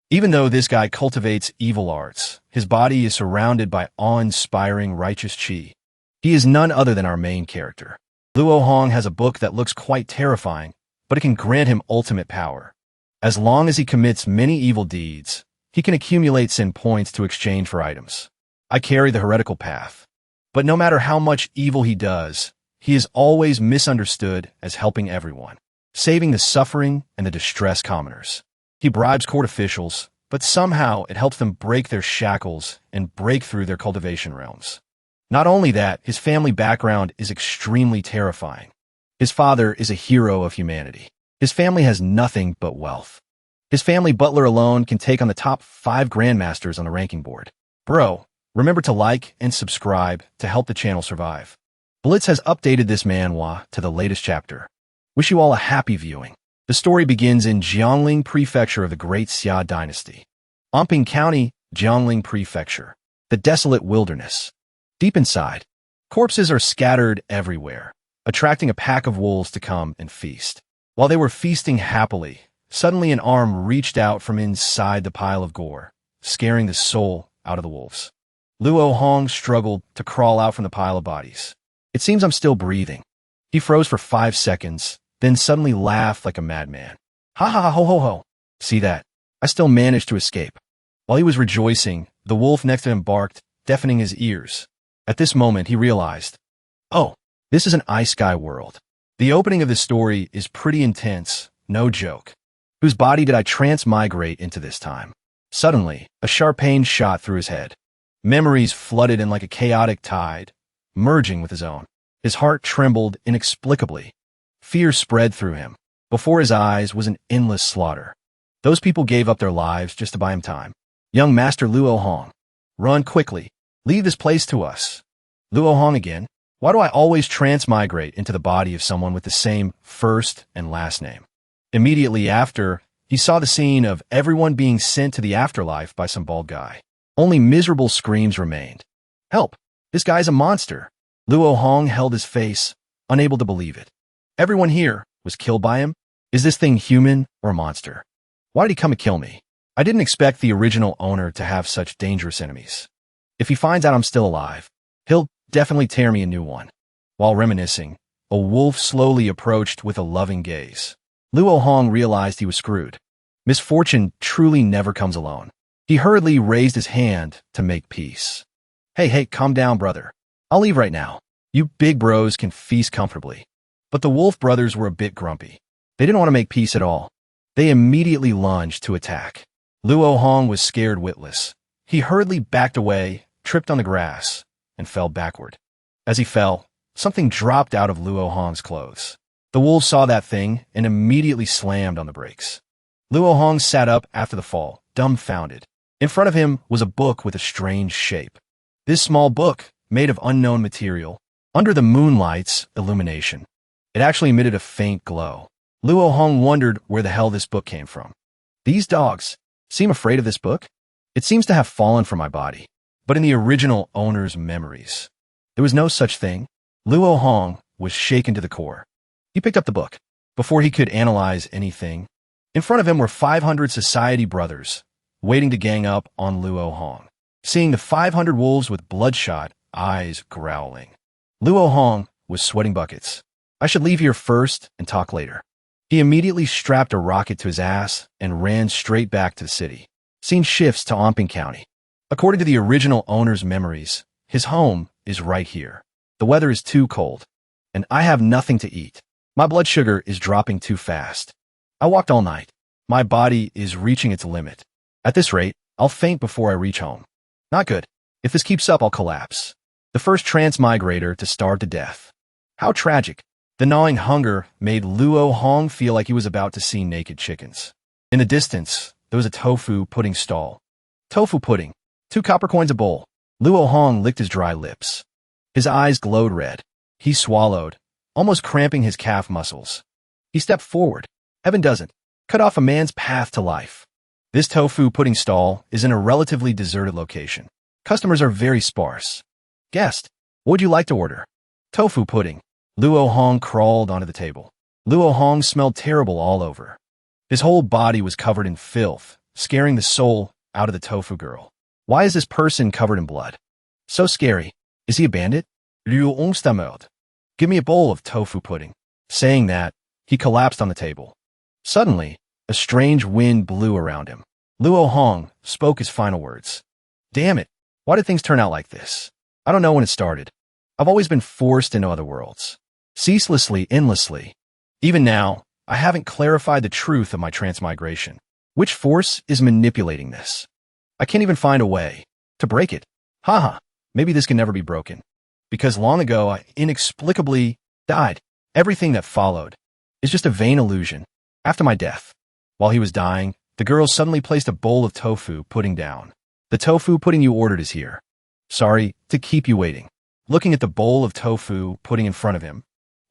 Even though this guy cultivates evil arts, his body is surrounded by awe-inspiring righteous chi. He is none other than our main character. Luo Hong has a book that looks quite terrifying, but it can grant him ultimate power. As long as he commits many evil deeds, he can accumulate sin points to exchange for items. I carry the heretical path. But no matter how much evil he does, he is always misunderstood as helping everyone, saving the suffering and the distressed commoners. He bribes court officials, but somehow it helps them break their shackles and break through their cultivation realms. Not only that, his family background is extremely terrifying. His father is a hero of humanity. His family has nothing but wealth. His family butler alone can take on the top 5 grandmasters on the ranking board. Bro, remember to like and subscribe to help the channel survive. Blitz has updated this manhwa to the latest chapter. Wish you all a happy viewing. The story begins in Jiangling Prefecture of the Great Xia Dynasty. Anping County, Jiangling Prefecture. The desolate wilderness. Deep inside, corpses are scattered everywhere, attracting a pack of wolves to come and feast. While they were feasting happily, suddenly an arm reached out from inside the pile of gore, scaring the soul out of the wolves. Luo Hong struggled to crawl out from the pile of bodies. It seems I'm still breathing. He froze for 5 seconds, then suddenly laughed like a madman. Ha ha ha ho ho ho. See that? I still managed to escape. While he was rejoicing, the wolf next to him barked, deafening his ears. At this moment, he realized, oh, this is an isekai world. The opening of this story is pretty intense, no joke. Whose body did I transmigrate into this time? Suddenly, a sharp pain shot through his head. Memories flooded in like a chaotic tide, merging with his own. His heart trembled inexplicably. Fear spread through him. Before his eyes was an endless slaughter. Those people gave up their lives just to buy him time. Young Master Luo Hong, run quickly. Leave this place to us. Luo Hong again? Why do I always transmigrate into the body of someone with the same first and last name? Immediately after, he saw the scene of everyone being sent to the afterlife by some bald guy. Only miserable screams remained. Help! This guy's a monster. Luo Hong held his face, unable to believe it. Everyone here was killed by him? Is this thing human or a monster? Why did he come to kill me? I didn't expect the original owner to have such dangerous enemies. If he finds out I'm still alive, he'll definitely tear me a new one. While reminiscing, a wolf slowly approached with a loving gaze. Luo Hong realized he was screwed. Misfortune truly never comes alone. He hurriedly raised his hand to make peace. Hey, calm down, brother. I'll leave right now. You big bros can feast comfortably. But the wolf brothers were a bit grumpy. They didn't want to make peace at all. They immediately lunged to attack. Luo Hong was scared witless. He hurriedly backed away, tripped on the grass, and fell backward. As he fell, something dropped out of Luo Hong's clothes. The wolves saw that thing and immediately slammed on the brakes. Luo Hong sat up after the fall, dumbfounded. In front of him was a book with a strange shape. This small book, made of unknown material, under the moonlight's illumination. It actually emitted a faint glow. Luo Hong wondered where the hell this book came from. These dogs seem afraid of this book? It seems to have fallen from my body, but in the original owner's memories. There was no such thing. Luo Hong was shaken to the core. He picked up the book. Before he could analyze anything, in front of him were 500 society brothers, waiting to gang up on Luo Hong. Seeing the 500 wolves with bloodshot eyes growling. Luo Hong was sweating buckets. I should leave here first and talk later. He immediately strapped a rocket to his ass and ran straight back to the city. Scene shifts to Anping County. According to the original owner's memories, his home is right here. The weather is too cold, and I have nothing to eat. My blood sugar is dropping too fast. I walked all night. My body is reaching its limit. At this rate, I'll faint before I reach home. Not good. If this keeps up, I'll collapse. The first transmigrator to starve to death. How tragic. The gnawing hunger made Luo Hong feel like he was about to see naked chickens. In the distance, there was a tofu pudding stall. Tofu pudding. 2 copper coins a bowl. Luo Hong licked his dry lips. His eyes glowed red. He swallowed, almost cramping his calf muscles. He stepped forward. Heaven doesn't cut off a man's path to life. This tofu pudding stall is in a relatively deserted location. Customers are very sparse. Guest, what would you like to order? Tofu pudding. Luo Hong crawled onto the table. Luo Hong smelled terrible all over. His whole body was covered in filth, scaring the soul out of the tofu girl. Why is this person covered in blood? So scary. Is he a bandit? Luo Manor. Give me a bowl of tofu pudding. Saying that, he collapsed on the table. Suddenly, a strange wind blew around him. Luo Hong spoke his final words. Damn it. Why did things turn out like this? I don't know when it started. I've always been forced into other worlds. Ceaselessly, endlessly. Even now, I haven't clarified the truth of my transmigration. Which force is manipulating this? I can't even find a way to break it. Haha, maybe this can never be broken. Because long ago, I inexplicably died. Everything that followed is just a vain illusion. After my death, while he was dying, the girl suddenly placed a bowl of tofu pudding down. The tofu pudding you ordered is here. Sorry to keep you waiting. Looking at the bowl of tofu pudding in front of him,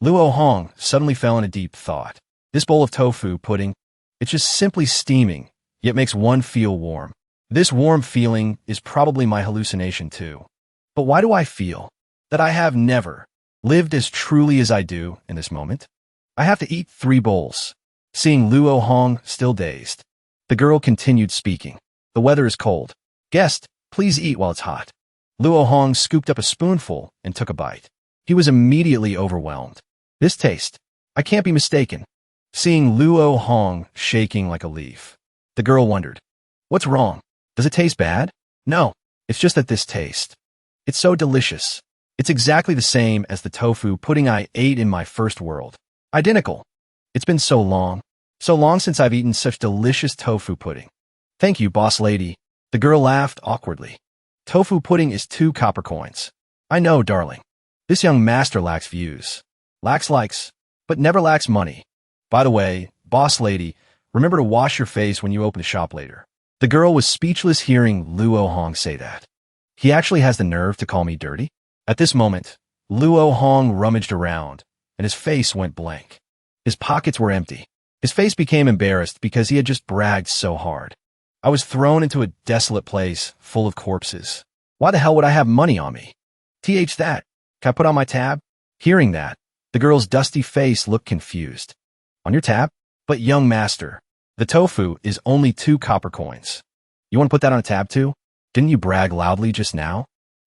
Luo Hong suddenly fell in a deep thought. This bowl of tofu pudding, it's just simply steaming, yet makes one feel warm. This warm feeling is probably my hallucination too. But why do I feel that I have never lived as truly as I do in this moment? I have to eat 3 bowls. Seeing Luo Hong still dazed, the girl continued speaking. The weather is cold. Guest, please eat while it's hot. Luo Hong scooped up a spoonful and took a bite. He was immediately overwhelmed. This taste, I can't be mistaken. Seeing Luo Hong shaking like a leaf, the girl wondered, what's wrong? Does it taste bad? No, it's just that this taste. It's so delicious. It's exactly the same as the tofu pudding I ate in my first world. Identical. It's been so long since I've eaten such delicious tofu pudding. Thank you, boss lady. The girl laughed awkwardly. Tofu pudding is 2 copper coins. I know, darling. This young master lacks views, lacks likes, but never lacks money. By the way, boss lady, remember to wash your face when you open the shop later. The girl was speechless hearing Luo Hong say that. He actually has the nerve to call me dirty? At this moment, Luo Hong rummaged around, and his face went blank. His pockets were empty. His face became embarrassed because he had just bragged so hard. I was thrown into a desolate place full of corpses. Why the hell would I have money on me? That. Can I put on my tab? Hearing that, the girl's dusty face looked confused. On your tab? But young master, the tofu is only 2 copper coins. You want to put that on a tab too? Didn't you brag loudly just now?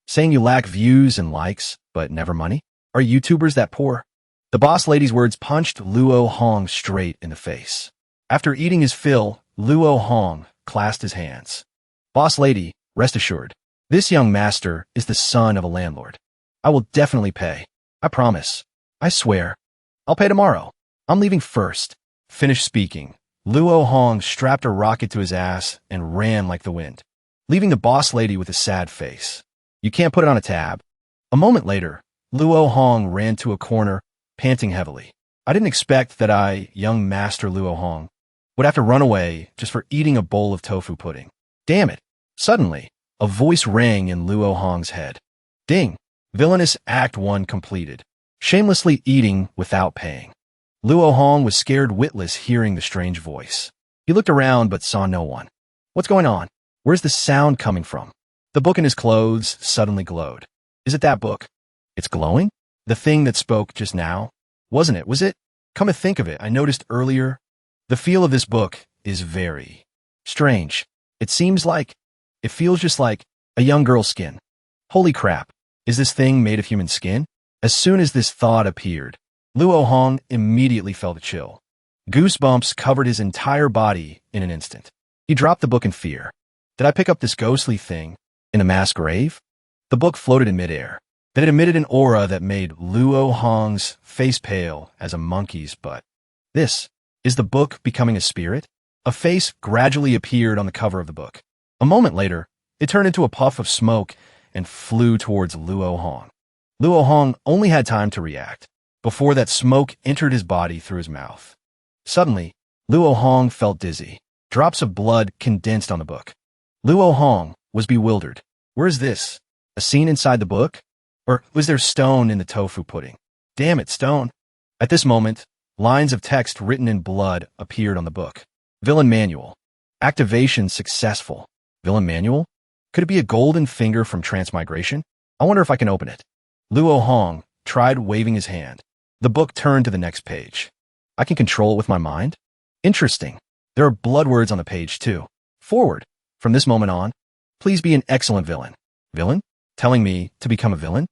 Saying you lack views and likes, but never money? Are YouTubers that poor? The boss lady's words punched Luo Hong straight in the face. After eating his fill, Luo Hong clasped his hands. Boss lady, rest assured, this young master is the son of a landlord. I will definitely pay. I promise. I swear. I'll pay tomorrow. I'm leaving first. Finished speaking, Luo Hong strapped a rocket to his ass and ran like the wind, leaving the boss lady with a sad face. You can't put it on a tab. A moment later, Luo Hong ran to a corner, panting heavily. I didn't expect that young master Luo Hong, would have to run away just for eating a bowl of tofu pudding. Damn it. Suddenly, a voice rang in Luo Hong's head. Ding. Villainous Act 1 completed. Shamelessly eating without paying. Luo Hong was scared witless hearing the strange voice. He looked around but saw no one. What's going on? Where's the sound coming from? The book in his clothes suddenly glowed. Is it that book? It's glowing? The thing that spoke just now? Wasn't it? Was it? Come to think of it, I noticed earlier. The feel of this book is very strange. It feels just like a young girl's skin. Holy crap. Is this thing made of human skin? As soon as this thought appeared, Luo Hong immediately felt a chill. Goosebumps covered his entire body in an instant. He dropped the book in fear. Did I pick up this ghostly thing in a mass grave? The book floated in midair. Then it emitted an aura that made Luo Hong's face pale as a monkey's butt. This is the book becoming a spirit? A face gradually appeared on the cover of the book. A moment later, it turned into a puff of smoke and flew towards Luo Hong. Luo Hong only had time to react before that smoke entered his body through his mouth. Suddenly, Luo Hong felt dizzy. Drops of blood condensed on the book. Luo Hong was bewildered. Where is this? A scene inside the book? Or was there stone in the tofu pudding? Damn it, stone. At this moment, lines of text written in blood appeared on the book. Villain manual. Activation successful. Villain manual? Could it be a golden finger from Transmigration? I wonder if I can open it. Luo Hong tried waving his hand. The book turned to the next page. I can control it with my mind? Interesting. There are blood words on the page too. Forward. From this moment on, please be an excellent villain. Villain? Telling me to become a villain?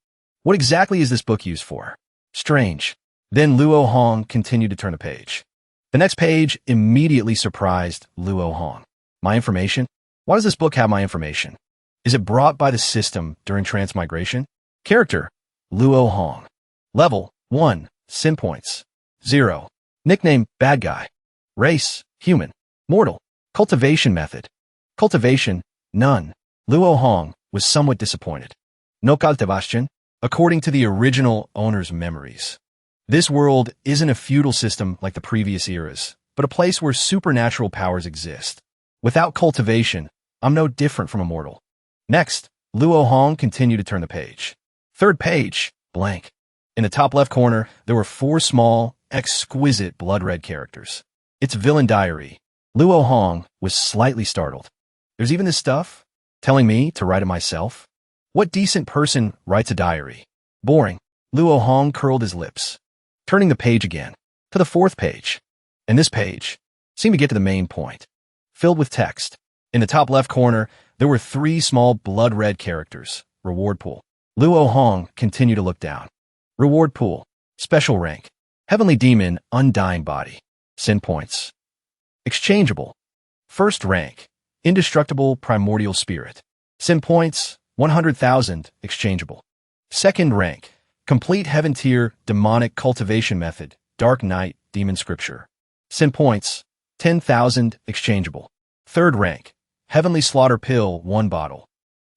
What exactly is this book used for? Strange. Then Luo Hong continued to turn the page. The next page immediately surprised Luo Hong. My information? Why does this book have my information? Is it brought by the system during transmigration? Character: Luo Hong. Level: 1. Sin points: 0. Nickname: Bad Guy. Race: Human. Mortal. Cultivation method: Cultivation: None. Luo Hong was somewhat disappointed. No Cultivation, according to the original owner's memories. This world isn't a feudal system like the previous eras, but a place where supernatural powers exist. Without cultivation, I'm no different from a mortal. Next, Luo Hong continued to turn the page. Third page, blank. In the top left corner, there were 4 small, exquisite blood-red characters. It's Villain Diary. Luo Hong was slightly startled. There's even this stuff? Telling me to write it myself? What decent person writes a diary? Boring. Luo Hong curled his lips, turning the page again to the 4th page. And this page seemed to get to the main point, filled with text. In the top left corner, there were 3 small blood-red characters. Reward pool. Luo Hong continued to look down. Reward pool. Special rank: Heavenly Demon, Undying Body. Sin points: exchangeable. First rank: Indestructible Primordial Spirit. Sin points: 100,000, exchangeable. Second rank: Complete Heaven Tier Demonic Cultivation Method, Dark Knight, Demon Scripture. Sin points: 10,000, exchangeable. Third rank: Heavenly Slaughter Pill, 1 bottle.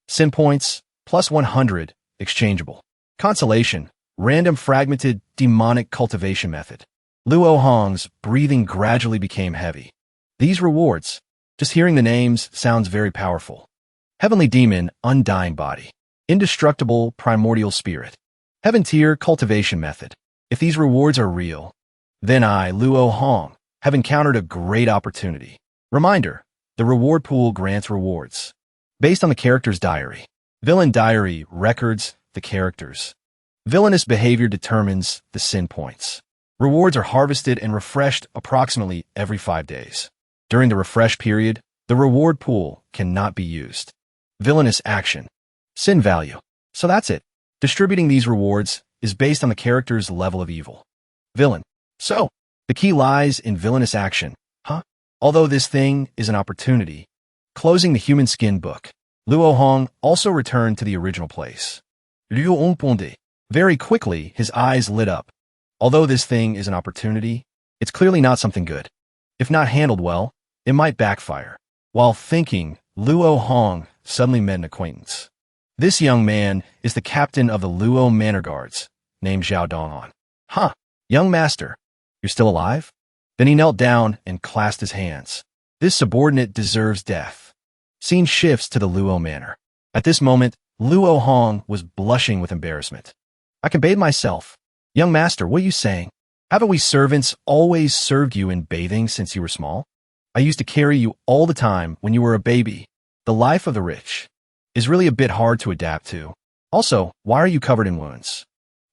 Sin points: plus 100, exchangeable. Consolation: Random Fragmented Demonic Cultivation Method. Luo Hong's breathing gradually became heavy. These rewards, just hearing the names, sounds very powerful. Heavenly Demon, Undying Body. Indestructible Primordial Spirit. Heaven Tier Cultivation Method. If these rewards are real, then I, Luo Hong, have encountered a great opportunity. Reminder: the reward pool grants rewards based on the character's diary. Villain Diary records the characters. Villainous behavior determines the sin points. Rewards are harvested and refreshed approximately every 5 days. During the refresh period, the reward pool cannot be used. Villainous action. Sin value. So that's it. Distributing these rewards is based on the character's level of evil. Villain. So, the key lies in villainous action, huh? Although this thing is an opportunity. Closing the human skin book. Luo Hong also returned to the original place. Luo Onponde. Very quickly, his eyes lit up. Although this thing is an opportunity, it's clearly not something good. If not handled well, it might backfire. While thinking, Luo Hong suddenly met an acquaintance. This young man is the captain of the Luo Manor Guards, named Zhao Donghon. Huh, young master, you're still alive? Then he knelt down and clasped his hands. This subordinate deserves death. Scene shifts to the Luo Manor. At this moment, Luo Hong was blushing with embarrassment. I can bathe myself. Young master, what are you saying? Haven't we servants always served you in bathing since you were small? I used to carry you all the time when you were a baby. The life of the rich is really a bit hard to adapt to. Also, why are you covered in wounds?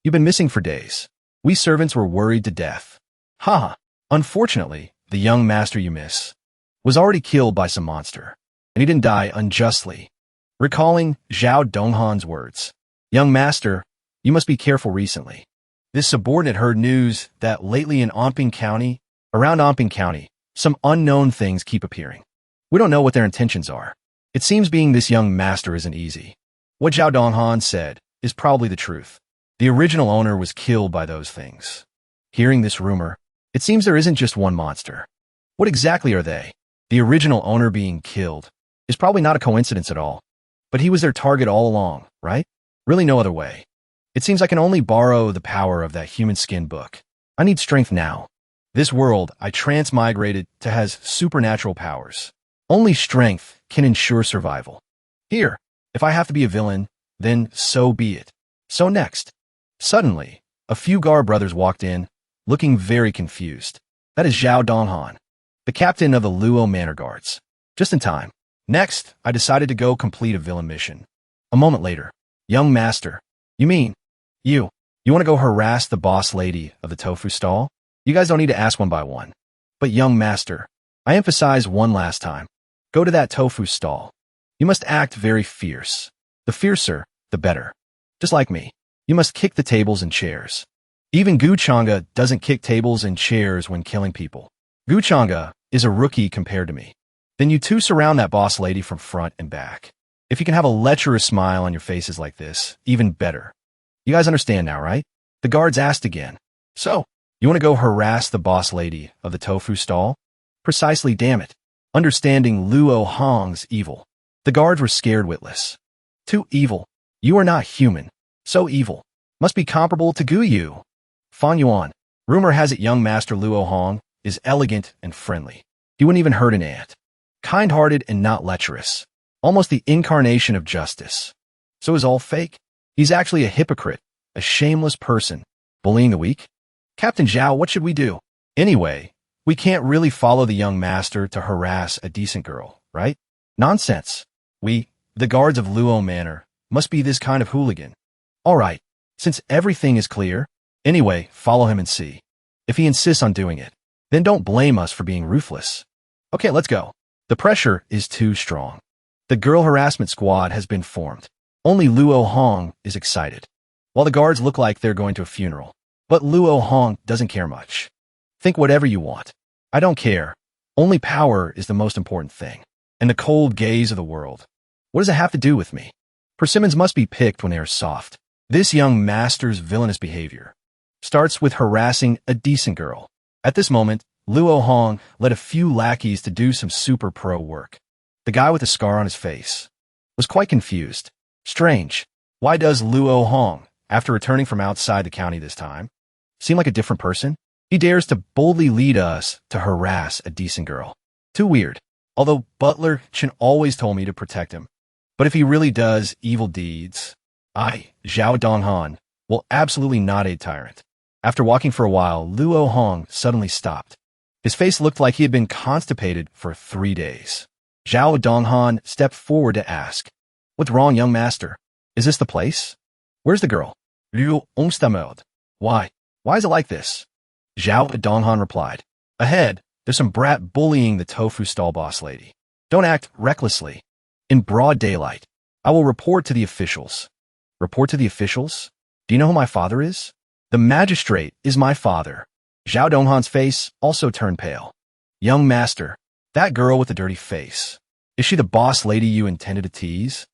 You've been missing for days. We servants were worried to death. Haha. Unfortunately, the young master you miss was already killed by some monster, and he didn't die unjustly. Recalling Zhao Donghon's words. Young master, you must be careful recently. This subordinate heard news that lately in around Anping County, some unknown things keep appearing. We don't know what their intentions are. It seems being this young master isn't easy. What Zhao Donghon said is probably the truth. The original owner was killed by those things. Hearing this rumor, it seems there isn't just one monster. What exactly are they? The original owner being killed is probably not a coincidence at all. But he was their target all along, right? Really no other way. It seems I can only borrow the power of that human skin book. I need strength now. This world I transmigrated to has supernatural powers. Only strength can ensure survival. Here, if I have to be a villain, then so be it. So next. Suddenly, a few Gar brothers walked in, looking very confused. That is Zhao Donghon, the captain of the Luo Manor Guards. Just in time. Next, I decided to go complete a villain mission. A moment later. Young master. You mean, you want to go harass the boss lady of the tofu stall? You guys don't need to ask one by one. But young master, I emphasize one last time. Go to that tofu stall. You must act very fierce. The fiercer, the better. Just like me. You must kick the tables and chairs. Even Guchanga doesn't kick tables and chairs when killing people. Guchanga is a rookie compared to me. Then you two surround that boss lady from front and back. If you can have a lecherous smile on your faces like this, even better. You guys understand now, right? The guards asked again. So, you want to go harass the boss lady of the tofu stall? Precisely, damn it. Understanding Luo Hong's evil. The guards were scared witless. Too evil. You are not human. So evil. Must be comparable to Gu Yu. Fan Yuan. Rumor has it young master Luo Hong is elegant and friendly. He wouldn't even hurt an ant. Kind-hearted and not lecherous. Almost the incarnation of justice. So is all fake? He's actually a hypocrite, a shameless person, bullying the weak? Captain Zhao, what should we do? Anyway, we can't really follow the young master to harass a decent girl, right? Nonsense. We, the guards of Luo Manor, must be this kind of hooligan. All right, since everything is clear, anyway, follow him and see. If he insists on doing it, then don't blame us for being ruthless. Okay, let's go. The pressure is too strong. The girl harassment squad has been formed. Only Luo Hong is excited. While the guards look like they're going to a funeral. But Luo Hong doesn't care much. Think whatever you want. I don't care. Only power is the most important thing. And the cold gaze of the world. What does it have to do with me? Persimmons must be picked when they are soft. This young master's villainous behavior starts with harassing a decent girl. At this moment, Luo Hong led a few lackeys to do some super pro work. The guy with the scar on his face was quite confused. Strange. Why does Luo Hong, after returning from outside the county this time, seem like a different person? He dares to boldly lead us to harass a decent girl. Too weird. Although Butler Chen always told me to protect him. But if he really does evil deeds, I, Zhao Donghan, will absolutely not aid tyrant. After walking for a while, Luo Hong suddenly stopped. His face looked like he had been constipated for 3 days. Zhao Donghan stepped forward to ask, "What's wrong, young master? Is this the place? Where's the girl?" Liu Ongstameld. Why? Why is it like this? Zhao Donghan replied, "Ahead, there's some brat bullying the tofu stall boss lady. Don't act recklessly. In broad daylight, I will report to the officials." Report to the officials? Do you know who my father is? The magistrate is my father. Zhao Donghan's face also turned pale. Young master, that girl with the dirty face. Is she the boss lady you intended to tease?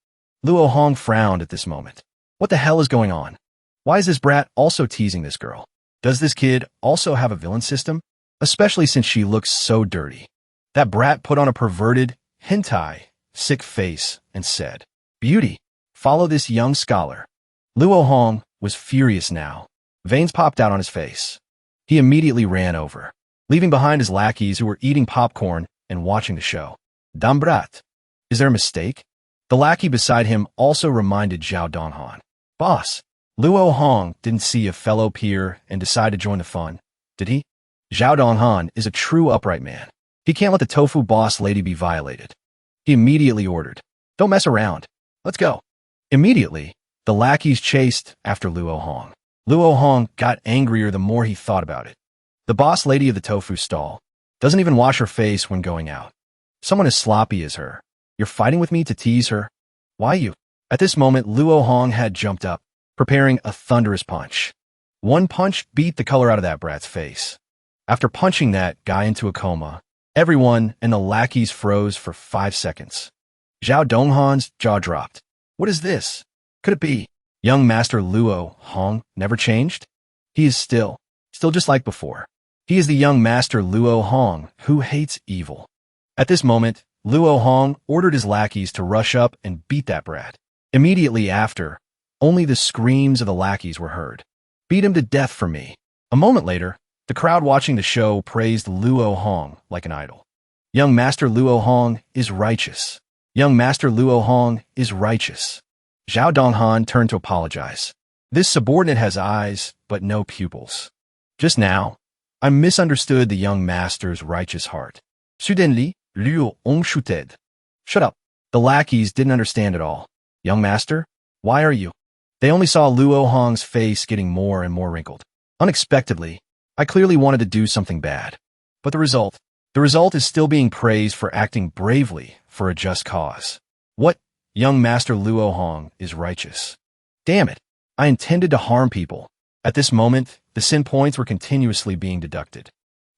Luo Hong frowned at this moment. What the hell is going on? Why is this brat also teasing this girl? Does this kid also have a villain system? Especially since she looks so dirty. That brat put on a perverted, hentai, sick face and said, "Beauty, follow this young scholar." Luo Hong was furious now. Veins popped out on his face. He immediately ran over, leaving behind his lackeys who were eating popcorn and watching the show. Dam brat. Is there a mistake? The lackey beside him also reminded Zhao Donghan. Boss, Luo Hong didn't see a fellow peer and decide to join the fun, did he? Zhao Donghan is a true upright man. He can't let the tofu boss lady be violated. He immediately ordered, "Don't mess around. Let's go." Immediately, the lackeys chased after Luo Hong. Luo Hong got angrier the more he thought about it. The boss lady of the tofu stall doesn't even wash her face when going out. Someone as sloppy as her. You're fighting with me to tease her? Why you? At this moment, Luo Hong had jumped up, preparing a thunderous punch. One punch beat the color out of that brat's face. After punching that guy into a coma, everyone and the lackeys froze for 5 seconds. Zhao Donghan's jaw dropped. What is this? Could it be young master Luo Hong never changed? He is still just like before. He is the young master Luo Hong who hates evil. At this moment, Luo Hong ordered his lackeys to rush up and beat that brat. Immediately after, only the screams of the lackeys were heard. Beat him to death for me. A moment later, the crowd watching the show praised Luo Hong like an idol. Young master Luo Hong is righteous. Young master Luo Hong is righteous. Zhao Donghan turned to apologize. This subordinate has eyes, but no pupils. Just now, I misunderstood the young master's righteous heart. Suddenly, Liu Ongshuted. Shut up. The lackeys didn't understand at all. Young master, why are you? They only saw Luo Hong's face getting more and more wrinkled. Unexpectedly, I clearly wanted to do something bad. But the result, The result is still being praised for acting bravely for a just cause. What? Young Master Luo Hong is righteous. Damn it. I intended to harm people. At this moment, the sin points were continuously being deducted.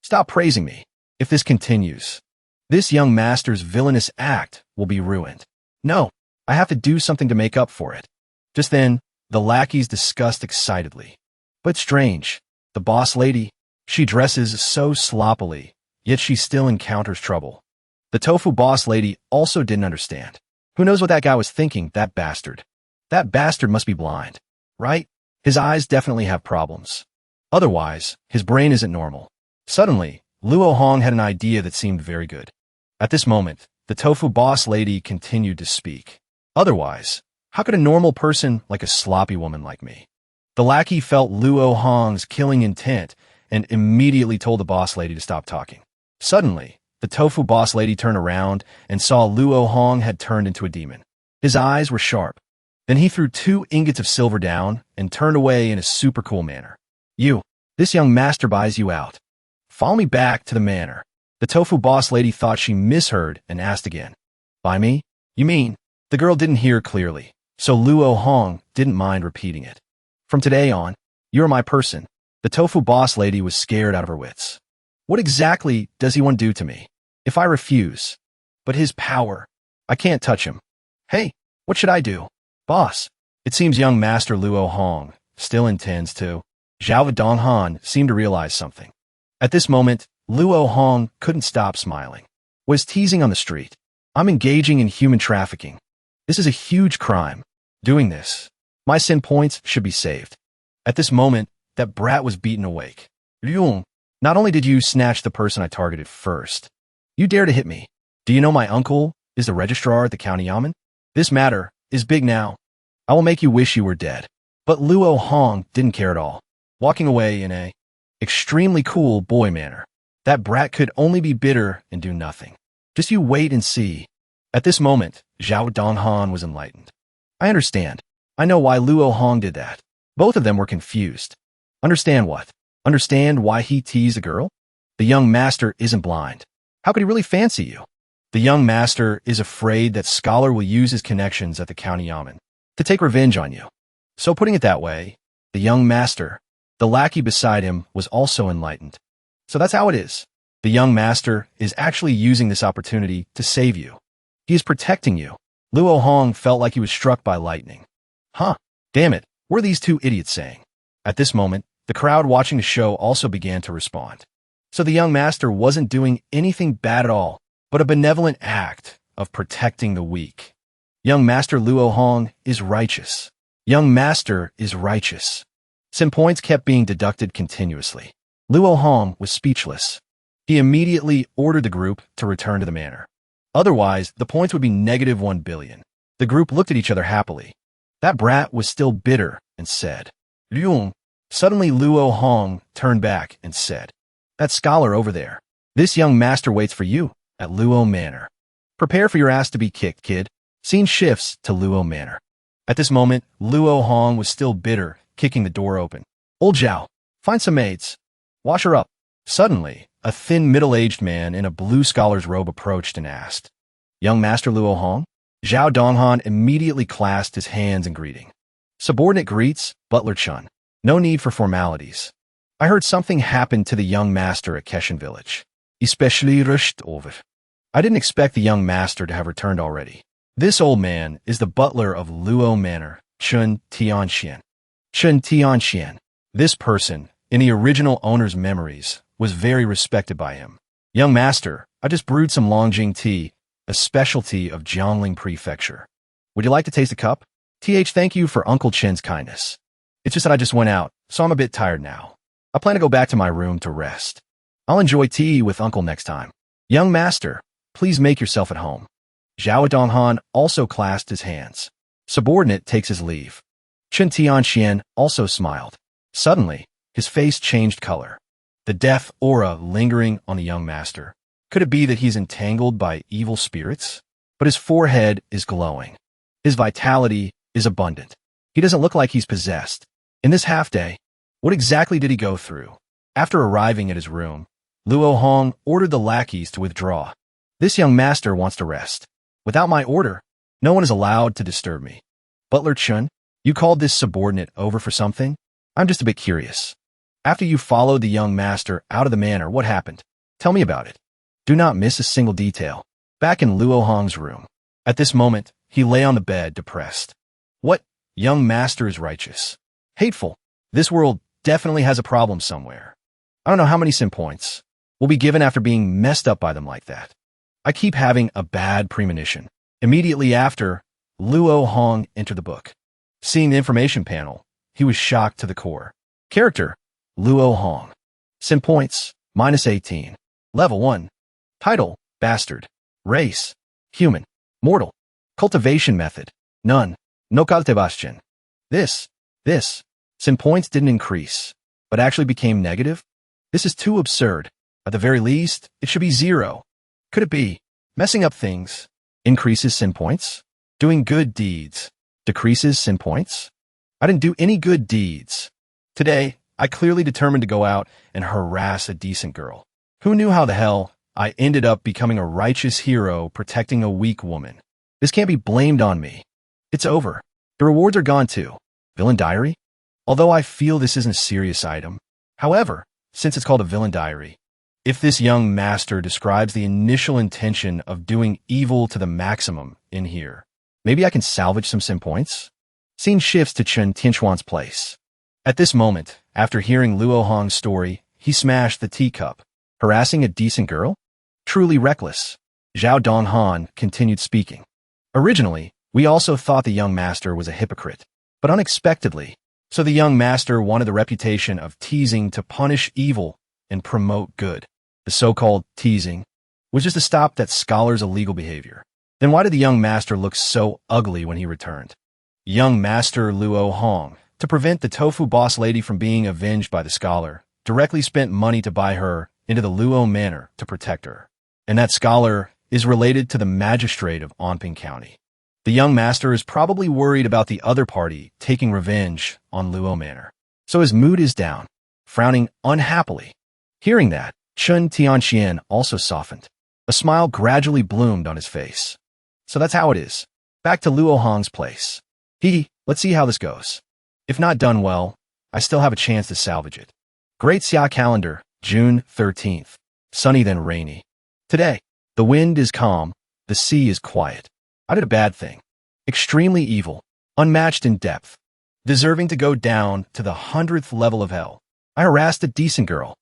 Stop praising me. If this continues, this young master's villainous act will be ruined. No, I have to do something to make up for it. Just then, the lackeys discussed excitedly. But strange, the boss lady, she dresses so sloppily, yet she still encounters trouble. The tofu boss lady also didn't understand. Who knows what that guy was thinking, that bastard. That bastard must be blind, right? His eyes definitely have problems. Otherwise, his brain isn't normal. Suddenly, Luo Hong had an idea that seemed very good. At this moment, the tofu boss lady continued to speak. Otherwise, how could a normal person like a sloppy woman like me? The lackey felt Luo Hong's killing intent and immediately told the boss lady to stop talking. Suddenly, the tofu boss lady turned around and saw Luo Hong had turned into a demon. His eyes were sharp. Then he threw 2 ingots of silver down and turned away in a super cool manner. This young master buys you out. Follow me back to the manor. The tofu boss lady thought she misheard and asked again. By me? You mean? The girl didn't hear clearly, so Luo Hong didn't mind repeating it. From today on, you're my person. The tofu boss lady was scared out of her wits. What exactly does he want to do to me? If I refuse? But his power. I can't touch him. Hey, what should I do? Boss. It seems young master Luo Hong still intends to. Zhao Donghan seemed to realize something. At this moment, Luo Hong couldn't stop smiling. Was teasing on the street. I'm engaging in human trafficking. This is a huge crime. Doing this, my sin points should be saved. At this moment, that brat was beaten awake. Liu, not only did you snatch the person I targeted first, you dare to hit me. Do you know my uncle is the registrar at the county yamen? This matter is big now. I will make you wish you were dead. But Luo Hong didn't care at all, walking away in a extremely cool boy manner. That brat could only be bitter and do nothing. Just you wait and see. At this moment, Zhao Donghan was enlightened. I understand. I know why Luo Hong did that. Both of them were confused. Understand what? Understand why he teased the girl? The young master isn't blind. How could he really fancy you? The young master is afraid that Scholar will use his connections at the county yamen to take revenge on you. So putting it that way, the young master, the lackey beside him, was also enlightened. So that's how it is. The young master is actually using this opportunity to save you. He is protecting you. Luo Hong felt like he was struck by lightning. Huh, damn it, what are these 2 idiots saying? At this moment, the crowd watching the show also began to respond. So the young master wasn't doing anything bad at all, but a benevolent act of protecting the weak. Young Master Luo Hong is righteous. Young Master is righteous. Sin points kept being deducted continuously. Luo Hong was speechless. He immediately ordered the group to return to the manor. Otherwise, the points would be -1 billion. The group looked at each other happily. That brat was still bitter and said, Liu. Suddenly Luo Hong turned back and said, that scholar over there. This young master waits for you at Luo Manor. Prepare for your ass to be kicked, kid. Scene shifts to Luo Manor. At this moment, Luo Hong was still bitter, kicking the door open. Old Zhao, find some maids. Wash her up. Suddenly, a thin middle-aged man in a blue scholar's robe approached and asked, Young Master Luo Hong? Zhao Donghan immediately clasped his hands in greeting. Subordinate greets, Butler Chun. No need for formalities. I heard something happened to the young master at Keshan village. Especially rushed over. I didn't expect the young master to have returned already. This old man is the butler of Luo Manor, Chun Tian Shen. Chun Tian Shen. This person, in the original owner's memories, was very respected by him. Young master, I just brewed some Longjing tea, a specialty of Jiangling Prefecture. Would you like to taste a cup? Thank you for Uncle Chen's kindness. It's just that I just went out, so I'm a bit tired now. I plan to go back to my room to rest. I'll enjoy tea with Uncle next time. Young master, please make yourself at home. Zhao Donghan also clasped his hands. Subordinate takes his leave. Chun Tian Shen also smiled. Suddenly, his face changed color. The death aura lingering on the young master. Could it be that he's entangled by evil spirits? But his forehead is glowing. His vitality is abundant. He doesn't look like he's possessed. In this half-day, what exactly did he go through? After arriving at his room, Luo Hong ordered the lackeys to withdraw. This young master wants to rest. Without my order, no one is allowed to disturb me. Butler Chun, you called this subordinate over for something? I'm just a bit curious. After you followed the young master out of the manor, what happened? Tell me about it. Do not miss a single detail. Back in Luo Hong's room. At this moment, he lay on the bed, depressed. What? Young master is righteous. Hateful. This world definitely has a problem somewhere. I don't know how many sim points will be given after being messed up by them like that. I keep having a bad premonition. Immediately after, Luo Hong entered the book. Seeing the information panel, he was shocked to the core. Character, Luo Hong. Sim points, -18. Level 1. Title, Bastard. Race, Human. Mortal. Cultivation method, none. No Cultivation. This. Sim points didn't increase, but actually became negative? This is too absurd. At the very least, it should be 0. Could it be? Messing up things. Increases sim points. Doing good deeds. Decreases sim points. I didn't do any good deeds. Today, I clearly determined to go out and harass a decent girl. Who knew how the hell I ended up becoming a righteous hero protecting a weak woman? This can't be blamed on me. It's over. The rewards are gone too. Villain diary? Although I feel this isn't a serious item. However, since it's called a villain diary, if this young master describes the initial intention of doing evil to the maximum in here, maybe I can salvage some sim points? Scene shifts to Chun Tian Shen's place. At this moment, after hearing Luo Hong's story, he smashed the teacup. Harassing a decent girl? Truly reckless. Zhao Donghan continued speaking. Originally, we also thought the young master was a hypocrite, but unexpectedly, so the young master wanted the reputation of teasing to punish evil and promote good. The so-called teasing was just to stop that scholar's illegal behavior. Then why did the young master look so ugly when he returned? Young master Luo Hong, to prevent the tofu boss lady from being avenged by the scholar, directly spent money to buy her into the Luo Manor to protect her. And that scholar is related to the Magistrate of Anping County. The young master is probably worried about the other party taking revenge on Luo Manor. So his mood is down, frowning unhappily. Hearing that, Chun Tian Shen also softened. A smile gradually bloomed on his face. So that's how it is. Back to Luo Hong's place. Let's see how this goes. If not done well, I still have a chance to salvage it. Great Xia calendar, June 13th. Sunny then rainy. Today, the wind is calm, the sea is quiet. I did a bad thing. Extremely evil, unmatched in depth, deserving to go down to the 100th level of hell. I harassed a decent girl.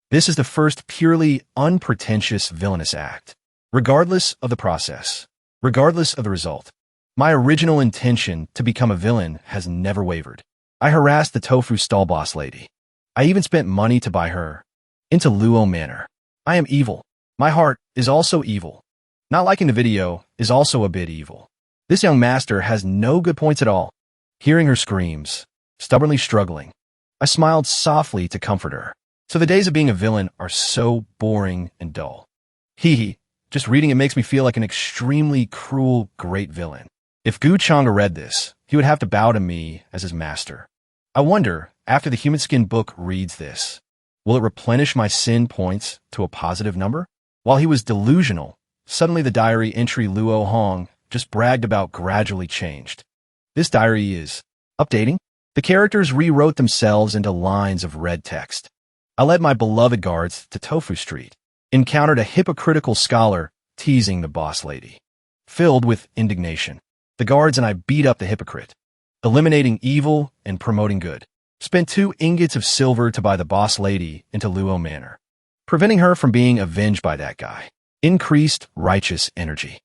This is the first purely unpretentious villainous act. Regardless of the process, regardless of the result, my original intention to become a villain has never wavered. I harassed the tofu stall boss lady. I even spent money to buy her into Luo Manor. I am evil. My heart is also evil. Not liking the video is also a bit evil. This young master has no good points at all. Hearing her screams, stubbornly struggling, I smiled softly to comfort her. So the days of being a villain are so boring and dull. Just reading it makes me feel like an extremely cruel, great villain. If Gu Chang'e read this, he would have to bow to me as his master. I wonder, after the Human Skin book reads this, will it replenish my sin points to a positive number? While he was delusional, suddenly the diary entry Luo Hong just bragged about gradually changed. This diary is updating. The characters rewrote themselves into lines of red text. I led my beloved guards to Tofu Street, encountered a hypocritical scholar teasing the boss lady. Filled with indignation, the guards and I beat up the hypocrite, eliminating evil and promoting good. Spent 2 ingots of silver to buy the boss lady into Luo Manor, preventing her from being avenged by that guy. Increased righteous energy.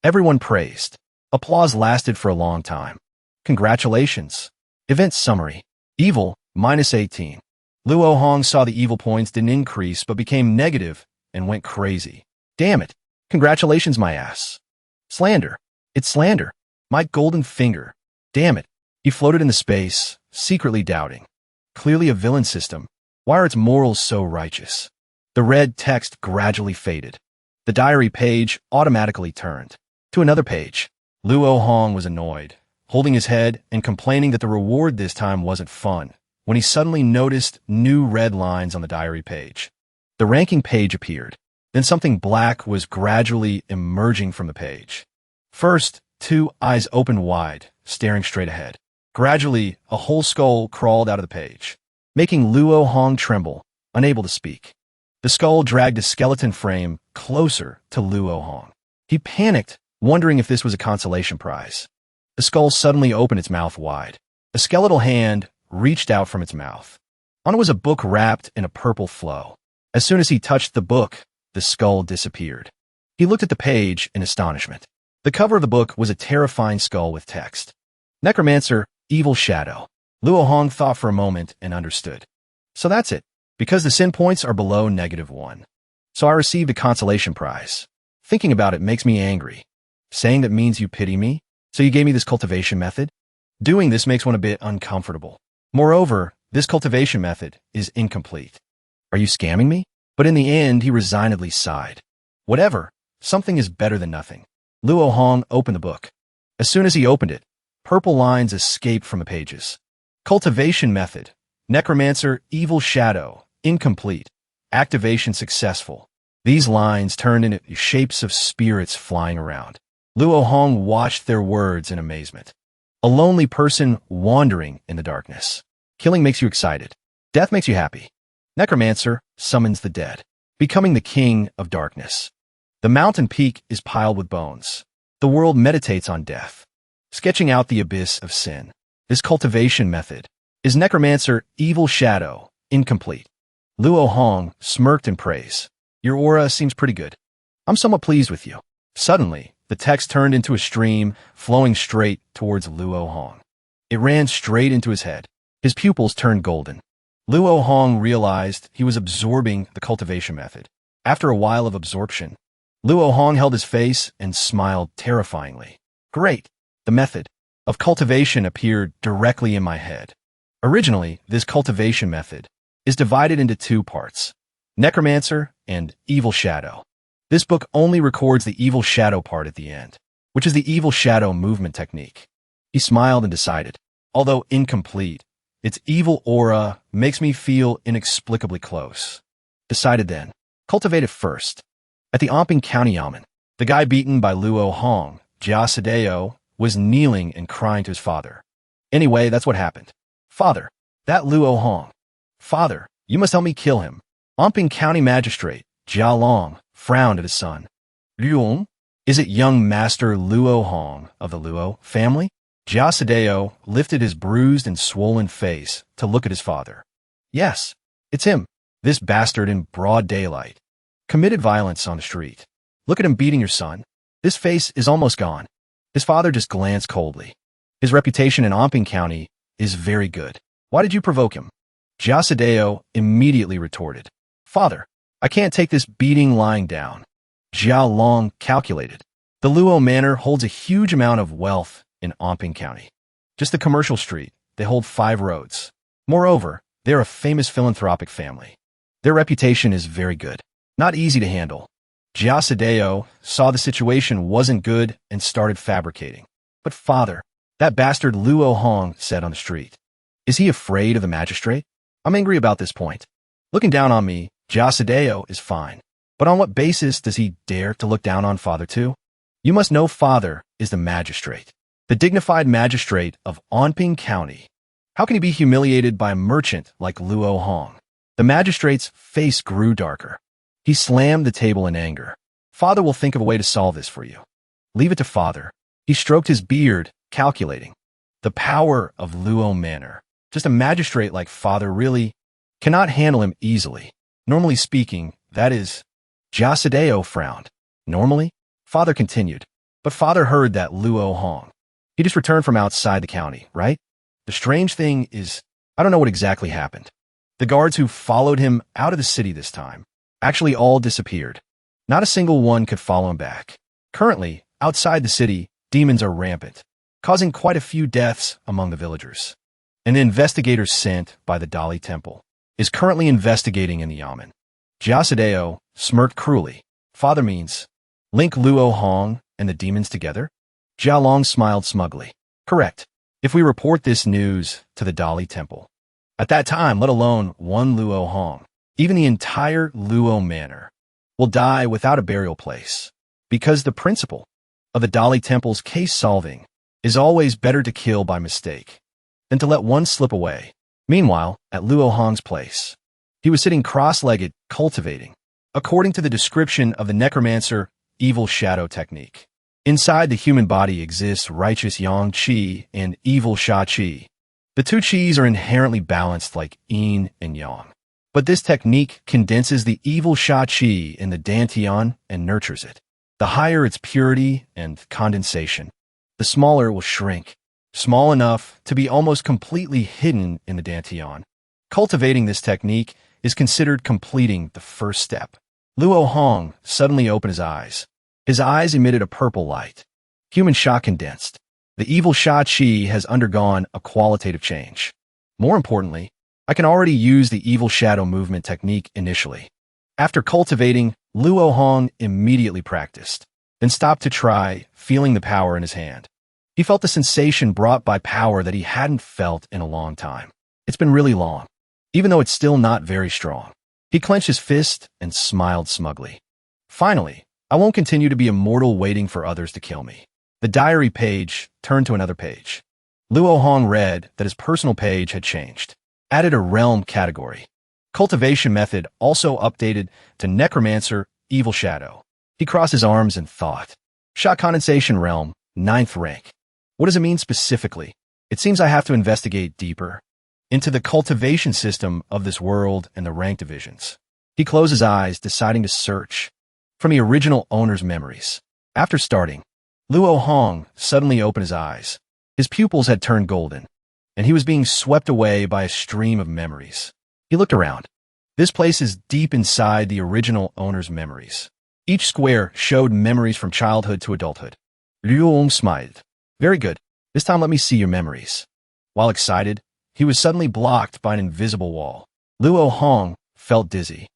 Everyone praised. Applause lasted for a long time. Congratulations. Event summary. Evil, -18. Luo Hong saw the evil points didn't increase but became negative and went crazy. Damn it. Congratulations, my ass. Slander. It's slander. My golden finger. Damn it. He floated into space, secretly doubting. Clearly a villain system. Why are its morals so righteous? The red text gradually faded. The diary page automatically turned to another page. Luo Hong was annoyed, holding his head and complaining that the reward this time wasn't fun, when he suddenly noticed new red lines on the diary page. The ranking page appeared. Then something black was gradually emerging from the page. First, two eyes opened wide, staring straight ahead. Gradually, a whole skull crawled out of the page, making Luo Hong tremble, unable to speak. The skull dragged a skeleton frame closer to Luo Hong. He panicked, wondering if this was a consolation prize. The skull suddenly opened its mouth wide. A skeletal hand reached out from its mouth. On it was a book wrapped in a purple flow. As soon as he touched the book, the skull disappeared. He looked at the page in astonishment. The cover of the book was a terrifying skull with text. Necromancer, Evil Shadow. Luo Hong thought for a moment and understood. So that's it. Because the sin points are below -1. So I received a consolation prize. Thinking about it makes me angry. Saying that means you pity me? So you gave me this cultivation method? Doing this makes one a bit uncomfortable. Moreover, this cultivation method is incomplete. Are you scamming me? But in the end, he resignedly sighed. Whatever, something is better than nothing. Luo Hong opened the book. As soon as he opened it, purple lines escaped from the pages. Cultivation method. Necromancer, Evil Shadow, incomplete. Activation successful. These lines turned into shapes of spirits flying around. Luo Hong watched their words in amazement. A lonely person wandering in the darkness. Killing makes you excited. Death makes you happy. Necromancer summons the dead, becoming the king of darkness. The mountain peak is piled with bones. The world meditates on death, sketching out the abyss of sin. This cultivation method is Necromancer, Evil Shadow, incomplete. Luo Hong smirked in praise. Your aura seems pretty good. I'm somewhat pleased with you. Suddenly, the text turned into a stream flowing straight towards Luo Hong. It ran straight into his head. His pupils turned golden. Luo Hong realized he was absorbing the cultivation method. After a while of absorption, Luo Hong held his face and smiled terrifyingly. Great! The method of cultivation appeared directly in my head. Originally, this cultivation method is divided into two parts, Necromancer and Evil Shadow. This book only records the Evil Shadow part at the end, which is the Evil Shadow movement technique. He smiled and decided, although incomplete, its evil aura makes me feel inexplicably close. Decided then, cultivate it first. At the Amping County Yamen, the guy beaten by Luo Hong, Jia Sadeo, was kneeling and crying to his father. Anyway, that's what happened. Father, that Luo Hong. Father, you must help me kill him. Amping County Magistrate, Jia Long, frowned at his son. Luong? Is it young Master Luo Hong of the Luo family? Jia Sadeo lifted his bruised and swollen face to look at his father. Yes, it's him. This bastard in broad daylight. Committed violence on the street. Look at him beating your son. This face is almost gone. His father just glanced coldly. His reputation in Amping County is very good. Why did you provoke him? Jia Sadeo immediately retorted. Father, I can't take this beating lying down. Jia Long calculated. The Luo Manor holds a huge amount of wealth in Amping County. Just the commercial street, they hold 5 roads. Moreover, they're a famous philanthropic family. Their reputation is very good. Not easy to handle. Jia Sadeo saw the situation wasn't good and started fabricating. But father, that bastard Luo Hong said on the street. Is he afraid of the magistrate? I'm angry about this point. Looking down on me, Jia Sadeo is fine. But on what basis does he dare to look down on father too? You must know father is the magistrate. The dignified magistrate of Amping County. How can he be humiliated by a merchant like Luo Hong? The magistrate's face grew darker. He slammed the table in anger. Father will think of a way to solve this for you. Leave it to father. He stroked his beard, calculating. The power of Luo Manor. Just a magistrate like father really cannot handle him easily. Normally speaking, that is. Jia Sadeo frowned. Normally? Father continued. But father heard that Luo Hong. He just returned from outside the county, right? The strange thing is, I don't know what exactly happened. The guards who followed him out of the city this time actually all disappeared. Not a single one could follow him back. Currently, outside the city, demons are rampant, causing quite a few deaths among the villagers. An investigator sent by the Dali Temple is currently investigating in the Yamen. Jia Sadeo smirked cruelly. Father means, link Luo Hong and the demons together? Jia Long smiled smugly. Correct. If we report this news to the Dali Temple. At that time, let alone one Luo Hong, Even the entire Luo Manor will die without a burial place, because the principle of the Dali Temple's case-solving is always better to kill by mistake than to let one slip away. Meanwhile, at Luo Hong's place, he was sitting cross-legged, cultivating, according to the description of the necromancer evil shadow technique. Inside the human body exists righteous yang qi and evil sha qi. The two qis are inherently balanced like yin and yang. But this technique condenses the evil sha qi in the dantian and nurtures it. The higher its purity and condensation, the smaller it will shrink, small enough to be almost completely hidden in the dantian. Cultivating this technique is considered completing the first step. Luo Hong suddenly opened his eyes. His eyes emitted a purple light. Human sha condensed. The evil sha qi has undergone a qualitative change. More importantly, I can already use the evil shadow movement technique initially. After cultivating, Luo Hong immediately practiced, then stopped to try, feeling the power in his hand. He felt the sensation brought by power that he hadn't felt in a long time. It's been really long, even though it's still not very strong. He clenched his fist and smiled smugly. Finally, I won't continue to be a mortal waiting for others to kill me. The diary page turned to another page. Luo Hong read that his personal page had changed. Added a realm category. Cultivation method also updated to necromancer evil shadow. He crossed his arms and thought. Sha condensation realm, 9th rank. What does it mean specifically? It seems I have to investigate deeper into the cultivation system of this world and the rank divisions. He closed his eyes, deciding to search from the original owner's memories. After starting, Luo Hong suddenly opened his eyes. His pupils had turned golden, and he was being swept away by a stream of memories. He looked around. This place is deep inside the original owner's memories. Each square showed memories from childhood to adulthood. Luo Hong smiled. Very good. This time let me see your memories. While excited, he was suddenly blocked by an invisible wall. Luo Hong felt dizzy,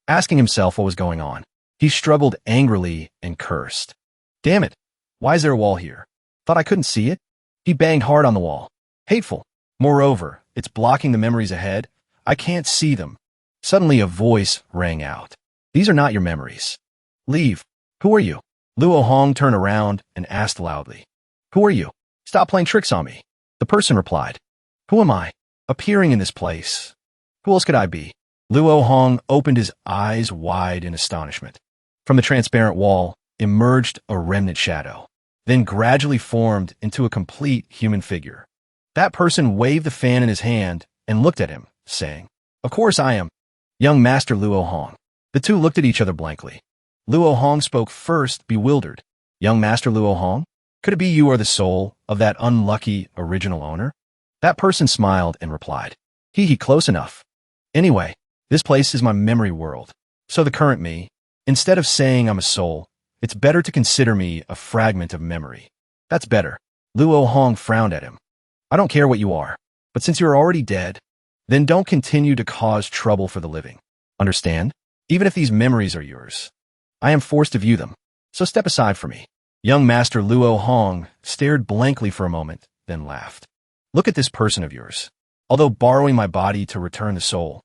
asking himself what was going on. He struggled angrily and cursed. Damn it! Why is there a wall here? Thought I couldn't see it? He banged hard on the wall. Hateful. Moreover, it's blocking the memories ahead. I can't see them. Suddenly a voice rang out. These are not your memories. Leave. Who are you? Luo Hong turned around and asked loudly. Who are you? Stop playing tricks on me. The person replied. Who am I? Appearing in this place. Who else could I be? Luo Hong opened his eyes wide in astonishment. From the transparent wall emerged a remnant shadow, then gradually formed into a complete human figure. That person waved the fan in his hand and looked at him, saying, Of course I am. Young Master Luo Hong. The two looked at each other blankly. Luo Hong spoke first, bewildered. Young Master Luo Hong? Could it be you are the soul of that unlucky original owner? That person smiled and replied, Hee, close enough. Anyway, this place is my memory world. So the current me, instead of saying I'm a soul, it's better to consider me a fragment of memory. That's better. Luo Hong frowned at him. I don't care what you are, but since you're already dead, then don't continue to cause trouble for the living. Understand? Even if these memories are yours, I am forced to view them. So step aside for me. Young Master Luo Hong stared blankly for a moment, then laughed. Look at this person of yours. Although borrowing my body to return the soul,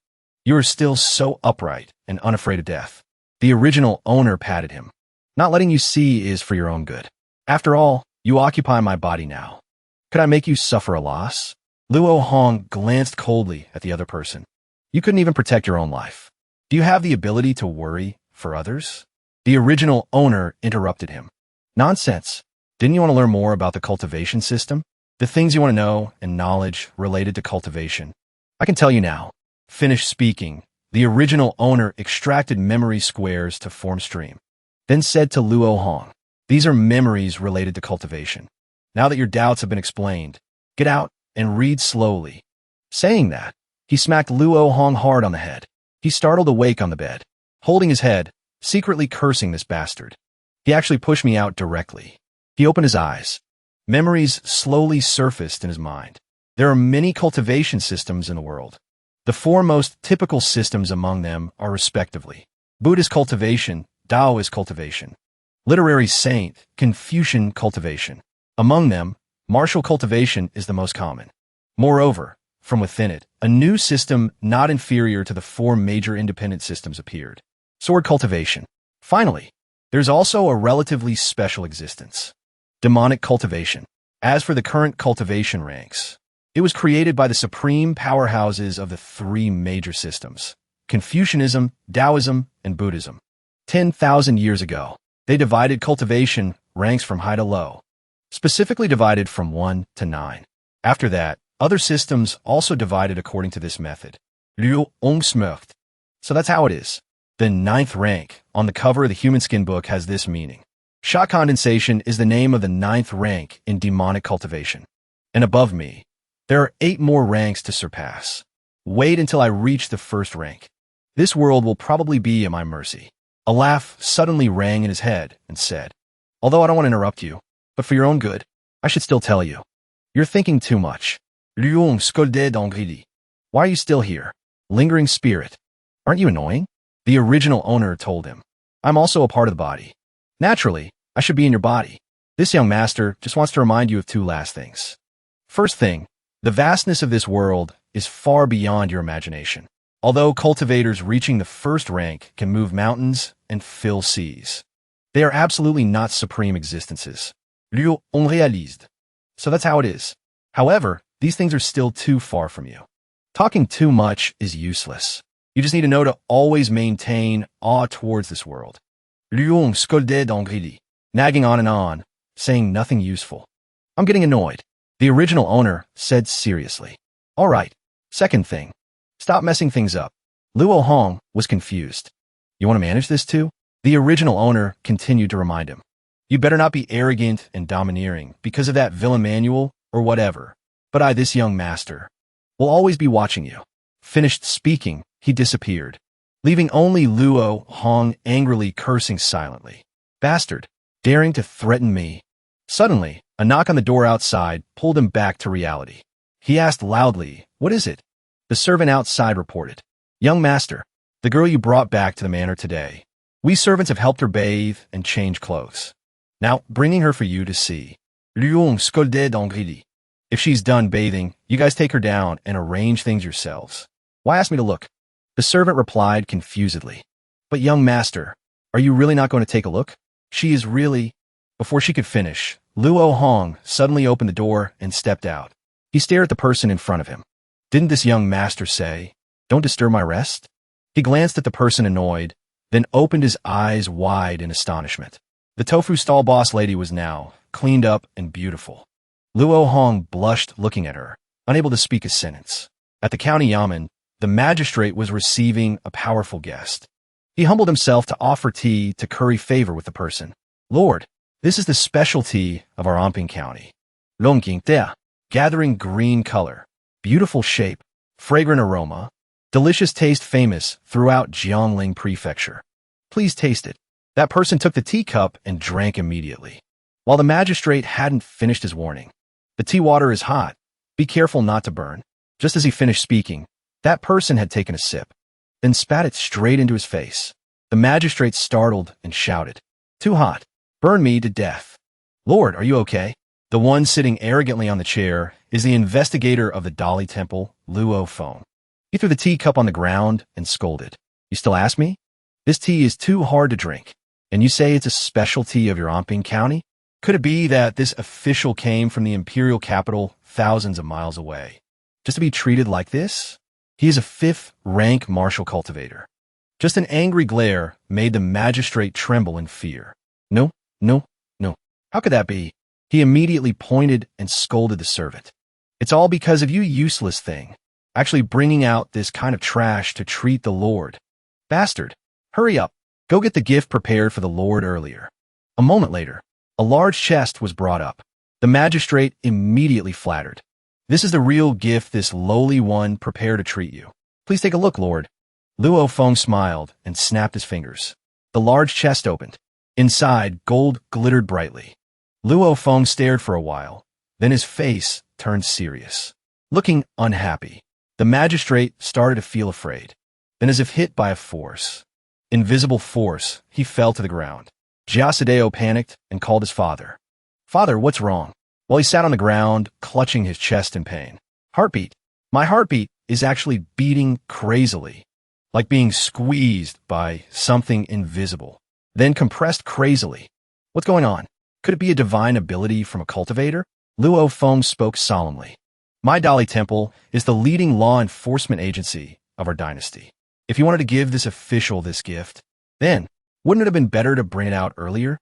you are still so upright and unafraid of death. The original owner patted him. Not letting you see is for your own good. After all, you occupy my body now. Could I make you suffer a loss? Luo Hong glanced coldly at the other person. You couldn't even protect your own life. Do you have the ability to worry for others? The original owner interrupted him. Nonsense. Didn't you want to learn more about the cultivation system? The things you want to know and knowledge related to cultivation. I can tell you now. Finished speaking, the original owner extracted memory squares to form stream. Then said to Luo Hong, These are memories related to cultivation. Now that your doubts have been explained, get out and read slowly. Saying that, he smacked Luo Hong hard on the head. He startled awake on the bed, holding his head, secretly cursing this bastard. He actually pushed me out directly. He opened his eyes. Memories slowly surfaced in his mind. There are many cultivation systems in the world. The four most typical systems among them are respectively Buddhist cultivation, Taoist cultivation, literary saint, Confucian cultivation. Among them, martial cultivation is the most common. Moreover, from within it, a new system not inferior to the four major independent systems appeared. Sword cultivation. Finally, there's also a relatively special existence. Demonic cultivation. As for the current cultivation ranks, it was created by the supreme powerhouses of the three major systems: Confucianism, Taoism, and Buddhism. 10,000 years ago, they divided cultivation ranks from high to low, specifically divided from 1 to 9. After that, other systems also divided according to this method. Luo Manor. So that's how it is. The ninth rank on the cover of the Human Skin book has this meaning. Shot condensation is the name of the ninth rank in demonic cultivation. And above me, there are 8 more ranks to surpass. Wait until I reach the first rank. This world will probably be at my mercy. A laugh suddenly rang in his head and said, although I don't want to interrupt you, but for your own good, I should still tell you. You're thinking too much. Luo Manor. Why are you still here? Lingering spirit. Aren't you annoying? The original owner told him. I'm also a part of the body. Naturally, I should be in your body. This young master just wants to remind you of 2 last things. First thing, the vastness of this world is far beyond your imagination. Although cultivators reaching the first rank can move mountains and fill seas, they are absolutely not supreme existences. Luo Manor. So that's how it is. However, these things are still too far from you. Talking too much is useless. You just need to know to always maintain awe towards this world. Luo Manor. Nagging on and on, saying nothing useful. I'm getting annoyed. The original owner said seriously. All right. Second thing. Stop messing things up. Luo Hong was confused. You want to manage this too? The original owner continued to remind him. You better not be arrogant and domineering because of that villain manual or whatever. But I, this young master, will always be watching you. Finished speaking, he disappeared, leaving only Luo Hong angrily cursing silently. Bastard, daring to threaten me. Suddenly, a knock on the door outside pulled him back to reality. He asked loudly, what is it? The servant outside reported. Young master, the girl you brought back to the manor today. We servants have helped her bathe and change clothes. Now, bringing her for you to see. Luo Manor. If she's done bathing, you guys take her down and arrange things yourselves. Why ask me to look? The servant replied confusedly. But young master, are you really not going to take a look? She is really... Before she could finish, Luo Hong suddenly opened the door and stepped out. He stared at the person in front of him. Didn't this young master say, don't disturb my rest? He glanced at the person annoyed, then opened his eyes wide in astonishment. The tofu stall boss lady was now cleaned up and beautiful. Luo Hong blushed looking at her, unable to speak a sentence. At the county yamen, the magistrate was receiving a powerful guest. He humbled himself to offer tea to curry favor with the person. Lord, this is the specialty of our Amping County. Longjing Tea, gathering green color, beautiful shape, fragrant aroma, delicious taste famous throughout Jiangling Prefecture. Please taste it. That person took the teacup and drank immediately. While the magistrate hadn't finished his warning. The tea water is hot. Be careful not to burn. Just as he finished speaking, that person had taken a sip, then spat it straight into his face. The magistrate startled and shouted, too hot. Burn me to death. Lord, are you okay? The one sitting arrogantly on the chair is the investigator of the Dali Temple, Luo Feng. He threw the teacup on the ground and scolded. You still ask me? This tea is too hard to drink. And you say it's a specialty of your Amping County? Could it be that this official came from the imperial capital thousands of miles away, just to be treated like this? He is a 5th rank martial cultivator. Just an angry glare made the magistrate tremble in fear. No, no, no. How could that be? He immediately pointed and scolded the servant. It's all because of you, useless thing. Actually bringing out this kind of trash to treat the Lord. Bastard, hurry up. Go get the gift prepared for the Lord earlier. A moment later, a large chest was brought up. The magistrate immediately flattered. This is the real gift this lowly one prepared to treat you. Please take a look, Lord. Luo Feng smiled and snapped his fingers. The large chest opened. Inside, gold glittered brightly. Luo Feng stared for a while, then his face turned serious. Looking unhappy, the magistrate started to feel afraid. Then as if hit by a force, invisible force, he fell to the ground. Jiasadeo panicked and called his father. Father, what's wrong? While he sat on the ground, clutching his chest in pain. Heartbeat. My heartbeat is actually beating crazily, like being squeezed by something invisible, then compressed crazily. What's going on? Could it be a divine ability from a cultivator? Luo Feng spoke solemnly. My Dali Temple is the leading law enforcement agency of our dynasty. If you wanted to give this official this gift, then wouldn't it have been better to bring it out earlier?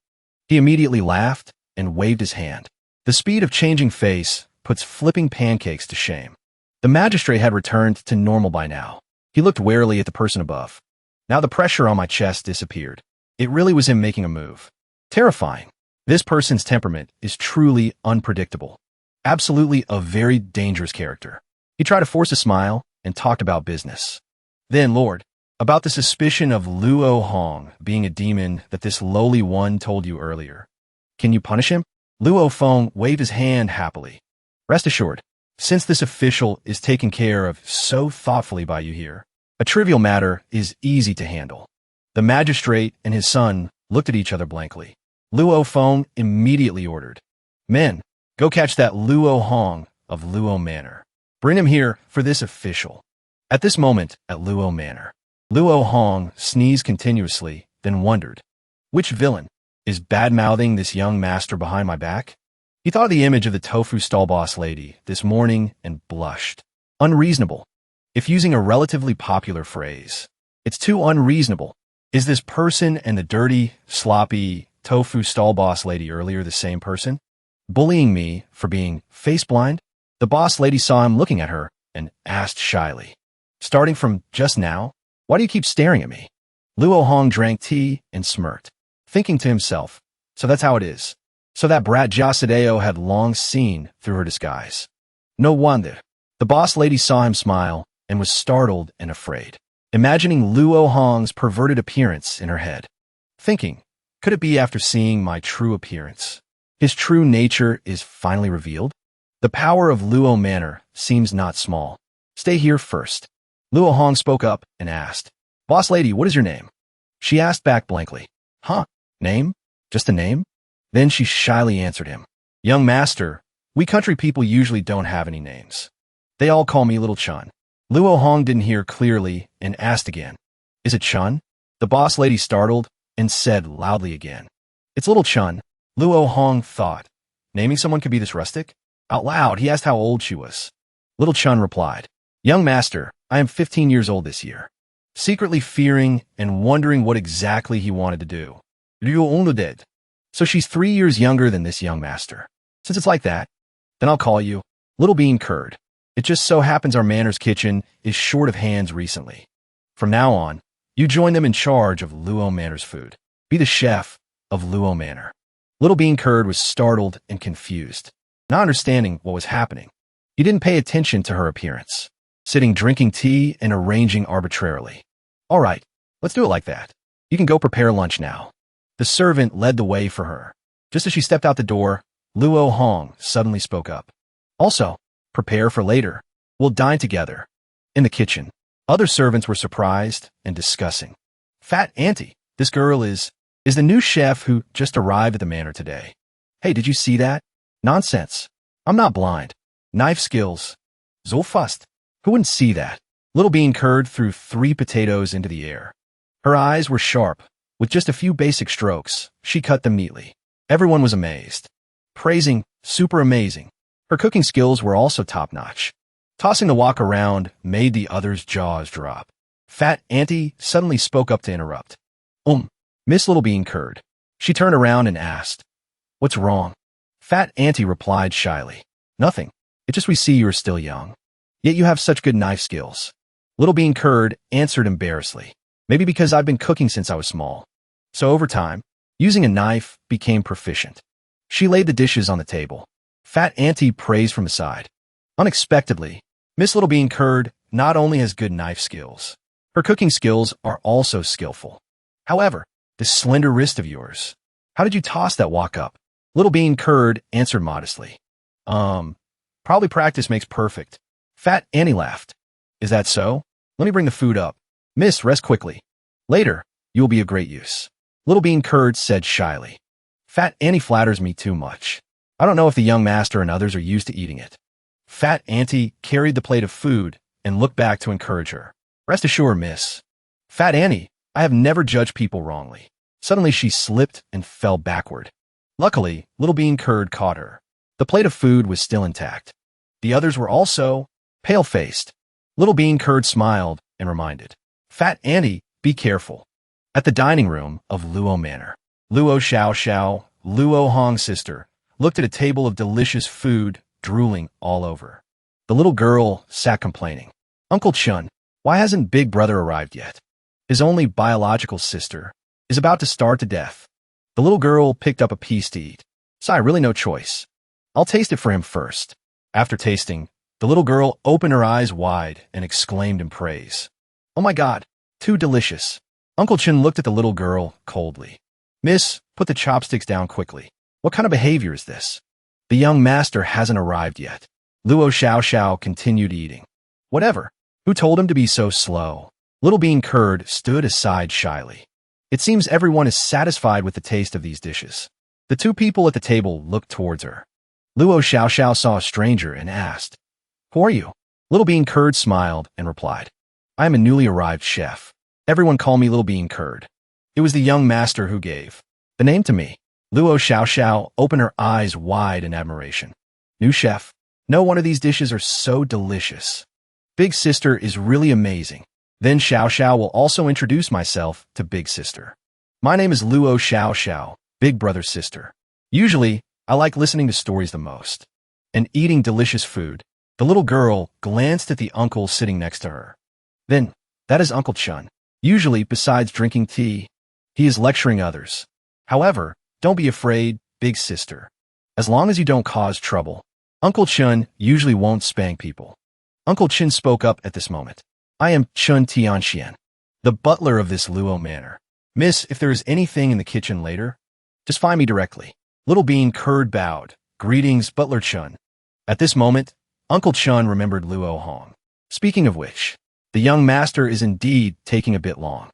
He immediately laughed and waved his hand. The speed of changing face puts flipping pancakes to shame. The magistrate had returned to normal by now. He looked warily at the person above. Now the pressure on my chest disappeared. It really was him making a move. Terrifying. This person's temperament is truly unpredictable. Absolutely a very dangerous character. He tried to force a smile and talked about business. Then, Lord, about the suspicion of Luo Hong being a demon that this lowly one told you earlier. Can you punish him? Luo Feng waved his hand happily. Rest assured, since this official is taken care of so thoughtfully by you here, a trivial matter is easy to handle. The magistrate and his son looked at each other blankly. Luo Feng immediately ordered, Men, go catch that Luo Hong of Luo Manor. Bring him here for this official. At this moment at Luo Manor, Luo Hong sneezed continuously, then wondered, which villain is bad-mouthing this young master behind my back? He thought of the image of the tofu stall boss lady this morning and blushed. Unreasonable. If using a relatively popular phrase, it's too unreasonable. Is this person and the dirty, sloppy tofu stall boss lady earlier the same person? Bullying me for being face-blind? The boss lady saw him looking at her and asked shyly, starting from just now, why do you keep staring at me? Luo Hong drank tea and smirked, thinking to himself, so that's how it is. So that brat Jasadeo had long seen through her disguise. No wonder. The boss lady saw him smile and was startled and afraid, imagining Luo Hong's perverted appearance in her head. Thinking, could it be after seeing my true appearance? His true nature is finally revealed? The power of Luo Manor seems not small. Stay here first. Luo Hong spoke up and asked, Boss lady, what is your name? She asked back blankly. Huh? Name? Just a name? Then she shyly answered him. Young master, we country people usually don't have any names. They all call me Little Chun. Luo Hong didn't hear clearly and asked again. Is it Chun? The boss lady startled and said loudly again. It's Little Chun. Luo Hong thought. Naming someone could be this rustic? Out loud, he asked how old she was. Little Chun replied. Young master, I am 15 years old this year. Secretly fearing and wondering what exactly he wanted to do. Luo did. So she's 3 years younger than this young master. Since it's like that, then I'll call you Little Bean Curd. It just so happens our Manor's kitchen is short of hands recently. From now on, you join them in charge of Luo Manor's food. Be the chef of Luo Manor. Little Bean Curd was startled and confused, not understanding what was happening. He didn't pay attention to her appearance, sitting drinking tea and arranging arbitrarily. All right, let's do it like that. You can go prepare lunch now. The servant led the way for her. Just as she stepped out the door, Luo Hong suddenly spoke up. Also, prepare for later. We'll dine together. In the kitchen, other servants were surprised and discussing. Fat Auntie, this girl is the new chef who just arrived at the manor today. Hey, did you see that? Nonsense. I'm not blind. Knife skills. So fast. Who wouldn't see that? Little Bean Curd threw 3 potatoes into the air. Her eyes were sharp. With just a few basic strokes, she cut them neatly. Everyone was amazed. Praising, super amazing. Her cooking skills were also top-notch. Tossing the wok around made the others' jaws drop. Fat Auntie suddenly spoke up to interrupt. Miss Little Bean Curd. She turned around and asked, What's wrong? Fat Auntie replied shyly. Nothing. It's just we see you're still young. Yet you have such good knife skills. Little Bean Curd answered embarrassedly. Maybe because I've been cooking since I was small. So over time, using a knife became proficient. She laid the dishes on the table. Fat Auntie praised from aside. Unexpectedly, Miss Little Bean Curd not only has good knife skills, her cooking skills are also skillful. However, this slender wrist of yours, how did you toss that wok up? Little Bean Curd answered modestly. Probably practice makes perfect. Fat Annie laughed. Is that so? Let me bring the food up. Miss, rest quickly. Later, you will be of great use. Little Bean Curd said shyly. Fat Annie flatters me too much. I don't know if the young master and others are used to eating it. Fat Auntie carried the plate of food and looked back to encourage her. Rest assured, miss. Fat Annie, I have never judged people wrongly. Suddenly she slipped and fell backward. Luckily, Little Bean Curd caught her. The plate of food was still intact. The others were also pale-faced. Little Bean Curd smiled and reminded, Fat Annie, be careful. At the dining room of Luo Manor, Luo Xiao, Luo Hong's sister, looked at a table of delicious food, drooling all over. The little girl sat complaining. Uncle Chun, why hasn't Big Brother arrived yet? His only biological sister is about to starve to death. The little girl picked up a piece to eat. Sigh, really no choice. I'll taste it for him first. After tasting, the little girl opened her eyes wide and exclaimed in praise. Oh my God, too delicious. Uncle Chun looked at the little girl coldly. Miss, put the chopsticks down quickly. What kind of behavior is this? The young master hasn't arrived yet. Luo Xiao continued eating. Whatever. Who told him to be so slow? Little Bean Curd stood aside shyly. It seems everyone is satisfied with the taste of these dishes. The two people at the table looked towards her. Luo Xiao saw a stranger and asked, Who are you? Little Bean Curd smiled and replied, I am a newly arrived chef. Everyone call me Little Bean Curd. It was the young master who gave the name to me. Luo Xiao opened her eyes wide in admiration. New chef? No wonder these dishes are so delicious. Big sister is really amazing. Then Xiao will also introduce myself to Big Sister. My name is Luo Xiao, Big Brother's sister. Usually, I like listening to stories the most. And eating delicious food. The little girl glanced at the uncle sitting next to her. Then, that is Uncle Chun. Usually, besides drinking tea, he is lecturing others. However, don't be afraid, Big Sister. As long as you don't cause trouble, Uncle Chun usually won't spank people. Uncle Chun spoke up at this moment. I am Chun Tian Shen, the butler of this Luo Manor. Miss, if there is anything in the kitchen later, just find me directly. Little Bean Curd bowed. Greetings, Butler Chun. At this moment, Uncle Chun remembered Luo Hong. Speaking of which, the young master is indeed taking a bit long.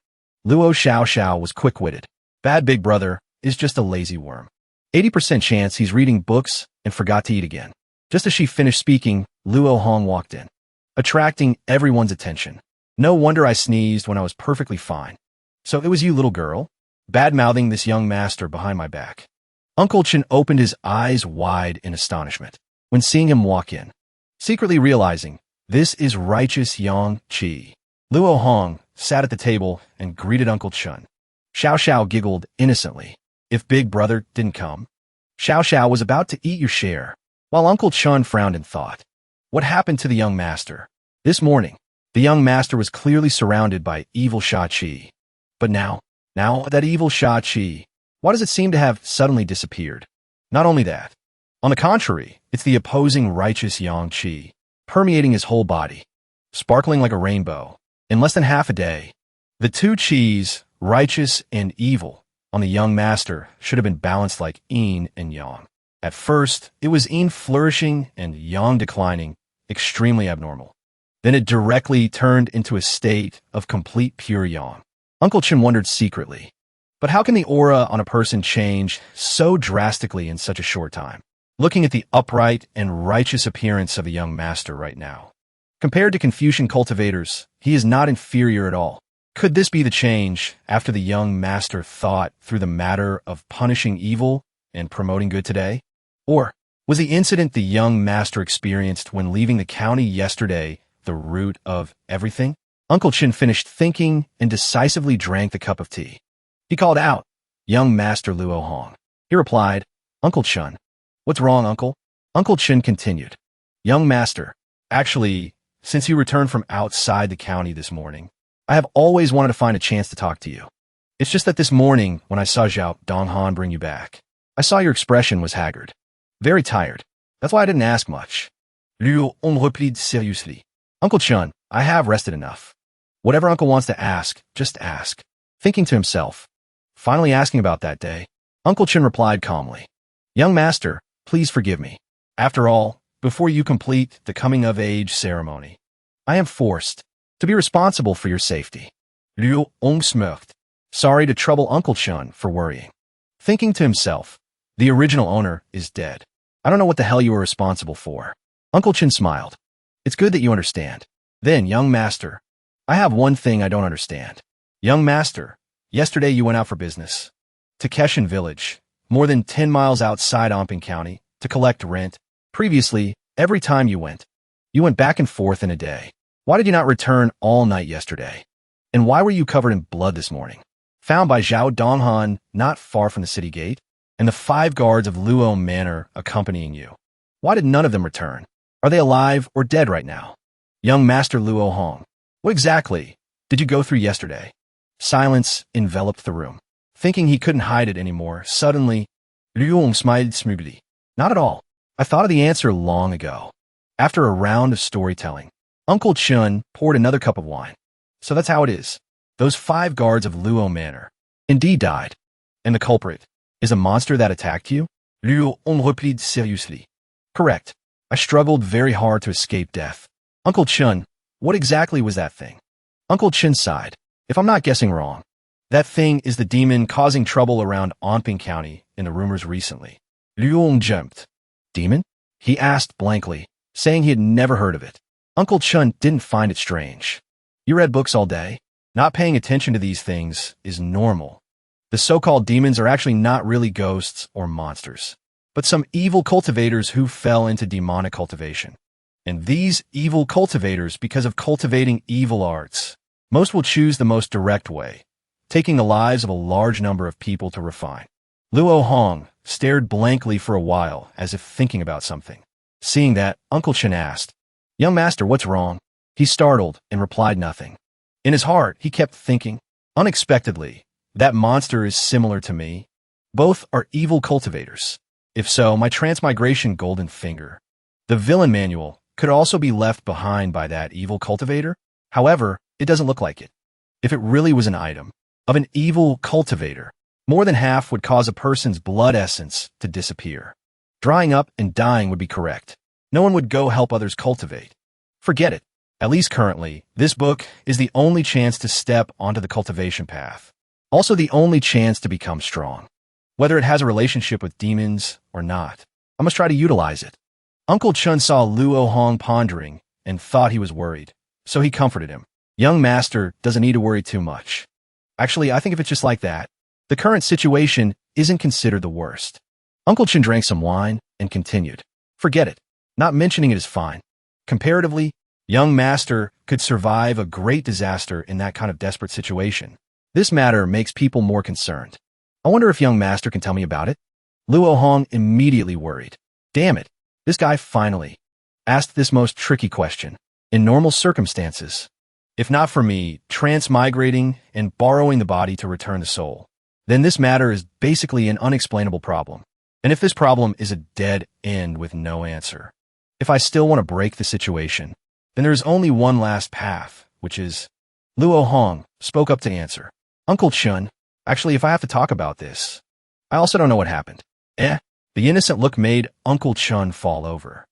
Luo Xiao was quick-witted. Bad Big Brother is just a lazy worm. 80% chance he's reading books and forgot to eat again. Just as she finished speaking, Luo Hong walked in, attracting everyone's attention. No wonder I sneezed when I was perfectly fine. So it was you, little girl? Bad-mouthing this young master behind my back. Uncle Chun opened his eyes wide in astonishment when seeing him walk in, secretly realizing this is righteous Yang Qi. Luo Hong sat at the table and greeted Uncle Chun. Xiao giggled innocently. If Big Brother didn't come, Xiao was about to eat your share, while Uncle Chun frowned in thought. What happened to the young master? This morning, the young master was clearly surrounded by evil Sha Qi. But now that evil Sha Qi, why does it seem to have suddenly disappeared? Not only that, on the contrary, it's the opposing righteous Yang Qi, permeating his whole body, sparkling like a rainbow. In less than half a day, the two Qis, righteous and evil, on the young master should have been balanced like yin and yang. At first, it was yin flourishing and yang declining, extremely abnormal. Then it directly turned into a state of complete pure yang. Uncle Chun wondered secretly, but how can the aura on a person change so drastically in such a short time? Looking at the upright and righteous appearance of the young master right now, compared to Confucian cultivators, he is not inferior at all. Could this be the change after the young master thought through the matter of punishing evil and promoting good today? Or was the incident the young master experienced when leaving the county yesterday the root of everything? Uncle Chun finished thinking and decisively drank the cup of tea. He called out, Young Master Luo Hong. He replied, Uncle Chun. What's wrong, Uncle? Uncle Chun continued, Young Master, actually, since you returned from outside the county this morning, I have always wanted to find a chance to talk to you. It's just that this morning, when I saw Zhao Donghan bring you back, I saw your expression was haggard. Very tired. That's why I didn't ask much. Luo Hong replied seriously. Uncle Chun, I have rested enough. Whatever Uncle wants to ask, just ask. Thinking to himself, finally asking about that day, Uncle Chun replied calmly, Young Master, please forgive me. After all, before you complete the coming-of-age ceremony, I am forced to be responsible for your safety. Luo Hong smirked, sorry to trouble Uncle Chun for worrying. Thinking to himself, the original owner is dead. I don't know what the hell you were responsible for. Uncle Chun smiled. It's good that you understand. Then, young master, I have one thing I don't understand. Young master, yesterday you went out for business. To Keshin Village, more than 10 miles outside Omping County, to collect rent. Previously, every time you went back and forth in a day. Why did you not return all night yesterday? And why were you covered in blood this morning? Found by Zhao Donghan not far from the city gate, and the 5 guards of Luo Manor accompanying you. Why did none of them return? Are they alive or dead right now? Young Master Luo Hong, what exactly did you go through yesterday? Silence enveloped the room. Thinking he couldn't hide it anymore, suddenly, Luo smiled smoothly. Not at all. I thought of the answer long ago. After a round of storytelling, Uncle Chun poured another cup of wine. So that's how it is. Those 5 guards of Luo Manor indeed died. And the culprit is a monster that attacked you? Luo replied seriously. Correct. I struggled very hard to escape death. Uncle Chun, what exactly was that thing? Uncle Chun sighed. If I'm not guessing wrong, that thing is the demon causing trouble around Onping County in the rumors recently. Luo jumped. Demon? He asked blankly, saying he had never heard of it. Uncle Chun didn't find it strange. You read books all day? Not paying attention to these things is normal. The so-called demons are actually not really ghosts or monsters, but some evil cultivators who fell into demonic cultivation. And these evil cultivators, because of cultivating evil arts, most will choose the most direct way, taking the lives of a large number of people to refine. Luo Hong stared blankly for a while as if thinking about something. Seeing that, Uncle Chun asked, Young master, what's wrong? He startled and replied nothing. In his heart, he kept thinking, unexpectedly, that monster is similar to me. Both are evil cultivators. If so, my Transmigration golden finger, the villain manual, could also be left behind by that evil cultivator. However, it doesn't look like it. If it really was an item of an evil cultivator, more than half would cause a person's blood essence to disappear. Drying up and dying would be correct. No one would go help others cultivate. Forget it. At least currently, this book is the only chance to step onto the cultivation path. Also the only chance to become strong. Whether it has a relationship with demons or not, I must try to utilize it. Uncle Chun saw Luo Hong pondering and thought he was worried, so he comforted him. Young master doesn't need to worry too much. Actually, I think if it's just like that, the current situation isn't considered the worst. Uncle Chun drank some wine and continued. Forget it. Not mentioning it is fine. Comparatively, young master could survive a great disaster in that kind of desperate situation. This matter makes people more concerned. I wonder if young master can tell me about it? Luo Hong immediately worried. Damn it. This guy finally asked this most tricky question. In normal circumstances, if not for me transmigrating and borrowing the body to return the soul, then this matter is basically an unexplainable problem. And if this problem is a dead end with no answer, if I still want to break the situation, then there's only one last path, which is... Luo Hong spoke up to answer. Uncle Chun, actually, if I have to talk about this, I also don't know what happened. The innocent look made Uncle Chun fall over.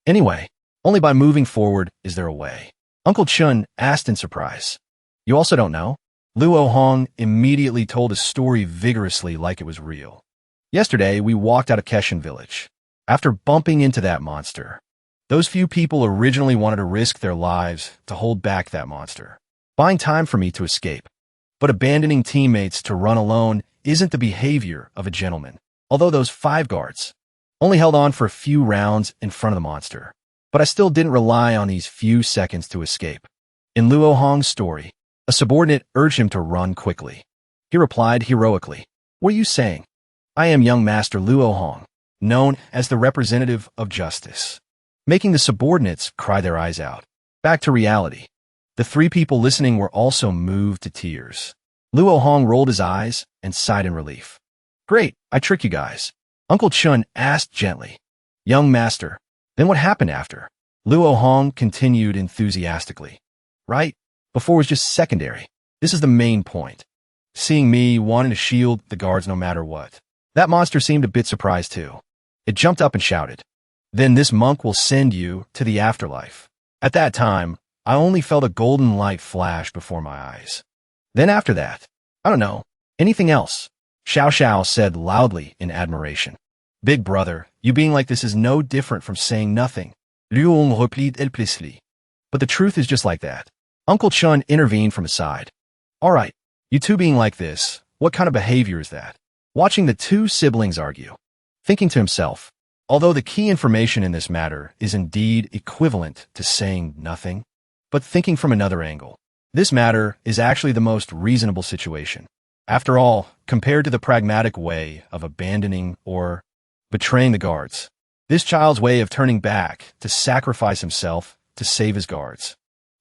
Anyway, only by moving forward is there a way. Uncle Chun asked in surprise. You also don't know? Luo Hong immediately told his story vigorously like it was real. Yesterday, we walked out of Keshin Village. After bumping into that monster, those few people originally wanted to risk their lives to hold back that monster, buying time for me to escape. But abandoning teammates to run alone isn't the behavior of a gentleman. Although those 5 guards only held on for a few rounds in front of the monster. But I still didn't rely on these few seconds to escape. In Luo Hong's story, a subordinate urged him to run quickly. He replied heroically, What are you saying? I am young master Luo Hong, known as the representative of justice. Making the subordinates cry their eyes out. Back to reality. The 3 people listening were also moved to tears. Luo Hong rolled his eyes and sighed in relief. Great, I tricked you guys. Uncle Chun asked gently. Young master, then what happened after? Luo Hong continued enthusiastically. Right? Before was just secondary. This is the main point. Seeing me wanting to shield the guards no matter what. That monster seemed a bit surprised too. It jumped up and shouted. Then this monk will send you to the afterlife. At that time, I only felt a golden light flash before my eyes. Then after that, I don't know, anything else. Xiao Xiao said loudly in admiration. Big brother, you being like this is no different from saying nothing. Luo Hong replied helplessly. But the truth is just like that. Uncle Chun intervened from his side. All right, you two being like this, what kind of behavior is that? Watching the two siblings argue. Thinking to himself, although the key information in this matter is indeed equivalent to saying nothing, but thinking from another angle, this matter is actually the most reasonable situation. After all, compared to the pragmatic way of abandoning or betraying the guards, this child's way of turning back to sacrifice himself to save his guards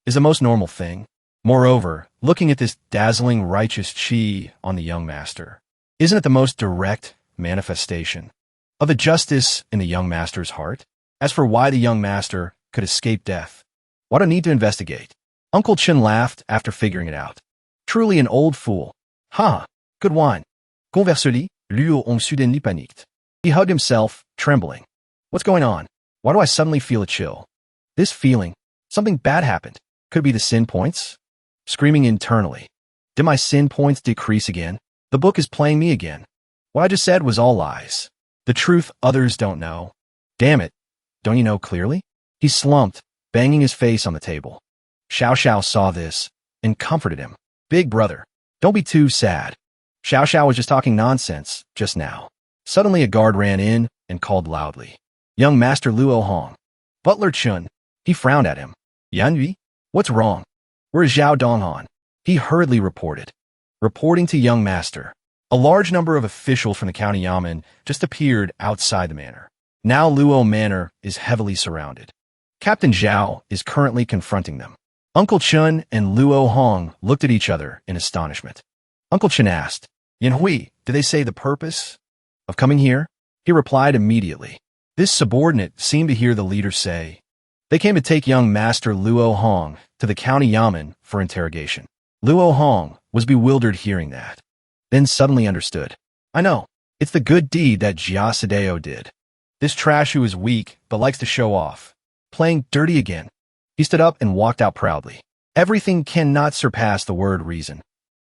is the most normal thing. Moreover, looking at this dazzling righteous chi on the young master, isn't it the most direct manifestation of the justice in the young master's heart? As for why the young master could escape death, what a need to investigate. Uncle Chun laughed after figuring it out. Truly an old fool. Ha! Good one. Conversely, Luo Hong suddenly paniqued. He hugged himself, trembling. What's going on? Why do I suddenly feel a chill? This feeling, something bad happened. Could it be the sin points? Screaming internally. Did my sin points decrease again? The book is playing me again. What I just said was all lies. The truth others don't know. Damn it. Don't you know clearly? He slumped, banging his face on the table. Xiao Xiao saw this and comforted him. Big brother, don't be too sad. Xiao Xiao was just talking nonsense just now. Suddenly a guard ran in and called loudly. Young Master Luo Hong. Butler Chun. He frowned at him. Yan Yu? What's wrong? Where is Zhao Donghan? He hurriedly reported. Reporting to young master. A large number of officials from the county yamen just appeared outside the manor. Now Luo Manor is heavily surrounded. Captain Zhao is currently confronting them. Uncle Chun and Luo Hong looked at each other in astonishment. Uncle Chun asked, Yan Hui, did they say the purpose of coming here? He replied immediately. This subordinate seemed to hear the leader say, they came to take young Master Luo Hong to the county yamen for interrogation. Luo Hong was bewildered hearing that, then suddenly understood. I know, it's the good deed that Jia Sadeo did. This trash who is weak but likes to show off. Playing dirty again. He stood up and walked out proudly. Everything cannot surpass the word reason.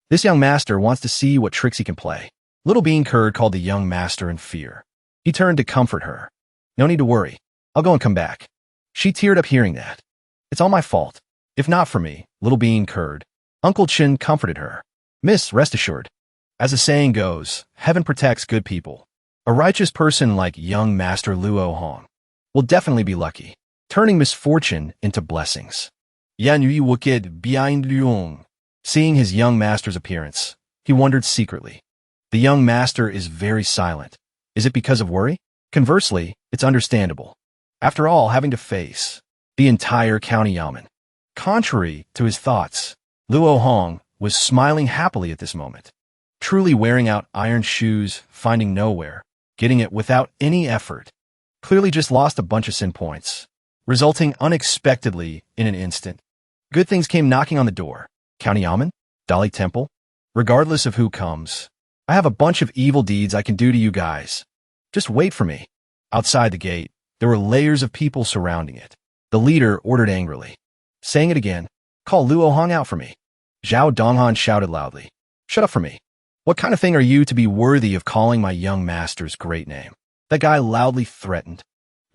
This young master wants to see what tricks he can play. Little Bean Curd called the young master in fear. He turned to comfort her. No need to worry. I'll go and come back. She teared up hearing that. It's all my fault. If not for me, Little Bean Curd. Uncle Chin comforted her. Miss, rest assured. As the saying goes, heaven protects good people. A righteous person like young Master Luo Hong will definitely be lucky, turning misfortune into blessings. Yan Yu Wukid behind Luong. Seeing his young master's appearance, he wondered secretly. The young master is very silent. Is it because of worry? Conversely, it's understandable. After all, having to face the entire county yamen. Contrary to his thoughts, Luo Hong was smiling happily at this moment. Truly wearing out iron shoes, finding nowhere, getting it without any effort. Clearly just lost a bunch of sin points, resulting unexpectedly in an instant. Good things came knocking on the door. County yamen? Dali Temple? Regardless of who comes, I have a bunch of evil deeds I can do to you guys. Just wait for me. Outside the gate, there were layers of people surrounding it. The leader ordered angrily. Saying it again, call Luo Hong out for me. Zhao Donghan shouted loudly. Shut up for me. What kind of thing are you to be worthy of calling my young master's great name? That guy loudly threatened.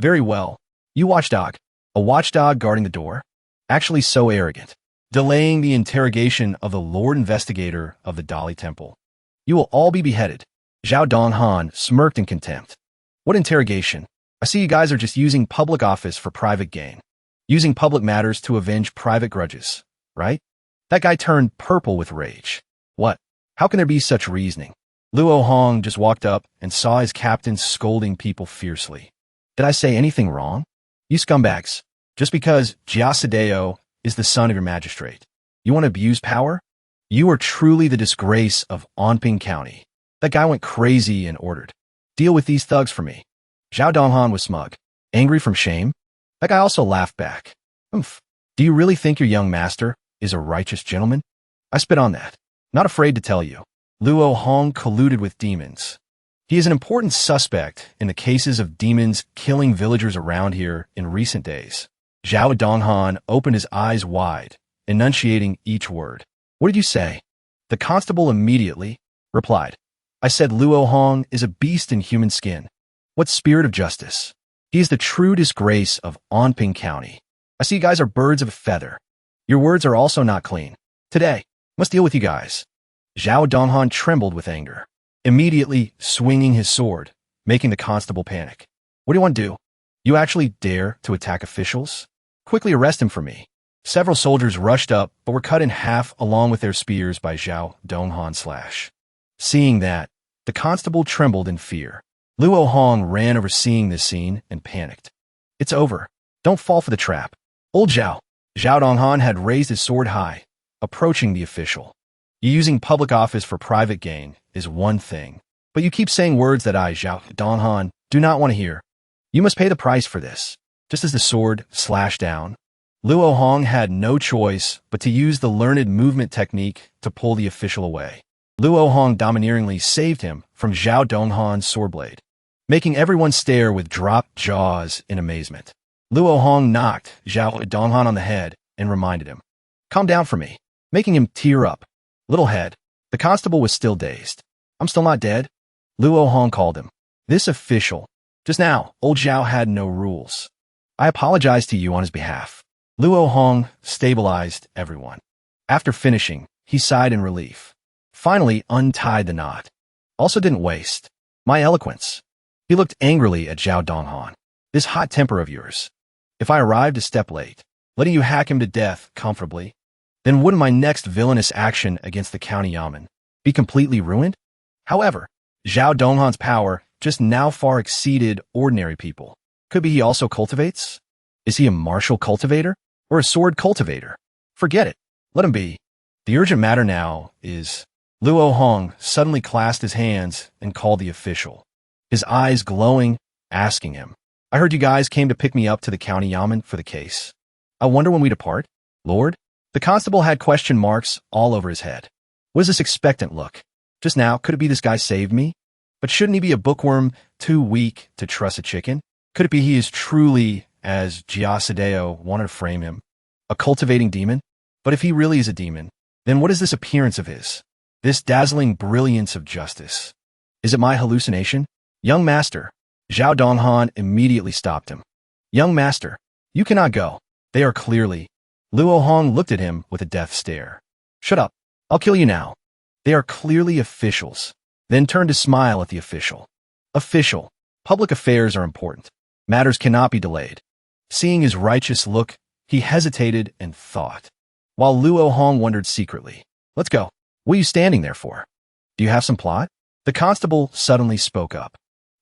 Very well. You watchdog. A watchdog guarding the door? Actually so arrogant. Delaying the interrogation of the Lord Investigator of the Dali Temple. You will all be beheaded. Zhao Donghan smirked in contempt. What interrogation? I see you guys are just using public office for private gain. Using public matters to avenge private grudges, right? That guy turned purple with rage. What? How can there be such reasoning? Luo Hong just walked up and saw his captain scolding people fiercely. Did I say anything wrong? You scumbags. Just because Jia Sadeo is the son of your magistrate, you want to abuse power? You are truly the disgrace of Onping County. That guy went crazy and ordered. Deal with these thugs for me. Zhao Donghan was smug. Angry from shame? That guy also laughed back. Oomph. Do you really think your young master is a righteous gentleman? I spit on that. Not afraid to tell you. Luo Hong colluded with demons. He is an important suspect in the cases of demons killing villagers around here in recent days. Zhao Donghan opened his eyes wide, enunciating each word. What did you say? The constable immediately replied. I said Luo Hong is a beast in human skin. What spirit of justice? He is the true disgrace of Onping County. I see you guys are birds of a feather. Your words are also not clean. Today, must deal with you guys. Zhao Donghan trembled with anger, immediately swinging his sword, making the constable panic. What do you want to do? You actually dare to attack officials? Quickly arrest him for me. Several soldiers rushed up, but were cut in half along with their spears by Zhao Donghan's slash. Seeing that, the constable trembled in fear. Luo Hong ran over seeing this scene and panicked. It's over. Don't fall for the trap. Old Zhao. Zhao Donghan had raised his sword high, approaching the official. You using public office for private gain is one thing, but you keep saying words that I, Zhao Donghan, do not want to hear. You must pay the price for this. Just as the sword slashed down, Luo Hong had no choice but to use the learned movement technique to pull the official away. Luo Hong domineeringly saved him from Zhao Donghan's sword blade, making everyone stare with dropped jaws in amazement. Luo Hong knocked Zhao Donghan on the head and reminded him, "Calm down for me," making him tear up. Little head. The constable was still dazed. "I'm still not dead?" Luo Hong called him. "This official. Just now, old Zhao had no rules. I apologize to you on his behalf." Luo Hong stabilized everyone. After finishing, he sighed in relief. Finally untied the knot. Also didn't waste my eloquence. He looked angrily at Zhao Donghan. "This hot temper of yours. If I arrived a step late, letting you hack him to death comfortably, then wouldn't my next villainous action against the county yamen be completely ruined?" However, Zhao Donghan's power just now far exceeded ordinary people. Could be he also cultivates? Is he a martial cultivator or a sword cultivator? Forget it. Let him be. The urgent matter now is... Luo Hong suddenly clasped his hands and called the official, his eyes glowing, asking him, "I heard you guys came to pick me up to the county yamen for the case. I wonder when we depart, Lord?" The constable had question marks all over his head. What is this expectant look? Just now, could it be this guy saved me? But shouldn't he be a bookworm too weak to trust a chicken? Could it be he is truly, as Giasadeo wanted to frame him, a cultivating demon? But if he really is a demon, then what is this appearance of his? This dazzling brilliance of justice? Is it my hallucination? "Young master." Zhao Donghan immediately stopped him. "Young master, you cannot go. They are clearly..." Luo Hong looked at him with a death stare. "Shut up. I'll kill you now. They are clearly officials." Then turned to smile at the official. "Official. Public affairs are important. Matters cannot be delayed." Seeing his righteous look, he hesitated and thought, while Luo Hong wondered secretly, "Let's go. What are you standing there for? Do you have some plot?" The constable suddenly spoke up.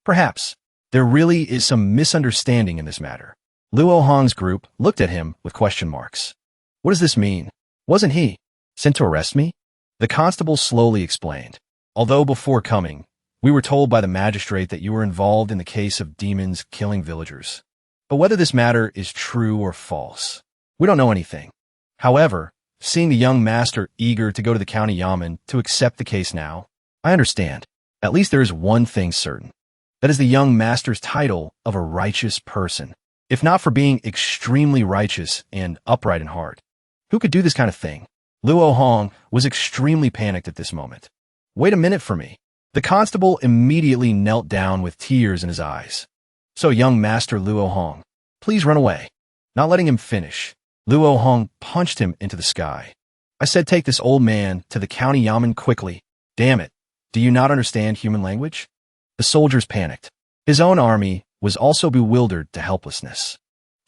"Perhaps. There really is some misunderstanding in this matter." Luo Hong's group looked at him with question marks. "What does this mean? Wasn't he sent to arrest me?" The constable slowly explained. "Although before coming, we were told by the magistrate that you were involved in the case of demons killing villagers. But whether this matter is true or false, we don't know anything. However, seeing the young master eager to go to the county yamen to accept the case now, I understand. At least there is one thing certain. That is the young master's title of a righteous person, if not for being extremely righteous and upright in heart. Who could do this kind of thing?" Luo Hong was extremely panicked at this moment. "Wait a minute for me." The constable immediately knelt down with tears in his eyes. "So, young master Luo Hong, please run away." Not letting him finish, Luo Hong punched him into the sky. "I said take this old man to the county yamen quickly. Damn it. Do you not understand human language?" The soldiers panicked. His own army was also bewildered to helplessness.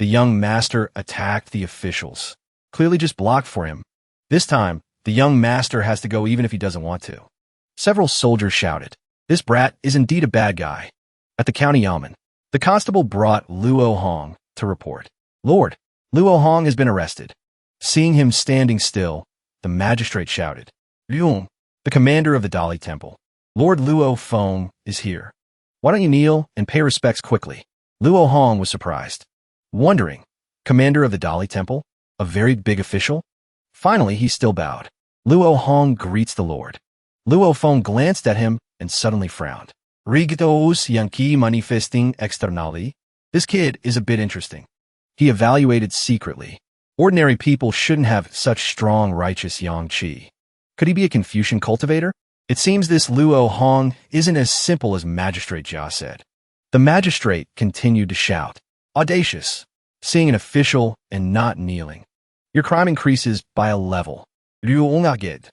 The young master attacked the officials, clearly just blocked for him. This time, the young master has to go even if he doesn't want to. Several soldiers shouted, "This brat is indeed a bad guy." At the county yamen, the constable brought Luo Hong to report. "Lord, Luo Hong has been arrested." Seeing him standing still, the magistrate shouted, "Luo, the commander of the Dali Temple. Lord Luo Feng is here. Why don't you kneel and pay respects quickly?" Luo Hong was surprised, wondering, commander of the Dali Temple? A very big official? Finally, he still bowed. Luo Hong greets the Lord. Luo Feng glanced at him and suddenly frowned. "Rigitos Yankee manifesting externally? This kid is a bit interesting." He evaluated secretly. Ordinary people shouldn't have such strong righteous yang qi. Could he be a Confucian cultivator? It seems this Luo Hong isn't as simple as Magistrate Jia said. The magistrate continued to shout. Audacious. Seeing an official and not kneeling. Your crime increases by a level. Luo.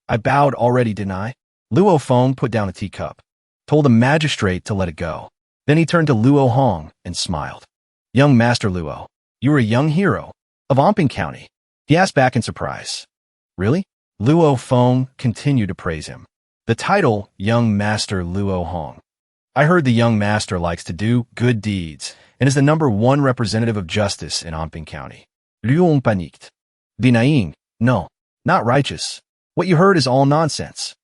I bowed already, didn't I? Luo Feng put down a teacup, told the magistrate to let it go. Then he turned to Luo Hong and smiled. Young Master Luo, you are a young hero of Amping County. He asked back in surprise. Really? Luo Feng continued to praise him. The title, Young Master Luo Hong. I heard the young master likes to do good deeds and is the #1 representative of justice in Amping County. Luo paniqued. Denying, no, not righteous. What you heard is all nonsense.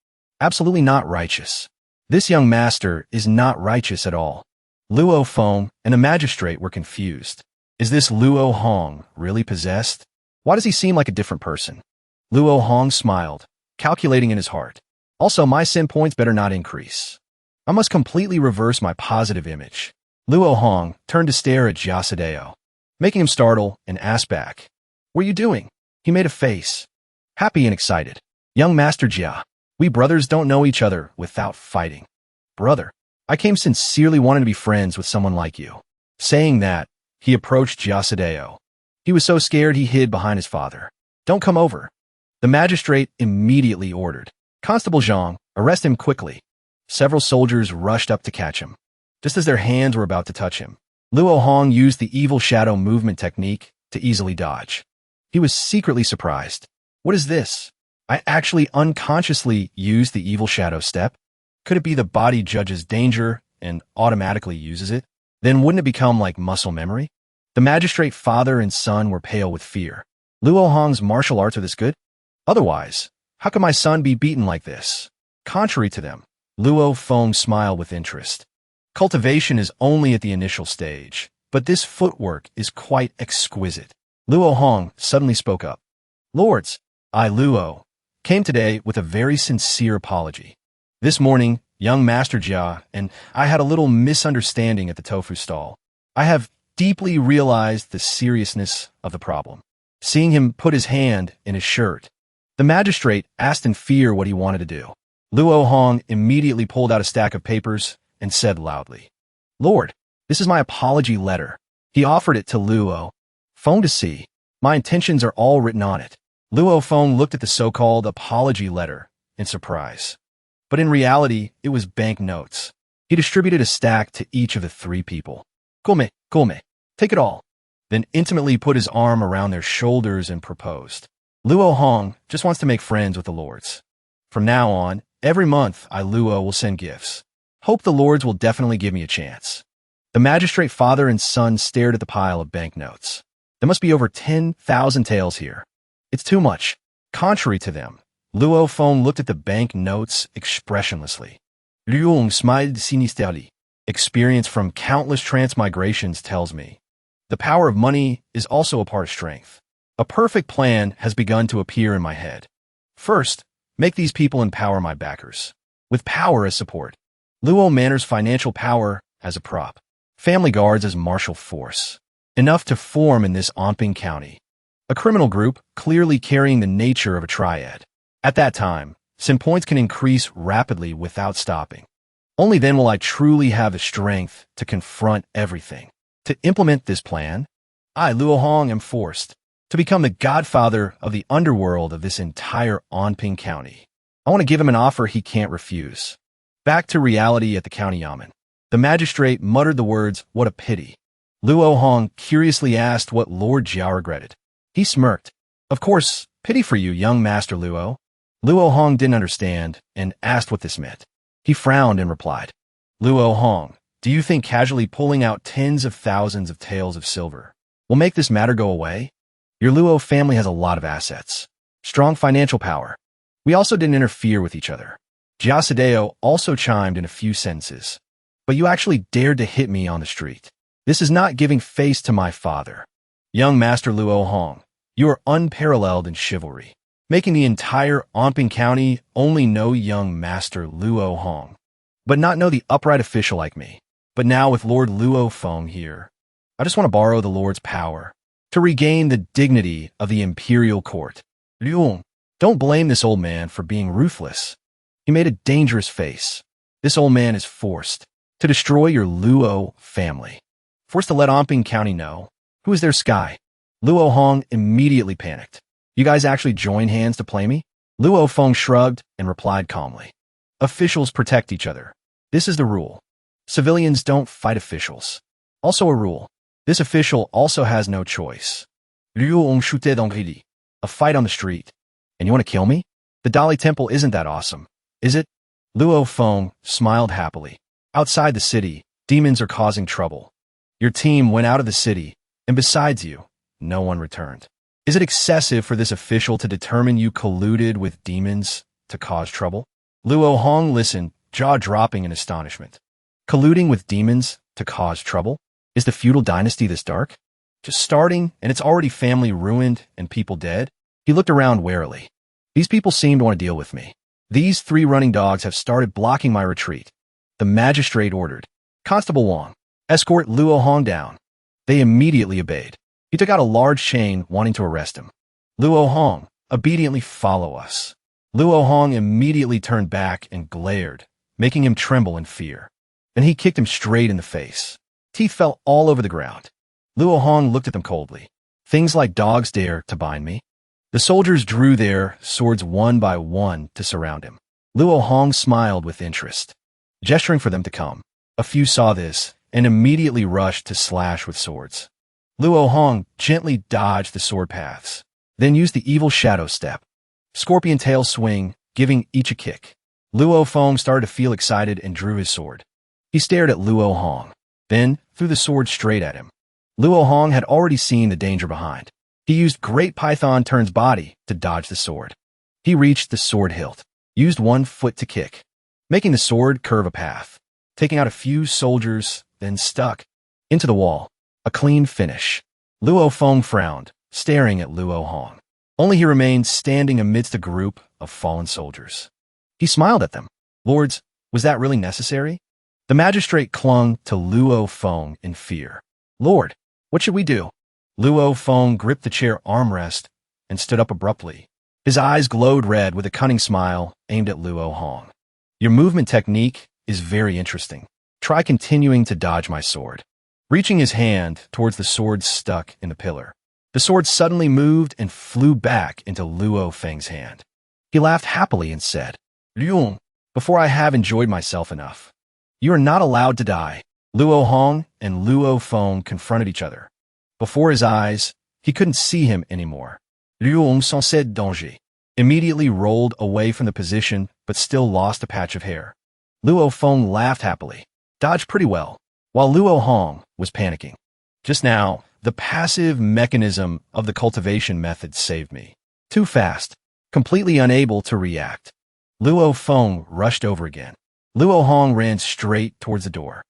Absolutely not righteous. This young master is not righteous at all. Luo Feng and the magistrate were confused. Is this Luo Hong really possessed? Why does he seem like a different person? Luo Hong smiled, calculating in his heart. Also, my sin points better not increase. I must completely reverse my positive image. Luo Hong turned to stare at Yahello, making him startle and ask back. What are you doing? He made a face. Happy and excited. Young Master Jia, we brothers don't know each other without fighting. Brother, I came sincerely wanting to be friends with someone like you. Saying that, he approached Yahello. He was so scared he hid behind his father. Don't come over. The magistrate immediately ordered. Constable Zhang, arrest him quickly. Several soldiers rushed up to catch him. Just as their hands were about to touch him, Luo Hong used the evil shadow movement technique to easily dodge. He was secretly surprised. What is this? I actually unconsciously used the evil shadow step? Could it be the body judges danger and automatically uses it? Then wouldn't it become like muscle memory? The magistrate father and son were pale with fear. Luo Hong's martial arts are this good? Otherwise, how could my son be beaten like this? Contrary to them, Luo Feng smiled with interest. Cultivation is only at the initial stage, but this footwork is quite exquisite. Luo Hong suddenly spoke up. Lords, I, Luo, came today with a very sincere apology. This morning, young Master Jia and I had a little misunderstanding at the tofu stall. I have deeply realized the seriousness of the problem. Seeing him put his hand in his shirt, the magistrate asked in fear what he wanted to do. Luo Hong immediately pulled out a stack of papers and said loudly, Lord, this is my apology letter. He offered it to Luo Feng to see. My intentions are all written on it. Luo Feng looked at the so-called apology letter in surprise. But in reality, it was bank notes. He distributed a stack to each of the 3 people. Come, take it all. Then intimately put his arm around their shoulders and proposed. Luo Hong just wants to make friends with the lords. From now on, every month I, Luo, will send gifts. Hope the lords will definitely give me a chance. The magistrate father and son stared at the pile of banknotes. There must be over 10,000 taels here. It's too much. Contrary to them, Luo Feng looked at the bank notes expressionlessly. Luong smiled sinisterly. Experience from countless transmigrations tells me the power of money is also a part of strength. A perfect plan has begun to appear in my head. First, make these people empower my backers. With power as support. Luo Manor's financial power as a prop. Family guards as martial force. Enough to form in this Amping County. A criminal group clearly carrying the nature of a triad. At that time, sin points can increase rapidly without stopping. Only then will I truly have the strength to confront everything. To implement this plan, I, Luo Hong, am forced to become the godfather of the underworld of this entire Amping County. I want to give him an offer he can't refuse. Back to reality at the county yamen. The magistrate muttered the words, what a pity. Luo Hong curiously asked what Lord Jiao regretted. He smirked. Of course, pity for you, young Master Luo. Luo Hong didn't understand and asked what this meant. He frowned and replied, Luo Hong, do you think casually pulling out tens of thousands of taels of silver will make this matter go away? Your Luo family has a lot of assets. Strong financial power. We also didn't interfere with each other. Yahello also chimed in a few sentences. But you actually dared to hit me on the street. This is not giving face to my father. Young Master Luo Hong, you are unparalleled in chivalry, making the entire Amping County only know young Master Luo Hong, but not know the upright official like me. But now with Lord Luo Feng here, I just want to borrow the Lord's power to regain the dignity of the imperial court. Luong, don't blame this old man for being ruthless. He made a dangerous face. This old man is forced to destroy your Luo family. Forced to let Omping County know who is their sky. Luo Hong immediately panicked. You guys actually join hands to play me? Luo Feng shrugged and replied calmly. Officials protect each other. This is the rule. Civilians don't fight officials. Also a rule. This official also has no choice. A fight on the street. And you want to kill me? The Dali Temple isn't that awesome, is it? Luo Feng smiled happily. Outside the city, demons are causing trouble. Your team went out of the city, and besides you, no one returned. Is it excessive for this official to determine you colluded with demons to cause trouble? Luo Hong listened, jaw dropping in astonishment. Colluding with demons to cause trouble? Is the feudal dynasty this dark? Just starting, and it's already family ruined and people dead? He looked around warily. These people seem to want to deal with me. These 3 running dogs have started blocking my retreat. The magistrate ordered. Constable Wong, escort Luo Hong down. They immediately obeyed. He took out a large chain, wanting to arrest him. Luo Hong, obediently follow us. Luo Hong immediately turned back and glared, making him tremble in fear. Then he kicked him straight in the face. Teeth fell all over the ground. Luo Hong looked at them coldly. Things like dogs dare to bind me? The soldiers drew their swords one by one to surround him. Luo Hong smiled with interest, gesturing for them to come. A few saw this and immediately rushed to slash with swords. Luo Hong gently dodged the sword paths, then used the evil shadow step. Scorpion tail swing, giving each a kick. Luo Feng started to feel excited and drew his sword. He stared at Luo Hong, then threw the sword straight at him. Luo Hong had already seen the danger behind. He used Great Python Turn's body to dodge the sword. He reached the sword hilt, used one foot to kick, making the sword curve a path, taking out a few soldiers, then stuck into the wall. A clean finish. Luo Feng frowned, staring at Luo Hong. Only he remained standing amidst a group of fallen soldiers. He smiled at them. Lords, was that really necessary? The magistrate clung to Luo Feng in fear. Lord, what should we do? Luo Feng gripped the chair armrest and stood up abruptly. His eyes glowed red with a cunning smile aimed at Luo Hong. Your movement technique is very interesting. Try continuing to dodge my sword. Reaching his hand towards the sword stuck in the pillar, the sword suddenly moved and flew back into Luo Feng's hand. He laughed happily and said, Liu, before I have enjoyed myself enough. You are not allowed to die. Luo Hong and Luo Feng confronted each other. Before his eyes, he couldn't see him anymore. Liu sans danger immediately rolled away from the position, but still lost a patch of hair. Luo Feng laughed happily. Dodged pretty well, while Luo Hong was panicking. Just now, the passive mechanism of the cultivation method saved me. Too fast, completely unable to react. Luo Feng rushed over again. Luo Hong ran straight towards the door,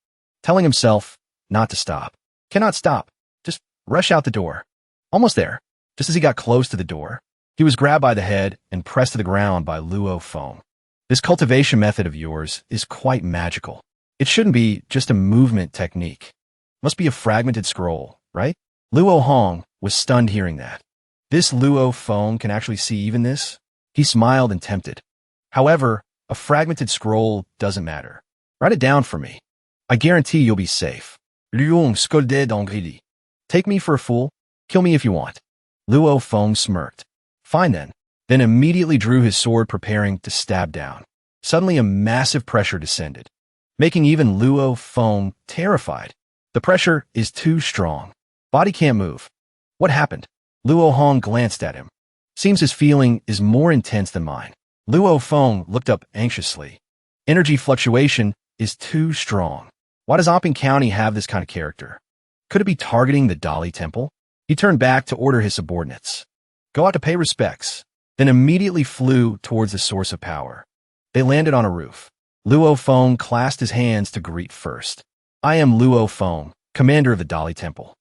telling himself not to stop. Cannot stop. Just rush out the door. Almost there. Just as he got close to the door, he was grabbed by the head and pressed to the ground by Luo Feng. This cultivation method of yours is quite magical. It shouldn't be just a movement technique. Must be a fragmented scroll, right? Luo Hong was stunned hearing that. This Luo Feng can actually see even this? He smiled and tempted. However, a fragmented scroll doesn't matter. Write it down for me. I guarantee you'll be safe. Liu scolded d'Angri. Take me for a fool? Kill me if you want. Luo Feng smirked. Fine then immediately drew his sword preparing to stab down. Suddenly a massive pressure descended, making even Luo Feng terrified. The pressure is too strong. Body can't move. What happened? Luo Hong glanced at him. Seems his feeling is more intense than mine. Luo Feng looked up anxiously. Energy fluctuation is too strong. Why does Omping County have this kind of character? Could it be targeting the Dali Temple? He turned back to order his subordinates. Go out to pay respects, then immediately flew towards the source of power. They landed on a roof. Luo Feng clasped his hands to greet first. I am Luo Feng, commander of the Dali Temple.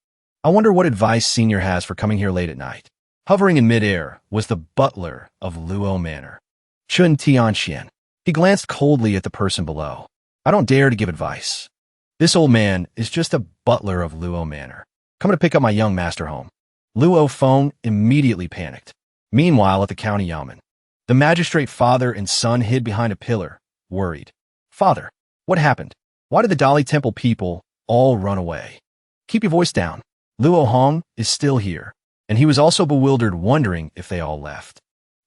I wonder what advice Senior has for coming here late at night. Hovering in midair was the butler of Luo Manor, Chun Tian Shen. He glanced coldly at the person below. I don't dare to give advice. This old man is just a butler of Luo Manor, coming to pick up my young master home. Luo Feng immediately panicked. Meanwhile, at the county yamen, the magistrate father and son hid behind a pillar, worried. Father, what happened? Why did the Dali Temple people all run away? Keep your voice down. Luo Hong is still here, and he was also bewildered, wondering if they all left.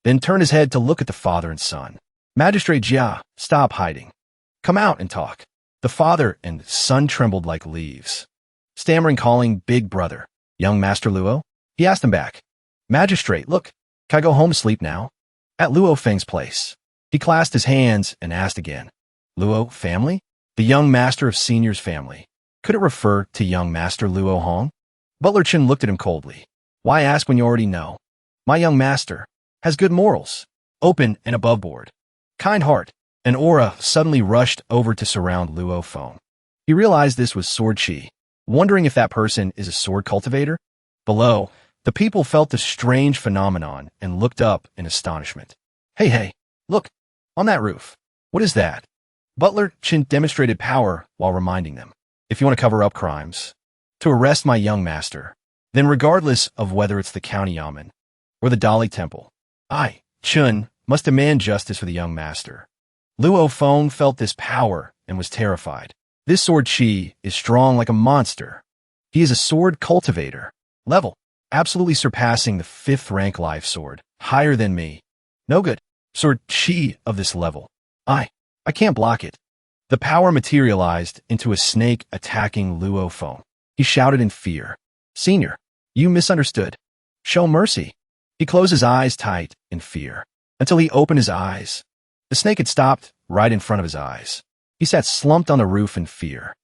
Then turned his head to look at the father and son. Magistrate Jia, stop hiding. Come out and talk. The father and son trembled like leaves, stammering, calling big brother. Young Master Luo? He asked him back. Magistrate, look, can I go home to sleep now? At Luo Feng's place. He clasped his hands and asked again. Luo family? The young master of senior's family. Could it refer to young master Luo Hong? Butler Chen looked at him coldly. Why ask when you already know? My young master has good morals, open and above board. Kind heart. An aura suddenly rushed over to surround Luo Feng. He realized this was Sword Chi, wondering if that person is a sword cultivator. Below, the people felt the strange phenomenon and looked up in astonishment. Hey, look, on that roof. What is that? Butler Chen demonstrated power while reminding them. If you want to cover up crimes, to arrest my young master, then regardless of whether it's the county yamen or the Dali Temple, I, Chun, must demand justice for the young master. Luo Feng felt this power and was terrified. This sword chi is strong like a monster. He is a sword cultivator. Level, absolutely surpassing the 5th rank life sword, higher than me. No good. Sword chi of this level. I can't block it. The power materialized into a snake attacking Luo Feng. He shouted in fear. Senior, you misunderstood. Show mercy. He closed his eyes tight in fear until he opened his eyes. The snake had stopped right in front of his eyes. He sat slumped on the roof in fear.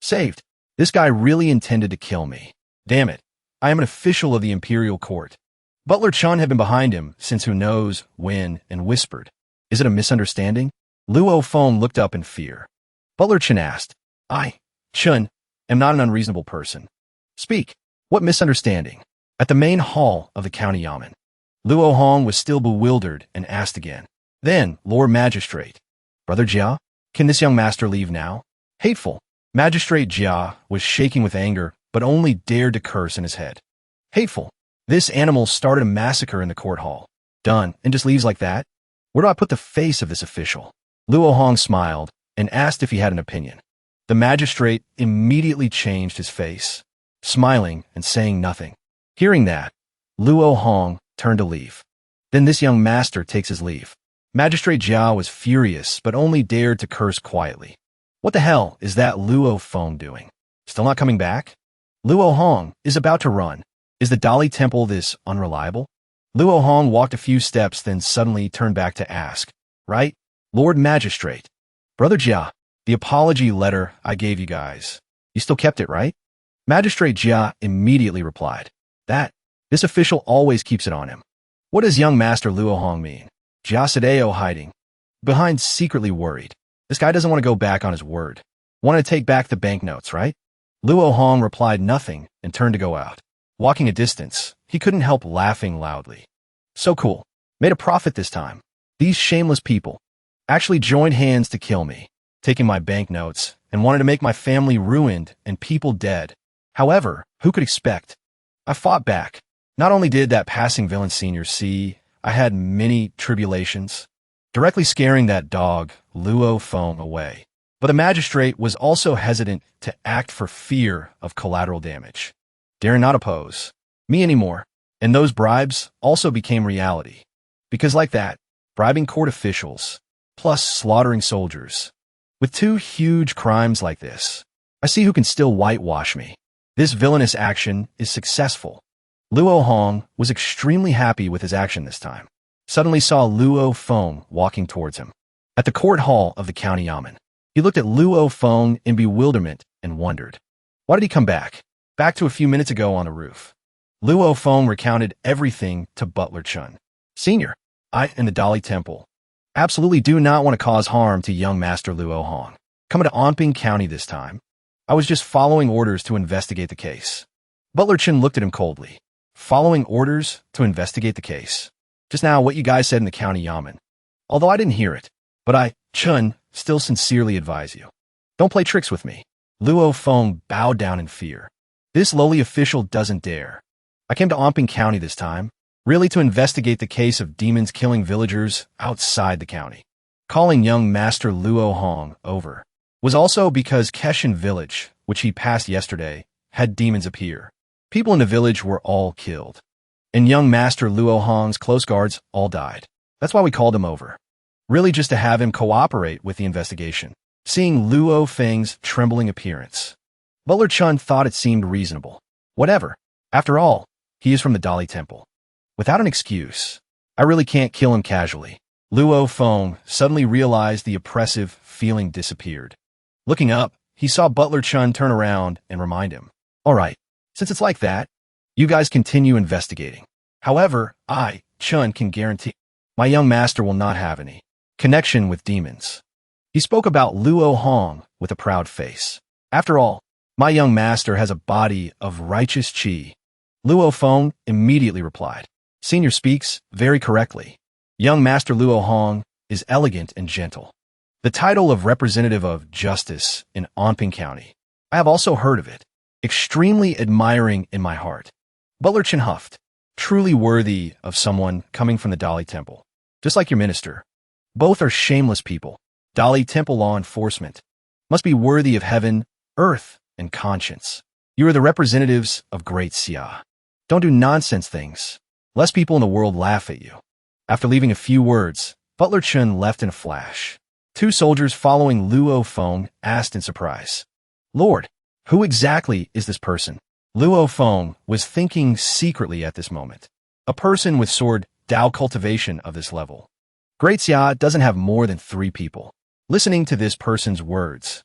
Saved. This guy really intended to kill me. Damn it. I am an official of the Imperial Court. Butler Chun had been behind him since who knows when and whispered. Is it a misunderstanding? Luo Feng looked up in fear. Butler Chen asked. I, Chun, am not an unreasonable person. Speak. What misunderstanding? At the main hall of the county yamen. Luo Hong was still bewildered and asked again. Then, Lord Magistrate. Brother Jia, can this young master leave now? Hateful. Magistrate Jia was shaking with anger, but only dared to curse in his head. Hateful. This animal started a massacre in the court hall. Done, and just leaves like that? Where do I put the face of this official? Luo Hong smiled and asked if he had an opinion. The magistrate immediately changed his face, smiling and saying nothing. Hearing that, Luo Hong turned to leave. Then this young master takes his leave. Magistrate Jia was furious, but only dared to curse quietly. What the hell is that Luo Feng doing? Still not coming back? Luo Hong is about to run. Is the Dali Temple this unreliable? Luo Hong walked a few steps, then suddenly turned back to ask. Right? Lord Magistrate. Brother Jia, the apology letter I gave you guys. You still kept it, right? Magistrate Jia immediately replied. This official always keeps it on him. What does young Master Luo Hong mean? Jia Sadeo hiding behind, secretly worried. This guy doesn't want to go back on his word. Wanted to take back the banknotes, right? Luo Hong replied nothing and turned to go out. Walking a distance, he couldn't help laughing loudly. So cool. Made a profit this time. These shameless people actually joined hands to kill me, taking my banknotes, and wanted to make my family ruined and people dead. However, who could expect? I fought back. Not only did that passing villain senior see I had many tribulations, directly scaring that dog, Luo Feng, away, but the magistrate was also hesitant to act for fear of collateral damage. Daring not oppose me anymore, and those bribes also became reality. Because like that, bribing court officials, plus slaughtering soldiers. With 2 huge crimes like this, I see who can still whitewash me. This villainous action is successful. Luo Hong was extremely happy with his action this time. Suddenly saw Luo Feng walking towards him. At the court hall of the county yamen, he looked at Luo Feng in bewilderment and wondered. Why did he come back? Back to a few minutes ago on the roof. Luo Feng recounted everything to Butler Chun. Senior, I and the Dali Temple absolutely do not want to cause harm to young Master Luo Hong. Coming to Anping County this time, I was just following orders to investigate the case. Butler Chen looked at him coldly. Following orders to investigate the case. Just now what you guys said in the county yamen. Although I didn't hear it, but I, Chun, still sincerely advise you. Don't play tricks with me. Luo Feng bowed down in fear. This lowly official doesn't dare. I came to Anping County this time, really to investigate the case of demons killing villagers outside the county. Calling young Master Luo Hong over. was also because Keshan village, which he passed yesterday, had demons appear. People in the village were all killed. And young Master Luo Hong's close guards all died. That's why we called him over. Really just to have him cooperate with the investigation. Seeing Luo Feng's trembling appearance, Butler Chun thought it seemed reasonable. Whatever. After all, he is from the Dali Temple. Without an excuse, I really can't kill him casually. Luo Feng suddenly realized the oppressive feeling disappeared. Looking up, he saw Butler Chun turn around and remind him. All right, since it's like that, you guys continue investigating. However, I, Chun, can guarantee my young master will not have any connection with demons. He spoke about Luo Hong with a proud face. After all, my young master has a body of righteous qi. Luo Feng immediately replied. Senior speaks very correctly. Young Master Luo Hong is elegant and gentle. The title of representative of justice in Anping County. I have also heard of it. Extremely admiring in my heart. Butler Chin huffed. Truly worthy of someone coming from the Dali Temple. Just like your minister. Both are shameless people. Dali Temple law enforcement. Must be worthy of heaven, earth, and conscience. You are the representatives of great Xia. Don't do nonsense things. Less people in the world laugh at you. After leaving a few words, Butler Chun left in a flash. Two soldiers following Luo Feng asked in surprise. Lord, who exactly is this person? Luo Feng was thinking secretly at this moment. A person with sword Dao cultivation of this level. Great Xia doesn't have more than 3 people. Listening to this person's words.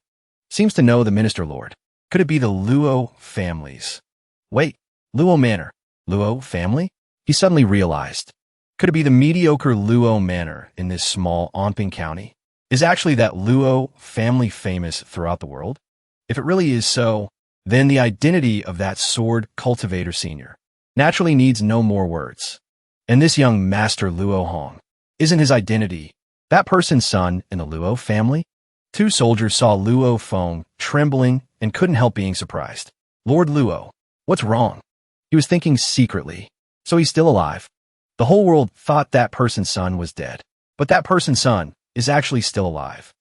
Seems to know the minister lord. Could it be the Luo families? Wait, Luo Manor. Luo family? He suddenly realized. Could it be the mediocre Luo Manor in this small Anping County? Is actually that Luo family famous throughout the world? If it really is so, then the identity of that sword cultivator senior naturally needs no more words. And this young Master Luo Hong isn't his identity that person's son in the Luo family? Two soldiers saw Luo Feng trembling and couldn't help being surprised. Lord Luo, what's wrong? He was thinking secretly. So he's still alive. The whole world thought that person's son was dead. But that person's son is actually still alive.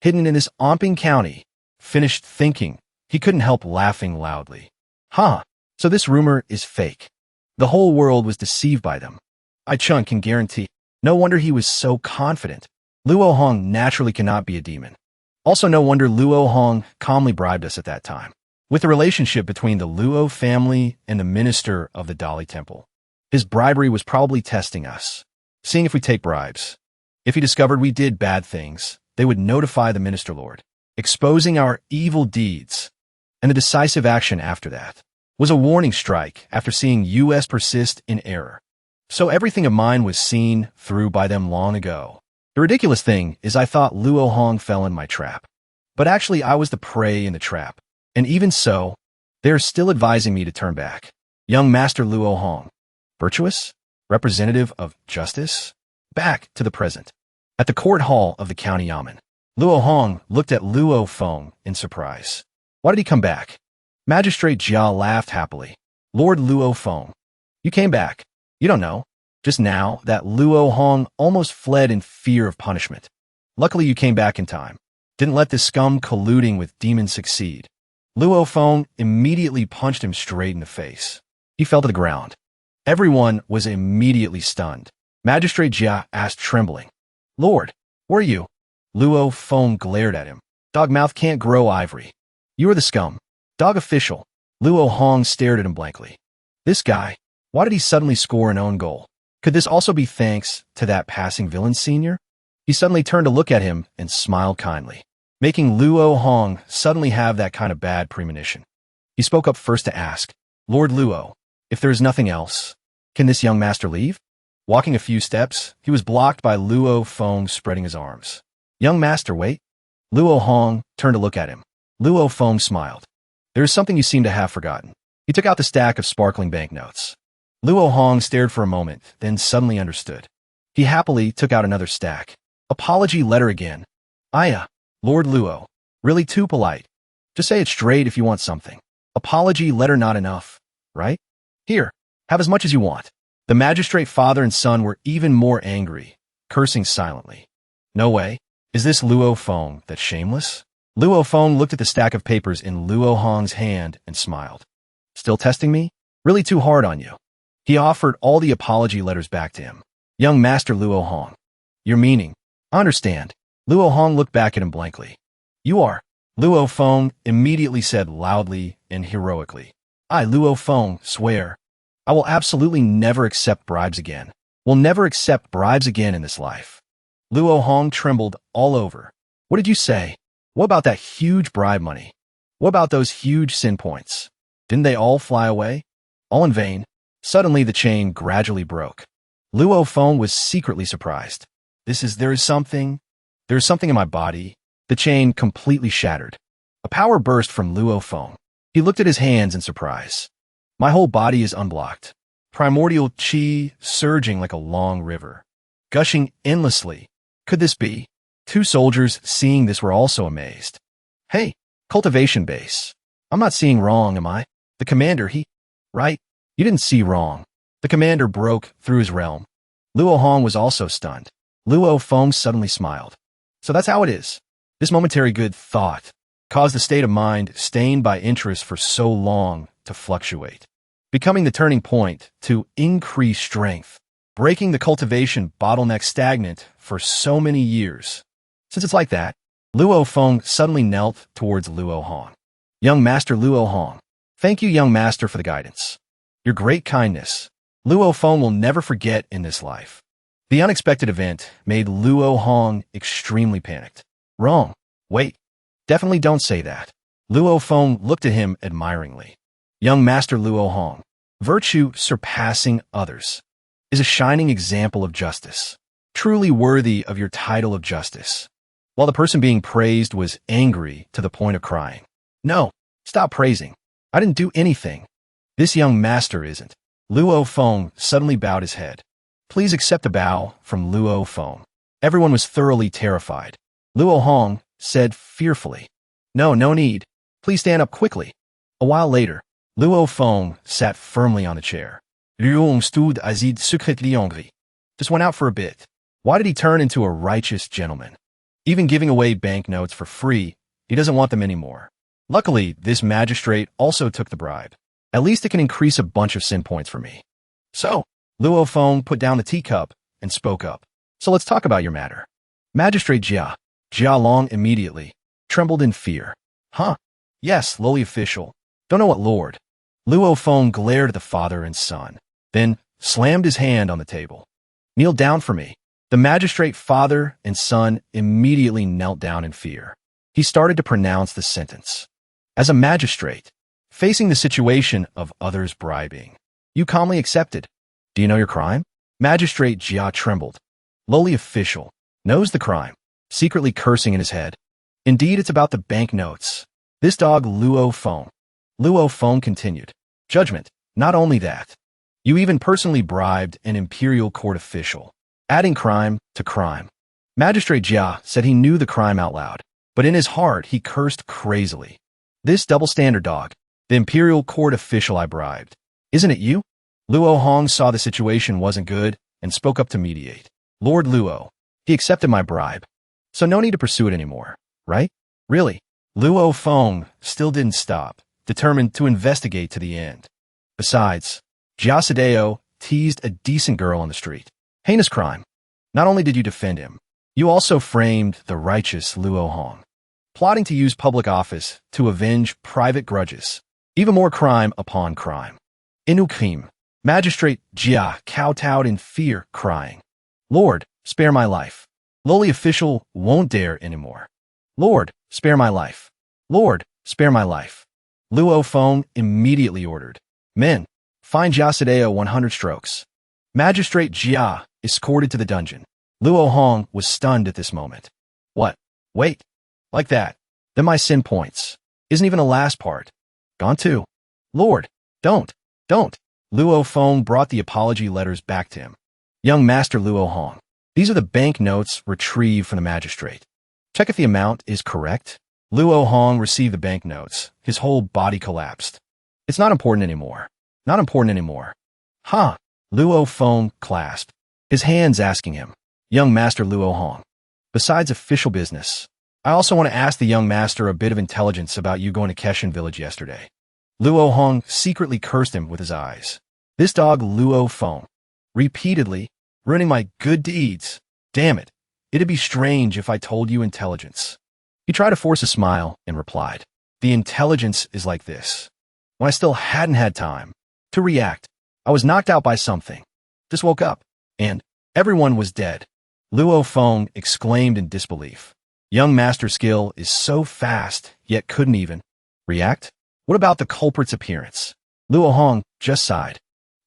Hidden in this Anping County. Finished thinking. He couldn't help laughing loudly. Huh, so this rumor is fake. The whole world was deceived by them. I Chun can guarantee. No wonder he was so confident. Luo Hong naturally cannot be a demon. Also no wonder Luo Hong calmly bribed us at that time. With the relationship between the Luo family and the minister of the Dali Temple. His bribery was probably testing us, seeing if we take bribes. If he discovered we did bad things, they would notify the minister lord, exposing our evil deeds. And the decisive action after that was a warning strike after seeing US persist in error. So everything of mine was seen through by them long ago. The ridiculous thing is I thought Luo Hong fell in my trap. But actually I was the prey in the trap. And even so, they are still advising me to turn back. Young Master Luo Hong. Virtuous? Representative of justice? Back to the present. At the court hall of the county yamen, Luo Hong looked at Luo Feng in surprise. Why did he come back? Magistrate Jia laughed happily. Lord Luo Feng, you came back. You don't know. Just now that Luo Hong almost fled in fear of punishment. Luckily you came back in time. Didn't let this scum colluding with demons succeed. Luo Feng immediately punched him straight in the face. He fell to the ground. Everyone was immediately stunned. Magistrate Jia asked trembling. Lord, where are you? Luo Feng glared at him. Dog mouth can't grow ivory. You are the scum. Dog official. Luo Hong stared at him blankly. This guy, why did he suddenly score an own goal? Could this also be thanks to that passing villain senior? He suddenly turned to look at him and smiled kindly, making Luo Hong suddenly have that kind of bad premonition. He spoke up first to ask, Lord Luo, if there is nothing else, can this young master leave? Walking a few steps, he was blocked by Luo Feng spreading his arms. Young master, wait. Luo Hong turned to look at him. Luo Feng smiled. There is something you seem to have forgotten. He took out the stack of sparkling banknotes. Luo Hong stared for a moment, then suddenly understood. He happily took out another stack. Apology letter again. Aya, Lord Luo. Really too polite. Just say it straight if you want something. Apology letter not enough, right? Here, have as much as you want. The magistrate father and son were even more angry, cursing silently. No way. Is this Luo Feng that shameless? Luo Feng looked at the stack of papers in Luo Hong's hand and smiled. Still testing me? Really too hard on you. He offered all the apology letters back to him. Young Master Luo Hong. Your meaning? I understand. Luo Hong looked back at him blankly. You are. Luo Feng immediately said loudly and heroically. I, Luo Feng, swear. I will absolutely never accept bribes again. Will never accept bribes again in this life. Luo Hong trembled all over. What did you say? What about that huge bribe money? What about those huge sin points? Didn't they all fly away? All in vain. Suddenly the chain gradually broke. Luo Feng was secretly surprised. There is something in my body. The chain completely shattered. A power burst from Luo Feng. He looked at his hands in surprise. My whole body is unblocked. Primordial qi surging like a long river. Gushing endlessly. Could this be? Two soldiers seeing this were also amazed. Hey, cultivation base. I'm not seeing wrong, am I? The commander, right? You didn't see wrong. The commander broke through his realm. Luo Hong was also stunned. Luo Feng suddenly smiled. So that's how it is. This momentary good thought caused the state of mind stained by interest for so long to fluctuate, becoming the turning point to increase strength, breaking the cultivation bottleneck stagnant for so many years. Since it's like that, Luo Feng suddenly knelt towards Luo Hong. Young Master Luo Hong. Thank you, young master, for the guidance. Your great kindness. Luo Feng will never forget in this life. The unexpected event made Luo Hong extremely panicked. Wrong. Wait. Definitely don't say that. Luo Feng looked at him admiringly. Young Master Luo Hong. Virtue surpassing others is a shining example of justice, truly worthy of your title of justice. While the person being praised was angry to the point of crying. No, stop praising. I didn't do anything. This young master isn't. Luo Feng suddenly bowed his head. Please accept a bow from Luo Feng. Everyone was thoroughly terrified. Luo Hong said fearfully. No need. Please stand up quickly. A while later, Luo Feng sat firmly on the chair. Luo stood azid secretly angry. Just went out for a bit. Why did he turn into a righteous gentleman? Even giving away banknotes for free, he doesn't want them anymore. Luckily, this magistrate also took the bribe. At least it can increase a bunch of sin points for me. So, Luo Feng put down the teacup and spoke up. So let's talk about your matter. Magistrate Jia Long immediately trembled in fear. Huh? Yes, lowly official. Don't know what lord. Luo Feng glared at the father and son, then slammed his hand on the table. Kneel down for me. The magistrate father and son immediately knelt down in fear. He started to pronounce the sentence. As a magistrate, facing the situation of others bribing, you calmly accepted. Do you know your crime? Magistrate Jia trembled. Lowly official knows the crime, secretly cursing in his head. Indeed, it's about the banknotes. This dog Luo Feng. Luo Feng continued. Judgment, not only that. You even personally bribed an imperial court official, adding crime to crime. Magistrate Jia said he knew the crime out loud, but in his heart he cursed crazily. This double-standard dog, the imperial court official I bribed. Isn't it you? Luo Hong saw the situation wasn't good and spoke up to mediate. Lord Luo, he accepted my bribe, so no need to pursue it anymore, right? Really? Luo Feng still didn't stop, determined to investigate to the end. Besides, Jia Sadeo teased a decent girl on the street. Heinous crime. Not only did you defend him, you also framed the righteous Luo Hong, plotting to use public office to avenge private grudges. Even more crime upon crime. Crime. Magistrate Jia kowtowed in fear, crying. Lord, spare my life. Lowly official won't dare anymore. Lord, spare my life. Lord, spare my life. Luo Feng immediately ordered. Men, find Jia Sadeo 100 strokes. Magistrate Jia escorted to the dungeon. Luo Hong was stunned at this moment. What? Wait. Like that. Then my sin points. Isn't even the last part. Gone too. Lord, don't. Luo Feng brought the apology letters back to him. Young Master Luo Hong, these are the bank notes retrieved from the magistrate. Check if the amount is correct. Luo Hong received the bank notes. His whole body collapsed. It's not important anymore. Not important anymore. Huh? Luo Feng clasped his hands, asking him, Young Master Luo Hong, besides official business, I also want to ask the young master a bit of intelligence about you going to Keshan village yesterday. Luo Hong secretly cursed him with his eyes. This dog Luo Feng. Repeatedly, ruining my good deeds. Damn it. It'd be strange if I told you intelligence. He tried to force a smile and replied, the intelligence is like this. When I still hadn't had time to react, I was knocked out by something. Just woke up, and everyone was dead. Luo Feng exclaimed in disbelief. Young master skill is so fast, yet couldn't even react? What about the culprit's appearance? Luo Hong just sighed.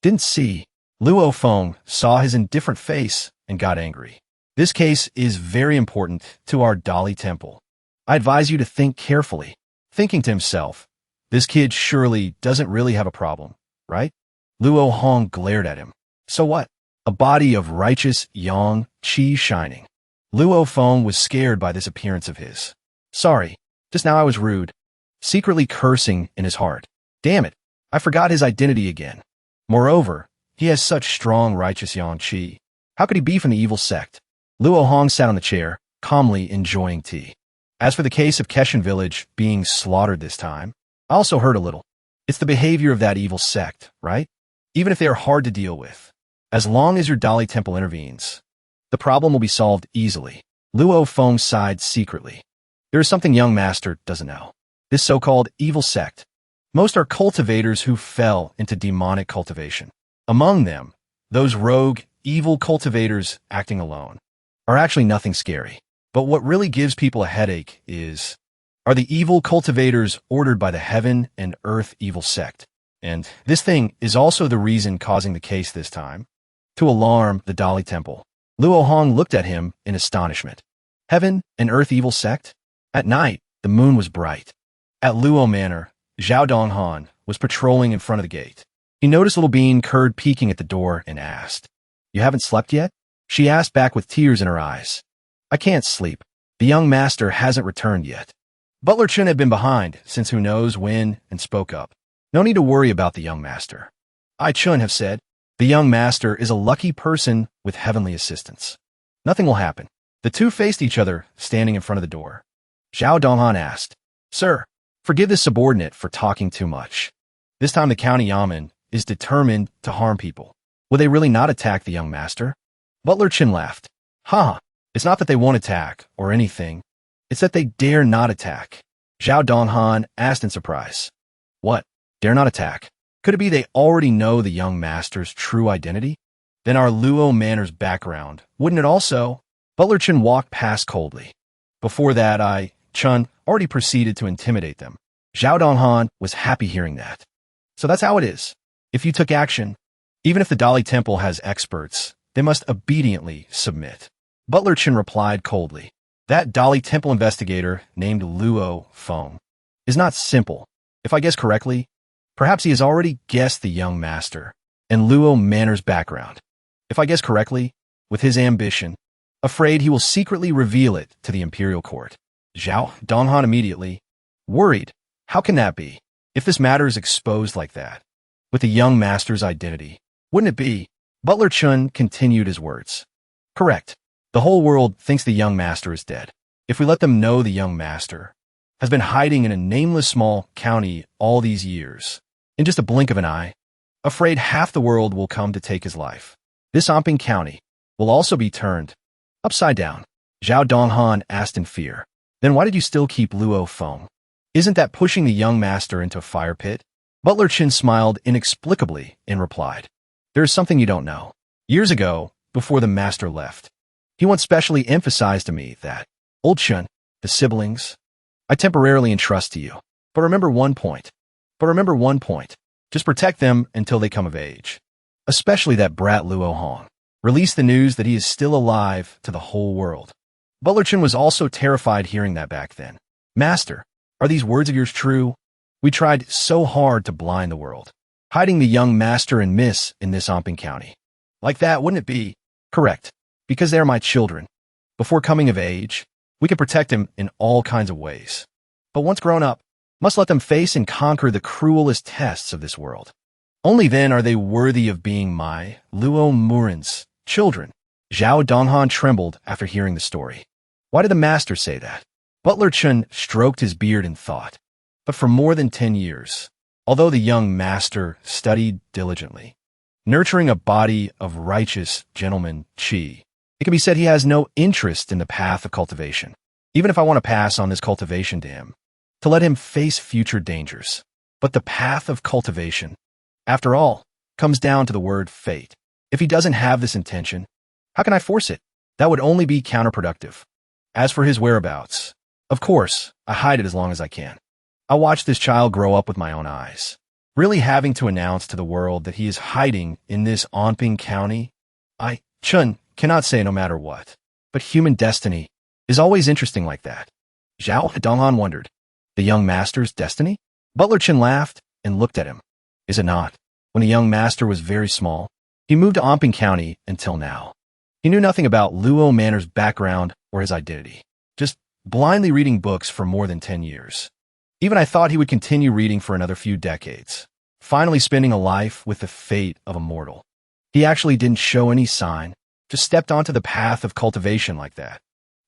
Didn't see. Luo Feng saw his indifferent face and got angry. This case is very important to our Dali temple. I advise you to think carefully. Thinking to himself, this kid surely doesn't really have a problem, right? Luo Hong glared at him. So what? A body of righteous yang qi shining. Luo Feng was scared by this appearance of his. Sorry, just now I was rude. Secretly cursing in his heart. Damn it, I forgot his identity again. Moreover, he has such strong righteous yang qi. How could he be from the evil sect? Luo Hong sat on the chair, calmly enjoying tea. As for the case of Keshan village being slaughtered this time, I also heard a little. It's the behavior of that evil sect, right? Even if they are hard to deal with. As long as your Dali temple intervenes, the problem will be solved easily. Luo Feng sighed secretly. There is something young master doesn't know. This so-called evil sect. Most are cultivators who fell into demonic cultivation. Among them, those rogue, evil cultivators acting alone are actually nothing scary. But what really gives people a headache are the evil cultivators ordered by the heaven and earth evil sect. And this thing is also the reason causing the case this time. To alarm the Dali temple. Luo Hong looked at him in astonishment. Heaven and earth evil sect? At night, the moon was bright. At Luo Manor, Zhao Donghan was patrolling in front of the gate. He noticed Little Bean Curd peeking at the door and asked, You haven't slept yet? She asked back with tears in her eyes. I can't sleep. The young master hasn't returned yet. Butler Chun had been behind since who knows when and spoke up. No need to worry about the young master. I Chun have said, the young master is a lucky person with heavenly assistance. Nothing will happen. The two faced each other, standing in front of the door. Zhao Donghan asked, Sir, forgive this subordinate for talking too much. This time the county yamen is determined to harm people. Will they really not attack the young master? Butler Chin laughed. It's not that they won't attack or anything. It's that they dare not attack. Zhao Donghan asked in surprise. What? Dare not attack? Could it be they already know the young master's true identity? Then our Luo Manor's background, wouldn't it also? Butler Chin walked past coldly. Before that, Chun, already proceeded to intimidate them. Zhao Donghan was happy hearing that. So that's how it is. If you took action, even if the Dali Temple has experts, they must obediently submit. Butler Chin replied coldly. That Dali Temple investigator named Luo Feng is not simple. If I guess correctly, perhaps he has already guessed the young master and Luo Manor's background. If I guess correctly, with his ambition, afraid he will secretly reveal it to the imperial court. Zhao Donghan immediately worried. How can that be? If this matter is exposed like that, with the young master's identity, wouldn't it be? Butler Chun continued his words. Correct. The whole world thinks the young master is dead. If we let them know the young master has been hiding in a nameless small county all these years, in just a blink of an eye, afraid half the world will come to take his life. This Amping County will also be turned upside down. Zhao Donghan asked in fear. Then why did you still keep Luo Feng? Isn't that pushing the young master into a fire pit? Butler Chin smiled inexplicably and replied. There is something you don't know. Years ago, before the master left, he once specially emphasized to me that, Old Chun, the siblings, I temporarily entrust to you. But remember one point. Just protect them until they come of age. Especially that brat Luo Hong. Release the news that he is still alive to the whole world. Butler Chin was also terrified hearing that back then. Master, are these words of yours true? We tried so hard to blind the world, hiding the young master and miss in this Amping County. Like that, wouldn't it be? Correct. Because they are my children. Before coming of age, we can protect them in all kinds of ways. But once grown up, must let them face and conquer the cruelest tests of this world. Only then are they worthy of being my, Luo Murin's, children. Zhao Donghan trembled after hearing the story. Why did the master say that? Butler Chun stroked his beard in thought. But for more than 10 years, although the young master studied diligently, nurturing a body of righteous gentleman chi, it can be said he has no interest in the path of cultivation. Even if I want to pass on this cultivation to him, to let him face future dangers. But the path of cultivation, after all, comes down to the word fate. If he doesn't have this intention, how can I force it? That would only be counterproductive. As for his whereabouts, of course, I hide it as long as I can. I watched this child grow up with my own eyes. Really having to announce to the world that he is hiding in this Onping County, Chun, cannot say no matter what. But human destiny is always interesting like that. Zhao Donghan wondered. The young master's destiny? Butler Chun laughed and looked at him. Is it not? When the young master was very small, he moved to Onping County until now. He knew nothing about Luo Manor's background or his identity, just blindly reading books for more than 10 years. Even I thought he would continue reading for another few decades, finally spending a life with the fate of a mortal. He actually didn't show any sign, just stepped onto the path of cultivation like that.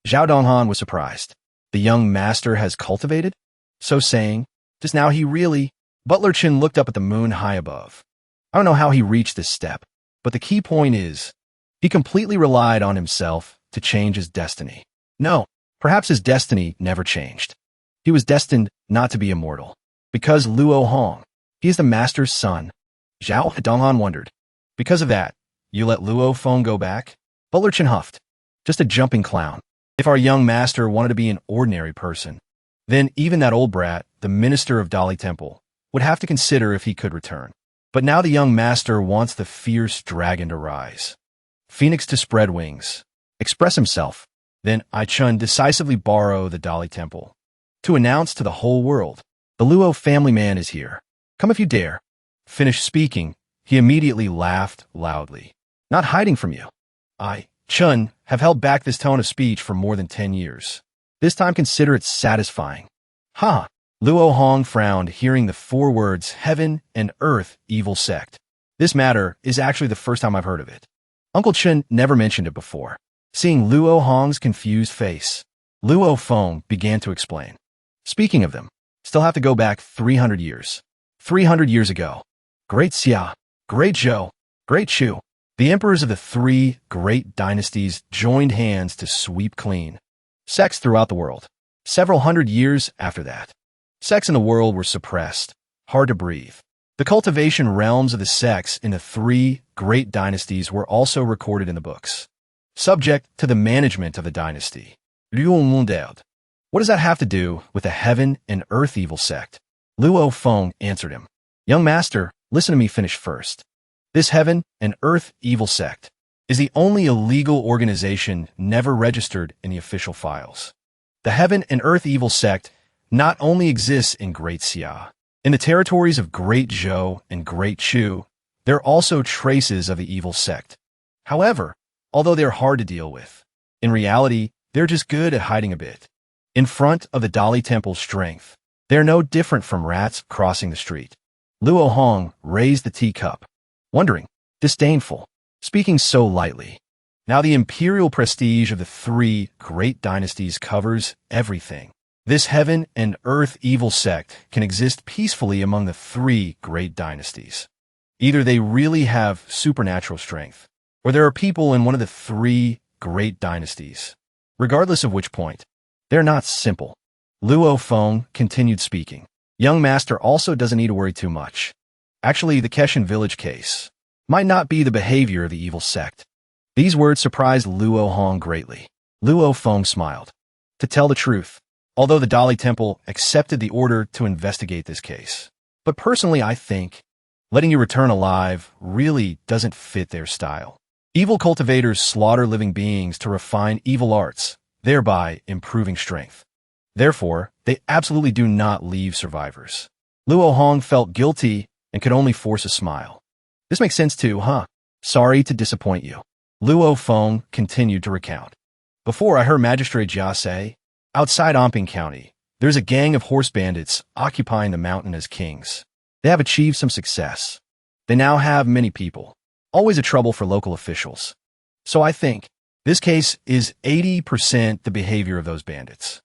Zhao Donghan was surprised. The young master has cultivated? So saying, just now he really... Butler Chun looked up at the moon high above. I don't know how he reached this step, but the key point is, he completely relied on himself to change his destiny. No, perhaps his destiny never changed. He was destined not to be immortal. Because Luo Hong, he is the master's son. Zhao Donghan wondered. Because of that, you let Luo Feng go back? Butler Chun huffed. Just a jumping clown. If our young master wanted to be an ordinary person, then even that old brat, the minister of Dali Temple, would have to consider if he could return. But now the young master wants the fierce dragon to rise. Phoenix to spread wings, express himself. Then Chun decisively borrow the Dali Temple to announce to the whole world, the Luo family man is here. Come if you dare. Finished speaking, he immediately laughed loudly. Not hiding from you. Chun, have held back this tone of speech for more than 10 years. This time consider it satisfying. Ha! Luo Hong frowned, hearing the 4 words, heaven and earth evil sect. This matter is actually the first time I've heard of it. Uncle Chun never mentioned it before. Seeing Luo Hong's confused face, Luo Feng began to explain. Speaking of them, still have to go back 300 years. 300 years ago, Great Xia, Great Zhou, Great Chu, the emperors of the 3 great dynasties joined hands to sweep clean sects throughout the world. Several hundred years after that, sects in the world were suppressed, hard to breathe. The cultivation realms of the sects in the 3 great dynasties were also recorded in the books, subject to the management of the dynasty. Luo Manor. What does that have to do with the heaven and earth evil sect? Luo Feng answered him. Young master, listen to me finish first. This heaven and earth evil sect is the only illegal organization never registered in the official files. The heaven and earth evil sect not only exists in Great Xia, in the territories of Great Zhou and Great Chu, there are also traces of the evil sect. However, although they're hard to deal with, in reality, they're just good at hiding a bit. In front of the Dali Temple's strength, they're no different from rats crossing the street. Luo Hong raised the teacup, wondering, disdainful, speaking so lightly. Now the imperial prestige of the 3 great dynasties covers everything. This heaven and earth evil sect can exist peacefully among the 3 great dynasties. Either they really have supernatural strength, or there are people in one of the 3 great dynasties. Regardless of which point, they're not simple. Luo Feng continued speaking. Young master also doesn't need to worry too much. Actually, the Keshan village case might not be the behavior of the evil sect. These words surprised Luo Hong greatly. Luo Feng smiled. To tell the truth, although the Dali Temple accepted the order to investigate this case, but personally I think letting you return alive really doesn't fit their style. Evil cultivators slaughter living beings to refine evil arts, thereby improving strength. Therefore, they absolutely do not leave survivors. Luo Hong felt guilty and could only force a smile. This makes sense too, huh? Sorry to disappoint you. Luo Feng continued to recount. Before I heard Magistrate Jia say, outside Onping County, there's a gang of horse bandits occupying the mountain as kings. They have achieved some success. They now have many people. Always a trouble for local officials. So I think this case is 80% the behavior of those bandits.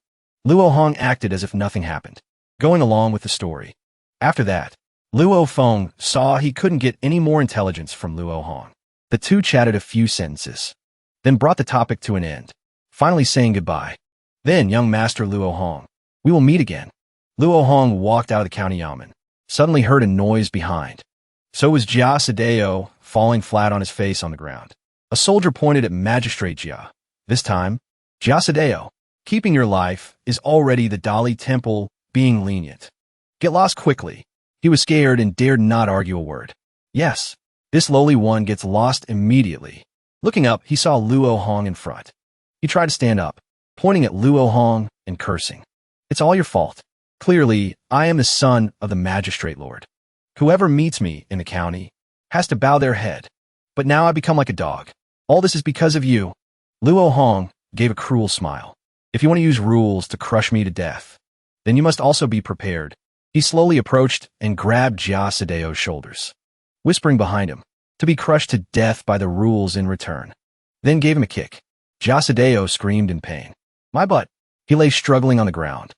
Luo Hong acted as if nothing happened, going along with the story. After that, Luo Feng saw he couldn't get any more intelligence from Luo Hong. The two chatted a few sentences, then brought the topic to an end, finally saying goodbye. Then, young Master Luo Hong, we will meet again. Luo Hong walked out of the county yamen, suddenly heard a noise behind. So was Jia Sadeo, falling flat on his face on the ground. A soldier pointed at Magistrate Jia. This time, Jia Sadeo, keeping your life is already the Dali Temple being lenient. Get lost quickly. He was scared and dared not argue a word. Yes, this lowly one gets lost immediately. Looking up, he saw Luo Hong in front. He tried to stand up, pointing at Luo Hong and cursing. It's all your fault. Clearly, I am the son of the Magistrate Lord. Whoever meets me in the county has to bow their head. But now I become like a dog. All this is because of you. Luo Hong gave a cruel smile. If you want to use rules to crush me to death, then you must also be prepared. He slowly approached and grabbed Jia Sadeo's shoulders, whispering behind him, to be crushed to death by the rules in return. Then gave him a kick. Jia Sadeo screamed in pain. My butt. He lay struggling on the ground.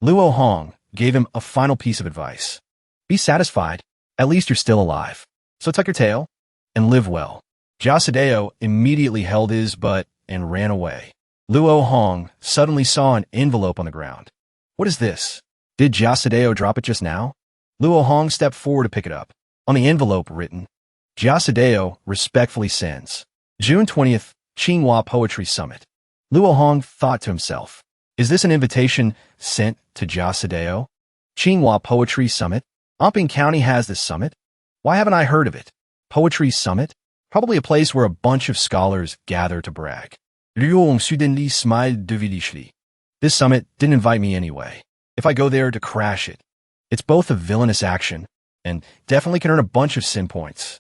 Luo Hong gave him a final piece of advice. Be satisfied. At least you're still alive. So tuck your tail and live well. Jia Sadeo immediately held his butt and ran away. Luo Hong suddenly saw an envelope on the ground. What is this? Did Jia Sadeo drop it just now? Luo Hong stepped forward to pick it up. On the envelope written, Jia Sadeo respectfully sends. June 20th, Tsinghua Poetry Summit. Luo Hong thought to himself, is this an invitation sent to Jia Sadeo? Tsinghua Poetry Summit? Amping County has this summit? Why haven't I heard of it? Poetry Summit? Probably a place where a bunch of scholars gather to brag. Luo suddenly smiled devilishly. This summit didn't invite me anyway. If I go there to crash it, it's both a villainous action and definitely can earn a bunch of sin points.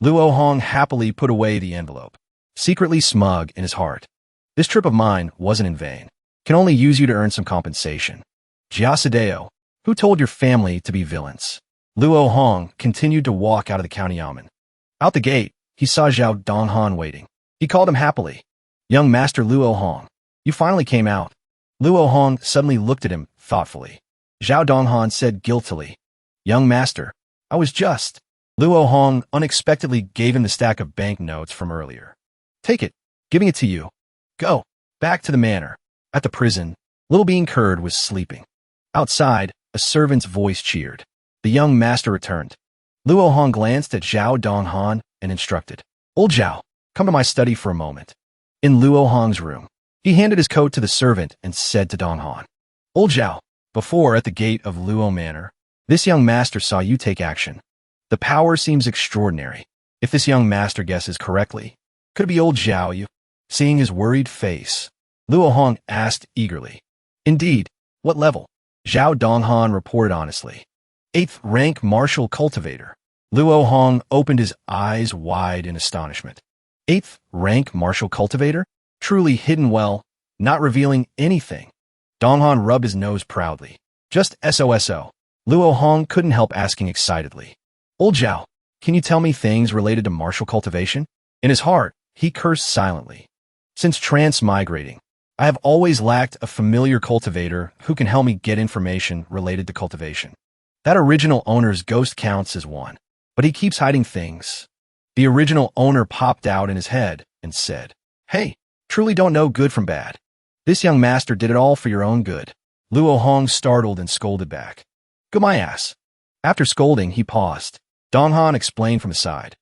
Luo Hong happily put away the envelope, secretly smug in his heart. This trip of mine wasn't in vain. Can only use you to earn some compensation. Jia Sadeo, who told your family to be villains? Luo Hong continued to walk out of the county yamen. Out the gate, he saw Zhao Donghan waiting. He called him happily. Young Master Luo Hong, you finally came out. Luo Hong suddenly looked at him thoughtfully. Zhao Donghan said guiltily, Young Master, I was just. Luo Hong unexpectedly gave him the stack of banknotes from earlier. Take it, giving it to you. Go, back to the manor. At the prison, Little Bean Curd was sleeping. Outside, a servant's voice cheered. The young master returned. Luo Hong glanced at Zhao Donghan and instructed, Old Zhao, come to my study for a moment. In Luo Hong's room, he handed his coat to the servant and said to Donghan, Old Zhao, before at the gate of Luo Manor, this young master saw you take action. The power seems extraordinary. If this young master guesses correctly, could it be old Zhao you? Seeing his worried face, Luo Hong asked eagerly. Indeed, what level? Zhao Donghan reported honestly. 8th rank martial cultivator. Luo Hong opened his eyes wide in astonishment. 8th rank martial cultivator? Truly hidden well, not revealing anything. Donghan rubbed his nose proudly. Just SOSO. Luo Hong couldn't help asking excitedly. Old Zhao, can you tell me things related to martial cultivation? In his heart, he cursed silently. Since transmigrating, I have always lacked a familiar cultivator who can help me get information related to cultivation. That original owner's ghost counts as one, but he keeps hiding things. The original owner popped out in his head and said, Hey, truly don't know good from bad. This young master did it all for your own good. Luo Hong startled and scolded back. Go my ass. After scolding, he paused. Donghan explained from his side.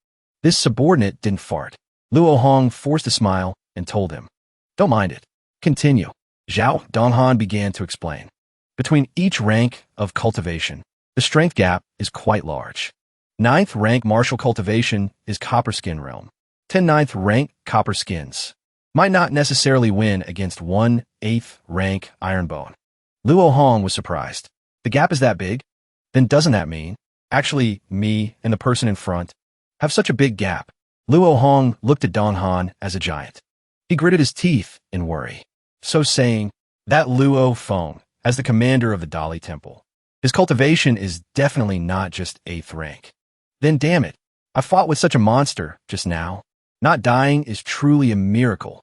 This subordinate didn't fart. Luo Hong forced a smile and told him, Don't mind it. Continue. Zhao Donghan began to explain. Between each rank of cultivation, the strength gap is quite large. 9th rank martial cultivation is copper skin realm. 9th rank copper skins might not necessarily win against 1/8th rank iron bone. Luo Hong was surprised. The gap is that big? Then doesn't that mean, actually, me and the person in front have such a big gap? Luo Hong looked at Donghan as a giant. He gritted his teeth in worry. So saying, that Luo Feng, as the commander of the Dali Temple, his cultivation is definitely not just 8th rank. Then damn it, I fought with such a monster just now. Not dying is truly a miracle.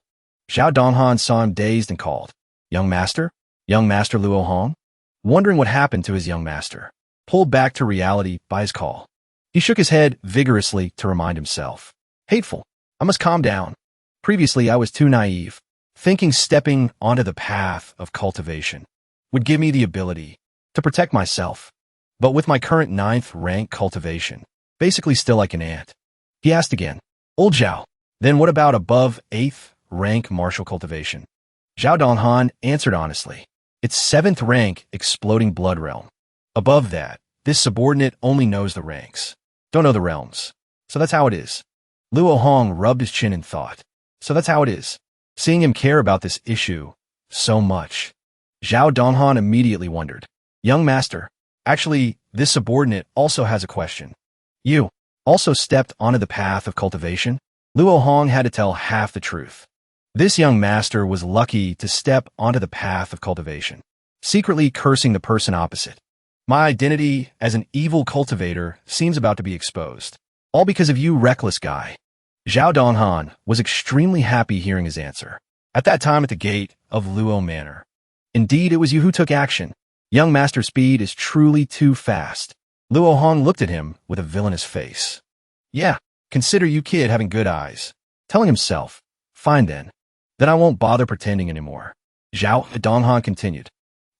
Zhao Donghan saw him dazed and called, Young master, Young Master Luo Hong, wondering what happened to his young master, pulled back to reality by his call. He shook his head vigorously to remind himself. Hateful. I must calm down. Previously, I was too naive, thinking stepping onto the path of cultivation would give me the ability to protect myself. But with my current 9th rank cultivation, basically still like an ant. He asked again, Old Zhao, then what about above 8th rank martial cultivation? Zhao Donghan answered honestly. It's 7th rank exploding blood realm. Above that, this subordinate only knows the ranks. Don't know the realms. So that's how it is. Luo Hong rubbed his chin in thought. So that's how it is. Seeing him care about this issue so much, Zhao Donghan immediately wondered. Young master, actually, this subordinate also has a question. You also stepped onto the path of cultivation? Luo Hong had to tell half the truth. This young master was lucky to step onto the path of cultivation, secretly cursing the person opposite. My identity as an evil cultivator seems about to be exposed. All because of you, reckless guy. Zhao Donghan was extremely happy hearing his answer. At that time at the gate of Luo Manor. Indeed, it was you who took action. Young master's speed is truly too fast. Luo Hong looked at him with a villainous face. Yeah, consider you kid having good eyes. Telling himself, fine then. Then I won't bother pretending anymore. Zhao Donghan continued.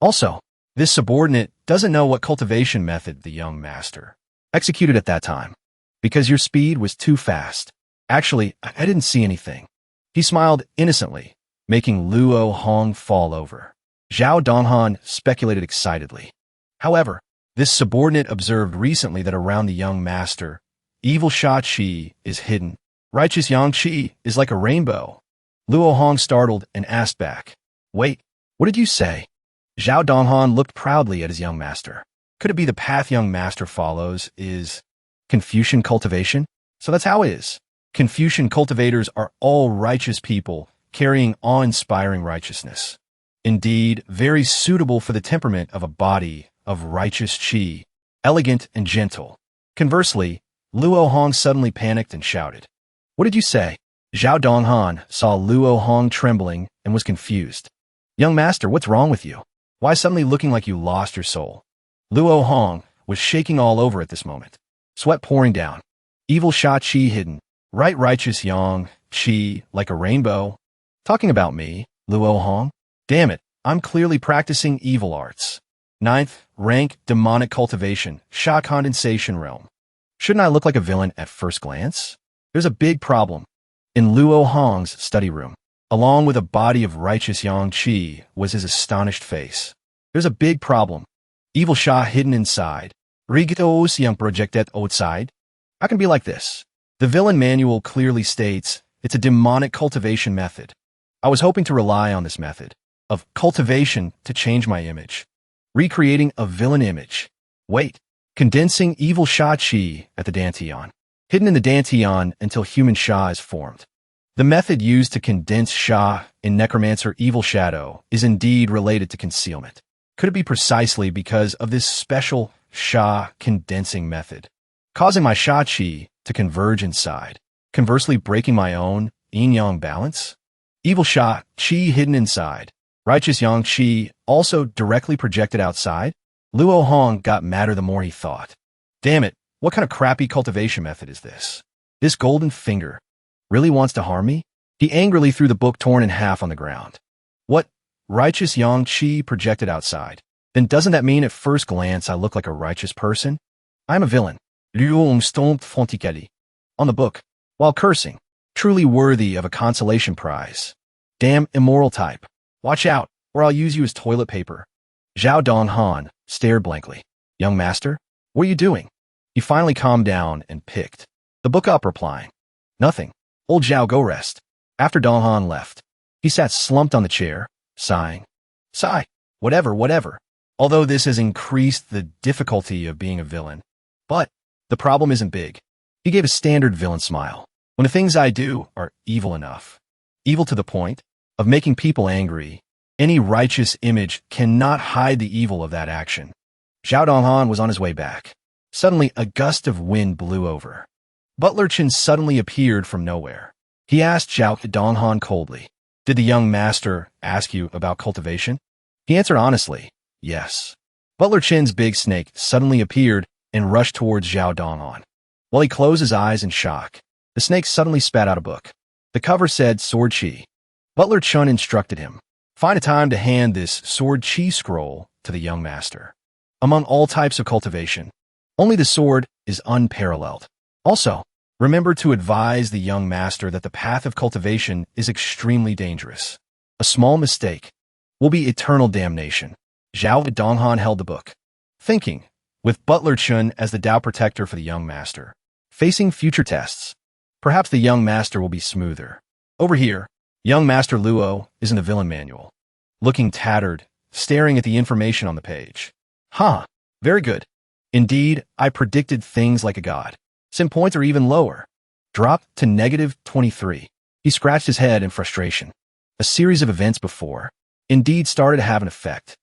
Also, this subordinate doesn't know what cultivation method the young master executed at that time. Because your speed was too fast. Actually, I didn't see anything. He smiled innocently, making Luo Hong fall over. Zhao Donghan speculated excitedly. However, this subordinate observed recently that around the young master, evil Sha Qi is hidden. Righteous Yang Qi is like a rainbow. Luo Hong startled and asked back. Wait, what did you say? Zhao Donghan looked proudly at his young master. Could it be the path young master follows is Confucian cultivation? So that's how it is. Confucian cultivators are all righteous people carrying awe-inspiring righteousness. Indeed, very suitable for the temperament of a body of righteous qi, elegant and gentle. Conversely, Luo Hong suddenly panicked and shouted. What did you say? Zhao Donghan saw Luo Hong trembling and was confused. Young master, what's wrong with you? Why suddenly looking like you lost your soul? Luo Hong was shaking all over at this moment. Sweat pouring down. Evil Sha Qi hidden. Right righteous Yang Qi like a rainbow. Talking about me, Luo Hong? Damn it, I'm clearly practicing evil arts. 9th rank demonic cultivation, Sha condensation realm. Shouldn't I look like a villain at first glance? There's a big problem. In Luo Hong's study room, along with a body of righteous Yang Qi, was his astonished face. There's a big problem. Evil Sha hidden inside. Rigitos Yang projected outside. How can it be like this? The villain manual clearly states it's a demonic cultivation method. I was hoping to rely on this method of cultivation to change my image. Recreating a villain image. Wait. Condensing evil Sha Qi at the Dantian. Hidden in the Dantian until human Sha is formed. The method used to condense Sha in Necromancer Evil Shadow is indeed related to concealment. Could it be precisely because of this special Sha condensing method, causing my Sha Qi to converge inside, conversely breaking my own yin-yang balance? Evil Sha Qi hidden inside, righteous Yang Qi also directly projected outside? Luo Hong got madder the more he thought. Damn it, what kind of crappy cultivation method is this? This golden finger really wants to harm me? He angrily threw the book torn in half on the ground. What? Righteous Yang Qi projected outside. Then doesn't that mean at first glance I look like a righteous person? I'm a villain. Luo stomped Fonticati on the book, while cursing, truly worthy of a consolation prize. Damn immoral type. Watch out, or I'll use you as toilet paper. Zhao Donghan stared blankly. Young master, what are you doing? He finally calmed down and picked the book up, replying, Nothing. Old Zhao, go rest. After Donghan left, he sat slumped on the chair, sighing. Sigh. Whatever. Although this has increased the difficulty of being a villain. But the problem isn't big. He gave a standard villain smile. When the things I do are evil enough, evil to the point of making people angry, any righteous image cannot hide the evil of that action. Zhao Donghan was on his way back. Suddenly, a gust of wind blew over. Butler Chen suddenly appeared from nowhere. He asked Zhao Donghan coldly, Did the young master ask you about cultivation? He answered honestly, yes. Butler Chin's big snake suddenly appeared and rushed towards Zhao Donghan. While he closed his eyes in shock, the snake suddenly spat out a book. The cover said Sword Chi. Butler Chun instructed him, find a time to hand this Sword Chi scroll to the young master. Among all types of cultivation, only the sword is unparalleled. Also, remember to advise the young master that the path of cultivation is extremely dangerous. A small mistake will be eternal damnation. Zhao Donghan held the book, thinking, with Butler Chun as the Tao protector for the young master. Facing future tests, perhaps the young master will be smoother. Over here, young master Luo is in the villain manual, looking tattered, staring at the information on the page. Huh, very good. Indeed, I predicted things like a god. Some points are even lower. Dropped to -23. He scratched his head in frustration. A series of events before, indeed started to have an effect.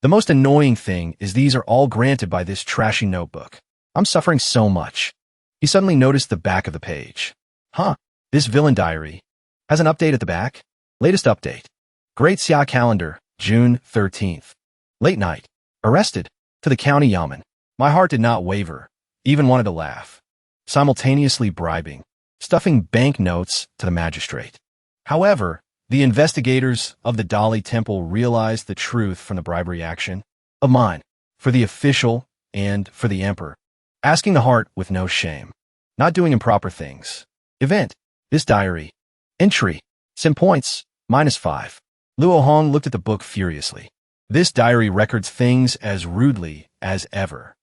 The most annoying thing is these are all granted by this trashy notebook. I'm suffering so much. He suddenly noticed the back of the page. Huh, this villain diary has an update at the back. Latest update. Great Xia calendar, June 13th. Late night. Arrested. To the county yamen. My heart did not waver. Even wanted to laugh. Simultaneously bribing. Stuffing banknotes to the magistrate. However, the investigators of the Dali Temple realized the truth from the bribery action of mine, for the official and for the emperor. Asking the heart with no shame. Not doing improper things. Event. This diary. Entry. Some points. -5. Luo Hong looked at the book furiously. This diary records things as rudely as ever.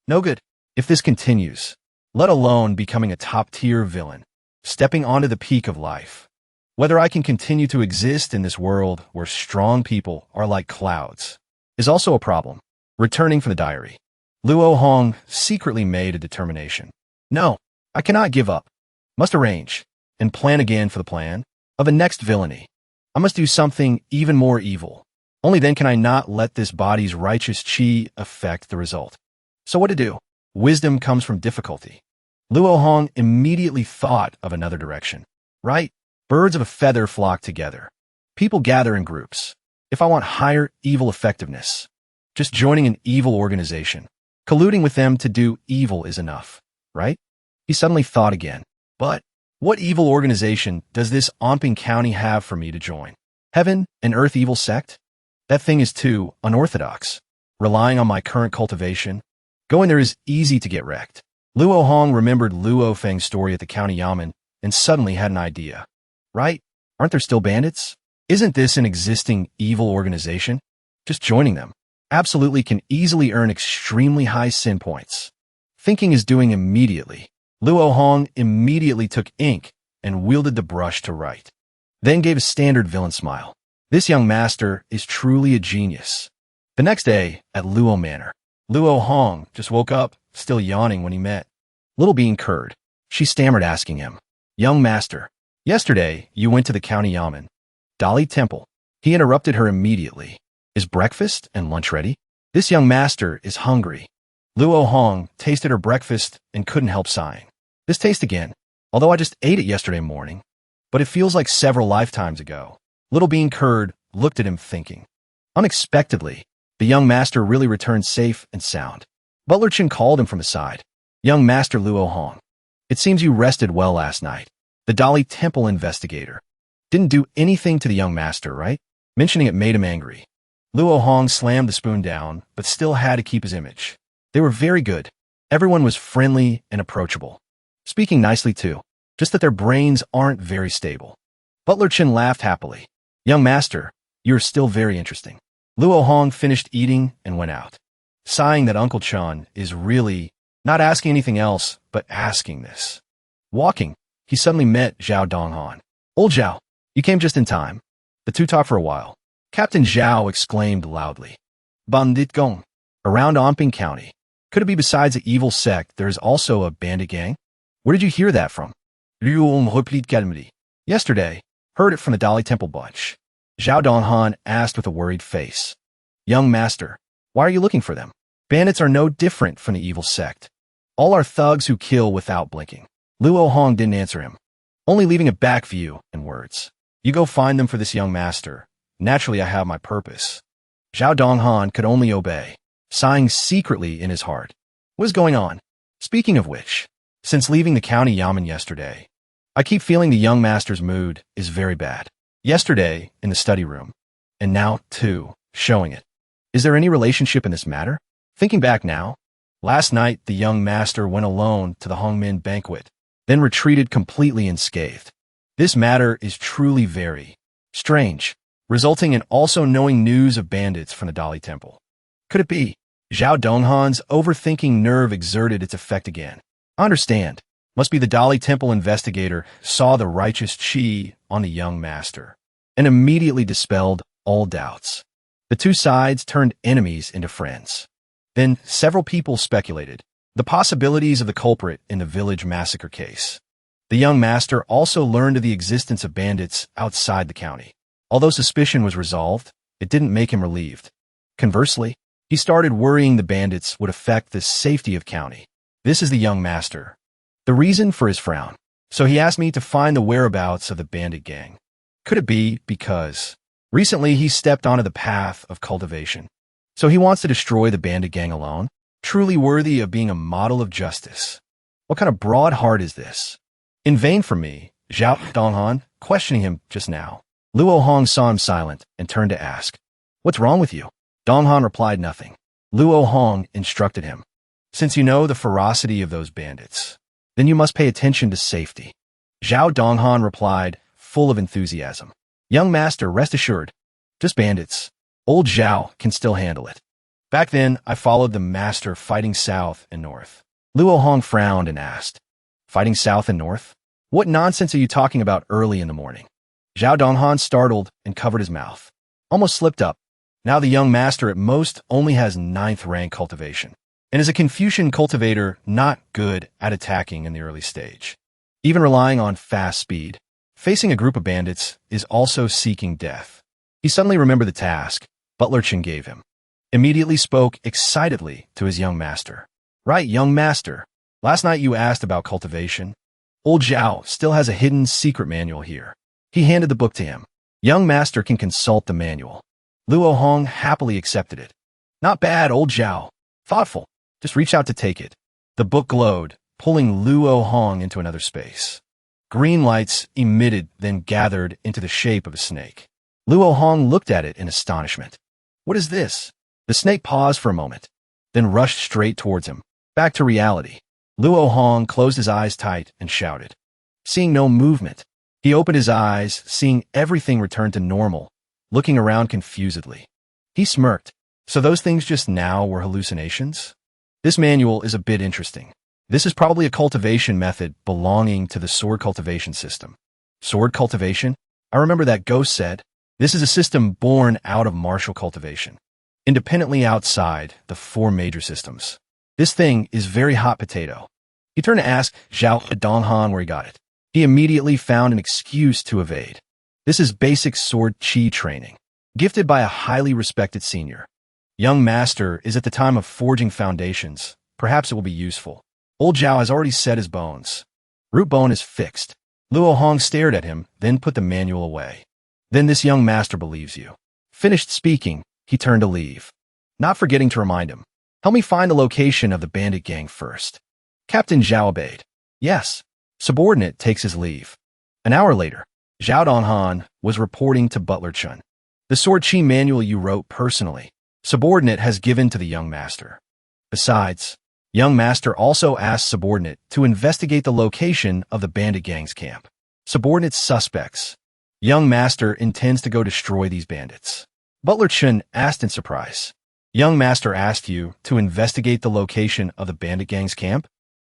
No good. If this continues, let alone becoming a top-tier villain, stepping onto the peak of life. Whether I can continue to exist in this world where strong people are like clouds is also a problem. Returning from the diary, Luo Hong secretly made a determination. No, I cannot give up. Must arrange and plan again for the plan of a next villainy. I must do something even more evil. Only then can I not let this body's righteous chi affect the result. So what to do? Wisdom comes from difficulty. Luo Hong immediately thought of another direction. Right? Birds of a feather flock together. People gather in groups. If I want higher evil effectiveness, just joining an evil organization, colluding with them to do evil is enough, right? He suddenly thought again. But what evil organization does this Onping County have for me to join? Heaven and Earth evil sect? That thing is too unorthodox. Relying on my current cultivation, going there is easy to get wrecked. Luo Hong remembered Luo Feng's story at the county yamen and suddenly had an idea. Right? Aren't there still bandits? Isn't this an existing evil organization? Just joining them absolutely can easily earn extremely high sin points. Thinking is doing immediately. Luo Hong immediately took ink and wielded the brush to write. Then gave a standard villain smile. This young master is truly a genius. The next day, at Luo Manor, Luo Hong just woke up, still yawning when he met Little Bean Curd. She stammered asking him, Young master, yesterday you went to the county yamen, Dali Temple. He interrupted her immediately. Is breakfast and lunch ready? This young master is hungry. Luo Hong tasted her breakfast and couldn't help sighing. This taste again, although I just ate it yesterday morning, but it feels like several lifetimes ago. Little Bean Curd looked at him thinking. Unexpectedly, the young master really returned safe and sound. Butler Chin called him from his side. Young Master Luo Hong, it seems you rested well last night. The Dali Temple investigator didn't do anything to the young master, right? Mentioning it made him angry. Luo Hong slammed the spoon down, but still had to keep his image. They were very good. Everyone was friendly and approachable. Speaking nicely too, just that their brains aren't very stable. Butler Chin laughed happily. Young master, you're still very interesting. Luo Hong finished eating and went out, sighing that Uncle Chun is really not asking anything else, but asking this. Walking, he suddenly met Zhao Donghan. Old Zhao, you came just in time. The two talked for a while. Captain Zhao exclaimed loudly. Bandit Gong. Around Onping County. Could it be besides the evil sect, there is also a bandit gang? Where did you hear that from? Luo replied calmly. Yesterday, heard it from the Dali Temple bunch. Zhao Donghan asked with a worried face. Young master, why are you looking for them? Bandits are no different from the evil sect. All are thugs who kill without blinking. Luo Hong didn't answer him, only leaving a back view and words. You go find them for this young master. Naturally, I have my purpose. Zhao Donghan could only obey, sighing secretly in his heart. What is going on? Speaking of which, since leaving the county yamen yesterday, I keep feeling the young master's mood is very bad. Yesterday, in the study room, and now, too, showing it. Is there any relationship in this matter? Thinking back now, last night the young master went alone to the Hongmin banquet, then retreated completely unscathed. This matter is truly very strange, resulting in also knowing news of bandits from the Dali Temple. Could it be? Zhao Donghan's overthinking nerve exerted its effect again. I understand. Must be the Dali Temple investigator saw the righteous chi on the young master and immediately dispelled all doubts. The two sides turned enemies into friends. Then several people speculated the possibilities of the culprit in the village massacre case. The young master also learned of the existence of bandits outside the county. Although suspicion was resolved, it didn't make him relieved. Conversely, he started worrying the bandits would affect the safety of county. This is the young master. The reason for his frown. So he asked me to find the whereabouts of the bandit gang. Could it be because recently he stepped onto the path of cultivation? So he wants to destroy the bandit gang alone? Truly worthy of being a model of justice. What kind of broad heart is this? In vain for me, Zhao Donghan, questioning him just now. Luo Hong saw him silent and turned to ask, "What's wrong with you?" Donghan replied nothing. Luo Hong instructed him, "Since you know the ferocity of those bandits, then you must pay attention to safety." Zhao Donghan replied, full of enthusiasm, "Young master, rest assured, just bandits. Old Zhao can still handle it. Back then, I followed the master fighting south and north." Luo Hong frowned and asked, "Fighting south and north? What nonsense are you talking about early in the morning?" Zhao Donghan startled and covered his mouth. Almost slipped up. Now the young master at most only has 9th rank cultivation, and is a Confucian cultivator not good at attacking in the early stage. Even relying on fast speed, facing a group of bandits is also seeking death. He suddenly remembered the task Butler Chen gave him. Immediately spoke excitedly to his young master. "Right, young master. Last night you asked about cultivation. Old Zhao still has a hidden secret manual here." He handed the book to him. Young master can consult the manual. Luo Hong happily accepted it. "Not bad, old Zhao. Thoughtful. Just reach out to take it." The book glowed, pulling Luo Hong into another space. Green lights emitted, then gathered into the shape of a snake. Luo Hong looked at it in astonishment. "What is this?" The snake paused for a moment, then rushed straight towards him. Back to reality. Luo Hong closed his eyes tight and shouted. Seeing no movement, he opened his eyes, seeing everything return to normal, looking around confusedly. He smirked. So those things just now were hallucinations? This manual is a bit interesting. This is probably a cultivation method belonging to the sword cultivation system. Sword cultivation? I remember that Ghost said. This is a system born out of martial cultivation, independently outside the 4 major systems. This thing is very hot potato. He turned to ask Zhao Donghan where he got it. He immediately found an excuse to evade. This is basic sword chi training, gifted by a highly respected senior. Young master is at the time of forging foundations. Perhaps it will be useful. Old Zhao has already set his bones. Root bone is fixed. Luo Hong stared at him, then put the manual away. Then this young master believes you. Finished speaking, he turned to leave, not forgetting to remind him. Help me find the location of the bandit gang first. Captain Zhao obeyed. Yes. Subordinate takes his leave. An hour later, Zhao Donghan was reporting to Butler Chun. The sword chi manual you wrote personally, Subordinate has given to the young master. Besides, young master also asked Subordinate to investigate the location of the bandit gang's camp. Subordinate's suspects. Young master intends to go destroy these bandits. Butler Chun asked in surprise. Young master asked you to investigate the location of the bandit gang's camp?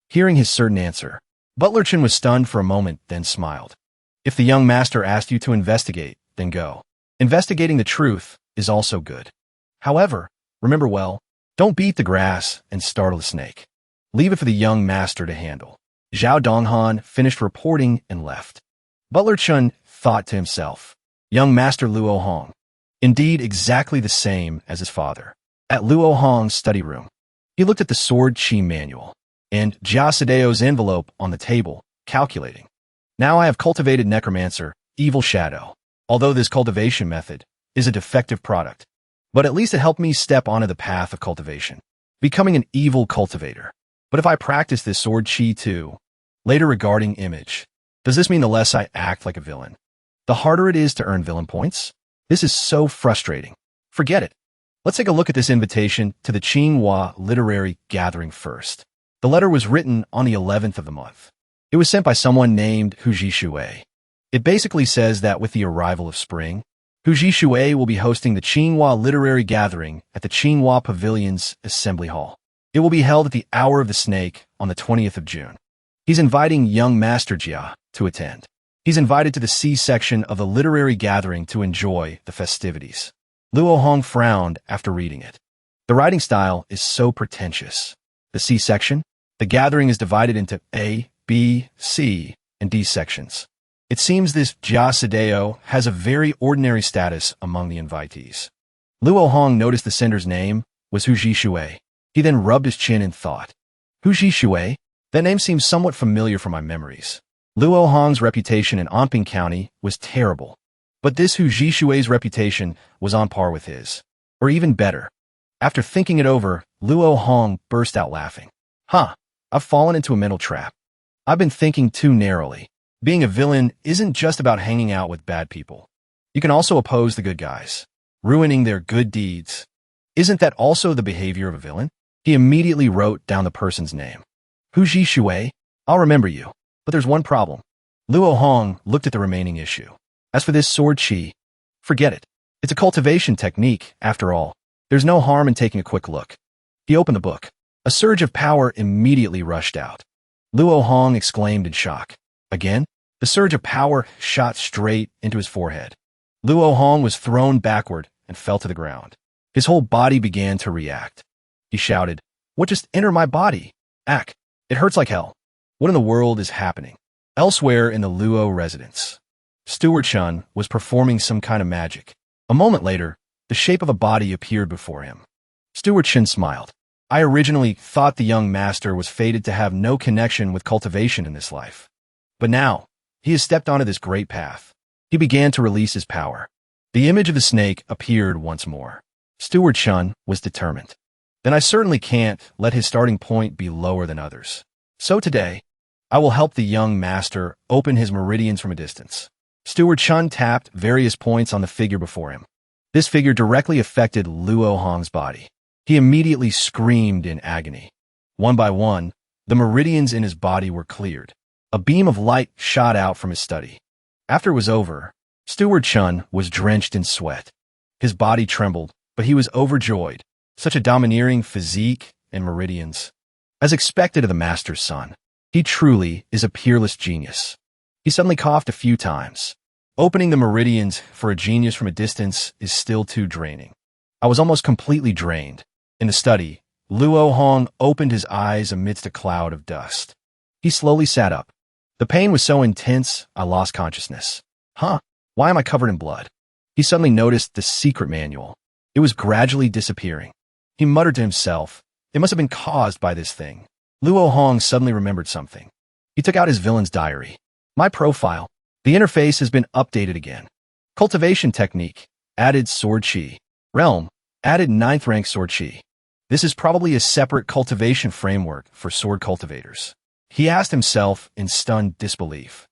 Hearing his certain answer, Butler Chun was stunned for a moment, then smiled. If the young master asked you to investigate, then go. Investigating the truth is also good. However, remember well, don't beat the grass and startle the snake. Leave it for the young master to handle. Zhao Donghan finished reporting and left. Butler Chun thought to himself, young master Luo Hong, indeed exactly the same as his father. At Luo Hong's study room, he looked at the sword chi manual and Jia Sadeo's envelope on the table, calculating. Now I have cultivated necromancer, evil shadow. Although this cultivation method is a defective product, But at least it helped me step onto the path of cultivation, becoming an evil cultivator. But if I practice this sword chi too, later regarding image, does this mean the less I act like a villain, the harder it is to earn villain points? This is so frustrating. Forget it. Let's take a look at this invitation to the Tsinghua Literary Gathering first. The letter was written on the 11th of the month. It was sent by someone named Huji Shui. It basically says that with the arrival of spring, Huji Shui will be hosting the Tsinghua Literary Gathering at the Tsinghua Pavilion's Assembly Hall. It will be held at the Hour of the Snake on the 20th of June. He's inviting young Master Jia to attend. He's invited to the C section of the literary gathering to enjoy the festivities. Luo Hong frowned after reading it. The writing style is so pretentious. The C section? The gathering is divided into A, B, C, and D sections. It seems this Jia Sadeo has a very ordinary status among the invitees. Luo Hong noticed the sender's name was Huji Shui. He then rubbed his chin in thought. Huji Shui? That name seems somewhat familiar from my memories. Luo Hong's reputation in Anping County was terrible, but this Huji Shui's reputation was on par with his, or even better. After thinking it over, Luo Hong burst out laughing. I've fallen into a mental trap. I've been thinking too narrowly. Being a villain isn't just about hanging out with bad people. You can also oppose the good guys, ruining their good deeds. Isn't that also the behavior of a villain? He immediately wrote down the person's name. Huji Shui, I'll remember you. But there's one problem. Luo Hong looked at the remaining issue. As for this sword chi, forget it. It's a cultivation technique, after all. There's no harm in taking a quick look. He opened the book. A surge of power immediately rushed out. Luo Hong exclaimed in shock. Again, the surge of power shot straight into his forehead. Luo Hong was thrown backward and fell to the ground. His whole body began to react. He shouted, "What just entered my body? Ack, it hurts like hell. What in the world is happening?" Elsewhere in the Luo residence, Steward Chun was performing some kind of magic. A moment later, the shape of a body appeared before him. Steward Chun smiled. I originally thought the young master was fated to have no connection with cultivation in this life. But now, he has stepped onto this great path. He began to release his power. The image of the snake appeared once more. Steward Chun was determined. Then I certainly can't let his starting point be lower than others. So today, I will help the young master open his meridians from a distance. Steward Chun tapped various points on the figure before him. This figure directly affected Luo Hong's body. He immediately screamed in agony. One by one, the meridians in his body were cleared. A beam of light shot out from his study. After it was over, Steward Chun was drenched in sweat. His body trembled, but he was overjoyed. Such a domineering physique and meridians. As expected of the master's son, he truly is a peerless genius. He suddenly coughed a few times. Opening the meridians for a genius from a distance is still too draining. I was almost completely drained. In the study, Luo Hong opened his eyes amidst a cloud of dust. He slowly sat up. The pain was so intense, I lost consciousness. Why am I covered in blood? He suddenly noticed the secret manual. It was gradually disappearing. He muttered to himself, it must have been caused by this thing. Luo Hong suddenly remembered something. He took out his villain's diary. My profile. The interface has been updated again. Cultivation technique. Added sword chi. Realm. Added 9th rank sword chi. This is probably a separate cultivation framework for sword cultivators. He asked himself in stunned disbelief.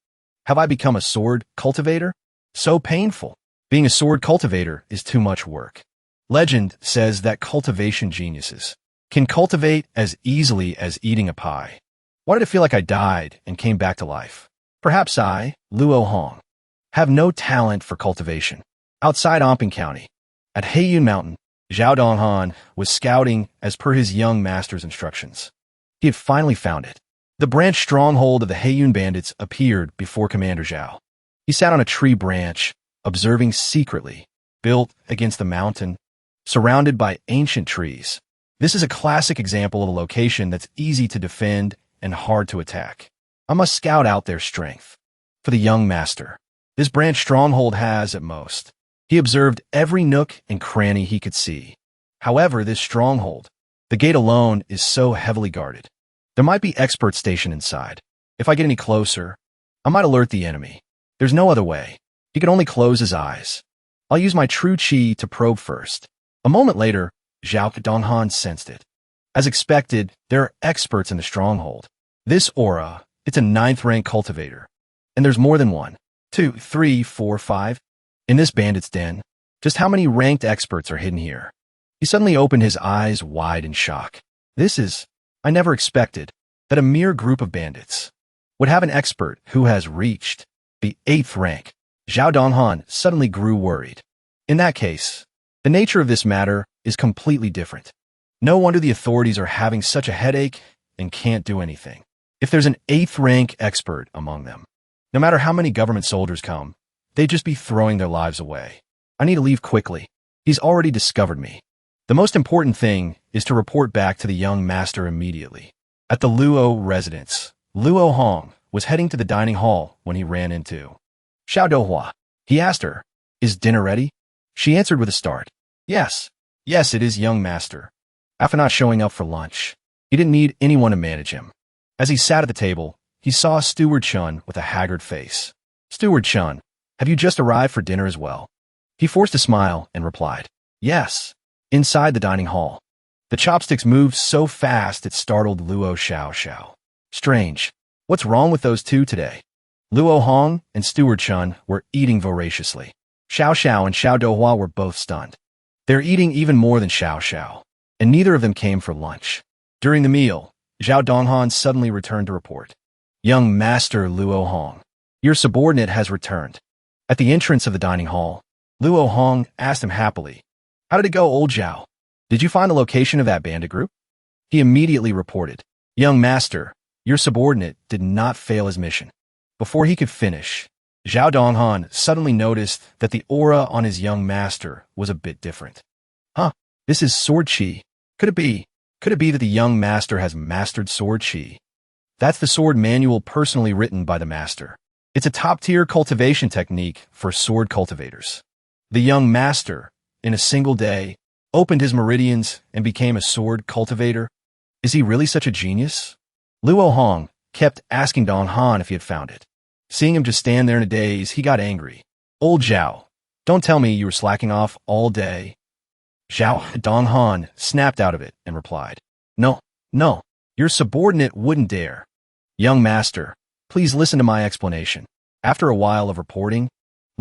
Have I become a sword cultivator? So painful. Being a sword cultivator is too much work. Legend says that cultivation geniuses can cultivate as easily as eating a pie. Why did it feel like I died and came back to life? Perhaps I, Luo Hong, have no talent for cultivation. Outside Anping County, at Heiyun Mountain, Zhao Donghan was scouting as per his young master's instructions. He had finally found it. The branch stronghold of the Heiyun bandits appeared before Commander Zhao. He sat on a tree branch, observing secretly, built against the mountain, surrounded by ancient trees. This is a classic example of a location that's easy to defend and hard to attack. I must scout out their strength. For the young master, this branch stronghold has, at most, he observed every nook and cranny he could see. However, this stronghold, the gate alone is so heavily guarded. There might be experts stationed inside. If I get any closer, I might alert the enemy. There's no other way. He can only close his eyes. I'll use my true chi to probe first. A moment later, Zhao Donghan sensed it. As expected, there are experts in the stronghold. This aura, it's a 9th rank cultivator. And there's more than 1, 2, 3, 4, 5. In this bandit's den, just how many ranked experts are hidden here? He suddenly opened his eyes wide in shock. I never expected that a mere group of bandits would have an expert who has reached the 8th rank. Zhao Donghan suddenly grew worried. In that case, the nature of this matter is completely different. No wonder the authorities are having such a headache and can't do anything. If there's an 8th rank expert among them, no matter how many government soldiers come, they'd just be throwing their lives away. I need to leave quickly. He's already discovered me. The most important thing is to report back to the young master immediately. At the Luo residence, Luo Hong was heading to the dining hall when he ran into Xiao Dohua. He asked her, "Is dinner ready?" She answered with a start. Yes, it is, young master." After not showing up for lunch, he didn't need anyone to manage him. As he sat at the table, he saw Steward Chun with a haggard face. "Steward Chun, have you just arrived for dinner as well?" He forced a smile and replied, "Yes." Inside the dining hall, the chopsticks moved so fast it startled Luo Xiao. Strange. What's wrong with those two today? Luo Hong and Steward Chun were eating voraciously. Xiao and Xiao Dohua were both stunned. They're eating even more than Xiao, and neither of them came for lunch. During the meal, Zhao Donghan suddenly returned to report. "Young Master Luo Hong, your subordinate has returned." At the entrance of the dining hall, Luo Hong asked him happily, "How did it go, old Zhao? Did you find the location of that bandit group?" He immediately reported, "Young Master, your subordinate did not fail his mission." Before he could finish, Zhao Donghan suddenly noticed that the aura on his young master was a bit different. This is sword chi. Could it be that the young master has mastered sword chi? That's the sword manual personally written by the master. It's a top-tier cultivation technique for sword cultivators. The young master, in a single day, opened his meridians and became a sword cultivator. Is he really such a genius? Luo Hong kept asking Donghan if he had found it. Seeing him just stand there in a daze, he got angry. "Old Zhao, don't tell me you were slacking off all day." Zhao Donghan snapped out of it and replied, No, your subordinate wouldn't dare." "Young master, please listen to my explanation." After a while of reporting,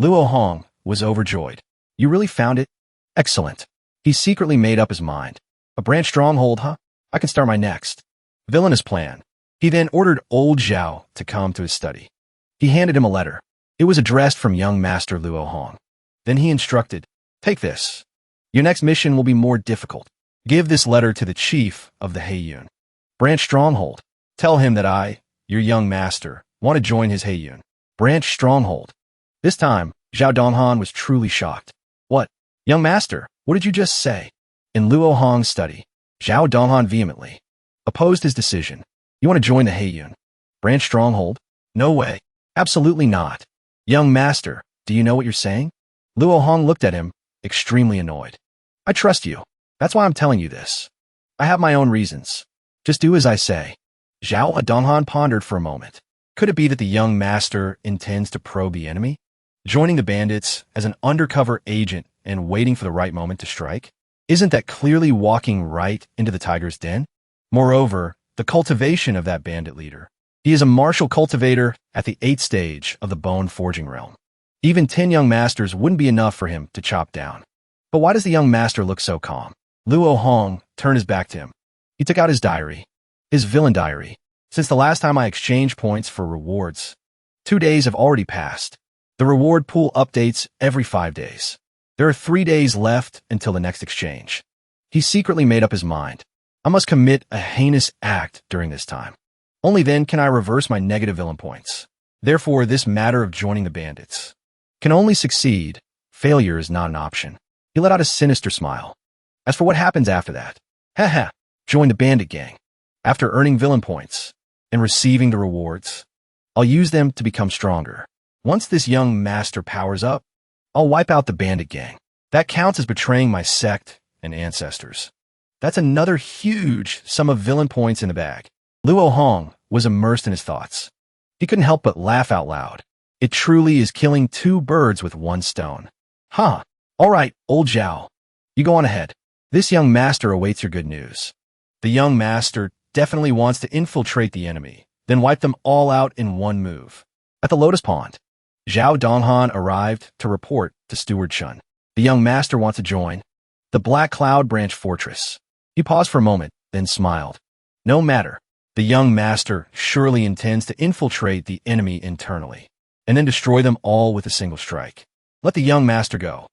Luo Hong was overjoyed. "You really found it? Excellent." He secretly made up his mind. "A branch stronghold, huh? I can start my next villainous plan." He then ordered old Zhao to come to his study. He handed him a letter. It was addressed from young master Luo Hong. Then he instructed, "Take this. Your next mission will be more difficult. Give this letter to the chief of the Heiyun branch stronghold. Tell him that I, your young master, want to join his Heiyun branch stronghold." This time, Zhao Donghan was truly shocked. "What? Young master, what did you just say?" In Luo Hong's study, Zhao Donghan vehemently opposed his decision. "You want to join the Heiyun branch stronghold? No way. Absolutely not. Young master, do you know what you're saying?" Luo Hong looked at him, extremely annoyed. "I trust you. That's why I'm telling you this. I have my own reasons. Just do as I say." Zhao Donghan pondered for a moment. Could it be that the young master intends to probe the enemy? Joining the bandits as an undercover agent and waiting for the right moment to strike? Isn't that clearly walking right into the tiger's den? Moreover, the cultivation of that bandit leader. He is a martial cultivator at the 8th stage of the bone forging realm. Even 10 young masters wouldn't be enough for him to chop down. But why does the young master look so calm? Luo Hong turned his back to him. He took out his diary. His villain diary. "Since the last time I exchanged points for rewards, 2 days have already passed. The reward pool updates every 5 days. There are 3 days left until the next exchange." He secretly made up his mind. "I must commit a heinous act during this time. Only then can I reverse my negative villain points. Therefore, this matter of joining the bandits can only succeed. Failure is not an option." He let out a sinister smile. "As for what happens after that, join the bandit gang. After earning villain points and receiving the rewards, I'll use them to become stronger. Once this young master powers up, I'll wipe out the bandit gang. That counts as betraying my sect and ancestors. That's another huge sum of villain points in the bag." Luo Hong was immersed in his thoughts. He couldn't help but laugh out loud. It truly is killing 2 birds with 1 stone. All right, old Zhao. You go on ahead. This young master awaits your good news. The young master definitely wants to infiltrate the enemy, then wipe them all out in one move. At the Lotus Pond, Zhao Donghan arrived to report to Steward Chun. The young master wants to join the Black Cloud Branch Fortress. He paused for a moment, then smiled. No matter. The young master surely intends to infiltrate the enemy internally, and then destroy them all with a single strike. Let the young master go.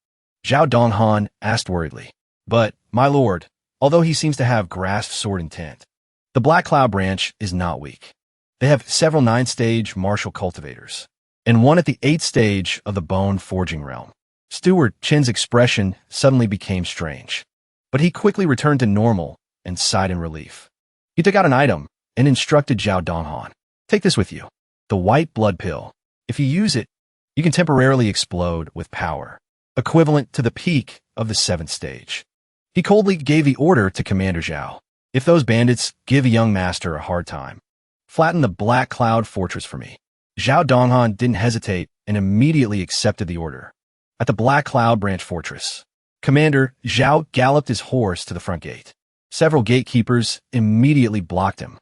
Zhao Donghan asked worriedly. But, my lord, although he seems to have grasped sword intent, the Black Cloud Branch is not weak. They have several 9th-stage martial cultivators, and one at the 8th stage of the bone forging realm. Steward Chin's expression suddenly became strange, but he quickly returned to normal and sighed in relief. He took out an item and instructed Zhao Donghan. Take this with you. The white blood pill. If you use it, you can temporarily explode with power, equivalent to the peak of the 7th stage. He coldly gave the order to Commander Zhao. If those bandits give a young master a hard time, flatten the Black Cloud Fortress for me. Zhao Donghan didn't hesitate and immediately accepted the order. At the Black Cloud Branch Fortress, Commander Zhao galloped his horse to the front gate. Several gatekeepers immediately blocked him.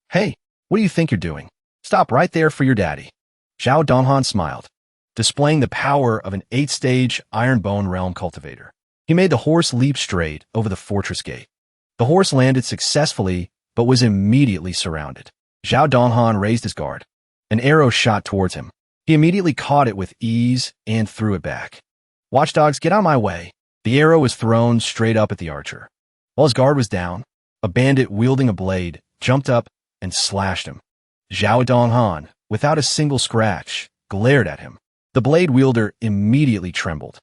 Hey, what do you think you're doing? Stop right there for your daddy. Zhao Donghan smiled, displaying the power of an 8th-stage Iron Bone Realm cultivator. He made the horse leap straight over the fortress gate. The horse landed successfully, but was immediately surrounded. Zhao Donghan raised his guard. An arrow shot towards him. He immediately caught it with ease and threw it back. Watchdogs, get out of my way. The arrow was thrown straight up at the archer. While his guard was down, a bandit wielding a blade jumped up and slashed him. Zhao Donghan, without a single scratch, glared at him. The blade wielder immediately trembled.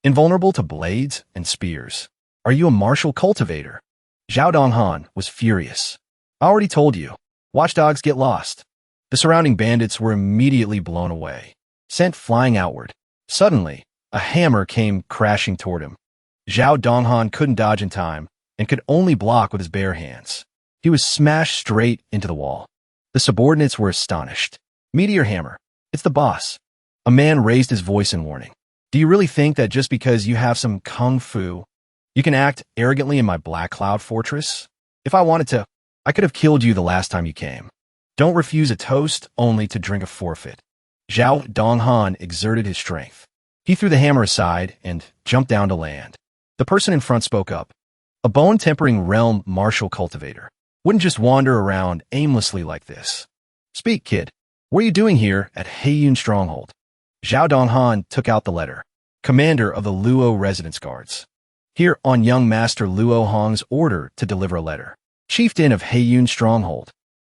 Invulnerable to blades and spears. Are you a martial cultivator? Zhao Donghan was furious. I already told you. Watchdogs, get lost. The surrounding bandits were immediately blown away, sent flying outward. Suddenly, a hammer came crashing toward him. Zhao Donghan couldn't dodge in time and could only block with his bare hands. He was smashed straight into the wall. The subordinates were astonished. Meteor hammer. It's the boss. A man raised his voice in warning. Do you really think that just because you have some kung fu, you can act arrogantly in my Black Cloud Fortress? If I wanted to, I could have killed you the last time you came. Don't refuse a toast only to drink a forfeit. Zhao Donghan exerted his strength. He threw the hammer aside and jumped down to land. The person in front spoke up. A bone-tempering realm martial cultivator wouldn't just wander around aimlessly like this. Speak, kid. What are you doing here at Heiyun Stronghold? Zhao Donghan took out the letter. Commander of the Luo Residence Guards. Here on young Master Luo Hong's order to deliver a letter. Chieftain of Heiyun Stronghold.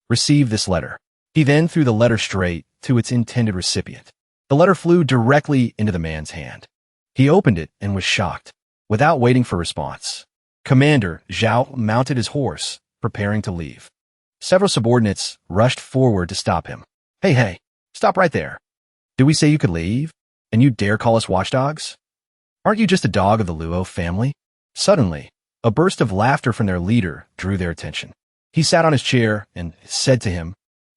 Receive this letter. He then threw the letter straight to its intended recipient. The letter flew directly into the man's hand. He opened it and was shocked. Without waiting for response, Commander Zhao mounted his horse, preparing to leave. Several subordinates rushed forward to stop him. Hey, stop right there. Did we say you could leave? And you dare call us watchdogs? Aren't you just a dog of the Luo family? Suddenly, a burst of laughter from their leader drew their attention. He sat on his chair and said to him,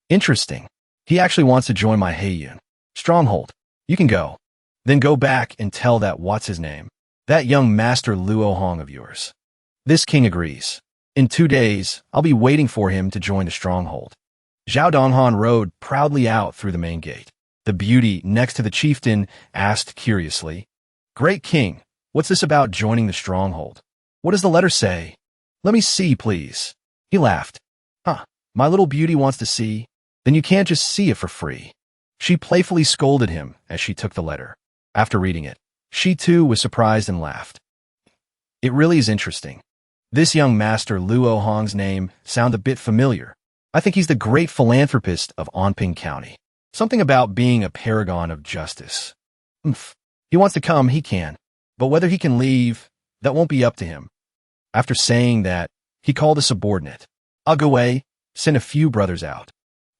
Interesting. He actually wants to join my Heiyun Stronghold. You can go. Then go back and tell that what's-his-name, that young Master Luo Hong of yours. This king agrees. In 2 days, I'll be waiting for him to join the stronghold. Zhao Donghan rode proudly out through the main gate. The beauty next to the chieftain asked curiously, Great king, what's this about joining the stronghold? What does the letter say? Let me see, please. He laughed. My little beauty wants to see? Then you can't just see it for free. She playfully scolded him as she took the letter. After reading it, she too was surprised and laughed. It really is interesting. This young Master Luo Hong's name sounds a bit familiar. I think he's the great philanthropist of Anping County. Something about being a paragon of justice. He wants to come, he can. But whether he can leave, that won't be up to him. After saying that, he called a subordinate. I'll go away, send a few brothers out.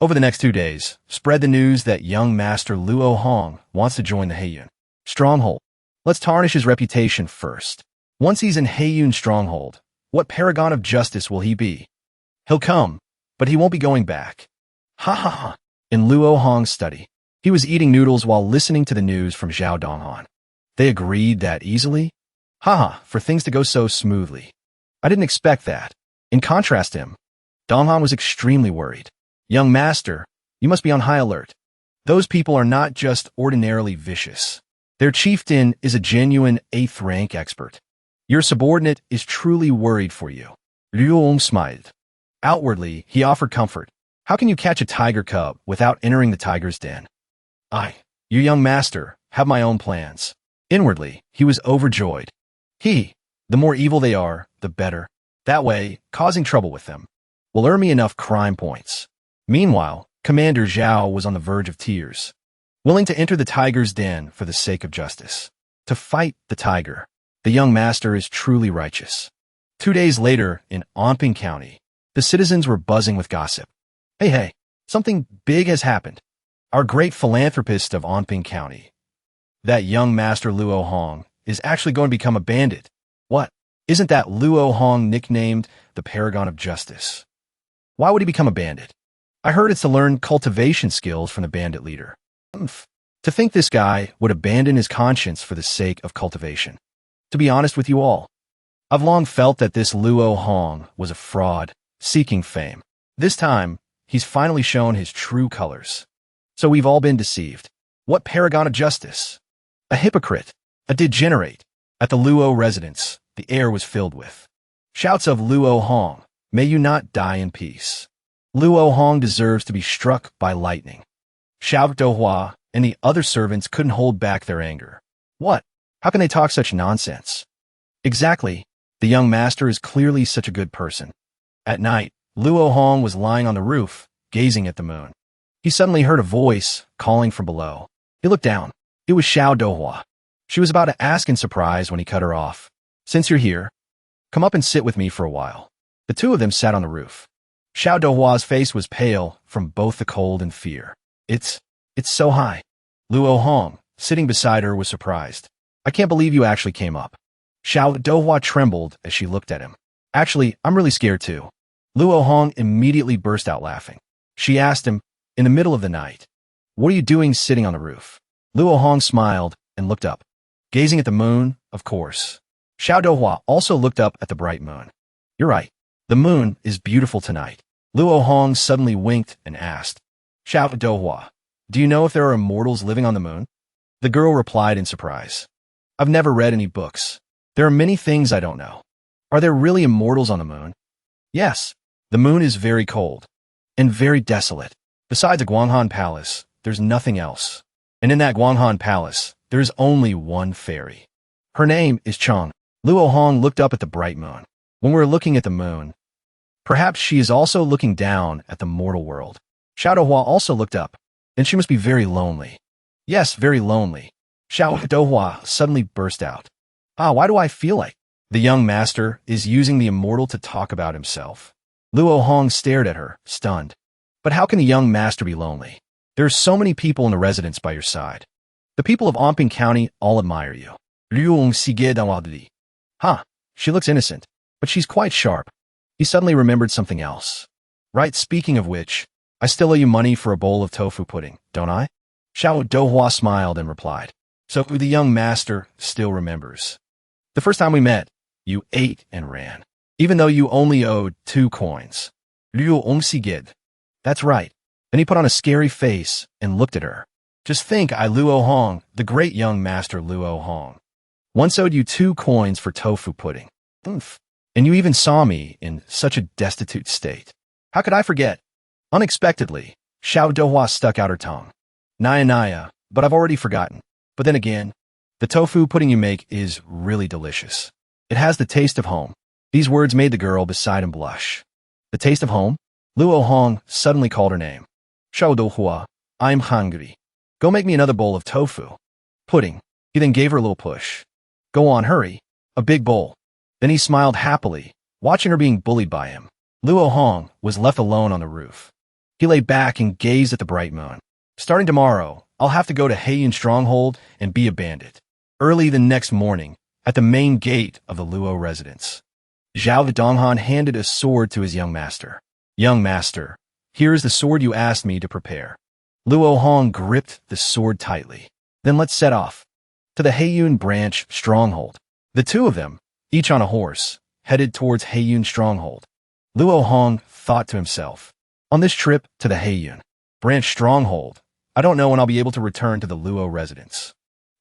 Over the next 2 days, spread the news that young Master Luo Hong wants to join the Heiyun Stronghold. Let's tarnish his reputation first. Once he's in Heiyun Stronghold, what paragon of justice will he be? He'll come, but he won't be going back. Ha. In Luo Hong's study, he was eating noodles while listening to the news from Zhao Donghan. They agreed that easily? Haha, for things to go so smoothly. I didn't expect that. In contrast to him, Donghan was extremely worried. Young master, you must be on high alert. Those people are not just ordinarily vicious. Their chieftain is a genuine 8th rank expert. Your subordinate is truly worried for you. Luo smiled. Outwardly, he offered comfort. How can you catch a tiger cub without entering the tiger's den? You young master, have my own plans. Inwardly, he was overjoyed. The more evil they are, the better. That way, causing trouble with them will earn me enough crime points. Meanwhile, Commander Zhao was on the verge of tears, willing to enter the tiger's den for the sake of justice. To fight the tiger, the young master is truly righteous. 2 days later, in Anping County, the citizens were buzzing with gossip. Hey, something big has happened. Our great philanthropist of Anping County, that young master Luo Hong, is actually going to become a bandit. What? Isn't that Luo Hong nicknamed the Paragon of Justice? Why would he become a bandit? I heard it's to learn cultivation skills from the bandit leader. To think this guy would abandon his conscience for the sake of cultivation. To be honest with you all, I've long felt that this Luo Hong was a fraud, seeking fame. This time, he's finally shown his true colors. So we've all been deceived. What paragon of justice? A hypocrite, a degenerate. At the Luo residence, the air was filled with shouts of Luo Hong, may you not die in peace. Luo Hong deserves to be struck by lightning. Xiao Dohua and the other servants couldn't hold back their anger. What? How can they talk such nonsense? Exactly. The young master is clearly such a good person. At night, Luo Hong was lying on the roof, gazing at the moon. He suddenly heard a voice calling from below. He looked down. It was Xiao Dohua. She was about to ask in surprise when he cut her off. Since you're here, come up and sit with me for a while. The two of them sat on the roof. Xiao Dohua's face was pale from both the cold and fear. It's so high. Luo Hong, sitting beside her, was surprised. I can't believe you actually came up. Xiao Dohua trembled as she looked at him. Actually, I'm really scared too. Luo Hong immediately burst out laughing. She asked him, in the middle of the night, what are you doing sitting on the roof? Luo Hong smiled and looked up. Gazing at the moon, of course. Xiao Dohua also looked up at the bright moon. You're right. The moon is beautiful tonight. Luo Hong suddenly winked and asked, Xiao Dohua, do you know if there are immortals living on the moon? The girl replied in surprise. I've never read any books. There are many things I don't know. Are there really immortals on the moon? Yes. The moon is very cold and very desolate. Besides a Guanghan palace, there's nothing else. And in that Guanghan palace, there is only one fairy. Her name is Chang. Luo Hong looked up at the bright moon. When we're looking at the moon, perhaps she is also looking down at the mortal world. Xiao Dohua also looked up, and she must be very lonely. Yes, very lonely. Xiao Dohua suddenly burst out. Why do I feel like the young master is using the immortal to talk about himself? Luo Hong stared at her, stunned. But how can a young master be lonely? There are so many people in the residence by your side. The people of Anping County all admire you. She looks innocent, but she's quite sharp. He suddenly remembered something else. Right, speaking of which, I still owe you money for a bowl of tofu pudding, don't I? Xiao Dohua smiled and replied. So the young master still remembers. The first time we met, you ate and ran, even though you only owed 2 coins. That's right. Then he put on a scary face and looked at her. Just think, I Luo Hong, the great young master Luo Hong, once owed you 2 coins for tofu pudding. And you even saw me in such a destitute state. How could I forget? Unexpectedly, Xiao Dohua stuck out her tongue. Naya, but I've already forgotten. But then again, the tofu pudding you make is really delicious. It has the taste of home. These words made the girl beside him blush. The taste of home? Luo Hong suddenly called her name. Xiao Dohua, I'm hungry. Go make me another bowl of tofu pudding. He then gave her a little push. Go on, hurry. A big bowl. Then he smiled happily, watching her being bullied by him. Luo Hong was left alone on the roof. He lay back and gazed at the bright moon. Starting tomorrow, I'll have to go to Heiyun Stronghold and be a bandit. Early the next morning, at the main gate of the Luo residence, Zhao Donghan handed a sword to his young master. Young master, here is the sword you asked me to prepare. Luo Hong gripped the sword tightly. Then let's set off to the Heiyun branch stronghold. The two of them, each on a horse, headed towards Heiyun's stronghold. Luo Hong thought to himself, on this trip to the Heiyun branch stronghold, I don't know when I'll be able to return to the Luo residence.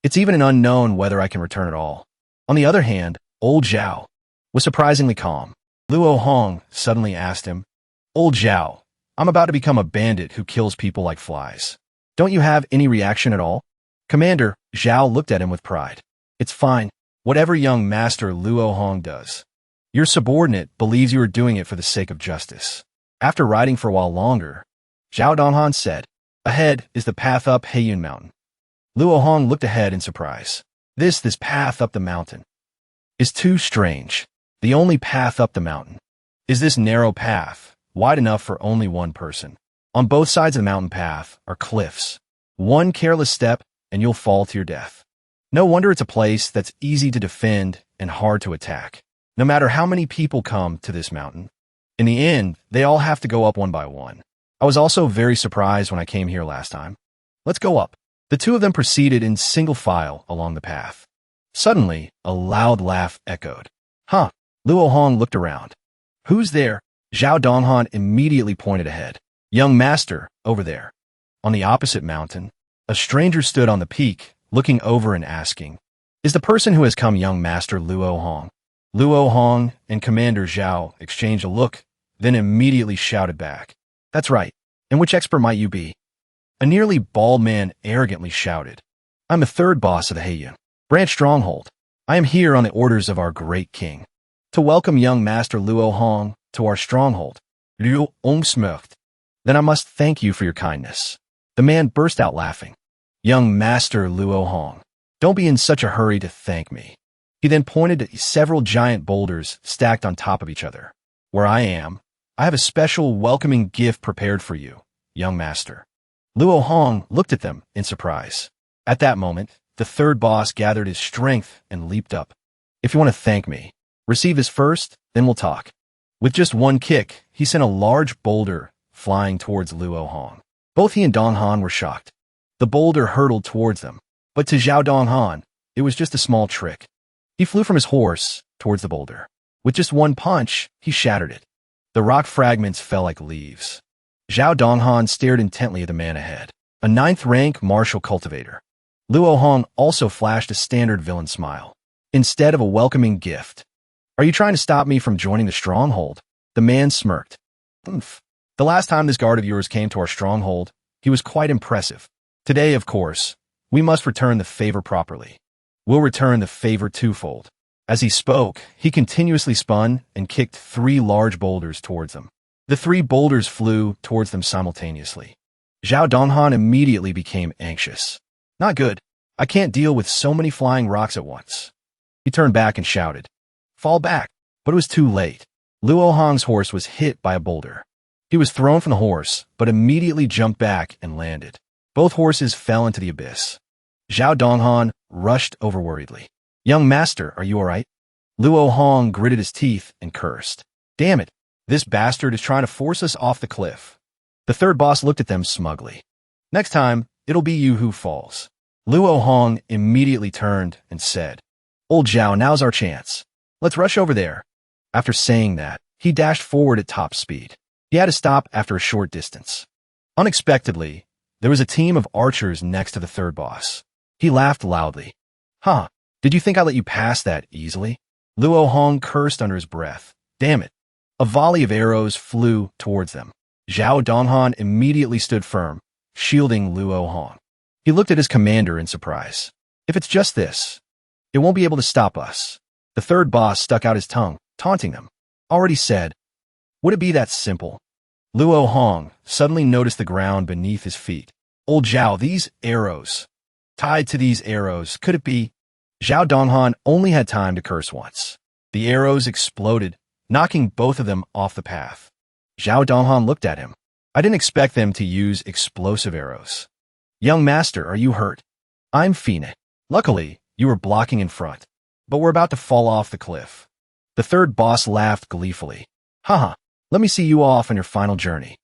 It's even an unknown whether I can return at all. On the other hand, old Zhao was surprisingly calm. Luo Hong suddenly asked him, Old Zhao, I'm about to become a bandit who kills people like flies. Don't you have any reaction at all? Commander, Zhao looked at him with pride. It's fine. Whatever young master Luo Hong does. Your subordinate believes you are doing it for the sake of justice. After riding for a while longer, Zhao Donghan said, Ahead is the path up Heiyun Mountain. Luo Hong looked ahead in surprise. This path up the mountain is too strange. The only path up the mountain is this narrow path, wide enough for only one person. On both sides of the mountain path are cliffs. One careless step and you'll fall to your death. No wonder it's a place that's easy to defend and hard to attack. No matter how many people come to this mountain, in the end, they all have to go up one by one. I was also very surprised when I came here last time. Let's go up. The two of them proceeded in single file along the path. Suddenly, a loud laugh echoed. Huh. Luo Hong looked around. Who's there? Zhao Donghan immediately pointed ahead. Young master, over there. On the opposite mountain, a stranger stood on the peak, looking over and asking, Is the person who has come young master Luo Hong? Luo Hong and Commander Zhao exchanged a look, then immediately shouted back. That's right. And which expert might you be? A nearly bald man arrogantly shouted. I'm the third boss of the Heiyun branch stronghold. I am here on the orders of our great king to welcome young master Luo Hong to our stronghold. Luo Hong smirked. Then I must thank you for your kindness. The man burst out laughing. Young master Luo Hong, don't be in such a hurry to thank me. He then pointed to several giant boulders stacked on top of each other. Where I am, I have a special welcoming gift prepared for you, young master. Luo Hong looked at them in surprise. At that moment, the third boss gathered his strength and leaped up. If you want to thank me, receive this first, then we'll talk. With just one kick, he sent a large boulder flying towards Luo Hong. Both he and Donghan were shocked. The boulder hurtled towards them, but to Zhao Donghan, it was just a small trick. He flew from his horse towards the boulder. With just one punch, he shattered it. The rock fragments fell like leaves. Zhao Donghan stared intently at the man ahead, a 9th-rank martial cultivator. Luo Hong also flashed a standard villain smile, instead of a welcoming gift. Are you trying to stop me from joining the stronghold? The man smirked. Oomph. The last time this guard of yours came to our stronghold, he was quite impressive. Today, of course, we must return the favor properly. We'll return the favor twofold. As he spoke, he continuously spun and kicked 3 large boulders towards them. The 3 boulders flew towards them simultaneously. Zhao Donghan immediately became anxious. Not good. I can't deal with so many flying rocks at once. He turned back and shouted, Fall back. But it was too late. Luo Hong's horse was hit by a boulder. He was thrown from the horse, but immediately jumped back and landed. Both horses fell into the abyss. Zhao Donghan rushed over worriedly. Young master, are you all right? Luo Hong gritted his teeth and cursed. Damn it. This bastard is trying to force us off the cliff. The third boss looked at them smugly. Next time, it'll be you who falls. Luo Hong immediately turned and said, Old Zhao, now's our chance. Let's rush over there. After saying that, he dashed forward at top speed. He had to stop after a short distance. Unexpectedly, there was a team of archers next to the third boss. He laughed loudly. Huh, did you think I let you pass that easily? Luo Hong cursed under his breath. Damn it. A volley of arrows flew towards them. Zhao Donghan immediately stood firm, shielding Luo Hong. He looked at his commander in surprise. If it's just this, it won't be able to stop us. The third boss stuck out his tongue, taunting them. Already said. Would it be that simple? Luo Hong suddenly noticed the ground beneath his feet. Old Zhao, these arrows. Tied to these arrows, could it be? Zhao Donghan only had time to curse once. The arrows exploded, knocking both of them off the path. Zhao Donghan looked at him. I didn't expect them to use explosive arrows. Young master, are you hurt? I'm Fina. Luckily, you were blocking in front. But we're about to fall off the cliff. The third boss laughed gleefully. Haha, let me see you off on your final journey.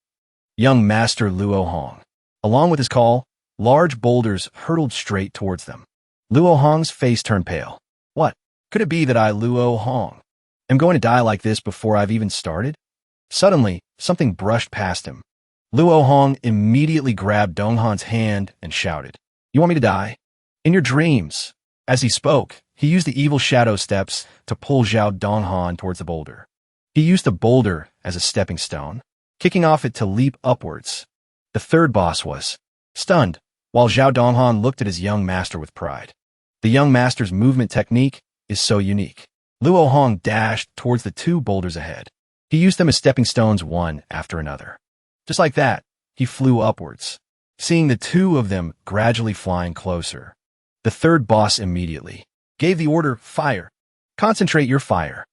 Young master Luo Hong. Along with his call, large boulders hurtled straight towards them. Luo Hong's face turned pale. What? Could it be that I, Luo Hong, am going to die like this before I've even started? Suddenly, something brushed past him. Luo Hong immediately grabbed Donghan's hand and shouted, "You want me to die? In your dreams." As he spoke, he used the evil shadow steps to pull Zhao Donghan towards the boulder. He used the boulder as a stepping stone, kicking off it to leap upwards. The third boss was stunned, while Zhao Donghan looked at his young master with pride. The young master's movement technique is so unique. Luo Hong dashed towards the two boulders ahead. He used them as stepping stones one after another. Just like that, he flew upwards, seeing the two of them gradually flying closer. The third boss immediately gave the order, "Fire. Concentrate your fire.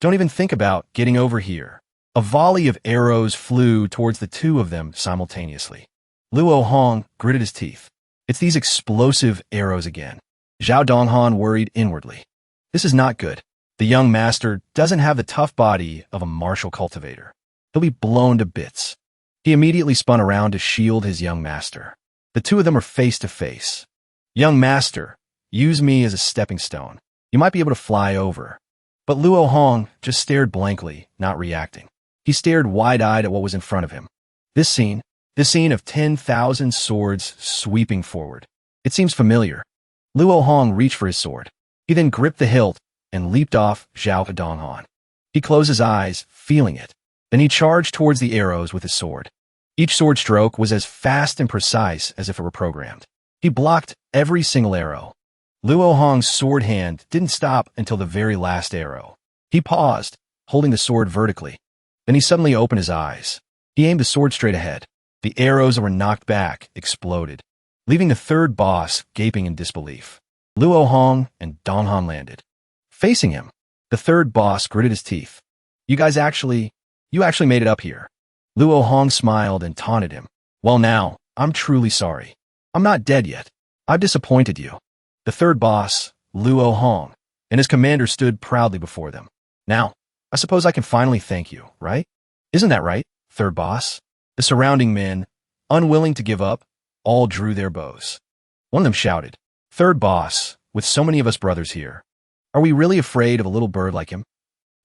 Don't even think about getting over here." A volley of arrows flew towards the two of them simultaneously. Luo Hong gritted his teeth. It's these explosive arrows again. Zhao Donghan worried inwardly. This is not good. The young master doesn't have the tough body of a martial cultivator. He'll be blown to bits. He immediately spun around to shield his young master. The two of them are face to face. "Young master, use me as a stepping stone. You might be able to fly over." But Luo Hong just stared blankly, not reacting. He stared wide-eyed at what was in front of him. This scene of 10,000 swords sweeping forward. It seems familiar. Luo Hong reached for his sword. He then gripped the hilt and leaped off Zhao Donghan. He closed his eyes, feeling it. Then he charged towards the arrows with his sword. Each sword stroke was as fast and precise as if it were programmed. He blocked every single arrow. Luo Hong's sword hand didn't stop until the very last arrow. He paused, holding the sword vertically. Then he suddenly opened his eyes. He aimed the sword straight ahead. The arrows that were knocked back exploded, leaving the third boss gaping in disbelief. Luo Hong and Donghan landed. Facing him, the third boss gritted his teeth. You actually made it up here." Luo Hong smiled and taunted him. "Well now, I'm truly sorry. I'm not dead yet. I've disappointed you." The third boss, Luo Hong, and his commander stood proudly before them. "Now, I suppose I can finally thank you, right? Isn't that right, third boss?" The surrounding men, unwilling to give up, all drew their bows. One of them shouted, "Third boss, with so many of us brothers here, are we really afraid of a little bird like him?"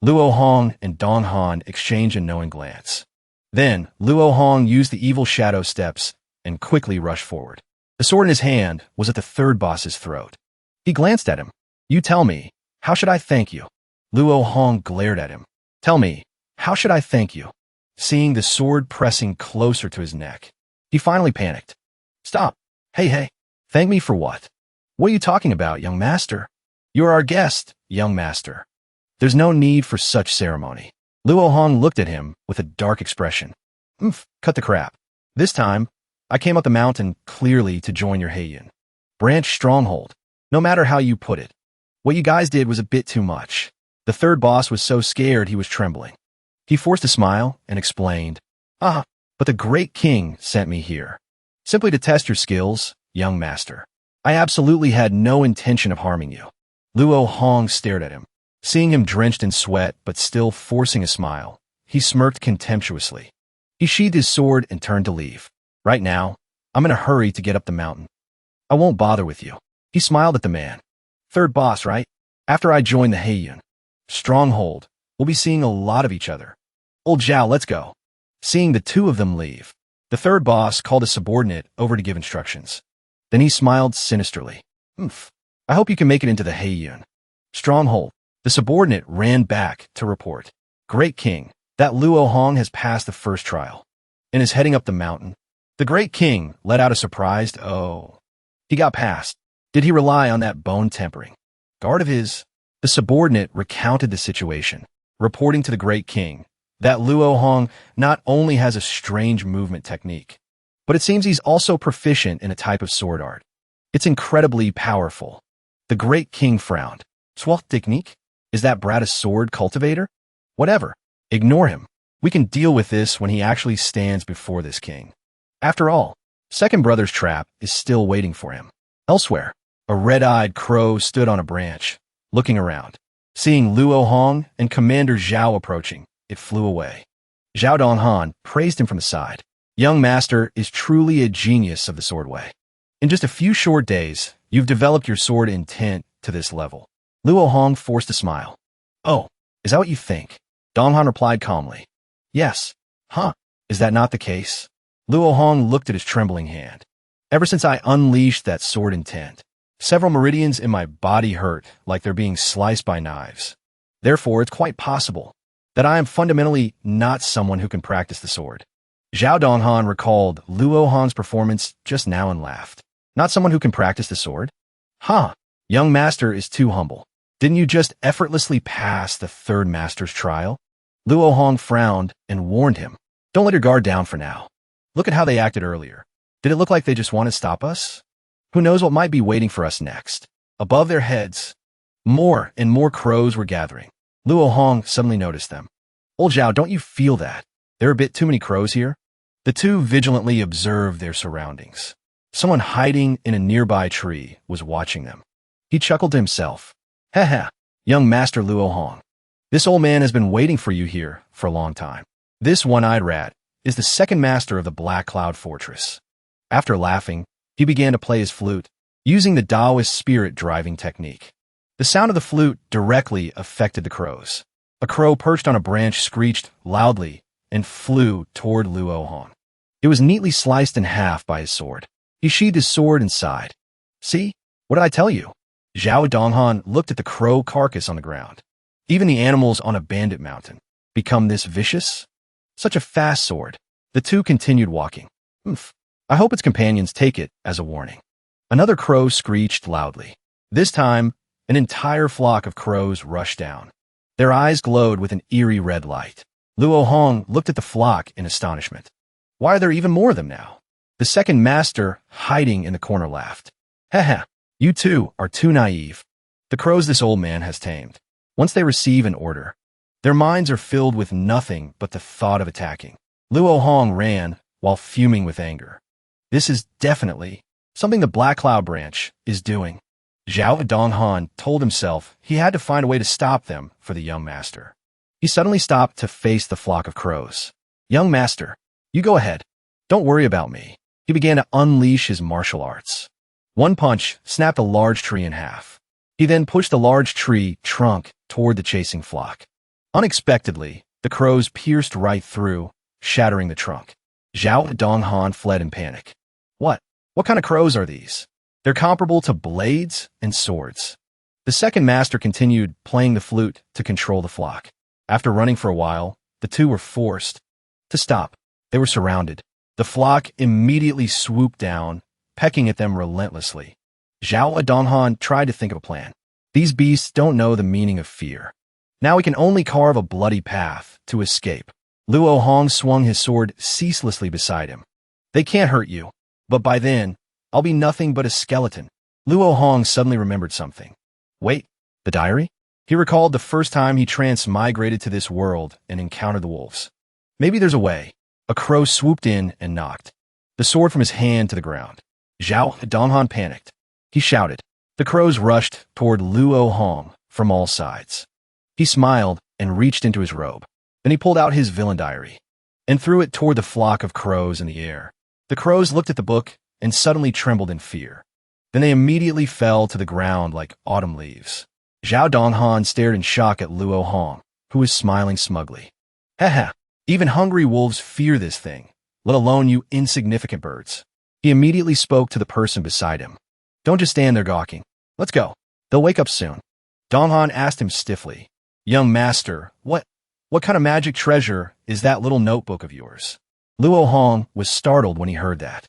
Luo Hong and Donghan exchanged a knowing glance. Then, Luo Hong used the evil shadow steps and quickly rushed forward. The sword in his hand was at the third boss's throat. He glanced at him. "You tell me, how should I thank you?" Luo Hong glared at him. "Tell me, how should I thank you?" Seeing the sword pressing closer to his neck, he finally panicked. "Stop. Hey, thank me for what? What are you talking about, young master? You're our guest, young master. There's no need for such ceremony." Luo Hong looked at him with a dark expression. Cut the crap. This time, I came up the mountain clearly to join your Heian branch stronghold. No matter how you put it, what you guys did was a bit too much." The third boss was so scared he was trembling. He forced a smile and explained, "But the great king sent me here, simply to test your skills, young master. I absolutely had no intention of harming you." Luo Hong stared at him. Seeing him drenched in sweat but still forcing a smile, he smirked contemptuously. He sheathed his sword and turned to leave. "Right now, I'm in a hurry to get up the mountain. I won't bother with you." He smiled at the man. "Third boss, right? After I join the Heian stronghold, we'll be seeing a lot of each other. Old Zhao, let's go." Seeing the two of them leave, the third boss called a subordinate over to give instructions. Then he smiled sinisterly. "I hope you can make it into the Heian stronghold." The subordinate ran back to report, "Great king, that Luo Hong has passed the first trial and is heading up the mountain." The great king let out a surprised, "Oh, he got past. Did he rely on that bone tempering guard of his?" The subordinate recounted the situation, reporting to the great king that Luo Hong not only has a strange movement technique, but it seems he's also proficient in a type of sword art. It's incredibly powerful. The great king frowned. "Sword technique? Is that brat a sword cultivator? Whatever. Ignore him. We can deal with this when he actually stands before this king. After all, second brother's trap is still waiting for him." Elsewhere, a red-eyed crow stood on a branch, looking around. Seeing Luo Hong and Commander Zhao approaching, it flew away. Zhao Donghan praised him from the side. "Young master is truly a genius of the sword way. In just a few short days, you've developed your sword intent to this level. Luo Hong forced a smile. Oh, is that what you think? Donghan replied calmly. Yes. Huh? Is that not the case? Luo Hong looked at his trembling hand. Ever since I unleashed that sword intent, several meridians in my body hurt like they're being sliced by knives. Therefore, it's quite possible that I am fundamentally not someone who can practice the sword. Zhao Donghan recalled Luo Hong's performance just now and laughed. Not someone who can practice the sword? Huh. Young master is too humble. Didn't you just effortlessly pass the third master's trial? Luo Hong frowned and warned him. Don't let your guard down for now. Look at how they acted earlier. Did it look like they just want to stop us? Who knows what might be waiting for us next? Above their heads, more and more crows were gathering. Luo Hong suddenly noticed them. Old Zhao, don't you feel that? There are a bit too many crows here? The two vigilantly observed their surroundings. Someone hiding in a nearby tree was watching them. He chuckled to himself. Heh, young master Luo Hong. This old man has been waiting for you here for a long time. This one-eyed rat is the second master of the Black Cloud Fortress. After laughing, he began to play his flute, using the Taoist spirit-driving technique. The sound of the flute directly affected the crows. A crow perched on a branch screeched loudly and flew toward Luo Hong. It was neatly sliced in half by his sword. He sheathed his sword and sighed. See? What did I tell you? Zhao Donghan looked at the crow carcass on the ground. Even the animals on a bandit mountain become this vicious? Such a fast sword. The two continued walking. Oomph. I hope its companions take it as a warning. Another crow screeched loudly. This time, an entire flock of crows rushed down. Their eyes glowed with an eerie red light. Luo Hong looked at the flock in astonishment. Why are there even more of them now? The second master, hiding in the corner, laughed. Heh, you two are too naive. The crows this old man has tamed. Once they receive an order, their minds are filled with nothing but the thought of attacking. Luo Hong ran while fuming with anger. This is definitely something the Black Cloud branch is doing. Zhao Donghan told himself he had to find a way to stop them for the young master. He suddenly stopped to face the flock of crows. Young master, you go ahead. Don't worry about me. He began to unleash his martial arts. One punch snapped a large tree in half. He then pushed the large tree trunk toward the chasing flock. Unexpectedly, the crows pierced right through, shattering the trunk. Zhao Donghan fled in panic. What kind of crows are these? They're comparable to blades and swords. The second master continued playing the flute to control the flock. After running for a while, the two were forced to stop. They were surrounded. The flock immediately swooped down, pecking at them relentlessly. Zhao Donghan tried to think of a plan. These beasts don't know the meaning of fear. Now we can only carve a bloody path to escape. Luo Hong swung his sword ceaselessly beside him. They can't hurt you, but by then, I'll be nothing but a skeleton. Luo Hong suddenly remembered something. Wait, the diary? He recalled the first time he transmigrated to this world and encountered the wolves. Maybe there's a way. A crow swooped in and knocked the sword from his hand to the ground. Zhao Donghan panicked. He shouted. The crows rushed toward Luo Hong from all sides. He smiled and reached into his robe. Then he pulled out his villain diary and threw it toward the flock of crows in the air. The crows looked at the book and suddenly trembled in fear. Then they immediately fell to the ground like autumn leaves. Zhao Donghan stared in shock at Luo Hong, who was smiling smugly. Heh, even hungry wolves fear this thing, let alone you insignificant birds. He immediately spoke to the person beside him. Don't just stand there gawking. Let's go. They'll wake up soon. Donghan asked him stiffly. Young master, what kind of magic treasure is that little notebook of yours? Luo Hong was startled when he heard that.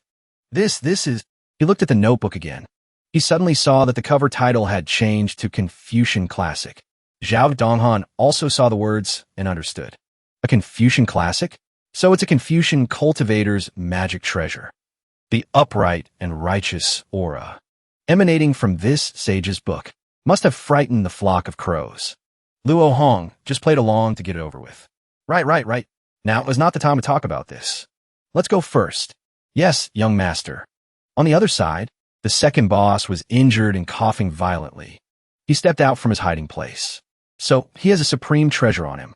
This is... He looked at the notebook again. He suddenly saw that the cover title had changed to Confucian Classic. Zhao Donghan also saw the words and understood. A Confucian Classic? So it's a Confucian cultivator's magic treasure. The upright and righteous aura emanating from this sage's book must have frightened the flock of crows. Luo Hong just played along to get it over with. Right. Now is not the time to talk about this. Let's go first. Yes, young master. On the other side, the second boss was injured and coughing violently. He stepped out from his hiding place. So he has a supreme treasure on him.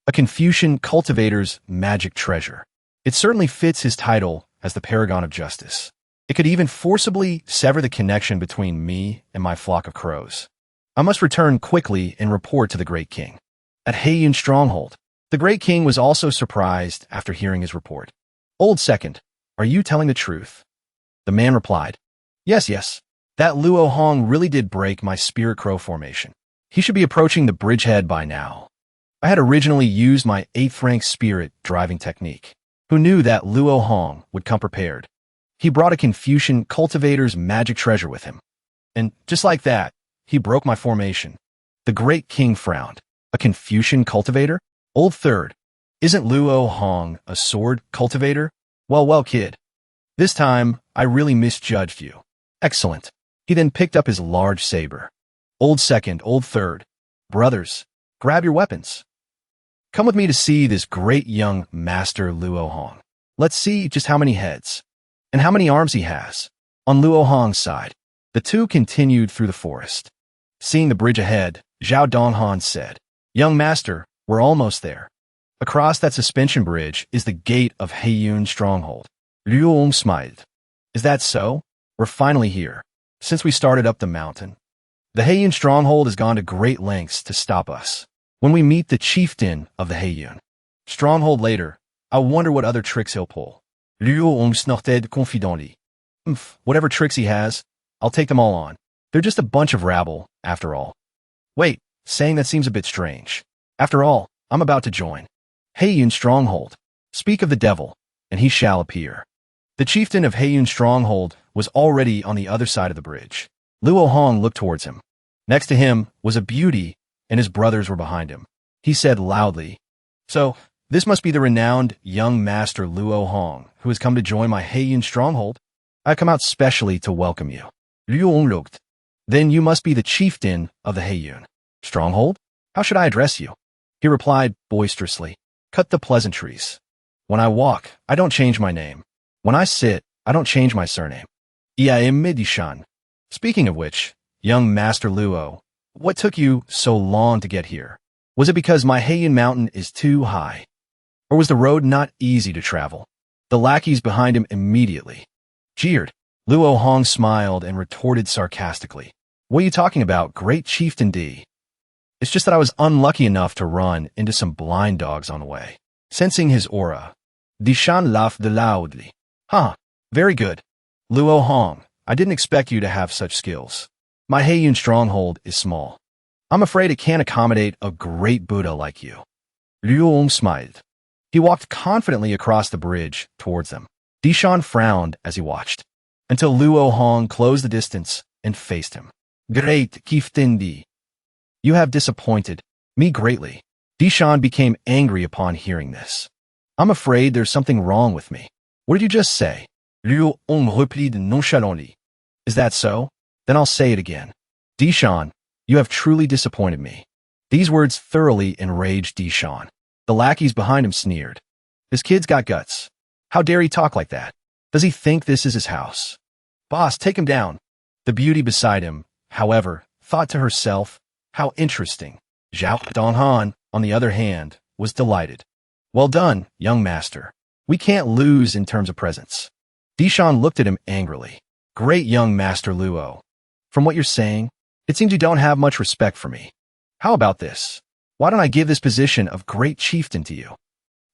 A Confucian cultivator's magic treasure. It certainly fits his title as the paragon of justice. It could even forcibly sever the connection between me and my flock of crows. I must return quickly and report to the Great King. At Heiyun's stronghold, the Great King was also surprised after hearing his report. Old second, are you telling the truth? The man replied, yes, yes. That Luo Hong really did break my spirit crow formation. He should be approaching the bridgehead by now. I had originally used my 8th rank spirit driving technique. Who knew that Luo Hong would come prepared? He brought a Confucian cultivator's magic treasure with him. And just like that, he broke my formation. The Great King frowned. A Confucian cultivator? Old third. Isn't Luo Hong a sword cultivator? Well, kid. This time, I really misjudged you. Excellent. He then picked up his large saber. Old second, old third. Brothers, grab your weapons. Come with me to see this great young master Luo Hong. Let's see just how many heads and how many arms he has. On Luo Hong's side, the two continued through the forest. Seeing the bridge ahead, Zhao Donghan said, young master, we're almost there. Across that suspension bridge is the gate of Heiyun's stronghold. Luo smiled. Is that so? We're finally here. Since we started up the mountain, the Heiyun stronghold has gone to great lengths to stop us. When we meet the chieftain of the Heiyun stronghold later, I wonder what other tricks he'll pull. Luo snorted confidently. Whatever tricks he has, I'll take them all on. They're just a bunch of rabble, after all. Wait, saying that seems a bit strange. After all, I'm about to join Heiyun stronghold. Speak of the devil, and he shall appear. The chieftain of Heiyun stronghold was already on the other side of the bridge. Luo Hong looked towards him. Next to him was a beauty, and his brothers were behind him. He said loudly, so, this must be the renowned young master Luo Hong, who has come to join my Heiyun stronghold. I come out specially to welcome you. Luo looked. Then you must be the chieftain of the Heiyun stronghold? How should I address you? He replied boisterously, cut the pleasantries. When I walk, I don't change my name. When I sit, I don't change my surname. Iaimidishan. Speaking of which, young master Luo, what took you so long to get here? Was it because my Heiyun mountain is too high? Or was the road not easy to travel? The lackeys behind him immediately jeered. Luo Hong smiled and retorted sarcastically. What are you talking about, great chieftain D? It's just that I was unlucky enough to run into some blind dogs on the way. Sensing his aura, Dishan laughed loudly. Huh, very good. Luo Hong, I didn't expect you to have such skills. My Heiyun stronghold is small. I'm afraid it can't accommodate a great Buddha like you. Luo smiled. He walked confidently across the bridge towards them. Dishan frowned as he watched, until Luo Hong closed the distance and faced him. Great chieftain D. You have disappointed me greatly. Dishan became angry upon hearing this. I'm afraid there's something wrong with me. What did you just say? Luo Hong replied nonchalantly. Is that so? Then I'll say it again. Dishan, you have truly disappointed me. These words thoroughly enraged Dishan. The lackeys behind him sneered. This kid's got guts. How dare he talk like that? Does he think this is his house? Boss, take him down. The beauty beside him, however, thought to herself, how interesting. Zhao Donghan, on the other hand, was delighted. Well done, young master. We can't lose in terms of presence. Dishan looked at him angrily. Great young master Luo. From what you're saying, it seems you don't have much respect for me. How about this? Why don't I give this position of great chieftain to you?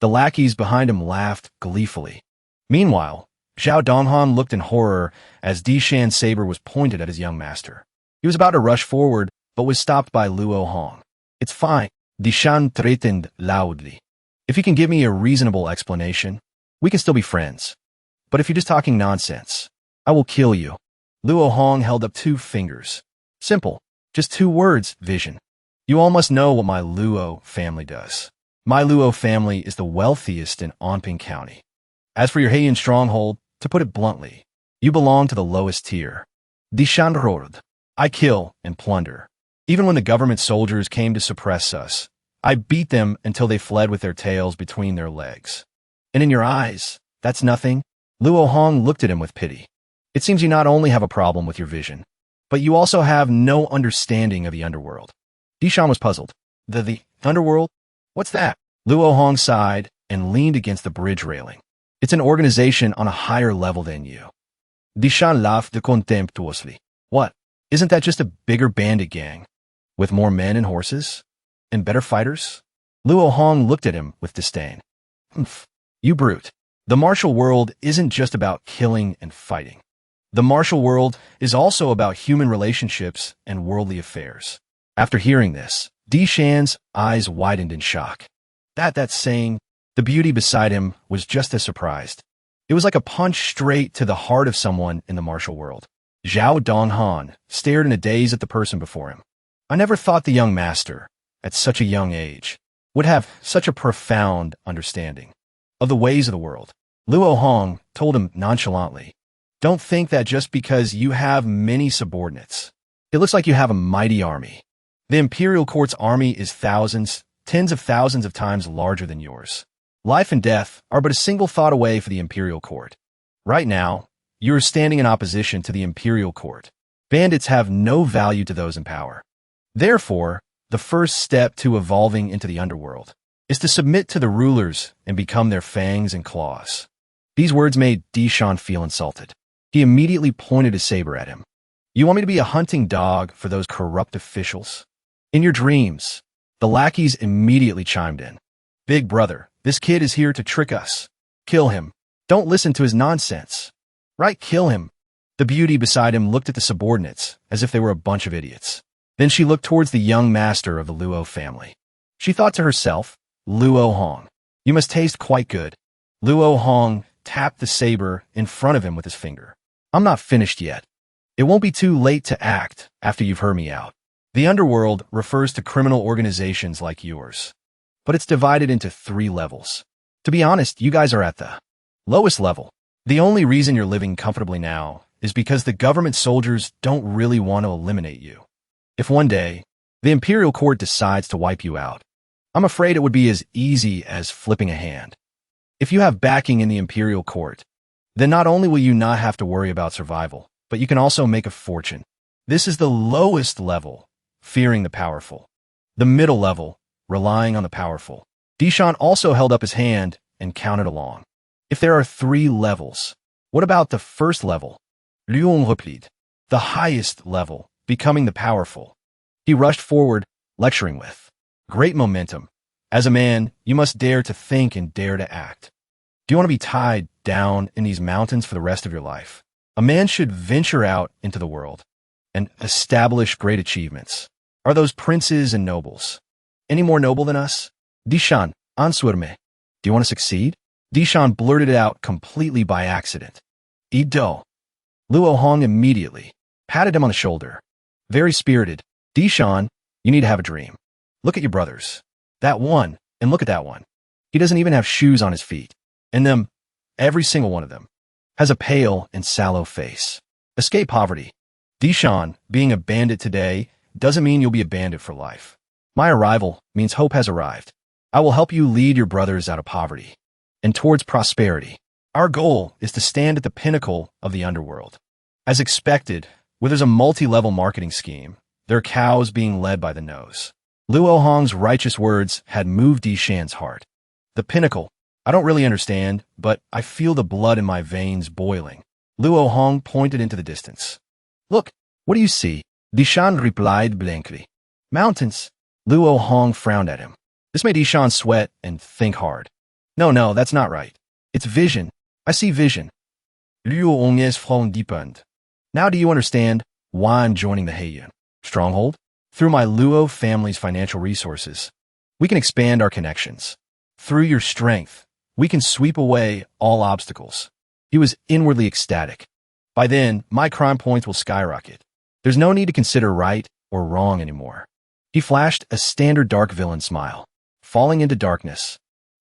The lackeys behind him laughed gleefully. Meanwhile, Zhao Donghan looked in horror as Dishan's saber was pointed at his young master. He was about to rush forward, but was stopped by Luo Hong. It's fine, Dishan threatened loudly. If you can give me a reasonable explanation, we can still be friends. But if you're just talking nonsense, I will kill you. Luo Hong held up 2 fingers. Simple, just 2 words, vision. You all must know what my Luo family does. My Luo family is the wealthiest in Anping County. As for your Heiyun stronghold, to put it bluntly, you belong to the lowest tier. Dishan roared. I kill and plunder. Even when the government soldiers came to suppress us, I beat them until they fled with their tails between their legs. And in your eyes, that's nothing? Luo Hong looked at him with pity. It seems you not only have a problem with your vision, but you also have no understanding of the underworld. Dishan was puzzled. The underworld? What's that? Luo Hong sighed and leaned against the bridge railing. It's an organization on a higher level than you. Dishan laughed contemptuously. What? Isn't that just a bigger bandit gang? With more men and horses? And better fighters? Luo Hong looked at him with disdain. Humph, you brute. The martial world isn't just about killing and fighting. The martial world is also about human relationships and worldly affairs. After hearing this, Di Shan's eyes widened in shock. That's saying, the beauty beside him was just as surprised. It was like a punch straight to the heart of someone in the martial world. Zhao Donghan stared in a daze at the person before him. I never thought the young master, at such a young age, would have such a profound understanding of the ways of the world. Luo Hong told him nonchalantly, don't think that just because you have many subordinates, it looks like you have a mighty army. The imperial court's army is thousands, tens of thousands of times larger than yours. Life and death are but a single thought away for the imperial court. Right now, you are standing in opposition to the imperial court. Bandits have no value to those in power. Therefore, the first step to evolving into the underworld is to submit to the rulers and become their fangs and claws. These words made Di Shan feel insulted. He immediately pointed his saber at him. You want me to be a hunting dog for those corrupt officials? In your dreams, the lackeys immediately chimed in. Big brother, this kid is here to trick us. Kill him. Don't listen to his nonsense. Right, kill him. The beauty beside him looked at the subordinates as if they were a bunch of idiots. Then she looked towards the young master of the Luo family. She thought to herself, Luo Hong, you must taste quite good. Luo Hong tapped the saber in front of him with his finger. I'm not finished yet. It won't be too late to act after you've heard me out. The underworld refers to criminal organizations like yours, but it's divided into 3 levels. To be honest, you guys are at the lowest level. The only reason you're living comfortably now is because the government soldiers don't really want to eliminate you. If one day, the imperial court decides to wipe you out, I'm afraid it would be as easy as flipping a hand. If you have backing in the imperial court, then not only will you not have to worry about survival, but you can also make a fortune. This is the lowest level, fearing the powerful. The middle level, relying on the powerful. Di Shan also held up his hand and counted along. If there are 3 levels, what about the first level? Luo replied. The highest level, becoming the powerful. He rushed forward, lecturing with great momentum. As a man, you must dare to think and dare to act. Do you want to be tied down in these mountains for the rest of your life? A man should venture out into the world and establish great achievements. Are those princes and nobles any more noble than us? Di Shan, answerme. Do you want to succeed? Di Shan blurted it out completely by accident. Ido. Luo Hong immediately patted him on the shoulder. Very spirited. Di Shan, you need to have a dream. Look at your brothers. That one, and look at that one. He doesn't even have shoes on his feet. And them, every single one of them, has a pale and sallow face. Escape poverty. Di Shan, being a bandit today, doesn't mean you'll be a bandit for life. My arrival means hope has arrived. I will help you lead your brothers out of poverty and towards prosperity. Our goal is to stand at the pinnacle of the underworld. As expected, where there's a multi-level marketing scheme, there are cows being led by the nose. Luo Hong's righteous words had moved Di Shan's heart. The pinnacle. I don't really understand, but I feel the blood in my veins boiling. Luo Hong pointed into the distance. Look, what do you see? Di Shan replied blankly. Mountains. Luo Hong frowned at him. This made Di Shan sweat and think hard. No, that's not right. It's vision. I see vision. Luo Hong's frown deepened. Now do you understand why I'm joining the Heian stronghold? Through my Luo family's financial resources, we can expand our connections. Through your strength, we can sweep away all obstacles. He was inwardly ecstatic. By then, my crime points will skyrocket. There's no need to consider right or wrong anymore. He flashed a standard dark villain smile, falling into darkness.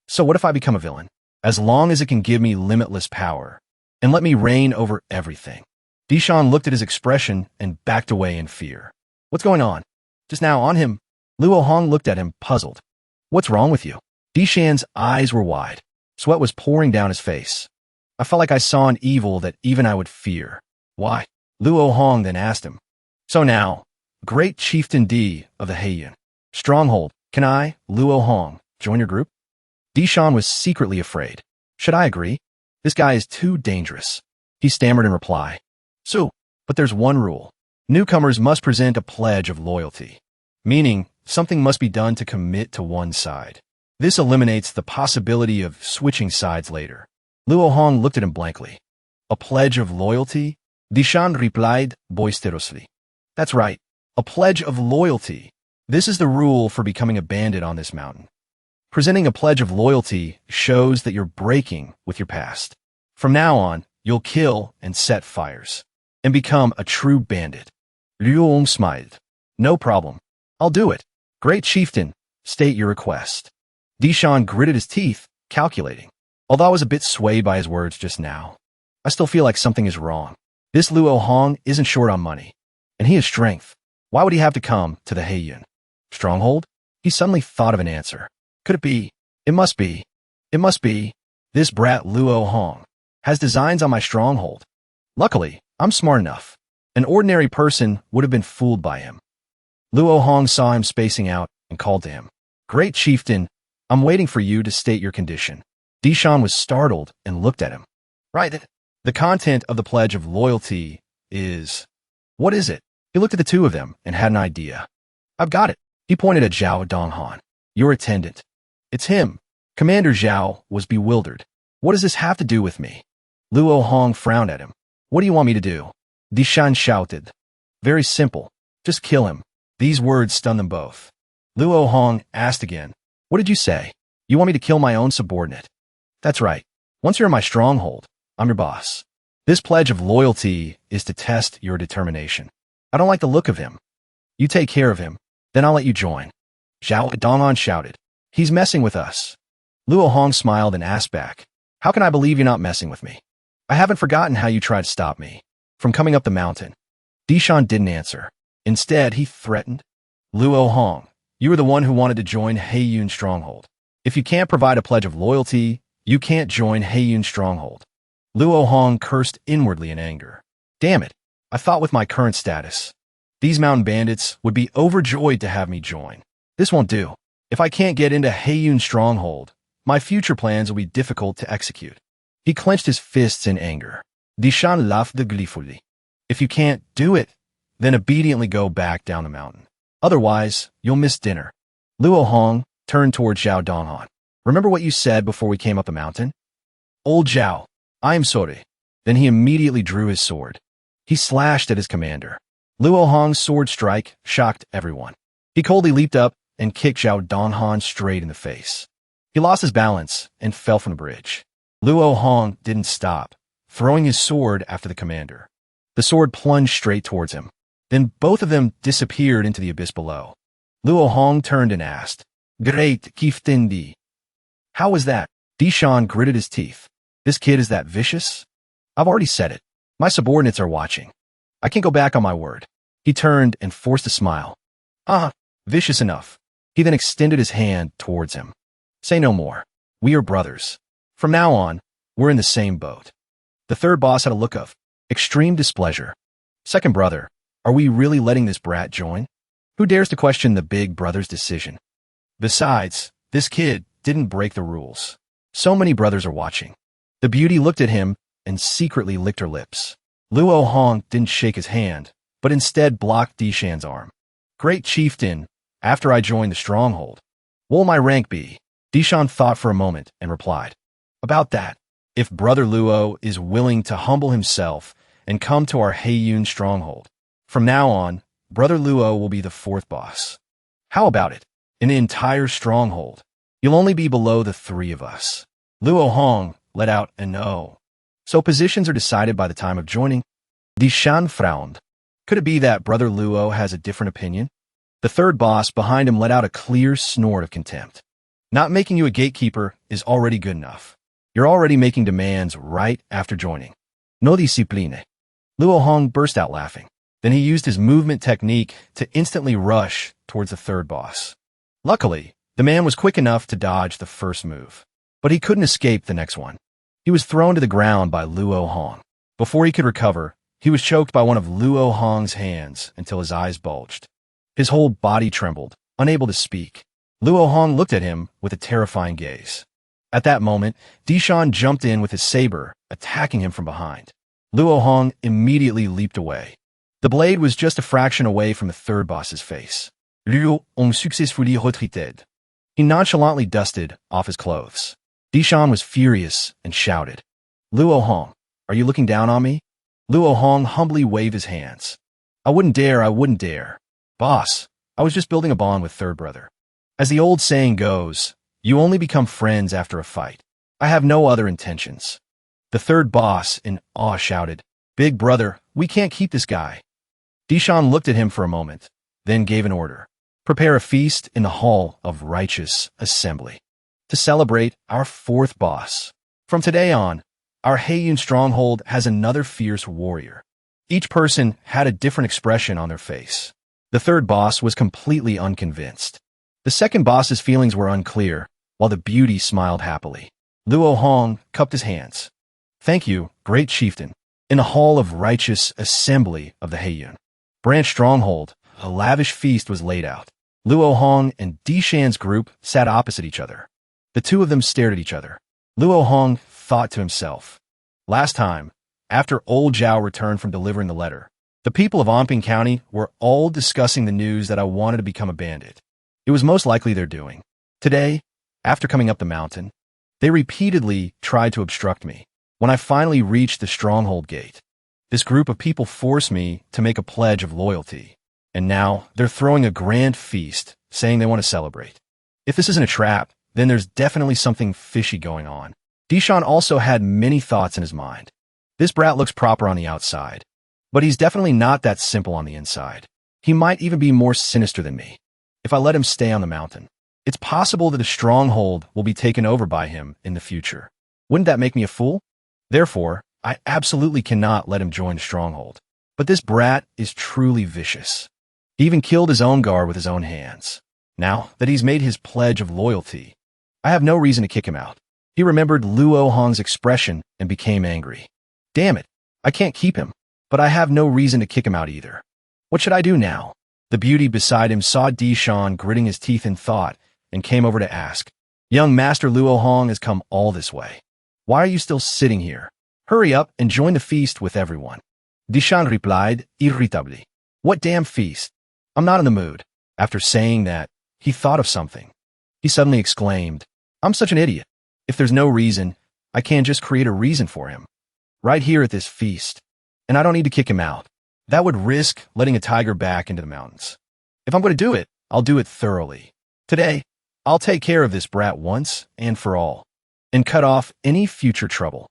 So what if I become a villain? As long as it can give me limitless power and let me reign over everything. Di Shan looked at his expression and backed away in fear. What's going on? Just now on him. Luo Hong looked at him, puzzled. What's wrong with you? Di Shan's eyes were wide. Sweat was pouring down his face. I felt like I saw an evil that even I would fear. Why? Luo Hong then asked him. So now, great chieftain Di of the Heian stronghold, can I, Luo Hong, join your group? Di Shan was secretly afraid. Should I agree? This guy is too dangerous. He stammered in reply. So, but there's one rule. Newcomers must present a pledge of loyalty. meaning something must be done to commit to one side. This eliminates the possibility of switching sides later. Luo Hong looked at him blankly. A pledge of loyalty? Dishan replied boisterously. That's right, a pledge of loyalty. This is the rule for becoming a bandit on this mountain. Presenting a pledge of loyalty shows that you're breaking with your past. From now on, you'll kill and set fires, and become a true bandit. Luo Hong smiled. No problem. I'll do it. Great chieftain, state your request. Dishan gritted his teeth, calculating. Although I was a bit swayed by his words just now, I still feel like something is wrong. This Luo Hong isn't short on money, and he has strength. Why would he have to come to the Heiyun stronghold? He suddenly thought of an answer. Could it be? It must be. It must be. This brat Luo Hong has designs on my stronghold. Luckily, I'm smart enough. An ordinary person would have been fooled by him. Luo Hong saw him spacing out and called to him. Great chieftain, I'm waiting for you to state your condition. Dishan was startled and looked at him. Right. The content of the Pledge of Loyalty is... What is it? He looked at the two of them and had an idea. I've got it. He pointed at Zhao Donghan. Your attendant. It's him. Commander Zhao was bewildered. What does this have to do with me? Luo Hong frowned at him. What do you want me to do? Dishan shouted. Very simple. Just kill him. These words stunned them both. Luo Hong asked again. What did you say? You want me to kill my own subordinate? That's right. Once you're in my stronghold, I'm your boss. This pledge of loyalty is to test your determination. I don't like the look of him. You take care of him, then I'll let you join. Zhao Donghan shouted. He's messing with us. Luo Hong smiled and asked back. How can I believe you're not messing with me? I haven't forgotten how you tried to stop me from coming up the mountain. Dishan didn't answer. Instead, he threatened. Luo Hong, you were the one who wanted to join Heiyun Stronghold. If you can't provide a pledge of loyalty, you can't join Heiyun Stronghold. Luo Hong cursed inwardly in anger. Damn it, I thought with my current status, these mountain bandits would be overjoyed to have me join. This won't do. If I can't get into Heiyun Stronghold, my future plans will be difficult to execute. He clenched his fists in anger. Dishan laughed gleefully. If you can't do it, then obediently go back down the mountain. Otherwise, you'll miss dinner. Luo Hong turned toward Zhao Donghan. Remember what you said before we came up the mountain? Old Zhao, I am sorry. Then he immediately drew his sword. He slashed at his commander. Luo Hong's sword strike shocked everyone. He coldly leaped up and kicked Zhao Donghan straight in the face. He lost his balance and fell from the bridge. Luo Hong didn't stop, throwing his sword after the commander. The sword plunged straight towards him. Then both of them disappeared into the abyss below. Luo Hong turned and asked, Great Kiftindi. How was that? Dishan gritted his teeth. This kid is that vicious? I've already said it. My subordinates are watching. I can't go back on my word. He turned and forced a smile. Vicious enough. He then extended his hand towards him. Say no more. We are brothers. From now on, we're in the same boat. The third boss had a look of extreme displeasure. Second brother, are we really letting this brat join? Who dares to question the big brother's decision? Besides, this kid didn't break the rules. So many brothers are watching. The beauty looked at him and secretly licked her lips. Luo Hong didn't shake his hand, but instead blocked Dishan's arm. Great chieftain, after I join the stronghold, what will my rank be? Dishan thought for a moment and replied. About that, if Brother Luo is willing to humble himself and come to our Heiyun stronghold, from now on, Brother Luo will be the fourth boss. How about it? In the entire stronghold, you'll only be below the three of us. Luo Hong let out an "oh." So positions are decided by the time of joining. Dishan frowned. Could it be that Brother Luo has a different opinion? The third boss behind him let out a clear snort of contempt. Not making you a gatekeeper is already good enough. You're already making demands right after joining. No discipline. Luo Hong burst out laughing. Then he used his movement technique to instantly rush towards the third boss. Luckily, the man was quick enough to dodge the first move, but he couldn't escape the next one. He was thrown to the ground by Luo Hong. Before he could recover, he was choked by one of Luo Hong's hands until his eyes bulged. His whole body trembled, unable to speak. Luo Hong looked at him with a terrifying gaze. At that moment, Dishan jumped in with his saber, attacking him from behind. Luo Hong immediately leaped away. The blade was just a fraction away from the third boss's face. Luo Hong successfully retreated. He nonchalantly dusted off his clothes. Dishan was furious and shouted, Luo Hong, are you looking down on me? Luo Hong humbly waved his hands. I wouldn't dare. Boss, I was just building a bond with third brother. As the old saying goes, you only become friends after a fight. I have no other intentions. The third boss, in awe, shouted, Big brother, we can't keep this guy. Dishan looked at him for a moment, then gave an order. Prepare a feast in the Hall of Righteous Assembly to celebrate our fourth boss. From today on, our Heiyun stronghold has another fierce warrior. Each person had a different expression on their face. The third boss was completely unconvinced. The second boss's feelings were unclear, while the beauty smiled happily. Luo Hong cupped his hands. Thank you, great chieftain. In the Hall of Righteous Assembly of the Heiyun branch stronghold, a lavish feast was laid out. Luo Hong and Dishan's group sat opposite each other. The two of them stared at each other. Luo Hong thought to himself, last time, after old Zhao returned from delivering the letter, the people of Anping County were all discussing the news that I wanted to become a bandit. It was most likely their doing. Today, after coming up the mountain, they repeatedly tried to obstruct me. When I finally reached the stronghold gate, this group of people forced me to make a pledge of loyalty. And now they're throwing a grand feast, saying they want to celebrate. If this isn't a trap, then there's definitely something fishy going on. Dishan also had many thoughts in his mind. This brat looks proper on the outside, but he's definitely not that simple on the inside. He might even be more sinister than me. If I let him stay on the mountain, it's possible that a stronghold will be taken over by him in the future. Wouldn't that make me a fool? Therefore, I absolutely cannot let him join the stronghold. But this brat is truly vicious. He even killed his own guard with his own hands. Now that he's made his pledge of loyalty, I have no reason to kick him out. He remembered Luo Hong's expression and became angry. Damn it, I can't keep him, but I have no reason to kick him out either. What should I do now? The beauty beside him saw Dishan gritting his teeth in thought and came over to ask, Young Master Luo Hong has come all this way. Why are you still sitting here? Hurry up and join the feast with everyone. Dishan replied irritably. What damn feast? I'm not in the mood. After saying that, he thought of something. He suddenly exclaimed, I'm such an idiot. If there's no reason, I can just create a reason for him. Right here at this feast. And I don't need to kick him out. That would risk letting a tiger back into the mountains. If I'm going to do it, I'll do it thoroughly. Today, I'll take care of this brat once and for all, and cut off any future trouble.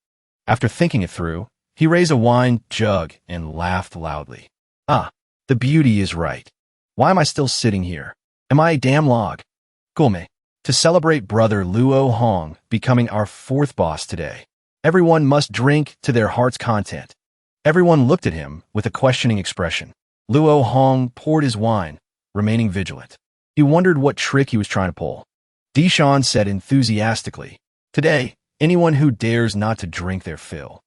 After thinking it through, he raised a wine jug and laughed loudly. Ah, the beauty is right. Why am I still sitting here? Am I a damn log? Gulme. To celebrate brother Luo Hong becoming our fourth boss today, everyone must drink to their heart's content. Everyone looked at him with a questioning expression. Luo Hong poured his wine, remaining vigilant. He wondered what trick he was trying to pull. Dishan said enthusiastically, Today, anyone who dares not to drink their fill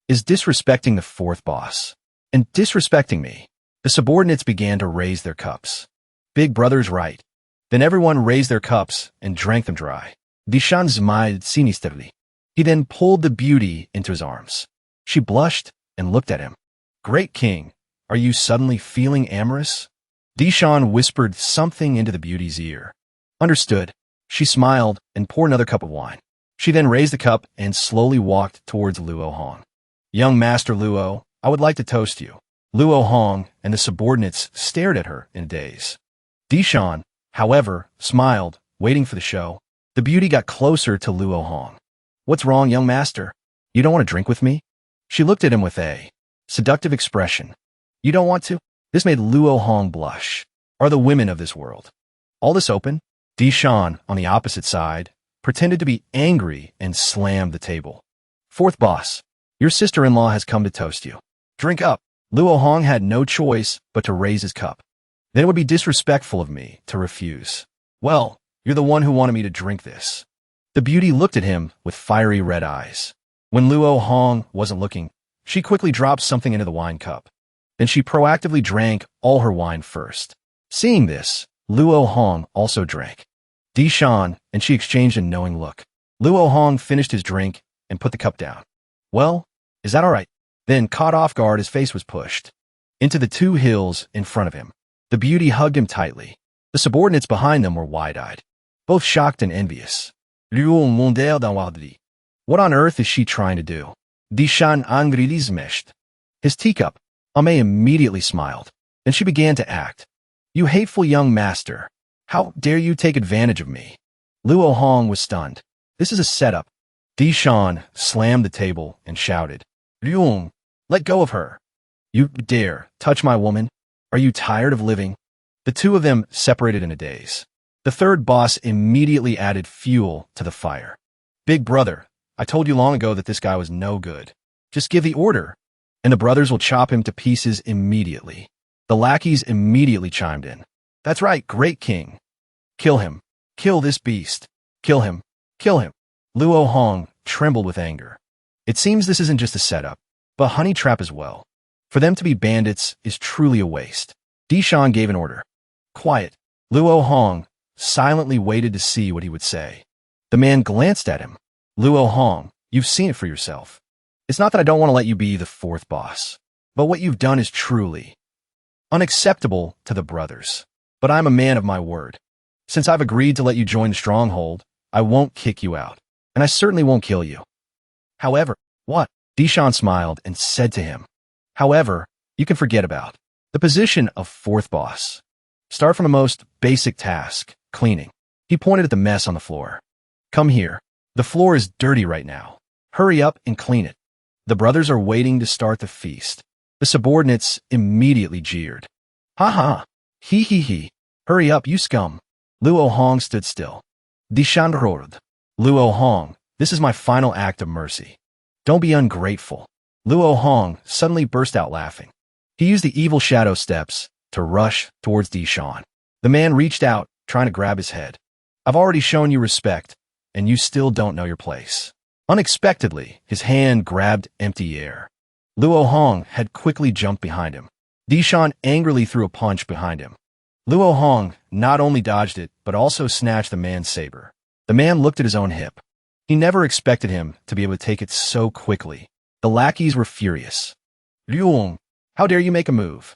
is disrespecting the fourth boss, and disrespecting me. The subordinates began to raise their cups. Big brother's right. Then everyone raised their cups and drank them dry. Dishan smiled sinisterly. He then pulled the beauty into his arms. She blushed and looked at him. Great king, are you suddenly feeling amorous? Dishan whispered something into the beauty's ear. Understood. She smiled and poured another cup of wine. She then raised the cup and slowly walked towards Luo Hong. Young Master Luo, I would like to toast you. Luo Hong and the subordinates stared at her in a daze. Dishan, however, smiled, waiting for the show. The beauty got closer to Luo Hong. What's wrong, young master? You don't want to drink with me? She looked at him with a seductive expression. You don't want to? This made Luo Hong blush. Are the women of this world all this open? Dishan, on the opposite side, pretended to be angry and slammed the table. Fourth boss, your sister-in-law has come to toast you. Drink up. Luo Hong had no choice but to raise his cup. Then it would be disrespectful of me to refuse. Well, you're the one who wanted me to drink this. The beauty looked at him with fiery red eyes. When Luo Hong wasn't looking, she quickly dropped something into the wine cup. Then she proactively drank all her wine first. Seeing this, Luo Hong also drank. Dishan and she exchanged a knowing look. Luo Hong finished his drink and put the cup down. Well, is that all right? Then, caught off guard, his face was pushed into the two hills in front of him. The beauty hugged him tightly. The subordinates behind them were wide-eyed, both shocked and envious. Luo Manor. What on earth is she trying to do? Dishan Aniclimax. His teacup, Ame immediately smiled. Then she began to act. You hateful young master. How dare you take advantage of me? Luo Hong was stunned. This is a setup. Dishan slammed the table and shouted. Luong, let go of her. You dare touch my woman? Are you tired of living? The two of them separated in a daze. The third boss immediately added fuel to the fire. Big brother, I told you long ago that this guy was no good. Just give the order, and the brothers will chop him to pieces immediately. The lackeys immediately chimed in. That's right, great king. Kill him. Kill this beast. Kill him. Kill him. Luo Hong trembled with anger. It seems this isn't just a setup, but honey trap as well. For them to be bandits is truly a waste. Dishan gave an order. Quiet. Luo Hong silently waited to see what he would say. The man glanced at him. Luo Hong, you've seen it for yourself. It's not that I don't want to let you be the fourth boss, but what you've done is truly unacceptable to the brothers. But I'm a man of my word. Since I've agreed to let you join the stronghold, I won't kick you out, and I certainly won't kill you. However, what? Dishan smiled and said to him. However, you can forget about the position of fourth boss. Start from the most basic task, cleaning. He pointed at the mess on the floor. Come here. The floor is dirty right now. Hurry up and clean it. The brothers are waiting to start the feast. The subordinates immediately jeered. Ha ha. He he he. Hurry up, you scum. Luo Hong stood still. Dishan roared. Luo Hong, this is my final act of mercy. Don't be ungrateful. Luo Hong suddenly burst out laughing. He used the evil shadow steps to rush towards Dishan. The man reached out, trying to grab his head. I've already shown you respect, and you still don't know your place. Unexpectedly, his hand grabbed empty air. Luo Hong had quickly jumped behind him. Dishan angrily threw a punch behind him. Luo Hong not only dodged it, but also snatched the man's saber. The man looked at his own hip. He never expected him to be able to take it so quickly. The lackeys were furious. Luong, how dare you make a move?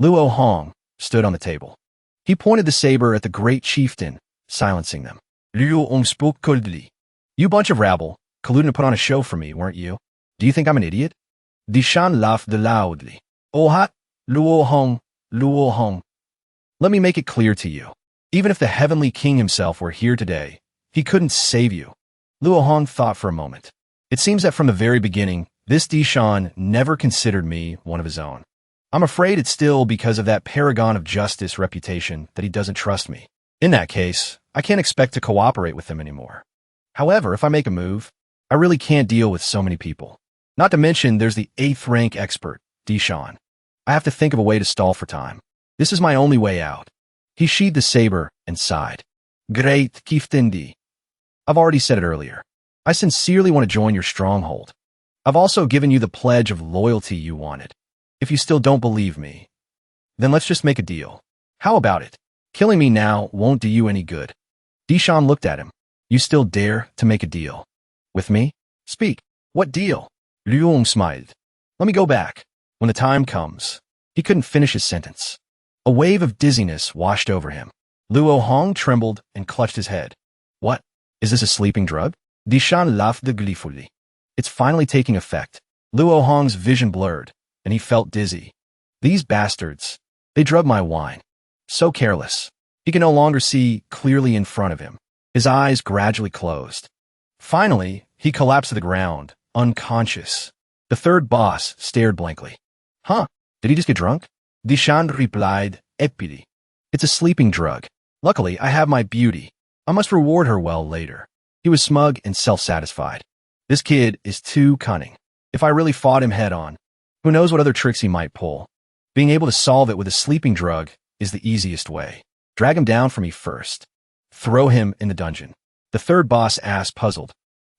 Luo Hong stood on the table. He pointed the saber at the great chieftain, silencing them. Luong spoke coldly. You bunch of rabble, colluding to put on a show for me, weren't you? Do you think I'm an idiot? Dishan laughed loudly. Oh hot, Luo Hong, Luo Hong. Let me make it clear to you. Even if the heavenly king himself were here today, he couldn't save you. Luo Hong thought for a moment. It seems that from the very beginning, this Dishan never considered me one of his own. I'm afraid it's still because of that paragon of justice reputation that he doesn't trust me. In that case, I can't expect to cooperate with him anymore. However, if I make a move, I really can't deal with so many people. Not to mention, there's the 8th rank expert, Dishan. I have to think of a way to stall for time. This is my only way out. He sheathed the saber and sighed. Great Kiftendi. I've already said it earlier. I sincerely want to join your stronghold. I've also given you the pledge of loyalty you wanted. If you still don't believe me, then let's just make a deal. How about it? Killing me now won't do you any good. Dishan looked at him. You still dare to make a deal? With me? Speak. What deal? Luong smiled. Let me go back. When the time comes. He couldn't finish his sentence. A wave of dizziness washed over him. Luo Hong trembled and clutched his head. What? Is this a sleeping drug? Dishan laughed gleefully. It's finally taking effect. Luo Hong's vision blurred, and he felt dizzy. These bastards. They drugged my wine. So careless. He could no longer see clearly in front of him. His eyes gradually closed. Finally, he collapsed to the ground, unconscious. The third boss stared blankly. Huh? Did he just get drunk? Dishan replied, Epidi. It's a sleeping drug. Luckily, I have my beauty. I must reward her well later. He was smug and self-satisfied. This kid is too cunning. If I really fought him head-on, who knows what other tricks he might pull. Being able to solve it with a sleeping drug is the easiest way. Drag him down for me first. Throw him in the dungeon. The third boss asked, puzzled.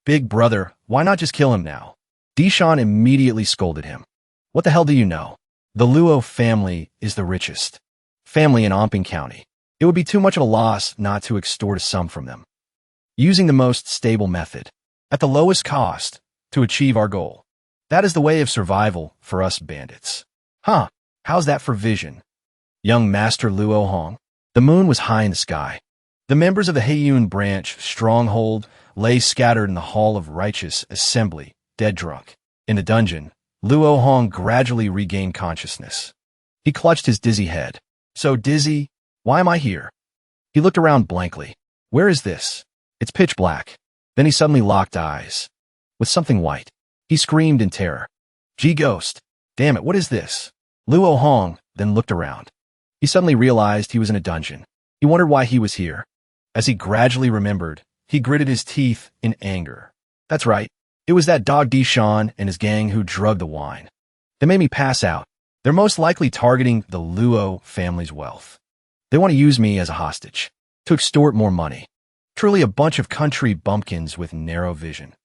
Big brother, why not just kill him now? Dishan immediately scolded him. What the hell do you know? The Luo family is the richest family in Omping County. It would be too much of a loss not to extort a sum from them. Using the most stable method, at the lowest cost, to achieve our goal. That is the way of survival for us bandits. Huh, how's that for vision? Young Master Luo Hong? The moon was high in the sky. The members of the Heiyun branch stronghold lay scattered in the Hall of Righteous Assembly, dead drunk. In the dungeon, Luo Hong gradually regained consciousness. He clutched his dizzy head. So dizzy? Why am I here? He looked around blankly. Where is this? It's pitch black. Then he suddenly locked eyes with something white. He screamed in terror. Ghost. Damn it, what is this? Luo Hong then looked around. He suddenly realized he was in a dungeon. He wondered why he was here. As he gradually remembered, he gritted his teeth in anger. That's right. It was that dog Dishan and his gang who drugged the wine. They made me pass out. They're most likely targeting the Luo family's wealth. They want to use me as a hostage, to extort more money. Truly a bunch of country bumpkins with narrow vision.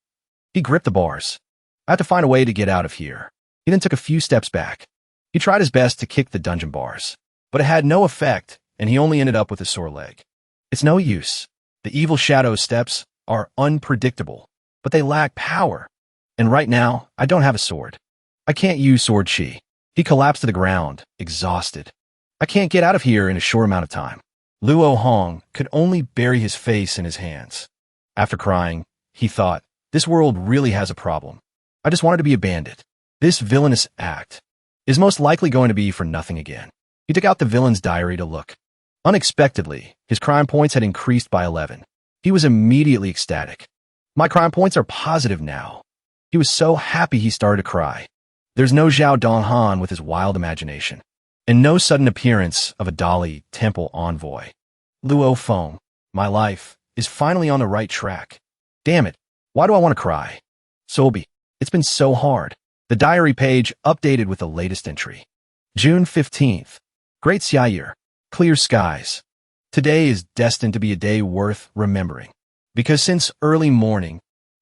He gripped the bars. I have to find a way to get out of here. He then took a few steps back. He tried his best to kick the dungeon bars, but it had no effect, and he only ended up with a sore leg. It's no use. The evil shadow steps are unpredictable, but they lack power. And right now, I don't have a sword. I can't use sword chi. He collapsed to the ground, exhausted. I can't get out of here in a short amount of time. Luo Hong could only bury his face in his hands. After crying, he thought, this world really has a problem. I just wanted to be a bandit. This villainous act is most likely going to be for nothing again. He took out the villain's diary to look. Unexpectedly, his crime points had increased by 11. He was immediately ecstatic. My crime points are positive now. He was so happy he started to cry. There's no Zhao Donghan with his wild imagination, and no sudden appearance of a Dali temple envoy. Luo Feng, my life, is finally on the right track. Damn it, why do I want to cry? Sobi, it's been so hard. The diary page updated with the latest entry. June 15th. Great Xiaoyer. Clear skies. Today is destined to be a day worth remembering, because since early morning,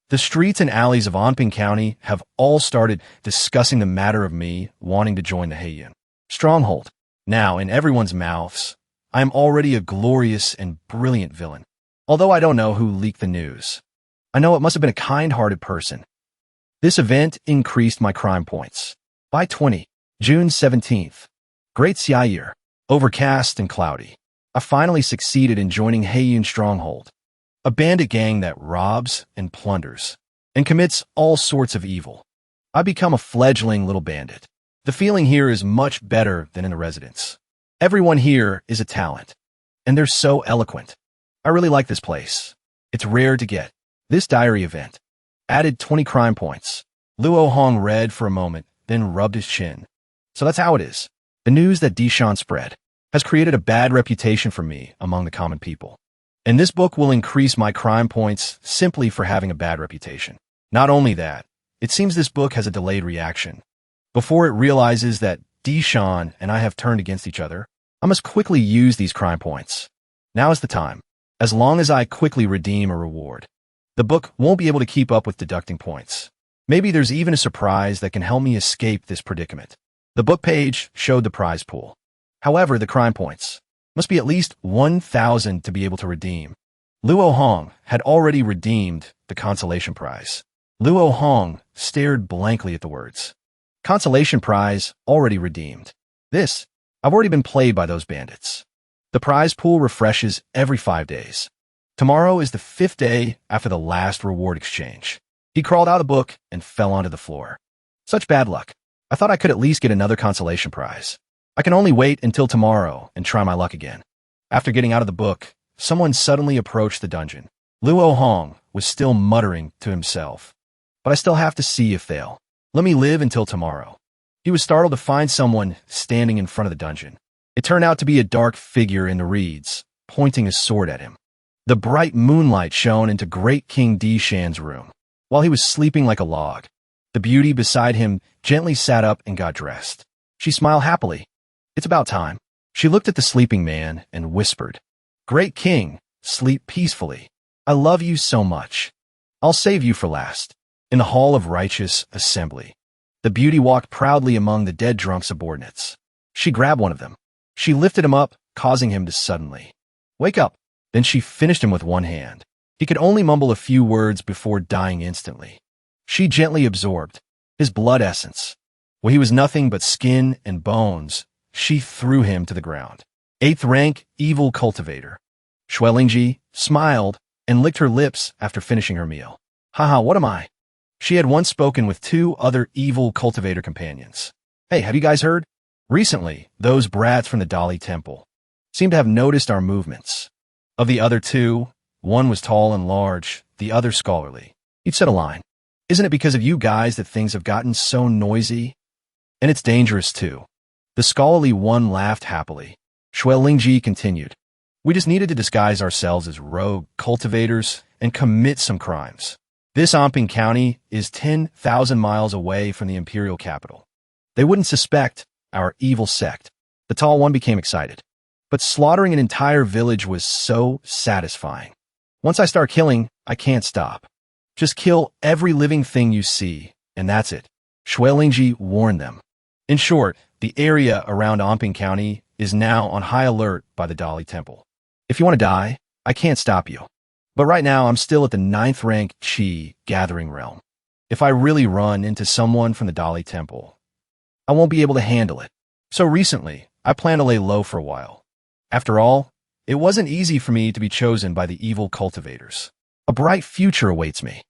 the streets and alleys of Anping County have all started discussing the matter of me wanting to join the Heiyun stronghold. Now, in everyone's mouths, I am already a glorious and brilliant villain. Although I don't know who leaked the news, I know it must have been a kind-hearted person. This event increased my crime points by 20. June 17th. Great Xiaoyer. Overcast and cloudy. I finally succeeded in joining Heiyun Stronghold, a bandit gang that robs and plunders and commits all sorts of evil. I become a fledgling little bandit. The feeling here is much better than in the residence. Everyone here is a talent, and they're so eloquent. I really like this place. It's rare to get. This diary event added 20 crime points. Luo Hong read for a moment, then rubbed his chin. So that's how it is. The news that Dishan spread has created a bad reputation for me among the common people. And this book will increase my crime points simply for having a bad reputation. Not only that, it seems this book has a delayed reaction. Before it realizes that Dishan and I have turned against each other, I must quickly use these crime points. Now is the time. As long as I quickly redeem a reward, the book won't be able to keep up with deducting points. Maybe there's even a surprise that can help me escape this predicament. The book page showed the prize pool. However, the crime points must be at least 1,000 to be able to redeem. Luo Hong had already redeemed the consolation prize. Luo Hong stared blankly at the words. Consolation prize already redeemed. This, I've already been played by those bandits. The prize pool refreshes every 5 days. Tomorrow is the 5th day after the last reward exchange. He crawled out of the book and fell onto the floor. Such bad luck. I thought I could at least get another consolation prize. I can only wait until tomorrow and try my luck again. After getting out of the book, someone suddenly approached the dungeon. Luo Hong was still muttering to himself. But I still have to see if they'll let me live until tomorrow. He was startled to find someone standing in front of the dungeon. It turned out to be a dark figure in the reeds, pointing his sword at him. The bright moonlight shone into Great King Dishan's room, while he was sleeping like a log. The beauty beside him gently sat up and got dressed. She smiled happily. It's about time. She looked at the sleeping man and whispered, Great King, sleep peacefully. I love you so much. I'll save you for last. In the Hall of Righteous Assembly, the beauty walked proudly among the dead drunk subordinates. She grabbed one of them. She lifted him up, causing him to suddenly wake up. Then she finished him with one hand. He could only mumble a few words before dying instantly. She gently absorbed his blood essence. When he was nothing but skin and bones, she threw him to the ground. 8th rank evil cultivator. Shui Lingji smiled and licked her lips after finishing her meal. Haha, what am I? She had once spoken with 2 other evil cultivator companions. Hey, have you guys heard? Recently, those brats from the Dali Temple seemed to have noticed our movements. Of the other 2, one was tall and large, the other scholarly. Each said a line. Isn't it because of you guys that things have gotten so noisy? And it's dangerous too. The scholarly one laughed happily. Shui Lingji continued. We just needed to disguise ourselves as rogue cultivators and commit some crimes. This Amping County is 10,000 miles away from the imperial capital. They wouldn't suspect our evil sect. The tall one became excited. But slaughtering an entire village was so satisfying. Once I start killing, I can't stop. Just kill every living thing you see, and that's it. Shui Lingji warned them. In short, the area around Amping County is now on high alert by the Dali Temple. If you want to die, I can't stop you. But right now, I'm still at the 9th rank Qi gathering realm. If I really run into someone from the Dali Temple, I won't be able to handle it. So recently, I plan to lay low for a while. After all, it wasn't easy for me to be chosen by the evil cultivators. A bright future awaits me.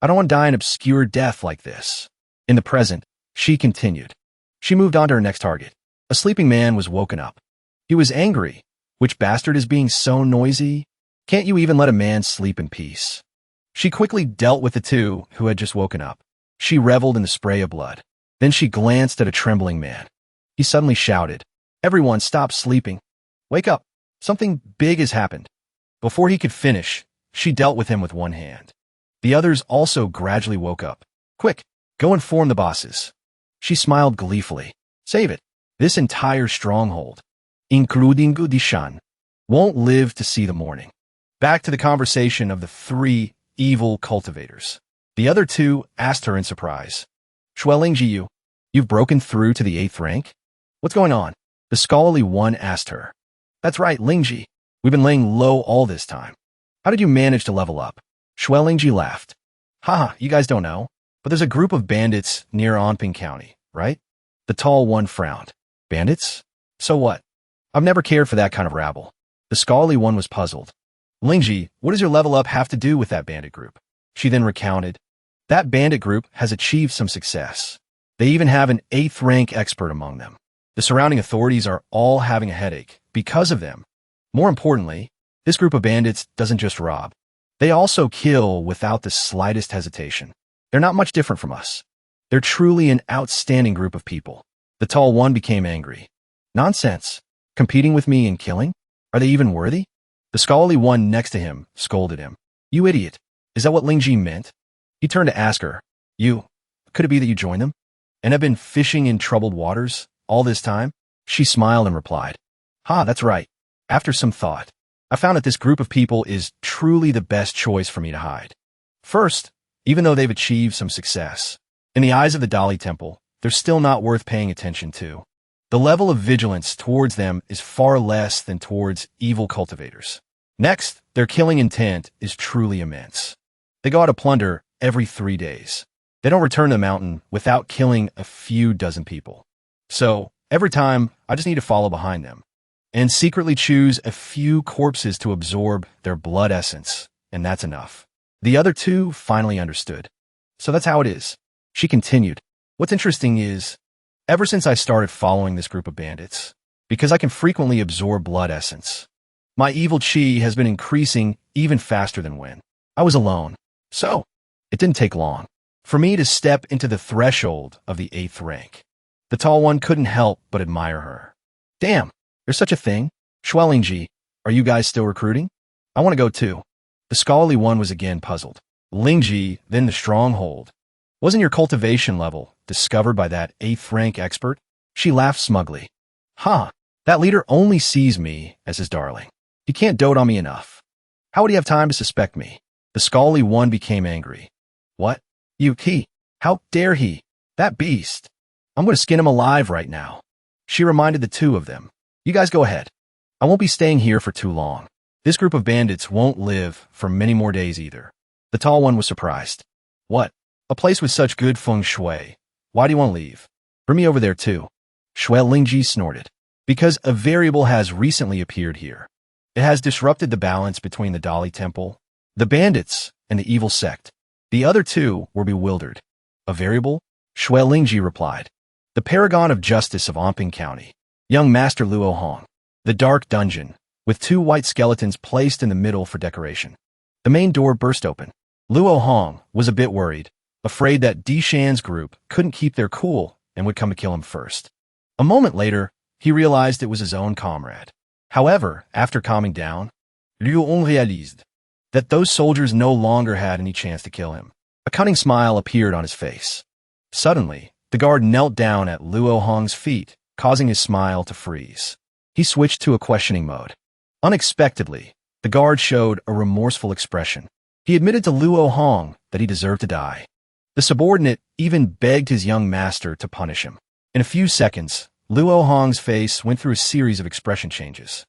I don't want to die an obscure death like this. In the present, she continued. She moved on to her next target. A sleeping man was woken up. He was angry. Which bastard is being so noisy? Can't you even let a man sleep in peace? She quickly dealt with the 2 who had just woken up. She reveled in the spray of blood. Then she glanced at a trembling man. He suddenly shouted, Everyone stop sleeping. Wake up. Something big has happened. Before he could finish, she dealt with him with one hand. The others also gradually woke up. Quick, go inform the bosses. She smiled gleefully. Save it. This entire stronghold, including Gudishan, won't live to see the morning. Back to the conversation of the 3 evil cultivators. The other 2 asked her in surprise. Shui Lingji, you've broken through to the 8th rank? What's going on? The scholarly one asked her. That's right, Lingji. We've been laying low all this time. How did you manage to level up? Shui Lingji laughed. Haha, you guys don't know, but there's a group of bandits near Anping County, right? The tall one frowned. Bandits? So what? I've never cared for that kind of rabble. The scholarly one was puzzled. Lingji, what does your level up have to do with that bandit group? She then recounted. That bandit group has achieved some success. They even have an 8th rank expert among them. The surrounding authorities are all having a headache because of them. More importantly, this group of bandits doesn't just rob. They also kill without the slightest hesitation. They're not much different from us. They're truly an outstanding group of people. The tall one became angry. Nonsense. Competing with me in killing? Are they even worthy? The scholarly one next to him scolded him. You idiot. Is that what Lingji meant? He turned to ask her. Could it be that you joined them? And have been fishing in troubled waters all this time? She smiled and replied. That's right. After some thought, I found that this group of people is truly the best choice for me to hide. First, even though they've achieved some success, in the eyes of the Dali Temple, they're still not worth paying attention to. The level of vigilance towards them is far less than towards evil cultivators. Next, their killing intent is truly immense. They go out to plunder every 3 days. They don't return to the mountain without killing a few dozen people. So, every time, I just need to follow behind them and secretly choose a few corpses to absorb their blood essence, and that's enough. The other 2 finally understood. So that's how it is. She continued. What's interesting is, ever since I started following this group of bandits, because I can frequently absorb blood essence, my evil chi has been increasing even faster than when I was alone. So, it didn't take long for me to step into the threshold of the 8th rank. The tall one couldn't help but admire her. Damn, there's such a thing? Shui Lingji, are you guys still recruiting? I want to go too. The scholarly one was again puzzled. Lingji, then the stronghold. Wasn't your cultivation level discovered by that 8th rank expert? She laughed smugly. That leader only sees me as his darling. He can't dote on me enough. How would he have time to suspect me? The scholarly one became angry. What? He? How dare he? That beast. I'm going to skin him alive right now. She reminded the 2 of them. You guys go ahead. I won't be staying here for too long. This group of bandits won't live for many more days either. The tall one was surprised. What? A place with such good feng shui. Why do you want to leave? Bring me over there too. Shui Lingji snorted. because a variable has recently appeared here. It has disrupted the balance between the Dali Temple, the bandits, and the evil sect. The other two were bewildered. A variable? Shui Lingji replied. The paragon of justice of Amping County, young Master Luo Hong. The dark dungeon, with two white skeletons placed in the middle for decoration. The main door burst open. Luo Hong was a bit worried, afraid that Di Shan's group couldn't keep their cool and would come to kill him first. A moment later, he realized it was his own comrade. However, after calming down, Luo Hong realized that those soldiers no longer had any chance to kill him. A cunning smile appeared on his face. Suddenly, the guard knelt down at Luo Hong's feet, causing his smile to freeze. He switched to a questioning mode. Unexpectedly, the guard showed a remorseful expression. He admitted to Luo Hong that he deserved to die. The subordinate even begged his young master to punish him. In a few seconds, Luo Hong's face went through a series of expression changes.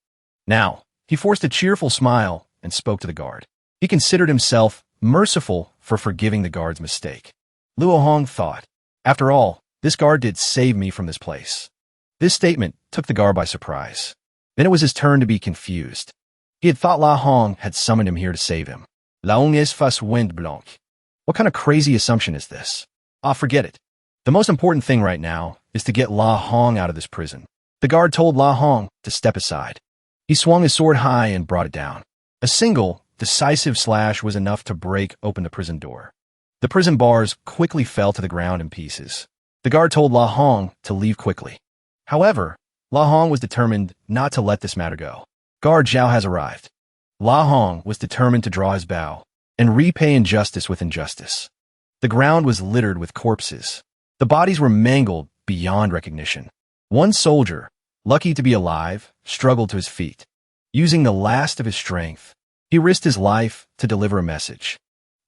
Now, he forced a cheerful smile and spoke to the guard. He considered himself merciful for forgiving the guard's mistake. Luo Hong thought, after all, this guard did save me from this place. This statement took the guard by surprise. Then it was his turn to be confused. He had thought La Hong had summoned him here to save him. La Hong est face wind blanc. What kind of crazy assumption is this? Ah, forget it. The most important thing right now is to get La Hong out of this prison. The guard told La Hong to step aside. He swung his sword high and brought it down. A single, decisive slash was enough to break open the prison door. The prison bars quickly fell to the ground in pieces. The guard told La Hong to leave quickly. However, La Hong was determined not to let this matter go. Guard Zhao has arrived. La Hong was determined to draw his bow and repay injustice with injustice. The ground was littered with corpses. The bodies were mangled beyond recognition. One soldier, lucky to be alive, struggled to his feet. Using the last of his strength, he risked his life to deliver a message.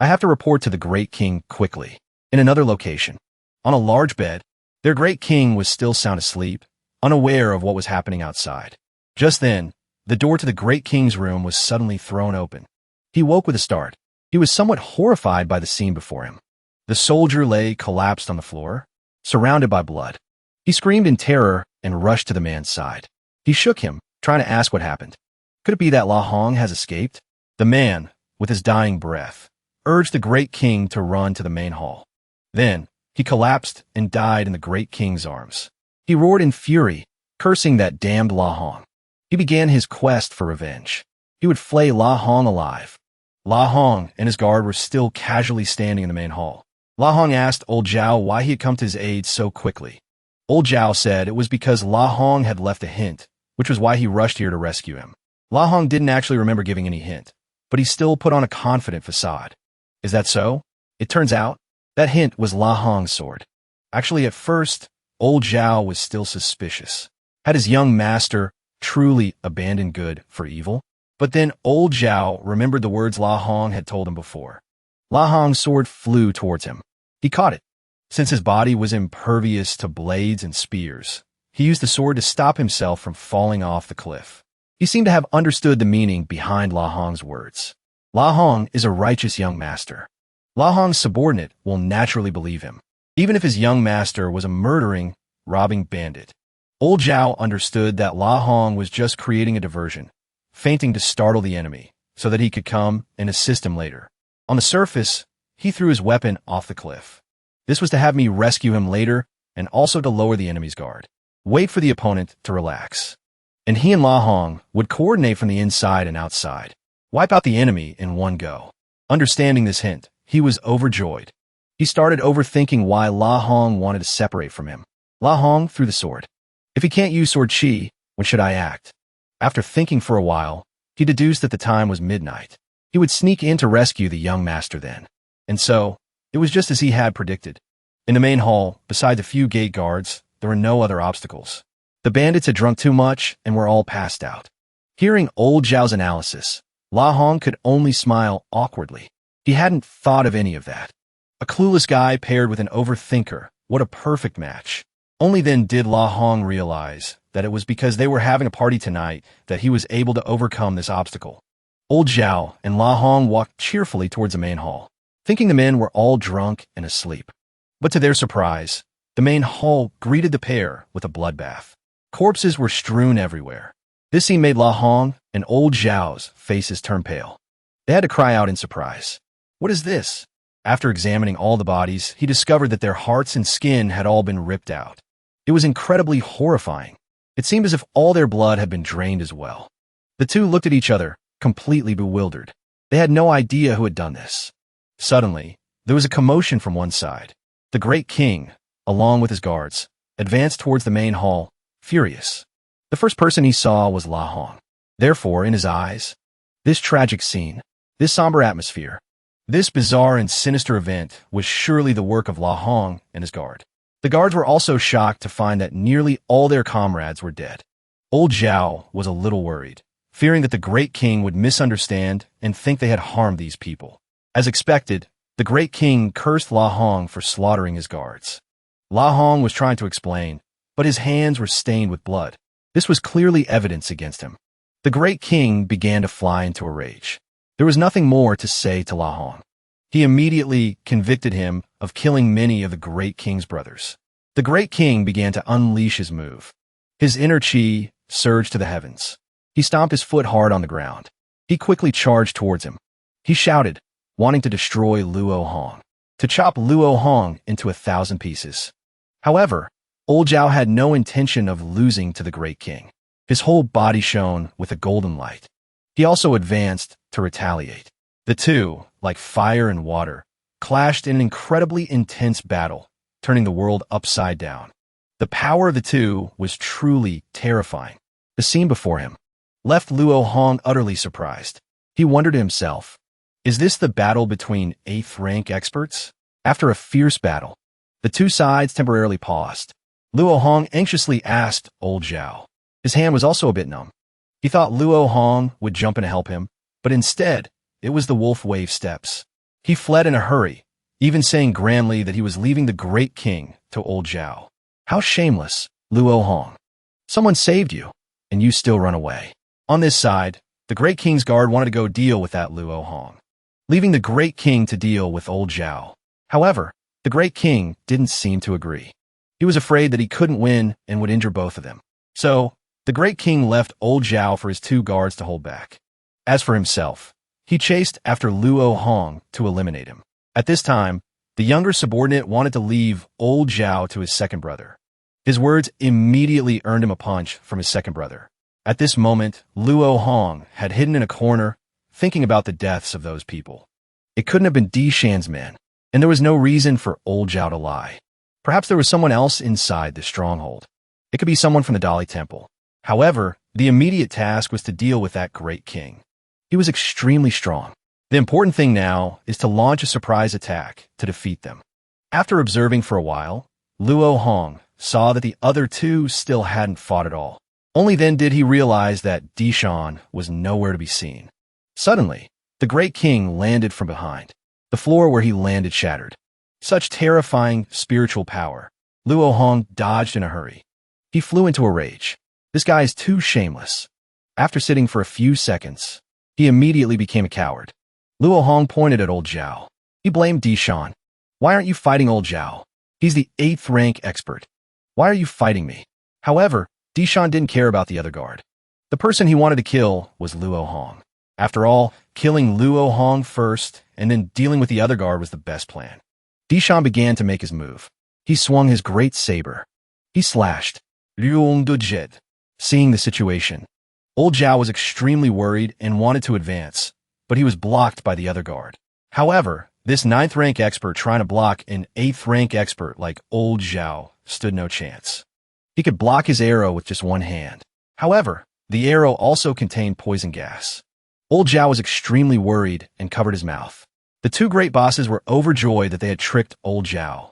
I have to report to the Great King quickly. In another location, on a large bed, their Great King was still sound asleep, unaware of what was happening outside. Just then, the door to the Great King's room was suddenly thrown open. He woke with a start. He was somewhat horrified by the scene before him. The soldier lay collapsed on the floor, surrounded by blood. He screamed in terror and rushed to the man's side. He shook him, trying to ask what happened. Could it be that La Hong has escaped? The man, with his dying breath, urged the Great King to run to the main hall. Then, he collapsed and died in the Great King's arms. He roared in fury, cursing that damned La Hong. He began his quest for revenge. He would flay La Hong alive. La Hong and his guard were still casually standing in the main hall. La Hong asked Old Zhao why he had come to his aid so quickly. Old Zhao said it was because La Hong had left a hint, which was why he rushed here to rescue him. La Hong didn't actually remember giving any hint, but he still put on a confident facade. Is that so? It turns out, that hint was La Hong's sword. Actually, at first, Old Zhao was still suspicious. Had his young master truly abandoned good for evil? But then Old Zhao remembered the words La Hong had told him before. La Hong's sword flew towards him. He caught it. Since his body was impervious to blades and spears, he used the sword to stop himself from falling off the cliff. He seemed to have understood the meaning behind La Hong's words. La Hong is a righteous young master. La Hong's subordinate will naturally believe him, even if his young master was a murdering, robbing bandit. Old Zhao understood that La Hong was just creating a diversion, feinting to startle the enemy, so that he could come and assist him later. On the surface, he threw his weapon off the cliff. This was to have me rescue him later and also to lower the enemy's guard. Wait for the opponent to relax. And he and La Hong would coordinate from the inside and outside. Wipe out the enemy in one go. Understanding this hint, he was overjoyed. He started overthinking why La Hong wanted to separate from him. La Hong threw the sword. If he can't use sword chi, when should I act? After thinking for a while, he deduced that the time was midnight. He would sneak in to rescue the young master then. And so, it was just as he had predicted. In the main hall, besides a few gate guards, there were no other obstacles. The bandits had drunk too much and were all passed out. Hearing Old Zhao's analysis, La Hong could only smile awkwardly. He hadn't thought of any of that. A clueless guy paired with an overthinker. What a perfect match. Only then did La Hong realize that it was because they were having a party tonight that he was able to overcome this obstacle. Old Zhao and La Hong walked cheerfully towards the main hall, thinking the men were all drunk and asleep. But to their surprise, the main hall greeted the pair with a bloodbath. Corpses were strewn everywhere. This scene made La Hong and old Zhao's faces turn pale. They had to cry out in surprise. What is this? After examining all the bodies, he discovered that their hearts and skin had all been ripped out. It was incredibly horrifying. It seemed as if all their blood had been drained as well. The two looked at each other, completely bewildered. They had no idea who had done this. Suddenly, there was a commotion from one side. The great king, along with his guards, advanced towards the main hall, furious. The first person he saw was La Hong. Therefore, in his eyes, this tragic scene, this somber atmosphere, this bizarre and sinister event was surely the work of La Hong and his guard. The guards were also shocked to find that nearly all their comrades were dead. Old Zhao was a little worried, fearing that the great king would misunderstand and think they had harmed these people. As expected, the great king cursed La Hong for slaughtering his guards. La Hong was trying to explain, but his hands were stained with blood. This was clearly evidence against him. The great king began to fly into a rage. There was nothing more to say to La Hong. He immediately convicted him of killing many of the great king's brothers. The great king began to unleash his move. His inner chi surged to the heavens. He stomped his foot hard on the ground. He quickly charged towards him. He shouted, wanting to destroy Luo Hong, to chop Luo Hong into 1,000 pieces. However, old Zhao had no intention of losing to the great king. His whole body shone with a golden light. He also advanced to retaliate. The two, like fire and water, clashed in an incredibly intense battle, turning the world upside down. The power of the two was truly terrifying. The scene before him left Luo Hong utterly surprised. He wondered to himself, is this the battle between 8th rank experts? After a fierce battle, the two sides temporarily paused. Luo Hong anxiously asked old Zhao. His hand was also a bit numb. He thought Luo Hong would jump in to help him, but instead, it was the wolf wave steps. He fled in a hurry, even saying grandly that he was leaving the great king to old Zhao. How shameless, Luo Hong. Someone saved you, and you still run away. On this side, the great king's guard wanted to go deal with that Luo Hong, leaving the great king to deal with old Zhao. However, the great king didn't seem to agree. He was afraid that he couldn't win and would injure both of them. So, the great king left old Zhao for his two guards to hold back. As for himself, he chased after Luo Hong to eliminate him. At this time, the younger subordinate wanted to leave old Zhao to his second brother. His words immediately earned him a punch from his second brother. At this moment, Luo Hong had hidden in a corner, thinking about the deaths of those people. It couldn't have been Di Shan's men, and there was no reason for old Zhao to lie. Perhaps there was someone else inside the stronghold. It could be someone from the Dali Temple. However, the immediate task was to deal with that great king. He was extremely strong. The important thing now is to launch a surprise attack to defeat them. After observing for a while, Luo Hong saw that the other two still hadn't fought at all. Only then did he realize that Di Shan was nowhere to be seen. Suddenly, the great king landed from behind. The floor where he landed shattered. Such terrifying spiritual power. Luo Hong dodged in a hurry. He flew into a rage. This guy is too shameless. After sitting for a few seconds, he immediately became a coward. Luo Hong pointed at old Zhao. He blamed Di Shan. Why aren't you fighting old Zhao? He's the 8th rank expert. Why are you fighting me? However, Di Shan didn't care about the other guard. The person he wanted to kill was Luo Hong. After all, killing Luo Hong first and then dealing with the other guard was the best plan. Di Shan began to make his move. He swung his great saber. He slashed. Luong Dujed. Seeing the situation, old Zhao was extremely worried and wanted to advance, but he was blocked by the other guard. However, this 9th rank expert trying to block an 8th rank expert like old Zhao stood no chance. He could block his arrow with just one hand. However, the arrow also contained poison gas. Old Zhao was extremely worried and covered his mouth. The two great bosses were overjoyed that they had tricked old Zhao.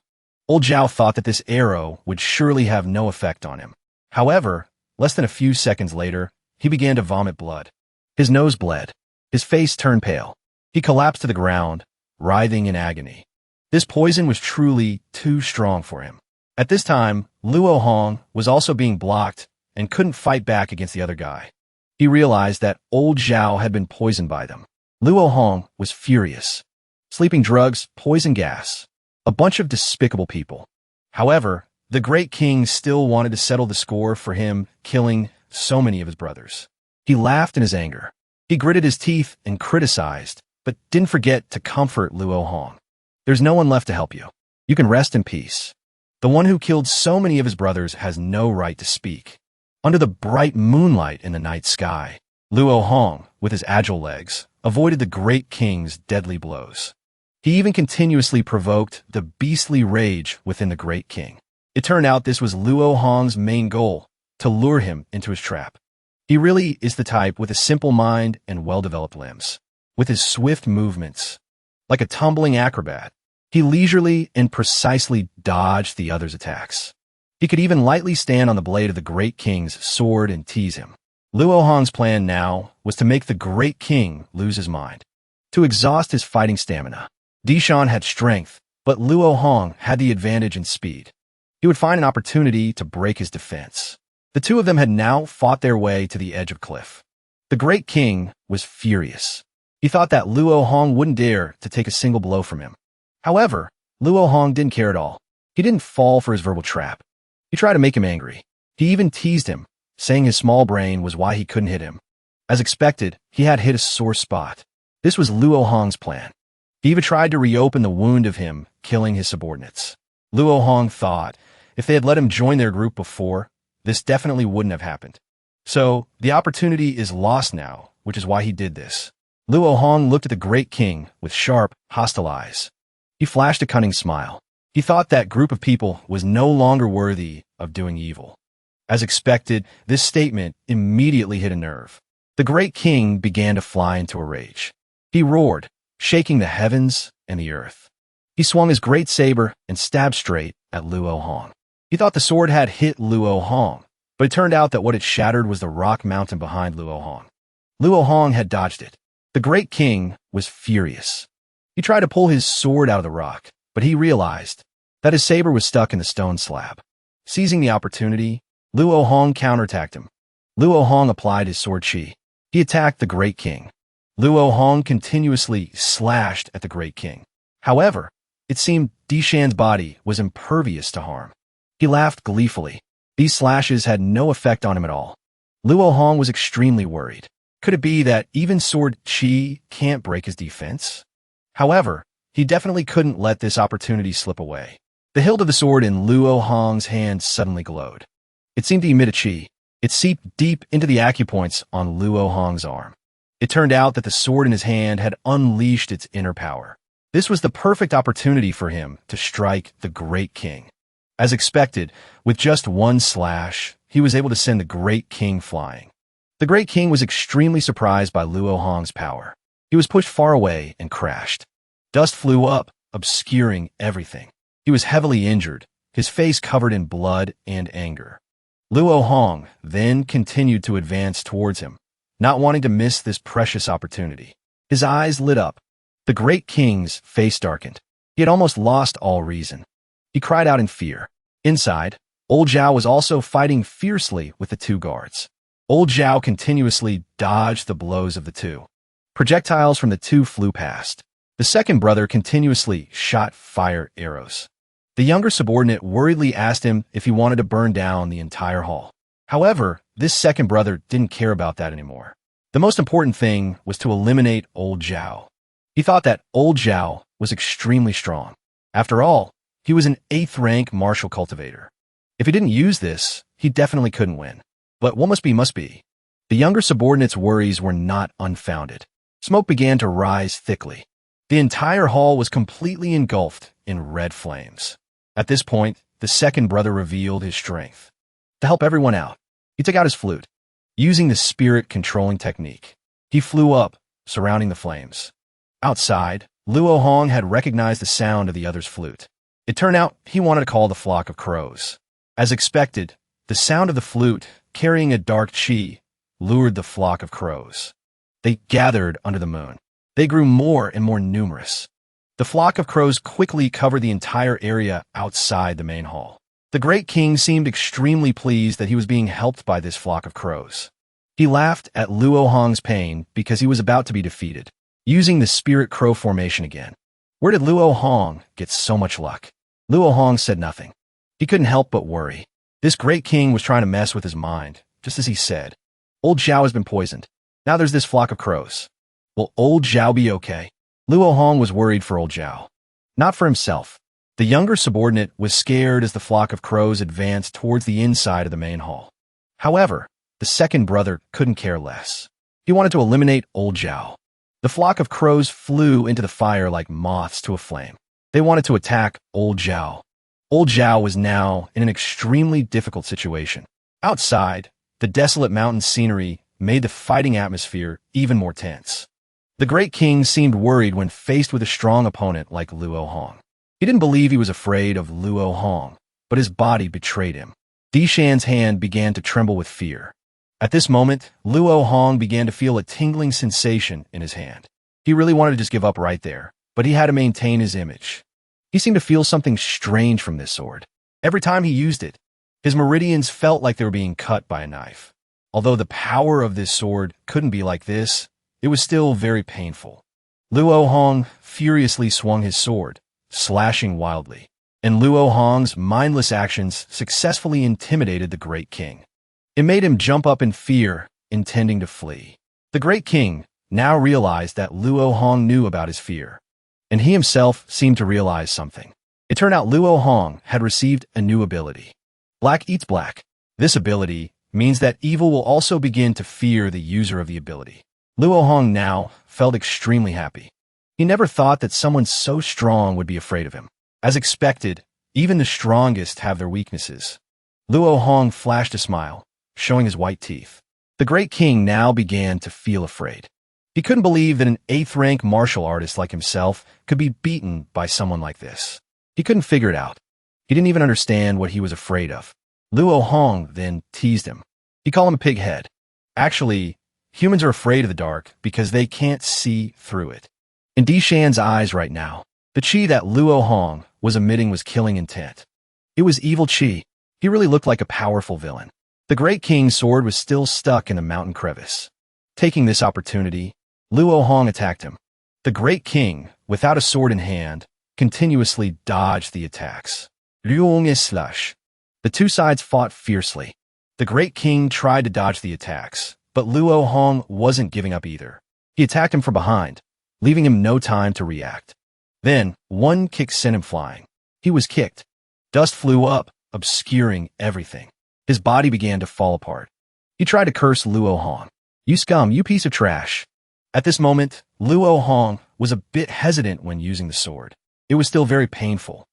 Old Zhao thought that this arrow would surely have no effect on him. However, less than a few seconds later, he began to vomit blood. His nose bled. His face turned pale. He collapsed to the ground, writhing in agony. This poison was truly too strong for him. At this time, Luo Hong was also being blocked and couldn't fight back against the other guy. He realized that old Zhao had been poisoned by them. Luo Hong was furious. Sleeping drugs, poison gas. A bunch of despicable people. However, The great king still wanted to settle the score for him killing so many of his brothers. He laughed in his anger. He gritted his teeth and criticized, but didn't forget to comfort Luo Hong. There's no one left to help you. You can rest in peace. The one who killed so many of his brothers has no right to speak. Under the bright moonlight in the night sky, Luo Hong, with his agile legs, avoided the great king's deadly blows. He even continuously provoked the beastly rage within the great king. It turned out this was Luo Hong's main goal, to lure him into his trap. He really is the type with a simple mind and well-developed limbs. With his swift movements, like a tumbling acrobat, he leisurely and precisely dodged the other's attacks. He could even lightly stand on the blade of the great king's sword and tease him. Luo Hong's plan now was to make the great king lose his mind, to exhaust his fighting stamina. Dishan had strength, but Luo Hong had the advantage in speed. He would find an opportunity to break his defense. The two of them had now fought their way to the edge of cliff. The great king was furious. He thought that Luo Hong wouldn't dare to take a single blow from him. However, Luo Hong didn't care at all. He didn't fall for his verbal trap. He tried to make him angry. He even teased him, saying his small brain was why he couldn't hit him. As expected, he had hit a sore spot. This was Luo Hong's plan. He even tried to reopen the wound of him killing his subordinates. Luo Hong thought if they had let him join their group before, this definitely wouldn't have happened. So, the opportunity is lost now, which is why he did this. Luo Hong looked at the great king with sharp, hostile eyes. He flashed a cunning smile. He thought that group of people was no longer worthy of doing evil. As expected, this statement immediately hit a nerve. The great king began to fly into a rage. He roared, shaking the heavens and the earth. He swung his great saber and stabbed straight at Luo Hong. He thought the sword had hit Luo Hong, but it turned out that what it shattered was the rock mountain behind Luo Hong. Luo Hong had dodged it. The great king was furious. He tried to pull his sword out of the rock, but he realized that his saber was stuck in the stone slab. Seizing the opportunity, Luo Hong counterattacked him. Luo Hong applied his sword chi. He attacked the great king. Luo Hong continuously slashed at the great king. However, it seemed Dishan's body was impervious to harm. He laughed gleefully. These slashes had no effect on him at all. Luo Hong was extremely worried. Could it be that even sword chi can't break his defense? However, he definitely couldn't let this opportunity slip away. The hilt of the sword in Luo Hong's hand suddenly glowed. It seemed to emit a chi. It seeped deep into the acupoints on Luo Hong's arm. It turned out that the sword in his hand had unleashed its inner power. This was the perfect opportunity for him to strike the great king. As expected, with just one slash, he was able to send the great king flying. The great king was extremely surprised by Luo Hong's power. He was pushed far away and crashed. Dust flew up, obscuring everything. He was heavily injured, his face covered in blood and anger. Luo Hong then continued to advance towards him, not wanting to miss this precious opportunity. His eyes lit up. The great king's face darkened. He had almost lost all reason. He cried out in fear. Inside, Old Zhao was also fighting fiercely with the two guards. Old Zhao continuously dodged the blows of the two. Projectiles from the two flew past. The second brother continuously shot fire arrows. The younger subordinate worriedly asked him if he wanted to burn down the entire hall. However, this second brother didn't care about that anymore. The most important thing was to eliminate Old Zhao. He thought that Old Zhao was extremely strong. After all, he was an 8th rank martial cultivator. If he didn't use this, he definitely couldn't win. But what must be must be. The younger subordinate's worries were not unfounded. Smoke began to rise thickly. The entire hall was completely engulfed in red flames. At this point, the second brother revealed his strength. To help everyone out, he took out his flute. Using the spirit-controlling technique, he flew up, surrounding the flames. Outside, Luo Hong had recognized the sound of the other's flute. It turned out he wanted to call the flock of crows. As expected, the sound of the flute, carrying a dark chi, lured the flock of crows. They gathered under the moon. They grew more and more numerous. The flock of crows quickly covered the entire area outside the main hall. The great king seemed extremely pleased that he was being helped by this flock of crows. He laughed at Luo Hong's pain because he was about to be defeated. Using the spirit crow formation again. Where did Luo Hong get so much luck? Luo Hong said nothing. He couldn't help but worry. This great king was trying to mess with his mind, just as he said. Old Zhao has been poisoned. Now there's this flock of crows. Will old Zhao be okay? Luo Hong was worried for old Zhao. Not for himself. The younger subordinate was scared as the flock of crows advanced towards the inside of the main hall. However, the second brother couldn't care less. He wanted to eliminate old Zhao. The flock of crows flew into the fire like moths to a flame. They wanted to attack old Zhao. Old Zhao was now in an extremely difficult situation. Outside, the desolate mountain scenery made the fighting atmosphere even more tense. The great king seemed worried when faced with a strong opponent like Luo Hong. He didn't believe he was afraid of Luo Hong, but his body betrayed him. Di Shan's hand began to tremble with fear. At this moment, Luo Hong began to feel a tingling sensation in his hand. He really wanted to just give up right there, but he had to maintain his image. He seemed to feel something strange from this sword. Every time he used it, his meridians felt like they were being cut by a knife. Although the power of this sword couldn't be like this, it was still very painful. Luo Hong furiously swung his sword, slashing wildly, and Luo Hong's mindless actions successfully intimidated the great king. It made him jump up in fear, intending to flee. The great king now realized that Luo Hong knew about his fear, and he himself seemed to realize something. It turned out Luo Hong had received a new ability. Black eats black. This ability means that evil will also begin to fear the user of the ability. Luo Hong now felt extremely happy. He never thought that someone so strong would be afraid of him. As expected, even the strongest have their weaknesses. Luo Hong flashed a smile, showing his white teeth. The great king now began to feel afraid. He couldn't believe that an 8th-rank martial artist like himself could be beaten by someone like this. He couldn't figure it out. He didn't even understand what he was afraid of. Luo Hong then teased him. He called him a pig head. Actually, humans are afraid of the dark because they can't see through it. In Di Shan's eyes right now, the chi that Luo Hong was emitting was killing intent. It was evil chi. He really looked like a powerful villain. The great king's sword was still stuck in a mountain crevice. Taking this opportunity, Luo Hong attacked him. The great king, without a sword in hand, continuously dodged the attacks. Luong is slush. The two sides fought fiercely. The great king tried to dodge the attacks, but Luo Hong wasn't giving up either. He attacked him from behind, leaving him no time to react. Then, one kick sent him flying. He was kicked. Dust flew up, obscuring everything. His body began to fall apart. He tried to curse Luo Hong. You scum, you piece of trash. At this moment, Luo Hong was a bit hesitant when using the sword. It was still very painful.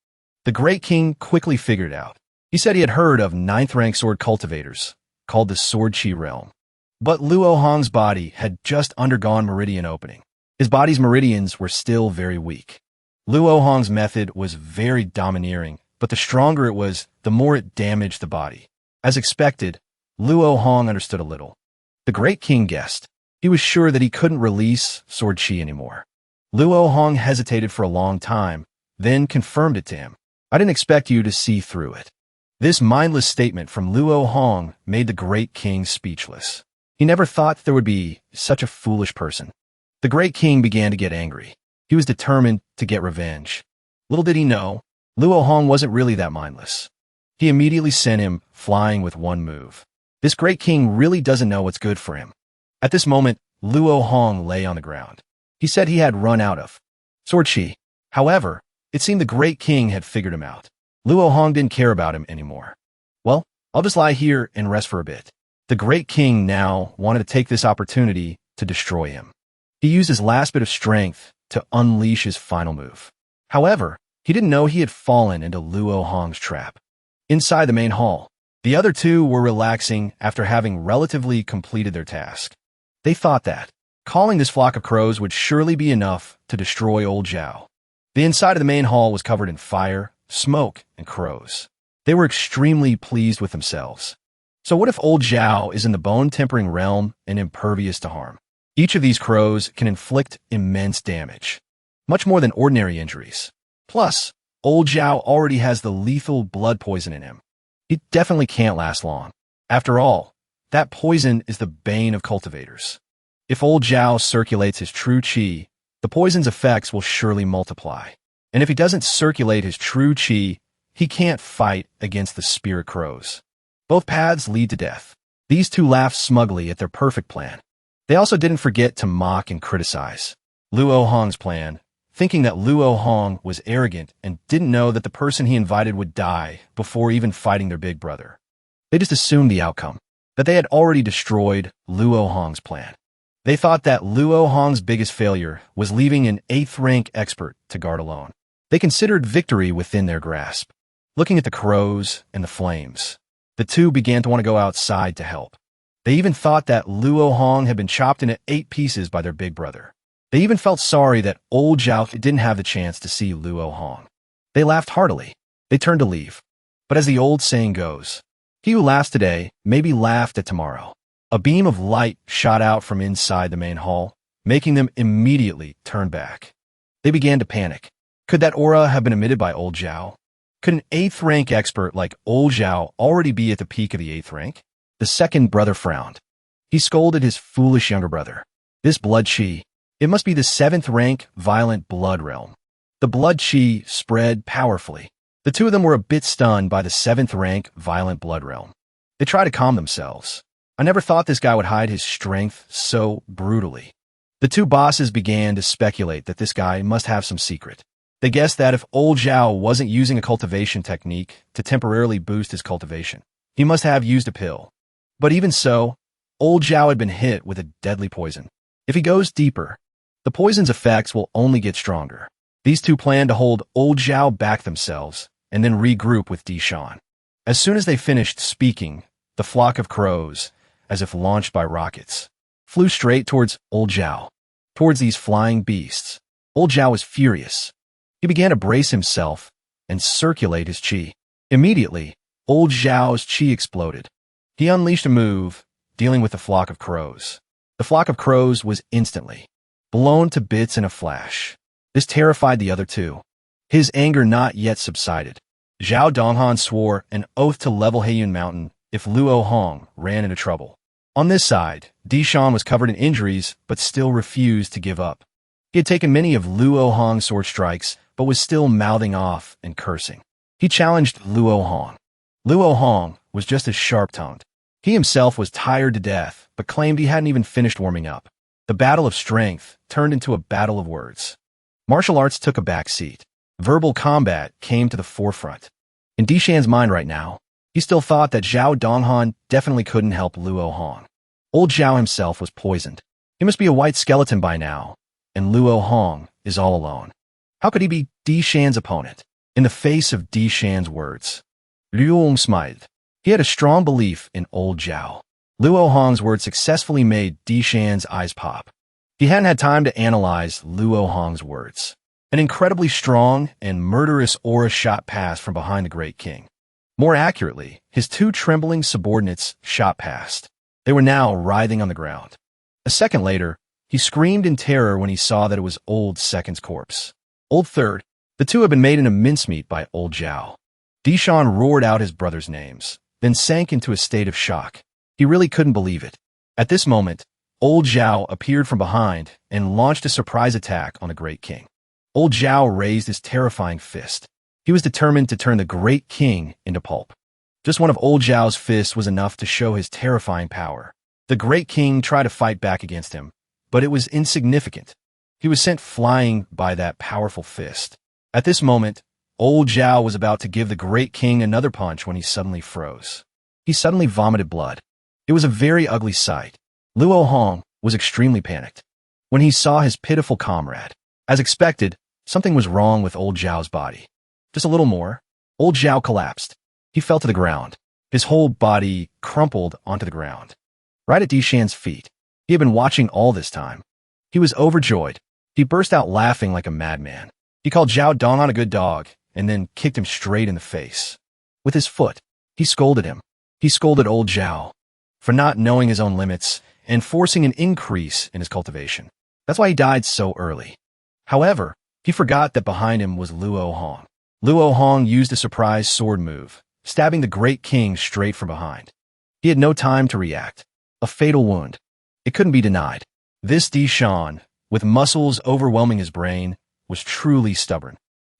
The great king quickly figured it out. He said he had heard of 9th-rank sword cultivators, called the Sword Chi realm. But Luo Hong's body had just undergone meridian opening. His body's meridians were still very weak. Luo Hong's method was very domineering, but the stronger it was, the more it damaged the body. As expected, Luo Hong understood a little. The great king guessed. He was sure that he couldn't release Sword Chi anymore. Luo Hong hesitated for a long time, then confirmed it to him. I didn't expect you to see through it. This mindless statement from Luo Hong made the great king speechless. He never thought there would be such a foolish person. The great king began to get angry. He was determined to get revenge. Little did he know, Luo Hong wasn't really that mindless. He immediately sent him flying with one move. This great king really doesn't know what's good for him. At this moment, Luo Hong lay on the ground. He said he had run out of Sword Chi. However, it seemed the great king had figured him out. Luo Hong didn't care about him anymore. Well, I'll just lie here and rest for a bit. The great king now wanted to take this opportunity to destroy him. He used his last bit of strength to unleash his final move. However, he didn't know he had fallen into Luo Hong's trap. Inside the main hall, the other two were relaxing after having relatively completed their task. They thought that calling this flock of crows would surely be enough to destroy old Zhao. The inside of the main hall was covered in fire, smoke, and crows. They were extremely pleased with themselves. So what if old Zhao is in the bone-tempering realm and impervious to harm? Each of these crows can inflict immense damage, much more than ordinary injuries. Plus, old Zhao already has the lethal blood poison in him. He definitely can't last long. After all, that poison is the bane of cultivators. If old Zhao circulates his true chi, the poison's effects will surely multiply. And if he doesn't circulate his true chi, he can't fight against the spirit crows. Both paths lead to death. These two laughed smugly at their perfect plan. They also didn't forget to mock and criticize Luo Hong's plan, thinking that Luo Hong was arrogant and didn't know that the person he invited would die before even fighting their big brother. They just assumed the outcome, that they had already destroyed Luo Hong's plan. They thought that Luo Hong's biggest failure was leaving an 8th rank expert to guard alone. They considered victory within their grasp. Looking at the crows and the flames, the two began to want to go outside to help. They even thought that Luo Hong had been chopped into 8 pieces by their big brother. They even felt sorry that old Zhao didn't have the chance to see Luo Hong. They laughed heartily. They turned to leave. But as the old saying goes, he who laughs today may be laughed at tomorrow. A beam of light shot out from inside the main hall, making them immediately turn back. They began to panic. Could that aura have been emitted by old Zhao? Could an 8th rank expert like old Zhao already be at the peak of the 8th rank? The second brother frowned. He scolded his foolish younger brother. This blood chi, it must be the 7th rank violent blood realm. The blood chi spread powerfully. The two of them were a bit stunned by the 7th rank violent blood realm. They tried to calm themselves. I never thought this guy would hide his strength so brutally. The two bosses began to speculate that this guy must have some secret. They guessed that if old Zhao wasn't using a cultivation technique to temporarily boost his cultivation, he must have used a pill. But even so, old Zhao had been hit with a deadly poison. If he goes deeper, the poison's effects will only get stronger. These two planned to hold old Zhao back themselves and then regroup with Dishan. As soon as they finished speaking, the flock of crows, as if launched by rockets, flew straight towards old Zhao. Towards these flying beasts, old Zhao was furious. He began to brace himself and circulate his chi. Immediately, old Zhao's chi exploded. He unleashed a move, dealing with the flock of crows. The flock of crows was instantly blown to bits in a flash. This terrified the other two. His anger not yet subsided. Zhao Donghan swore an oath to level Heiyun Mountain if Luo Hong ran into trouble. On this side, Dishan was covered in injuries but still refused to give up. He had taken many of Luo Hong's sword strikes but was still mouthing off and cursing. He challenged Luo Hong. Luo Hong was just as sharp-tongued. He himself was tired to death but claimed he hadn't even finished warming up. The battle of strength turned into a battle of words. Martial arts took a back seat. Verbal combat came to the forefront. In Dishan's mind right now, he still thought that Zhao Donghan definitely couldn't help Luo Hong. Old Zhao himself was poisoned. He must be a white skeleton by now, and Luo Hong is all alone. How could he be Dishan's opponent? In the face of Dishan's words, Luo smiled. He had a strong belief in old Zhao. Luo Hong's words successfully made Dishan's eyes pop. He hadn't had time to analyze Luo Hong's words. An incredibly strong and murderous aura shot past from behind the great king. More accurately, his two trembling subordinates shot past. They were now writhing on the ground. A second later, he screamed in terror when he saw that it was old Second's corpse. Old Third, the two had been made into mincemeat by old Zhao. Dishan roared out his brother's names, then sank into a state of shock. He really couldn't believe it. At this moment, old Zhao appeared from behind and launched a surprise attack on the great king. Old Zhao raised his terrifying fist. He was determined to turn the great king into pulp. Just one of old Zhao's fists was enough to show his terrifying power. The great king tried to fight back against him, but it was insignificant. He was sent flying by that powerful fist. At this moment, old Zhao was about to give the great king another punch when he suddenly froze. He suddenly vomited blood. It was a very ugly sight. Luo Hong was extremely panicked when he saw his pitiful comrade. As expected, something was wrong with old Zhao's body. Just a little more, old Zhao collapsed. He fell to the ground. His whole body crumpled onto the ground, right at Dishan's feet. He had been watching all this time. He was overjoyed. He burst out laughing like a madman. He called Zhao Donghan a good dog and then kicked him straight in the face. With his foot, he scolded him. He scolded old Zhao for not knowing his own limits and forcing an increase in his cultivation. That's why he died so early. However, he forgot that behind him was Luo Hong. Luo Hong used a surprise sword move, stabbing the great king straight from behind. He had no time to react. A fatal wound. It couldn't be denied. This Dishan, with muscles overwhelming his brain, was truly stubborn.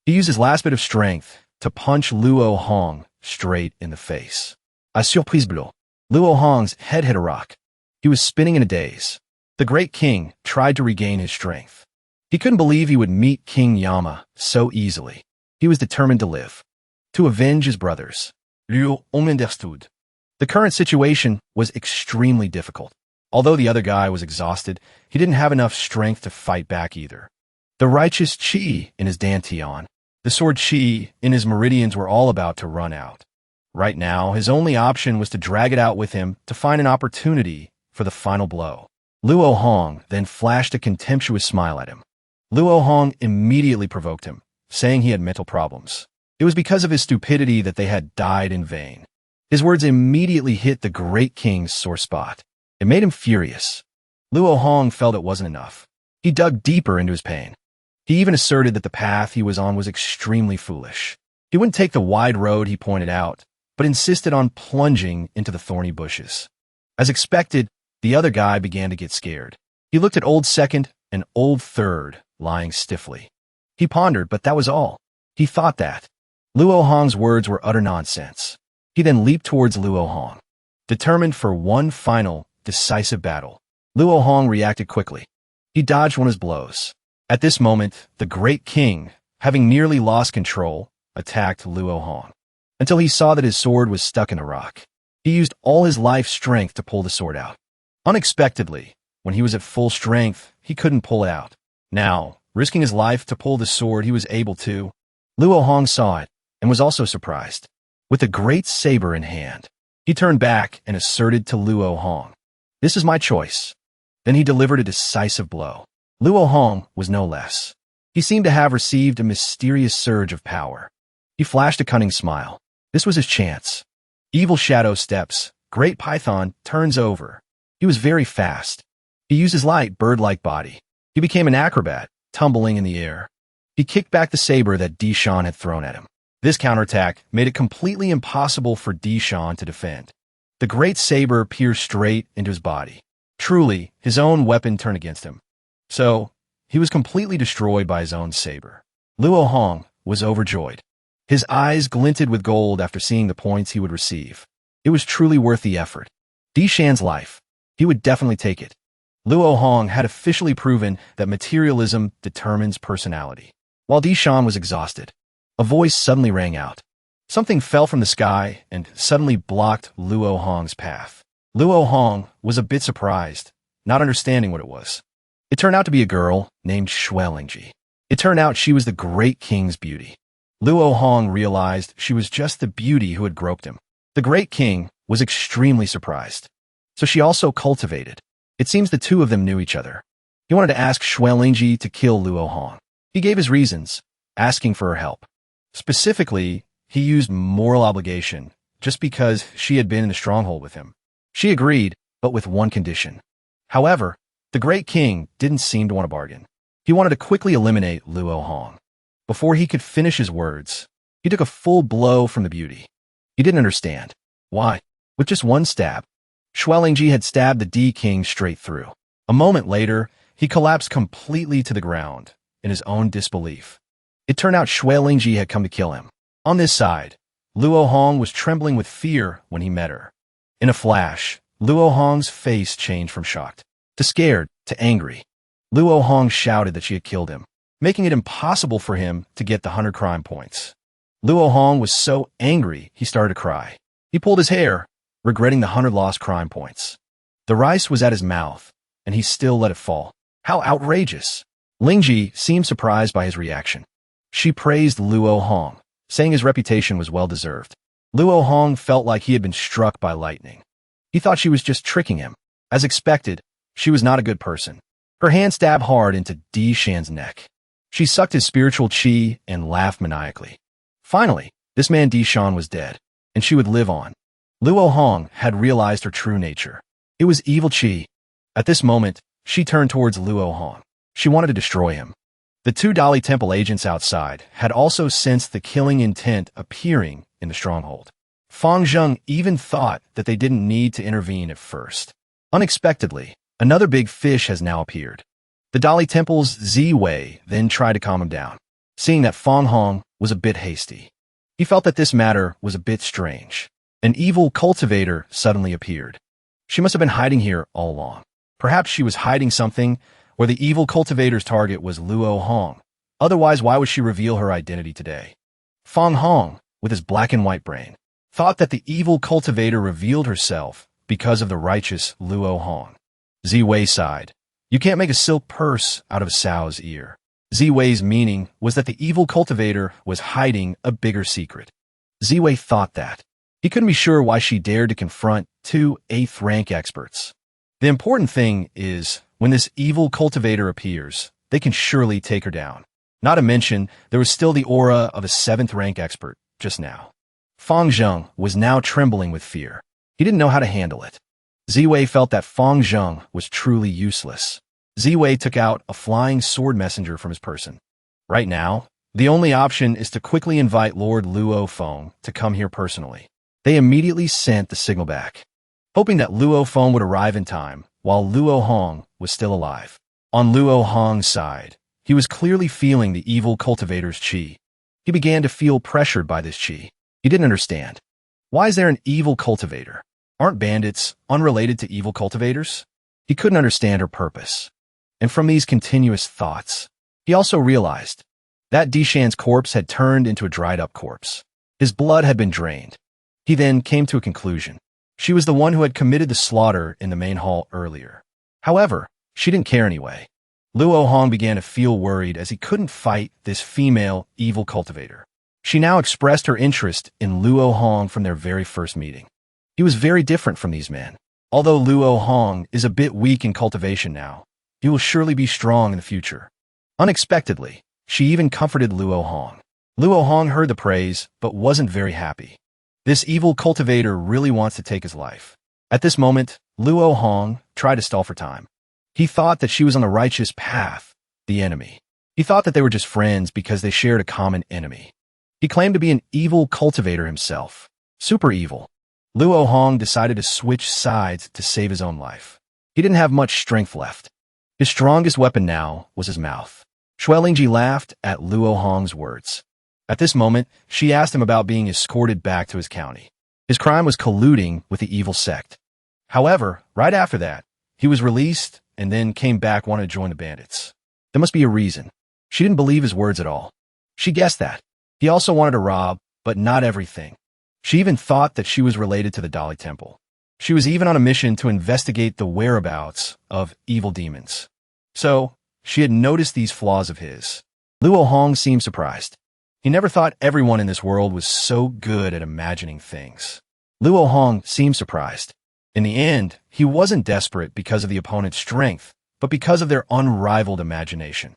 He used his last bit of strength to punch Luo Hong straight in the face. A surprise blow. Luo Hong's head hit a rock. He was spinning in a daze. The great king tried to regain his strength. He couldn't believe he would meet King Yama so easily. He was determined to live, to avenge his brothers. Luo understood. The current situation was extremely difficult. Although the other guy was exhausted, he didn't have enough strength to fight back either. The righteous chi in his dantian, the sword chi in his meridians were all about to run out. Right now, his only option was to drag it out with him to find an opportunity for the final blow. Luo Hong then flashed a contemptuous smile at him. Luo Hong immediately provoked him, saying he had mental problems. It was because of his stupidity that they had died in vain. His words immediately hit the great king's sore spot. It made him furious. Luo Hong felt it wasn't enough. He dug deeper into his pain. He even asserted that the path he was on was extremely foolish. He wouldn't take the wide road he pointed out, but insisted on plunging into the thorny bushes. As expected, the other guy began to get scared. He looked at Old Second and Old Third lying stiffly. He pondered, but that was all. He thought that. Luo Hong's words were utter nonsense. He then leaped towards Luo Hong. Determined for one final, decisive battle, Luo Hong reacted quickly. He dodged one of his blows. At this moment, the great king, having nearly lost control, attacked Luo Hong, until he saw that his sword was stuck in a rock. He used all his life strength to pull the sword out. Unexpectedly, when he was at full strength, he couldn't pull it out. Now, risking his life to pull the sword he was able to, Luo Hong saw it and was also surprised. With a great saber in hand, he turned back and asserted to Luo Hong, "This is my choice." Then he delivered a decisive blow. Luo Hong was no less. He seemed to have received a mysterious surge of power. He flashed a cunning smile. This was his chance. Evil shadow steps. Great python turns over. He was very fast. He used his light, bird-like body. He became an acrobat, tumbling in the air. He kicked back the saber that Dishan had thrown at him. This counterattack made it completely impossible for Dishan to defend. The great saber pierced straight into his body. Truly, his own weapon turned against him. So, he was completely destroyed by his own saber. Luo Hong was overjoyed. His eyes glinted with gold after seeing the points he would receive. It was truly worth the effort. Dishan's life. He would definitely take it. Luo Hong had officially proven that materialism determines personality. While Dishan was exhausted, a voice suddenly rang out. Something fell from the sky and suddenly blocked Luo Hong's path. Luo Hong was a bit surprised, not understanding what it was. It turned out to be a girl named Xuelingji. It turned out she was the great king's beauty. Luo Hong realized she was just the beauty who had groped him. The great king was extremely surprised. So she also cultivated. It seems the two of them knew each other. He wanted to ask Xuelingji to kill Luo Hong. He gave his reasons, asking for her help. Specifically, he used moral obligation, just because she had been in the stronghold with him. She agreed, but with one condition. However, the great king didn't seem to want to bargain. He wanted to quickly eliminate Luo Hong. Before he could finish his words, he took a full blow from the beauty. He didn't understand. Why? With just one stab, Xuelingji had stabbed the D-King straight through. A moment later, he collapsed completely to the ground, in his own disbelief. It turned out Xuelingji had come to kill him. On this side, Luo Hong was trembling with fear when he met her. In a flash, Luo Hong's face changed from shocked to scared to angry. Luo Hong shouted that she had killed him, making it impossible for him to get the 100 crime points. Luo Hong was so angry he started to cry. He pulled his hair, regretting the 100 lost crime points. The rice was at his mouth, and he still let it fall. How outrageous! Lingji seemed surprised by his reaction. She praised Luo Hong, saying his reputation was well-deserved. Luo Hong felt like he had been struck by lightning. He thought she was just tricking him. As expected, she was not a good person. Her hand stabbed hard into Dishan's neck. She sucked his spiritual chi and laughed maniacally. Finally, this man Dishan was dead, and she would live on. Luo Hong had realized her true nature. It was evil chi. At this moment, she turned towards Luo Hong. She wanted to destroy him. The two Dali Temple agents outside had also sensed the killing intent appearing in the stronghold. Fang Zheng even thought that they didn't need to intervene at first. Unexpectedly, another big fish has now appeared. The Dali Temple's Zi Wei then tried to calm him down, seeing that Fang Hong was a bit hasty. He He felt that this matter was a bit strange. An evil cultivator suddenly appeared. She must have been hiding here all along. Perhaps she was hiding something, or the evil cultivator's target was Luo Hong. Otherwise, why would she reveal her identity today? Fong Hong, with his black and white brain, thought that the evil cultivator revealed herself because of the righteous Luo Hong. Ziwei sighed. You can't make a silk purse out of a sow's ear. Ziwei's meaning was that the evil cultivator was hiding a bigger secret. Ziwei thought that. He couldn't be sure why she dared to confront two 8th rank experts. The important thing is, when this evil cultivator appears, they can surely take her down. Not to mention, there was still the aura of a 7th rank expert just now. Fang Zheng was now trembling with fear. He didn't know how to handle it. Ziwei felt that Fang Zheng was truly useless. Ziwei took out a flying sword messenger from his person. Right now, the only option is to quickly invite Lord Luo Feng to come here personally. They immediately sent the signal back, hoping that Luo Feng would arrive in time while Luo Hong was still alive. On Luo Hong's side, he was clearly feeling the evil cultivator's qi. He began to feel pressured by this qi. He didn't understand. Why is there an evil cultivator? Aren't bandits unrelated to evil cultivators? He couldn't understand her purpose. And from these continuous thoughts, he also realized that Dishan's corpse had turned into a dried-up corpse. His blood had been drained. He then came to a conclusion. She was the one who had committed the slaughter in the main hall earlier. However, she didn't care anyway. Luo Hong began to feel worried as he couldn't fight this female evil cultivator. She now expressed her interest in Luo Hong from their very first meeting. He was very different from these men. Although Luo Hong is a bit weak in cultivation now, he will surely be strong in the future. Unexpectedly, she even comforted Luo Hong. Luo Hong heard the praise, but wasn't very happy. This evil cultivator really wants to take his life. At this moment, Luo Hong tried to stall for time. He thought that she was on the righteous path, the enemy. He thought that they were just friends because they shared a common enemy. He claimed to be an evil cultivator himself. Super evil. Luo Hong decided to switch sides to save his own life. He didn't have much strength left. His strongest weapon now was his mouth. Xuelingji laughed at Luo Hong's words. At this moment, she asked him about being escorted back to his county. His crime was colluding with the evil sect. However, right after that, he was released and then came back wanting to join the bandits. There must be a reason. She didn't believe his words at all. She guessed that. He also wanted to rob, but not everything. She even thought that she was related to the Dali Temple. She was even on a mission to investigate the whereabouts of evil demons. So, she had noticed these flaws of his. Luo Hong seemed surprised. He never thought everyone in this world was so good at imagining things. Luo Hong seemed surprised. In the end, he wasn't desperate because of the opponent's strength, but because of their unrivaled imagination.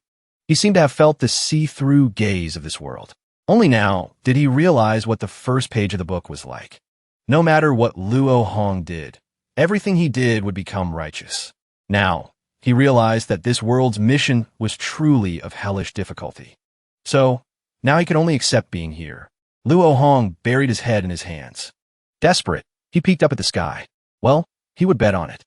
He seemed to have felt the see-through gaze of this world. Only now did he realize what the first page of the book was like. No matter what Luo Hong did, everything he did would become righteous. Now, he realized that this world's mission was truly of hellish difficulty. So, now he could only accept being here. Luo Hong buried his head in his hands. Desperate, he peeked up at the sky. Well, he would bet on it.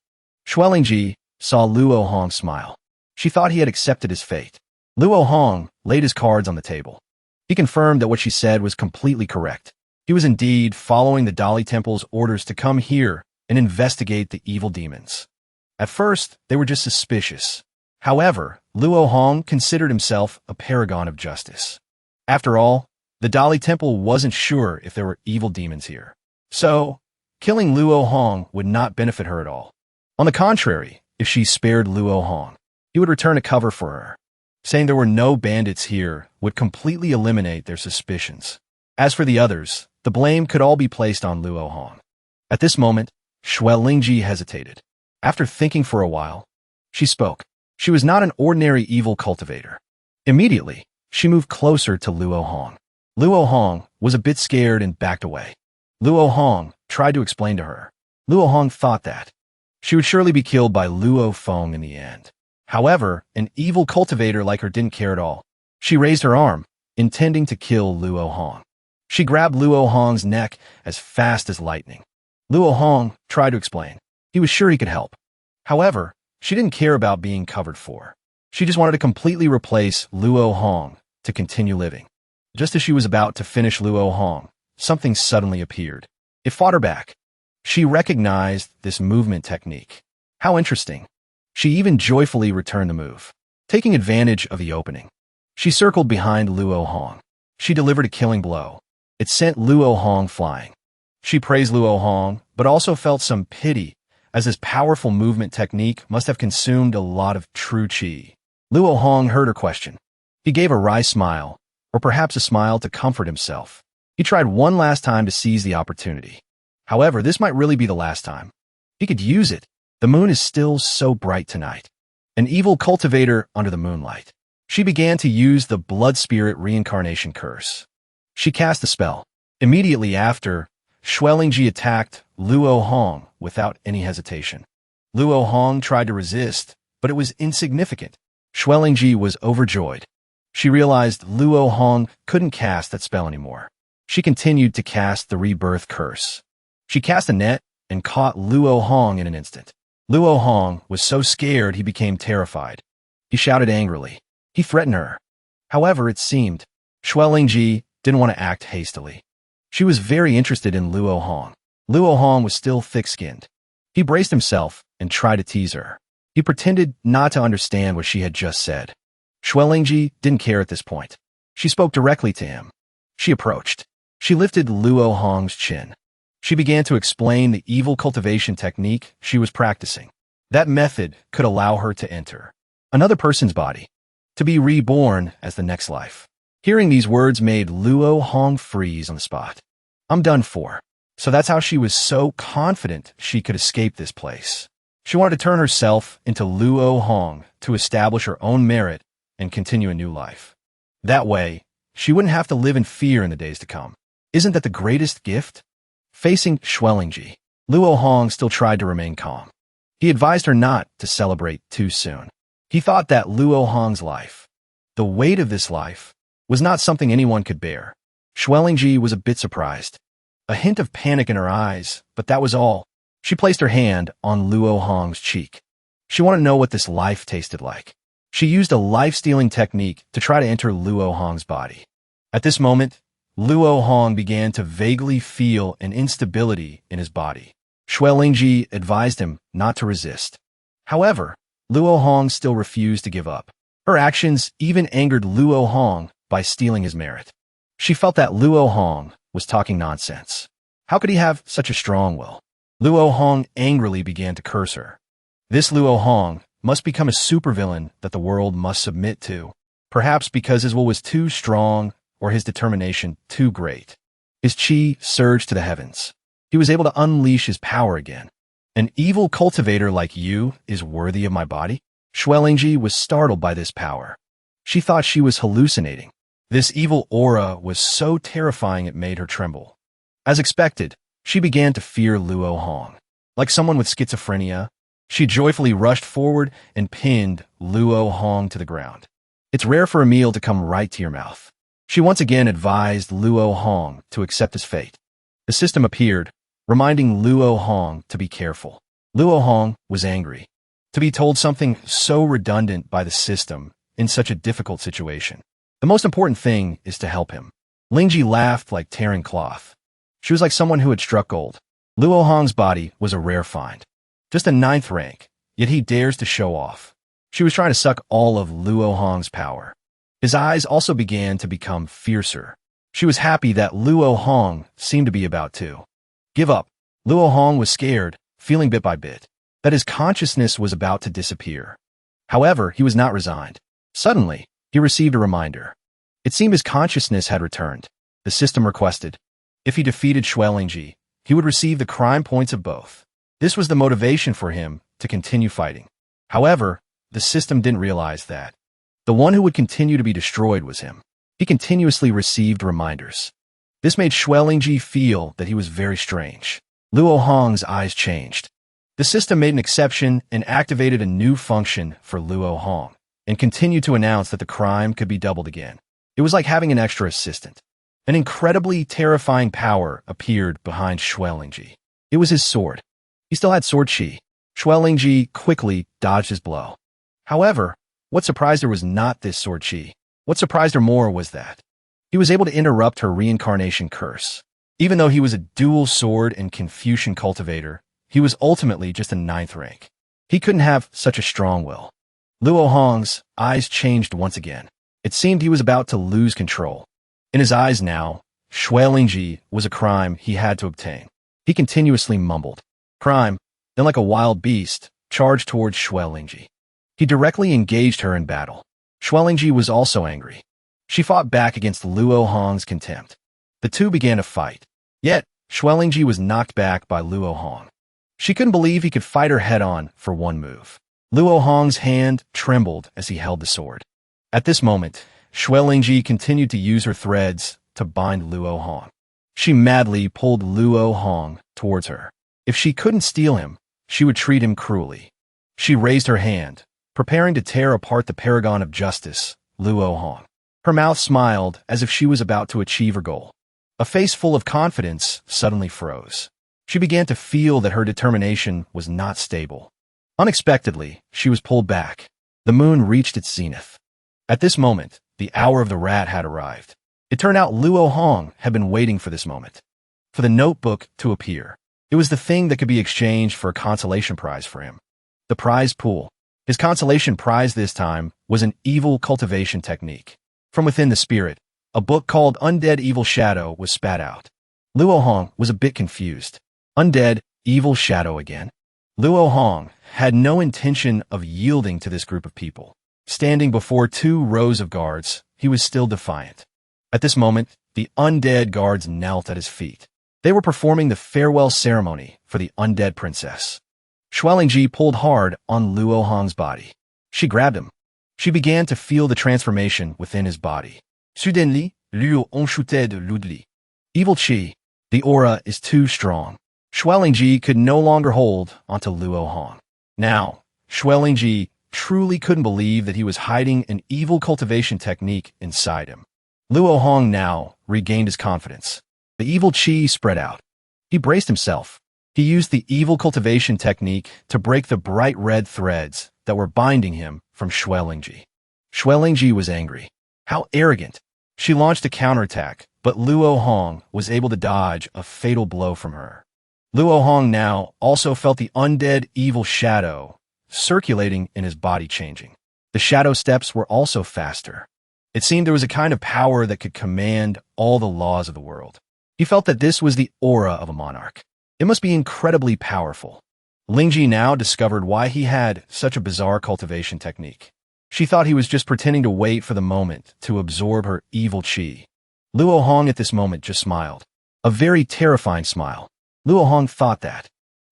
Xuelingji saw Luo Hong smile. She thought he had accepted his fate. Luo Hong laid his cards on the table. He confirmed that what she said was completely correct. He was indeed following the Dali Temple's orders to come here and investigate the evil demons. At first, they were just suspicious. However, Luo Hong considered himself a paragon of justice. After all, the Dali Temple wasn't sure if there were evil demons here. So, killing Luo Hong would not benefit her at all. On the contrary, if she spared Luo Hong, he would return to cover for her. Saying there were no bandits here would completely eliminate their suspicions. As for the others, the blame could all be placed on Luo Hong. At this moment, Xuelingji hesitated. After thinking for a while, she spoke. She was not an ordinary evil cultivator. Immediately, she moved closer to Luo Hong. Luo Hong was a bit scared and backed away. Luo Hong tried to explain to her. Luo Hong thought that she would surely be killed by Luo Feng in the end. However, an evil cultivator like her didn't care at all. She raised her arm, intending to kill Luo Hong. She grabbed Luo Hong's neck as fast as lightning. Luo Hong tried to explain. He was sure he could help. However, she didn't care about being covered for. She just wanted to completely replace Luo Hong to continue living. Just as she was about to finish Luo Hong, something suddenly appeared. It fought her back. She recognized this movement technique. How interesting. She even joyfully returned the move, taking advantage of the opening. She circled behind Luo Hong. She delivered a killing blow. It sent Luo Hong flying. She praised Luo Hong, but also felt some pity, as this powerful movement technique must have consumed a lot of true chi. Luo Hong heard her question. He gave a wry smile, or perhaps a smile to comfort himself. He tried one last time to seize the opportunity. However, this might really be the last time. He could use it. The moon is still so bright tonight. An evil cultivator under the moonlight. She began to use the blood spirit reincarnation curse. She cast a spell. Immediately after, Xuelingji attacked Luo Hong without any hesitation. Luo Hong tried to resist, but it was insignificant. Xuelingji was overjoyed. She realized Luo Hong couldn't cast that spell anymore. She continued to cast the rebirth curse. She cast a net and caught Luo Hong in an instant. Luo Hong was so scared he became terrified. He shouted angrily. He threatened her. However, it seemed Xuelingji didn't want to act hastily. She was very interested in Luo Hong. Luo Hong was still thick-skinned. He braced himself and tried to tease her. He pretended not to understand what she had just said. Xuelingji didn't care at this point. She spoke directly to him. She approached. She lifted Luo Hong's chin. She began to explain the evil cultivation technique she was practicing. That method could allow her to enter another person's body, to be reborn as the next life. Hearing these words made Luo Hong freeze on the spot. I'm done for. So that's how she was so confident she could escape this place. She wanted to turn herself into Luo Hong to establish her own merit and continue a new life. That way, she wouldn't have to live in fear in the days to come. Isn't that the greatest gift? Facing Xuelingji, Luo Hong still tried to remain calm. He advised her not to celebrate too soon. He thought that Luo Hong's life, the weight of this life, was not something anyone could bear. Xuelingji was a bit surprised. A hint of panic in her eyes, but that was all. She placed her hand on Luo Hong's cheek. She wanted to know what this life tasted like. She used a life-stealing technique to try to enter Luo Hong's body. At this moment, Luo Hong began to vaguely feel an instability in his body. Xuelingji advised him not to resist. However, Luo Hong still refused to give up. Her actions even angered Luo Hong by stealing his merit. She felt that Luo Hong was talking nonsense. How could he have such a strong will? Luo Hong angrily began to curse her. This Luo Hong must become a supervillain that the world must submit to, perhaps because his will was too strong or his determination too great. His chi surged to the heavens. He was able to unleash his power again. An evil cultivator like you is worthy of my body? Xuelingji was startled by this power. She thought she was hallucinating. This evil aura was so terrifying it made her tremble. As expected, she began to fear Luo Hong. Like someone with schizophrenia, she joyfully rushed forward and pinned Luo Hong to the ground. It's rare for a meal to come right to your mouth. She once again advised Luo Hong to accept his fate. The system appeared, reminding Luo Hong to be careful. Luo Hong was angry. To be told something so redundant by the system in such a difficult situation. The most important thing is to help him. Lingji laughed like tearing cloth. She was like someone who had struck gold. Luo Hong's body was a rare find. Just a 9th rank, yet he dares to show off. She was trying to suck all of Luo Hong's power. His eyes also began to become fiercer. She was happy that Luo Hong seemed to be about to give up. Luo Hong was scared, feeling bit by bit, that his consciousness was about to disappear. However, he was not resigned. Suddenly, he received a reminder. It seemed his consciousness had returned. The system requested, if he defeated Xuelingji, he would receive the crime points of both. This was the motivation for him to continue fighting. However, the system didn't realize that the one who would continue to be destroyed was him. He continuously received reminders. This made Xuelingji feel that he was very strange. Luo Hong's eyes changed. The system made an exception and activated a new function for Luo Hong, and continued to announce that the crime could be doubled again. It was like having an extra assistant. An incredibly terrifying power appeared behind Xuelingji. It was his sword. He still had sword chi. Xuelingji quickly dodged his blow. However, what surprised her was not this sword chi. What surprised her more was that He was able to interrupt her reincarnation curse. Even though he was a dual sword and Confucian cultivator, he was ultimately just a 9th rank. He couldn't have such a strong will. Luo Hong's eyes changed once again. It seemed he was about to lose control. In his eyes now, Xuelingji was a crime he had to obtain. He continuously mumbled, "Crime," then like a wild beast, charged towards Xuelingji. He directly engaged her in battle. Xuelingji was also angry. She fought back against Luo Hong's contempt. The two began to fight. Yet, Xuelingji was knocked back by Luo Hong. She couldn't believe he could fight her head-on for one move. Luo Hong's hand trembled as he held the sword. At this moment, Xuelingji continued to use her threads to bind Luo Hong. She madly pulled Luo Hong towards her. If she couldn't steal him, she would treat him cruelly. She raised her hand, preparing to tear apart the paragon of justice, Luo Hong. Her mouth smiled as if she was about to achieve her goal. A face full of confidence suddenly froze. She began to feel that her determination was not stable. Unexpectedly, she was pulled back. The moon reached its zenith. At this moment, the hour of the rat had arrived. It turned out Luo Hong had been waiting for this moment, for the notebook to appear. It was the thing that could be exchanged for a consolation prize for him. The prize pool. His consolation prize this time was an evil cultivation technique. From within the spirit, a book called Undead Evil Shadow was spat out. Luo Hong was a bit confused. Undead Evil Shadow again? Luo Hong had no intention of yielding to this group of people. Standing before 2 rows of guards, he was still defiant. At this moment, the undead guards knelt at his feet. They were performing the farewell ceremony for the undead princess. Xuelingji pulled hard on Luo Hong's body. She grabbed him. She began to feel the transformation within his body. Soudainly, Luo Enchanted Ludli. Evil Qi. The aura is too strong. Xuelingji could no longer hold onto Luo Hong. Now, Xuelingji truly couldn't believe that he was hiding an evil cultivation technique inside him. Luo Hong now regained his confidence. The evil Qi spread out. He braced himself. He used the evil cultivation technique to break the bright red threads that were binding him from Xuelingji. Xuelingji was angry. How arrogant! She launched a counterattack, but Luo Hong was able to dodge a fatal blow from her. Luo Hong now also felt the undead evil shadow circulating in his body changing. The shadow steps were also faster. It seemed there was a kind of power that could command all the laws of the world. He felt that this was the aura of a monarch. It must be incredibly powerful. Lingji now discovered why he had such a bizarre cultivation technique. She thought he was just pretending to wait for the moment to absorb her evil qi. Luo Hong at this moment just smiled. A very terrifying smile. Luo Hong thought that.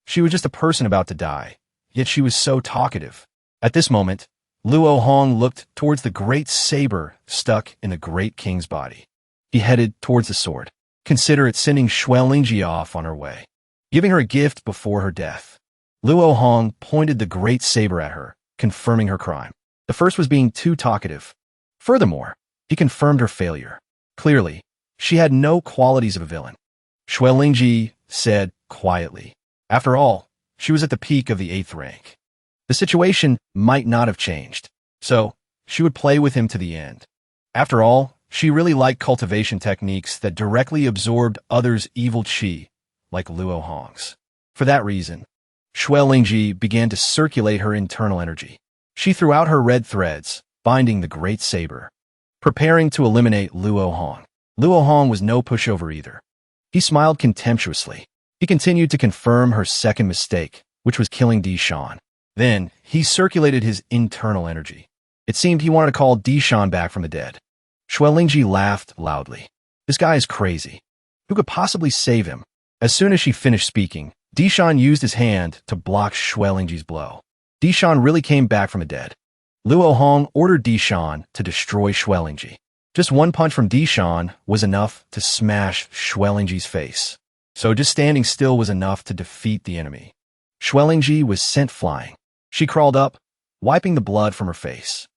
She was just a person about to die, yet she was so talkative. At this moment, Luo Hong looked towards the great saber stuck in the great king's body. He headed towards the sword. Consider it sending Xuelingji off on her way, giving her a gift before her death. Luo Hong pointed the great saber at her, confirming her crime. The first was being too talkative. Furthermore, he confirmed her failure. Clearly, she had no qualities of a villain. Xuelingji said quietly. After all, she was at the peak of the 8th rank. The situation might not have changed, so she would play with him to the end. After all, she really liked cultivation techniques that directly absorbed others' evil qi, like Luo Hong's. For that reason, Xuelingji began to circulate her internal energy. She threw out her red threads, binding the great saber, preparing to eliminate Luo Hong. Luo Hong was no pushover either. He smiled contemptuously. He continued to confirm her second mistake, which was killing Dishan. Then, he circulated his internal energy. It seemed he wanted to call Dishan back from the dead. Xuelingji laughed loudly. This guy is crazy. Who could possibly save him? As soon as she finished speaking, Dishan used his hand to block Xuelingji's blow. Dishan really came back from the dead. Luo Hong ordered Dishan to destroy Xuelingji. Just one punch from Dishan was enough to smash Xuelingji's face. So just standing still was enough to defeat the enemy. Xuelingji was sent flying. She crawled up, wiping the blood from her face.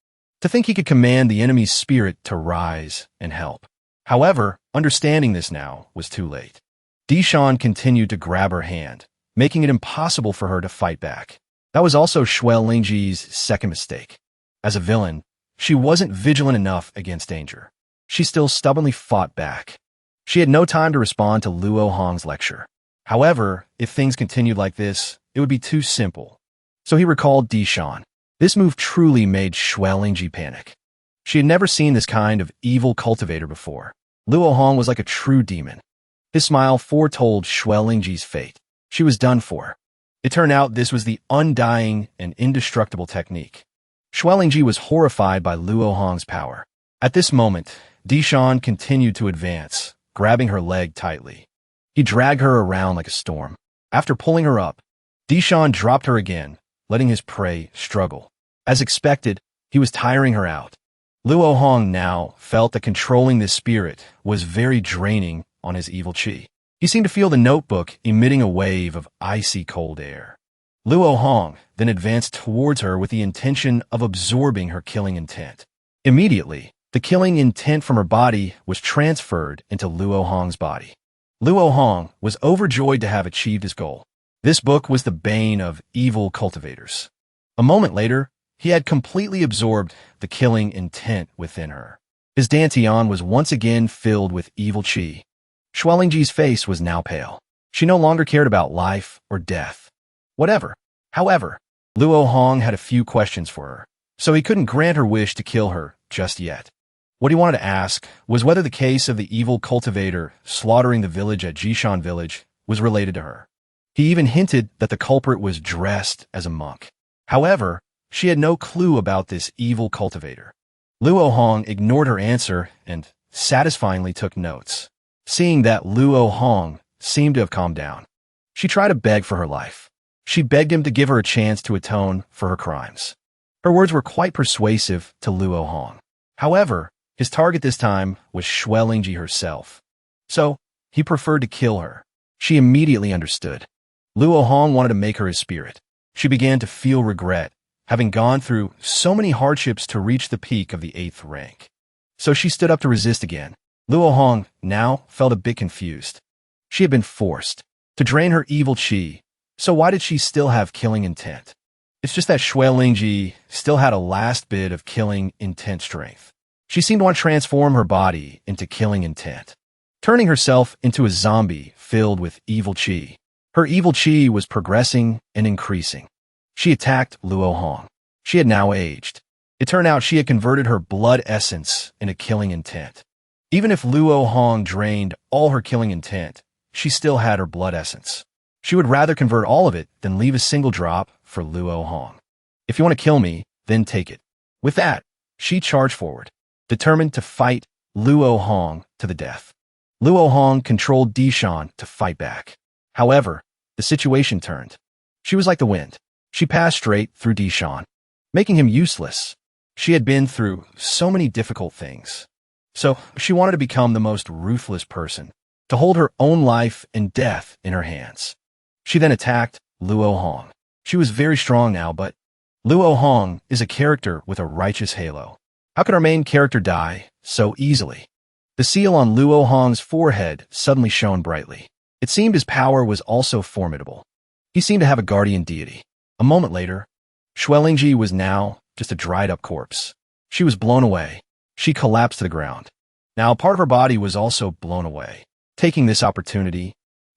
To think he could command the enemy's spirit to rise and help. However, understanding this now was too late. Dishan continued to grab her hand, making it impossible for her to fight back. That was also Xuelingji's second mistake. As a villain, she wasn't vigilant enough against danger. she still stubbornly fought back. She had no time to respond to Luo Hong's lecture. However, if things continued like this, it would be too simple. So he recalled Dishan. This move truly made Xuelingji panic. She had never seen this kind of evil cultivator before. Luo Hong was like a true demon. His smile foretold Xuelingji's fate. She was done for. It turned out this was the undying and indestructible technique. Xuelingji was horrified by Luo Hong's power. At this moment, Dishan continued to advance, grabbing her leg tightly. He dragged her around like a storm. After pulling her up, Dishan dropped her again, letting his prey struggle. As expected, he was tiring her out. Luo Hong now felt that controlling this spirit was very draining on his evil chi. He seemed to feel the notebook emitting a wave of icy cold air. Luo Hong then advanced towards her with the intention of absorbing her killing intent. Immediately, the killing intent from her body was transferred into Luo Hong's body. Luo Hong was overjoyed to have achieved his goal. This book was the bane of evil cultivators. A moment later, he had completely absorbed the killing intent within her. His dantian was once again filled with evil chi. Xuelingji's face was now pale. She no longer cared about life or death. Whatever. However, Luo Hong had a few questions for her, so he couldn't grant her wish to kill her just yet. What he wanted to ask was whether the case of the evil cultivator slaughtering the village at Jishan Village was related to her. He even hinted that the culprit was dressed as a monk. However, she had no clue about this evil cultivator. Luo Hong ignored her answer and satisfyingly took notes. Seeing that Luo Hong seemed to have calmed down, she tried to beg for her life. She begged him to give her a chance to atone for her crimes. Her words were quite persuasive to Luo Hong. However, his target this time was Xuelingji herself. So, he preferred to kill her. She immediately understood. Luo Hong wanted to make her his spirit. She began to feel regret, having gone through so many hardships to reach the peak of the 8th rank. So she stood up to resist again. Luo Hong now felt a bit confused. She had been forced to drain her evil chi, so why did she still have killing intent? It's just that Xuelingji still had a last bit of killing intent strength. She seemed to want to transform her body into killing intent, turning herself into a zombie filled with evil chi. Her evil chi was progressing and increasing. She attacked Luo Hong. She had now aged. It turned out she had converted her blood essence into killing intent. Even if Luo Hong drained all her killing intent, she still had her blood essence. She would rather convert all of it than leave a single drop for Luo Hong. If you want to kill me, then take it. With that, she charged forward, determined to fight Luo Hong to the death. Luo Hong controlled Dishan to fight back. However, the situation turned. She was like the wind. She passed straight through Dishan, making him useless. She had been through so many difficult things. So she wanted to become the most ruthless person, to hold her own life and death in her hands. She then attacked Luo Hong. She was very strong now, but Luo Hong is a character with a righteous halo. How could our main character die so easily? The seal on Luo Hong's forehead suddenly shone brightly. It seemed his power was also formidable. He seemed to have a guardian deity. A moment later, Xuelingji was now just a dried-up corpse. She was blown away. She collapsed to the ground. Now, part of her body was also blown away. Taking this opportunity,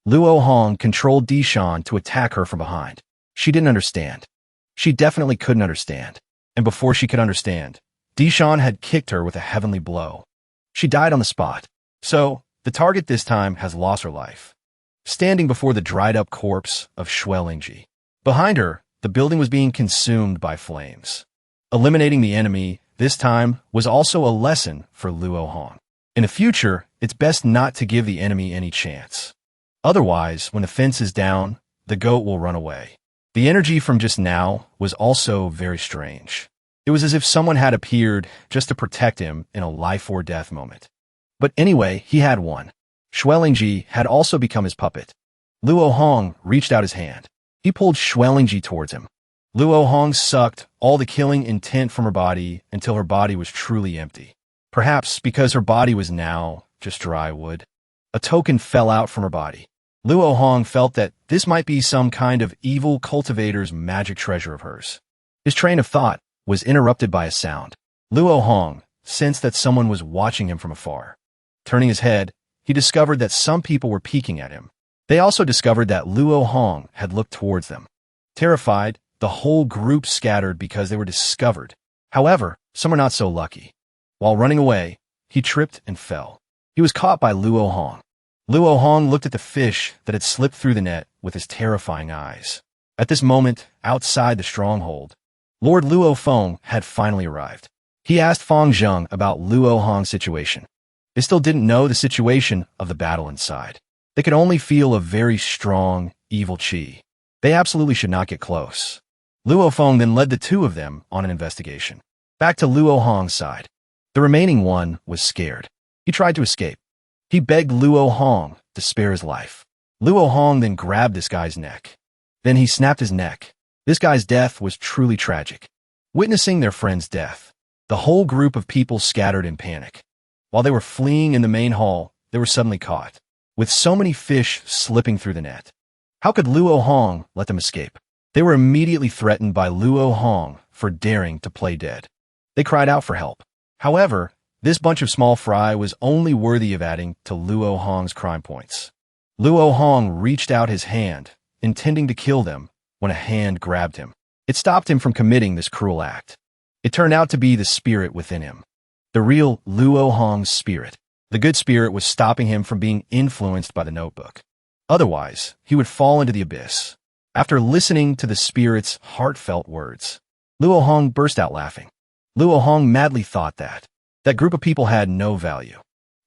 Luo Hong controlled Dishan to attack her from behind. She didn't understand. She definitely couldn't understand. And before she could understand, Dishan had kicked her with a heavenly blow. She died on the spot. So, the target this time has lost her life, standing before the dried-up corpse of Xuelingji. Behind her, the building was being consumed by flames. Eliminating the enemy this time was also a lesson for Luo Hong. In the future, it's best not to give the enemy any chance. Otherwise, when the fence is down, the goat will run away. The energy from just now was also very strange. It was as if someone had appeared just to protect him in a life-or-death moment. But anyway, he had won. Xuelingji had also become his puppet. Luo Hong reached out his hand. He pulled Xuelingji towards him. Luo Hong sucked all the killing intent from her body until her body was truly empty. Perhaps because her body was now just dry wood. A token fell out from her body. Luo Hong felt that this might be some kind of evil cultivator's magic treasure of hers. His train of thought was interrupted by a sound. Luo Hong sensed that someone was watching him from afar. Turning his head, he discovered that some people were peeking at him. They also discovered that Luo Hong had looked towards them. Terrified, the whole group scattered because they were discovered. However, some were not so lucky. While running away, he tripped and fell. He was caught by Luo Hong. Luo Hong looked at the fish that had slipped through the net with his terrifying eyes. At this moment, outside the stronghold, Lord Luo Feng had finally arrived. He asked Feng Zheng about Luo Hong's situation. They still didn't know the situation of the battle inside. They could only feel a very strong, evil qi. They absolutely should not get close. Luo Feng then led the two of them on an investigation. Back to Luo Hong's side. The remaining one was scared. He tried to escape. He begged Luo Hong to spare his life. Luo Hong then grabbed this guy's neck. Then he snapped his neck. This guy's death was truly tragic. Witnessing their friend's death, the whole group of people scattered in panic. While they were fleeing in the main hall, they were suddenly caught, with so many fish slipping through the net. How could Luo Hong let them escape? They were immediately threatened by Luo Hong for daring to play dead. They cried out for help. However, this bunch of small fry was only worthy of adding to Luo Hong's crime points. Luo Hong reached out his hand, intending to kill them, when a hand grabbed him. It stopped him from committing this cruel act. It turned out to be the spirit within him. The real Luo Hong's spirit. The good spirit was stopping him from being influenced by the notebook. Otherwise, he would fall into the abyss. After listening to the spirit's heartfelt words, Luo Hong burst out laughing. Luo Hong madly thought that group of people had no value.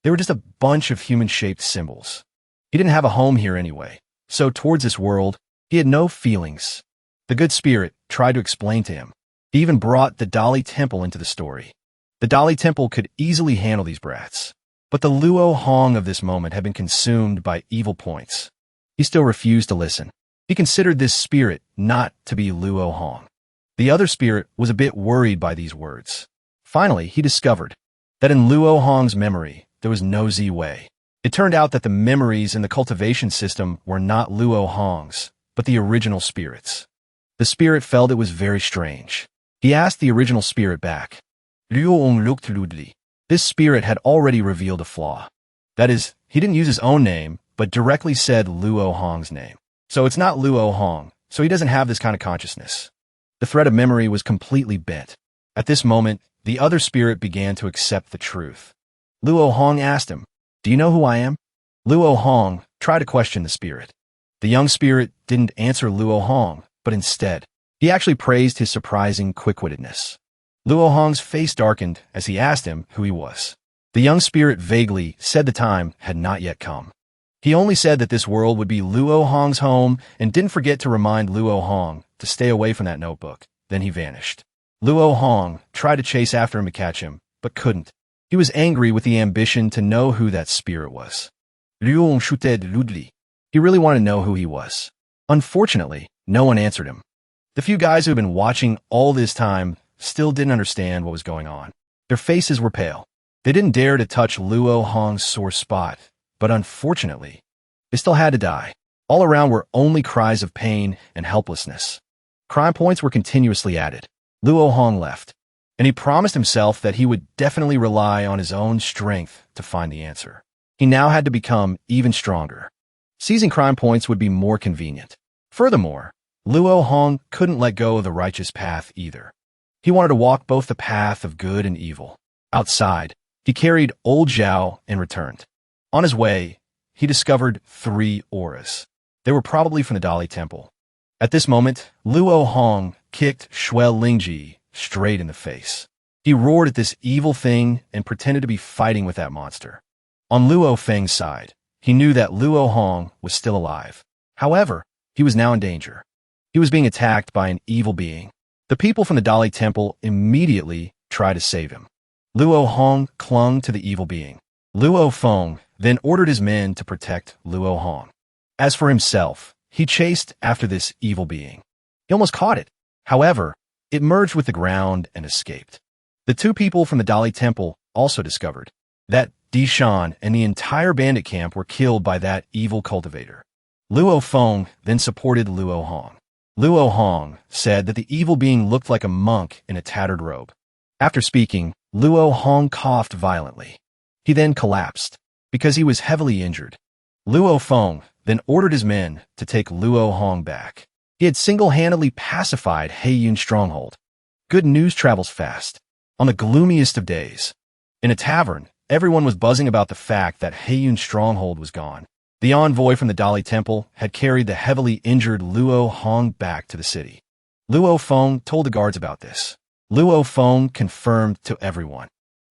They were just a bunch of human-shaped symbols. He didn't have a home here anyway, so towards this world, he had no feelings. The good spirit tried to explain to him. He even brought the Dali Temple into the story. The Dali Temple could easily handle these brats. But the Luo Hong of this moment had been consumed by evil points. He still refused to listen. He considered this spirit not to be Luo Hong. The other spirit was a bit worried by these words. Finally, he discovered that in Luo Hong's memory, there was no Z way. It turned out that the memories in the cultivation system were not Luo Hong's, but the original spirit's. The spirit felt it was very strange. He asked the original spirit back. Luo Hong looked rudely. This spirit had already revealed a flaw. That is, he didn't use his own name, but directly said Luo Hong's name. So it's not Luo Hong, so he doesn't have this kind of consciousness. The thread of memory was completely bent. At this moment, the other spirit began to accept the truth. Luo Hong asked him, "Do you know who I am?" Luo Hong tried to question the spirit. The young spirit didn't answer Luo Hong, but instead, he actually praised his surprising quick-wittedness. Luo Hong's face darkened as he asked him who he was. The young spirit vaguely said the time had not yet come. He only said that this world would be Luo Hong's home and didn't forget to remind Luo Hong to stay away from that notebook. Then he vanished. Luo Hong tried to chase after him to catch him, but couldn't. He was angry with the ambition to know who that spirit was. Luo Hong shouted rudely. He really wanted to know who he was. Unfortunately, no one answered him. The few guys who had been watching all this time still didn't understand what was going on. Their faces were pale. They didn't dare to touch Luo Hong's sore spot, but unfortunately, they still had to die. All around were only cries of pain and helplessness. Crime points were continuously added. Luo Hong left, and he promised himself that he would definitely rely on his own strength to find the answer. He now had to become even stronger. Seizing crime points would be more convenient. Furthermore, Luo Hong couldn't let go of the righteous path either. He wanted to walk both the path of good and evil. Outside, he carried Old Zhao and returned. On his way, he discovered 3 auras. They were probably from the Dali Temple. At this moment, Luo Hong kicked Shuel Lingji straight in the face. He roared at this evil thing and pretended to be fighting with that monster. On Luo Feng's side, he knew that Luo Hong was still alive. However, he was now in danger. He was being attacked by an evil being. The people from the Dali Temple immediately tried to save him. Luo Hong clung to the evil being. Luo Feng then ordered his men to protect Luo Hong. As for himself, he chased after this evil being. He almost caught it. However, it merged with the ground and escaped. The 2 people from the Dali Temple also discovered that Dishan and the entire bandit camp were killed by that evil cultivator. Luo Feng then supported Luo Hong. Luo Hong said that the evil being looked like a monk in a tattered robe. After speaking, Luo Hong coughed violently. He then collapsed, because he was heavily injured. Luo Feng then ordered his men to take Luo Hong back. He had single-handedly pacified Heiyun's stronghold. Good news travels fast. On the gloomiest of days, in a tavern, everyone was buzzing about the fact that Heiyun's stronghold was gone. The envoy from the Dali Temple had carried the heavily injured Luo Hong back to the city. Luo Feng told the guards about this. Luo Feng confirmed to everyone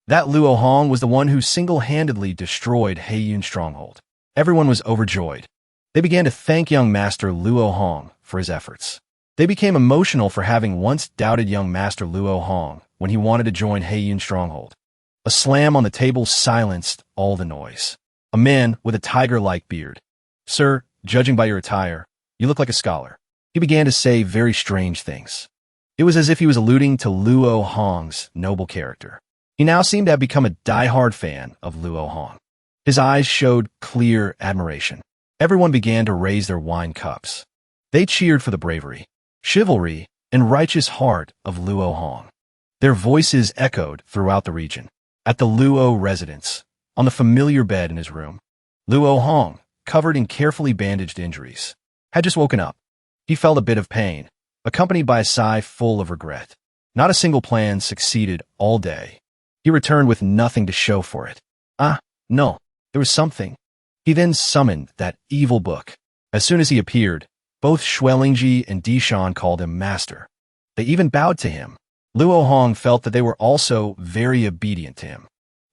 that Luo Hong was the one who single-handedly destroyed Heiyun's stronghold. Everyone was overjoyed. They began to thank young Master Luo Hong for his efforts. They became emotional for having once doubted young Master Luo Hong when he wanted to join Heiyun's stronghold. A slam on the table silenced all the noise. A man with a tiger-like beard. "Sir, judging by your attire, you look like a scholar." He began to say very strange things. It was as if he was alluding to Luo Hong's noble character. He now seemed to have become a die-hard fan of Luo Hong. His eyes showed clear admiration. Everyone began to raise their wine cups. They cheered for the bravery, chivalry, and righteous heart of Luo Hong. Their voices echoed throughout the region. At the Luo residence, on the familiar bed in his room, Luo Hong, covered in carefully bandaged injuries, had just woken up. He felt a bit of pain, accompanied by a sigh full of regret. Not a single plan succeeded all day. He returned with nothing to show for it. No, there was something. He then summoned that evil book. As soon as he appeared, both Xuelingji and Dishan called him master. They even bowed to him. Luo Hong felt that they were also very obedient to him.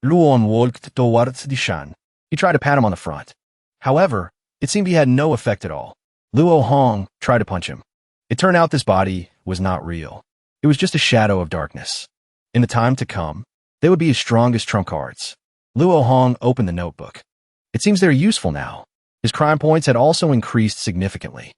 Luon walked towards Dishan. He tried to pat him on the front. However, it seemed he had no effect at all. Luo Hong tried to punch him. It turned out this body was not real. It was just a shadow of darkness. In the time to come, they would be his strongest trump cards. Luo Hong opened the notebook. It seems they're useful now. His crime points had also increased significantly.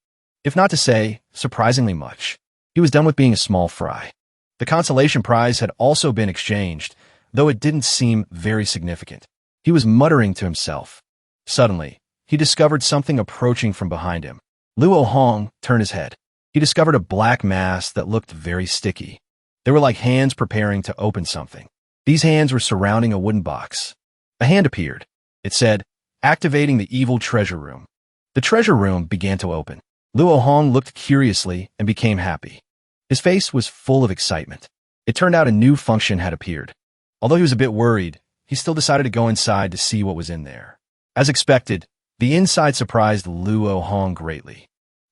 If not to say, surprisingly much. He was done with being a small fry. The consolation prize had also been exchanged, though it didn't seem very significant. He was muttering to himself. Suddenly, he discovered something approaching from behind him. Luo Hong turned his head. He discovered a black mass that looked very sticky. They were like hands preparing to open something. These hands were surrounding a wooden box. A hand appeared. It said, "Activating the evil treasure room." The treasure room began to open. Luo Hong looked curiously and became happy. His face was full of excitement. It turned out a new function had appeared. Although he was a bit worried, he still decided to go inside to see what was in there. As expected, the inside surprised Luo Hong greatly.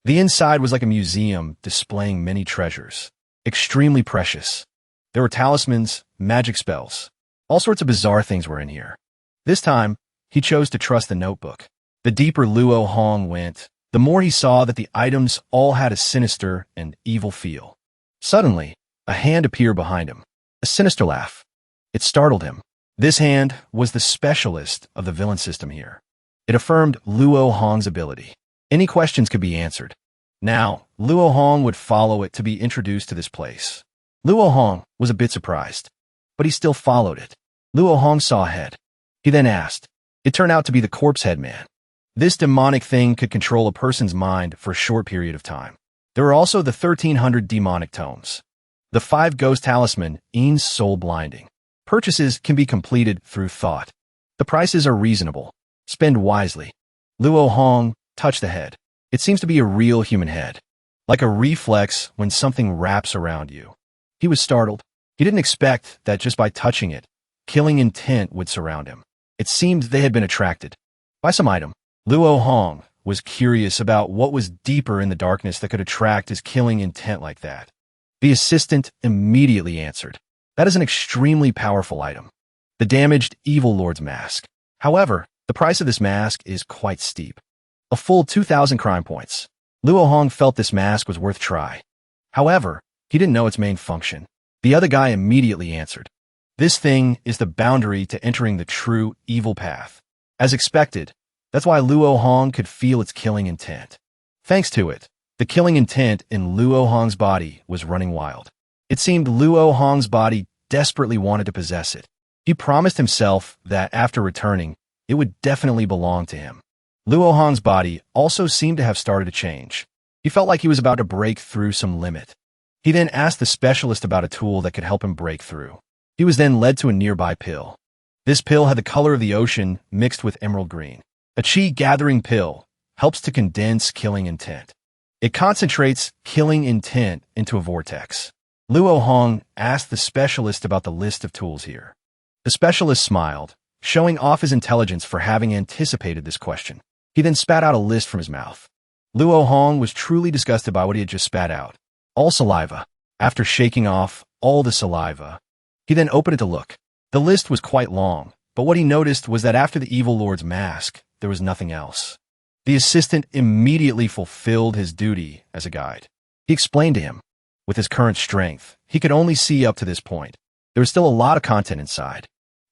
The inside was like a museum displaying many treasures, extremely precious. There were talismans, magic spells. All sorts of bizarre things were in here. This time, he chose to trust the notebook. The deeper Luo Hong went, the more he saw that the items all had a sinister and evil feel. Suddenly, a hand appeared behind him. A sinister laugh. It startled him. This hand was the specialist of the villain system here. It affirmed Luo Hong's ability. Any questions could be answered. Now, Luo Hong would follow it to be introduced to this place. Luo Hong was a bit surprised, but he still followed it. Luo Hong saw a head. He then asked. It turned out to be the corpse head man. This demonic thing could control a person's mind for a short period of time. There were also the 1,300 demonic tomes. The 5 ghost talisman, Ean's soul blinding. Purchases can be completed through thought. The prices are reasonable. Spend wisely. Luo Hong touched the head. It seems to be a real human head. Like a reflex when something wraps around you. He was startled. He didn't expect that just by touching it, killing intent would surround him. It seemed they had been attracted by some item. Luo Hong was curious about what was deeper in the darkness that could attract his killing intent like that. The assistant immediately answered. That is an extremely powerful item. The damaged Evil Lord's mask. However, the price of this mask is quite steep. A full 2,000 crime points. Luo Hong felt this mask was worth a try. However, he didn't know its main function. The other guy immediately answered. This thing is the boundary to entering the true evil path. As expected, that's why Luo Hong could feel its killing intent. Thanks to it, the killing intent in Luo Hong's body was running wild. It seemed Luo Hong's body desperately wanted to possess it. He promised himself that after returning, it would definitely belong to him. Luo Hong's body also seemed to have started to change. He felt like he was about to break through some limit. He then asked the specialist about a tool that could help him break through. He was then led to a nearby pill. This pill had the color of the ocean mixed with emerald green. A chi-gathering pill helps to condense killing intent. It concentrates killing intent into a vortex. Luo Hong asked the specialist about the list of tools here. The specialist smiled, showing off his intelligence for having anticipated this question. He then spat out a list from his mouth. Luo Hong was truly disgusted by what he had just spat out. All saliva. After shaking off all the saliva, he then opened it to look. The list was quite long, but what he noticed was that after the evil lord's mask, there was nothing else. The assistant immediately fulfilled his duty as a guide. He explained to him, with his current strength, he could only see up to this point. There was still a lot of content inside.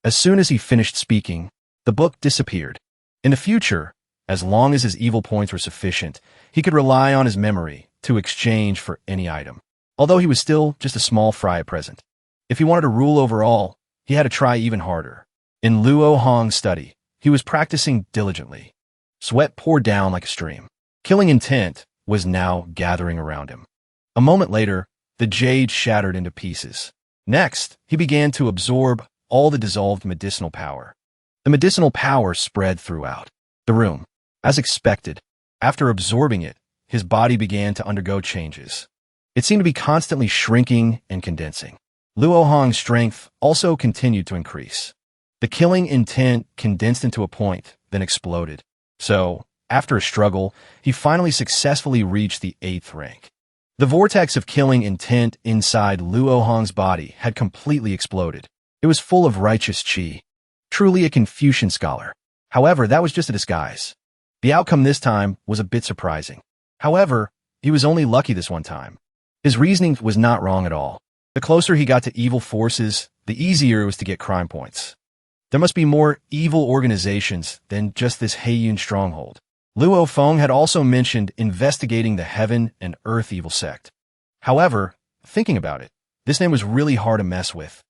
As soon as he finished speaking, the book disappeared. In the future, as long as his evil points were sufficient, he could rely on his memory to exchange for any item, although he was still just a small fry at present. If he wanted to rule over all, he had to try even harder. In Luo Hong's study, he was practicing diligently. Sweat poured down like a stream. Killing intent was now gathering around him. A moment later, the jade shattered into pieces. Next, he began to absorb all the dissolved medicinal power. The medicinal power spread throughout the room. As expected, after absorbing it, his body began to undergo changes. It seemed to be constantly shrinking and condensing. Luo Hong's strength also continued to increase. The killing intent condensed into a point, then exploded. So, after a struggle, he finally successfully reached the 8th rank. The vortex of killing intent inside Luo Hong's body had completely exploded. It was full of righteous chi. Truly a Confucian scholar. However, that was just a disguise. The outcome this time was a bit surprising. However, he was only lucky this one time. His reasoning was not wrong at all. The closer he got to evil forces, the easier it was to get crime points. There must be more evil organizations than just this Heiyun stronghold. Luo Feng had also mentioned investigating the heaven and earth evil sect. However, thinking about it, this name was really hard to mess with.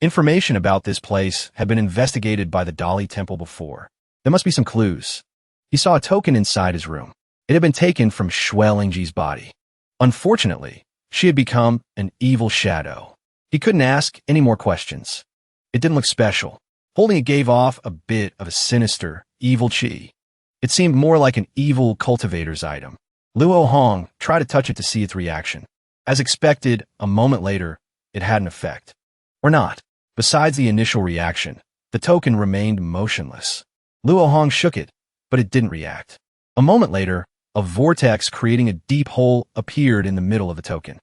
Information about this place had been investigated by the Dali Temple before. There must be some clues. He saw a token inside his room. It had been taken from Shui Lingji's body. Unfortunately, she had become an evil shadow. He couldn't ask any more questions. It didn't look special. Holding it gave off a bit of a sinister, evil chi. It seemed more like an evil cultivator's item. Luo Hong tried to touch it to see its reaction. As expected, a moment later, it had an effect. Or not. Besides the initial reaction, the token remained motionless. Luo Hong shook it, but it didn't react. A moment later, a vortex creating a deep hole appeared in the middle of the token.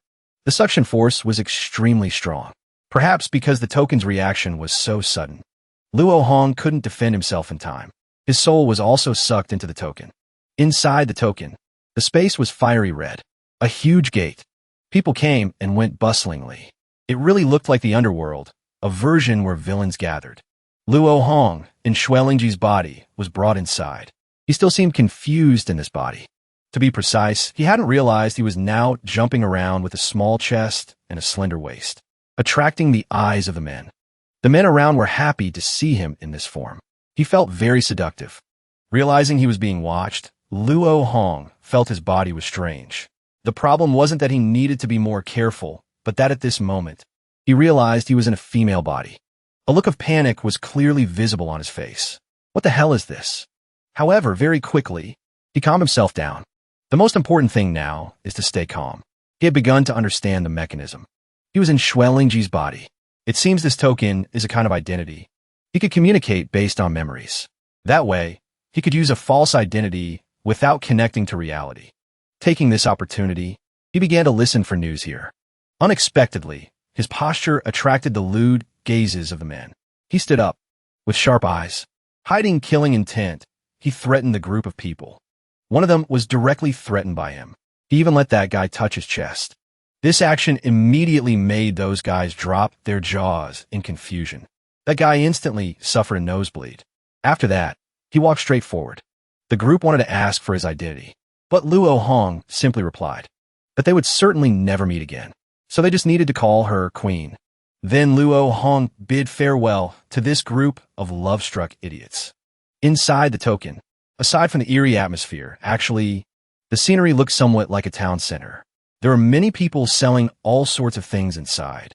The suction force was extremely strong, perhaps because the token's reaction was so sudden. Luo Hong couldn't defend himself in time. His soul was also sucked into the token. Inside the token, the space was fiery red. A huge gate. People came and went bustlingly. It really looked like the underworld, a version where villains gathered. Luo Hong, in Shui Lingji's body, was brought inside. He still seemed confused in this body. To be precise, he hadn't realized he was now jumping around with a small chest and a slender waist, attracting the eyes of the men. The men around were happy to see him in this form. He felt very seductive. Realizing he was being watched, Luo Hong felt his body was strange. The problem wasn't that he needed to be more careful, but that at this moment, he realized he was in a female body. A look of panic was clearly visible on his face. What the hell is this? However, very quickly, he calmed himself down. The most important thing now is to stay calm. He had begun to understand the mechanism. He was in Shui Lingji's body. It seems this token is a kind of identity. He could communicate based on memories. That way, he could use a false identity without connecting to reality. Taking this opportunity, he began to listen for news here. Unexpectedly, his posture attracted the lewd gazes of the men. He stood up. With sharp eyes, hiding killing intent, he threatened the group of people. One of them was directly threatened by him. He even let that guy touch his chest. This action immediately made those guys drop their jaws in confusion. That guy instantly suffered a nosebleed. After that, he walked straight forward. The group wanted to ask for his identity, but Luo Hong simply replied that they would certainly never meet again, so they just needed to call her queen. Then Luo Hong bid farewell to this group of love-struck idiots. Inside the token, aside from the eerie atmosphere, actually, the scenery looked somewhat like a town center. There were many people selling all sorts of things inside.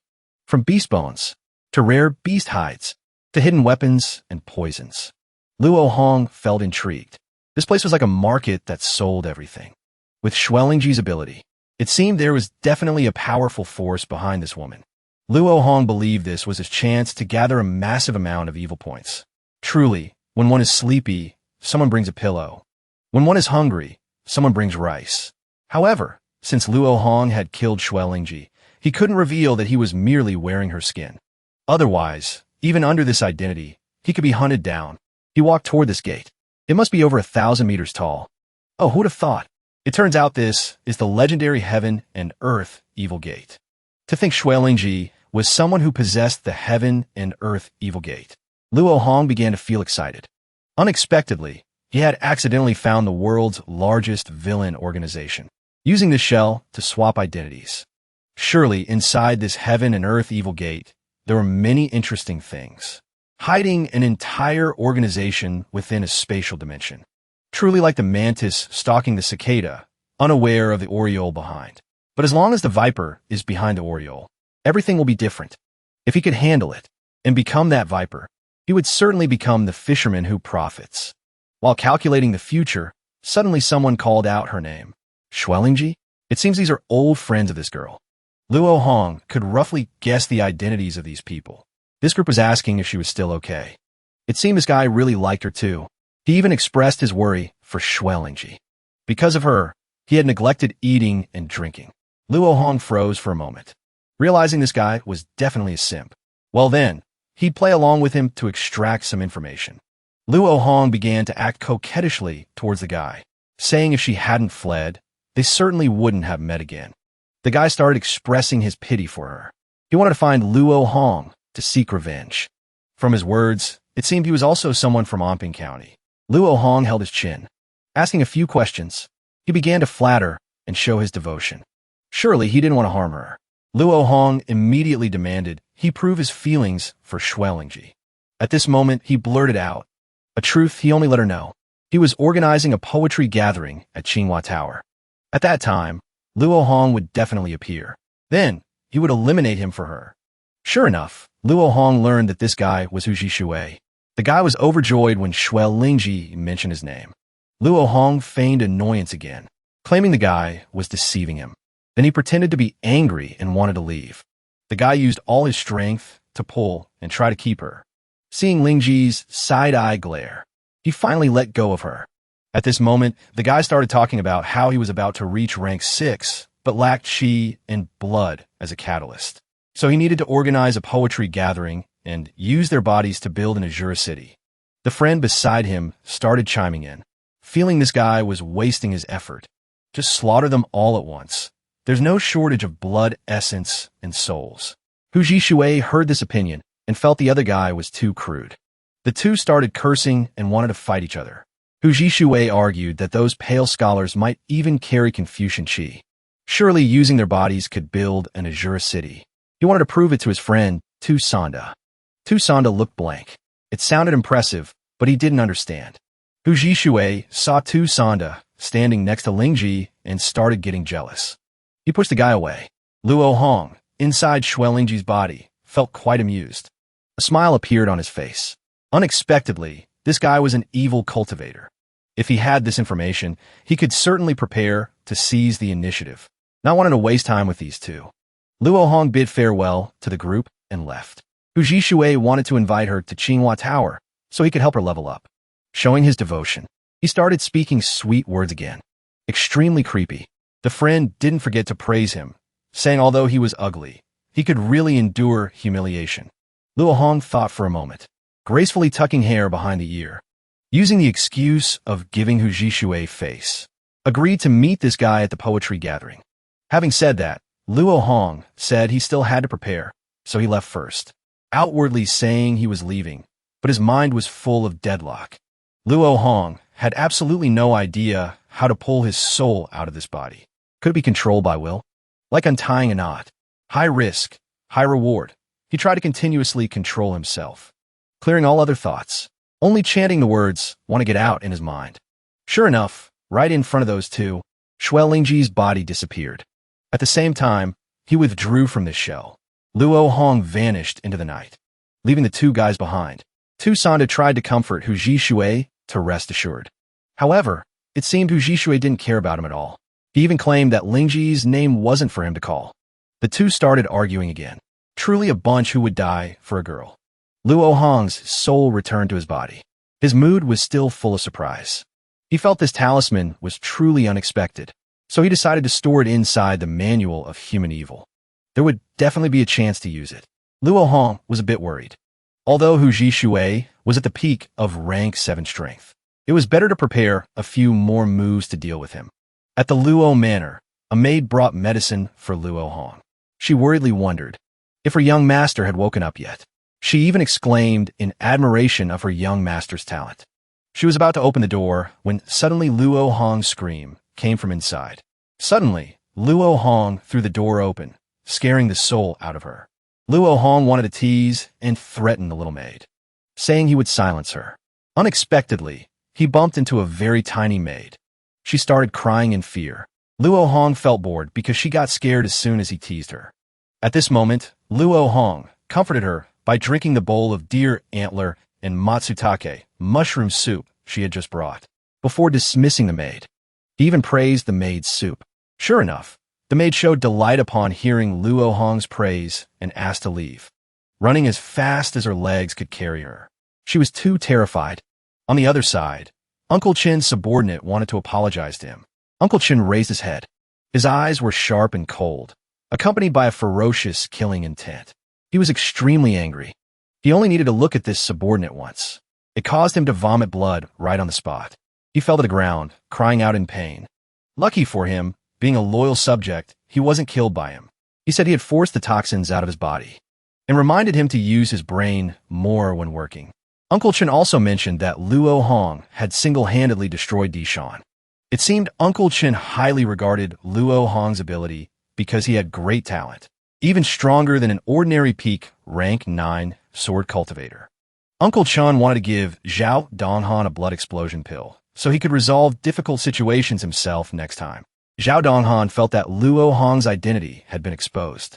from beast bones, to rare beast hides, to hidden weapons and poisons. Luo Hong felt intrigued. This place was like a market that sold everything. With Xuelingji's ability, it seemed there was definitely a powerful force behind this woman. Luo Hong believed this was his chance to gather a massive amount of evil points. Truly, when one is sleepy, someone brings a pillow. When one is hungry, someone brings rice. However, since Luo Hong had killed Xuelingji, he couldn't reveal that he was merely wearing her skin. Otherwise, even under this identity, he could be hunted down. He walked toward this gate. It must be over 1,000 meters tall. Oh, who'd have thought? It turns out this is the legendary Heaven and Earth Evil Gate. To think Xuelingji was someone who possessed the Heaven and Earth Evil Gate. Luo Hong began to feel excited. Unexpectedly, he had accidentally found the world's largest villain organization, using the shell to swap identities. Surely, inside this Heaven and Earth Evil Gate, there were many interesting things, hiding an entire organization within a spatial dimension. Truly like the mantis stalking the cicada, unaware of the oriole behind. But as long as the viper is behind the oriole, everything will be different. If he could handle it and become that viper, he would certainly become the fisherman who profits. While calculating the future, suddenly someone called out her name. Xuelingji? It seems these are old friends of this girl. Luo Hong could roughly guess the identities of these people. This group was asking if she was still okay. It seemed this guy really liked her too. He even expressed his worry for Xuelingji. Because of her, he had neglected eating and drinking. Luo Hong froze for a moment, realizing this guy was definitely a simp. Well then, he'd play along with him to extract some information. Luo Hong began to act coquettishly towards the guy, saying if she hadn't fled, they certainly wouldn't have met again. The guy started expressing his pity for her. He wanted to find Luo Hong to seek revenge. From his words, it seemed he was also someone from Anping County. Luo Hong held his chin. Asking a few questions, he began to flatter and show his devotion. Surely he didn't want to harm her. Luo Hong immediately demanded he prove his feelings for Xuelingji. At this moment, he blurted out a truth he only let her know. He was organizing a poetry gathering at Chunua Tower. At that time, Luo Hong would definitely appear. Then, he would eliminate him for her. Sure enough, Luo Hong learned that this guy was Hu Jishui. The guy was overjoyed when Xuelingji mentioned his name. Luo Hong feigned annoyance again, claiming the guy was deceiving him. Then he pretended to be angry and wanted to leave. The guy used all his strength to pull and try to keep her. Seeing Lingji's side-eye glare, he finally let go of her. At this moment, the guy started talking about how he was about to reach rank 6, but lacked chi and blood as a catalyst. So he needed to organize a poetry gathering and use their bodies to build an Azure city. The friend beside him started chiming in, feeling this guy was wasting his effort. Just slaughter them all at once. There's no shortage of blood, essence, and souls. Hu Jishui heard this opinion and felt the other guy was too crude. The two started cursing and wanted to fight each other. Hu Jishui argued that those pale scholars might even carry Confucian chi. Surely using their bodies could build an Azure city. He wanted to prove it to his friend, Tu Sanda. Tu Sanda looked blank. It sounded impressive, but he didn't understand. Hu Jishui saw Tu Sanda standing next to Lingji and started getting jealous. He pushed the guy away. Luo Hong, inside Xuelingji's body, felt quite amused. A smile appeared on his face. Unexpectedly, this guy was an evil cultivator. If he had this information, he could certainly prepare to seize the initiative. Not wanting to waste time with these two. Luo Hong bid farewell to the group and left. Hu Jishui wanted to invite her to Chunua Tower so he could help her level up. Showing his devotion, he started speaking sweet words again. Extremely creepy. The friend didn't forget to praise him, saying although he was ugly, he could really endure humiliation. Luo Hong thought for a moment, gracefully tucking hair behind the ear. Using the excuse of giving Hu Jishui face, agreed to meet this guy at the poetry gathering. Having said that, Luo Hong said he still had to prepare, so he left first, outwardly saying he was leaving, but his mind was full of deadlock. Luo Hong had absolutely no idea how to pull his soul out of this body. Could it be controlled by will? Like untying a knot. High risk, high reward. He tried to continuously control himself, clearing all other thoughts, only chanting the words, "want to get out," in his mind. Sure enough, right in front of those two, Xuelingji's body disappeared. At the same time, he withdrew from this shell. Luo Hong vanished into the night, leaving the two guys behind. Tu Sanda tried to comfort Hu Jishui to rest assured. However, it seemed Hu Jishui didn't care about him at all. He even claimed that Lingji's name wasn't for him to call. The two started arguing again. Truly a bunch who would die for a girl. Luo Hong's soul returned to his body. His mood was still full of surprise. He felt this talisman was truly unexpected, so he decided to store it inside the manual of human evil. There would definitely be a chance to use it. Luo Hong was a bit worried. Although Hu Jishui was at the peak of rank 7 strength, it was better to prepare a few more moves to deal with him. At the Luo Manor, a maid brought medicine for Luo Hong. She worriedly wondered if her young master had woken up yet. She even exclaimed in admiration of her young master's talent. She was about to open the door when suddenly Luo Hong's scream came from inside. Suddenly, Luo Hong threw the door open, scaring the soul out of her. Luo Hong wanted to tease and threaten the little maid, saying he would silence her. Unexpectedly, he bumped into a very tiny maid. She started crying in fear. Luo Hong felt bored because she got scared as soon as he teased her. At this moment, Luo Hong comforted her by drinking the bowl of deer antler and matsutake, mushroom soup, she had just brought, before dismissing the maid. He even praised the maid's soup. Sure enough, the maid showed delight upon hearing Luo Hong's praise and asked to leave, running as fast as her legs could carry her. She was too terrified. On the other side, Uncle Chin's subordinate wanted to apologize to him. Uncle Chin raised his head. His eyes were sharp and cold, accompanied by a ferocious killing intent. He was extremely angry. He only needed to look at this subordinate once. It caused him to vomit blood right on the spot. He fell to the ground, crying out in pain. Lucky for him, being a loyal subject, he wasn't killed by him. He said he had forced the toxins out of his body and reminded him to use his brain more when working. Uncle Chen also mentioned that Luo Hong had single-handedly destroyed Dishan. It seemed Uncle Chen highly regarded Luo Hong's ability because he had great talent, even stronger than an ordinary peak rank 9 sword cultivator. Uncle Chen wanted to give Zhao Donghan a blood explosion pill so he could resolve difficult situations himself next time. Zhao Donghan felt that Luo Hong's identity had been exposed.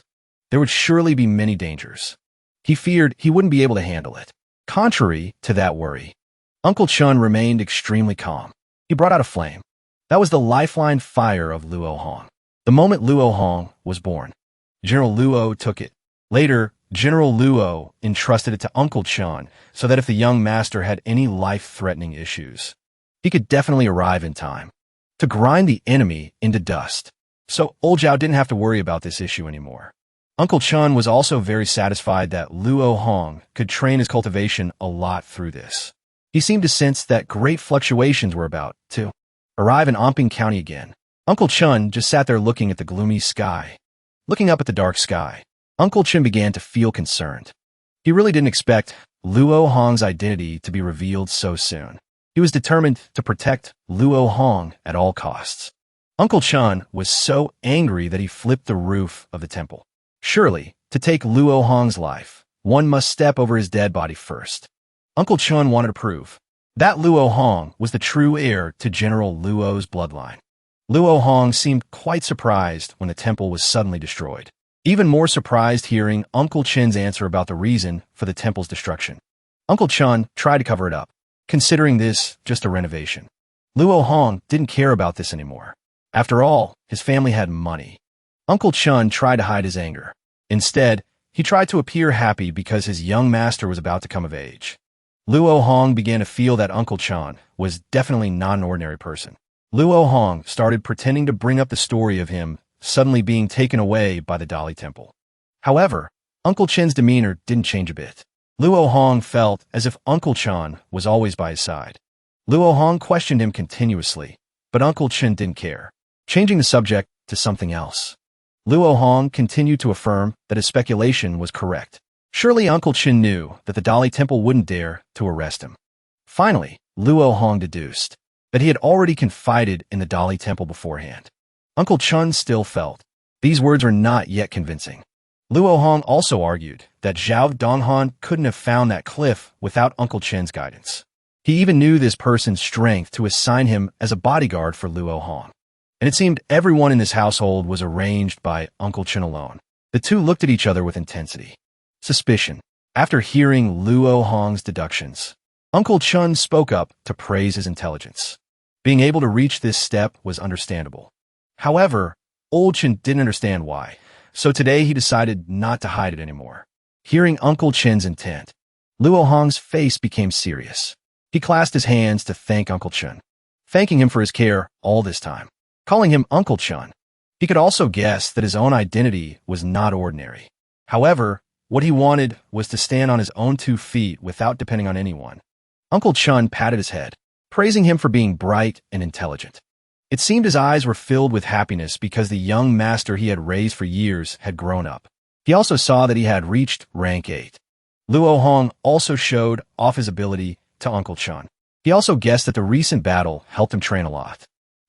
There would surely be many dangers. He feared he wouldn't be able to handle it. Contrary to that worry, Uncle Chun remained extremely calm. He brought out a flame. That was the lifeline fire of Luo Hong. The moment Luo Hong was born, General Luo took it. Later, General Luo entrusted it to Uncle Chun so that if the young master had any life-threatening issues, he could definitely arrive in time to grind the enemy into dust. So old Zhao didn't have to worry about this issue anymore. Uncle Chun was also very satisfied that Luo Hong could train his cultivation a lot through this. He seemed to sense that great fluctuations were about to arrive in Amping County again. Uncle Chun just sat there looking at the gloomy sky. Looking up at the dark sky, Uncle Chun began to feel concerned. He really didn't expect Luo Hong's identity to be revealed so soon. He was determined to protect Luo Hong at all costs. Uncle Chun was so angry that he flipped the roof of the temple. Surely, to take Luo Hong's life, one must step over his dead body first. Uncle Chun wanted to prove that Luo Hong was the true heir to General Luo's bloodline. Luo Hong seemed quite surprised when the temple was suddenly destroyed. Even more surprised hearing Uncle Chin's answer about the reason for the temple's destruction. Uncle Chun tried to cover it up, considering this just a renovation. Luo Hong didn't care about this anymore. After all, his family had money. Uncle Chun tried to hide his anger. Instead, he tried to appear happy because his young master was about to come of age. Luo Hong began to feel that Uncle Chun was definitely not an ordinary person. Luo Hong started pretending to bring up the story of him suddenly being taken away by the Dali Temple. However, Uncle Chin's demeanor didn't change a bit. Luo Hong felt as if Uncle Chun was always by his side. Luo Hong questioned him continuously, but Uncle Chin didn't care, changing the subject to something else. Luo Hong continued to affirm that his speculation was correct. Surely Uncle Chin knew that the Dali Temple wouldn't dare to arrest him. Finally, Luo Hong deduced that he had already confided in the Dali Temple beforehand. Uncle Chun still felt these words were not yet convincing. Luo Hong also argued that Zhao Donghan couldn't have found that cliff without Uncle Chin's guidance. He even knew this person's strength to assign him as a bodyguard for Luo Hong. And it seemed everyone in this household was arranged by Uncle Chin alone. The two looked at each other with intensity. Suspicion. After hearing Luo Hong's deductions, Uncle Chun spoke up to praise his intelligence. Being able to reach this step was understandable. However, Old Chun didn't understand why, so today he decided not to hide it anymore. Hearing Uncle Chin's intent, Luo Hong's face became serious. He clasped his hands to thank Uncle Chun, thanking him for his care all this time, calling him Uncle Chun. He could also guess that his own identity was not ordinary. However, what he wanted was to stand on his own 2 feet without depending on anyone. Uncle Chun patted his head, praising him for being bright and intelligent. It seemed his eyes were filled with happiness because the young master he had raised for years had grown up. He also saw that he had reached rank 8. Luo Hong also showed off his ability to Uncle Chun. He also guessed that the recent battle helped him train a lot.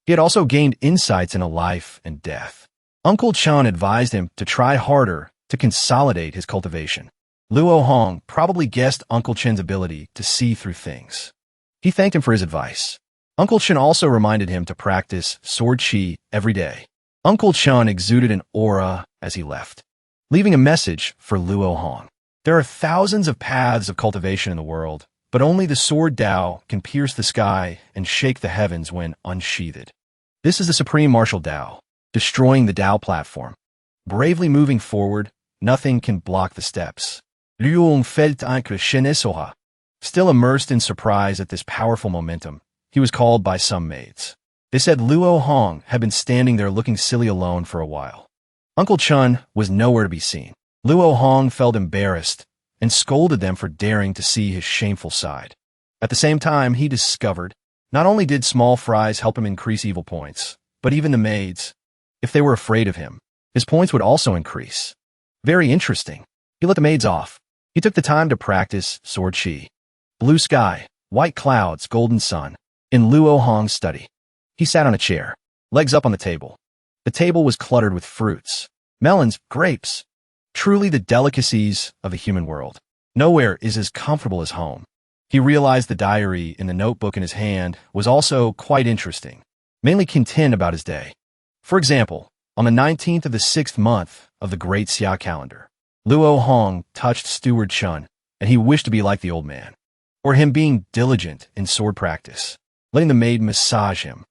He had also gained insights into life and death. Uncle Chun advised him to try harder to consolidate his cultivation. Luo Hong probably guessed Uncle Chin's ability to see through things. He thanked him for his advice. Uncle Chun also reminded him to practice sword chi every day. Uncle Chun exuded an aura as he left, leaving a message for Luo Hong. There are thousands of paths of cultivation in the world, but only the sword Tao can pierce the sky and shake the heavens when unsheathed. This is the supreme martial Tao, destroying the Tao platform. Bravely moving forward, nothing can block the steps. Luo felt incrédule. Still immersed in surprise at this powerful momentum, he was called by some maids. They said Luo Hong had been standing there looking silly alone for a while. Uncle Chun was nowhere to be seen. Luo Hong felt embarrassed and scolded them for daring to see his shameful side. At the same time, he discovered not only did small fries help him increase evil points, but even the maids, if they were afraid of him, his points would also increase. Very interesting. He let the maids off. He took the time to practice sword chi. Blue sky, white clouds, golden sun. In Luo Hong's study, he sat on a chair, legs up on the table. The table was cluttered with fruits, melons, grapes. Truly the delicacies of the human world. Nowhere is as comfortable as home. He realized the diary in the notebook in his hand was also quite interesting, mainly content about his day. For example, on the 19th of the 6th month of the Great Xia calendar, Luo Hong touched Steward Chun, and he wished to be like the old man, or him being diligent in sword practice, letting the maid massage him.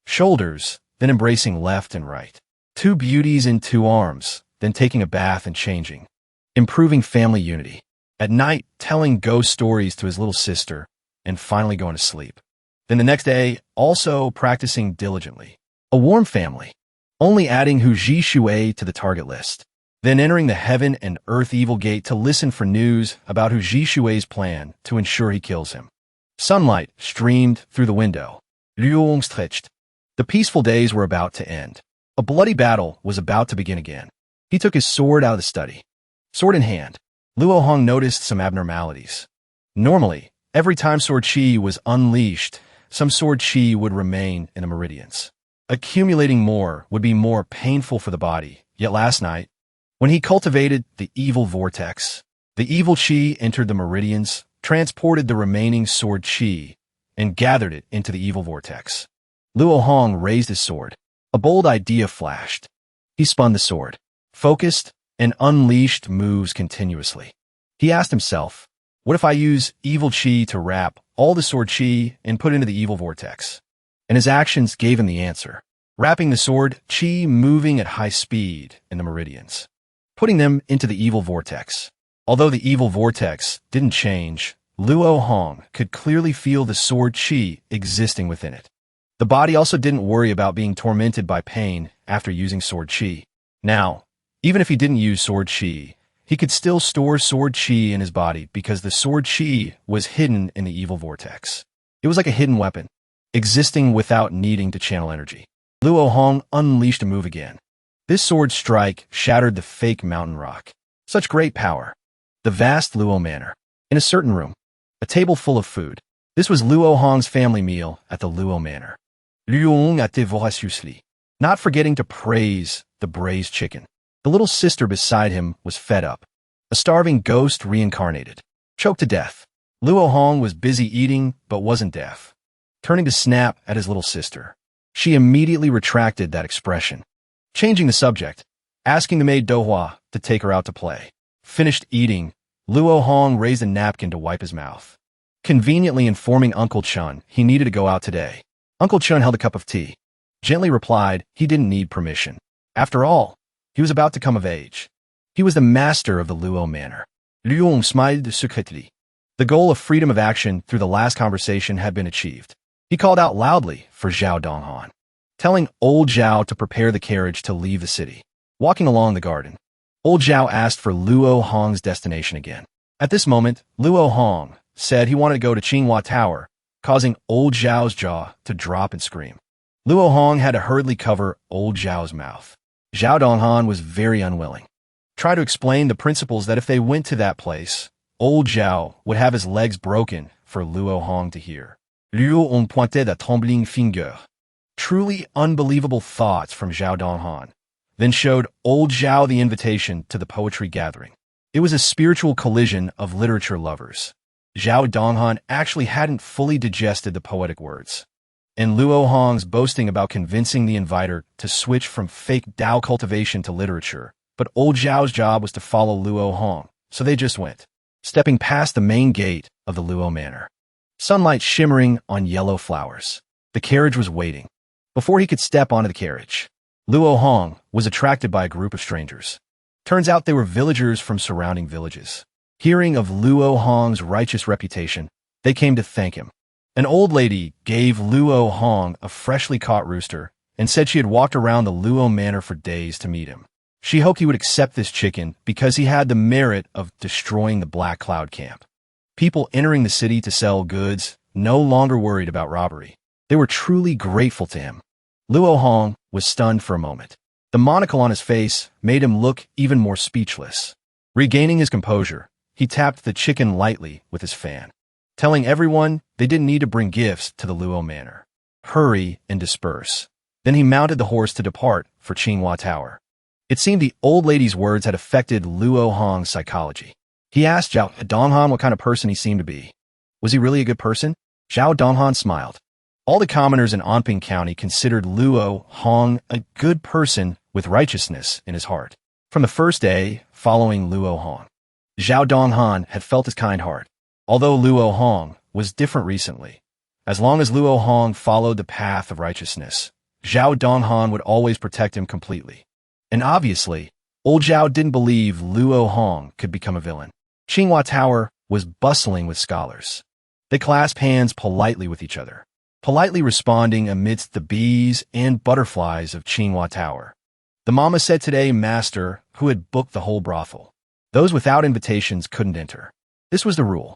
Shoulders, then embracing left and right. 2 beauties in 2 arms, then taking a bath and changing. Improving family unity. At night, telling ghost stories to his little sister, and finally going to sleep. Then the next day, also practicing diligently. A warm family. Only adding Hu Ji Shui to the target list. Then entering the heaven and earth evil gate to listen for news about Hu Ji Shui's plan to ensure he kills him. Sunlight streamed through the window. Luo stretched. The peaceful days were about to end. A bloody battle was about to begin again. He took his sword out of the study. Sword in hand, Luo Hong noticed some abnormalities. Normally, every time sword chi was unleashed, some sword chi would remain in the meridians. Accumulating more would be more painful for the body, yet last night, when he cultivated the evil vortex, the evil chi entered the meridians, transported the remaining sword chi, and gathered it into the evil vortex. Luo Hong raised his sword. A bold idea flashed. He spun the sword, focused, and unleashed moves continuously. He asked himself, what if I use evil chi to wrap all the sword chi and put into the evil vortex? And his actions gave him the answer. Wrapping the sword, chi moving at high speed in the meridians, putting them into the evil vortex. Although the evil vortex didn't change, Luo Hong could clearly feel the sword chi existing within it. The body also didn't worry about being tormented by pain after using sword chi. Now, even if he didn't use sword chi, he could still store sword chi in his body because the sword chi was hidden in the evil vortex. It was like a hidden weapon, existing without needing to channel energy. Luo Hong unleashed a move again. This sword strike shattered the fake mountain rock. Such great power. The vast Luo Manor. In a certain room, a table full of food. This was Luo Hong's family meal at the Luo Manor. Luo ate voraciously, not forgetting to praise the braised chicken. The little sister beside him was fed up. A starving ghost reincarnated, choked to death. Luo Hong was busy eating, but wasn't deaf. Turning to snap at his little sister, she immediately retracted that expression. Changing the subject, asking the maid Dohua to take her out to play. Finished eating, Luo Hong raised a napkin to wipe his mouth, conveniently informing Uncle Chun he needed to go out today. Uncle Chun held a cup of tea, gently replied he didn't need permission. After all, he was about to come of age. He was the master of the Luo Manor. Luo smiled secretly. The goal of freedom of action through the last conversation had been achieved. He called out loudly for Zhao Donghan, telling old Zhao to prepare the carriage to leave the city. Walking along the garden, old Zhao asked for Luo Hong's destination again. At this moment, Luo Hong said he wanted to go to Chunua Tower, causing old Zhao's jaw to drop and scream. Luo Hong had to hurriedly cover old Zhao's mouth. Zhao Donghan was very unwilling. Try to explain the principles that if they went to that place, old Zhao would have his legs broken for Luo Hong to hear. Luo en pointait a trembling finger. Truly unbelievable thoughts from Zhao Donghan, then showed old Zhao the invitation to the poetry gathering. It was a spiritual collision of literature lovers. Zhao Donghan actually hadn't fully digested the poetic words, and Luo Hong's boasting about convincing the inviter to switch from fake Dao cultivation to literature, but old Zhao's job was to follow Luo Hong, so they just went, stepping past the main gate of the Luo Manor. Sunlight shimmering on yellow flowers. The carriage was waiting. Before he could step onto the carriage, Luo Hong was attracted by a group of strangers. Turns out they were villagers from surrounding villages. Hearing of Luo Hong's righteous reputation, they came to thank him. An old lady gave Luo Hong a freshly caught rooster and said she had walked around the Luo Manor for days to meet him. She hoped he would accept this chicken because he had the merit of destroying the Black Cloud camp. People entering the city to sell goods no longer worried about robbery. They were truly grateful to him. Luo Hong was stunned for a moment. The monocle on his face made him look even more speechless. Regaining his composure, he tapped the chicken lightly with his fan, telling everyone they didn't need to bring gifts to the Luo Manor. Hurry and disperse. Then he mounted the horse to depart for Chunua Tower. It seemed the old lady's words had affected Luo Hong's psychology. He asked Zhao Donghan what kind of person he seemed to be. Was he really a good person? Zhao Donghan smiled. All the commoners in Anping County considered Luo Hong a good person with righteousness in his heart. From the first day following Luo Hong, Zhao Donghan had felt his kind heart. Although Luo Hong was different recently, as long as Luo Hong followed the path of righteousness, Zhao Donghan would always protect him completely. And obviously, old Zhao didn't believe Luo Hong could become a villain. Chunua Tower was bustling with scholars. They clasped hands politely with each other, politely responding amidst the bees and butterflies of Chunua Tower. The mama said today, Master, who had booked the whole brothel. Those without invitations couldn't enter. This was the rule.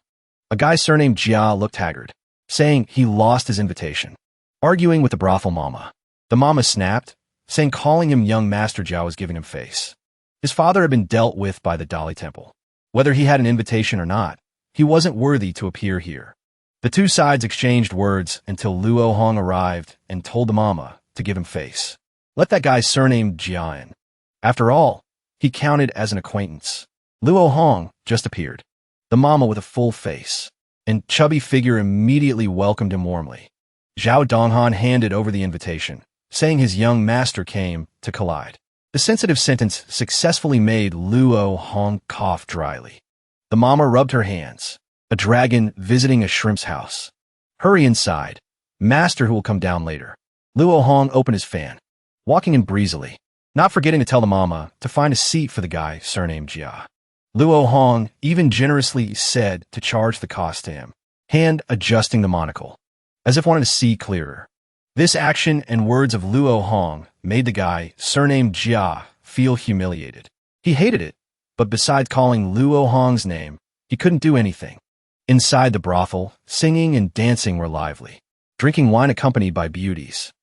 A guy surnamed Jia looked haggard, saying he lost his invitation. Arguing with the brothel mama. The mama snapped, saying calling him young Master Jia was giving him face. His father had been dealt with by the Dali Temple. Whether he had an invitation or not, he wasn't worthy to appear here. The two sides exchanged words until Luo Hong arrived and told the mama to give him face. Let that guy surnamed Jia in. After all, he counted as an acquaintance. Luo Hong just appeared. The mama with a full face and chubby figure immediately welcomed him warmly. Zhao Donghan handed over the invitation, saying his young master came to collide. The sensitive sentence successfully made Luo Hong cough dryly. The mama rubbed her hands. A dragon visiting a shrimp's house. Hurry inside. Master who will come down later. Luo Hong opened his fan, walking in breezily, not forgetting to tell the mama to find a seat for the guy surnamed Jia. Luo Hong even generously said to charge the cost to him, hand adjusting the monocle, as if wanting to see clearer. This action and words of Luo Hong made the guy surnamed Jia feel humiliated. He hated it, but besides calling Luo Hong's name, he couldn't do anything. Inside the brothel, singing and dancing were lively, drinking wine accompanied by beauties.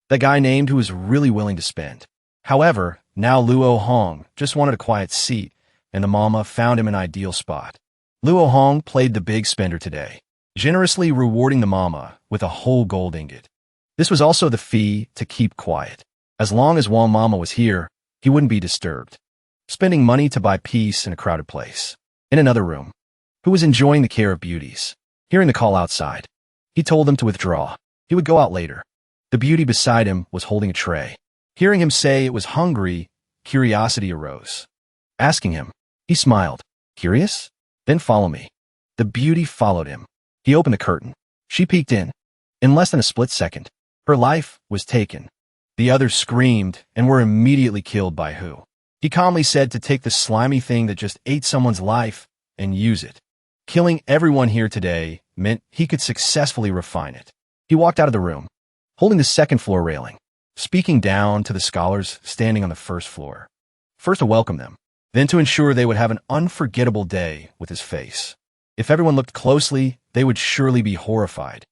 The guy named who was really willing to spend. However, now Luo Hong just wanted a quiet seat, and the mama found him an ideal spot. Luo Hong played the big spender today, generously rewarding the mama with a whole gold ingot. This was also the fee to keep quiet. As long as Wang Mama was here, he wouldn't be disturbed. Spending money to buy peace in a crowded place. In another room, who was enjoying the care of beauties. Hearing the call outside, he told them to withdraw. He would go out later. The beauty beside him was holding a tray. Hearing him say it was hungry, curiosity arose. Asking him, he smiled. Curious? Then follow me. The beauty followed him. He opened the curtain. She peeked in. In less than a split second, her life was taken. The others screamed and were immediately killed by who. He calmly said to take the slimy thing that just ate someone's life and use it. Killing everyone here today meant he could successfully refine it. He walked out of the room, holding the second floor railing, speaking down to the scholars standing on the first floor. First to welcome them, then to ensure they would have an unforgettable day with his face. If everyone looked closely, they would surely be horrified.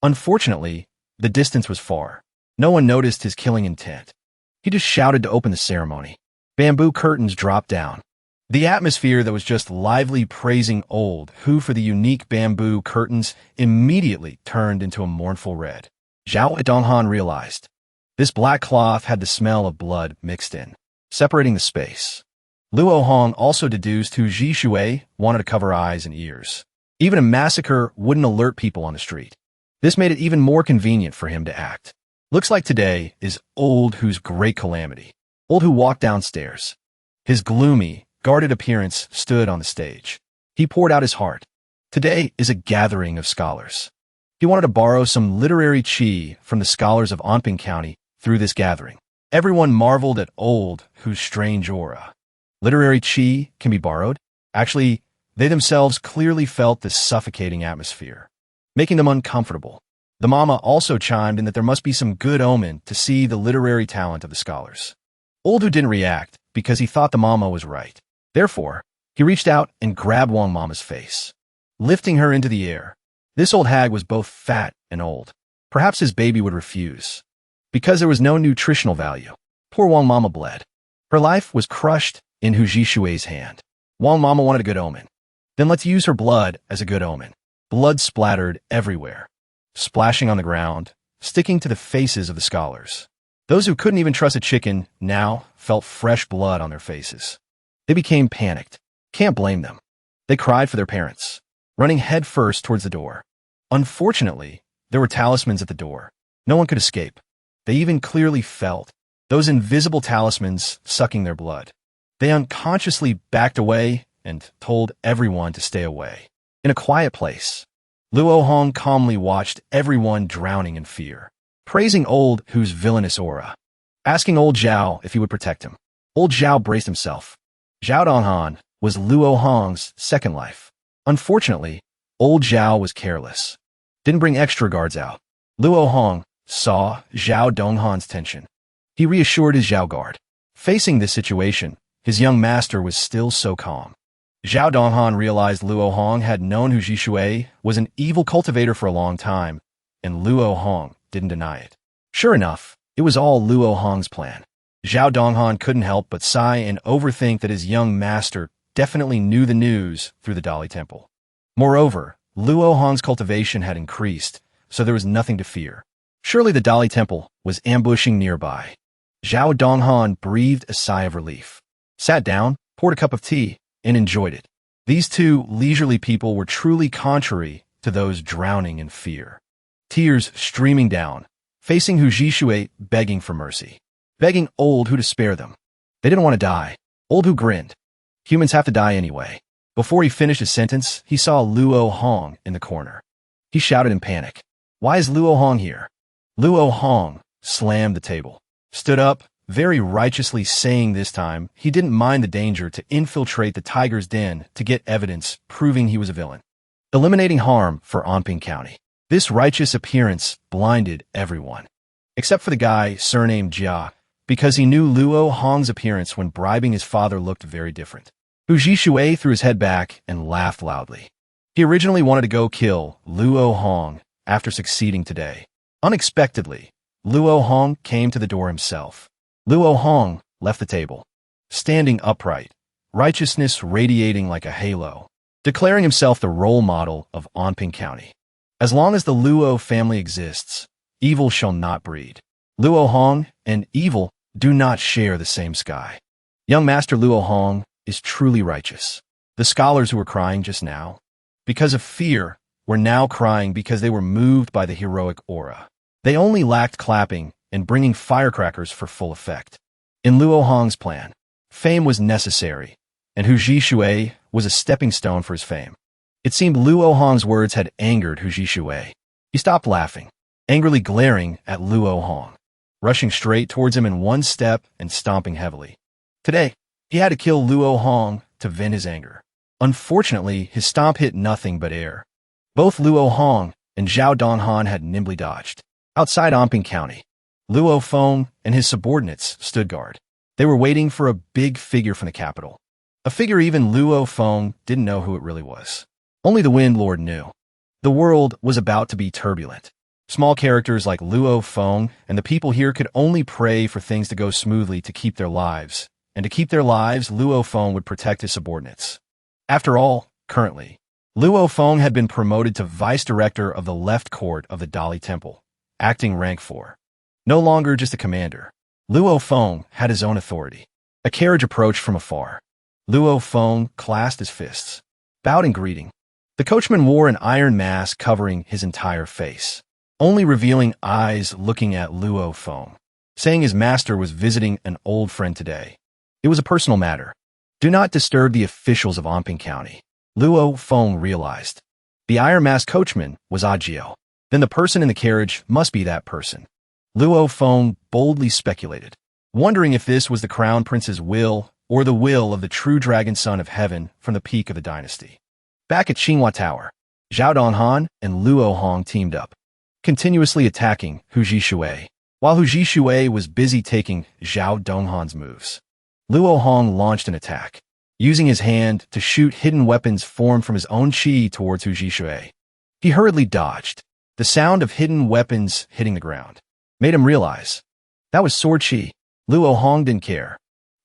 Unfortunately, the distance was far. No one noticed his killing intent. He just shouted to open the ceremony. Bamboo curtains dropped down. The atmosphere that was just lively praising old who for the unique bamboo curtains immediately turned into a mournful red. Zhao Donghan realized. This black cloth had the smell of blood mixed in, separating the space. Luo Hong also deduced who Ji Shui wanted to cover eyes and ears. Even a massacre wouldn't alert people on the street. This made it even more convenient for him to act. Looks like today is Old Who's great calamity. Old Who walked downstairs. His gloomy, guarded appearance stood on the stage. He poured out his heart. Today is a gathering of scholars. He wanted to borrow some literary chi from the scholars of Anping County through this gathering. Everyone marveled at Old Who's strange aura. Literary chi can be borrowed? Actually, they themselves clearly felt this suffocating atmosphere, making them uncomfortable. The mama also chimed in that there must be some good omen to see the literary talent of the scholars. Old Who didn't react because he thought the mama was right. Therefore, he reached out and grabbed Wang Mama's face, lifting her into the air. This old hag was both fat and old. Perhaps his baby would refuse. Because there was no nutritional value. Poor Wang Mama bled. Her life was crushed in Hu Jishui's hand. Wang Mama wanted a good omen. Then let's use her blood as a good omen. Blood splattered everywhere, splashing on the ground, sticking to the faces of the scholars. Those who couldn't even trust a chicken now felt fresh blood on their faces. They became panicked. Can't blame them. They cried for their parents, running headfirst towards the door. Unfortunately, there were talismans at the door. No one could escape. They even clearly felt those invisible talismans sucking their blood. They unconsciously backed away and told everyone to stay away. In a quiet place, Luo Hong calmly watched everyone drowning in fear, praising Old Who's villainous aura, asking Old Zhao if he would protect him. Old Zhao braced himself. Zhao Donghan was Luo Hong's second life. Unfortunately, Old Zhao was careless, didn't bring extra guards out. Luo Hong saw Zhao Donghan's tension. He reassured his Zhao guard. Facing this situation, his young master was still so calm. Zhao Donghan realized Luo Hong had known Hu Jishui was an evil cultivator for a long time, and Luo Hong didn't deny it. Sure enough, it was all Luo Hong's plan. Zhao Donghan couldn't help but sigh and overthink that his young master definitely knew the news through the Dali Temple. Moreover, Luo Hong's cultivation had increased, so there was nothing to fear. Surely the Dali Temple was ambushing nearby. Zhao Donghan breathed a sigh of relief, sat down, poured a cup of tea, and enjoyed it. These two leisurely people were truly contrary to those drowning in fear. Tears streaming down, facing Hu Jishui begging for mercy, begging Old Who to spare them. They didn't want to die. Old Who grinned. Humans have to die anyway. Before he finished his sentence, he saw Luo Hong in the corner. He shouted in panic, "Why is Luo Hong here?" Luo Hong slammed the table, stood up, very righteously saying this time he didn't mind the danger to infiltrate the tiger's den to get evidence proving he was a villain, eliminating harm for Anping County. This righteous appearance blinded everyone, except for the guy surnamed Jia, because he knew Luo Hong's appearance when bribing his father looked very different. Hu Jishui threw his head back and laughed loudly. He originally wanted to go kill Luo Hong after succeeding today. Unexpectedly, Luo Hong came to the door himself. Luo Hong left the table, standing upright, righteousness radiating like a halo, declaring himself the role model of Anping County. As long as the Luo family exists, evil shall not breed. Luo Hong and evil do not share the same sky. Young Master Luo Hong is truly righteous. The scholars who were crying just now, because of fear, were now crying because they were moved by the heroic aura. They only lacked clapping and bringing firecrackers for full effect. In Luo Hong's plan, Fame was necessary, and Hu Jishui was a stepping stone for his fame. It seemed Luo Hong's words had angered Hu Jishui. He stopped laughing, angrily glaring at Luo Hong, rushing straight towards him in one step and stomping heavily. Today, he had to kill Luo Hong to vent his anger. Unfortunately, his stomp hit nothing but air. Both Luo Hong and Zhao Donghan had nimbly dodged. Outside Anping County, Luo Feng and his subordinates stood guard. They were waiting for a big figure from the capital. A figure even Luo Feng didn't know who it really was. Only the Wind Lord knew. The world was about to be turbulent. Small characters like Luo Feng and the people here could only pray for things to go smoothly to keep their lives. And to keep their lives, Luo Feng would protect his subordinates. After all, currently, Luo Feng had been promoted to vice director of the left court of the Dali Temple, acting rank 4. No longer just a commander. Luo Feng had his own authority. A carriage approached from afar. Luo Feng clasped his fists, bowed in greeting. The coachman wore an iron mask covering his entire face, only revealing eyes looking at Luo Feng, saying his master was visiting an old friend today. It was a personal matter. Do not disturb the officials of Anping County, Luo Feng realized. The iron mask coachman was Ajio. Then the person in the carriage must be that person. Luo Feng boldly speculated, wondering if this was the crown prince's will or the will of the true dragon son of heaven from the peak of the dynasty. Back at Chunua Tower, Zhao Donghan and Luo Hong teamed up, continuously attacking Hu Jishui, while Hu Jishui was busy taking Zhao Donghan's moves. Luo Hong launched an attack, using his hand to shoot hidden weapons formed from his own chi towards Hu Jishui. He hurriedly dodged. The sound of hidden weapons hitting the ground made him realize that was sword chi. Luo Hong didn't care.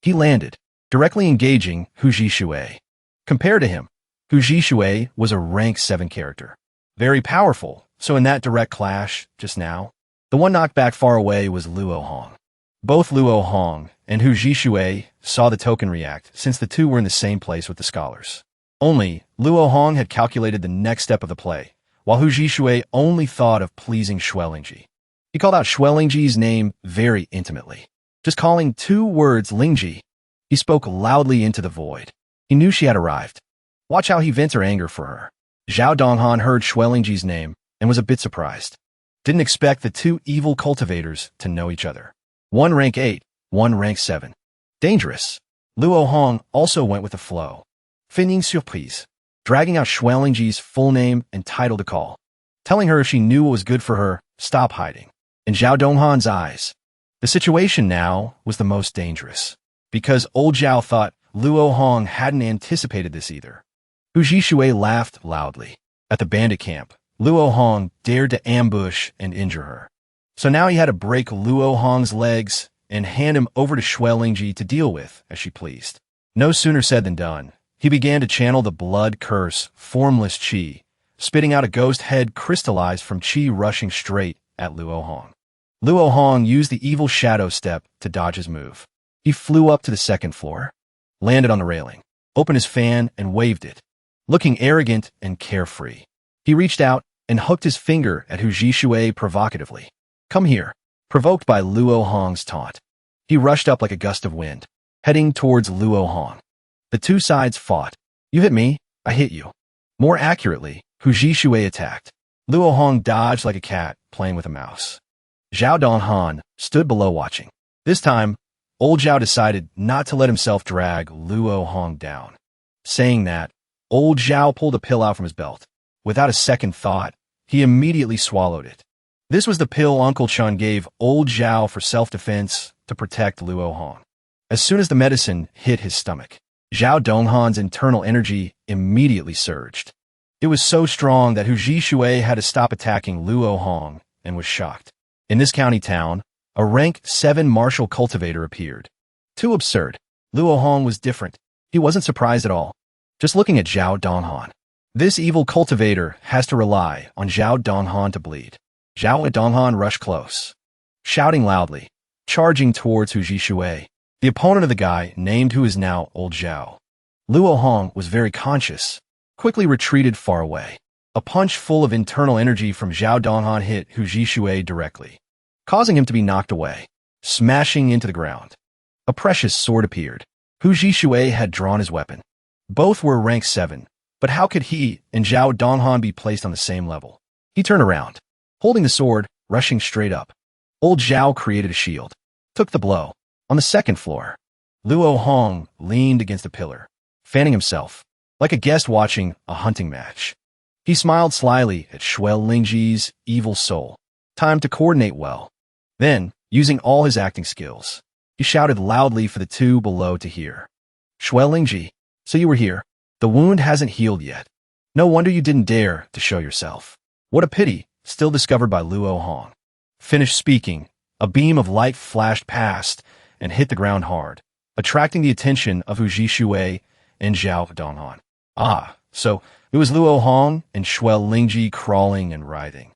He landed, directly engaging Hu Jishui. Compared to him, Hu Jishui was a rank 7 character. Very powerful, so in that direct clash, just now, the one knocked back far away was Luo Hong. Both Luo Hong and Hu Jishui saw the token react since the two were in the same place with the scholars. Only, Luo Hong had calculated the next step of the play, while Hu Jishui only thought of pleasing Xuelingji. He called out Xuelingji's name very intimately, just calling 2 words Lingji. He spoke loudly into the void. He knew she had arrived. Watch how he vents her anger for her. Zhao Donghan heard Xuelingji's name and was a bit surprised. Didn't expect the 2 evil cultivators to know each other. One rank 8, one rank 7. Dangerous. Luo Hong also went with the flow, feigning surprise, dragging out Xuelingji's full name and title to call, telling her if she knew what was good for her, stop hiding. In Zhao Donghan's eyes, the situation now was the most dangerous, because old Zhao thought Luo Hong hadn't anticipated this either. Hu Jishui laughed loudly. At the bandit camp, Luo Hong dared to ambush and injure her. So now he had to break Luo Hong's legs and hand him over to Xuelingji to deal with as she pleased. No sooner said than done. He began to channel the blood curse, formless chi, spitting out a ghost head crystallized from chi rushing straight at Luo Hong. Luo Hong used the evil shadow step to dodge his move. He flew up to the 2nd floor, landed on the railing, opened his fan and waved it, looking arrogant and carefree. He reached out and hooked his finger at Hu Jishui provocatively. Come here, provoked by Luo Hong's taunt. He rushed up like a gust of wind, heading towards Luo Hong. The 2 sides fought. You hit me, I hit you. More accurately, Hu Jishui attacked. Luo Hong dodged like a cat playing with a mouse. Zhao Donghan stood below watching. This time, old Zhao decided not to let himself drag Luo Hong down. Saying that, old Zhao pulled a pill out from his belt. Without a second thought, he immediately swallowed it. This was the pill Uncle Chun gave old Zhao for self-defense to protect Luo Hong. As soon as the medicine hit his stomach, Zhao Donghan's internal energy immediately surged. It was so strong that Hu Jishui had to stop attacking Luo Hong and was shocked. In this county town, a rank 7 martial cultivator appeared. Too absurd. Luo Hong was different. He wasn't surprised at all. Just looking at Zhao Donghan. This evil cultivator has to rely on Zhao Donghan to bleed. Zhao Donghan rushed close, shouting loudly, charging towards Hu Jishui, the opponent of the guy named who is now old Zhao. Luo Hong was very conscious, quickly retreated far away. A punch full of internal energy from Zhao Donghan hit Hu Jishui directly, causing him to be knocked away, smashing into the ground. A precious sword appeared. Hu Jishui had drawn his weapon. Both were rank 7, but how could he and Zhao Donghan be placed on the same level? He turned around, holding the sword, rushing straight up. Old Zhao created a shield, took the blow. On the second floor, Luo Hong leaned against a pillar, fanning himself, like a guest watching a hunting match. He smiled slyly at Shuel Lingji's evil soul. Time to coordinate well. Then, using all his acting skills, he shouted loudly for the two below to hear. Shuel Lingji, so you were here. The wound hasn't healed yet. No wonder you didn't dare to show yourself. What a pity, still discovered by Luo Hong. Finished speaking, a beam of light flashed past and hit the ground hard, attracting the attention of Hu Jishui and Zhao Donghan. Ah, so it was Luo Hong and Shuel Lingji crawling and writhing.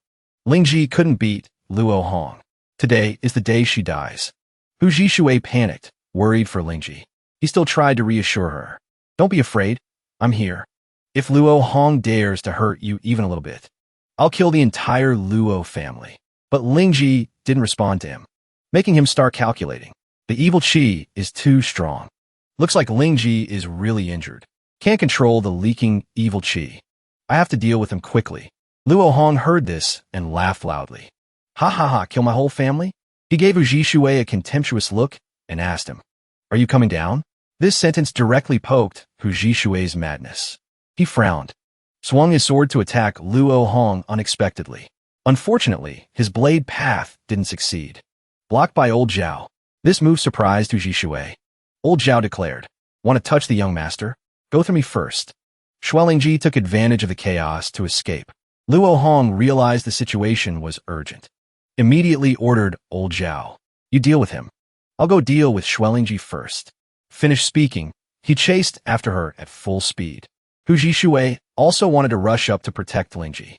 Lingji couldn't beat Luo Hong. Today is the day she dies. Hu Jishui panicked, worried for Lingji. He still tried to reassure her. Don't be afraid. I'm here. If Luo Hong dares to hurt you even a little bit, I'll kill the entire Luo family. But Lingji didn't respond to him, making him start calculating. The evil qi is too strong. Looks like Lingji is really injured. Can't control the leaking evil qi. I have to deal with him quickly. Luo Hong heard this and laughed loudly. Ha ha ha, kill my whole family? He gave Hu Jishui a contemptuous look and asked him, are you coming down? This sentence directly poked Hu Jishui's madness. He frowned, swung his sword to attack Luo Hong unexpectedly. Unfortunately, his blade path didn't succeed. Blocked by Old Zhao. This move surprised Hu Jishui. Old Zhao declared, want to touch the young master? Go through me first. Shuelingji took advantage of the chaos to escape. Luo Hong realized the situation was urgent. Immediately ordered Old Zhao, you deal with him. I'll go deal with Shuelingji first. Finished speaking, he chased after her at full speed. Hu Jishui also wanted to rush up to protect Lingji,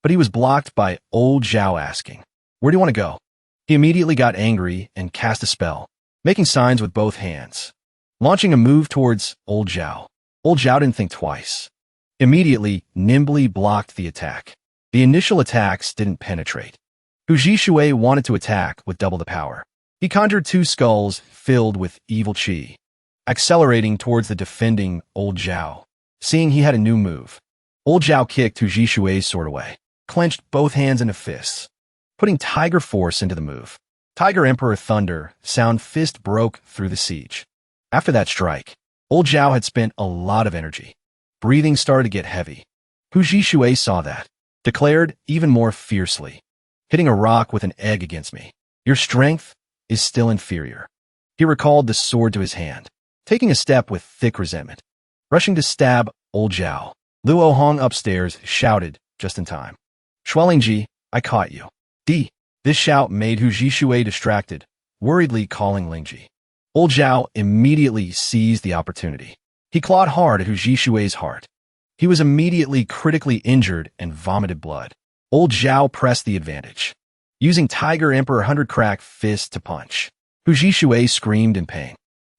but he was blocked by Old Zhao asking, where do you want to go? He immediately got angry and cast a spell, making signs with both hands, launching a move towards Old Zhao. Old Zhao didn't think twice. Immediately, nimbly blocked the attack. The initial attacks didn't penetrate. Hu Jishui wanted to attack with double the power. He conjured two skulls filled with evil qi, accelerating towards the defending Old Zhao. Seeing he had a new move, Old Zhao kicked Hu Jishui's sword away, clenched both hands into fists, putting tiger force into the move. Tiger Emperor Thunder sound fist broke through the siege. After that strike, Old Zhao had spent a lot of energy. Breathing started to get heavy. Hu Jishui saw that, declared even more fiercely, hitting a rock with an egg against me. Your strength is still inferior. He recalled the sword to his hand, taking a step with thick resentment, rushing to stab Old Zhao. Luo Hong upstairs shouted just in time. Shuelingji, I caught you. D. This shout made Hu Jishui distracted, worriedly calling Lingji. Old Zhao immediately seized the opportunity. He clawed hard at Hu Jishui's heart. He was immediately critically injured and vomited blood. Old Zhao pressed the advantage, using Tiger Emperor 100 crack fist to punch. Hu Jishui screamed in pain.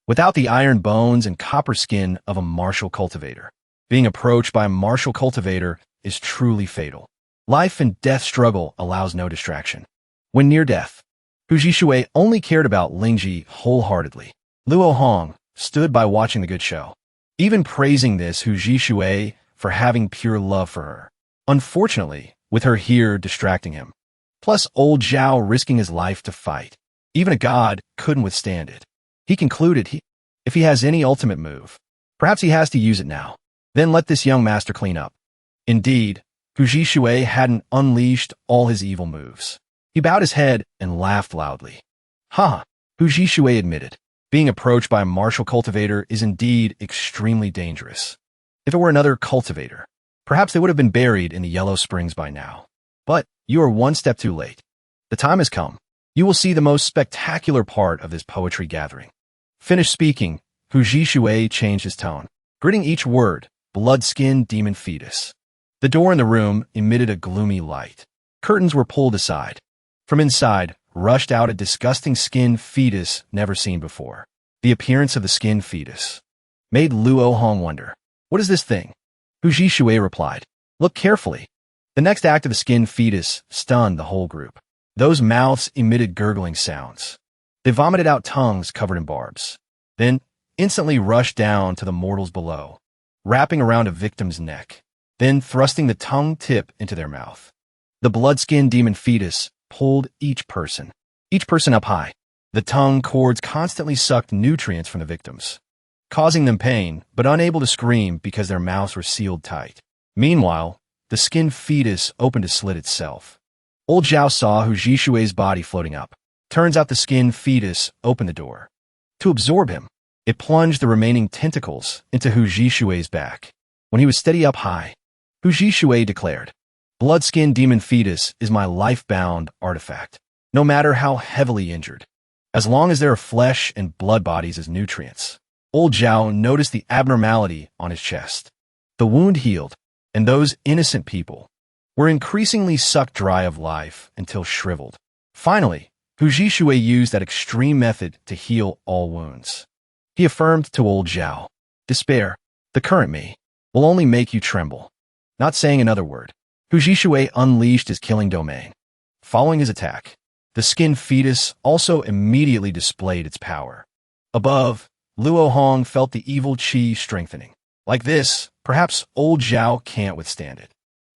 Without the iron bones and copper skin of a martial cultivator, being approached by a martial cultivator is truly fatal. Life and death struggle allows no distraction. When near death, Hu Jishui only cared about Lingji wholeheartedly. Luo Hong stood by watching the good show, even praising this Hu Jishui for having pure love for her. Unfortunately, with her here distracting him, plus Old Zhao risking his life to fight, even a god couldn't withstand it. He concluded if he has any ultimate move, perhaps he has to use it now. Then let this young master clean up. Indeed, Hu Jishui hadn't unleashed all his evil moves. He bowed his head and laughed loudly. Ha! Hu Jishui admitted, being approached by a martial cultivator is indeed extremely dangerous. If it were another cultivator, perhaps they would have been buried in the Yellow Springs by now. But you are one step too late. The time has come. You will see the most spectacular part of this poetry gathering. Finished speaking, Hu Jishui changed his tone, gritting each word, blood-skinned demon fetus. The door in the room emitted a gloomy light. Curtains were pulled aside. From inside, rushed out a disgusting skinned fetus never seen before. The appearance of the skinned fetus made Luo Hong wonder, what is this thing? Hu Jishui replied, look carefully. The next act of the skinned fetus stunned the whole group. Those mouths emitted gurgling sounds. They vomited out tongues covered in barbs. Then, instantly rushed down to the mortals below, wrapping around a victim's neck, then thrusting the tongue tip into their mouth. The blood-skinned demon fetus pulled each person up high. The tongue cords constantly sucked nutrients from the victims, causing them pain, but unable to scream because their mouths were sealed tight. Meanwhile, the skinned fetus opened a slit itself. Old Zhao saw Hu Jishui's body floating up. Turns out the skinned fetus opened the door. To absorb him, it plunged the remaining tentacles into Hu Jishui's back. When he was steady up high, Hu Jishui declared, "Blood-skinned demon fetus is my life-bound artifact, no matter how heavily injured, as long as there are flesh and blood bodies as nutrients." Old Zhao noticed the abnormality on his chest. The wound healed, and those innocent people were increasingly sucked dry of life until shriveled. Finally, Hu Jishui used that extreme method to heal all wounds. He affirmed to Old Zhao, "Despair, the current me, will only make you tremble." Not saying another word, Hu Jishui unleashed his killing domain. Following his attack, the skinned fetus also immediately displayed its power. Above, Luo Hong felt the evil qi strengthening. Like this, perhaps Old Zhao can't withstand it.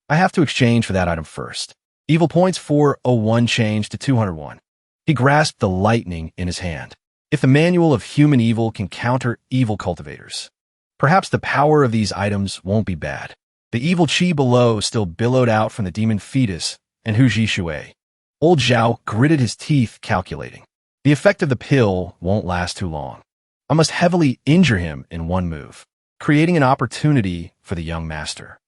I have to exchange for that item first. Evil points 401 changed to 201. He grasped the lightning in his hand. If the manual of human evil can counter evil cultivators, perhaps the power of these items won't be bad. The evil qi below still billowed out from the demon fetus and Hu Jishui. Old Zhao gritted his teeth, calculating. The effect of the pill won't last too long. I must heavily injure him in one move, creating an opportunity for the young master.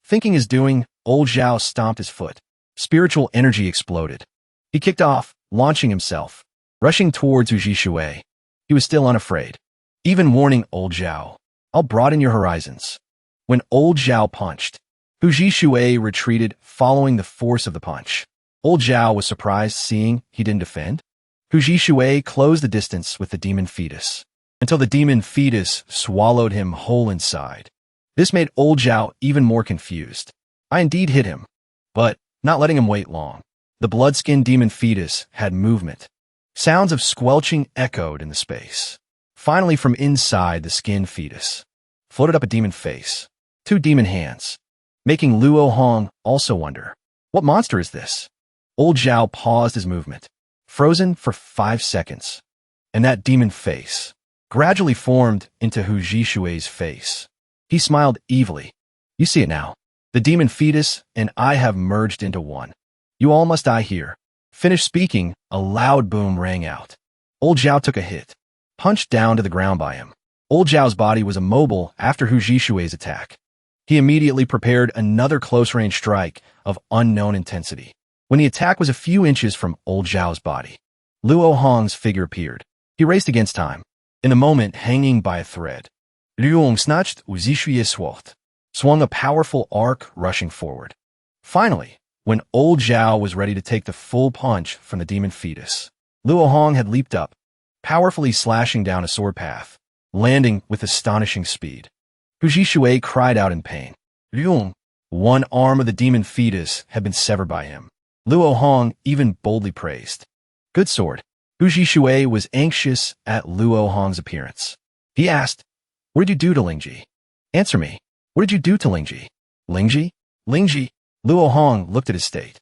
Thinking his doing, Old Zhao stomped his foot. Spiritual energy exploded. He kicked off, launching himself, rushing towards Hu Jishui. He was still unafraid, even warning Old Zhao, "I'll broaden your horizons." When Old Zhao punched, Hu Jishui retreated following the force of the punch. Old Zhao was surprised seeing he didn't defend. Hu Jishui closed the distance with the demon fetus, until the demon fetus swallowed him whole inside. This made Old Zhao even more confused. I indeed hit him, but not letting him wait long. The blood-skinned demon fetus had movement. Sounds of squelching echoed in the space. Finally, from inside the skinned fetus floated up a demon face, 2 demon hands, making Luo Hong also wonder, what monster is this? Old Zhao paused his movement, frozen for 5 seconds, and that demon face gradually formed into Hu Jishui's face. He smiled evilly. "You see it now. The demon fetus and I have merged into one. You all must die here." Finished speaking, a loud boom rang out. Old Zhao took a hit, punched down to the ground by him. Old Zhao's body was immobile after Hu Jishui's attack. He immediately prepared another close-range strike of unknown intensity. When the attack was a few inches from Old Zhao's body, Luo Hong's figure appeared. He raced against time, in the moment hanging by a thread. Luo snatched Hu Jishui's sword, swung a powerful arc rushing forward. Finally, when Old Zhao was ready to take the full punch from the demon fetus, Luo Hong had leaped up, powerfully slashing down a sword path, landing with astonishing speed. Hu Jishui cried out in pain. Luo, one arm of the demon fetus had been severed by him. Luo Hong even boldly praised. "Good sword." Hu Jishui was anxious at Luo Hong's appearance. He asked, "What did you do to Lingji? Answer me. What did you do to Lingji?" "Lingji? Lingji?" Luo Hong looked at his state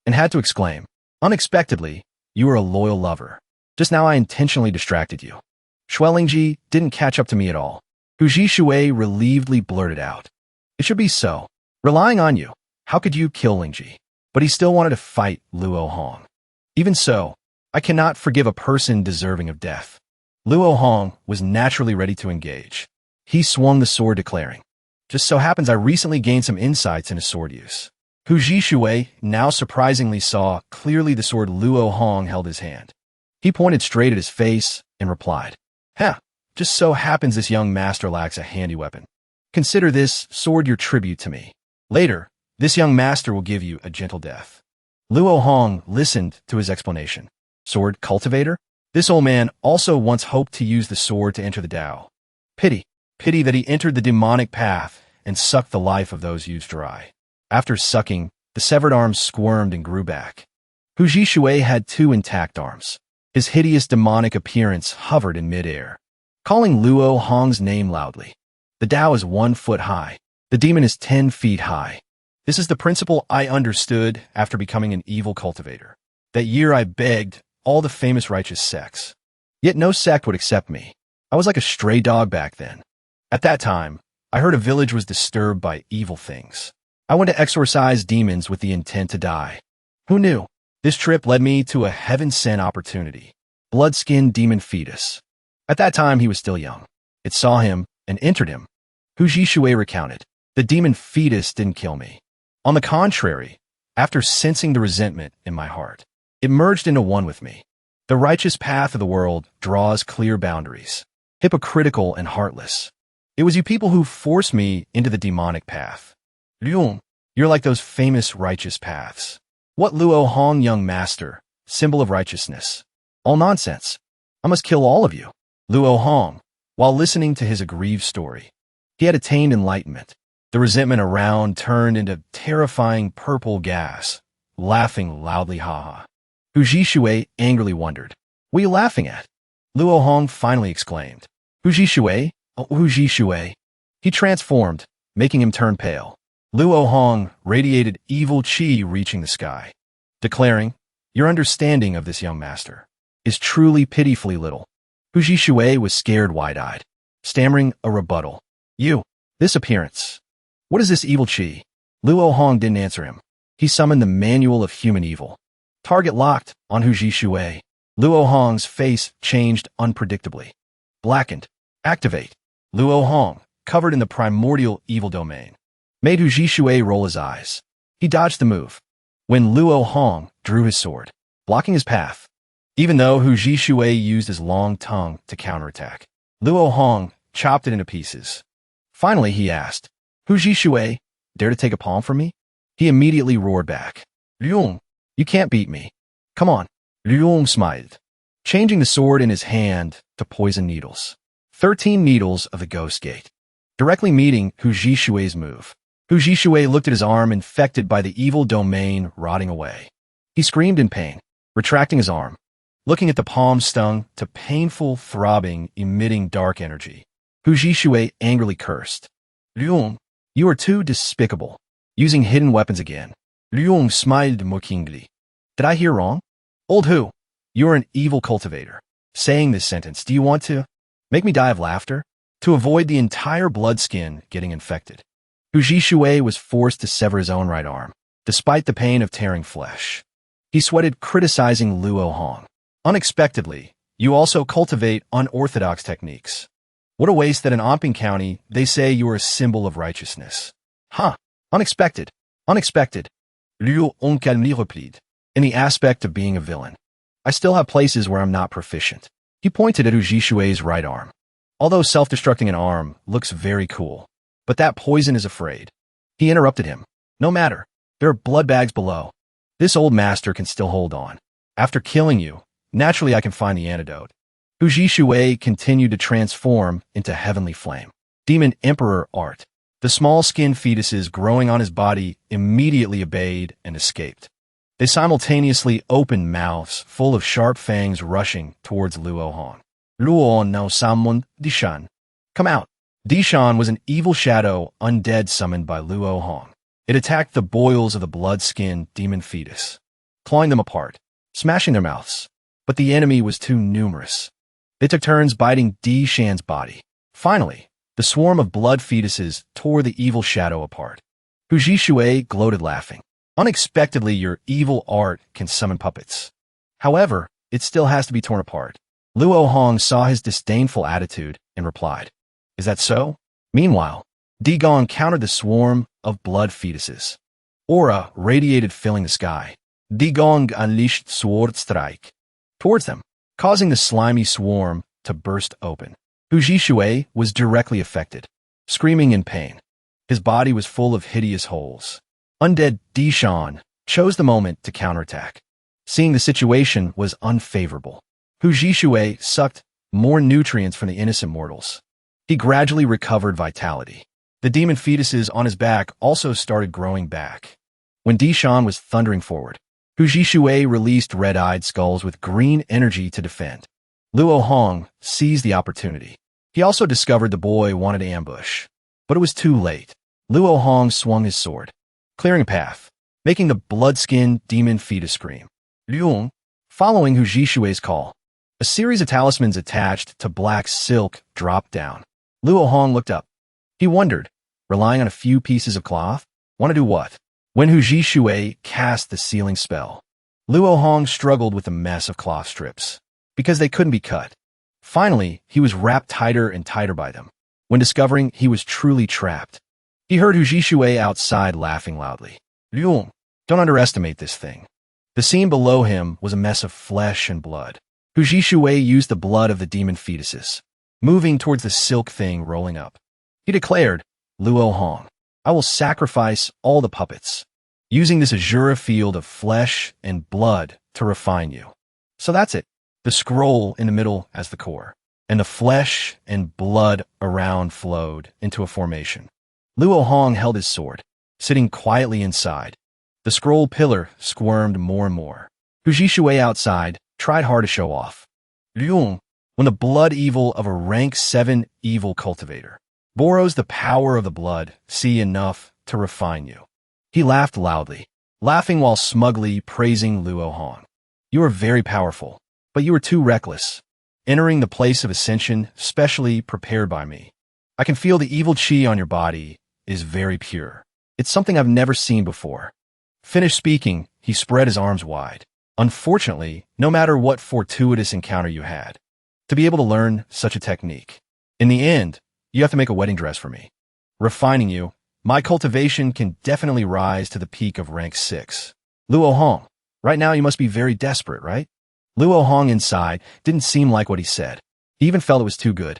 and had to exclaim, "Unexpectedly, you were a loyal lover. Just now I intentionally distracted you. Shui Lingji didn't catch up to me at all." Hu Jishui relievedly blurted out, "It should be so. Relying on you, how could you kill Lingji?" But he still wanted to fight Luo Hong. "Even so, I cannot forgive a person deserving of death." Luo Hong was naturally ready to engage. He swung the sword, declaring, "Just so happens I recently gained some insights into sword use." Hu Jishui now surprisingly saw clearly the sword Luo Hong held his hand. He pointed straight at his face and replied, "Just so happens this young master lacks a handy weapon. Consider this sword your tribute to me. Later, this young master will give you a gentle death." Luo Hong listened to his explanation. Sword cultivator? This old man also once hoped to use the sword to enter the Tao. Pity that he entered the demonic path and sucked the life of those used dry. After sucking, the severed arms squirmed and grew back. Hu Jishui had 2 intact arms. His hideous demonic appearance hovered in midair, calling Luo Hong's name loudly. The Tao is 1 foot high. The demon is 10 feet high. This is the principle I understood after becoming an evil cultivator. That year I begged all the famous righteous sects. Yet no sect would accept me. I was like a stray dog back then. At that time, I heard a village was disturbed by evil things. I went to exorcise demons with the intent to die. Who knew? This trip led me to a heaven-sent opportunity. Blood-skinned demon fetus. At that time, he was still young. It saw him and entered him. Hu Shui recounted. The demon fetus didn't kill me. On the contrary, after sensing the resentment in my heart, it merged into one with me. The righteous path of the world draws clear boundaries. Hypocritical and heartless. It was you people who forced me into the demonic path. Luo, you're like those famous righteous paths. What Luo Hong, young master, symbol of righteousness. All nonsense. I must kill all of you. Luo Hong, while listening to his aggrieved story. He had attained enlightenment. The resentment around turned into terrifying purple gas, laughing loudly ha-ha. Hu Shui angrily wondered, "What are you laughing at?" Luo Hong finally exclaimed, "Hu Shui? Oh, Hu Shui." He transformed, making him turn pale. Luo Hong radiated evil qi reaching the sky, declaring, "Your understanding of this young master is truly pitifully little." Hu Shui was scared wide-eyed, stammering a rebuttal. This appearance. What is this evil qi?" Luo Hong didn't answer him. He summoned the manual of human evil. Target locked on Hu Shui. Luo Hong's face changed unpredictably. Blackened. Activate. Luo Hong, covered in the primordial evil domain, made Hu Shui roll his eyes. He dodged the move. When Luo Hong drew his sword, blocking his path, even though Hu Shui used his long tongue to counterattack, Luo Hong chopped it into pieces. Finally, he asked, "Hu Shui, dare to take a palm from me?" He immediately roared back, "Luong, you can't beat me. Come on." Luong smiled, changing the sword in his hand to poison needles. 13 needles of the Ghost Gate, directly meeting Hu Shui's move. Hu Shui looked at his arm infected by the evil domain rotting away. He screamed in pain, retracting his arm, looking at the palm stung to painful throbbing, emitting dark energy. Hu Shui angrily cursed. "Luong, you are too despicable." Using hidden weapons again, Luong smiled mockingly. "Did I hear wrong? Old Hu, you are an evil cultivator. Saying this sentence, do you want to make me die of laughter? To avoid the entire blood skin getting infected." Hu Shui was forced to sever his own right arm, despite the pain of tearing flesh. He sweated, criticizing Luo Hong. "Unexpectedly, you also cultivate unorthodox techniques. What a waste that in Amping County, they say you are a symbol of righteousness." "Huh, unexpected. Luo Hong calmement replied. "In the aspect of being a villain, I still have places where I'm not proficient." He pointed at Hu Shui's right arm. Although self-destructing an arm looks very cool, but that poison is afraid. He interrupted him. "No matter. There are blood bags below. This old master can still hold on. After killing you, naturally I can find the antidote." Hu Shui continued to transform into heavenly flame. Demon Emperor art. The small skin fetuses growing on his body immediately obeyed and escaped. They simultaneously opened mouths full of sharp fangs rushing towards Luo Hong. "Luo no Samon Dishan. Come out." Dishan was an evil shadow undead summoned by Luo Hong. It attacked the boils of the blood-skinned demon fetus, clawing them apart, smashing their mouths. But the enemy was too numerous. They took turns biting Dishan's body. Finally, the swarm of blood fetuses tore the evil shadow apart. Hu Shui gloated, laughing. "Unexpectedly, your evil art can summon puppets. However, it still has to be torn apart." Luo Hong saw his disdainful attitude and replied, "Is that so?" Meanwhile, Digong countered the swarm of blood fetuses. Aura radiated, filling the sky. Digong unleashed sword strike towards them, causing the slimy swarm to burst open. Hu Shui was directly affected, screaming in pain. His body was full of hideous holes. Undead Dishan chose the moment to counterattack. Seeing the situation was unfavorable, Hu Shui sucked more nutrients from the innocent mortals. He gradually recovered vitality. The demon fetuses on his back also started growing back. When Dishan was thundering forward, Hu Shui released red-eyed skulls with green energy to defend. Luo Hong seized the opportunity. He also discovered the boy wanted to ambush. But it was too late. Luo Hong swung his sword, clearing a path, making the blood-skinned demon fetus scream. Liung, following Hu Jishui's call. A series of talismans attached to black silk dropped down. Luo Hong looked up. He wondered, relying on a few pieces of cloth? Want to do what? When Hu Jishui cast the sealing spell, Luo Hong struggled with a mess of cloth strips, because they couldn't be cut. Finally, he was wrapped tighter and tighter by them. When discovering he was truly trapped, he heard Hu Jishui outside laughing loudly. Liung, don't underestimate this thing. The scene below him was a mess of flesh and blood. Hu Jishui used the blood of the demon fetuses, moving towards the silk thing rolling up. He declared, Luo Hong, I will sacrifice all the puppets, using this azure field of flesh and blood to refine you. So that's it. The scroll in the middle as the core, and the flesh and blood around flowed into a formation. Luo Hong held his sword, sitting quietly inside. The scroll pillar squirmed more and more. Hu Jishui outside tried hard to show off. Liung, when the blood evil of a rank 7 evil cultivator borrows the power of the blood, see enough to refine you. He laughed loudly, laughing while smugly praising Luo Hong. You are very powerful, but you are too reckless, entering the place of ascension specially prepared by me. I can feel the evil chi on your body is very pure. It's something I've never seen before. Finished speaking, he spread his arms wide. Unfortunately, no matter what fortuitous encounter you had, to be able to learn such a technique, in the end, you have to make a wedding dress for me. Refining you, my cultivation can definitely rise to the peak of rank 6. Luo Hong, right now you must be very desperate, right? Luo Hong inside didn't seem like what he said. He even felt it was too good.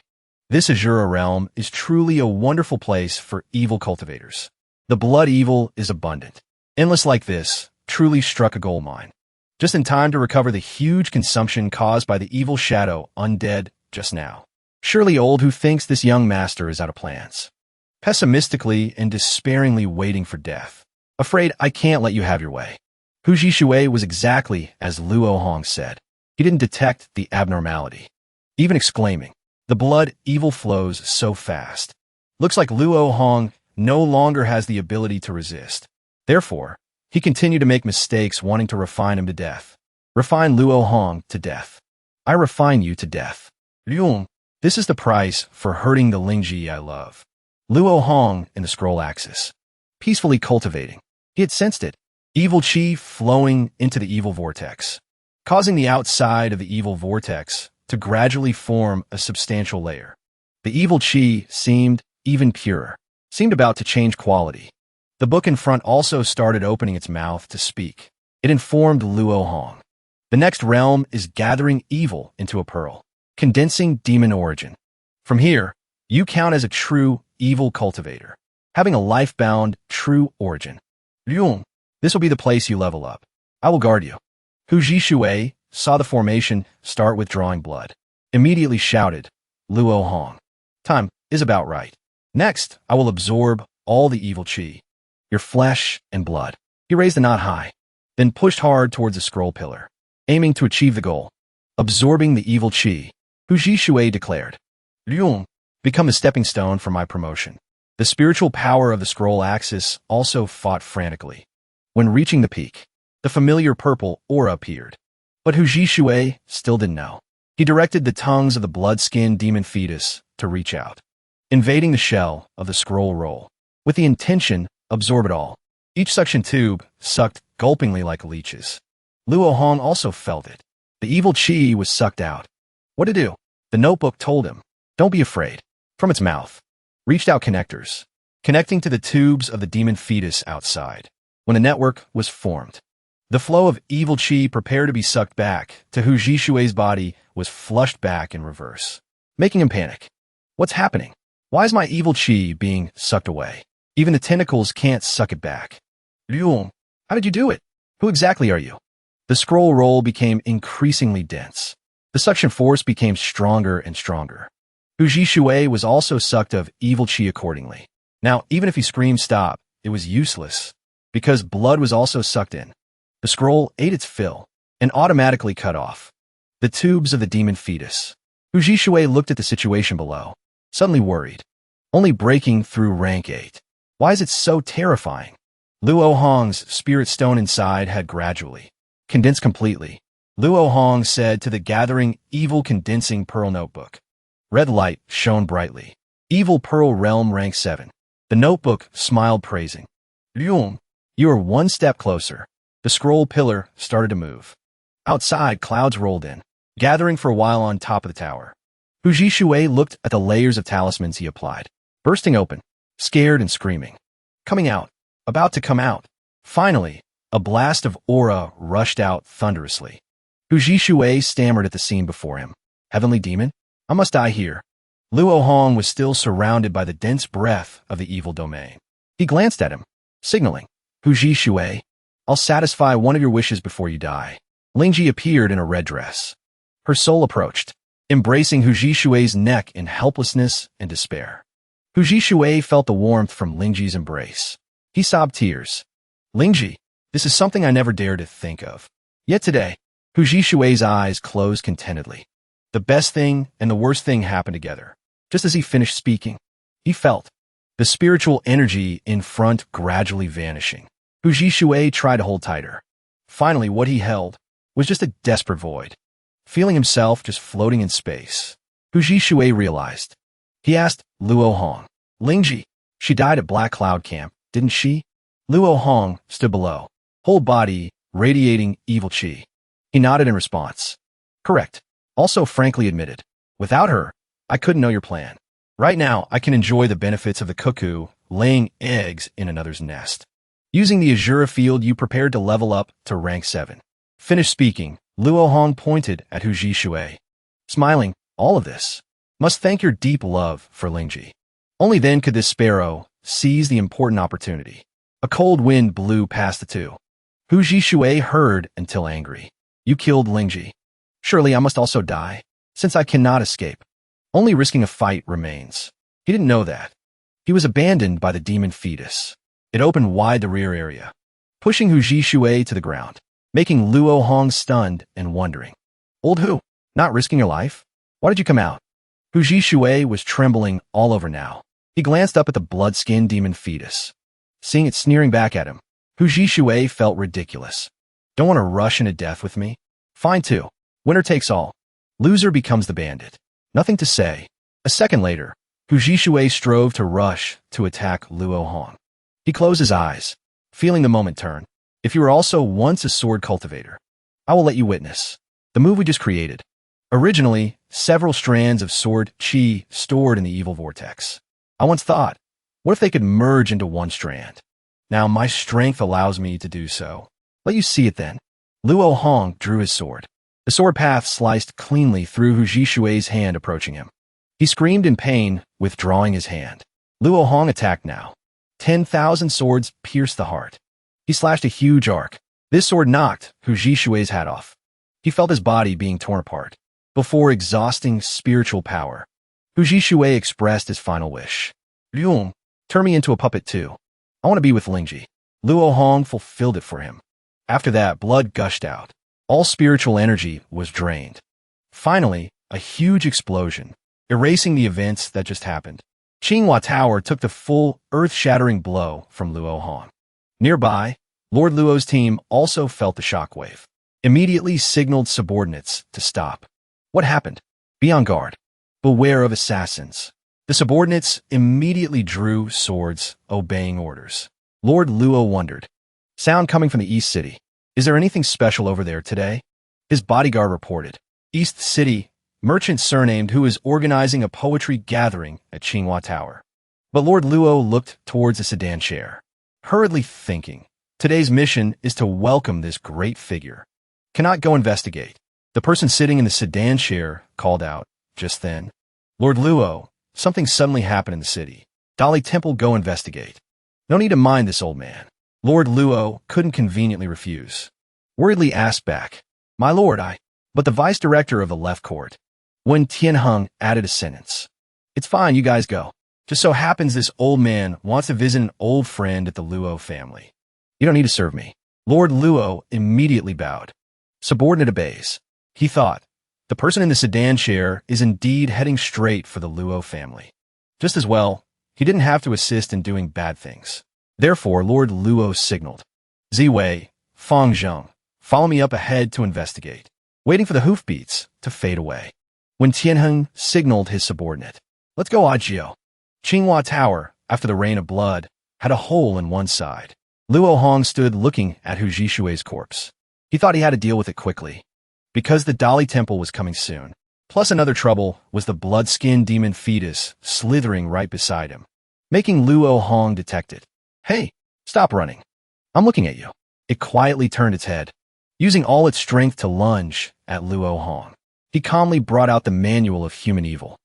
This Azura realm is truly a wonderful place for evil cultivators. The blood evil is abundant. Endless like this truly struck a gold mine. Just in time to recover the huge consumption caused by the evil shadow undead just now. Surely old who thinks this young master is out of plans. Pessimistically and despairingly waiting for death. Afraid I can't let you have your way. Hu Jishui was exactly as Luo Hong said. He didn't detect the abnormality, even exclaiming, the blood evil flows so fast. Looks like Luo Hong no longer has the ability to resist. Therefore, he continued to make mistakes wanting to refine him to death. Refine Luo Hong to death. I refine you to death. Liung, this is the price for hurting the Lingji I love. Luo Hong in the scroll axis, peacefully cultivating. He had sensed it. Evil chi flowing into the evil vortex, causing the outside of the evil vortex to gradually form a substantial layer. The evil chi seemed even purer, seemed about to change quality. The book in front also started opening its mouth to speak. It informed Luo Hong. The next realm is gathering evil into a pearl, condensing demon origin. From here, you count as a true evil cultivator, having a life-bound true origin. Liung, this will be the place you level up. I will guard you. Hu Jishui saw the formation start withdrawing blood. Immediately shouted, Luo Hong, time is about right. Next, I will absorb all the evil chi, your flesh and blood. He raised the knot high, then pushed hard towards the scroll pillar, aiming to achieve the goal, absorbing the evil chi. Hu Jishui declared, Liung, become a stepping stone for my promotion. The spiritual power of the scroll axis also fought frantically. When reaching the peak, the familiar purple aura appeared. But Hu Jishui still didn't know. He directed the tongues of the blood-skinned demon fetus to reach out, invading the shell of the scroll roll, with the intention absorb it all. Each suction tube sucked gulpingly like leeches. Luo Hong also felt it. The evil chi was sucked out. What to do? The notebook told him, don't be afraid. From its mouth, reached out connectors, connecting to the tubes of the demon fetus outside. When a network was formed, the flow of evil chi prepared to be sucked back to Hu Jishui's body was flushed back in reverse, making him panic. What's happening? Why is my evil chi being sucked away? Even the tentacles can't suck it back. Liung, how did you do it? Who exactly are you? The scroll roll became increasingly dense. The suction force became stronger and stronger. Hu Jishui was also sucked of evil chi accordingly. Now, even if he screamed stop, it was useless, because blood was also sucked in. The scroll ate its fill and automatically cut off the tubes of the demon fetus. Hu Jishui looked at the situation below. suddenly worried. Only breaking through rank 8. Why is it so terrifying? Luo Hong's spirit stone inside had gradually condensed completely. Luo Hong said to the gathering evil condensing pearl notebook. Red light shone brightly. Evil pearl realm rank 7. The notebook smiled praising. Luong, you are one step closer. The scroll pillar started to move. Outside, clouds rolled in, gathering for a while on top of the tower. Hu Jishui looked at the layers of talismans he applied, bursting open, scared and screaming. Coming out, about to come out. Finally, a blast of aura rushed out thunderously. Hu Jishui stammered at the scene before him. Heavenly demon? I must die here. Luo Hong was still surrounded by the dense breath of the evil domain. He glanced at him, signaling. Hu Jishui, I'll satisfy one of your wishes before you die. Lingji appeared in a red dress. Her soul approached, embracing Hu Jishui's neck in helplessness and despair. Hu Jishui felt the warmth from Lingji's embrace. He sobbed tears. Lingji, this is something I never dared to think of. Yet today, Hu Jishui's eyes closed contentedly. The best thing and the worst thing happened together. Just as he finished speaking, he felt the spiritual energy in front gradually vanishing. Hu Jishui tried to hold tighter. Finally, what he held was just a desperate void, feeling himself just floating in space. Hu Jishui realized. He asked Luo Hong, Lingji, she died at Black Cloud Camp, didn't she? Luo Hong stood below, whole body radiating evil chi. He nodded in response. Correct. Also frankly admitted, without her, I couldn't know your plan. Right now, I can enjoy the benefits of the cuckoo laying eggs in another's nest. Using the Azura field you prepared to level up to rank 7. Finished speaking, Luo Hong pointed at Hu Jishui. Smiling, all of this must thank your deep love for Lingji. Only then could this sparrow seize the important opportunity. A cold wind blew past the two. Hu Jishui heard until angry. You killed Lingji. Surely I must also die, since I cannot escape. Only risking a fight remains. He didn't know that. He was abandoned by the demon fetus. It opened wide the rear area, pushing Hu Jishui to the ground, making Luo Hong stunned and wondering. Old Hu, not risking your life? Why did you come out? Hu Jishui was trembling all over now. He glanced up at the blood-skinned demon fetus. Seeing it sneering back at him, Hu Jishui felt ridiculous. Don't want to rush into death with me? Fine too. Winner takes all. Loser becomes the bandit. Nothing to say. A second later, Hu Jishui strove to rush to attack Luo Hong. He closed his eyes, feeling the moment turn. If you were also once a sword cultivator, I will let you witness the move we just created. Originally, several strands of sword chi stored in the evil vortex. I once thought, what if they could merge into one strand? Now my strength allows me to do so. Let you see it then. Luo Hong drew his sword. The sword path sliced cleanly through Hu Jishui's hand approaching him. He screamed in pain, withdrawing his hand. Luo Hong attacked now. 10,000 swords pierced the heart. He slashed a huge arc. This sword knocked Hu Jishui's hat off. He felt his body being torn apart. Before exhausting spiritual power, Hu Jishui expressed his final wish. Luong, turn me into a puppet too. I want to be with Lingji. Luo Hong fulfilled it for him. After that, blood gushed out. All spiritual energy was drained. Finally, a huge explosion, erasing the events that just happened. Chunua Tower took the full, earth-shattering blow from Luo Hong. Nearby, Lord Luo's team also felt the shockwave. Immediately signaled subordinates to stop. What happened? Be on guard. Beware of assassins. The subordinates immediately drew swords, obeying orders. Lord Luo wondered. Sound coming from the East City. Is there anything special over there today? His bodyguard reported. East City, merchant surnamed who is organizing a poetry gathering at Chunua Tower. But Lord Luo looked towards the sedan chair, hurriedly thinking, today's mission is to welcome this great figure. Cannot go investigate. The person sitting in the sedan chair called out. Just then, Lord Luo, something suddenly happened in the city. Dali Temple, go investigate. No need to mind this old man. Lord Luo couldn't conveniently refuse. Worriedly asked back, My lord, but the vice director of the left court. When Tianheng added a sentence. It's fine, you guys go. Just so happens this old man wants to visit an old friend at the Luo family. You don't need to serve me. Lord Luo immediately bowed. Subordinate obeys. He thought, the person in the sedan chair is indeed heading straight for the Luo family. Just as well, he didn't have to assist in doing bad things. Therefore, Lord Luo signaled, Ziwei, Fang Zheng, follow me up ahead to investigate, waiting for the hoofbeats to fade away. When Tianheng signaled his subordinate, let's go, Ajio. Chunua Tower, after the rain of blood, had a hole in one side. Luo Hong stood looking at Hu Jishui's corpse. He thought he had to deal with it quickly, because the Dali Temple was coming soon. Plus another trouble was the blood-skinned demon fetus slithering right beside him, making Luo Hong detect it. Hey, stop running. I'm looking at you. It quietly turned its head, using all its strength to lunge at Luo Hong. He calmly brought out the Manual of Human Evil.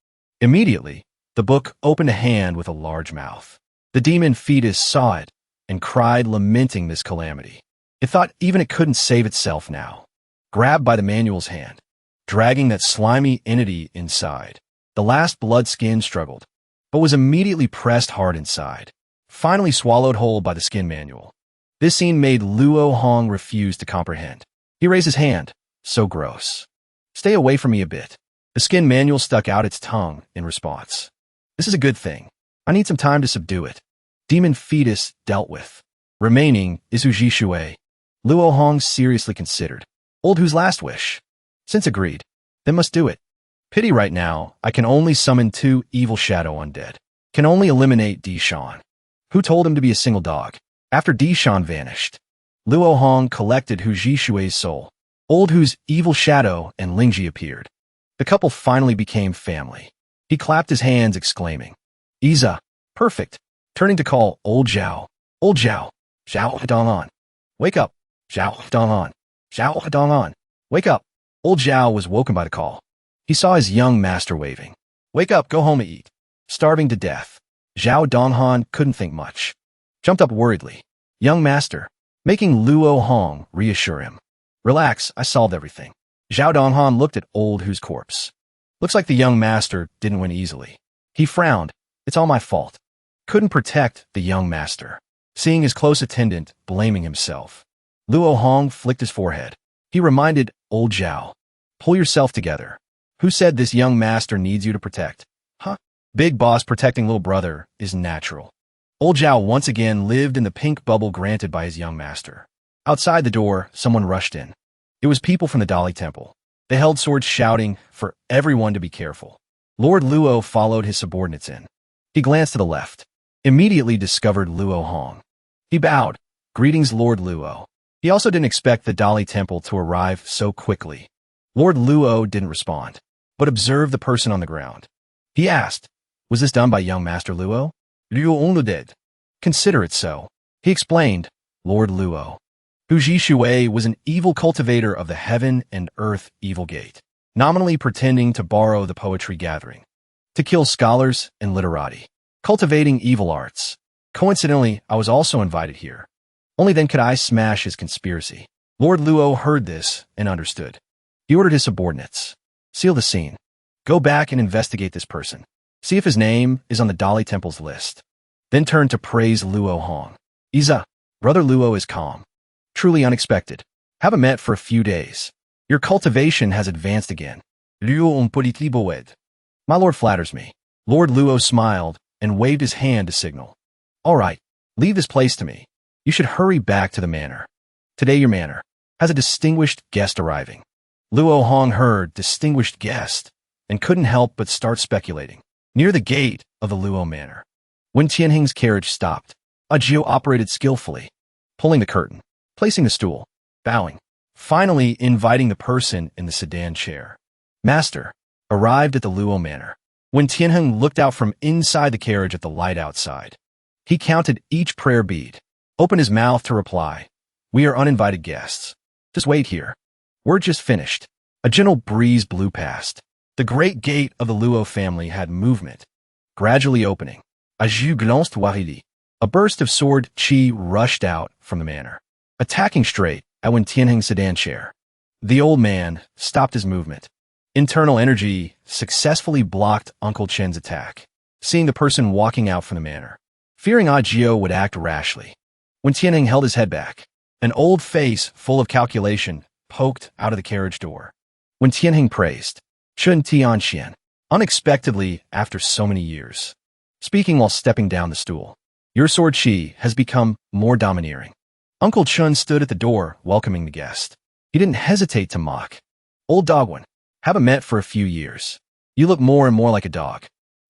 Immediately, the book opened a hand with a large mouth. The demon fetus saw it and cried, lamenting this calamity. It thought even it couldn't save itself now. Grabbed by the manual's hand, dragging that slimy entity inside, the last blood skin struggled, but was immediately pressed hard inside, finally swallowed whole by the skin manual. This scene made Luo Hong refuse to comprehend. He raised his hand. So gross. Stay away from me a bit. The skin manual stuck out its tongue in response. This is a good thing. I need some time to subdue it. Demon fetus dealt with. Remaining is Uji Shui. Luo Hong seriously considered. Old Hu's last wish. Since agreed, then must do it. Pity right now, I can only summon 2 evil shadow undead. Can only eliminate Dishan. Who told him to be a single dog? After Dishan vanished, Luo Hong collected Hu Jishui's soul. Old Hu's evil shadow and Lingji appeared. The couple finally became family. He clapped his hands, exclaiming, Iza, perfect. Turning to call Old Zhao. Old Zhao. Zhao Dong'an. Wake up. Zhao Dong'an. Zhao Dong'an. Wake up. Old Zhao was woken by the call. He saw his young master waving. Wake up, go home and eat. Starving to death. Zhao Dong'an couldn't think much. Jumped up worriedly. Young master. Making Luo Hong reassure him. Relax, I solved everything. Zhao Dong'an looked at Old Hu's corpse. Looks like the young master didn't win easily. He frowned. It's all my fault. Couldn't protect the young master. Seeing his close attendant blaming himself, Luo Hong flicked his forehead. He reminded Old Zhao, pull yourself together. Who said this young master needs you to protect? Huh? Big boss protecting little brother is natural. Old Zhao once again lived in the pink bubble granted by his young master. Outside the door, someone rushed in. It was people from the Dali Temple. They held swords, shouting for everyone to be careful. Lord Luo followed his subordinates in. He glanced to the left. Immediately discovered Luo Hong. He bowed. Greetings, Lord Luo. He also didn't expect the Dali Temple to arrive so quickly. Lord Luo didn't respond, but observed the person on the ground. He asked, was this done by young Master Luo? Luo only did. Consider it so. He explained, Lord Luo. Hu Jishui was an evil cultivator of the heaven and earth evil gate, nominally pretending to borrow the poetry gathering, to kill scholars and literati, cultivating evil arts. Coincidentally, I was also invited here. Only then could I smash his conspiracy. Lord Luo heard this and understood. He ordered his subordinates. Seal the scene. Go back and investigate this person. See if his name is on the Dali Temple's list. Then turn to praise Luo Hong. Iza, Brother Luo is calm. Truly unexpected. Haven't met for a few days. Your cultivation has advanced again. Luo un petit boed. My lord flatters me. Lord Luo smiled and waved his hand to signal. All right, leave this place to me. You should hurry back to the manor. Today your manor has a distinguished guest arriving. Luo Hong heard distinguished guest and couldn't help but start speculating. Near the gate of the Luo Manor, when Tianheng's carriage stopped, Ajio operated skillfully, pulling the curtain, placing the stool, bowing, finally inviting the person in the sedan chair. Master arrived at the Luo Manor. When Tianheng looked out from inside the carriage at the light outside, he counted each prayer bead, opened his mouth to reply, we are uninvited guests. Just wait here. We're just finished. A gentle breeze blew past. The great gate of the Luo family had movement, gradually opening. Ajou glanced wahidi. A burst of sword chi rushed out from the manor, attacking straight at when Tianheng's sedan chair. The old man stopped his movement. Internal energy successfully blocked Uncle Chen's attack, seeing the person walking out from the manor, fearing Ajio would act rashly. When Tianheng held his head back, an old face full of calculation poked out of the carriage door. When Tianheng praised Chun Tian Shen, unexpectedly after so many years, speaking while stepping down the stool. Your sword chi has become more domineering. Uncle Chun stood at the door, welcoming the guest. He didn't hesitate to mock. Old dogwan, haven't met for a few years. You look more and more like a dog.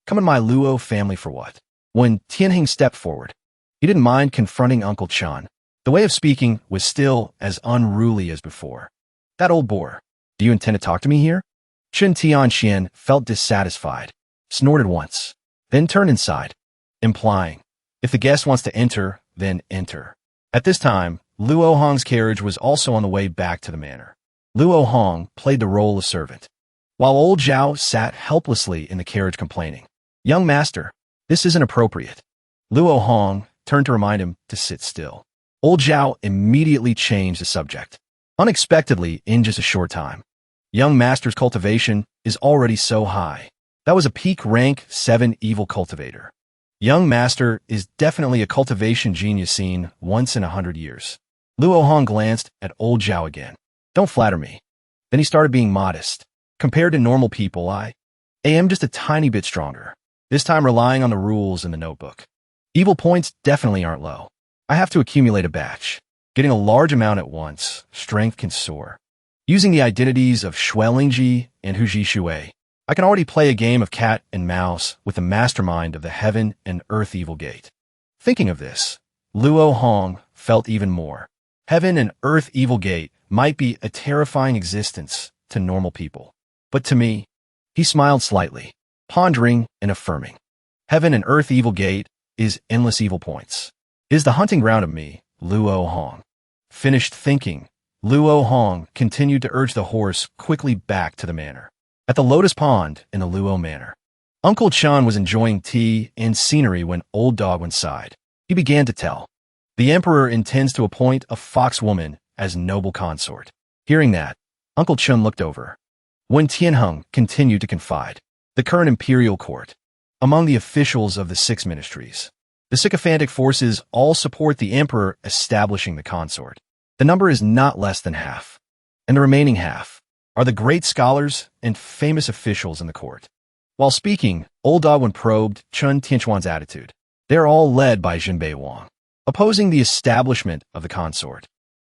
Come in my Luo family for what? When Tianheng stepped forward, he didn't mind confronting Uncle Chun. The way of speaking was still as unruly as before. That old boar. Do you intend to talk to me here? Chun Tian Shen felt dissatisfied, snorted once, then turned inside, implying, if the guest wants to enter, then enter. At this time, Luo Hong's carriage was also on the way back to the manor. Luo Hong played the role of servant, while old Zhao sat helplessly in the carriage complaining. Young master, this isn't appropriate. Luo Hong turned to remind him to sit still. Old Zhao immediately changed the subject. Unexpectedly, in just a short time. Young master's cultivation is already so high. That was a peak rank 7 evil cultivator. Young master is definitely a cultivation genius seen once in 100 years. Luo Hong glanced at old Zhao again. Don't flatter me. Then he started being modest. Compared to normal people, I am just a tiny bit stronger. This time relying on the rules in the notebook. Evil points definitely aren't low. I have to accumulate a batch. Getting a large amount at once, strength can soar. Using the identities of Shuelingji and Huji Shui, I can already play a game of cat and mouse with the mastermind of the heaven and earth evil gate. Thinking of this, Luo Hong felt even more. Heaven and earth evil gate might be a terrifying existence to normal people. But to me, he smiled slightly, pondering and affirming. Heaven and earth evil gate is endless evil points. Is the hunting ground of me, Luo Hong. Finished thinking, Luo Hong continued to urge the horse quickly back to the manor. At the Lotus Pond in the Luo Manor, Uncle Chun was enjoying tea and scenery when Old Dog sighed. He began to tell. The emperor intends to appoint a fox woman as noble consort. Hearing that, Uncle Chun looked over. When Tianheng continued to confide, the current imperial court, among the officials of the 6 ministries, the sycophantic forces all support the emperor establishing the consort. The number is not less than half, and the remaining half are the great scholars and famous officials in the court. While speaking, Old Dogwin probed Chun Tian Shen's attitude. They are all led by Jinbei Wang, opposing the establishment of the consort.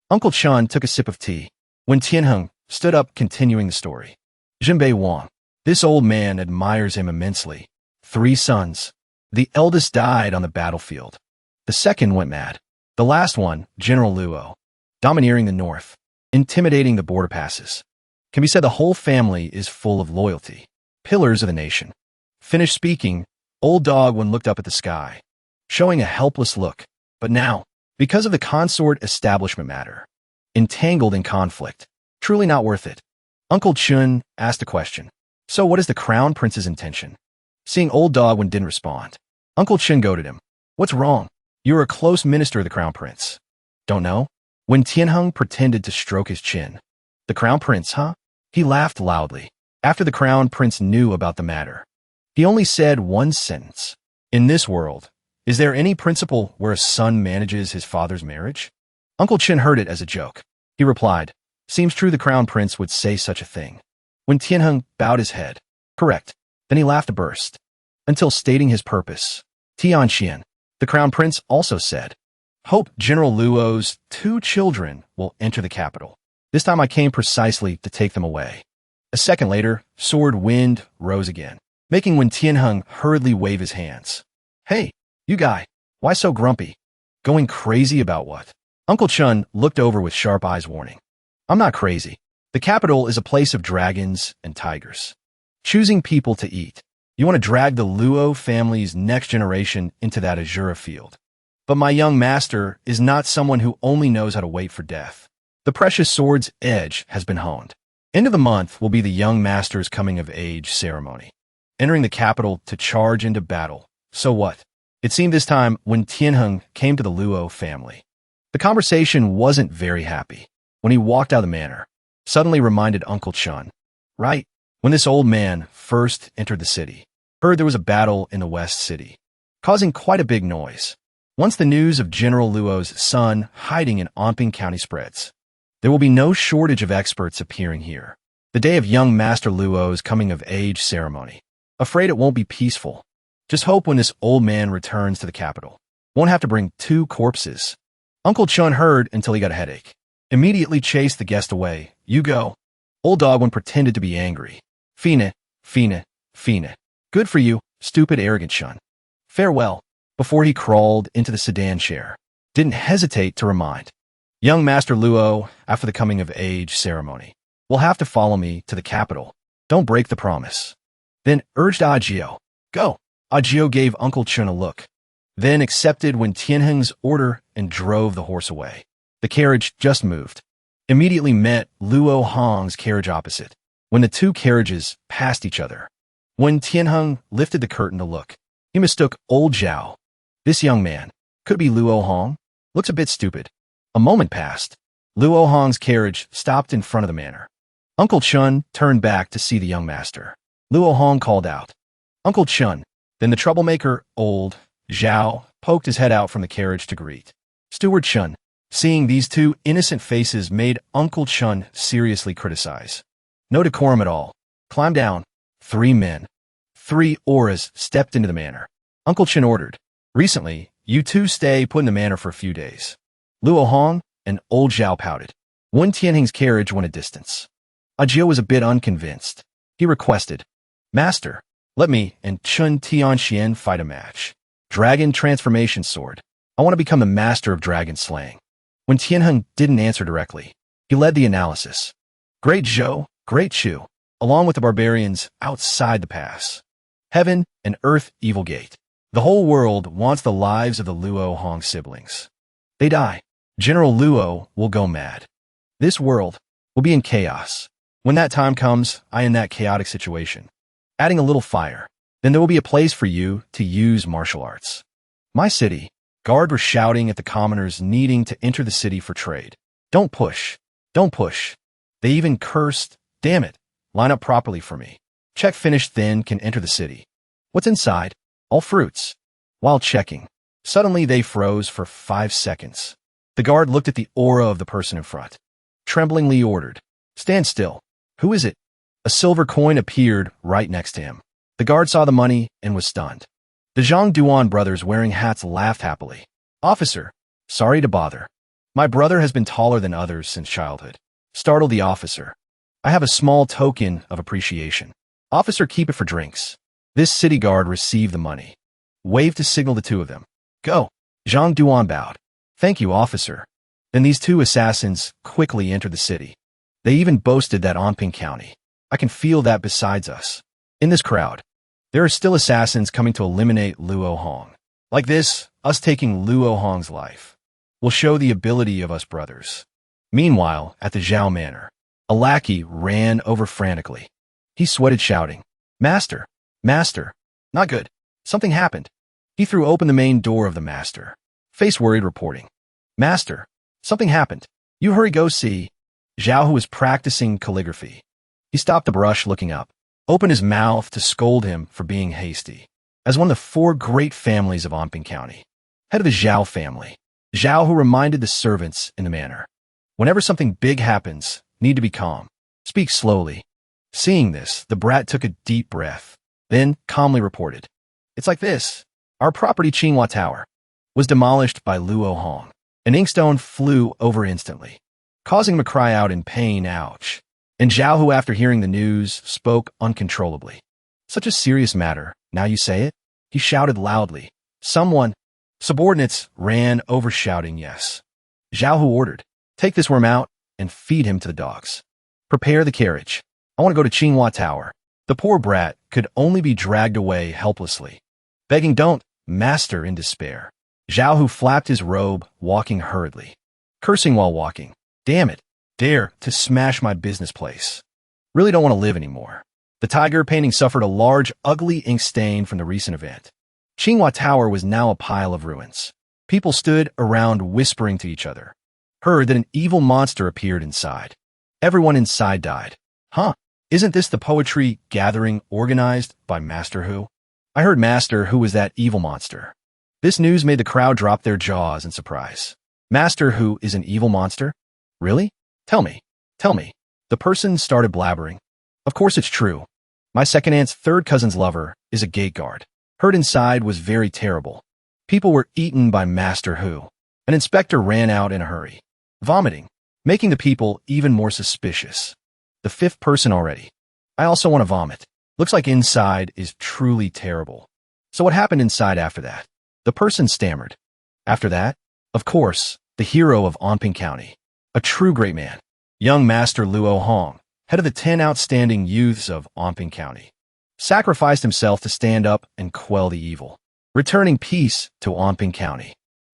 Uncle Chun took a sip of tea. When Tianheng stood up continuing the story. Jinbei Wang, this old man admires him immensely. 3 sons. The eldest died on the battlefield. The second went mad. The last one, General Luo, domineering the north, intimidating the border passes. Can be said the whole family is full of loyalty. Pillars of the nation. Finished speaking, Old Dogwin looked up at the sky, showing a helpless look. But now, because of the consort establishment matter, entangled in conflict, truly not worth it. Uncle Chun asked a question. So what is the crown prince's intention? Seeing Old Dogwin didn't respond, Uncle Chun goaded him. What's wrong? You're a close minister of the crown prince. Don't know? When Tianheng pretended to stroke his chin. The crown prince, huh? He laughed loudly. After the crown prince knew about the matter, he only said one sentence. In this world, is there any principle where a son manages his father's marriage? Uncle Chun heard it as a joke. He replied, seems true the crown prince would say such a thing. When Tianheng bowed his head, correct. Then he laughed a burst, until stating his purpose. Tian Shen, the crown prince also said, hope General Luo's 2 children will enter the capital. This time I came precisely to take them away. A second later, sword wind rose again, making when Tianheng hurriedly wave his hands. Hey, you guy, why so grumpy? Going crazy about what? Uncle Chun looked over with sharp eyes warning. I'm not crazy. The capital is a place of dragons and tigers. Choosing people to eat. You want to drag the Luo family's next generation into that Azura field. But my young master is not someone who only knows how to wait for death. The precious sword's edge has been honed. End of the month will be the young master's coming of age ceremony. Entering the capital to charge into battle. So what? It seemed this time when Tianheng came to the Luo family. The conversation wasn't very happy. When he walked out of the manor, suddenly reminded Uncle Chun. Right, when this old man first entered the city, heard there was a battle in the West City, causing quite a big noise. Once the news of General Luo's son hiding in Anping County spreads, there will be no shortage of experts appearing here. The day of young Master Luo's coming of age ceremony. Afraid it won't be peaceful. Just hope when this old man returns to the capital, won't have to bring 2 corpses. Uncle Chun heard until he got a headache. Immediately chased the guest away. You go. Old dog one pretended to be angry. Fine, fine, fine. Good for you, stupid arrogant Chun. Farewell. Before he crawled into the sedan chair, didn't hesitate to remind young Master Luo, after the coming of age ceremony, will have to follow me to the capital. Don't break the promise. Then urged Agio. Go. Agio gave Uncle Chun a look, then accepted when Tianheng's order and drove the horse away. The carriage just moved. Immediately met Luo Hong's carriage opposite, when the 2 carriages passed each other. When Tianheng lifted the curtain to look, he mistook old Zhao. This young man, could be Luo Hong, looks a bit stupid. A moment passed. Luo Hong's carriage stopped in front of the manor. Uncle Chun turned back to see the young master. Luo Hong called out, Uncle Chun. Then the troublemaker, old Zhao, poked his head out from the carriage to greet Steward Chun. Seeing these 2 innocent faces made Uncle Chun seriously criticize. No decorum at all. Climb down. 3 men. 3 auras stepped into the manor. Uncle Chun ordered, recently, you 2 stay put in the manor for a few days. Luo Hong and old Zhao pouted. Wen Tianheng's carriage went a distance. Agio was a bit unconvinced. He requested, Master, let me and Chun Tian Shen fight a match. Dragon transformation sword. I want to become the master of dragon slaying. When Tianheng didn't answer directly, he led the analysis. Great Zhou, great Chu, along with the barbarians outside the pass. Heaven and earth evil gate. The whole world wants the lives of the Luo Hong siblings. They die. General Luo will go mad. This world will be in chaos. When that time comes, I in that chaotic situation. Adding a little fire. Then there will be a place for you to use martial arts. My city. Guard were shouting at the commoners needing to enter the city for trade. Don't push. Don't push. They even cursed, damn it, line up properly for me. Check finished then can enter the city. What's inside? All fruits. While checking, suddenly they froze for 5 seconds. The guard looked at the aura of the person in front. Tremblingly ordered, stand still. Who is it? A silver coin appeared right next to him. The guard saw the money and was stunned. The Zhang Duan brothers wearing hats laughed happily. Officer, sorry to bother. My brother has been taller than others since childhood. Startled the officer. I have a small token of appreciation. Officer, keep it for drinks. This city guard received the money. Waved to signal the 2 of them. Go. Zhang Duan bowed. Thank you, officer. Then these 2 assassins quickly entered the city. They even boasted that Anping County. I can feel that besides us. In this crowd, there are still assassins coming to eliminate Luo Hong. Like this, us taking Luo Hong's life will show the ability of us brothers. Meanwhile, at the Zhao Manor, a lackey ran over frantically. He sweated shouting, Master, Master, not good. Something happened. He threw open the main door of the master. Face worried reporting, Master, something happened. You hurry go see. Zhao, who was practicing calligraphy. He stopped the brush looking up, opened his mouth to scold him for being hasty. As one of the 4 great families of Anping County, head of the Zhao family, Zhao, who reminded the servants in the manor, whenever something big happens, need to be calm. Speak slowly. Seeing this, the brat took a deep breath, then calmly reported, it's like this. Our property Chunua Tower was demolished by Luo Hong. An inkstone flew over instantly, causing him to cry out in pain, ouch. And Zhao, who after hearing the news, spoke uncontrollably. Such a serious matter, now you say it? He shouted loudly. Someone. Subordinates ran over shouting yes. Zhao, who ordered, take this worm out and feed him to the dogs. Prepare the carriage. I want to go to Chunua Tower. The poor brat could only be dragged away helplessly. Begging don't, master in despair. Zhao, who flapped his robe, walking hurriedly. Cursing while walking. Damn it. Dare to smash my business place. Really don't want to live anymore. The tiger painting suffered a large, ugly ink stain from the recent event. Chunua Tower was now a pile of ruins. People stood around whispering to each other. Heard that an evil monster appeared inside. Everyone inside died. Huh? Isn't this the poetry gathering organized by Master Who? I heard Master Who was that evil monster. This news made the crowd drop their jaws in surprise. Master Who is an evil monster? Really? Tell me. Tell me. The person started blabbering. Of course it's true. My second aunt's third cousin's lover is a gate guard. Heard inside was very terrible. People were eaten by Master Hu. An inspector ran out in a hurry, vomiting, making the people even more suspicious. The fifth person already. I also want to vomit. Looks like inside is truly terrible. So what happened inside after that? The person stammered. After that? Of course, the hero of Anping County. A true great man. Young Master Luo Hong, head of the 10 outstanding youths of Anping County, sacrificed himself to stand up and quell the evil, returning peace to Anping County.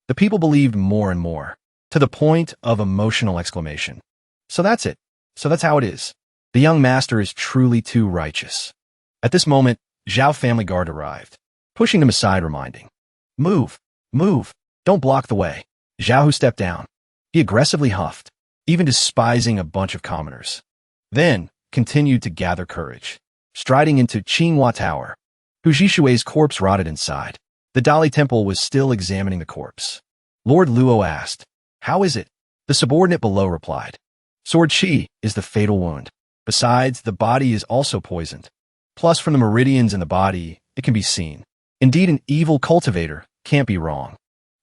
The people believed more and more, to the point of emotional exclamation. So that's it. So that's how it is. The young master is truly too righteous. At this moment, Zhao family guard arrived, pushing them aside, reminding, Move, move, don't block the way. Zhao Hu stepped down. He aggressively huffed, even despising a bunch of commoners. Then, continued to gather courage, striding into Chunua Tower. Hu Jishui's corpse rotted inside. The Dali Temple was still examining the corpse. Lord Luo asked, How is it? The subordinate below replied, Sword Qi is the fatal wound. Besides, the body is also poisoned. Plus, from the meridians in the body, it can be seen. Indeed, an evil cultivator can't be wrong.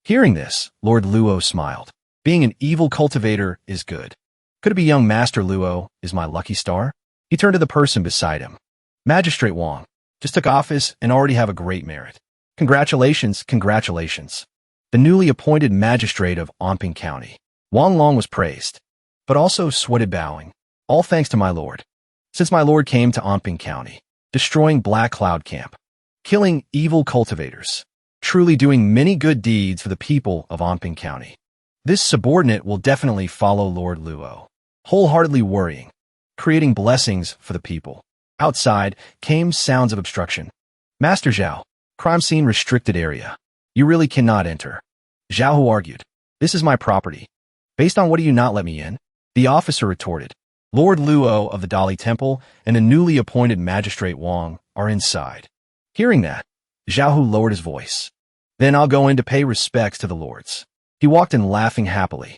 Hearing this, Lord Luo smiled. Being an evil cultivator is good. Could it be young Master Luo is my lucky star? He turned to the person beside him. Magistrate Wang, just took office and already have a great merit. Congratulations, congratulations. The newly appointed magistrate of Anping County. Wang Long was praised, but also sweated, bowing. All thanks to my lord. Since my lord came to Anping County, destroying Black Cloud Camp, killing evil cultivators, truly doing many good deeds for the people of Anping County. This subordinate will definitely follow Lord Luo, wholeheartedly worrying, creating blessings for the people. Outside came sounds of obstruction. Master Zhao, crime scene restricted area. You really cannot enter. Zhao Hu argued. This is my property. Based on what do you not let me in? The officer retorted. Lord Luo of the Dali Temple and a newly appointed Magistrate Wang are inside. Hearing that, Zhao Hu lowered his voice. Then I'll go in to pay respects to the lords. He walked in laughing happily,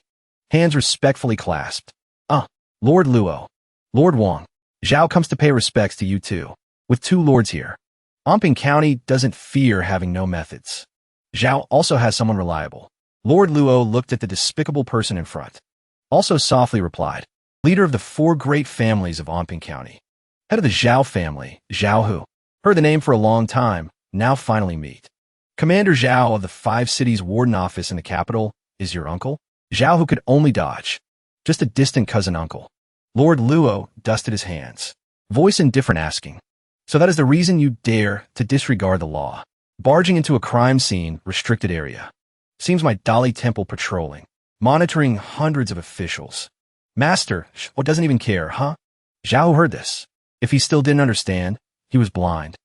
hands respectfully clasped. Lord Luo, Lord Wang, Zhao comes to pay respects to you too, with two lords here. Anping County doesn't fear having no methods. Zhao also has someone reliable. Lord Luo looked at the despicable person in front. Also softly replied, leader of the 4 great families of Anping County. Head of the Zhao family, Zhao Hu. Heard the name for a long time, now finally meet. Commander Zhao of the 5 cities warden office in the capital is your uncle? Zhao Hu could only dodge. Just a distant cousin uncle. Lord Luo dusted his hands, voice indifferent asking, so that is the reason you dare to disregard the law, barging into a crime scene restricted area. Seems my Dali Temple patrolling, monitoring hundreds of officials. Master, what doesn't even care, huh? Zhao heard this. If he still didn't understand, he was blind.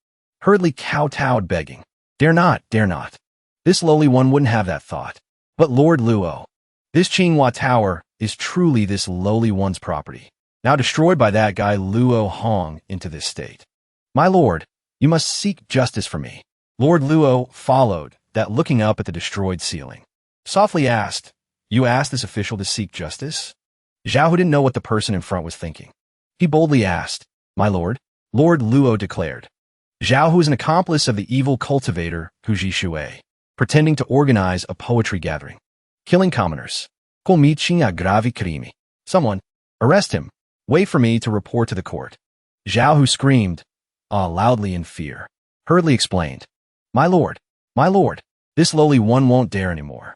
Hurriedly kowtowed, begging, dare not, dare not. This lowly one wouldn't have that thought. But Lord Luo, this Chunua Tower is truly this lowly one's property, now destroyed by that guy Luo Hong into this state. My lord, you must seek justice for me. Lord Luo followed that, looking up at the destroyed ceiling. Softly asked, you asked this official to seek justice? Zhao Hu didn't know what the person in front was thinking. He boldly asked, my lord? Lord Luo declared. Zhao Hu is an accomplice of the evil cultivator Hu Jishui, pretending to organize a poetry gathering, killing commoners. Colmici aggravi crimi. Someone, arrest him. Wait for me to report to the court. Zhao Hu screamed, loudly in fear. Hurriedly explained, my lord, this lowly one won't dare anymore.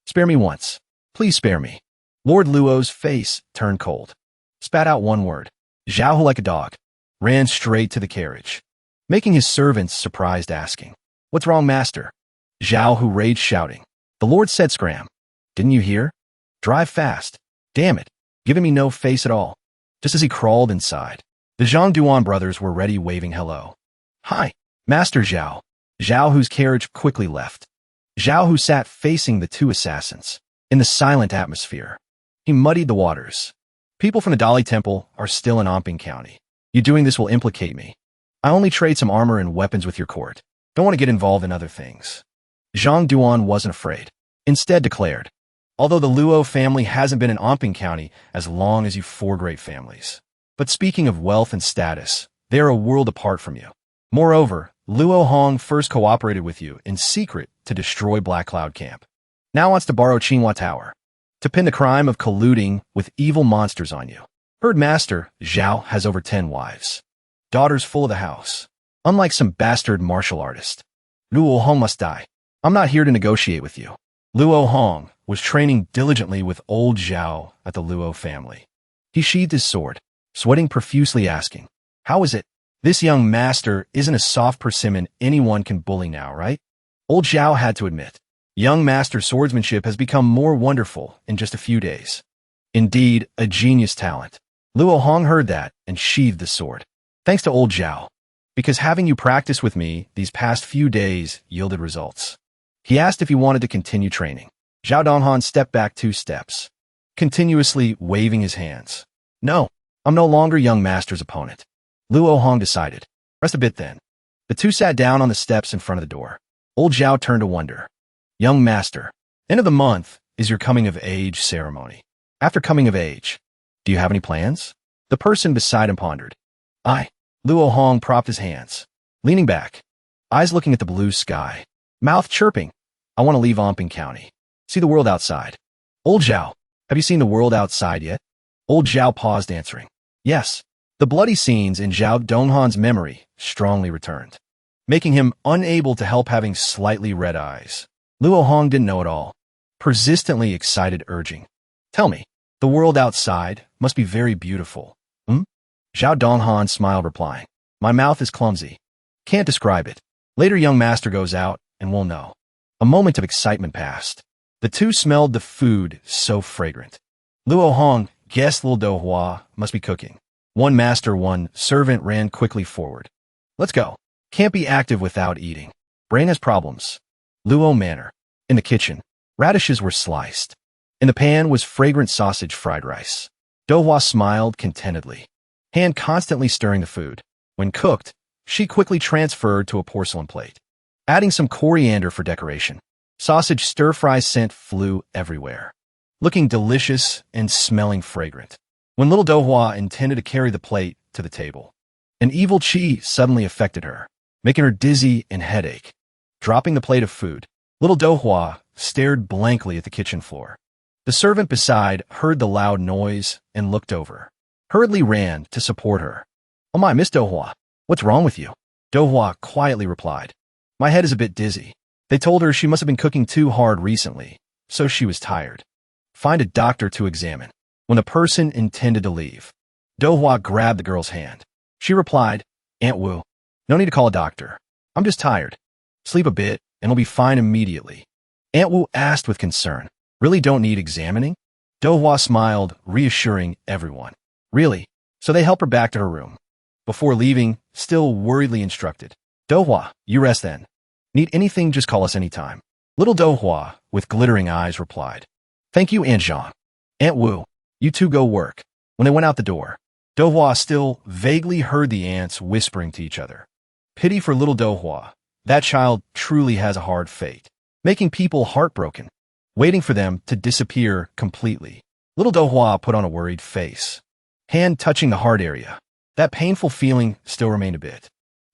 Spare me once. Please spare me. Lord Luo's face turned cold. Spat out one word. Zhao Hu, like a dog, ran straight to the carriage, making his servants surprised, asking, what's wrong, master? Zhao Hu raged, shouting, the lord said scram. Didn't you hear? Drive fast. Damn it. Giving me no face at all. Just as he crawled inside, the Zhangduan brothers were ready, waving hello. Hi, Master Zhao. Zhao Hu's carriage quickly left. Zhao Hu sat facing the 2 assassins, in the silent atmosphere. He muddied the waters. People from the Dali Temple are still in Anping County. You doing this will implicate me. I only trade some armor and weapons with your court. Don't want to get involved in other things. Zhang Duan wasn't afraid. Instead declared, although the Luo family hasn't been in Anping County as long as you 4 great families. But speaking of wealth and status, they are a world apart from you. Moreover, Luo Hong first cooperated with you in secret to destroy Black Cloud Camp. Now wants to borrow Chunua Tower to pin the crime of colluding with evil monsters on you. Heard Master Zhao has over 10 wives. Daughters full of the house. Unlike some bastard martial artist. Luo Hong must die. I'm not here to negotiate with you. Luo Hong was training diligently with old Zhao at the Luo family. He sheathed his sword, sweating profusely asking, "How is it? This young master isn't a soft persimmon anyone can bully now, right?" Old Zhao had to admit, young master swordsmanship has become more wonderful in just a few days. Indeed, a genius talent. Luo Hong heard that and sheathed the sword. Thanks to old Zhao, because having you practice with me these past few days yielded results. He asked if he wanted to continue training. Zhao Donghan stepped back 2 steps, continuously waving his hands. No, I'm no longer young master's opponent. Luo Hong decided. Rest a bit then. The two sat down on the steps in front of the door. Old Zhao turned to wonder. Young master, end of the month is your coming of age ceremony. After coming of age, do you have any plans? The person beside him pondered. Luo Hong propped his hands, leaning back, eyes looking at the blue sky, mouth chirping. I want to leave Omping County. See the world outside. Old Zhao, have you seen the world outside yet? Old Zhao paused, answering. Yes. The bloody scenes in Zhao Donghan's memory strongly returned, making him unable to help having slightly red eyes. Luo Hong didn't know it all, persistently excited, urging. Tell me, the world outside must be very beautiful. Zhao Donghan smiled, replying. My mouth is clumsy. Can't describe it. Later young master goes out, and we'll know. A moment of excitement passed. The two smelled the food so fragrant. Luo Hong guessed Lil Dohua must be cooking. One master, one servant ran quickly forward. Let's go. Can't be active without eating. Brain has problems. Luo Manor. In the kitchen, radishes were sliced. In the pan was fragrant sausage fried rice. Dohua smiled contentedly, hand constantly stirring the food. When cooked, she quickly transferred to a porcelain plate, adding some coriander for decoration. Sausage stir-fry scent flew everywhere, looking delicious and smelling fragrant. When little Dohua intended to carry the plate to the table, an evil chi suddenly affected her, making her dizzy and headache. Dropping the plate of food, little Dohua stared blankly at the kitchen floor. The servant beside heard the loud noise and looked over. Hurriedly ran to support her. Oh my, Miss Dohua, what's wrong with you? Dohua quietly replied. My head is a bit dizzy. They told her she must have been cooking too hard recently, so she was tired. Find a doctor to examine. When the person intended to leave, Dohua grabbed the girl's hand. She replied, Aunt Wu, no need to call a doctor. I'm just tired. Sleep a bit, and it'll be fine immediately. Aunt Wu asked with concern, Really don't need examining? Dohua smiled, reassuring everyone. Really? So they help her back to her room. Before leaving, still worriedly instructed. Dohua, you rest then. Need anything, just call us anytime. Little Dohua, with glittering eyes, replied. Thank you, Aunt Zhang. Aunt Wu, you two go work. When they went out the door, Dohua still vaguely heard the ants whispering to each other. Pity for little Dohua. That child truly has a hard fate, making people heartbroken, waiting for them to disappear completely. Little Dohua put on a worried face, hand touching the heart area. That painful feeling still remained a bit.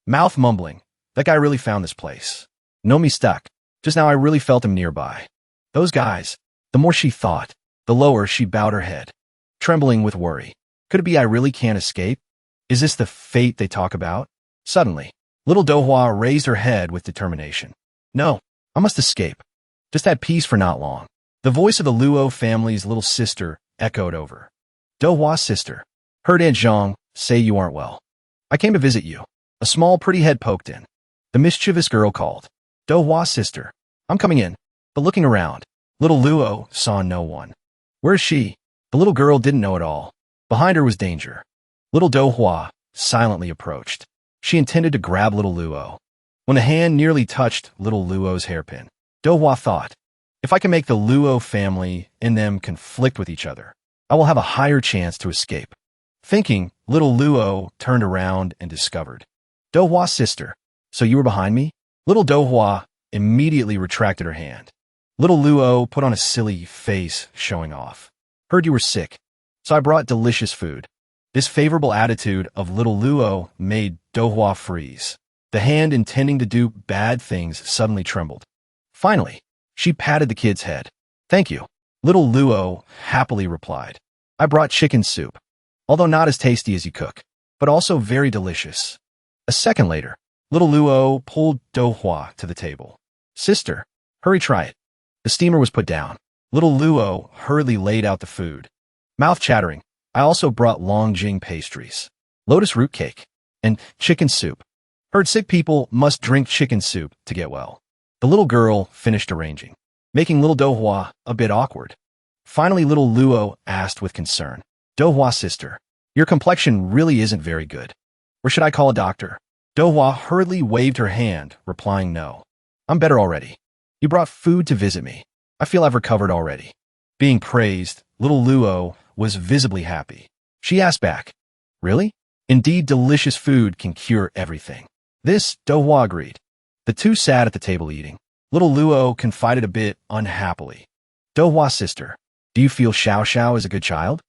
Mouth mumbling, that guy really found this place. No me stuck. Just now I really felt him nearby. Those guys. The more she thought, the lower she bowed her head, trembling with worry. Could it be I really can't escape? Is this the fate they talk about? Suddenly, little Dohua raised her head with determination. No, I must escape. Just had peace for not long. The voice of the Luo family's little sister echoed over. Dohua's sister. Heard Aunt Zhang say you aren't well. I came to visit you. A small pretty head poked in. The mischievous girl called. Dohua's sister. I'm coming in. But looking around, little Luo saw no one. Where's she? The little girl didn't know at all. Behind her was danger. Little Dohua silently approached. She intended to grab little Luo. When the hand nearly touched little Luo's hairpin, Dohua thought, if I can make the Luo family and them conflict with each other, I will have a higher chance to escape. Thinking, little Luo turned around and discovered. Dohua's sister. So you were behind me? Little Dohua immediately retracted her hand. Little Luo put on a silly face, showing off. Heard you were sick, so I brought delicious food. This favorable attitude of little Luo made Dohua freeze. The hand intending to do bad things suddenly trembled. Finally, she patted the kid's head. "Thank you," little Luo happily replied. "I brought chicken soup, although not as tasty as you cook, but also very delicious." A second later, little Luo pulled Dohua to the table. "Sister, hurry, try it." The steamer was put down. Little Luo hurriedly laid out the food. Mouth chattering, I also brought Longjing pastries, lotus root cake, and chicken soup. Heard sick people must drink chicken soup to get well. The little girl finished arranging, making little Dohua a bit awkward. Finally, little Luo asked with concern, "Dohua, sister, your complexion really isn't very good. Or should I call a doctor?" Dohua hurriedly waved her hand, replying, "No. I'm better already. You brought food to visit me. I feel I've recovered already." Being praised, little Luo was visibly happy. She asked back, "Really? Indeed, delicious food can cure everything." This, Dohua agreed. The two sat at the table eating. Little Luo confided a bit unhappily, "Dohua, sister, do you feel Xiao Xiao is a good child?"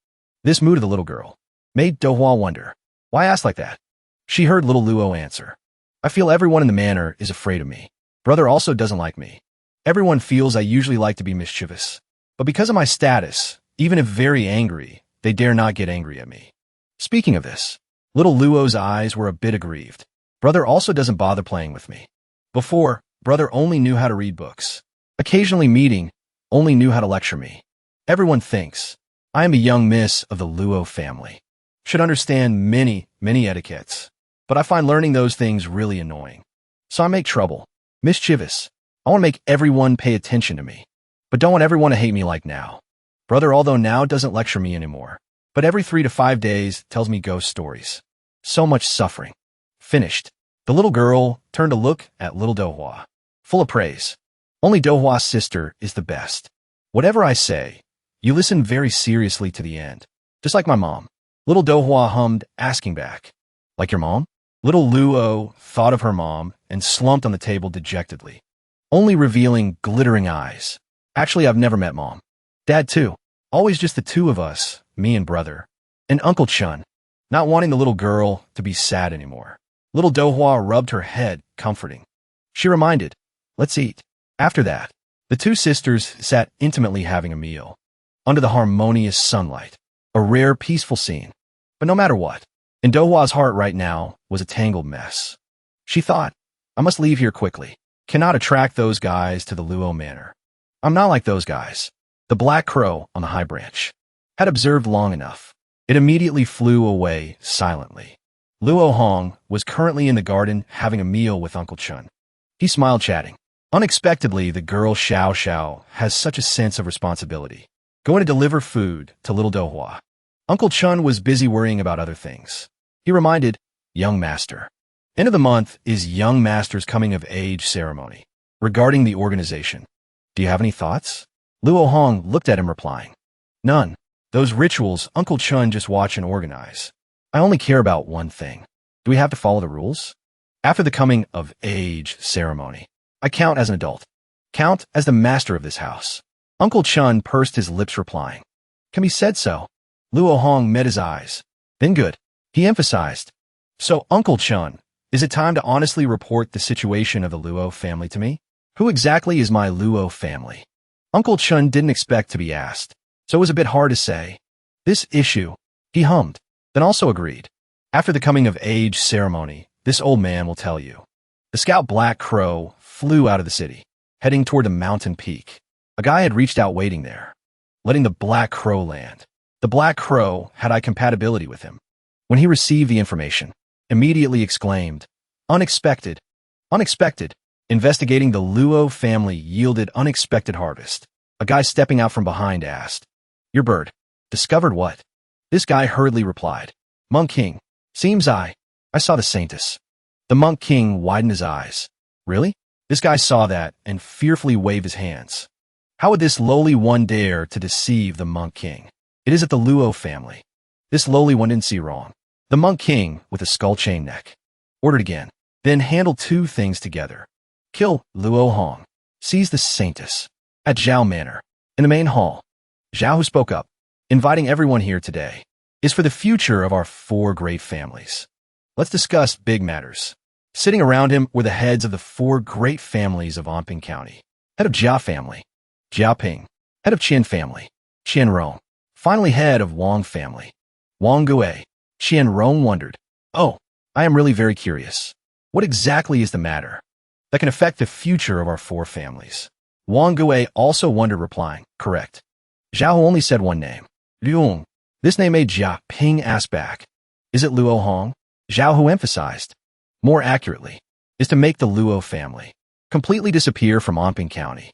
This mood of the little girl made Dohua wonder, why ask like that? She heard little Luo answer, "I feel everyone in the manor is afraid of me. Brother also doesn't like me. Everyone feels I usually like to be mischievous. But because of my status, even if very angry, they dare not get angry at me." Speaking of this, little Luo's eyes were a bit aggrieved. Brother also doesn't bother playing with me. Before, brother only knew how to read books. Occasionally meeting, only knew how to lecture me. Everyone thinks I am a young miss of the Luo family. Should understand many etiquettes. But I find learning those things really annoying. So I make trouble. Mischievous. I want to make everyone pay attention to me. But don't want everyone to hate me like now. Brother, although now doesn't lecture me anymore, but every 3 to 5 days tells me ghost stories. So much suffering. Finished. The little girl turned to look at little Dohua, full of praise. "Only Dohua's sister is the best. Whatever I say, you listen very seriously to the end. Just like my mom." Little Dohua hummed, asking back, "Like your mom?" Little Luo thought of her mom and slumped on the table dejectedly, only revealing glittering eyes. "Actually, I've never met Mom. Dad, too. Always just the two of us, me and brother. And Uncle Chun." Not wanting the little girl to be sad anymore, little Dohua rubbed her head, comforting. She reminded, "Let's eat." After that, the two sisters sat intimately having a meal, under the harmonious sunlight, a rare, peaceful scene. But no matter what, in Dohua's heart right now was a tangled mess. She thought, "I must leave here quickly. Cannot attract those guys to the Luo Manor. I'm not like those guys." The black crow on the high branch had observed long enough. It immediately flew away silently. Luo Hong was currently in the garden having a meal with Uncle Chun. He smiled, chatting. Unexpectedly, the girl Xiao Xiao has such a sense of responsibility, going to deliver food to little Dohua. Uncle Chun was busy worrying about other things. He reminded, "Young Master. End of the month is Young Master's coming of age ceremony. Regarding the organization, do you have any thoughts?" Luo Hong looked at him, replying, "None. Those rituals Uncle Chun just watch and organize. I only care about one thing. Do we have to follow the rules? After the coming of age ceremony, I count as an adult. Count as the master of this house." Uncle Chun pursed his lips, replying, "Can be said so." Luo Hong met his eyes. "Then good." He emphasized, "So, Uncle Chun, is it time to honestly report the situation of the Luo family to me? Who exactly is my Luo family?" Uncle Chun didn't expect to be asked, so it was a bit hard to say. "This issue," he hummed, then also agreed. "After the coming of age ceremony, this old man will tell you." The scout Black Crow flew out of the city, heading toward the mountain peak. A guy had reached out waiting there, letting the Black Crow land. The Black Crow had eye compatibility with him. When he received the information, immediately exclaimed, "Unexpected! Unexpected!" Investigating the Luo family yielded unexpected harvest. A guy stepping out from behind asked, "Your bird discovered what?" This guy hurriedly replied, "Monk King. Seems I saw the Saintess." The Monk King widened his eyes. "Really?" This guy saw that and fearfully waved his hands. How would this lowly one dare to deceive the Monk King? It is at the Luo family. This lowly one didn't see wrong. The Monk King, with a skull chain neck, ordered again, then handled two things together. Kill Luo Hong. Seize the Saintess. At Zhao Manor, in the main hall. Zhao, who spoke up, inviting everyone here today, is for the future of our 4 great families. Let's discuss big matters. Sitting around him were the heads of the four great families of Anping County. Head of Jia family, Jia Ping. Head of Qian family, Qian Rong. Finally, head of Wang family, Wang Gui. Qian Rong wondered, "Oh, I am really very curious. What exactly is the matter that can affect the future of our four families?" Wang Gui also wondered, replying, "Correct." Zhao only said one name, Luong. This name made Jia Ping ask back, "Is it Luo Hong?" Zhao emphasized, more accurately, is to make the Luo family completely disappear from Anping County.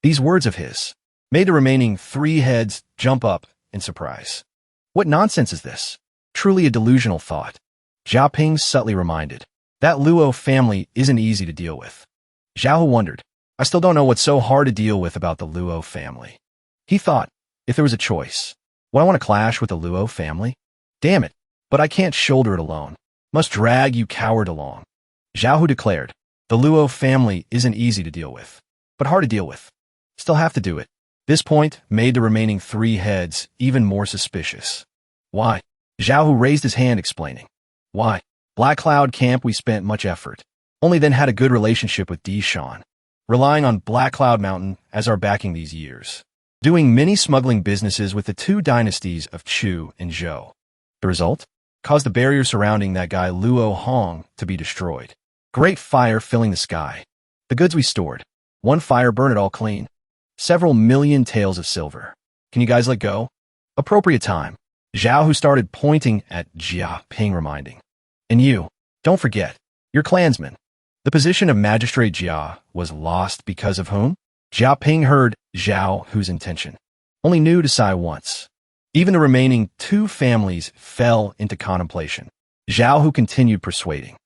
These words of his made the remaining three heads jump up in surprise. What nonsense is this? Truly a delusional thought. Zhao Ping subtly reminded, that Luo family isn't easy to deal with. Zhao wondered, I still don't know what's so hard to deal with about the Luo family. He thought, if there was a choice, would I want to clash with the Luo family? Damn it, but I can't shoulder it alone. Must drag you coward along. Zhao declared, the Luo family isn't easy to deal with, but hard to deal with. Still have to do it. This point made the remaining three heads even more suspicious. Why? Zhao raised his hand explaining. Why? Black Cloud Camp we spent much effort. Only then had a good relationship with Shan, relying on Black Cloud Mountain as our backing these years. Doing many smuggling businesses with the two dynasties of Chu and Zhou. The result? Caused the barrier surrounding that guy Luo Hong to be destroyed. Great fire filling the sky. The goods we stored. One fire burned it all clean. Several million taels of silver. Can you guys let go? Appropriate time. Zhao started pointing at Jia Ping, reminding. And you, don't forget, you're clansmen. The position of Magistrate Jia was lost because of whom? Jia Ping heard Zhao Hu's intention. Only knew to sigh once. Even the remaining two families fell into contemplation. Zhao Hu continued persuading.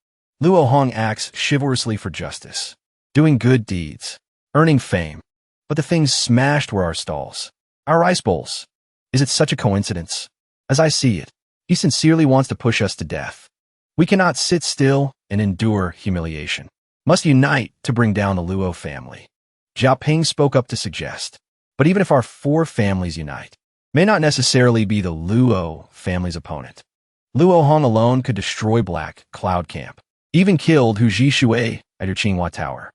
Luo Hong acts chivalrously for justice, doing good deeds, earning fame. But the things smashed were our stalls, our rice bowls. Is it such a coincidence? As I see it, he sincerely wants to push us to death. We cannot sit still and endure humiliation. Must unite to bring down the Luo family. Jia Ping spoke up to suggest, but even if our four families unite, may not necessarily be the Luo family's opponent. Luo Hong alone could destroy Black Cloud Camp, even killed Hu Jishui at your Chunua Tower.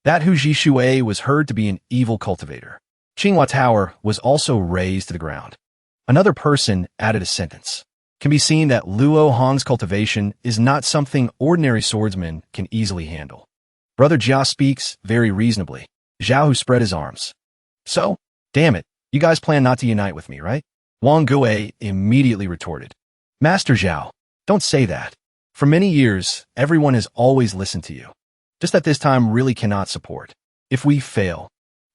That Hu Jishui was heard to be an evil cultivator. Chunua Tower was also razed to the ground. Another person added a sentence. Can be seen that Luo Hong's cultivation is not something ordinary swordsmen can easily handle. Brother Jia speaks very reasonably. Zhao spread his arms. So, damn it, you guys plan not to unite with me, right? Wang Gui immediately retorted. Master Zhao, don't say that. For many years, everyone has always listened to you. Just that this time really cannot support. If we fail.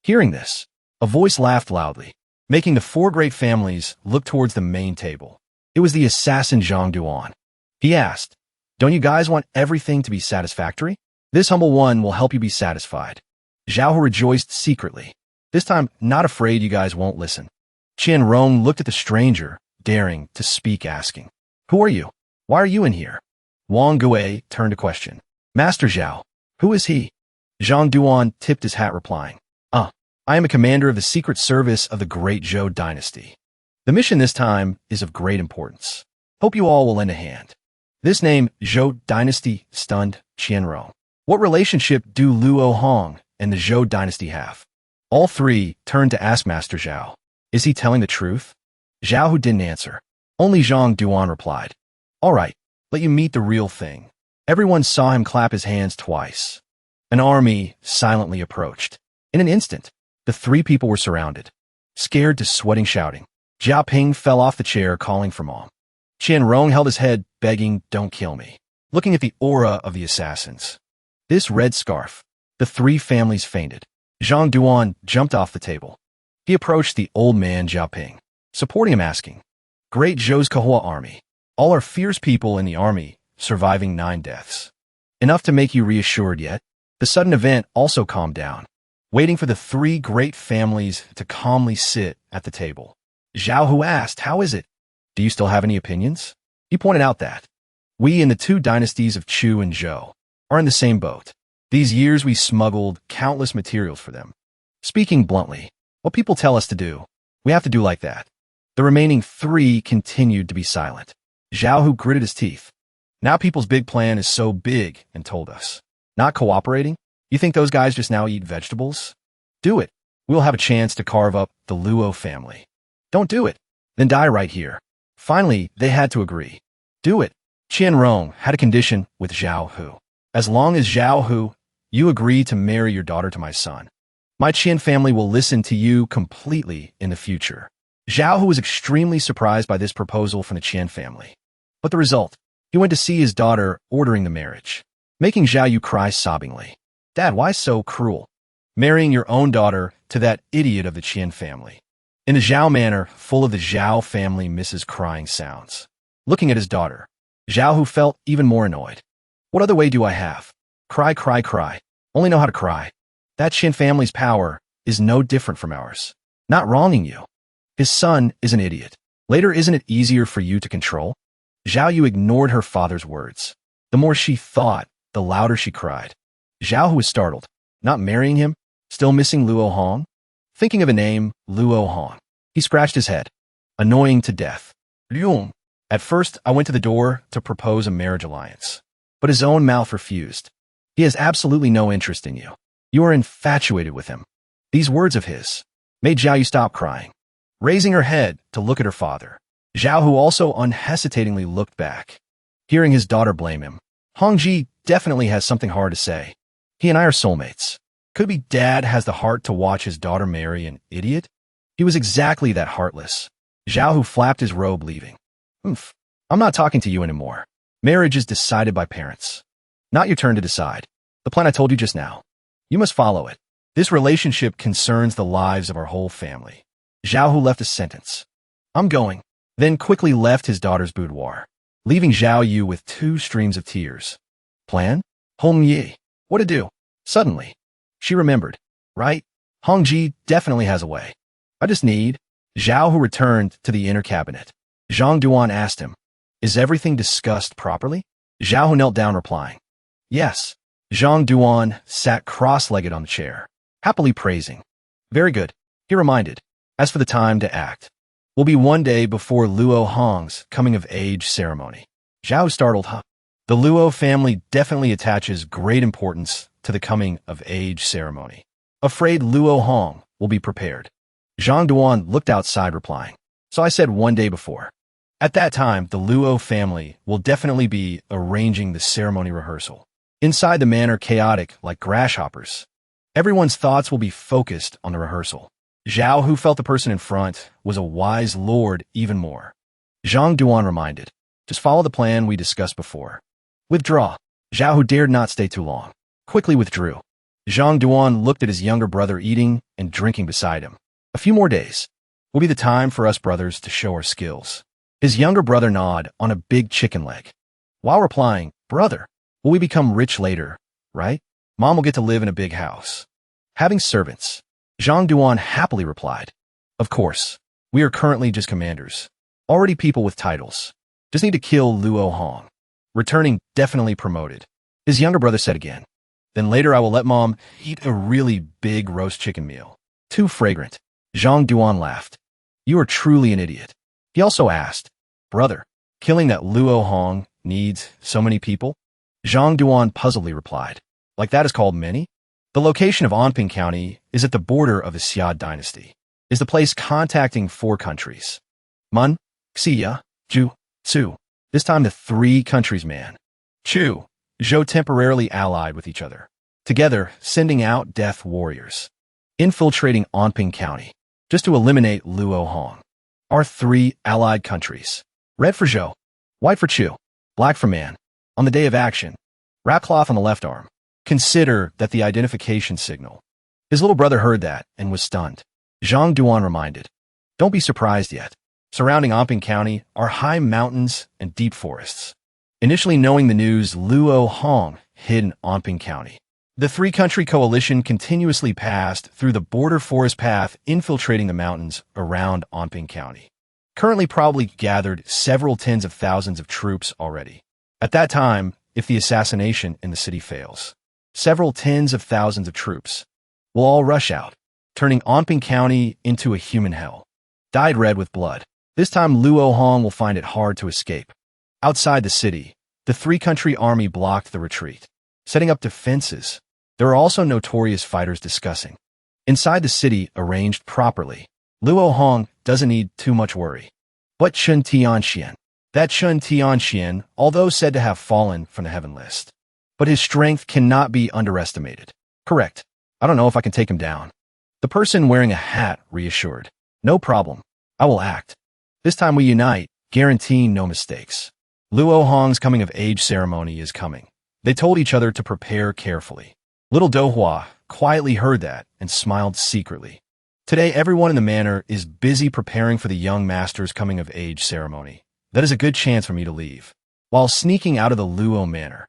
Hearing this, a voice laughed loudly, making the four great families look towards the main table. It was the assassin Zhang Duan. He asked, don't you guys want everything to be satisfactory? This humble one will help you be satisfied. Zhao rejoiced secretly. This time, not afraid you guys won't listen. Qian Rong looked at the stranger, daring to speak, asking, who are you? Why are you in here? Wang Gui turned to question. Master Zhao, who is he? Zhang Duan tipped his hat, replying, I am a commander of the secret service of the great Zhou dynasty. The mission this time is of great importance. Hope you all will lend a hand. This name, Zhou dynasty, stunned Qian Rong. What relationship do Luo Hong and the Zhou dynasty have? All three turned to ask Master Zhao. Is he telling the truth? Zhao didn't answer. Only Zhang Duan replied. All right, let you meet the real thing. Everyone saw him clap his hands twice. An army silently approached. In an instant, the three people were surrounded. Scared to sweating, shouting. Jia Ping fell off the chair, calling for mom. Qian Rong held his head, begging, don't kill me. Looking at the aura of the assassins. This red scarf. The three families fainted. Zhang Duan jumped off the table. He approached the old man Jia Ping, supporting him, asking, Great Zhou's Kahua army. All are fierce people in the army, surviving 9 deaths. Enough to make you reassured yet? The sudden event also calmed down, waiting for the three great families to calmly sit at the table. Zhao Hu asked, how is it? Do you still have any opinions? He pointed out that we in the two dynasties of Chu and Zhou are in the same boat. These years we smuggled countless materials for them. Speaking bluntly, what people tell us to do, we have to do like that. The remaining three continued to be silent. Zhao Hu gritted his teeth. Now people's big plan is so big and told us. Not cooperating? You think those guys just now eat vegetables? Do it. We'll have a chance to carve up the Luo family. Don't do it. Then die right here. Finally, they had to agree. Do it. Qian Rong had a condition with Zhao Hu. As long as Zhao Hu, you agree to marry your daughter to my son, my Qian family will listen to you completely in the future. Zhao Hu was extremely surprised by this proposal from the Qian family. But the result? He went to see his daughter ordering the marriage, making Zhao Yu cry sobbingly. Dad, why so cruel? Marrying your own daughter to that idiot of the Qian family. In the Zhao manner, full of the Zhao family misses crying sounds. Looking at his daughter, Zhao Hu felt even more annoyed. What other way do I have? Cry, cry, cry. Only know how to cry. That Qian family's power is no different from ours. Not wronging you. His son is an idiot. Later, isn't it easier for you to control? Zhao Yu ignored her father's words. The more she thought, the louder she cried. Zhao Hu was startled. Not marrying him? Still missing Luo Hong? Thinking of a name, Luo Hong. He scratched his head. Annoying to death. Liu. At first, I went to the door to propose a marriage alliance. But his own mouth refused. He has absolutely no interest in you. You are infatuated with him. These words of his made Zhao Yu stop crying. Raising her head to look at her father, Zhao Hu also unhesitatingly looked back. Hearing his daughter blame him, Hongji definitely has something hard to say. He and I are soulmates. Could be Dad has the heart to watch his daughter marry an idiot? He was exactly that heartless. Zhao Hu flapped his robe, leaving. I'm not talking to you anymore. Marriage is decided by parents. Not your turn to decide. The plan I told you just now. You must follow it. This relationship concerns the lives of our whole family. Zhao Hu left a sentence. I'm going. Then quickly left his daughter's boudoir, leaving Zhao Yu with 2 streams of tears. Plan? Hong Yi. What to do? Suddenly, she remembered. Right? Hongji definitely has a way. I just need. Zhao Hu returned to the inner cabinet. Zhang Duan asked him, is everything discussed properly? Zhao Hu knelt down, replying, yes. Zhang Duan sat cross-legged on the chair, happily praising. Very good, he reminded. As for the time to act, will be one day before Luo Hong's coming-of-age ceremony. Zhao startled, huh? The Luo family definitely attaches great importance to the coming-of-age ceremony. Afraid Luo Hong will be prepared. Zhang Duan looked outside, replying, so I said one day before. At that time, the Luo family will definitely be arranging the ceremony rehearsal. Inside the manor, chaotic like grasshoppers. Everyone's thoughts will be focused on the rehearsal. Zhao, who felt the person in front, was a wise lord even more. Zhang Duan reminded, just follow the plan we discussed before. Withdraw. Zhao, who dared not stay too long, quickly withdrew. Zhang Duan looked at his younger brother eating and drinking beside him. A few more days will be the time for us brothers to show our skills. His younger brother gnawed on a big chicken leg, while replying, brother, will we become rich later, right? Mom will get to live in a big house. Having servants. Zhang Duan happily replied, of course, we are currently just commanders. Already people with titles. Just need to kill Luo Hong. Returning definitely promoted. His younger brother said again. Then later I will let Mom eat a really big roast chicken meal. Too fragrant. Zhang Duan laughed. You are truly an idiot. He also asked, brother, killing that Luo Hong needs so many people? Zhang Duan puzzledly replied, like that is called many? The location of Anping County is at the border of the Xia dynasty, is the place contacting 4 countries. Mun, Xia, Zhu, Su. This time the 3 countries Man, Chu, Zhou temporarily allied with each other, together sending out death warriors, infiltrating Anping County, just to eliminate Luo Hong. Our 3 allied countries. Red for Zhou, white for Chu, black for Man. On the day of action, wrap cloth on the left arm. Consider that the identification signal. His little brother heard that and was stunned. Zhang Duan reminded, don't be surprised yet. Surrounding Anping County are high mountains and deep forests. Initially knowing the news, Luo Hong hid in Anping County. The 3-country coalition continuously passed through the border forest path, infiltrating the mountains around Anping County. Currently probably gathered several tens of thousands of troops already. At that time, if the assassination in the city fails, several tens of thousands of troops will all rush out, turning Anping County into a human hell. Dyed red with blood. This time Luo Hong will find it hard to escape. Outside the city, The three-country army blocked the retreat, setting up defenses. There are also notorious fighters discussing. Inside the city, arranged properly, Luo Hong doesn't need too much worry. But Chun Tian Shen. That Chun Tian Shen, although said to have fallen from the heaven list. But his strength cannot be underestimated. Correct. I don't know if I can take him down. The person wearing a hat reassured. No problem. I will act. This time we unite, guaranteeing no mistakes. Luo Hong's coming-of-age ceremony is coming. They told each other to prepare carefully. Little Dohua quietly heard that and smiled secretly. Today, everyone in the manor is busy preparing for the young master's coming-of-age ceremony. That is a good chance for me to leave. While sneaking out of the Luo Manor,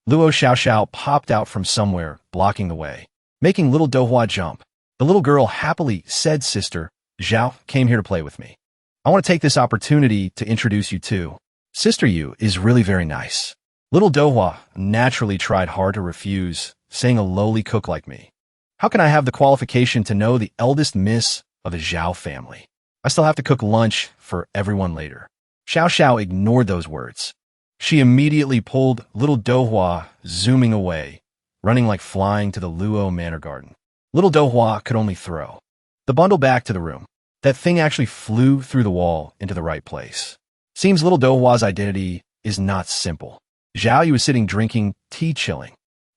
Luo Xiaoxiao popped out from somewhere, blocking the way, making little Dohua jump. The little girl happily said, "Sister, Zhao came here to play with me. I want to take this opportunity to introduce you to. Sister Yu is really very nice." Little Dohua naturally tried hard to refuse, saying a lowly cook like me. How can I have the qualification to know the eldest miss of the Zhao family? I still have to cook lunch for everyone later. Xiao Xiao ignored those words. She immediately pulled little Dohua, zooming away, running like flying to the Luo Manor garden. Little Dohua could only throw the bundle back to the room. That thing actually flew through the wall into the right place. Seems little Dohua's identity is not simple. Zhao Yu was sitting drinking tea chilling.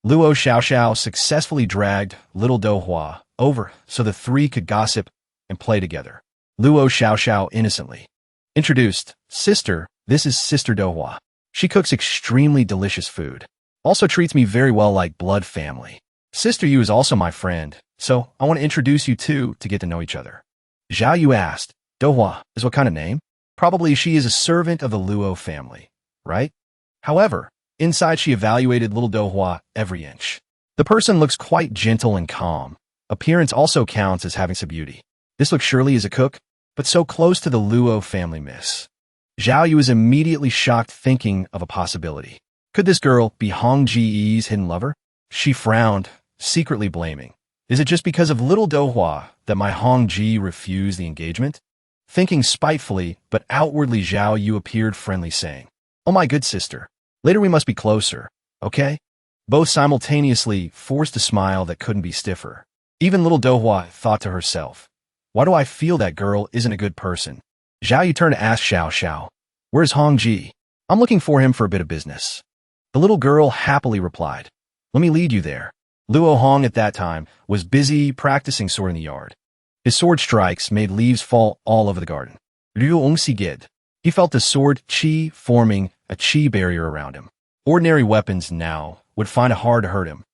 Luo Xiaoxiao successfully dragged little Dohua over so the three could gossip and play together. Luo Xiaoxiao innocently introduced, "Sister, this is Sister Dohua. She cooks extremely delicious food. Also treats me very well like blood family. Sister Yu is also my friend, so I want to introduce you two to get to know each other." Zhao Yu asked, "Dohua is what kind of name?" Probably she is a servant of the Luo family, right? However, inside she evaluated little Dohua every inch. The person looks quite gentle and calm. Appearance also counts as having some beauty. This looks surely as a cook, but so close to the Luo family miss. Zhao Yu is immediately shocked, thinking of a possibility. Could this girl be Hong Ji's hidden lover? She frowned, secretly blaming. Is it just because of little Dohua that my Hong Ji refused the engagement? Thinking spitefully, but outwardly Zhao Yu appeared friendly, saying, "Oh my good sister, later we must be closer, okay?" Both simultaneously forced a smile that couldn't be stiffer. Even little Dohua thought to herself, "Why do I feel that girl isn't a good person?" Zhao Yu turned to ask Xiao Xiao, "Where's Hong Ji? I'm looking for him for a bit of business." The little girl happily replied, "Let me lead you there." Luo Hong at that time was busy practicing sword in the yard. His sword strikes made leaves fall all over the garden. Luo Sigid. He felt the sword chi forming a chi barrier around him. Ordinary weapons now would find it hard to hurt him.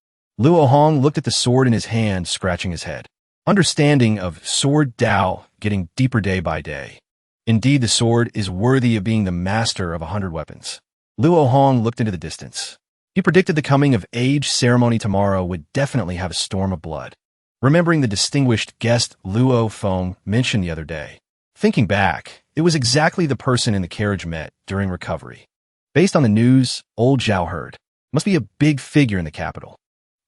Luo Hong looked at the sword in his hand, scratching his head. Understanding of sword Dao getting deeper day by day. Indeed, the sword is worthy of being the master of 100 weapons. Luo Hong looked into the distance. He predicted the coming-of-age ceremony tomorrow would definitely have a storm of blood. Remembering the distinguished guest Luo Feng mentioned the other day. Thinking back, it was exactly the person in the carriage met during recovery. Based on the news old Zhao heard, must be a big figure in the capital.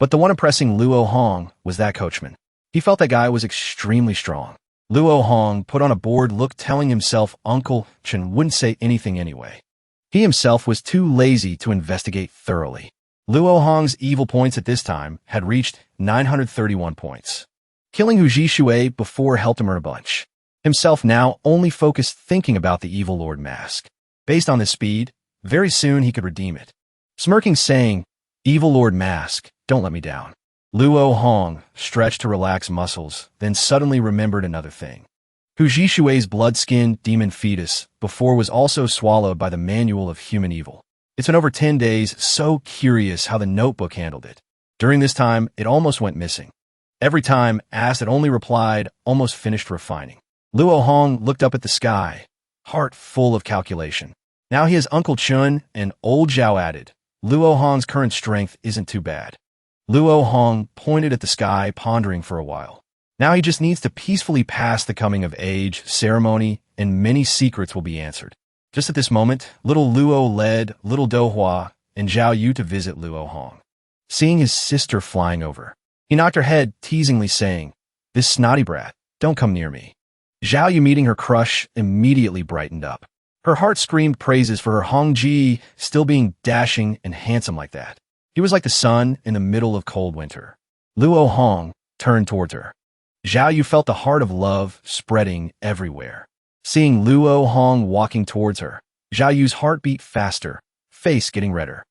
But the one impressing Luo Hong was that coachman. He felt that guy was extremely strong. Luo Hong put on a bored look, telling himself Uncle Chen wouldn't say anything anyway. He himself was too lazy to investigate thoroughly. Luo Hong's evil points at this time had reached 931 points. Killing Hu Jishui before helped him earn a bunch. Himself now only focused thinking about the evil Lord mask. Based on this speed, very soon he could redeem it. Smirking, saying, "Evil Lord mask, don't let me down." Luo Hong stretched to relax muscles, then suddenly remembered another thing. Hu Jishui's blood-skinned demon fetus before was also swallowed by the manual of human evil. It's been over 10 days, so curious how the notebook handled it. During this time, it almost went missing. Every time asked, it only replied, "Almost finished refining." Luo Hong looked up at the sky, heart full of calculation. Now he has Uncle Chun, and old Zhao added. Luo Hong's current strength isn't too bad. Luo Hong pointed at the sky, pondering for a while. Now he just needs to peacefully pass the coming-of-age ceremony, and many secrets will be answered. Just at this moment, little Luo led little Dohua and Zhao Yu to visit Luo Hong. Seeing his sister flying over, he knocked her head, teasingly saying, "This snotty brat, don't come near me." Zhao Yu, meeting her crush, immediately brightened up. Her heart screamed praises for her Hongji still being dashing and handsome like that. He was like the sun in the middle of cold winter. Luo Hong turned towards her. Zhao Yu felt the heart of love spreading everywhere. Seeing Luo Hong walking towards her, Zhao Yu's heart beat faster, face getting redder.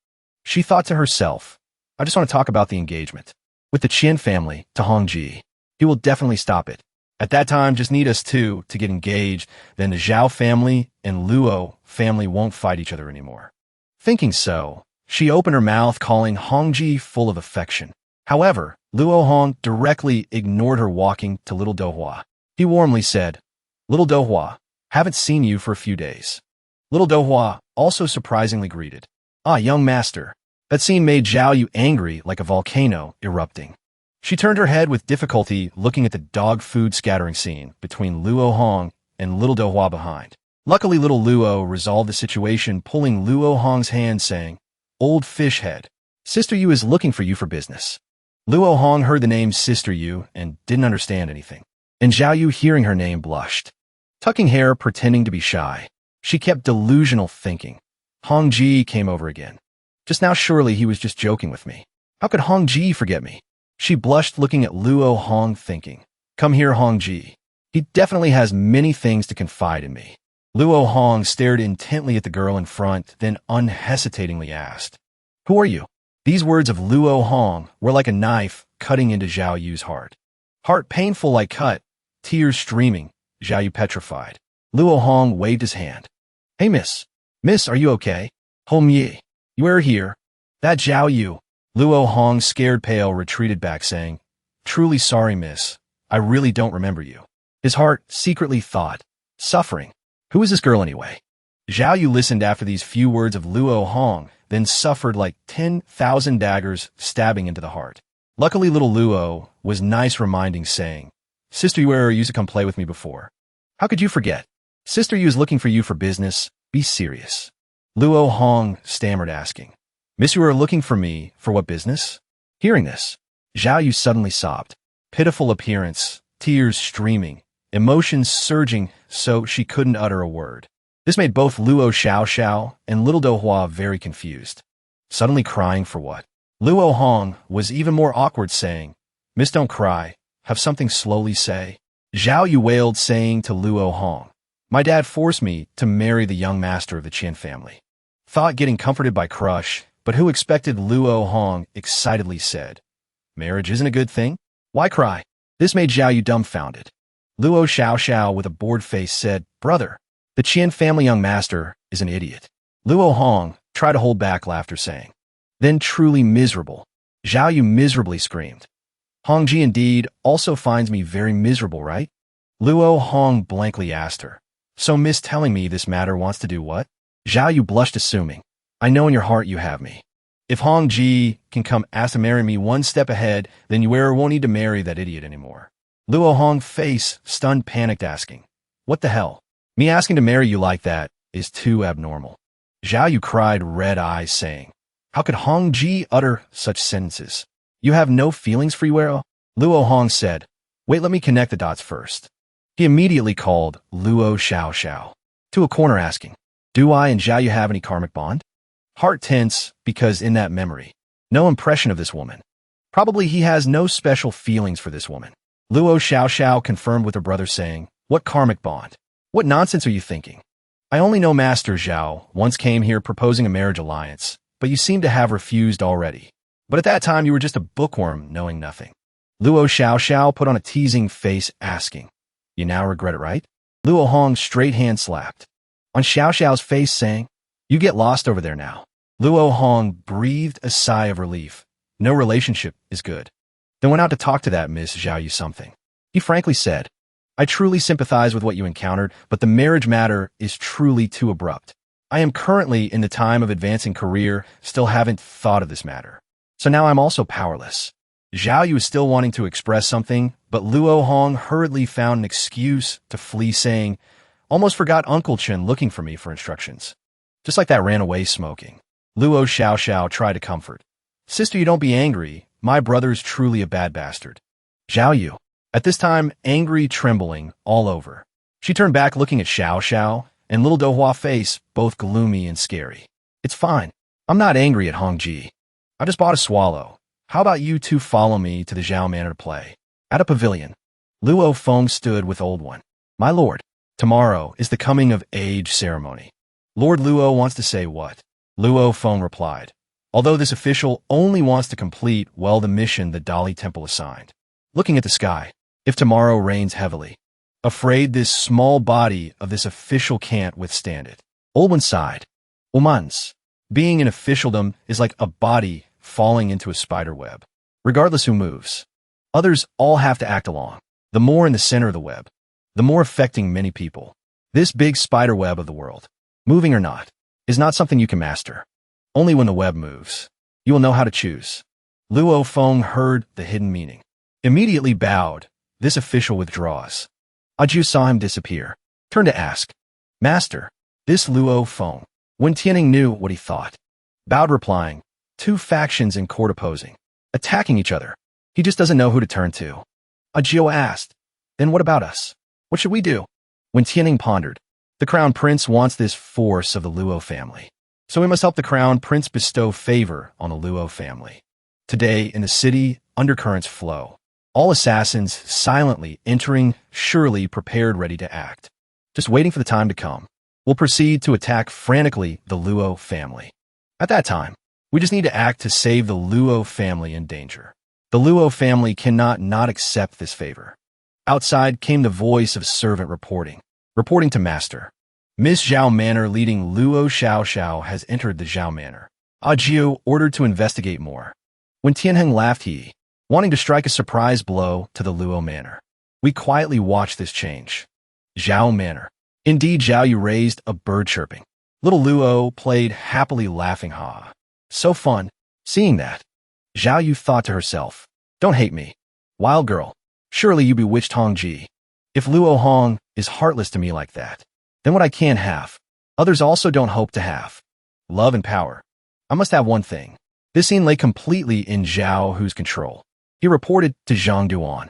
She thought to herself, I just want to talk about the engagement. With the Qian family to Hongji. He will definitely stop it. At that time, just need us two to get engaged, then the Zhao family and Luo family won't fight each other anymore. Thinking so, she opened her mouth calling Hongji full of affection. However, Luo Hong directly ignored her walking to little Dohua. He warmly said, Little Dohua, haven't seen you for a few days. Little Dohua also surprisingly greeted. Ah, young master. That scene made Zhao Yu angry like a volcano erupting. She turned her head with difficulty looking at the dog food scattering scene between Luo Hong and little Dohua behind. Luckily, little Luo resolved the situation, pulling Luo Hong's hand saying, Old fish head, Sister Yu is looking for you for business. Luo Hong heard the name Sister Yu and didn't understand anything. And Zhao Yu, hearing her name, blushed. Tucking hair, pretending to be shy, she kept delusional thinking. Hongji came over again. Just now, surely he was just joking with me. How could Hongji forget me? She blushed looking at Luo Hong thinking, Come here, Hongji. He definitely has many things to confide in me. Luo Hong stared intently at the girl in front, then unhesitatingly asked, Who are you? These words of Luo Hong were like a knife cutting into Zhao Yu's heart. Heart painful like cut, tears streaming, Zhao Yu petrified. Luo Hong waved his hand. Hey, miss. Miss, are you okay? Home Yi. You are here. That Zhao Yu. Luo Hong, scared pale, retreated back saying, Truly sorry, miss. I really don't remember you. His heart secretly thought, Suffering. Who is this girl anyway? Zhao Yu listened after these few words of Luo Hong, then suffered like 10,000 daggers stabbing into the heart. Luckily, little Luo was nice, reminding, saying, Sister Yu used to come play with me before. How could you forget? Sister Yu is looking for you for business. Be serious. Luo Hong stammered, asking, Miss Yu are looking for me for what business? Hearing this, Zhao Yu suddenly sobbed. Pitiful appearance, tears streaming, emotions surging so she couldn't utter a word. This made both Luo Xiao and little Dohua very confused. Suddenly crying for what? Luo Hong was even more awkward, saying, Miss, don't cry. Have something slowly say. Zhao Yu wailed, saying to Luo Hong, My dad forced me to marry the young master of the Qian family. Thought getting comforted by crush, but who expected? Luo Hong excitedly said, Marriage isn't a good thing? Why cry? This made Zhao Yu dumbfounded. Luo Xiao with a bored face said, Brother, the Qian family young master is an idiot. Luo Hong tried to hold back laughter, saying, Then truly miserable. Zhao Yu miserably screamed. Hongji indeed also finds me very miserable, right? Luo Hong blankly asked her. So miss telling me this matter wants to do what? Zhao Yu blushed, assuming, I know in your heart you have me. If Hongji can come ask to marry me one step ahead, then Yu won't need to marry that idiot anymore. Luo Hong, face stunned, panicked, asking, What the hell? Me asking to marry you like that is too abnormal. Zhao Yu cried, red eyes, saying, How could Hongji utter such sentences? You have no feelings for Yuero? Luo Hong said, Wait, let me connect the dots first. He immediately called Luo Xiao to a corner, asking, Do I and Zhao Yu have any karmic bond? Heart tense, because in that memory, no impression of this woman. Probably he has no special feelings for this woman. Luo Xiao confirmed with her brother, saying, What karmic bond? What nonsense are you thinking? I only know Master Zhao once came here proposing a marriage alliance, but you seem to have refused already. But at that time you were just a bookworm knowing nothing. Luo Xiao put on a teasing face, asking, You now regret it, right? Luo Hong's straight hand slapped on Xiao's face, saying, You get lost over there now. Luo Hong breathed a sigh of relief. No relationship is good. Then went out to talk to that Miss Zhao Yu something. He frankly said, I truly sympathize with what you encountered, but the marriage matter is truly too abrupt. I am currently in the time of advancing career, still haven't thought of this matter. So now I'm also powerless. Zhao Yu is still wanting to express something, but Luo Hong hurriedly found an excuse to flee, saying, Almost forgot Uncle Chen looking for me for instructions. Just like that, ran away smoking. Luo Xiao tried to comfort. Sister, you don't be angry. My brother is truly a bad bastard. Zhao Yu, at this time, angry, trembling all over. She turned back, looking at Xiao and little Dohua face, both gloomy and scary. It's fine. I'm not angry at Hongji. I just bought a swallow. How about you two follow me to the Zhao Manor to play? At a pavilion, Luo Feng stood with Old One. My lord, tomorrow is the coming of age ceremony. Lord Luo wants to say what? Luo Feng replied, although this official only wants to complete well the mission the Dali Temple assigned. Looking at the sky, if tomorrow rains heavily, afraid this small body of this official can't withstand it. Old One sighed. Omans, being in officialdom is like a body falling into a spider web. Regardless who moves, others all have to act along. The more in the center of the web, the more affecting many people. This big spider web of the world, moving or not, is not something you can master. Only when the web moves, you will know how to choose. Luo Feng heard the hidden meaning. Immediately bowed, this official withdraws. Aju saw him disappear, turned to ask, Master, this Luo Feng. When Tianning knew what he thought, bowed replying, two factions in court opposing, attacking each other. He just doesn't know who to turn to. Ajio asked, then what about us? What should we do? When Tianning pondered, the crown prince wants this force of the Luo family. So we must help the crown prince bestow favor on the Luo family. Today, in the city, undercurrents flow. All assassins silently entering, surely prepared ready to act. Just waiting for the time to come. We'll proceed to attack frantically the Luo family. At that time, we just need to act to save the Luo family in danger. The Luo family cannot not accept this favor. Outside came the voice of servant reporting to master. Miss Zhao Manor leading Luo Xiao has entered the Zhao Manor. Ajio ordered to investigate more. When Tianheng laughed he, wanting to strike a surprise blow to the Luo Manor. We quietly watched this change. Zhao Manor. Indeed, Zhao Yu raised a bird chirping. Little Luo played happily laughing ha. So fun, seeing that. Zhao Yu thought to herself, don't hate me. Wild girl, surely you bewitched Hongji. If Luo Hong is heartless to me like that, then what I can have, others also don't hope to have. Love and power. I must have one thing. This scene lay completely in Zhao Hu's control. He reported to Zhang Duan.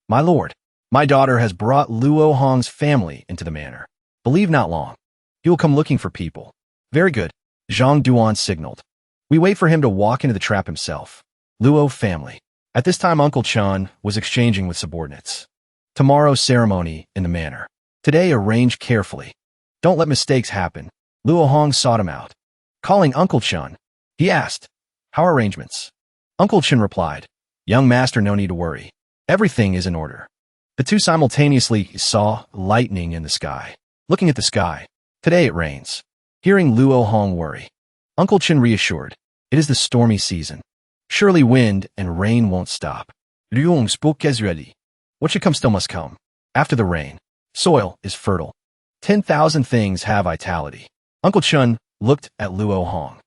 My lord, my daughter has brought Luo Hong's family into the manor. Believe not long. He will come looking for people. Very good, Zhang Duan signaled. We wait for him to walk into the trap himself. Luo family. At this time Uncle Chun was exchanging with subordinates. Tomorrow's ceremony in the manor. Today arrange carefully. Don't let mistakes happen. Luo Hong sought him out. Calling Uncle Chun, he asked, how are arrangements? Uncle Chun replied, young master, no need to worry. Everything is in order. The two simultaneously saw lightning in the sky. Looking at the sky, today it rains. Hearing Luo Hong worry, Uncle Chun reassured, it is the stormy season. Surely wind and rain won't stop. Luong's book is ready. What should come still must come. After the rain, soil is fertile. 10,000 things have vitality. Uncle Chun looked at Luo Hong.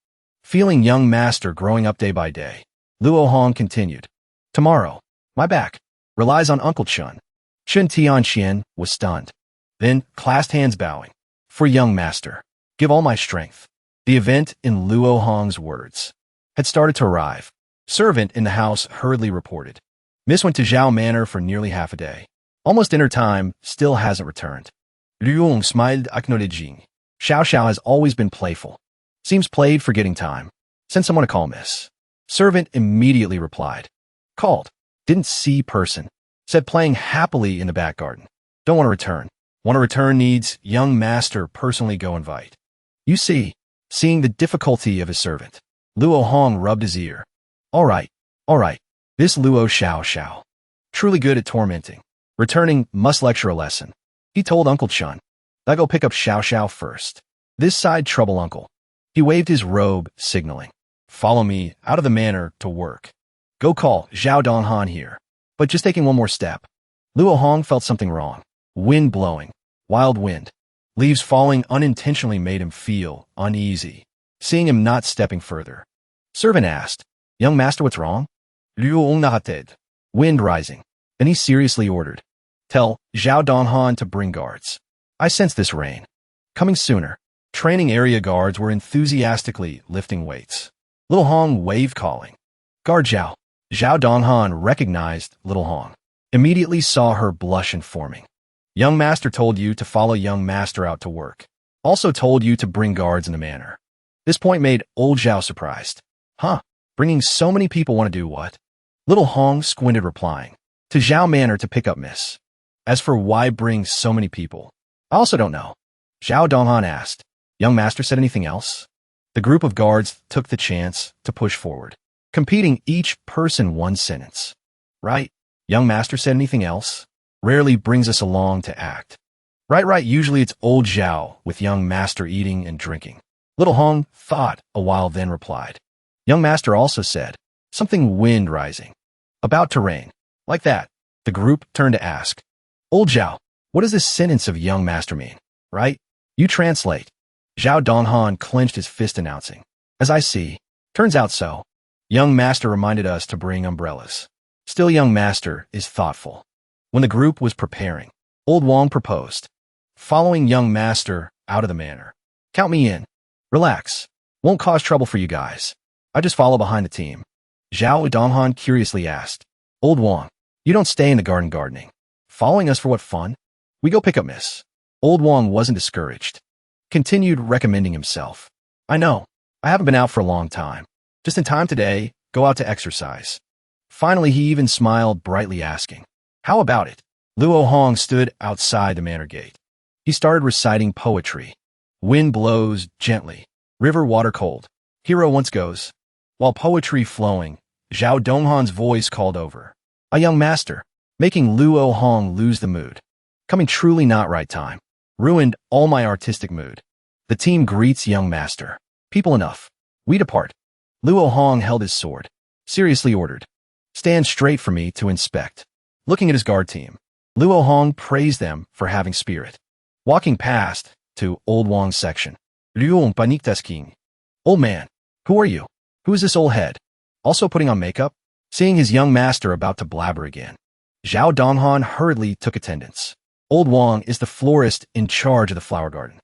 Feeling young master growing up day by day, Luo Hong continued, tomorrow, my back relies on Uncle Chun. Chun Tian Shen was stunned. Then, clasped hands bowing, for young master, give all my strength. The event, in Luo Hong's words, had started to arrive. Servant in the house hurriedly reported. Miss went to Zhao Manor for nearly half a day. Almost dinner time, still hasn't returned. Luong smiled acknowledging. Xiao has always been playful. Seems played forgetting time. Send someone to call Miss. Servant immediately replied. Called. Didn't see person. Said playing happily in the back garden. Don't want to return. Want to return needs young master personally go invite. You see, seeing the difficulty of his servant, Luo Hong rubbed his ear. All right. This Luo Xiao. Truly good at tormenting. Returning must lecture a lesson. He told Uncle Chun. I go pick up Xiao first. This side trouble uncle. He waved his robe, signaling. Follow me out of the manor to work. Go call Zhao Donhan here. But just taking one more step. Luo Hong felt something wrong. Wind blowing. Wild wind. Leaves falling unintentionally made him feel uneasy. Seeing him not stepping further. Servant asked, young master, what's wrong? Luo. Wind rising. Then he seriously ordered. Tell Zhao Donhan to bring guards. I sense this rain. Coming sooner. Training area guards were enthusiastically lifting weights. Little Hong waved calling. Guard Zhao. Zhao Donhan recognized Little Hong. Immediately saw her blush and forming. Young master told you to follow young master out to work. Also told you to bring guards in the manor. This point made old Zhao surprised. Huh? Bringing so many people want to do what? Little Hong squinted replying. To Zhao Manor to pick up Miss. As for why bring so many people, I also don't know. Zhao Donghan asked. Young master said anything else? The group of guards took the chance to push forward, competing each person one sentence. Right? Young master said anything else? Rarely brings us along to act. Right, usually it's old Zhao with young master eating and drinking. Little Hong thought a while then replied. Young master also said, something wind rising. About to rain. Like that. The group turned to ask. Old Zhao, what does this sentence of young master mean? Right? You translate. Zhao Donghan clenched his fist announcing. As I see. Turns out so. Young master reminded us to bring umbrellas. Still young master is thoughtful. When the group was preparing, old Wong proposed. Following young master out of the manor. Count me in. Relax. Won't cause trouble for you guys. I just follow behind the team. Zhao Donghan curiously asked. Old Wong, you don't stay in the garden gardening. Following us for what fun? We go pick up Miss. Old Wong wasn't discouraged. Continued recommending himself. I know. I haven't been out for a long time. Just in time today, go out to exercise. Finally, he even smiled brightly asking. How about it? Luo Hong stood outside the manor gate. He started reciting poetry. Wind blows gently. River water cold. Hero once goes. While poetry flowing, Zhao Donghan's voice called over. A young master, making Luo Hong lose the mood. Coming truly not right time. Ruined all my artistic mood. The team greets young master. People enough. We depart. Luo Hong held his sword. Seriously ordered. Stand straight for me to inspect. Looking at his guard team, Luo Hong praised them for having spirit. Walking past to Old Wong's section. Luo Paniktas King. Old man, who are you? Who is this old head? Also putting on makeup? Seeing his young master about to blabber again, Zhao Donghan hurriedly took attendance. Old Wong is the florist in charge of the flower garden.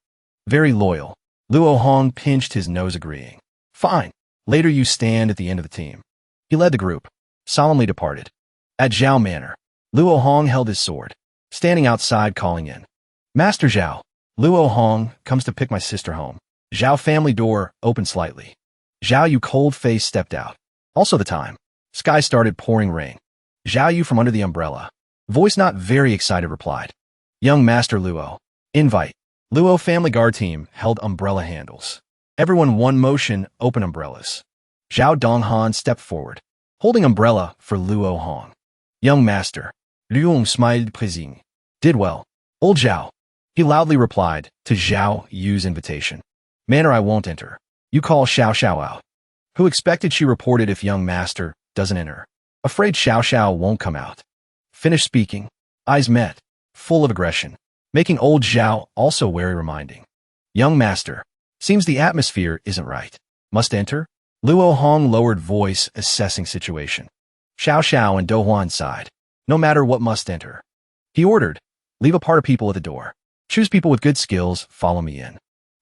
Very loyal. Luo Hong pinched his nose agreeing. Fine. Later you stand at the end of the team. He led the group. Solemnly departed. At Zhao Manor, Luo Hong held his sword, standing outside calling in. Master Zhao, Luo Hong comes to pick my sister home. Zhao family door opened slightly. Zhao Yu cold-faced stepped out. Also the time. Sky started pouring rain. Zhao Yu from under the umbrella. Voice not very excited replied. Young Master Luo. Invite. Luo family guard team held umbrella handles. Everyone one motion open umbrellas. Zhao Donghan stepped forward, holding umbrella for Luo Hong. Young Master. Luong smiled praising. Did well. Old Zhao. He loudly replied to Zhao Yu's invitation. Manor I won't enter. You call Xiao Xiao out. Who expected she reported if young master doesn't enter. Afraid Xiao Xiao won't come out. Finished speaking. Eyes met, full of aggression, making old Zhao also wary reminding. Young master. Seems the atmosphere isn't right. Must enter? Luo Hong lowered voice assessing situation. Xiao Xiao and Do Huan sighed. No matter what must enter. He ordered. Leave a part of people at the door. Choose people with good skills, follow me in.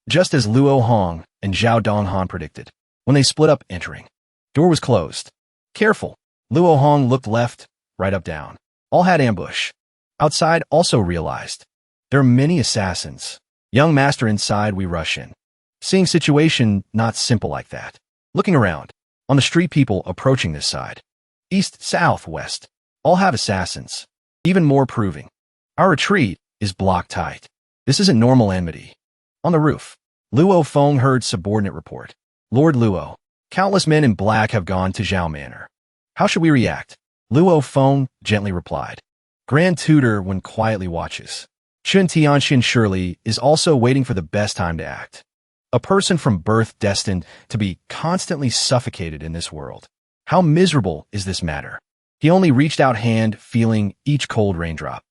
Just as Luo Hong and Zhao Donghan predicted, when they split up entering. Door was closed. Careful. Luo Hong looked left, right up down. All had ambush. Outside also realized. There are many assassins. Young master inside we rush in. Seeing situation not simple like that. Looking around. On the street people approaching this side. East, south, west. All have assassins. Even more proving. Our retreat is blocked tight. This isn't normal enmity. On the roof, Luo Feng heard subordinate report. Lord Luo, countless men in black have gone to Zhao Manor. How should we react? Luo Feng gently replied. Grand Tutor when quietly watches. Chun Tian Shen surely is also waiting for the best time to act. A person from birth destined to be constantly suffocated in this world. How miserable is this matter? He only reached out hand feeling each cold raindrop.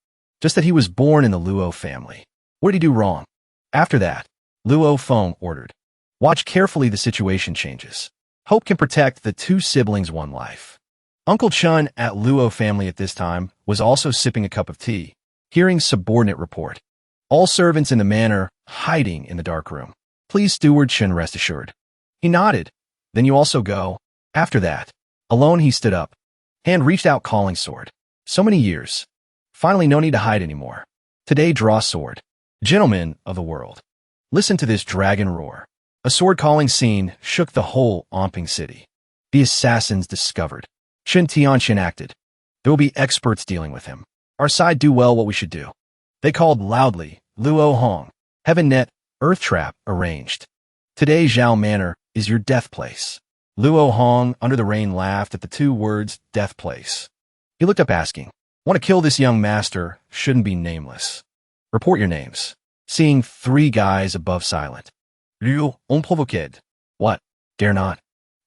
Just that he was born in the Luo family. What did he do wrong? After that, Luo Feng ordered. Watch carefully the situation changes. Hope can protect the two siblings one life. Uncle Chun at Luo family at this time was also sipping a cup of tea, hearing subordinate report. All servants in the manor hiding in the dark room. Please steward Chun rest assured. He nodded. Then you also go. After that, alone he stood up. Hand reached out calling sword. So many years. Finally no need to hide anymore. Today draw sword. Gentlemen of the world. Listen to this dragon roar. A sword-calling scene shook the whole Omping city. The assassins discovered. Chun Tian Shen acted. There will be experts dealing with him. Our side do well what we should do. They called loudly, Luo Hong. Heaven net, earth trap, arranged. Today Luo Manor is your death place. Luo Hong, under the rain, laughed at the two words, death place. He looked up asking, want to kill this young master, shouldn't be nameless. Report your names. Seeing three guys above silent. Luo, unprovoked. What? Dare not.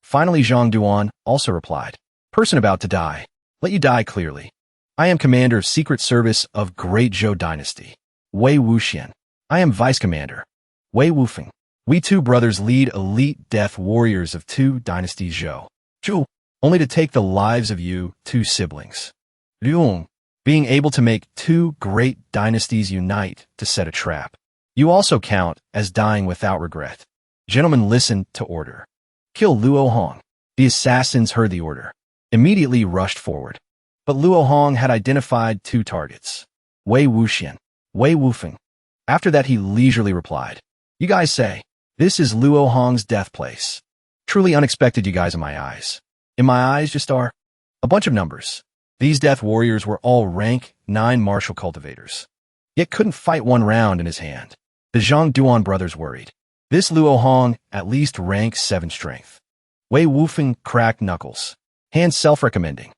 Finally Zhang Duan also replied. Person about to die. Let you die clearly. I am commander of Secret Service of Great Zhou Dynasty. Wei Wuxian. I am vice commander. Wei Wufeng. We two brothers lead elite death warriors of two dynasties Zhou. Zhou, only to take the lives of you two siblings. Luong, being able to make two great dynasties unite to set a trap. You also count as dying without regret. Gentlemen, listen to order. Kill Luo Hong. The assassins heard the order. Immediately rushed forward. But Luo Hong had identified two targets. Wei Wuxian, Wei Wufeng. After that he leisurely replied. You guys say, this is Luo Hong's death place. Truly unexpected, you guys, in my eyes. In my eyes just are a bunch of numbers. These death warriors were all rank 9 martial cultivators. Yet couldn't fight one round in his hand. The Zhang Duan brothers worried. This Luo Hong at least rank 7 strength. Wei Wufeng cracked knuckles. Hand self-recommending.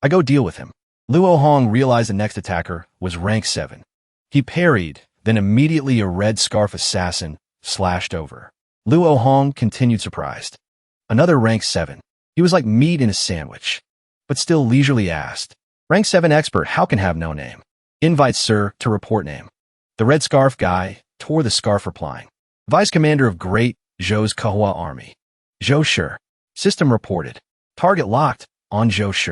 I go deal with him. Luo Hong realized the next attacker was rank 7. He parried, then immediately a red scarf assassin slashed over. Luo Hong continued surprised. Another rank 7. He was like meat in a sandwich. But still leisurely asked. Rank 7 expert, how can have no name? Invite sir to report name. The red scarf guy tore the scarf replying. Vice commander of Great Zhou's Kahua army. Zhou Shi. System reported. Target locked on Zhou Shi.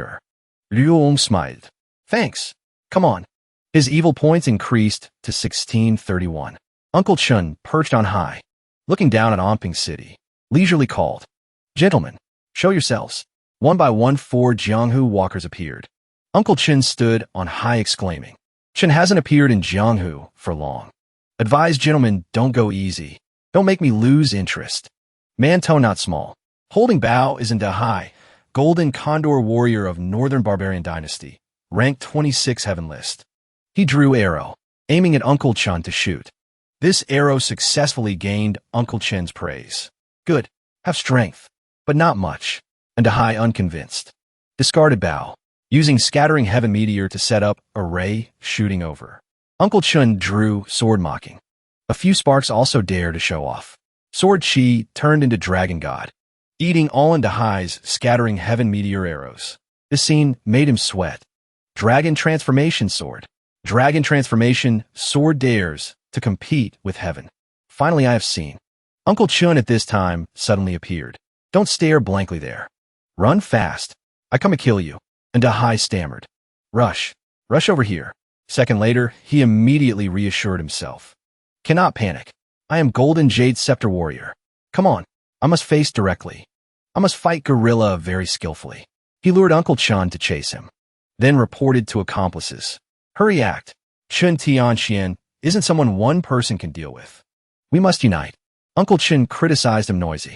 Luong smiled. Thanks. Come on. His evil points increased to 1631. Uncle Chun, perched on high, looking down at Omping City, leisurely called. Gentlemen, show yourselves. One by one 4 Jianghu walkers appeared. Uncle Chun stood on high exclaiming. Chun hasn't appeared in Jianghu for long. Advise gentlemen, don't go easy. Don't make me lose interest. Mantou not small. Holding bow is in Dahai, golden condor warrior of Northern Barbarian Dynasty, rank 26 heaven list. He drew arrow, aiming at Uncle Chun to shoot. This arrow successfully gained Uncle Chen's praise. Good. Have strength. But not much. And Dahai unconvinced. Discarded bow, using scattering heaven meteor to set up a ray shooting over. Uncle Chun drew sword mocking. A few sparks also dare to show off. Sword chi turned into dragon god, eating all into Dahai's scattering heaven meteor arrows. This scene made him sweat. Dragon transformation sword. Dragon transformation sword dares to compete with heaven. Finally I have seen. Uncle Chun at this time suddenly appeared. Don't stare blankly there. Run fast. I come to kill you. And Dahai stammered. Rush. Rush over here. Second later, he immediately reassured himself. Cannot panic. I am Golden Jade Scepter Warrior. Come on. I must face directly. I must fight guerrilla very skillfully. He lured Uncle Chun to chase him. Then reported to accomplices. Hurry act. Chun Tian Shen isn't someone one person can deal with. We must unite. Uncle Chun criticized him noisy.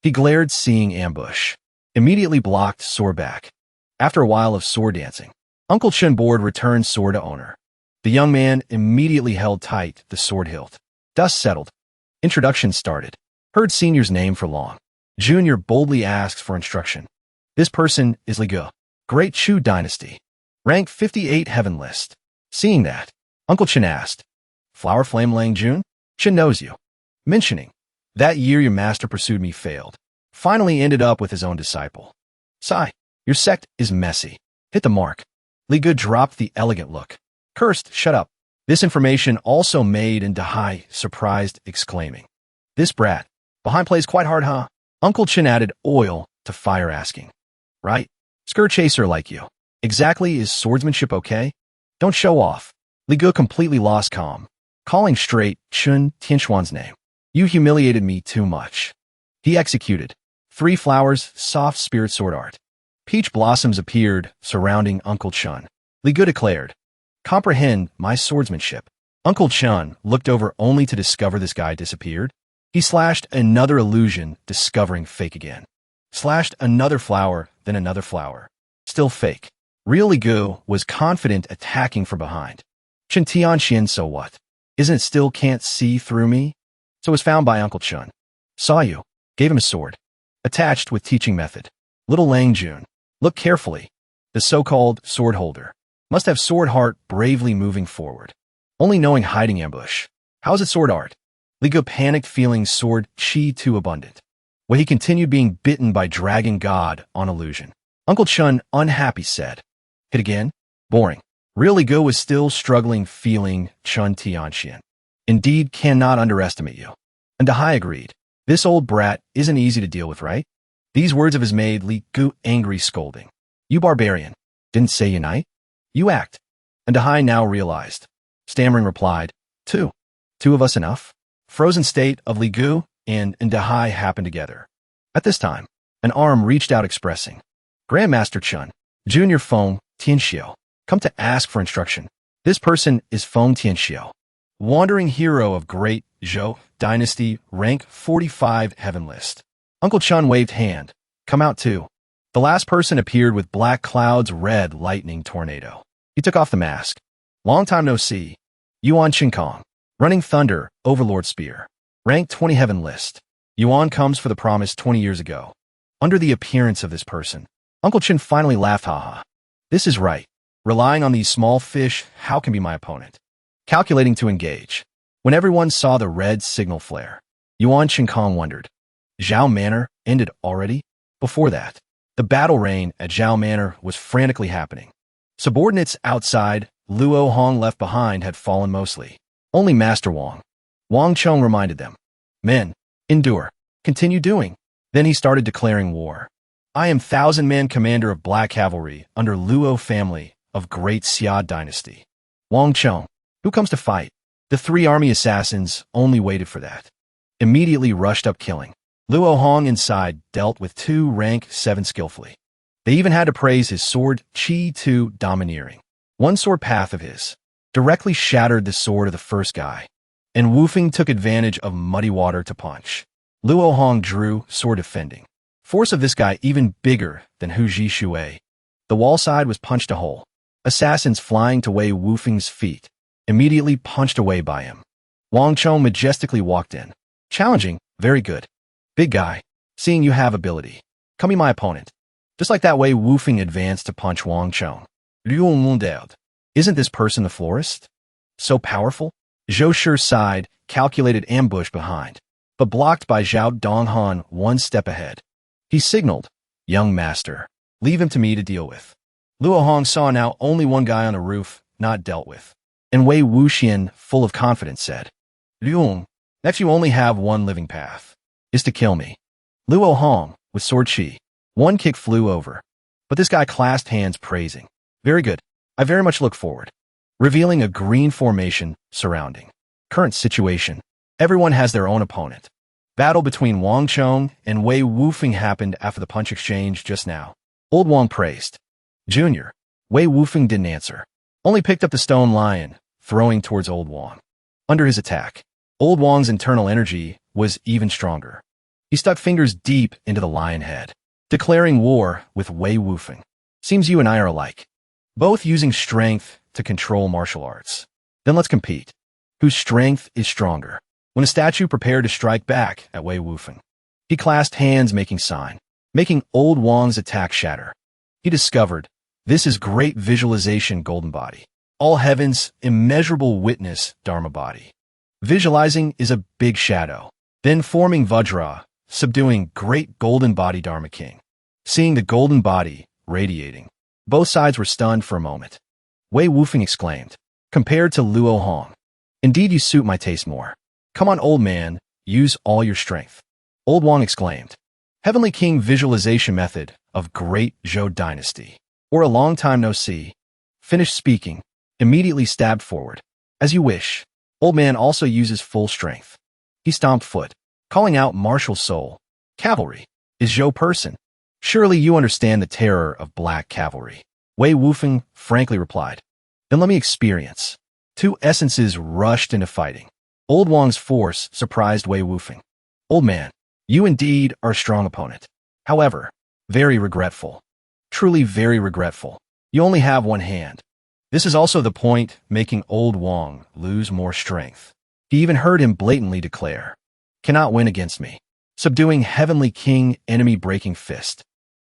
He glared seeing ambush. Immediately blocked sword back. After a while of sword dancing, Uncle Chun board returned sword to owner. The young man immediately held tight the sword hilt. Dust settled. Introduction started. Heard senior's name for long. Junior boldly asks for instruction. This person is Li Ge, Great Chu Dynasty. Rank 58 heaven list. Seeing that, Uncle Chun asked, Flower Flame Lang Jun? Chun knows you. Mentioning, that year your master pursued me failed. Finally ended up with his own disciple. Sigh, your sect is messy. Hit the mark. Li Ge dropped the elegant look. Cursed, shut up. This information also made in Dahai surprised, exclaiming. This brat, behind plays quite hard, huh? Uncle Chun added oil to fire asking. Right? Skirt chaser like you. Exactly, is swordsmanship okay? Don't show off. Li Ge completely lost calm, calling straight Chun Tian Shen's name. You humiliated me too much. He executed. 3 flowers, soft spirit sword art. Peach blossoms appeared, surrounding Uncle Chun. Li Ge declared, comprehend my swordsmanship. Uncle Chun looked over only to discover this guy disappeared. He slashed another illusion, discovering fake again. Slashed another flower, then another flower. Still fake. Real Li Gu was confident, attacking from behind. Chun Tian Shen, so what? Isn't it still can't see through me? So was found by Uncle Chun. Saw you. Gave him a sword. Attached with teaching method. Little Lang Jun. Look carefully. The so-called sword holder must have sword heart, bravely moving forward. Only knowing hiding ambush. How's it sword art? Li Gu panicked, feeling sword chi too abundant. Where he continued being bitten by dragon god on illusion. Uncle Chun, unhappy, said, hit again? Boring. Real Li Gu was still struggling, feeling Chun Tian Shen. Indeed, cannot underestimate you. And Dahai agreed. This old brat isn't easy to deal with, right? These words of his made Li Gu angry, scolding. You barbarian. Didn't say unite? You act. And Dahai now realized. Stammering replied, two. Two of us enough? Frozen state of Li Gu and Dahai happened together. At this time, an arm reached out, expressing, Grandmaster Chun, Junior Feng Tianxiu, come to ask for instruction. This person is Feng Tianxiu, wandering hero of great Zhou dynasty, rank 45 heaven list. Uncle Chun waved hand. Come out too. The last person appeared with black clouds, red lightning tornado. He took off the mask. Long time no see. Yuan Qinkong, running thunder, overlord spear. Rank 20 heaven list. Yuan comes for the promise 20 years ago. Under the appearance of this person, Uncle Chun finally laughed, haha. This is right. Relying on these small fish, how can be my opponent? Calculating to engage. When everyone saw the red signal flare, Yuan Qinkong wondered. Zhao Manor ended already? Before that, the battle reign at Zhao Manor was frantically happening. Subordinates outside, Luo Hong left behind, had fallen mostly. Only Master Wang Chong reminded them. Men, endure. Continue doing. Then he started declaring war. I am 1,000-man commander of Black Cavalry under Luo family of Great Xia dynasty. Wang Chong, who comes to fight? The 3 army assassins only waited for that. Immediately rushed up, killing. Luo Hong inside dealt with 2 rank 7 skillfully. They even had to praise his sword Chi 2 domineering. One sword path of his directly shattered the sword of the first guy, and Wu Feng took advantage of muddy water to punch. Luo Hong drew sword defending. Force of this guy even bigger than Hu Ji Shui. The wall side was punched a hole. Assassins flying to Wei Wu Feng's feet, immediately punched away by him. Wang Chong majestically walked in. Challenging, very good. Big guy, seeing you have ability. Come be my opponent. Just like that way, Wu Feng advanced to punch Wang Chong. Luo Manor. Isn't this person the florist? So powerful? Zhou Shi sighed, calculated ambush behind, but blocked by Zhao Donghan 1 step ahead. He signaled, young master, leave him to me to deal with. Luo Hong saw now only one guy on the roof, not dealt with. And Wei Wuxian, full of confidence, said, Luong, next you only have one living path, is to kill me. Luo Hong, with sword chi, 1 kick flew over. But this guy clasped hands, praising. Very good. I very much look forward. Revealing a green formation surrounding. Current situation. Everyone has their own opponent. Battle between Wang Chong and Wei Wufeng happened after the punch exchange just now. Old Wang praised. Junior. Wei Wufeng didn't answer. Only picked up the stone lion, throwing towards Old Wang. Under his attack, Old Wang's internal energy was even stronger. He stuck fingers deep into the lion head, declaring war with Wei Wufeng. Seems you and I are alike. Both using strength to control martial arts. Then let's compete. Whose strength is stronger? When a statue prepared to strike back at Wei Wufeng, he clasped hands, making sign, making Old Wang's attack shatter. He discovered, this is great visualization golden body. All heavens, immeasurable witness Dharma body. Visualizing is a big shadow, then forming Vajra, subduing great golden body Dharma king. Seeing the golden body radiating, both sides were stunned for a moment. Wei Wufeng exclaimed, compared to Luo Hong, indeed you suit my taste more. Come on, old man, use all your strength. Old Wang exclaimed, Heavenly King visualization method of great Zhou dynasty, or a long time no see. Finished speaking, immediately stabbed forward. As you wish. Old man also uses full strength. He stomped foot, calling out martial soul. Cavalry is Zhou person. Surely you understand the terror of black cavalry. Wei Wufeng frankly replied. Then let me experience. Two essences rushed into fighting. Old Wang's force surprised Wei Wufeng. Old man, you indeed are a strong opponent. However, very regretful. Truly very regretful. You only have one hand. This is also the point making Old Wang lose more strength. He even heard him blatantly declare, "Cannot win against me." Subduing Heavenly King enemy breaking fist.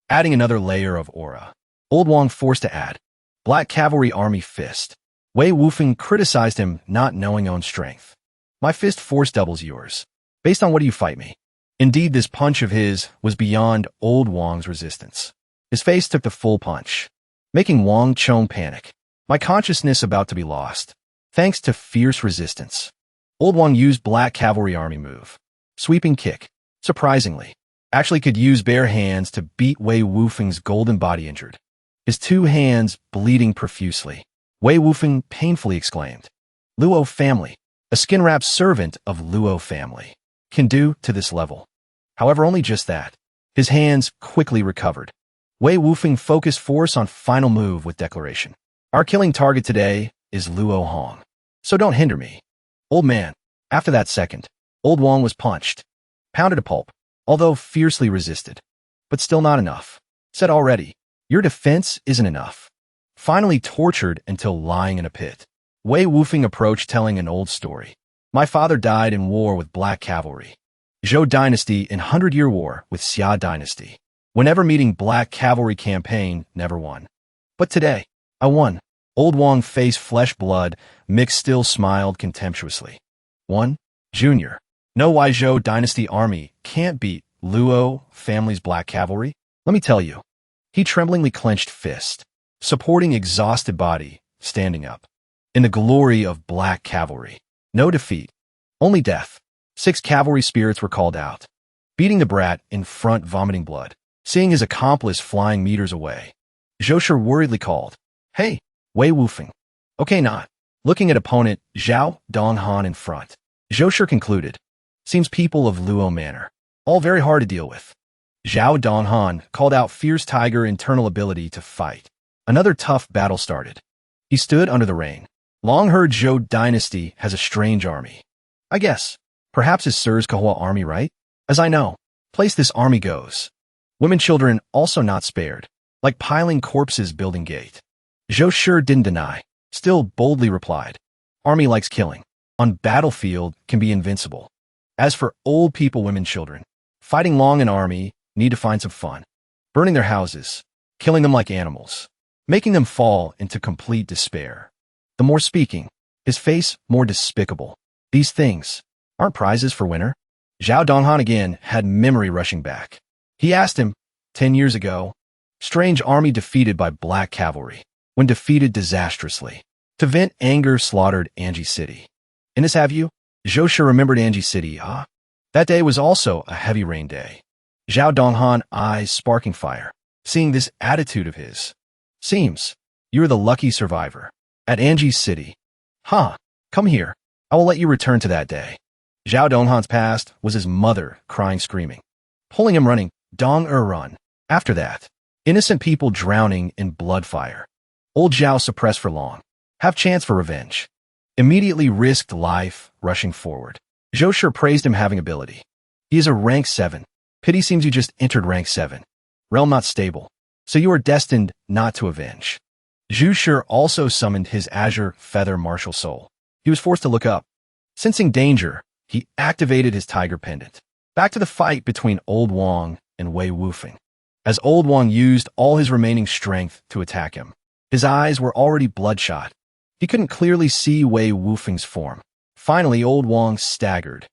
Adding another layer of aura. Old Wang forced to add, Black Cavalry Army fist. Wei Wufeng criticized him not knowing own strength. My fist force doubles yours. Based on what do you fight me? Indeed, this punch of his was beyond Old Wang's resistance. His face took the full punch, making Wang Chong panic. My consciousness about to be lost. Thanks to fierce resistance. Old Wang used Black Cavalry Army move. Sweeping kick. Surprisingly, actually could use bare hands to beat Wei Wufeng's golden body injured. His two hands bleeding profusely. Wei Wufeng painfully exclaimed, "Luo family, a skin-wrapped servant of Luo family, can do to this level." However, only just that. His hands quickly recovered. Wei Wufeng focused force on final move with declaration. Our killing target today is Luo Hong. So don't hinder me. Old man. After that second, Old Wang was punched. Pounded to pulp, although fiercely resisted. But still not enough. Said already, your defense isn't enough. Finally tortured until lying in a pit. Wei Wufeng approached telling an old story. My father died in war with Black Cavalry. Zhou Dynasty in 100-Year War with Xia Dynasty. Whenever meeting Black Cavalry campaign, never won. But today, I won. Old Wang face flesh blood, mixed still smiled contemptuously. One, Junior. Know why Zhou Dynasty Army can't beat Luo family's Black Cavalry? Let me tell you. He tremblingly clenched fist, supporting exhausted body, standing up. In the glory of Black Cavalry. No defeat. Only death. 6 cavalry spirits were called out. Beating the brat in front vomiting blood. Seeing his accomplice flying meters away. Zhou worriedly called, "Hey, Wei Wufeng." Okay, not. Looking at opponent, Zhao Donghan in front. Zhou concluded. Seems people of Luo Manor. All very hard to deal with. Zhao Donghan called out fierce tiger internal ability to fight. Another tough battle started. He stood under the rain. Long heard Zhou Dynasty has a strange army. I guess. Perhaps his Sir's Kahua army, right? As I know. Place this army goes. Women children also not spared. Like piling corpses building gate. Zhou didn't deny. Still boldly replied. Army likes killing. On battlefield can be invincible. As for old people, women, children, fighting long in army, need to find some fun. Burning their houses, killing them like animals, making them fall into complete despair. The more speaking, his face more despicable. These things aren't prizes for winner. Zhao Donghan again had memory rushing back. He asked him, 10 years ago, strange army defeated by Black Cavalry, when defeated disastrously. To vent anger slaughtered Anji City. In this have you? Zhou remembered Anji City, huh? That day was also a heavy rain day. Zhao Donghan eyes sparking fire, seeing this attitude of his. Seems you're the lucky survivor. At Anji City. Huh, come here. I will let you return to that day. Zhao Donghan's past was his mother crying screaming. Pulling him running, run. After that, innocent people drowning in blood fire. Old Zhao suppressed for long. Have chance for revenge. Immediately risked life, rushing forward. Zhou praised him having ability. He is a rank 7. Pity seems you just entered rank 7. Realm not stable. So you are destined not to avenge. Zhu also summoned his azure feather martial soul. He was forced to look up. Sensing danger, he activated his tiger pendant. Back to the fight between Old Wang and Wei Wufeng. As Old Wang used all his remaining strength to attack him. His eyes were already bloodshot. He couldn't clearly see Wei Wufeng's form. Finally, Old Wang staggered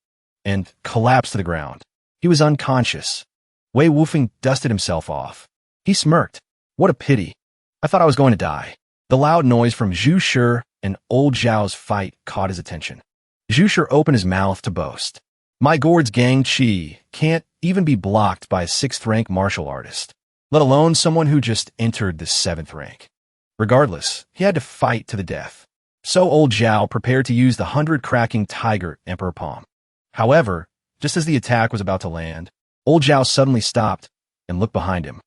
and collapsed to the ground. He was unconscious. Wei Wufeng dusted himself off. He smirked. What a pity. I thought I was going to die. The loud noise from Zhu and Old Zhao's fight caught his attention. Zhu opened his mouth to boast. My Gord's Gang Chi can't even be blocked by a 6th rank martial artist, let alone someone who just entered the 7th rank. Regardless, he had to fight to the death. So Old Zhao prepared to use the 100-cracking tiger emperor palm. However, just as the attack was about to land, Old Zhao suddenly stopped and looked behind him.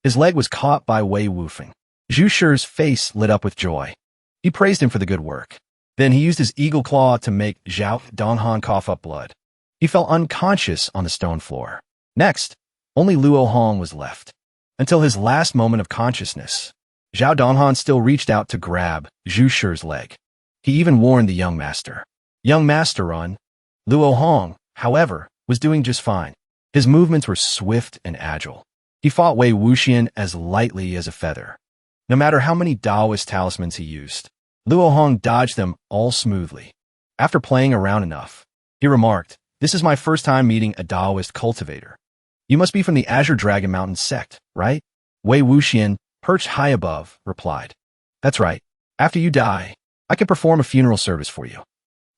His leg was caught by Wei Wufeng. Zhu face lit up with joy. He praised him for the good work. Then he used his eagle claw to make Zhao Donghan cough up blood. He fell unconscious on the stone floor. Next, only Luo Hong was left. Until his last moment of consciousness, Zhao Donghan still reached out to grab Zhu Shi's leg. He even warned the young master. Young master run. Luo Hong, however, was doing just fine. His movements were swift and agile. He fought Wei Wuxian as lightly as a feather. No matter how many Taoist talismans he used, Luo Hong dodged them all smoothly. After playing around enough, he remarked, "This is my first time meeting a Taoist cultivator. You must be from the Azure Dragon Mountain sect, right?" Wei Wuxian, perched high above, replied, "That's right. After you die, I can perform a funeral service for you."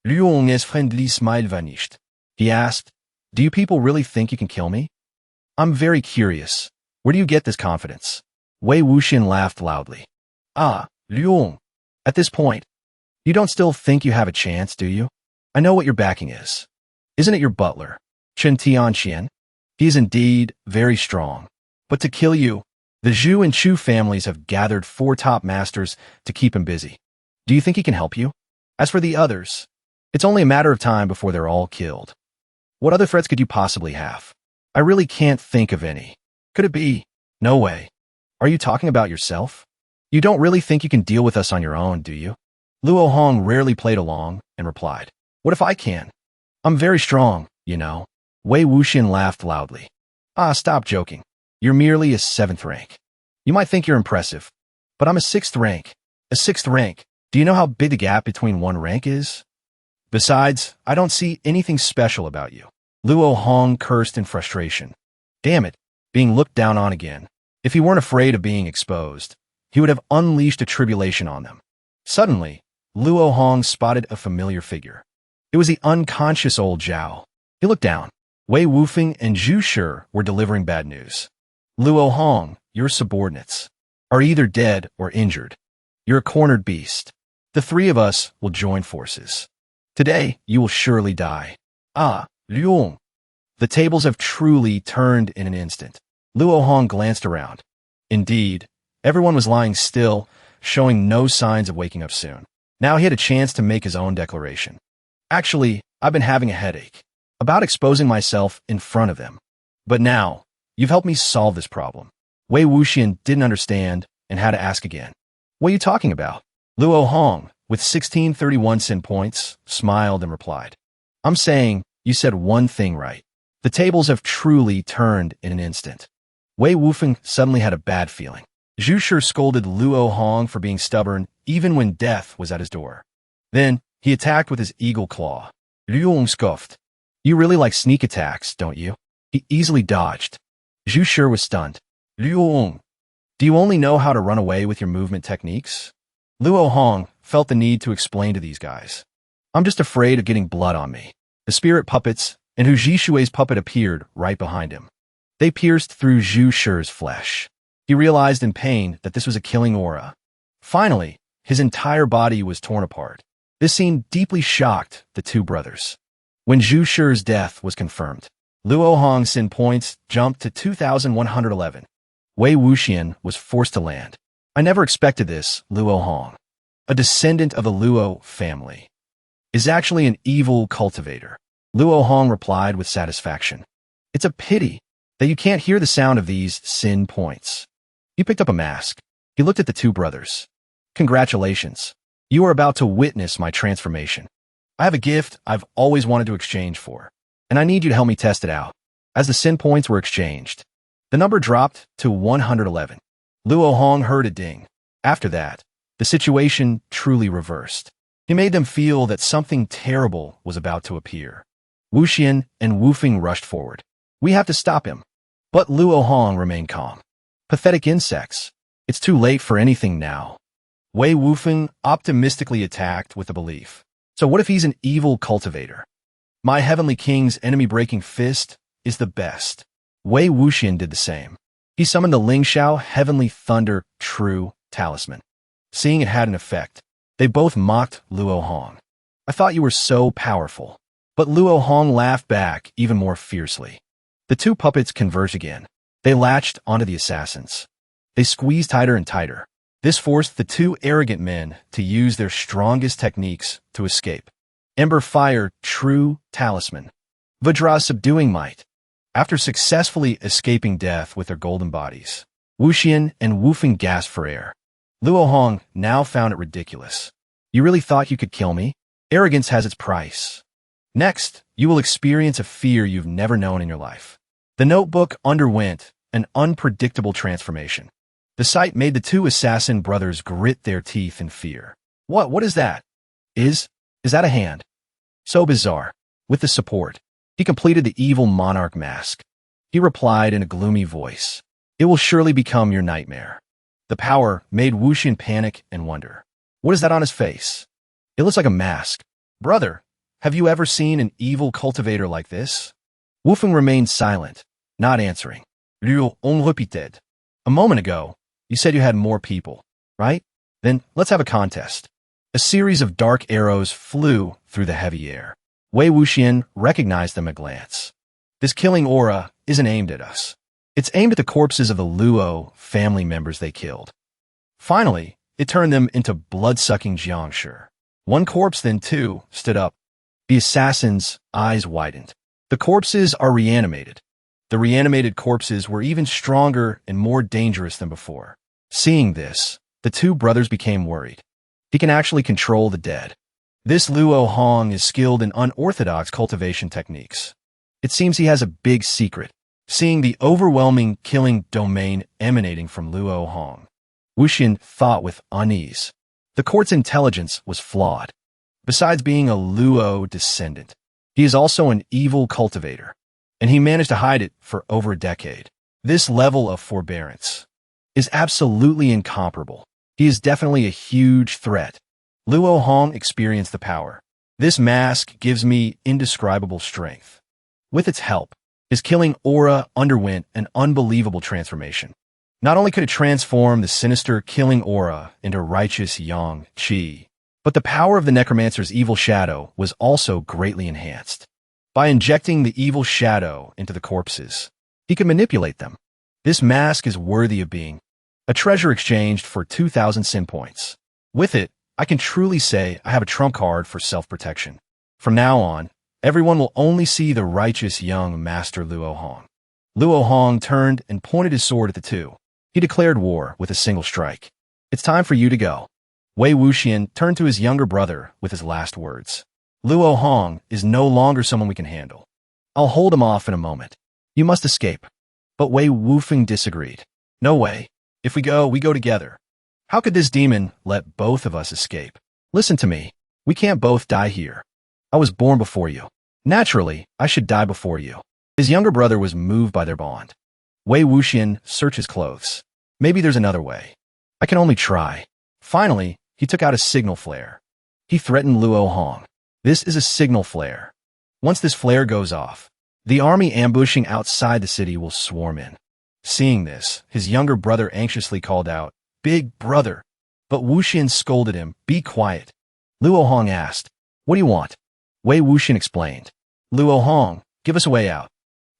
Luo's friendly smile vanished. He asked, "Do you people really think you can kill me?" "I'm very curious. Where do you get this confidence?" Wei Wuxian laughed loudly. "Ah, Luo. At this point, you don't still think you have a chance, do you? I know what your backing is. Isn't it your butler, Chun Tian Shen? He is indeed very strong. But to kill you, the Zhu and Chu families have gathered 4 top masters to keep him busy. Do you think he can help you? As for the others, it's only a matter of time before they're all killed. What other threats could you possibly have? I really can't think of any. Could it be? No way. Are you talking about yourself? You don't really think you can deal with us on your own, do you?" Luo Hong rarely played along and replied, "What if I can? I'm very strong, you know." Wei Wuxian laughed loudly. "Ah, stop joking. You're merely a 7th rank. You might think you're impressive, but I'm a 6th rank. A 6th rank. Do you know how big the gap between one rank is? Besides, I don't see anything special about you." Luo Hong cursed in frustration. Damn it, being looked down on again. If he weren't afraid of being exposed, he would have unleashed a tribulation on them. Suddenly, Luo Hong spotted a familiar figure. It was the unconscious old Zhao. He looked down. Wei Wufeng and Zhu Shi were delivering bad news. "Luo Hong, your subordinates are either dead or injured. You're a cornered beast. The 3 of us will join forces. Today, you will surely die." "Ah, Luo." The tables have truly turned in an instant. Luo Hong glanced around. Indeed, everyone was lying still, showing no signs of waking up soon. Now he had a chance to make his own declaration. "Actually, I've been having a headache about exposing myself in front of them. But now, you've helped me solve this problem." Wei Wuxian didn't understand and had to ask again. "What are you talking about?" Luo Hong, with 1631 sin points, smiled and replied, "I'm saying you said one thing right. The tables have truly turned in an instant." Wei Wufeng suddenly had a bad feeling. Zhu Shi scolded Luo Hong for being stubborn even when death was at his door. Then he attacked with his eagle claw. Luo scoffed. "You really like sneak attacks, don't you?" He easily dodged. Zhu Shi was stunned. "Luo, do you only know how to run away with your movement techniques?" Luo Hong felt the need to explain to these guys. "I'm just afraid of getting blood on me." The spirit puppets and Hu Jishui's puppet appeared right behind him. They pierced through Zhu Shi's flesh. He realized in pain that this was a killing aura. Finally, his entire body was torn apart. This scene deeply shocked the 2 brothers. When Zhu Shi's death was confirmed, Luo Hong's sin points jumped to 2,111. Wei Wuxian was forced to land. "I never expected this, Luo Hong. A descendant of the Luo family is actually an evil cultivator." Luo Hong replied with satisfaction. "It's a pity that you can't hear the sound of these sin points." He picked up a mask. He looked at the 2 brothers. "Congratulations. You are about to witness my transformation. I have a gift I've always wanted to exchange for, and I need you to help me test it out." As the sin points were exchanged, the number dropped to 111. Luo Hong heard a ding. After that, the situation truly reversed. He made them feel that something terrible was about to appear. Wuxian and Wufeng rushed forward. "We have to stop him." But Luo Hong remained calm. "Pathetic insects. It's too late for anything now." Wei Wufeng optimistically attacked with a belief. "So what if he's an evil cultivator? My heavenly king's enemy-breaking fist is the best." Wei Wuxian did the same. He summoned the Lingxiao Heavenly Thunder True Talisman. Seeing it had an effect, they both mocked Luo Hong. "I thought you were so powerful." But Luo Hong laughed back even more fiercely. The 2 puppets converged again. They latched onto the assassins. They squeezed tighter and tighter. This forced the two arrogant men to use their strongest techniques to escape. Ember Fire, True Talisman. Vajra, Subduing Might. After successfully escaping death with their golden bodies, Wuxian and Wufeng gasped for air. Luo Hong now found it ridiculous. You really thought you could kill me? Arrogance has its price. Next, you will experience a fear you've never known in your life. The notebook underwent an unpredictable transformation. The sight made the two assassin brothers grit their teeth in fear. What is that? Is that a hand? So bizarre. With the support, he completed the evil monarch mask. He replied in a gloomy voice, "It will surely become your nightmare." The power made Wuxian panic and wonder. What is that on his face? It looks like a mask. Brother, have you ever seen an evil cultivator like this? Wufeng remained silent, not answering. Luo Manor. A moment ago, you said you had more people, right? Then let's have a contest. A series of dark arrows flew through the heavy air. Wei Wuxian recognized them at a glance. This killing aura isn't aimed at us. It's aimed at the corpses of the Luo family members they killed. Finally, it turned them into blood-sucking jiangshi. One corpse, then two, stood up. The assassin's eyes widened. The corpses are reanimated. The reanimated corpses were even stronger and more dangerous than before. Seeing this, the two brothers became worried. He can actually control the dead. This Luo Hong is skilled in unorthodox cultivation techniques. It seems he has a big secret. Seeing the overwhelming killing domain emanating from Luo Hong, Wuxian thought with unease. The court's intelligence was flawed. Besides being a Luo descendant, he is also an evil cultivator, and he managed to hide it for over a decade. This level of forbearance is absolutely incomparable. He is definitely a huge threat. Luo Hong experienced the power. This mask gives me indescribable strength. With its help, his killing aura underwent an unbelievable transformation. Not only could it transform the sinister killing aura into righteous yang qi, but the power of the necromancer's evil shadow was also greatly enhanced. By injecting the evil shadow into the corpses, he could manipulate them. This mask is worthy of being a treasure exchanged for 2,000 sin points. With it, I can truly say I have a trump card for self-protection. From now on, everyone will only see the righteous young Master Luo Hong. Luo Hong turned and pointed his sword at the two. He declared war with a single strike. It's time for you to go. Wei Wuxian turned to his younger brother with his last words. Luo Hong is no longer someone we can handle. I'll hold him off in a moment. You must escape. But Wei Wufeng disagreed. No way. If we go together. How could this demon let both of us escape? Listen to me. We can't both die here. I was born before you. Naturally, I should die before you. His younger brother was moved by their bond. Wei Wuxian searched his clothes. Maybe there's another way. I can only try. Finally, he took out a signal flare. He threatened Luo Hong. This is a signal flare. Once this flare goes off, the army ambushing outside the city will swarm in. Seeing this, his younger brother anxiously called out, "Big brother." But Wuxian scolded him, "Be quiet." Luo Hong asked, "What do you want?" Wei Wuxian explained, "Luo Hong, give us a way out.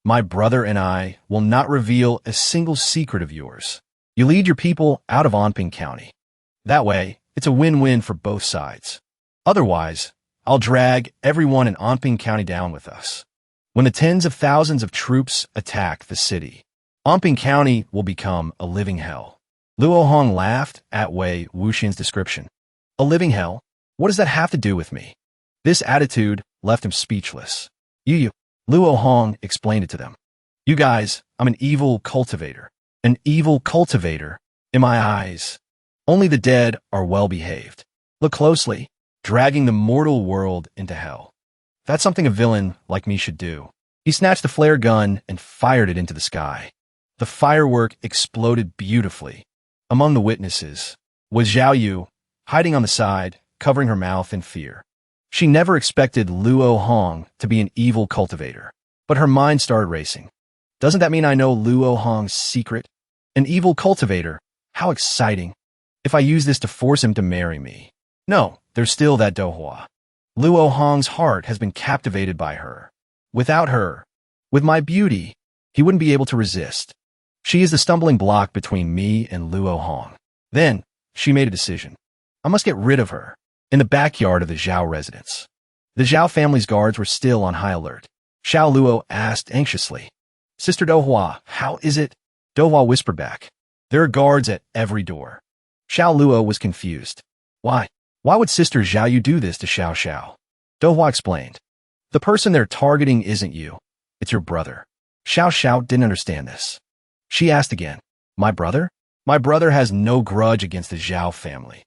My brother and I will not reveal a single secret of yours. You lead your people out of Anping County. That way, it's a win-win for both sides. Otherwise, I'll drag everyone in Anping County down with us. When the tens of thousands of troops attack the city, Anping County will become a living hell." Luo Hong laughed at Wei Wuxian's description. A living hell? What does that have to do with me? This attitude left him speechless. You. Luo Hong explained it to them. You guys, I'm an evil cultivator. An evil cultivator? In my eyes, only the dead are well-behaved. Look closely, dragging the mortal world into hell. That's something a villain like me should do. He snatched the flare gun and fired it into the sky. The firework exploded beautifully. Among the witnesses was Zhao Yu, hiding on the side, covering her mouth in fear. She never expected Luo Hong to be an evil cultivator, but her mind started racing. Doesn't that mean I know Luo Hong's secret? An evil cultivator? How exciting. If I use this to force him to marry me. No, there's still that Dohua. Luo Hong's heart has been captivated by her. Without her, with my beauty, he wouldn't be able to resist. She is the stumbling block between me and Luo Hong. Then, she made a decision. I must get rid of her. In the backyard of the Zhao residence, the Zhao family's guards were still on high alert. Xiao Luo asked anxiously, Sister Dohua, how is it? Dohua whispered back, there are guards at every door. Xiao Luo was confused. Why? Why would Sister Zhao Yu do this to Xiao Xiao? Dohua explained. The person they're targeting isn't you. It's your brother. Xiao Xiao didn't understand this. She asked again, my brother? My brother has no grudge against the Zhao family.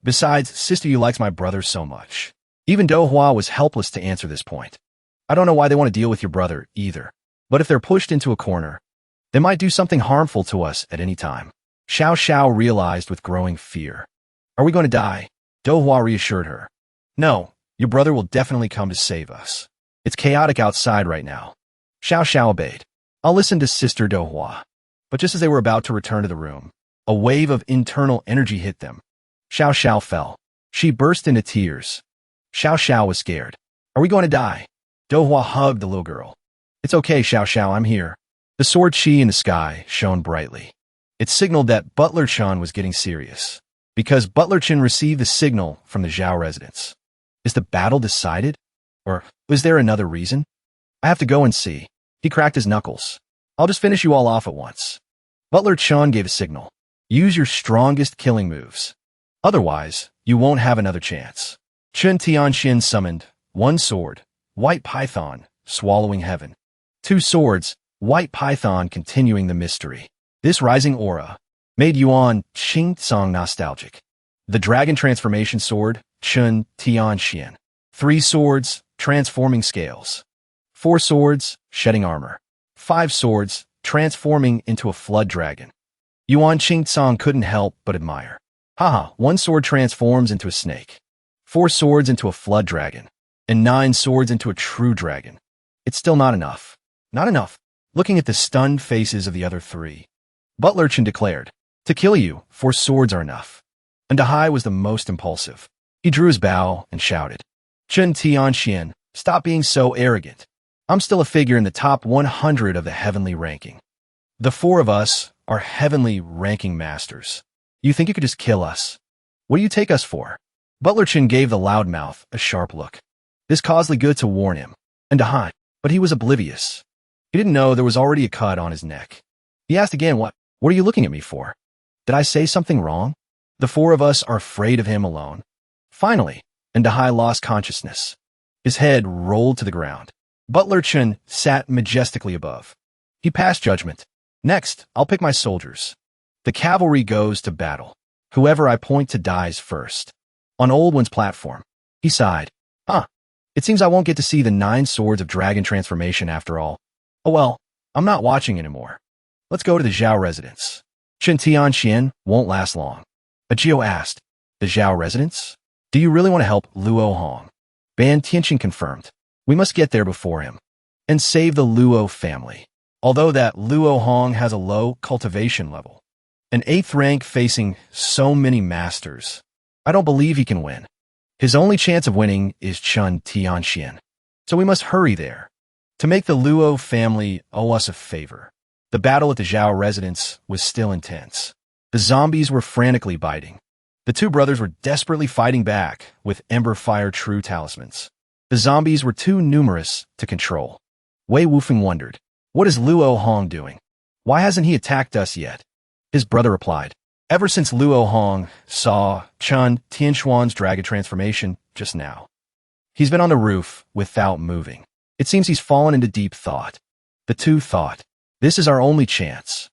Besides, Sister Yu likes my brother so much. Even Dohua was helpless to answer this point. I don't know why they want to deal with your brother either. But if they're pushed into a corner, they might do something harmful to us at any time. Xiao Xiao realized with growing fear. Are we going to die? Dohua reassured her. No, your brother will definitely come to save us. It's chaotic outside right now. Xiao Xiao obeyed. I'll listen to Sister Dohua. But just as they were about to return to the room, a wave of internal energy hit them. Xiao Xiao fell. She burst into tears. Xiao Xiao was scared. Are we going to die? Dohua hugged the little girl. It's okay, Xiao Xiao, I'm here. The sword chi in the sky shone brightly. It signaled that Butler Chun was getting serious. Because Butler Chun received the signal from the Zhao residence. Is the battle decided? Or is there another reason? I have to go and see. He cracked his knuckles. I'll just finish you all off at once. Butler Chun gave a signal. Use your strongest killing moves. Otherwise, you won't have another chance. Chun Tian Shen summoned 1 sword, White Python, swallowing heaven. 2 swords, White Python continuing the mystery. This rising aura made Yuan Qing Song nostalgic. The dragon transformation sword, Chun Tian Shen. 3 swords, transforming scales. 4 swords, shedding armor. 5 swords, transforming into a flood dragon. Yuan Qing Song couldn't help but admire. Haha, 1 sword transforms into a snake. 4 swords into a flood dragon. And 9 swords into a true dragon. It's still not enough. Not enough. Looking at the stunned faces of the other 3, Butler Chun declared, to kill you, 4 swords are enough. And Dahai was the most impulsive. He drew his bow and shouted, Chun Tian Shen, stop being so arrogant. I'm still a figure in the top 100 of the heavenly ranking. The 4 of us are heavenly ranking masters. You think you could just kill us? What do you take us for? Butler Chun gave the loudmouth a sharp look. This caused Li Good to warn him, and Dahai, but he was oblivious. He didn't know there was already a cut on his neck. He asked again, what are you looking at me for? Did I say something wrong? The 4 of us are afraid of him alone. Finally, and Dahai lost consciousness. His head rolled to the ground. Butler Chun sat majestically above. He passed judgment. Next, I'll pick my soldiers. The cavalry goes to battle. Whoever I point to dies first. On Old One's platform, he sighed. It seems I won't get to see the 9 swords of dragon transformation after all. Oh well, I'm not watching anymore. Let's go to the Zhao residence. Chun Tian Shen won't last long. Ajio asked, the Zhao residence? Do you really want to help Luo Hong? Ban Tianqing confirmed. We must get there before him. And save the Luo family. Although that Luo Hong has a low cultivation level. An 8th rank facing so many masters. I don't believe he can win. His only chance of winning is Chun Tian Shen. So we must hurry there. To make the Luo family owe us a favor. The battle at the Zhao residence was still intense. The zombies were frantically biting. The 2 brothers were desperately fighting back with Ember Fire True Talismans. The zombies were too numerous to control. Wei Wufeng wondered, what is Luo Hong doing? Why hasn't he attacked us yet? His brother replied, ever since Luo Hong saw Chun Tianxuan's dragon transformation just now. He's been on the roof without moving. It seems he's fallen into deep thought. The 2 thought, this is our only chance.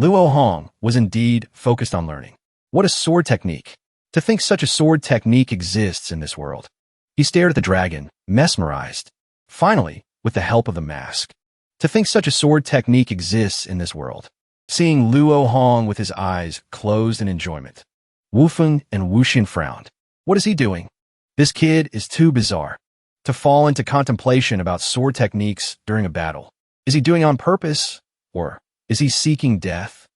Luo Hong was indeed focused on learning. What a sword technique. To think such a sword technique exists in this world. He stared at the dragon, mesmerized. Finally, with the help of the mask. To think such a sword technique exists in this world. Seeing Luo Hong with his eyes closed in enjoyment. Wufeng and Wuxian frowned. What is he doing? This kid is too bizarre. To fall into contemplation about sword techniques during a battle. Is he doing it on purpose? Or is he seeking death?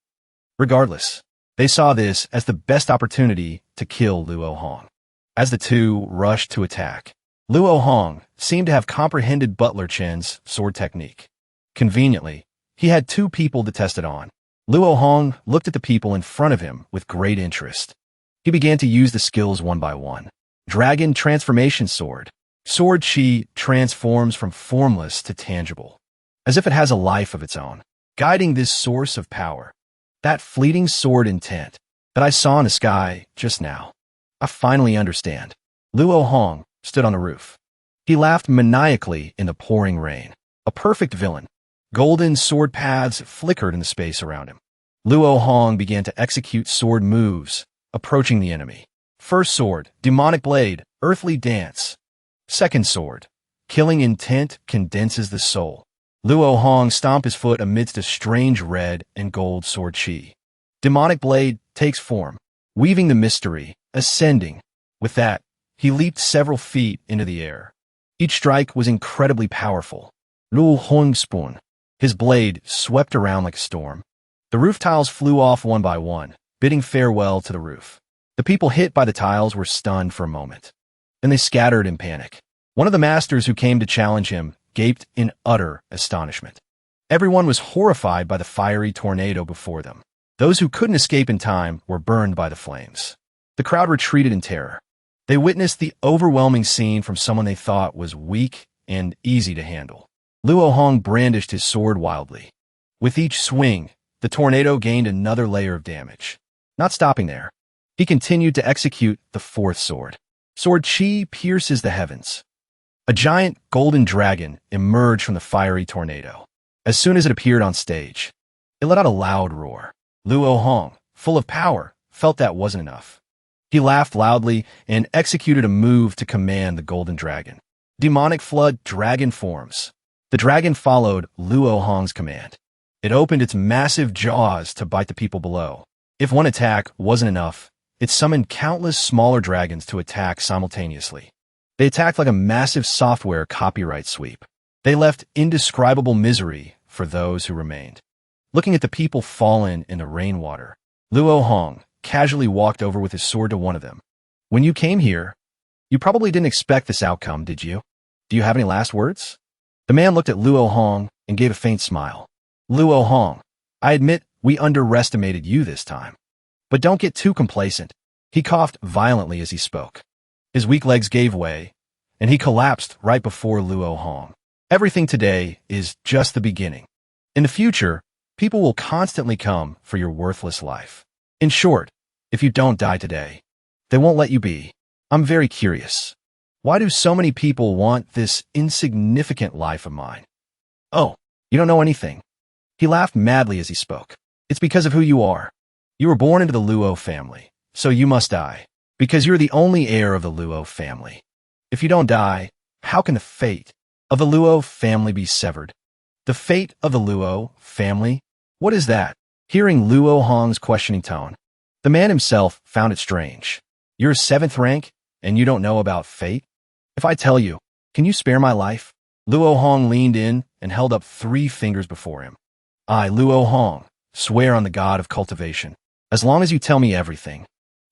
Regardless, they saw this as the best opportunity to kill Luo Hong. As the 2 rushed to attack, Luo Hong seemed to have comprehended Butler Chen's sword technique. Conveniently, he had 2 people to test it on. Luo Hong looked at the people in front of him with great interest. He began to use the skills one by one. Dragon Transformation Sword. Sword chi transforms from formless to tangible, as if it has a life of its own, guiding this source of power. That fleeting sword intent that I saw in the sky just now. I finally understand. Luo Hong stood on the roof. He laughed maniacally in the pouring rain. A perfect villain. Golden sword paths flickered in the space around him. Luo Hong began to execute sword moves, approaching the enemy. First sword, demonic blade, earthly dance. Second sword, killing intent condenses the soul. Luo Hong stomped his foot amidst a strange red and gold sword chi. Demonic blade takes form, weaving the mystery, ascending. With that, he leaped several feet into the air. Each strike was incredibly powerful. Luo Hong spoon. His blade swept around like a storm. The roof tiles flew off one by one, bidding farewell to the roof. The people hit by the tiles were stunned for a moment. Then they scattered in panic. One of the masters who came to challenge him gaped in utter astonishment. Everyone was horrified by the fiery tornado before them. Those who couldn't escape in time were burned by the flames. The crowd retreated in terror. They witnessed the overwhelming scene from someone they thought was weak and easy to handle. Luo Hong brandished his sword wildly. With each swing, the tornado gained another layer of damage. Not stopping there, he continued to execute the fourth sword. Sword chi pierces the heavens. A giant golden dragon emerged from the fiery tornado. As soon as it appeared on stage, it let out a loud roar. Luo Hong, full of power, felt that wasn't enough. He laughed loudly and executed a move to command the golden dragon. Demonic flood dragon forms. The dragon followed Luo Hong's command. It opened its massive jaws to bite the people below. If one attack wasn't enough, it summoned countless smaller dragons to attack simultaneously. They attacked like a massive software copyright sweep. They left indescribable misery for those who remained. Looking at the people fallen in the rainwater, Luo Hong casually walked over with his sword to one of them. When you came here, you probably didn't expect this outcome, did you? Do you have any last words? The man looked at Luo Hong and gave a faint smile. Luo Hong, I admit we underestimated you this time. But don't get too complacent. He coughed violently as he spoke. His weak legs gave way, and he collapsed right before Luo Hong. Everything today is just the beginning. In the future, people will constantly come for your worthless life. In short, if you don't die today, they won't let you be. I'm very curious. Why do so many people want this insignificant life of mine? Oh, you don't know anything. He laughed madly as he spoke. It's because of who you are. You were born into the Luo family, so you must die, because you're the only heir of the Luo family. If you don't die, how can the fate of the Luo family be severed? The fate of the Luo family? What is that? Hearing Luo Hong's questioning tone, the man himself found it strange. You're 7th rank, and you don't know about fate? If I tell you, can you spare my life? Luo Hong leaned in and held up 3 fingers before him. I, Luo Hong, swear on the god of cultivation. As long as you tell me everything,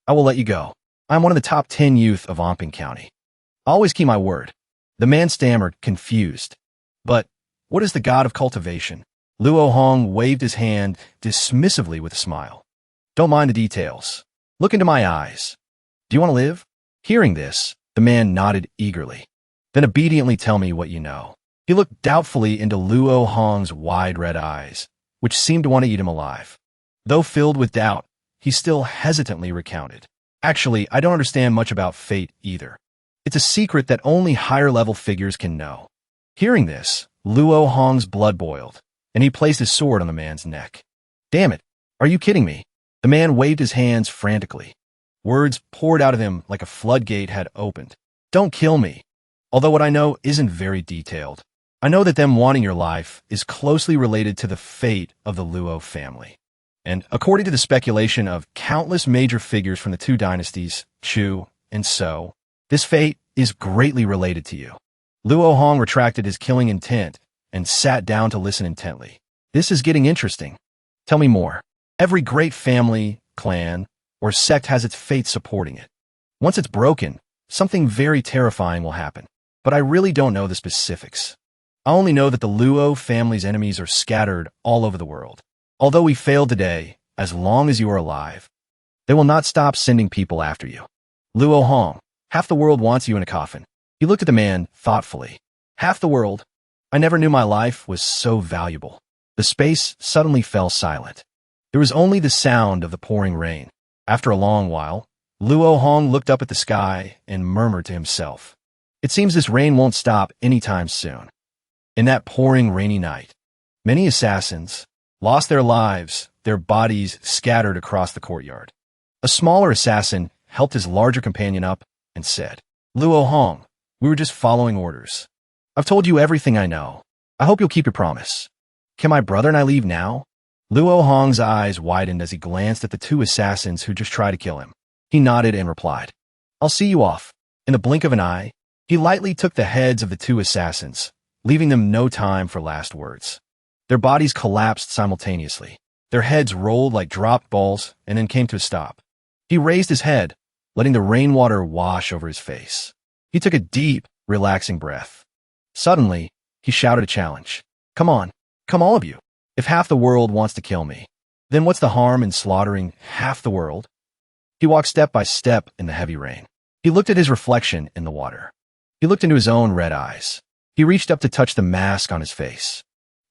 I will let you go. I'm one of the top 10 youth of Omping County. I always keep my word. The man stammered, confused. But what is the god of cultivation? Luo Hong waved his hand dismissively with a smile. Don't mind the details. Look into my eyes. Do you want to live? Hearing this, the man nodded eagerly. Then obediently tell me what you know. He looked doubtfully into Luo Hong's wide red eyes, which seemed to want to eat him alive. Though filled with doubt, he still hesitantly recounted. Actually, I don't understand much about fate either. It's a secret that only higher-level figures can know. Hearing this, Luo Hong's blood boiled, and he placed his sword on the man's neck. Damn it, are you kidding me? The man waved his hands frantically. Words poured out of him like a floodgate had opened. Don't kill me. Although what I know isn't very detailed. I know that them wanting your life is closely related to the fate of the Luo family. And according to the speculation of countless major figures from the 2 dynasties, Chu and So, this fate is greatly related to you. Luo Hong retracted his killing intent and sat down to listen intently. This is getting interesting. Tell me more. Every great family, clan, or sect has its fate supporting it. Once it's broken, something very terrifying will happen. But I really don't know the specifics. I only know that the Luo family's enemies are scattered all over the world. Although we failed today, as long as you are alive, They will not stop sending people after you. Luo Hong, half the world wants you in a coffin. He looked at the man thoughtfully. Half the world? I never knew my life was so valuable. The space suddenly fell silent. There was only the sound of the pouring rain. After a long while, Luo Hong looked up at the sky and murmured to himself. It seems this rain won't stop anytime soon. In that pouring rainy night, many assassins lost their lives, their bodies scattered across the courtyard. A smaller assassin helped his larger companion up and said, Luo Hong, we were just following orders. I've told you everything I know. I hope you'll keep your promise. Can my brother and I leave now? Luo Hong's eyes widened as he glanced at the two assassins who just tried to kill him. He nodded and replied, I'll see you off. In the blink of an eye, he lightly took the heads of the two assassins, leaving them no time for last words. Their bodies collapsed simultaneously. Their heads rolled like dropped balls and then came to a stop. He raised his head, letting the rainwater wash over his face. He took a deep, relaxing breath. Suddenly, he shouted a challenge. Come on, come all of you. If half the world wants to kill me, then what's the harm in slaughtering half the world? He walked step by step in the heavy rain. He looked at his reflection in the water. He looked into his own red eyes. He reached up to touch the mask on his face.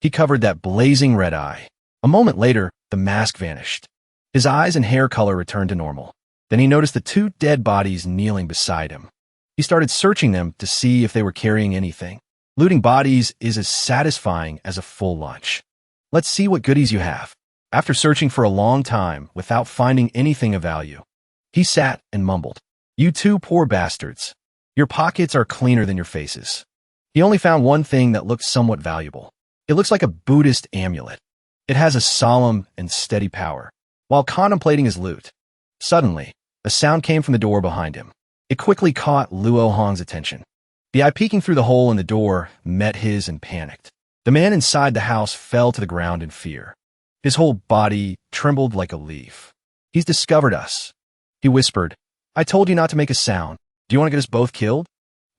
He covered that blazing red eye. A moment later, the mask vanished. His eyes and hair color returned to normal. Then he noticed the two dead bodies kneeling beside him. He started searching them to see if they were carrying anything. Looting bodies is as satisfying as a full lunch. Let's see what goodies you have. After searching for a long time without finding anything of value, he sat and mumbled, You two poor bastards. Your pockets are cleaner than your faces. He only found one thing that looked somewhat valuable. It looks like a Buddhist amulet. It has a solemn and steady power. While contemplating his loot, suddenly, a sound came from the door behind him. It quickly caught Luo Hong's attention. The eye peeking through the hole in the door met his and panicked. The man inside the house fell to the ground in fear. His whole body trembled like a leaf. He's discovered us. He whispered, I told you not to make a sound. Do you want to get us both killed?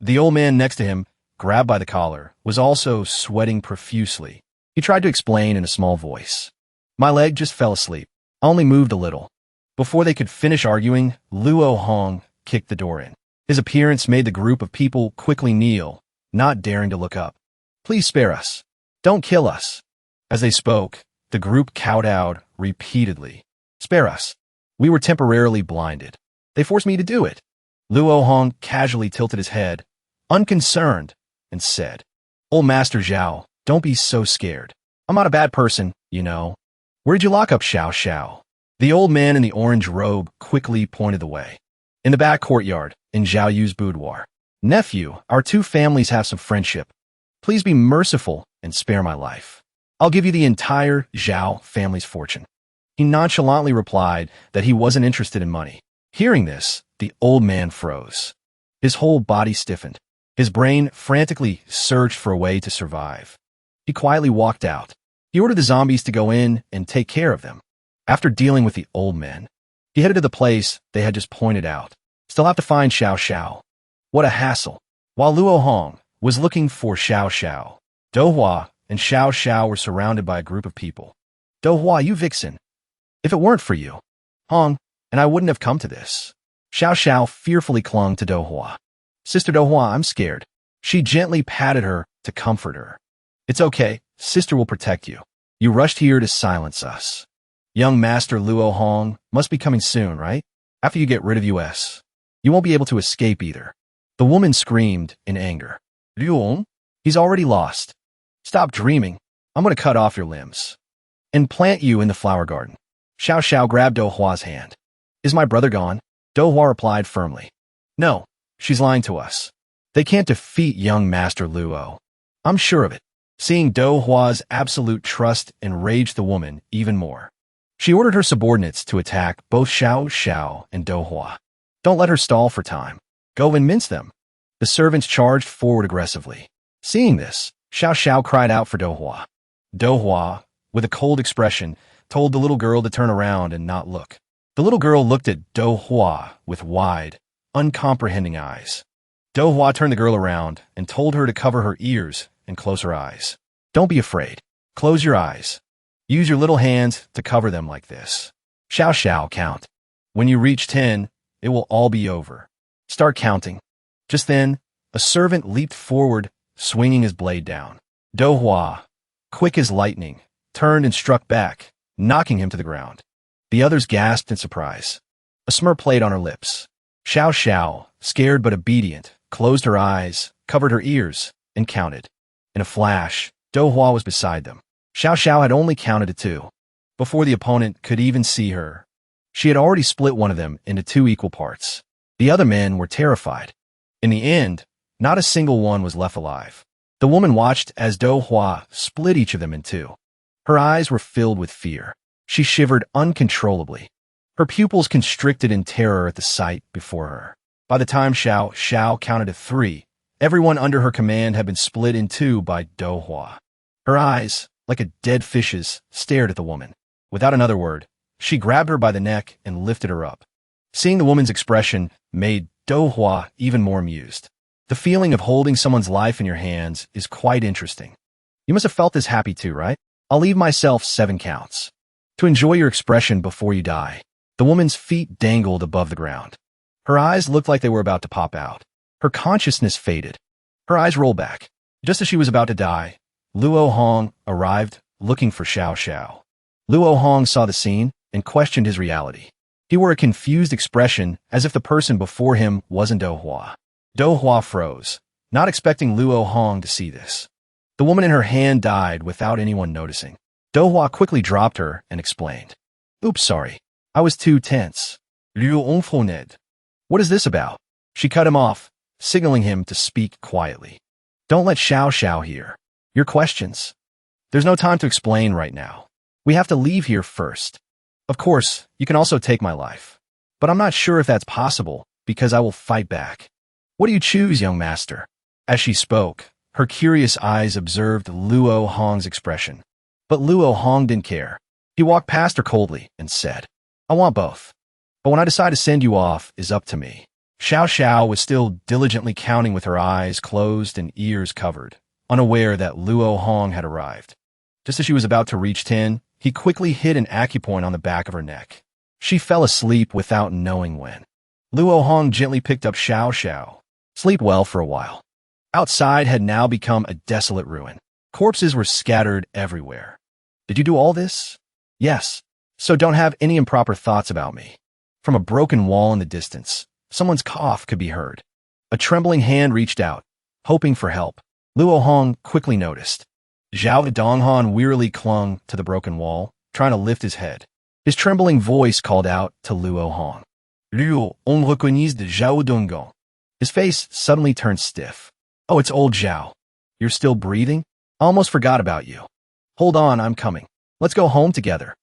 The old man next to him, grabbed by the collar, was also sweating profusely. He tried to explain in a small voice. My leg just fell asleep. I only moved a little. Before they could finish arguing, Luo Hong kicked the door in. His appearance made the group of people quickly kneel, not daring to look up. Please spare us. Don't kill us. As they spoke, the group kowtowed repeatedly. Spare us. We were temporarily blinded. They forced me to do it. Luo Hong casually tilted his head, unconcerned, and said, Old Master Zhao, don't be so scared. I'm not a bad person, you know. Where'd you lock up Xiao Xiao? The old man in the orange robe quickly pointed the way. In the back courtyard, in Zhao Yu's boudoir. Nephew, our two families have some friendship. Please be merciful and spare my life. I'll give you the entire Zhao family's fortune. He nonchalantly replied that he wasn't interested in money. Hearing this, the old man froze. His whole body stiffened. His brain frantically searched for a way to survive. He quietly walked out. He ordered the zombies to go in and take care of them. After dealing with the old men, he headed to the place they had just pointed out. Still have to find Xiao Xiao. What a hassle. While Luo Hong was looking for Xiao Xiao, Dohua and Xiao Xiao were surrounded by a group of people. Dohua, you vixen. If it weren't for you, Hong, and I wouldn't have come to this. Xiao Xiao fearfully clung to Dohua. Sister Dohua, I'm scared. She gently patted her to comfort her. It's okay. Sister will protect you. You rushed here to silence us. Young Master Luo Hong must be coming soon, right? After you get rid of us. You won't be able to escape either. The woman screamed in anger. Luo, he's already lost. Stop dreaming. I'm going to cut off your limbs and plant you in the flower garden. Xiao Xiao grabbed Dohua's hand. Is my brother gone? Dohua replied firmly. No, she's lying to us. They can't defeat young Master Luo. I'm sure of it. Seeing Dohua's absolute trust enraged the woman even more. She ordered her subordinates to attack both Xiao Xiao and Dohua. Don't let her stall for time. Go and mince them. The servants charged forward aggressively. Seeing this, Xiao Xiao cried out for Dohua. Dohua, with a cold expression, told the little girl to turn around and not look. The little girl looked at Dohua with wide, uncomprehending eyes. Dohua turned the girl around and told her to cover her ears and close her eyes. Don't be afraid. Close your eyes. Use your little hands to cover them like this. Xiao Xiao count. When you reach 10, it will all be over. Start counting. Just then, a servant leaped forward, swinging his blade down. Dohua, quick as lightning, turned and struck back, knocking him to the ground. The others gasped in surprise. A smirk played on her lips. Xiao Xiao, scared but obedient, closed her eyes, covered her ears, and counted. In a flash, Dohua was beside them. Xiao Xiao had only counted to 2. Before the opponent could even see her, she had already split one of them into 2 equal parts. The other men were terrified. In the end, not a single one was left alive. The woman watched as Dohua split each of them in 2. Her eyes were filled with fear. She shivered uncontrollably. Her pupils constricted in terror at the sight before her. By the time Xiao Xiao counted to 3, everyone under her command had been split in 2 by Dohua. Her eyes, like a dead fish's, stared at the woman. Without another word, she grabbed her by the neck and lifted her up. Seeing the woman's expression made Dohua even more amused. The feeling of holding someone's life in your hands is quite interesting. You must have felt this happy too, right? I'll leave myself 7 counts. To enjoy your expression before you die. The woman's feet dangled above the ground. Her eyes looked like they were about to pop out. Her consciousness faded. Her eyes rolled back. Just as she was about to die, Luo Hong arrived, looking for Xiao Xiao. Luo Hong saw the scene and questioned his reality. He wore a confused expression as if the person before him wasn't Dohua. Dohua froze, not expecting Luo Hong to see this. The woman in her hand died without anyone noticing. Dohua quickly dropped her and explained. Oops, sorry. I was too tense. Luo, what is this about? She cut him off, signaling him to speak quietly. Don't let Xiao Xiao hear. Your questions. There's no time to explain right now. We have to leave here first. Of course, you can also take my life. But I'm not sure if that's possible, because I will fight back. What do you choose, young master? As she spoke, her curious eyes observed Luo Hong's expression. But Luo Hong didn't care. He walked past her coldly and said, I want both. But when I decide to send you off is up to me. Xiao Xiao was still diligently counting with her eyes closed and ears covered, unaware that Luo Hong had arrived. Just as she was about to reach 10, he quickly hit an acupoint on the back of her neck. She fell asleep without knowing when. Luo Hong gently picked up Xiao Xiao. Sleep well for a while. Outside had now become a desolate ruin. Corpses were scattered everywhere. Did you do all this? Yes. So don't have any improper thoughts about me. From a broken wall in the distance, someone's cough could be heard. A trembling hand reached out, hoping for help. Luo Hong quickly noticed. Zhao Donghan wearily clung to the broken wall, trying to lift his head. His trembling voice called out to Luo Hong. Luo, on reconnaît de Zhao Donghan. His face suddenly turned stiff. Oh, it's old Zhao. You're still breathing? I almost forgot about you. Hold on, I'm coming. Let's go home together.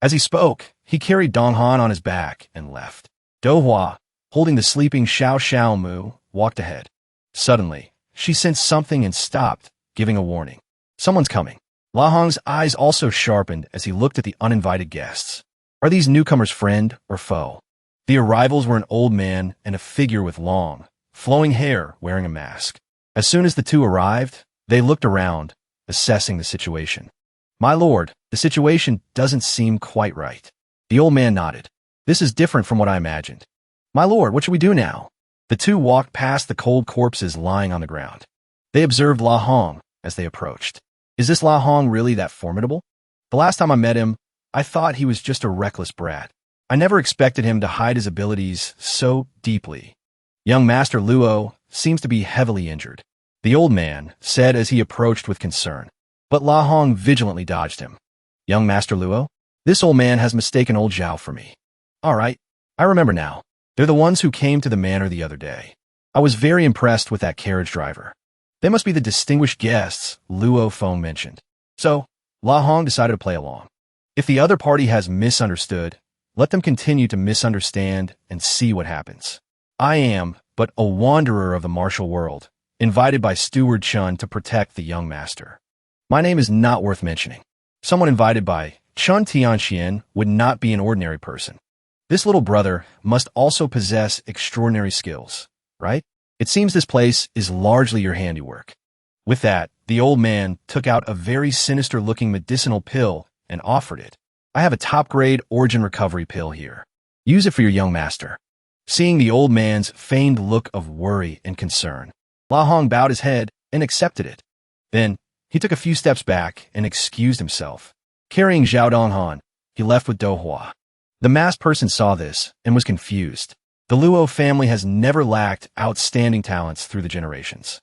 As he spoke, he carried Donghan on his back and left. Dohua, holding the sleeping Xiao Xiao Mu, walked ahead. Suddenly, she sensed something and stopped, giving a warning. Someone's coming. La Hong's eyes also sharpened as he looked at the uninvited guests. Are these newcomers friend or foe? The arrivals were an old man and a figure with long, flowing hair wearing a mask. As soon as the two arrived, they looked around, assessing the situation. My lord, the situation doesn't seem quite right. The old man nodded. This is different from what I imagined. My lord, what should we do now? The two walked past the cold corpses lying on the ground. They observed La Hong as they approached. Is this La Hong really that formidable? The last time I met him, I thought he was just a reckless brat. I never expected him to hide his abilities so deeply. Young Master Luo seems to be heavily injured, the old man said as he approached with concern. But La Hong vigilantly dodged him. Young Master Luo, this old man has mistaken old Zhao for me. All right, I remember now. They're the ones who came to the manor the other day. I was very impressed with that carriage driver. They must be the distinguished guests Luo Feng mentioned. So, La Hong decided to play along. If the other party has misunderstood, let them continue to misunderstand and see what happens. I am but a wanderer of the martial world, invited by Steward Chun to protect the young master. My name is not worth mentioning. Someone invited by Chun Tian Shen would not be an ordinary person. This little brother must also possess extraordinary skills, right? It seems this place is largely your handiwork. With that, the old man took out a very sinister-looking medicinal pill and offered it. I have a top-grade origin recovery pill here. Use it for your young master. Seeing the old man's feigned look of worry and concern, La Hong bowed his head and accepted it. Then, he took a few steps back and excused himself. Carrying Zhao Donghan, he left with Dohua. The masked person saw this and was confused. The Luo family has never lacked outstanding talents through the generations.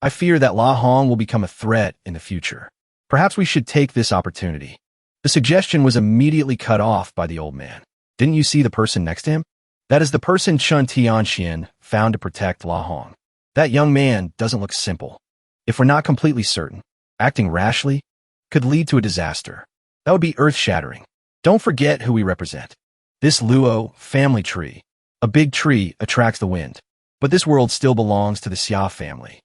I fear that La Hong will become a threat in the future. Perhaps we should take this opportunity. The suggestion was immediately cut off by the old man. Didn't you see the person next to him? That is the person Chun Tian Shen found to protect La Hong. That young man doesn't look simple. If we're not completely certain, acting rashly could lead to a disaster. That would be earth-shattering. Don't forget who we represent. This Luo family tree. A big tree attracts the wind. But this world still belongs to the Xia family.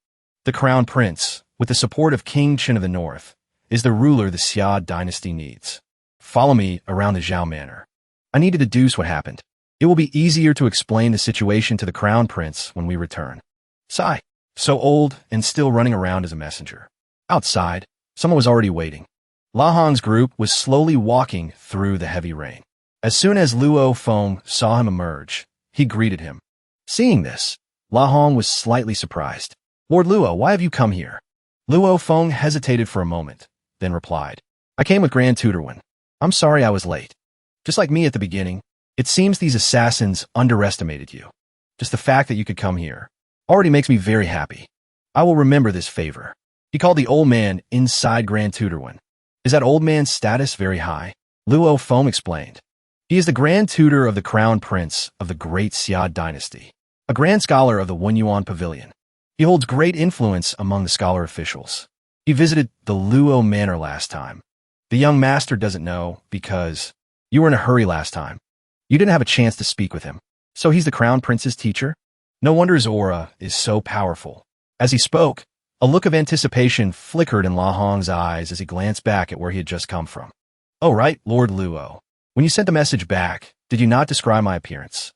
The crown prince, with the support of King Chen of the North, is the ruler the Xia dynasty needs. Follow me around the Zhao Manor. I need to deduce what happened. It will be easier to explain the situation to the crown prince when we return. Sigh. So old and still running around as a messenger. Outside, someone was already waiting. La Hong's group was slowly walking through the heavy rain. As soon as Luo Feng saw him emerge, he greeted him. Seeing this, La Hong was slightly surprised. Lord Luo, why have you come here? Luo Feng hesitated for a moment, then replied. I came with Grand Tutor Wen. I'm sorry I was late. Just like me at the beginning, it seems these assassins underestimated you. Just the fact that you could come here already makes me very happy. I will remember this favor. He called the old man inside Grand Tutor Wen. Is that old man's status very high? Luo Feng explained. He is the Grand Tutor of the Crown Prince of the Great Xia Dynasty, a Grand Scholar of the Wenyuan Pavilion. He holds great influence among the scholar officials. He visited the Luo Manor last time. The young master doesn't know because you were in a hurry last time. You didn't have a chance to speak with him. So he's the Crown Prince's teacher? No wonder his aura is so powerful. As he spoke, a look of anticipation flickered in La Hong's eyes as he glanced back at where he had just come from. Oh, right, Lord Luo. When you sent the message back, did you not describe my appearance?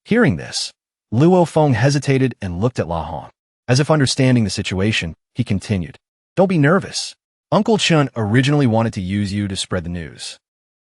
Hearing this, Luo Feng hesitated and looked at La Hong. As if understanding the situation, he continued. Don't be nervous. Uncle Chun originally wanted to use you to spread the news.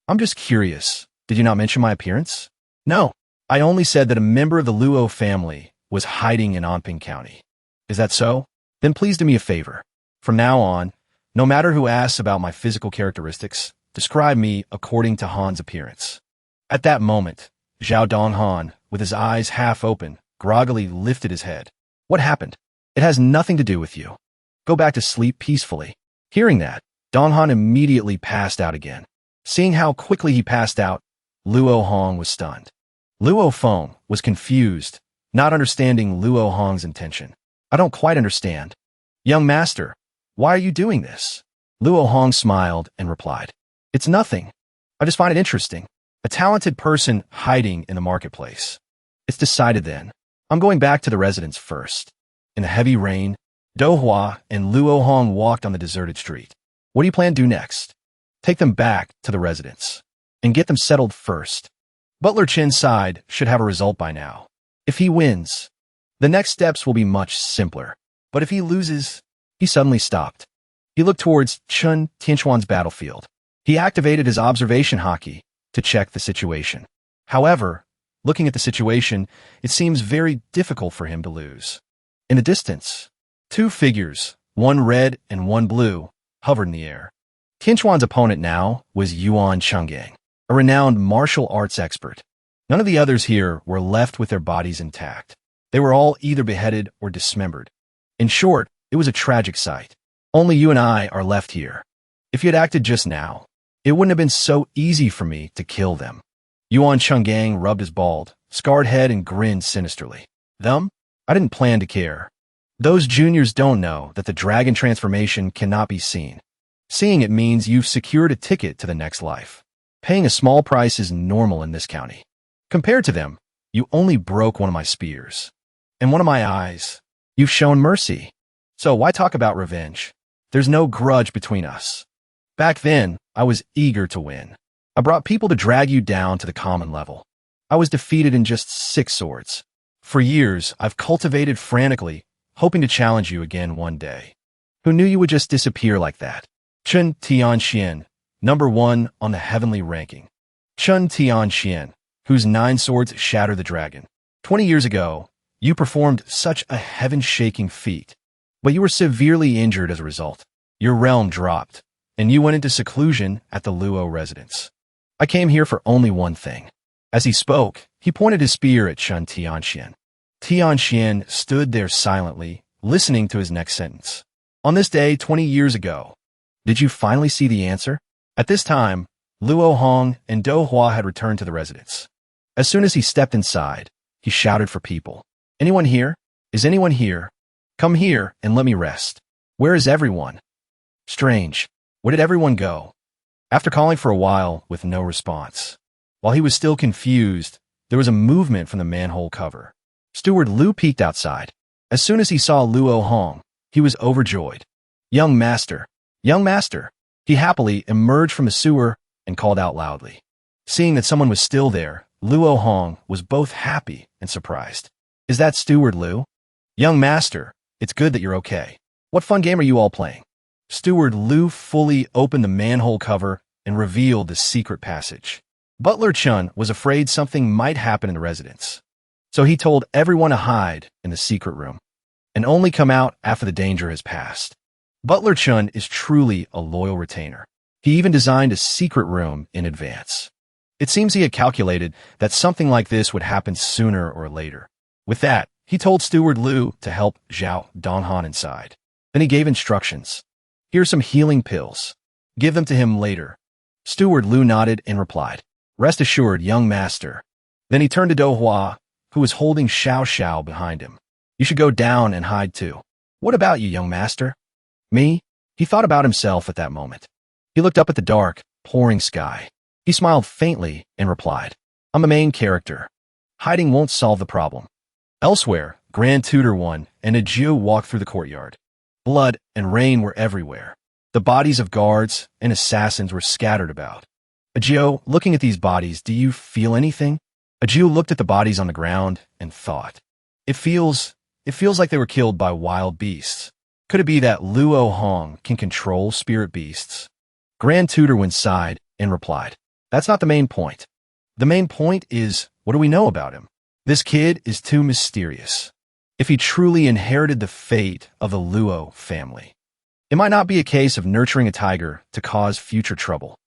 I'm just curious. Did you not mention my appearance? No. I only said that a member of the Luo family was hiding in Anping County. Is that so? Then please do me a favor. From now on, no matter who asks about my physical characteristics, describe me according to Han's appearance. At that moment, Zhao Donghan, with his eyes half open, groggily lifted his head. What happened? It has nothing to do with you. Go back to sleep peacefully. Hearing that, Donghan immediately passed out again. Seeing how quickly he passed out, Luo Hong was stunned. Luo Feng was confused, not understanding Luo Hong's intention. I don't quite understand. Young master, why are you doing this? Luo Hong smiled and replied. It's nothing. I just find it interesting. A talented person hiding in the marketplace. It's decided then. I'm going back to the residence first. In the heavy rain, Dohua and Luo Hong walked on the deserted street. What do you plan to do next? Take them back to the residence and get them settled first. Butler Chin's side should have a result by now. If he wins, the next steps will be much simpler. But if he loses, he suddenly stopped. He looked towards Chun Tian Shen's battlefield. He activated his observation hockey to check the situation. However, looking at the situation, it seems very difficult for him to lose. In the distance, two figures, one red and one blue, hovered in the air. Tian Shen's opponent now was Yuan Changgang, a renowned martial arts expert. None of the others here were left with their bodies intact. They were all either beheaded or dismembered. In short, it was a tragic sight. Only you and I are left here. If you had acted just now, it wouldn't have been so easy for me to kill them. Yuan Changgang rubbed his bald, scarred head and grinned sinisterly. Them? I didn't plan to care. Those juniors don't know that the dragon transformation cannot be seen. Seeing it means you've secured a ticket to the next life. Paying a small price is normal in this county. Compared to them, you only broke one of my spears. And one of my eyes. You've shown mercy. So why talk about revenge? There's no grudge between us. Back then, I was eager to win. I brought people to drag you down to the common level. I was defeated in just 6 swords. For years, I've cultivated frantically, hoping to challenge you again one day. Who knew you would just disappear like that? Chun Tian Shen, #1 on the heavenly ranking. Chun Tian Shen, whose 9 swords shatter the dragon. 20 years ago, you performed such a heaven-shaking feat, but you were severely injured as a result. Your realm dropped, and you went into seclusion at the Luo residence. I came here for only one thing. As he spoke, he pointed his spear at Chun Tian Shen. Tian Shen stood there silently, listening to his next sentence. On this day 20 years ago, did you finally see the answer? At this time, Luo Hong and Do Hua had returned to the residence. As soon as he stepped inside, he shouted for people. Anyone here? Is anyone here? Come here and let me rest. Where is everyone? Strange. Where did everyone go? After calling for a while with no response, while he was still confused, there was a movement from the manhole cover. Steward Lu peeked outside. As soon as he saw Luo Hong, he was overjoyed. Young master! Young master! He happily emerged from the sewer and called out loudly. Seeing that someone was still there, Luo Hong was both happy and surprised. Is that Steward Lu? Young master, it's good that you're okay. What fun game are you all playing? Steward Lu fully opened the manhole cover and revealed the secret passage. Butler Chun was afraid something might happen in the residence, so he told everyone to hide in the secret room and only come out after the danger has passed. Butler Chun is truly a loyal retainer. He even designed a secret room in advance. It seems he had calculated that something like this would happen sooner or later. With that, he told Steward Lu to help Zhao Donghan inside. Then he gave instructions. Here's some healing pills. Give them to him later. Steward Lu nodded and replied, Rest assured, young master. Then he turned to Do Hua, who was holding Xiao Xiao behind him. You should go down and hide too. What about you, young master? Me? He thought about himself at that moment. He looked up at the dark, pouring sky. He smiled faintly and replied, I'm a main character. Hiding won't solve the problem. Elsewhere, Grand Tutor 1 and Ajio walked through the courtyard. Blood and rain were everywhere. The bodies of guards and assassins were scattered about. Ajio, looking at these bodies, do you feel anything? Ajio looked at the bodies on the ground and thought. It feels like they were killed by wild beasts. Could it be that Luo Hong can control spirit beasts? Grand Tutor 1 sighed and replied, That's not the main point. The main point is, what do we know about him? This kid is too mysterious. If he truly inherited the fate of the Luo family, it might not be a case of nurturing a tiger to cause future trouble.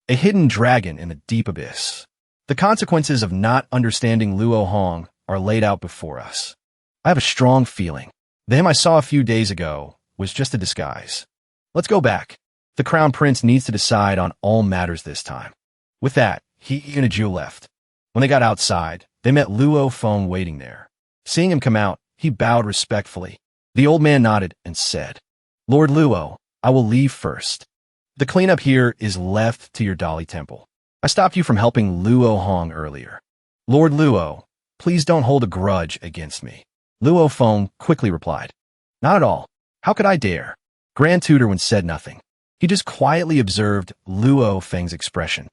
A hidden dragon in the deep abyss. The consequences of not understanding Luo Hong are laid out before us. I have a strong feeling. The him I saw a few days ago was just a disguise. Let's go back. The Crown Prince needs to decide on all matters this time. With that, he and Ajil left. When they got outside, they met Luo Feng waiting there. Seeing him come out, he bowed respectfully. The old man nodded and said, Lord Luo, I will leave first. The cleanup here is left to your Dali Temple. I stopped you from helping Luo Hong earlier. Lord Luo, please don't hold a grudge against me. Luo Feng quickly replied, Not at all. How could I dare? Grand Tutor said nothing. He just quietly observed Luo Feng's expression.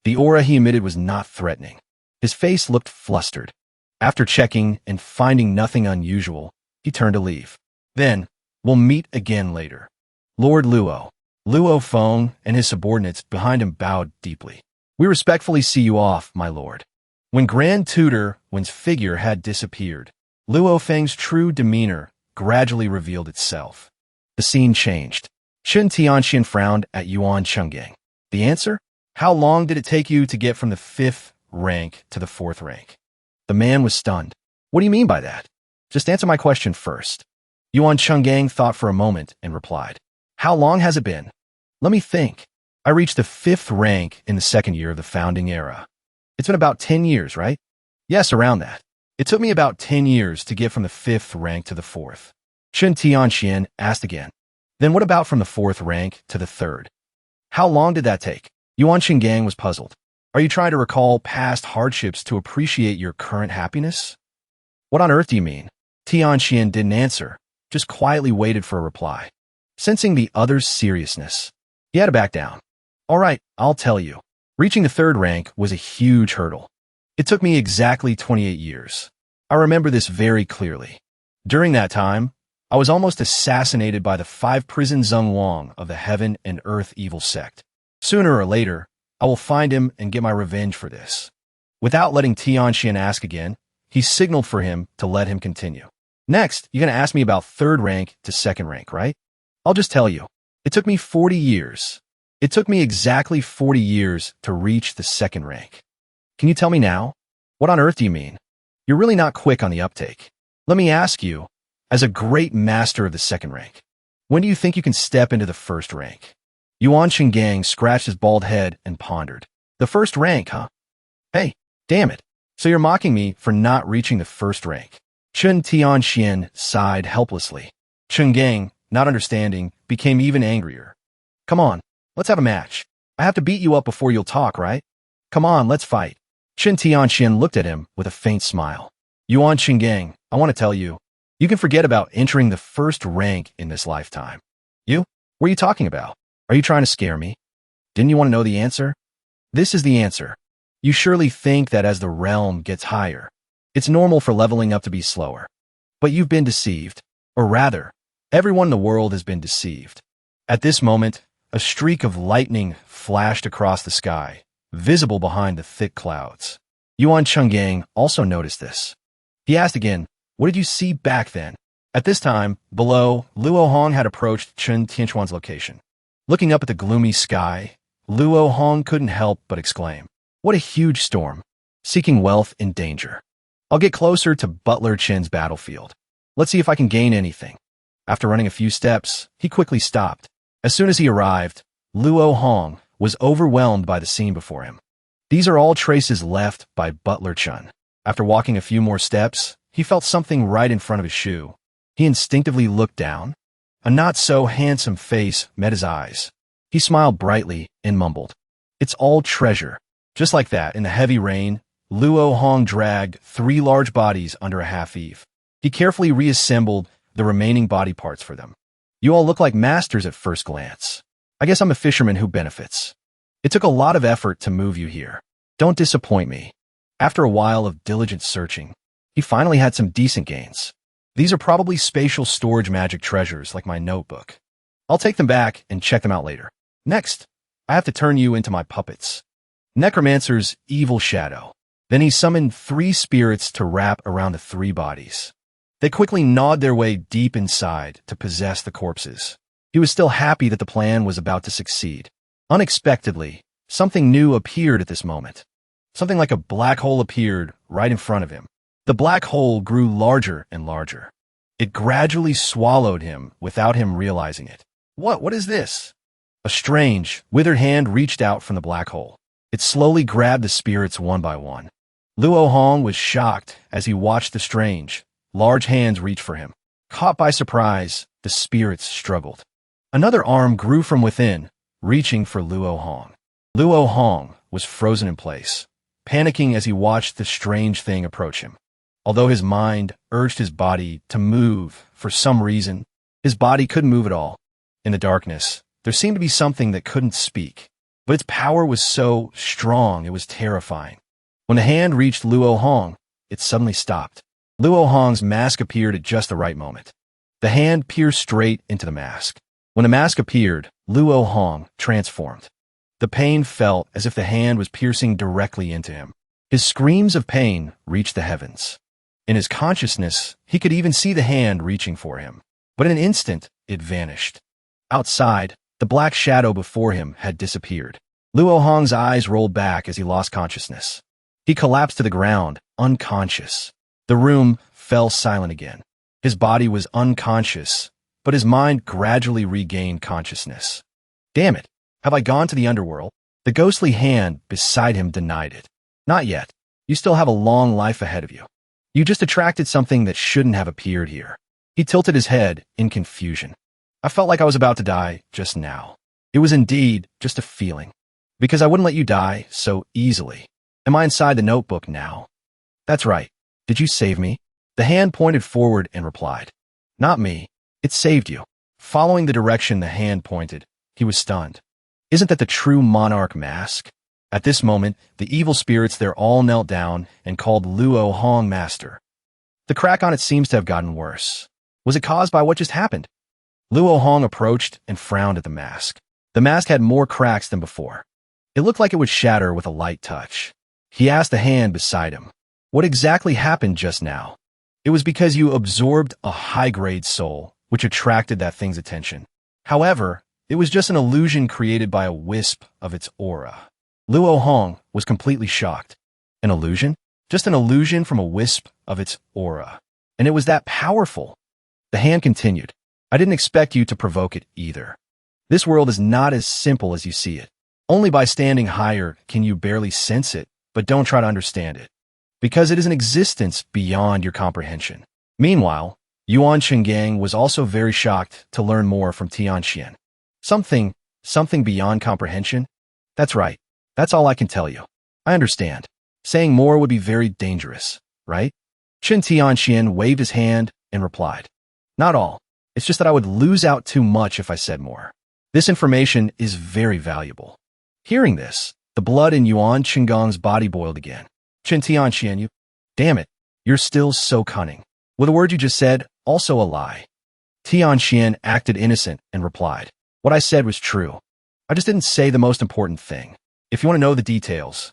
The aura he emitted was not threatening. His face looked flustered. After checking and finding nothing unusual, he turned to leave. Then, we'll meet again later. Lord Luo. Luo Feng and his subordinates behind him bowed deeply. We respectfully see you off, my lord. When Grand Tutor Wen's figure had disappeared, Luo Feng's true demeanor gradually revealed itself. The scene changed. Chun Tian Shen frowned at Yuan Chenggang. The answer? How long did it take you to get from the 5th rank to the 4th rank? The man was stunned. What do you mean by that? Just answer my question first. Yuan Chenggang thought for a moment and replied, How long has it been? Let me think. I reached the 5th rank in the 2nd year of the founding era. It's been about 10 years, right? Yes, around that. It took me about 10 years to get from the 5th rank to the 4th. Chun Tian Shen asked again. Then what about from the 4th rank to the 3rd? How long did that take? Yuan Chenggang was puzzled. Are you trying to recall past hardships to appreciate your current happiness? What on earth do you mean? Tian Shen didn't answer, just quietly waited for a reply. Sensing the other's seriousness, he had to back down. All right, I'll tell you. Reaching the 3rd rank was a huge hurdle. It took me exactly 28 years. I remember this very clearly. During that time, I was almost assassinated by the 5 prison Zheng Wang of the Heaven and Earth evil sect. Sooner or later, I will find him and get my revenge for this. Without letting Tian Shen ask again, he signaled for him to let him continue. Next, you're going to ask me about third rank to second rank, right? I'll just tell you. It took me 40 years. It took me exactly 40 years to reach the second rank. Can you tell me now? What on earth do you mean? You're really not quick on the uptake. Let me ask you, as a great master of the second rank, when do you think you can step into the first rank? Yuan Chenggang scratched his bald head and pondered. The first rank, huh? Hey, damn it. So you're mocking me for not reaching the first rank. Chun Tian Shen sighed helplessly. Chenggang, not understanding, became even angrier. Come on, let's have a match. I have to beat you up before you'll talk, right? Come on, let's fight. Chun Tian Shen looked at him with a faint smile. Yuan Chenggang, I want to tell you, you can forget about entering the first rank in this lifetime. You? What are you talking about? Are you trying to scare me? Didn't you want to know the answer? This is the answer. You surely think that as the realm gets higher, it's normal for leveling up to be slower. But you've been deceived. Or rather, everyone in the world has been deceived. At this moment, a streak of lightning flashed across the sky, visible behind the thick clouds. Yuan Chenggang also noticed this. He asked again, what did you see back then? At this time, below, Luo Hong had approached Chun Tian Shen's location. Looking up at the gloomy sky, Luo Hong couldn't help but exclaim, what a huge storm, seeking wealth in danger. I'll get closer to Butler Chen's battlefield. Let's see if I can gain anything. After running a few steps, he quickly stopped. As soon as he arrived, Luo Hong was overwhelmed by the scene before him. These are all traces left by Butler Chen. After walking a few more steps, he felt something right in front of his shoe. He instinctively looked down. A not-so-handsome face met his eyes. He smiled brightly and mumbled, it's all treasure. Just like that, in the heavy rain, Luo Hong dragged 3 large bodies under a half-eave. He carefully reassembled the remaining body parts for them. You all look like masters at first glance. I guess I'm a fisherman who benefits. It took a lot of effort to move you here. Don't disappoint me. After a while of diligent searching, he finally had some decent gains. These are probably spatial storage magic treasures like my notebook. I'll take them back and check them out later. Next, I have to turn you into my puppets. Necromancer's evil shadow. Then he summoned 3 spirits to wrap around the 3 bodies. They quickly gnawed their way deep inside to possess the corpses. He was still happy that the plan was about to succeed. Unexpectedly, something new appeared at this moment. Something like a black hole appeared right in front of him. The black hole grew larger and larger. It gradually swallowed him without him realizing it. What is this? A strange, withered hand reached out from the black hole. It slowly grabbed the spirits one by one. Luo Hong was shocked as he watched the strange, large hands reach for him. Caught by surprise, the spirits struggled. Another arm grew from within, reaching for Luo Hong. Luo Hong was frozen in place, panicking as he watched the strange thing approach him. Although his mind urged his body to move, for some reason, his body couldn't move at all. In the darkness, there seemed to be something that couldn't speak, but its power was so strong it was terrifying. When the hand reached Luo Hong, it suddenly stopped. Luo Hong's mask appeared at just the right moment. The hand pierced straight into the mask. When the mask appeared, Luo Hong transformed. The pain felt as if the hand was piercing directly into him. His screams of pain reached the heavens. In his consciousness, he could even see the hand reaching for him. But in an instant, it vanished. Outside, the black shadow before him had disappeared. Luo Hong's eyes rolled back as he lost consciousness. He collapsed to the ground, unconscious. The room fell silent again. His body was unconscious, but his mind gradually regained consciousness. Damn it, have I gone to the underworld? The ghostly hand beside him denied it. Not yet. You still have a long life ahead of you. You just attracted something that shouldn't have appeared here. He tilted his head in confusion. I felt like I was about to die just now. It was indeed just a feeling. Because I wouldn't let you die so easily. Am I inside the notebook now? That's right. Did you save me? The hand pointed forward and replied. Not me. It saved you. Following the direction the hand pointed, he was stunned. Isn't that the true monarch mask? At this moment, the evil spirits there all knelt down and called Luo Hong master. The crack on it seems to have gotten worse. Was it caused by what just happened? Luo Hong approached and frowned at the mask. The mask had more cracks than before. It looked like it would shatter with a light touch. He asked the hand beside him. What exactly happened just now? It was because you absorbed a high-grade soul, which attracted that thing's attention. However, it was just an illusion created by a wisp of its aura. Luo Hong was completely shocked. An illusion? Just an illusion from a wisp of its aura. And it was that powerful. The hand continued. I didn't expect you to provoke it either. This world is not as simple as you see it. Only by standing higher can you barely sense it, but don't try to understand it. Because it is an existence beyond your comprehension. Meanwhile, Yuan Chenggang was also very shocked to learn more from Tian Shen. Something beyond comprehension? That's right. That's all I can tell you. I understand. Saying more would be very dangerous, right? Chun Tian Shen waved his hand and replied. Not all. It's just that I would lose out too much if I said more. This information is very valuable. Hearing this, the blood in Yuan Chenggang's body boiled again. Chun Tian Shen, damn it, you're still so cunning. Were the words you just said also a lie? Tian Shen acted innocent and replied. What I said was true. I just didn't say the most important thing. If you want to know the details,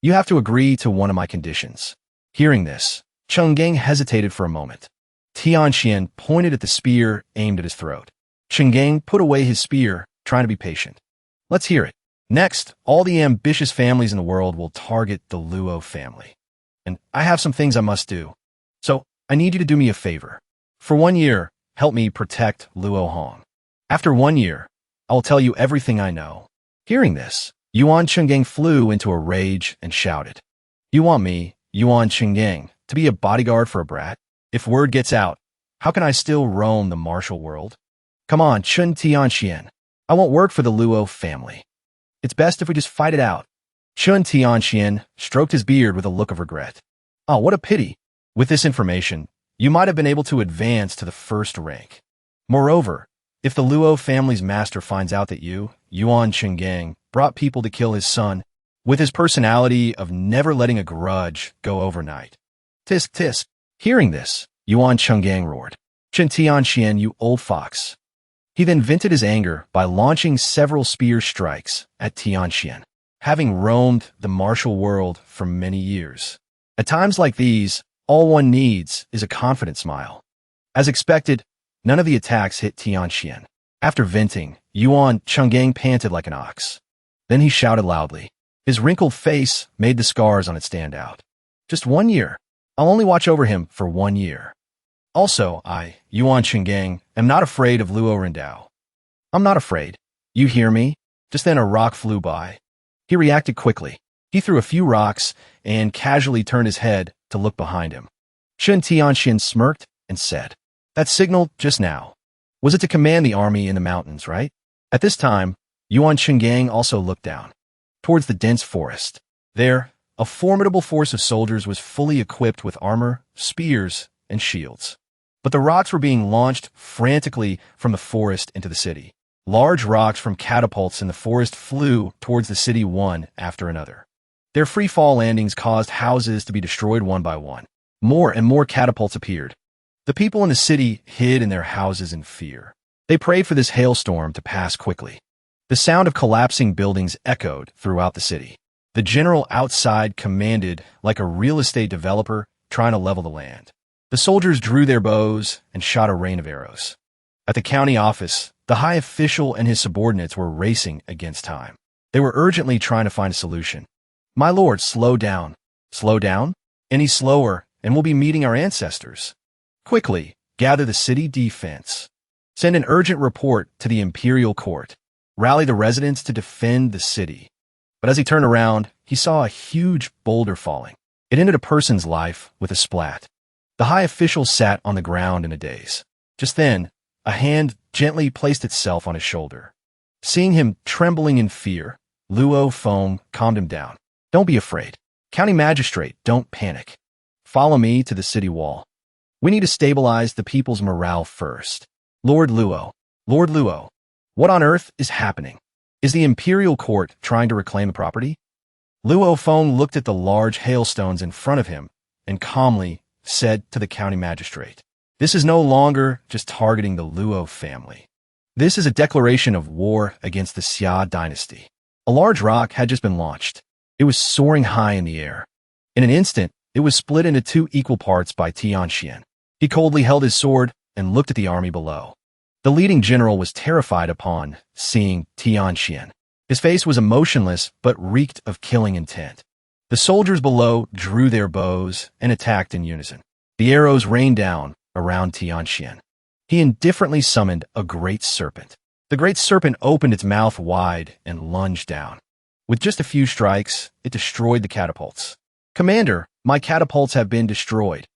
you have to agree to one of my conditions. Hearing this, Chenggang hesitated for a moment. Tian Shen pointed at the spear aimed at his throat. Chenggang put away his spear, trying to be patient. Let's hear it. Next, all the ambitious families in the world will target the Luo family. And I have some things I must do. So, I need you to do me a favor. For 1 year, help me protect Luo Hong. After 1 year, I will tell you everything I know. Hearing this, Yuan Chenggang flew into a rage and shouted. You want me, Yuan Chenggang, to be a bodyguard for a brat? If word gets out, how can I still roam the martial world? Come on, Chun Tian Shen. I won't work for the Luo family. It's best if we just fight it out. Chun Tian Shen stroked his beard with a look of regret. Oh, what a pity. With this information, you might have been able to advance to the first rank. Moreover, if the Luo family's master finds out that you, Yuan Chenggang, brought people to kill his son, with his personality of never letting a grudge go overnight. Tisk tisk. Hearing this, Yuan Chenggang roared. Chun Tian Shen, you old fox. He then vented his anger by launching several spear strikes at Tian Shen, having roamed the martial world for many years. At times like these, all one needs is a confident smile. As expected, none of the attacks hit Tian Shen. After venting, Yuan Chenggang panted like an ox. Then he shouted loudly. His wrinkled face made the scars on it stand out. Just 1 year. I'll only watch over him for 1 year. Also, I, Yuan Chenggang, am not afraid of Luo Rindao. I'm not afraid. You hear me? Just then a rock flew by. He reacted quickly. He threw a few rocks and casually turned his head to look behind him. Chun Tian Shen smirked and said, That signal just now. Was it to command the army in the mountains, right? At this time, Yuan Chenggang also looked down, towards the dense forest. There, a formidable force of soldiers was fully equipped with armor, spears, and shields. But the rocks were being launched frantically from the forest into the city. Large rocks from catapults in the forest flew towards the city one after another. Their free-fall landings caused houses to be destroyed one by one. More and more catapults appeared. The people in the city hid in their houses in fear. They prayed for this hailstorm to pass quickly. The sound of collapsing buildings echoed throughout the city. The general outside commanded like a real estate developer trying to level the land. The soldiers drew their bows and shot a rain of arrows. At the county office, the high official and his subordinates were racing against time. They were urgently trying to find a solution. My lord, slow down. Slow down? Any slower, and we'll be meeting our ancestors. Quickly, gather the city defense. Send an urgent report to the imperial court. Rally the residents to defend the city. But as he turned around, he saw a huge boulder falling. It ended a person's life with a splat. The high official sat on the ground in a daze. Just then, a hand gently placed itself on his shoulder. Seeing him trembling in fear, Luo Feng calmed him down. Don't be afraid. County Magistrate, don't panic. Follow me to the city wall. We need to stabilize the people's morale first. Lord Luo, what on earth is happening? Is the imperial court trying to reclaim the property? Luo Feng looked at the large hailstones in front of him and calmly said to the county magistrate, This is no longer just targeting the Luo family. This is a declaration of war against the Xia dynasty. A large rock had just been launched. It was soaring high in the air. In an instant, it was split into 2 equal parts by Tian Shen. He coldly held his sword and looked at the army below. The leading general was terrified upon seeing Tian Shen. His face was emotionless but reeked of killing intent. The soldiers below drew their bows and attacked in unison. The arrows rained down around Tian Shen. He indifferently summoned a great serpent. The great serpent opened its mouth wide and lunged down. With just a few strikes, it destroyed the catapults. "Commander, my catapults have been destroyed."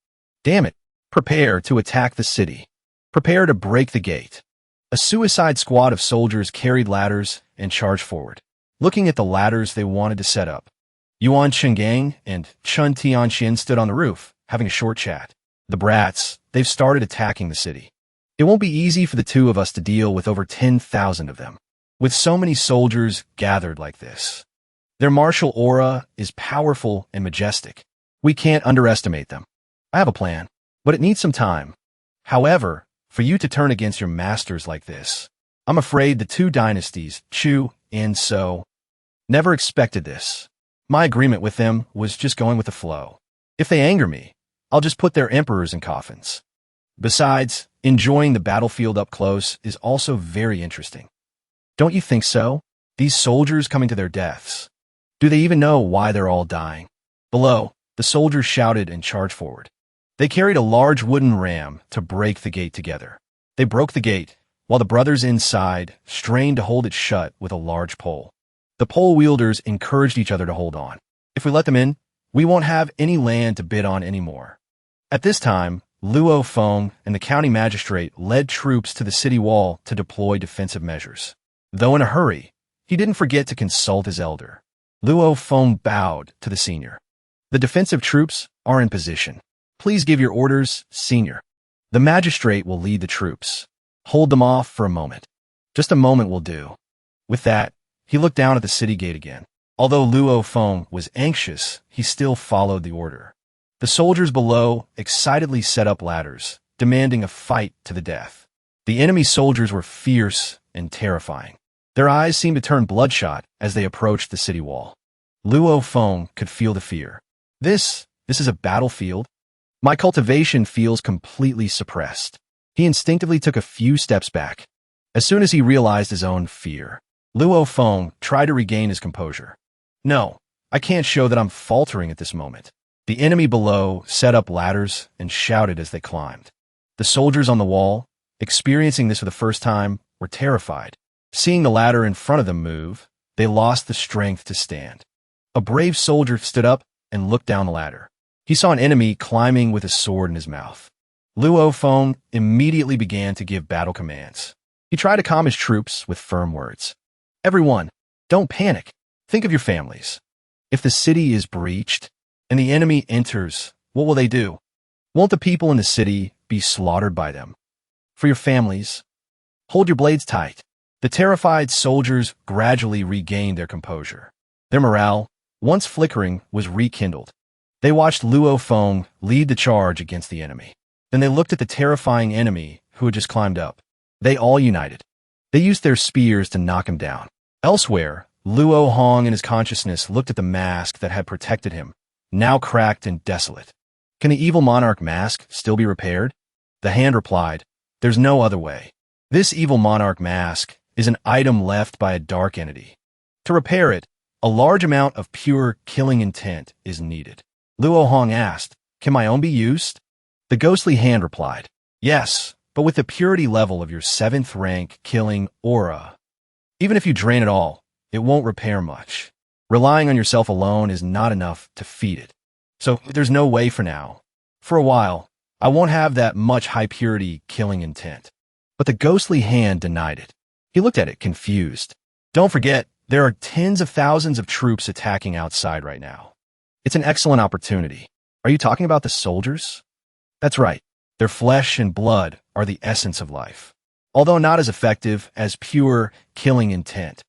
"Damn it. Prepare to attack the city. Prepare to break the gate." A suicide squad of soldiers carried ladders and charged forward. Looking at the ladders they wanted to set up, Yuan Chenggang and Chun Tian Shen stood on the roof, having a short chat. "The brats, they've started attacking the city. It won't be easy for the two of us to deal with over 10,000 of them. With so many soldiers gathered like this. Their martial aura is powerful and majestic. We can't underestimate them. I have a plan, but it needs some time. However, for you to turn against your masters like this, I'm afraid the 2 dynasties, Chu and So, never expected this. My agreement with them was just going with the flow. If they anger me, I'll just put their emperors in coffins. Besides, enjoying the battlefield up close is also very interesting. Don't you think so? These soldiers coming to their deaths. Do they even know why they're all dying?" Below, the soldiers shouted and charged forward. They carried a large wooden ram to break the gate together. They broke the gate, while the brothers inside strained to hold it shut with a large pole. The pole wielders encouraged each other to hold on. "If we let them in, we won't have any land to bid on anymore." At this time, Luo Feng and the county magistrate led troops to the city wall to deploy defensive measures. Though in a hurry, he didn't forget to consult his elder. Luo Feng bowed to the senior. "The defensive troops are in position. Please give your orders, senior. The magistrate will lead the troops. Hold them off for a moment. Just a moment will do." With that, he looked down at the city gate again. Although Luo Feng was anxious, he still followed the order. The soldiers below excitedly set up ladders, demanding a fight to the death. The enemy soldiers were fierce and terrifying. Their eyes seemed to turn bloodshot as they approached the city wall. Luo Feng could feel the fear. This is a battlefield? My cultivation feels completely suppressed. He instinctively took a few steps back. As soon as he realized his own fear, Luo Feng tried to regain his composure. "No, I can't show that I'm faltering at this moment." The enemy below set up ladders and shouted as they climbed. The soldiers on the wall, experiencing this for the first time, were terrified. Seeing the ladder in front of them move, they lost the strength to stand. A brave soldier stood up and looked down the ladder. He saw an enemy climbing with a sword in his mouth. Luo Feng immediately began to give battle commands. He tried to calm his troops with firm words. "Everyone, don't panic. Think of your families. If the city is breached and the enemy enters, what will they do? Won't the people in the city be slaughtered by them? For your families, hold your blades tight." The terrified soldiers gradually regained their composure. Their morale, once flickering, was rekindled. They watched Luo Feng lead the charge against the enemy. Then they looked at the terrifying enemy who had just climbed up. They all united. They used their spears to knock him down. Elsewhere, Luo Hong in his consciousness looked at the mask that had protected him, now cracked and desolate. Can the evil monarch mask still be repaired? The hand replied, "There's no other way. This evil monarch mask is an item left by a dark entity. To repair it, a large amount of pure killing intent is needed." Luo Hong asked, "Can my own be used?" The ghostly hand replied, "Yes, but with the purity level of your 7th rank killing aura. Even if you drain it all, it won't repair much. Relying on yourself alone is not enough to feed it. So there's no way for now. For a while, I won't have that much high purity killing intent." But the ghostly hand denied it. He looked at it confused. "Don't forget, there are tens of thousands of troops attacking outside right now. It's an excellent opportunity." "Are you talking about the soldiers?" "That's right. Their flesh and blood are the essence of life. Although not as effective as pure killing intent.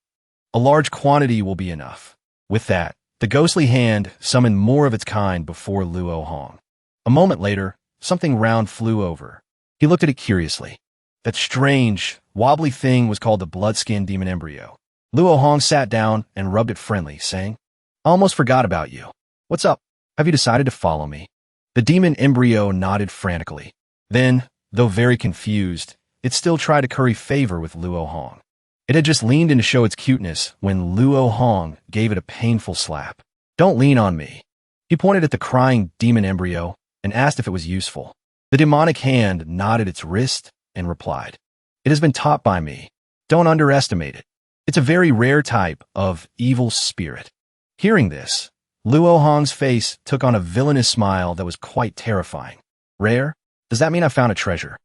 A large quantity will be enough." With that, the ghostly hand summoned more of its kind before Luo Hong. A moment later, something round flew over. He looked at it curiously. That strange, wobbly thing was called the blood-skin demon embryo. Luo Hong sat down and rubbed it friendly, saying, I almost forgot about you. What's up? Have you decided to follow me? The demon embryo nodded frantically. Then, though very confused, it still tried to curry favor with Luo Hong. It had just leaned in to show its cuteness when Luo Hong gave it a painful slap. Don't lean on me. He pointed at the crying demon embryo and asked if it was useful. The demonic hand nodded its wrist and replied, It has been taught by me. Don't underestimate it. It's a very rare type of evil spirit. Hearing this, Luo Hong's face took on a villainous smile that was quite terrifying. Rare? Does that mean I found a treasure?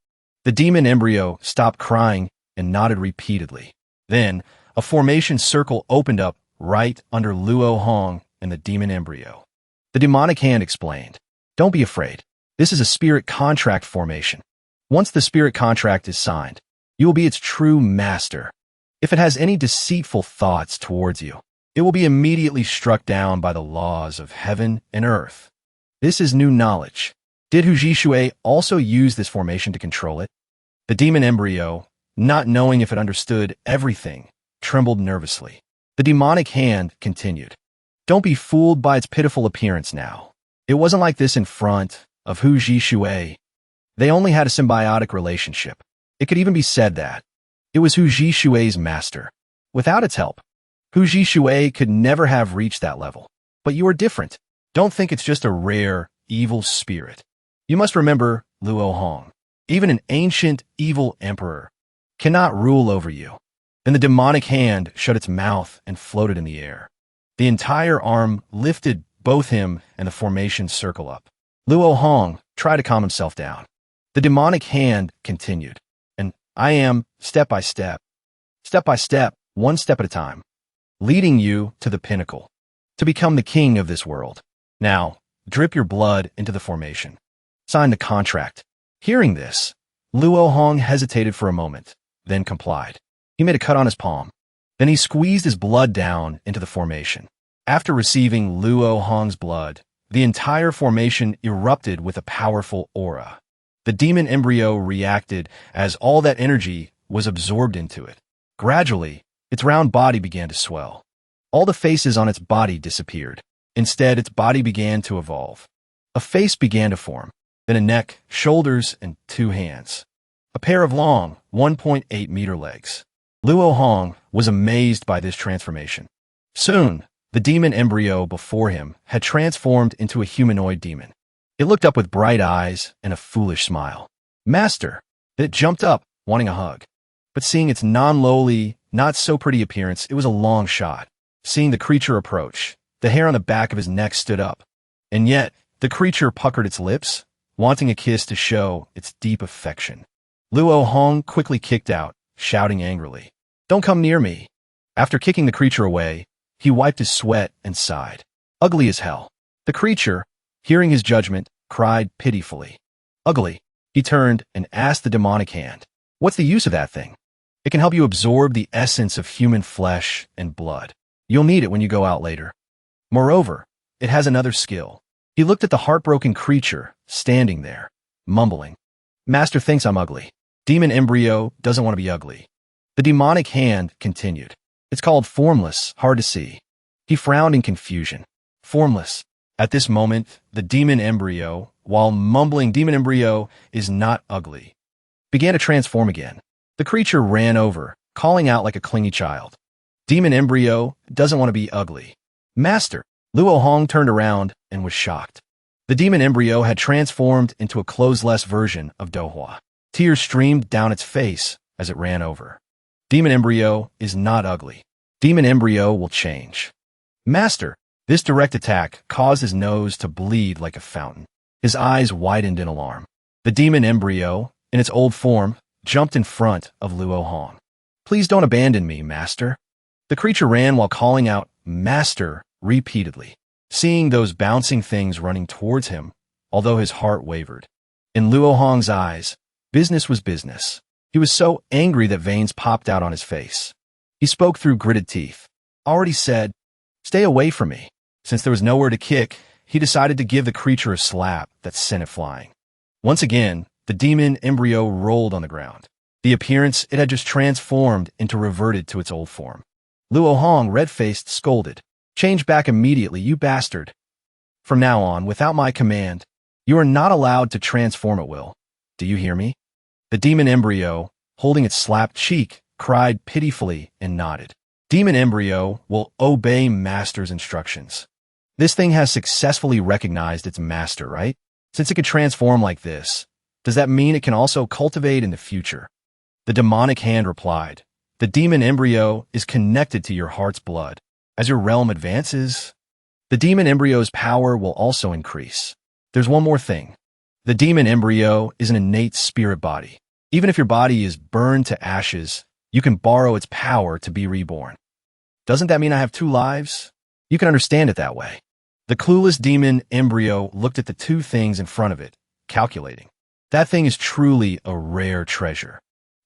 The demon embryo stopped crying and nodded repeatedly. Then, a formation circle opened up right under Luo Hong and the demon embryo. The demonic hand explained, Don't be afraid. This is a spirit contract formation. Once the spirit contract is signed, you will be its true master. If it has any deceitful thoughts towards you, it will be immediately struck down by the laws of heaven and earth. This is new knowledge. Did Hu Jishui also use this formation to control it? The demon embryo, not knowing if it understood everything, trembled nervously. The demonic hand continued, Don't be fooled by its pitiful appearance now. It wasn't like this in front of Hu Jishui. They only had a symbiotic relationship. It could even be said that it was Hu Jishui's master. Without its help, Hu Jishui could never have reached that level. But you are different. Don't think it's just a rare, evil spirit. You must remember, Luo Hong, even an ancient, evil emperor cannot rule over you. Then the demonic hand shut its mouth and floated in the air. The entire arm lifted both him and the formation circle up. Luo Hong tried to calm himself down. The demonic hand continued, and I am, step by step, one step at a time, leading you to the pinnacle, to become the king of this world. Now, drip your blood into the formation. Sign the contract. Hearing this, Luo Hong hesitated for a moment, then complied. He made a cut on his palm. Then he squeezed his blood down into the formation. After receiving Luo Hong's blood, the entire formation erupted with a powerful aura. The demon embryo reacted as all that energy was absorbed into it. Gradually, its round body began to swell. All the faces on its body disappeared. Instead, its body began to evolve. A face began to form, then a neck, shoulders, and 2 hands. A pair of long, 1.8-meter legs. Luo Hong was amazed by this transformation. Soon, the demon embryo before him had transformed into a humanoid demon. It looked up with bright eyes and a foolish smile. Master! It jumped up, wanting a hug. But seeing its non-lowly, not-so-pretty appearance, it was a long shot. Seeing the creature approach, the hair on the back of his neck stood up. And yet, the creature puckered its lips, wanting a kiss to show its deep affection. Luo Hong quickly kicked out, shouting angrily, Don't come near me! After kicking the creature away, he wiped his sweat and sighed. Ugly as hell. The creature, hearing his judgment, cried pitifully. Ugly. He turned and asked the demonic hand, What's the use of that thing? It can help you absorb the essence of human flesh and blood. You'll need it when you go out later. Moreover, it has another skill. He looked at the heartbroken creature, standing there, mumbling. Master thinks I'm ugly. Demon embryo doesn't want to be ugly. The demonic hand continued. It's called formless, hard to see. He frowned in confusion. Formless. At this moment, the demon embryo, while mumbling demon embryo is not ugly, began to transform again. The creature ran over, calling out like a clingy child. Demon embryo doesn't want to be ugly. Master! Luo Hong turned around and was shocked. The demon embryo had transformed into a clothes-less version of Dohua. Tears streamed down its face as it ran over. Demon embryo is not ugly. Demon embryo will change. Master! This direct attack caused his nose to bleed like a fountain. His eyes widened in alarm. The demon embryo, in its old form, jumped in front of Luo Hong. Please don't abandon me, Master. The creature ran while calling out, Master, repeatedly, seeing those bouncing things running towards him, although his heart wavered. In Luo Hong's eyes, business was business. He was so angry that veins popped out on his face. He spoke through gritted teeth. Already said, Stay away from me. Since there was nowhere to kick, he decided to give the creature a slap that sent it flying. Once again, the demon embryo rolled on the ground. The appearance it had just transformed into reverted to its old form. Luo Hong, red-faced, scolded. Change back immediately, you bastard. From now on, without my command, you are not allowed to transform at will. Do you hear me? The demon embryo, holding its slapped cheek, cried pitifully and nodded. Demon embryo will obey master's instructions. This thing has successfully recognized its master, right? Since it can transform like this, does that mean it can also cultivate in the future? The demonic hand replied, the demon embryo is connected to your heart's blood. As your realm advances, the demon embryo's power will also increase. There's one more thing. The demon embryo is an innate spirit body. Even if your body is burned to ashes, you can borrow its power to be reborn. Doesn't that mean I have 2 lives? You can understand it that way. The clueless demon embryo looked at the 2 things in front of it, calculating. That thing is truly a rare treasure.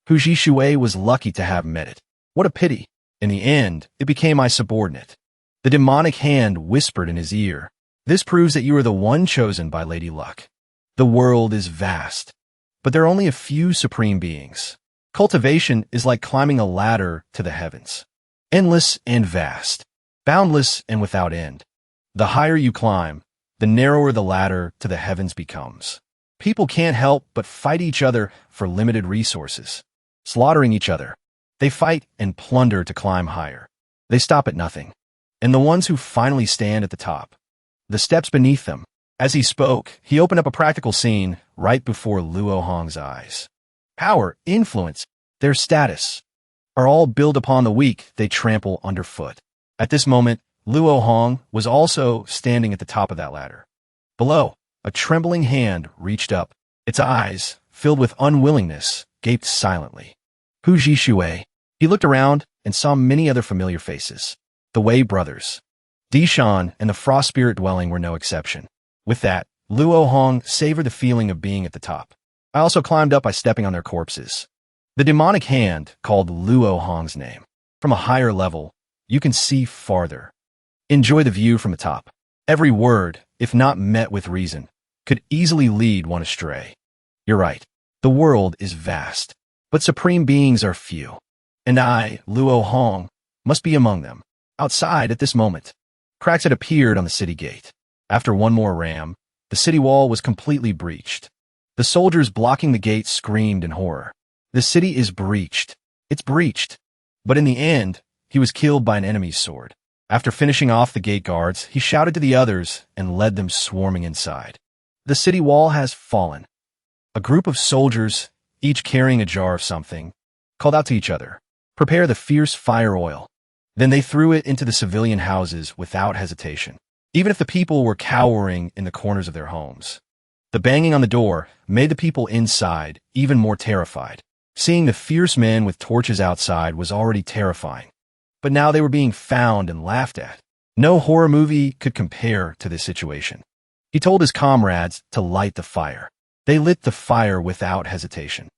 Huji Shui was lucky to have met it. What a pity. In the end, it became my subordinate. The demonic hand whispered in his ear. This proves that you are the one chosen by Lady Luck. The world is vast, but there are only a few supreme beings. Cultivation is like climbing a ladder to the heavens. Endless and vast, boundless and without end. The higher you climb, the narrower the ladder to the heavens becomes. People can't help but fight each other for limited resources, slaughtering each other. They fight and plunder to climb higher. They stop at nothing. And the ones who finally stand at the top, the steps beneath them. As he spoke, he opened up a practical scene right before Luo Hong's eyes. Power, influence, their status are all built upon the weak they trample underfoot. At this moment, Luo Hong was also standing at the top of that ladder. Below, a trembling hand reached up. Its eyes, filled with unwillingness, gaped silently. Huji Shui. He looked around and saw many other familiar faces. The Wei brothers. Dishan and the Frost Spirit Dwelling were no exception. With that, Luo Hong savored the feeling of being at the top. I also climbed up by stepping on their corpses. The demonic hand called Luo Hong's name. From a higher level, you can see farther. Enjoy the view from the top. Every word, if not met with reason, could easily lead one astray. You're right. The world is vast, but supreme beings are few. And I, Luo Hong, must be among them. Outside at this moment, cracks had appeared on the city gate. After one more ram, the city wall was completely breached. The soldiers blocking the gate screamed in horror. The city is breached. It's breached. But in the end, he was killed by an enemy's sword. After finishing off the gate guards, he shouted to the others and led them swarming inside. The city wall has fallen. A group of soldiers, each carrying a jar of something, called out to each other, "Prepare the fierce fire oil." Then they threw it into the civilian houses without hesitation, even if the people were cowering in the corners of their homes. The banging on the door made the people inside even more terrified. Seeing the fierce men with torches outside was already terrifying. But now they were being found and laughed at. No horror movie could compare to this situation. He told his comrades to light the fire. They lit the fire without hesitation.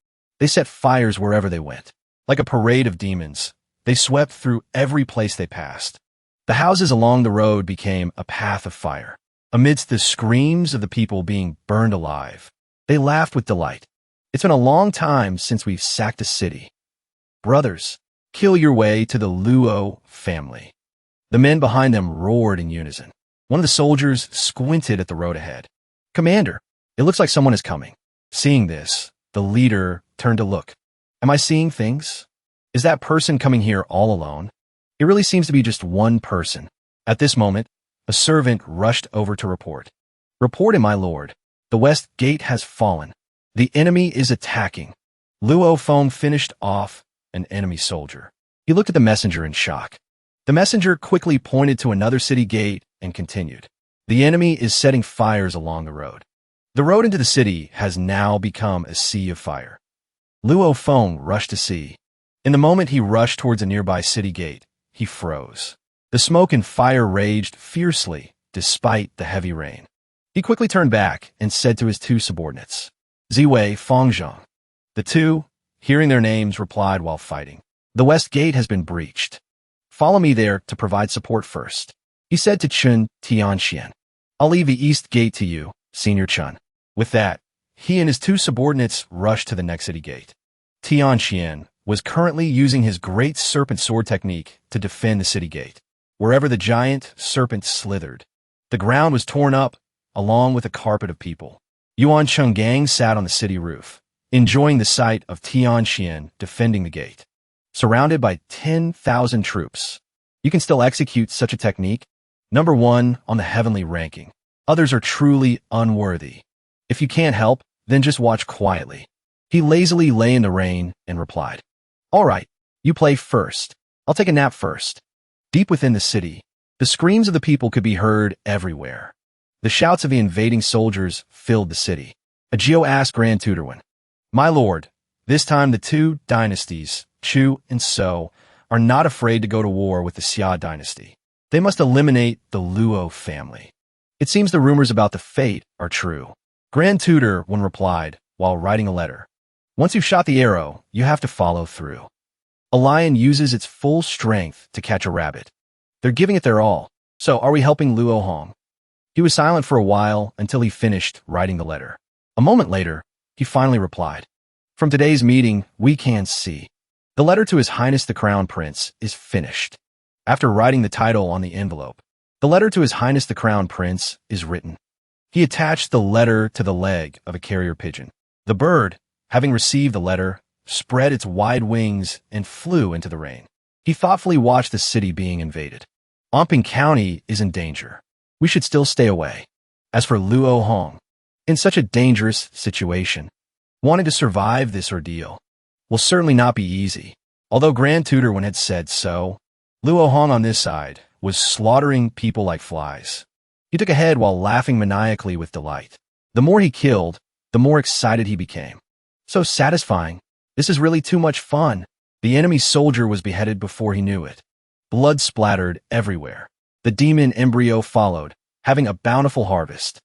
They set fires wherever they went. Like a parade of demons, they swept through every place they passed. The houses along the road became a path of fire. Amidst the screams of the people being burned alive, they laughed with delight. It's been a long time since we've sacked a city. Brothers, kill your way to the Luo family. The men behind them roared in unison. One of the soldiers squinted at the road ahead. Commander, it looks like someone is coming. Seeing this, the leader turned to look. Am I seeing things? Is that person coming here all alone? It really seems to be just one person. At this moment, a servant rushed over to report. Report it, my lord. The west gate has fallen. The enemy is attacking. Luo Feng finished off an enemy soldier. He looked at the messenger in shock. The messenger quickly pointed to another city gate and continued. The enemy is setting fires along the road. The road into the city has now become a sea of fire. Luo Feng rushed to see. In the moment he rushed towards a nearby city gate, he froze. The smoke and fire raged fiercely despite the heavy rain. He quickly turned back and said to his 2 subordinates, Ziwei, Fengzhang. The 2, hearing their names, replied while fighting. The west gate has been breached. Follow me there to provide support first. He said to Chun Tian Shen. I'll leave the east gate to you, Senior Chun. With that, he and his 2 subordinates rushed to the next city gate. Tian Shen was currently using his great serpent sword technique to defend the city gate. wherever the giant serpent slithered. The ground was torn up, along with a carpet of people. Yuan Chungang sat on the city roof, enjoying the sight of Tian Shen defending the gate. Surrounded by 10,000 troops, you can still execute such a technique? Number 1 on the heavenly ranking. Others are truly unworthy. If you can't help, then just watch quietly. He lazily lay in the rain and replied, "All right, you play first. I'll take a nap first." Deep within the city, the screams of the people could be heard everywhere. The shouts of the invading soldiers filled the city. Agio asked Grand Tutorwin, "My lord, this time the two dynasties, Chu and So, are not afraid to go to war with the Xia dynasty. They must eliminate the Luo family. It seems the rumors about the fate are true." Grand Tutor Wen replied while writing a letter, "Once you've shot the arrow, you have to follow through. A lion uses its full strength to catch a rabbit. They're giving it their all. So are we helping Luo Hong?" He was silent for a while until he finished writing the letter. A moment later, he finally replied, "From today's meeting, we can see. The letter to His Highness the Crown Prince is finished." After writing the title on the envelope, "The letter to His Highness the Crown Prince is written." He attached the letter to the leg of a carrier pigeon. The bird, having received the letter, spread its wide wings and flew into the rain. He thoughtfully watched the city being invaded. Omping County is in danger. We should still stay away. As for Luo Hong, in such a dangerous situation, wanting to survive this ordeal will certainly not be easy. Although Grand Tutor Wen had said so, Luo Hong on this side was slaughtering people like flies. He took ahead while laughing maniacally with delight. The more he killed, the more excited he became. So satisfying. This is really too much fun. The enemy soldier was beheaded before he knew it. Blood splattered everywhere. The demon embryo followed, having a bountiful harvest.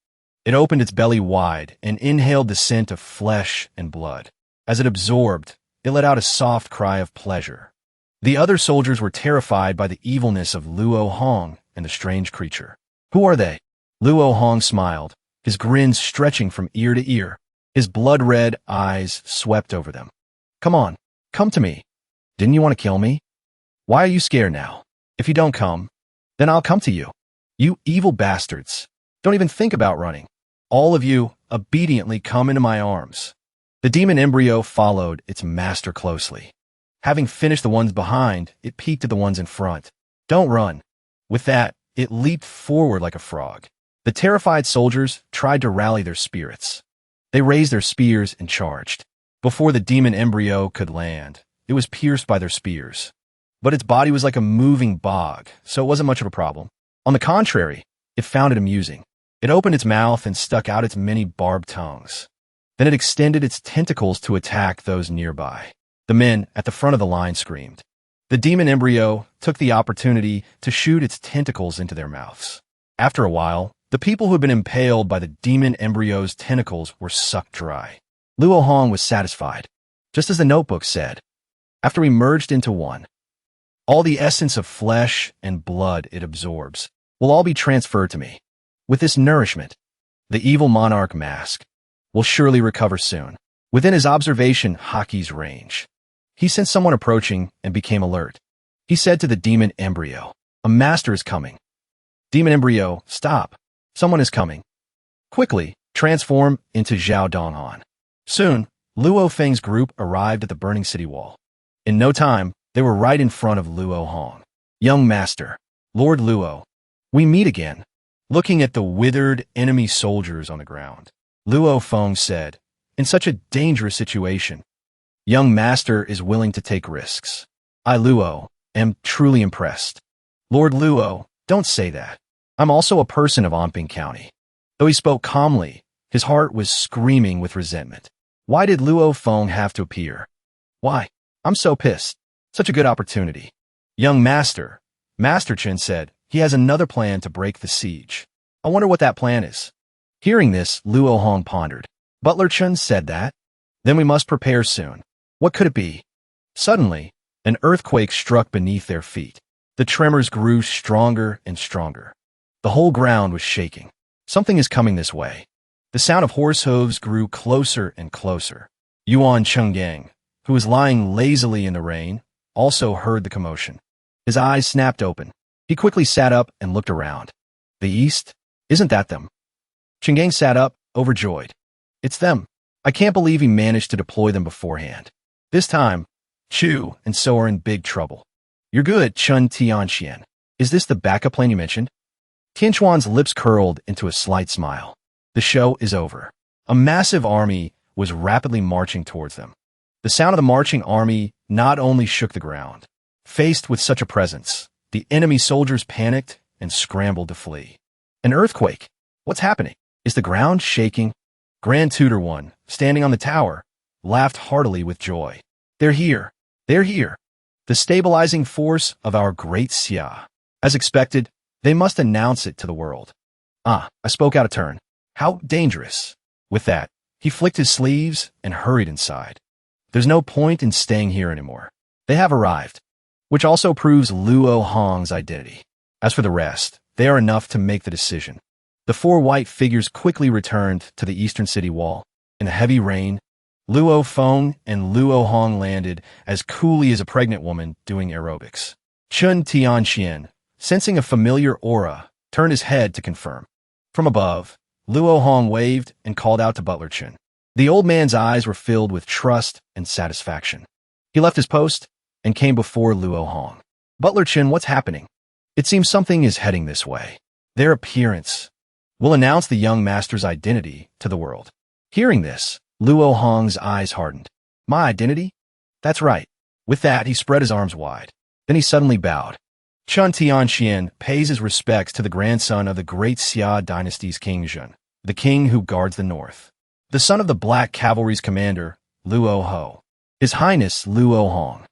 It opened its belly wide and inhaled the scent of flesh and blood. As it absorbed, it let out a soft cry of pleasure. The other soldiers were terrified by the evilness of Luo Hong and the strange creature. "Who are they?" Luo Hong smiled, his grin stretching from ear to ear. His blood-red eyes swept over them. "Come on, come to me. Didn't you want to kill me? Why are you scared now? If you don't come, then I'll come to you. You evil bastards. Don't even think about running. All of you obediently come into my arms." The demon embryo followed its master closely. Having finished the ones behind, it peeked at the ones in front. "Don't run." With that, it leaped forward like a frog. The terrified soldiers tried to rally their spirits. They raised their spears and charged. Before the demon embryo could land, it was pierced by their spears. But its body was like a moving bog, so it wasn't much of a problem. On the contrary, it found it amusing. It opened its mouth and stuck out its many barbed tongues. Then it extended its tentacles to attack those nearby. The men at the front of the line screamed. The demon embryo took the opportunity to shoot its tentacles into their mouths. After a while, the people who had been impaled by the demon embryo's tentacles were sucked dry. Luo Hong was satisfied, just as the notebook said. After we merged into one, all the essence of flesh and blood it absorbs will all be transferred to me. With this nourishment, the evil monarch mask will surely recover soon. Within his observation hockey's range, he sensed someone approaching and became alert. He said to the demon embryo, "A master is coming." Demon embryo, "Stop. Someone is coming. Quickly, transform into Zhao Donghan." Soon, Luo Feng's group arrived at the burning city wall. In no time, they were right in front of Luo Hong. "Young master, Lord Luo, we meet again." Looking at the withered enemy soldiers on the ground, Luo Feng said, "In such a dangerous situation, young master is willing to take risks. I, Luo, am truly impressed." "Lord Luo, don't say that. I'm also a person of Omping County." Though he spoke calmly, his heart was screaming with resentment. Why did Luo Feng have to appear? Why? I'm so pissed. Such a good opportunity. "Young master," Master Chen said, "he has another plan to break the siege. I wonder what that plan is." Hearing this, Luo Hong pondered. Butler Chen said that? Then we must prepare soon. What could it be? Suddenly, an earthquake struck beneath their feet. The tremors grew stronger and stronger. The whole ground was shaking. Something is coming this way. The sound of horse hooves grew closer and closer. Yuan Chungang, who was lying lazily in the rain, also heard the commotion. His eyes snapped open. He quickly sat up and looked around. The east? Isn't that them? Chinggang sat up, overjoyed. It's them. I can't believe he managed to deploy them beforehand. This time, Chu and So are in big trouble. You're good, Chun Tian Shen. Is this the backup plan you mentioned? Tianchuan's lips curled into a slight smile. The show is over. A massive army was rapidly marching towards them. The sound of the marching army not only shook the ground. Faced with such a presence, the enemy soldiers panicked and scrambled to flee. An earthquake? What's happening? Is the ground shaking? Grand Tutor One, standing on the tower, laughed heartily with joy. They're here. They're here. The stabilizing force of our great Xia. As expected, they must announce it to the world. I spoke out of turn. How dangerous. With that, he flicked his sleeves and hurried inside. There's no point in staying here anymore. They have arrived. Which also proves Luo Hong's identity. As for the rest, they are enough to make the decision. The four white figures quickly returned to the eastern city wall. In the heavy rain, Luo Feng and Luo Hong landed as coolly as a pregnant woman doing aerobics. Chun Tian Shen, sensing a familiar aura, turned his head to confirm. From above, Luo Hong waved and called out to Butler Chun. The old man's eyes were filled with trust and satisfaction. He left his post and came before Luo Hong. Butler Chun, what's happening? It seems something is heading this way. Their appearance will announce the young master's identity to the world. Hearing this, Luo Hong's eyes hardened. My identity? That's right. With that, he spread his arms wide. Then he suddenly bowed. Chun Tian Shen pays his respects to the grandson of the great Xia dynasty's King Zhen, the king who guards the north. The son of the Black Cavalry's commander, Luo Ho. His Highness Luo Hong.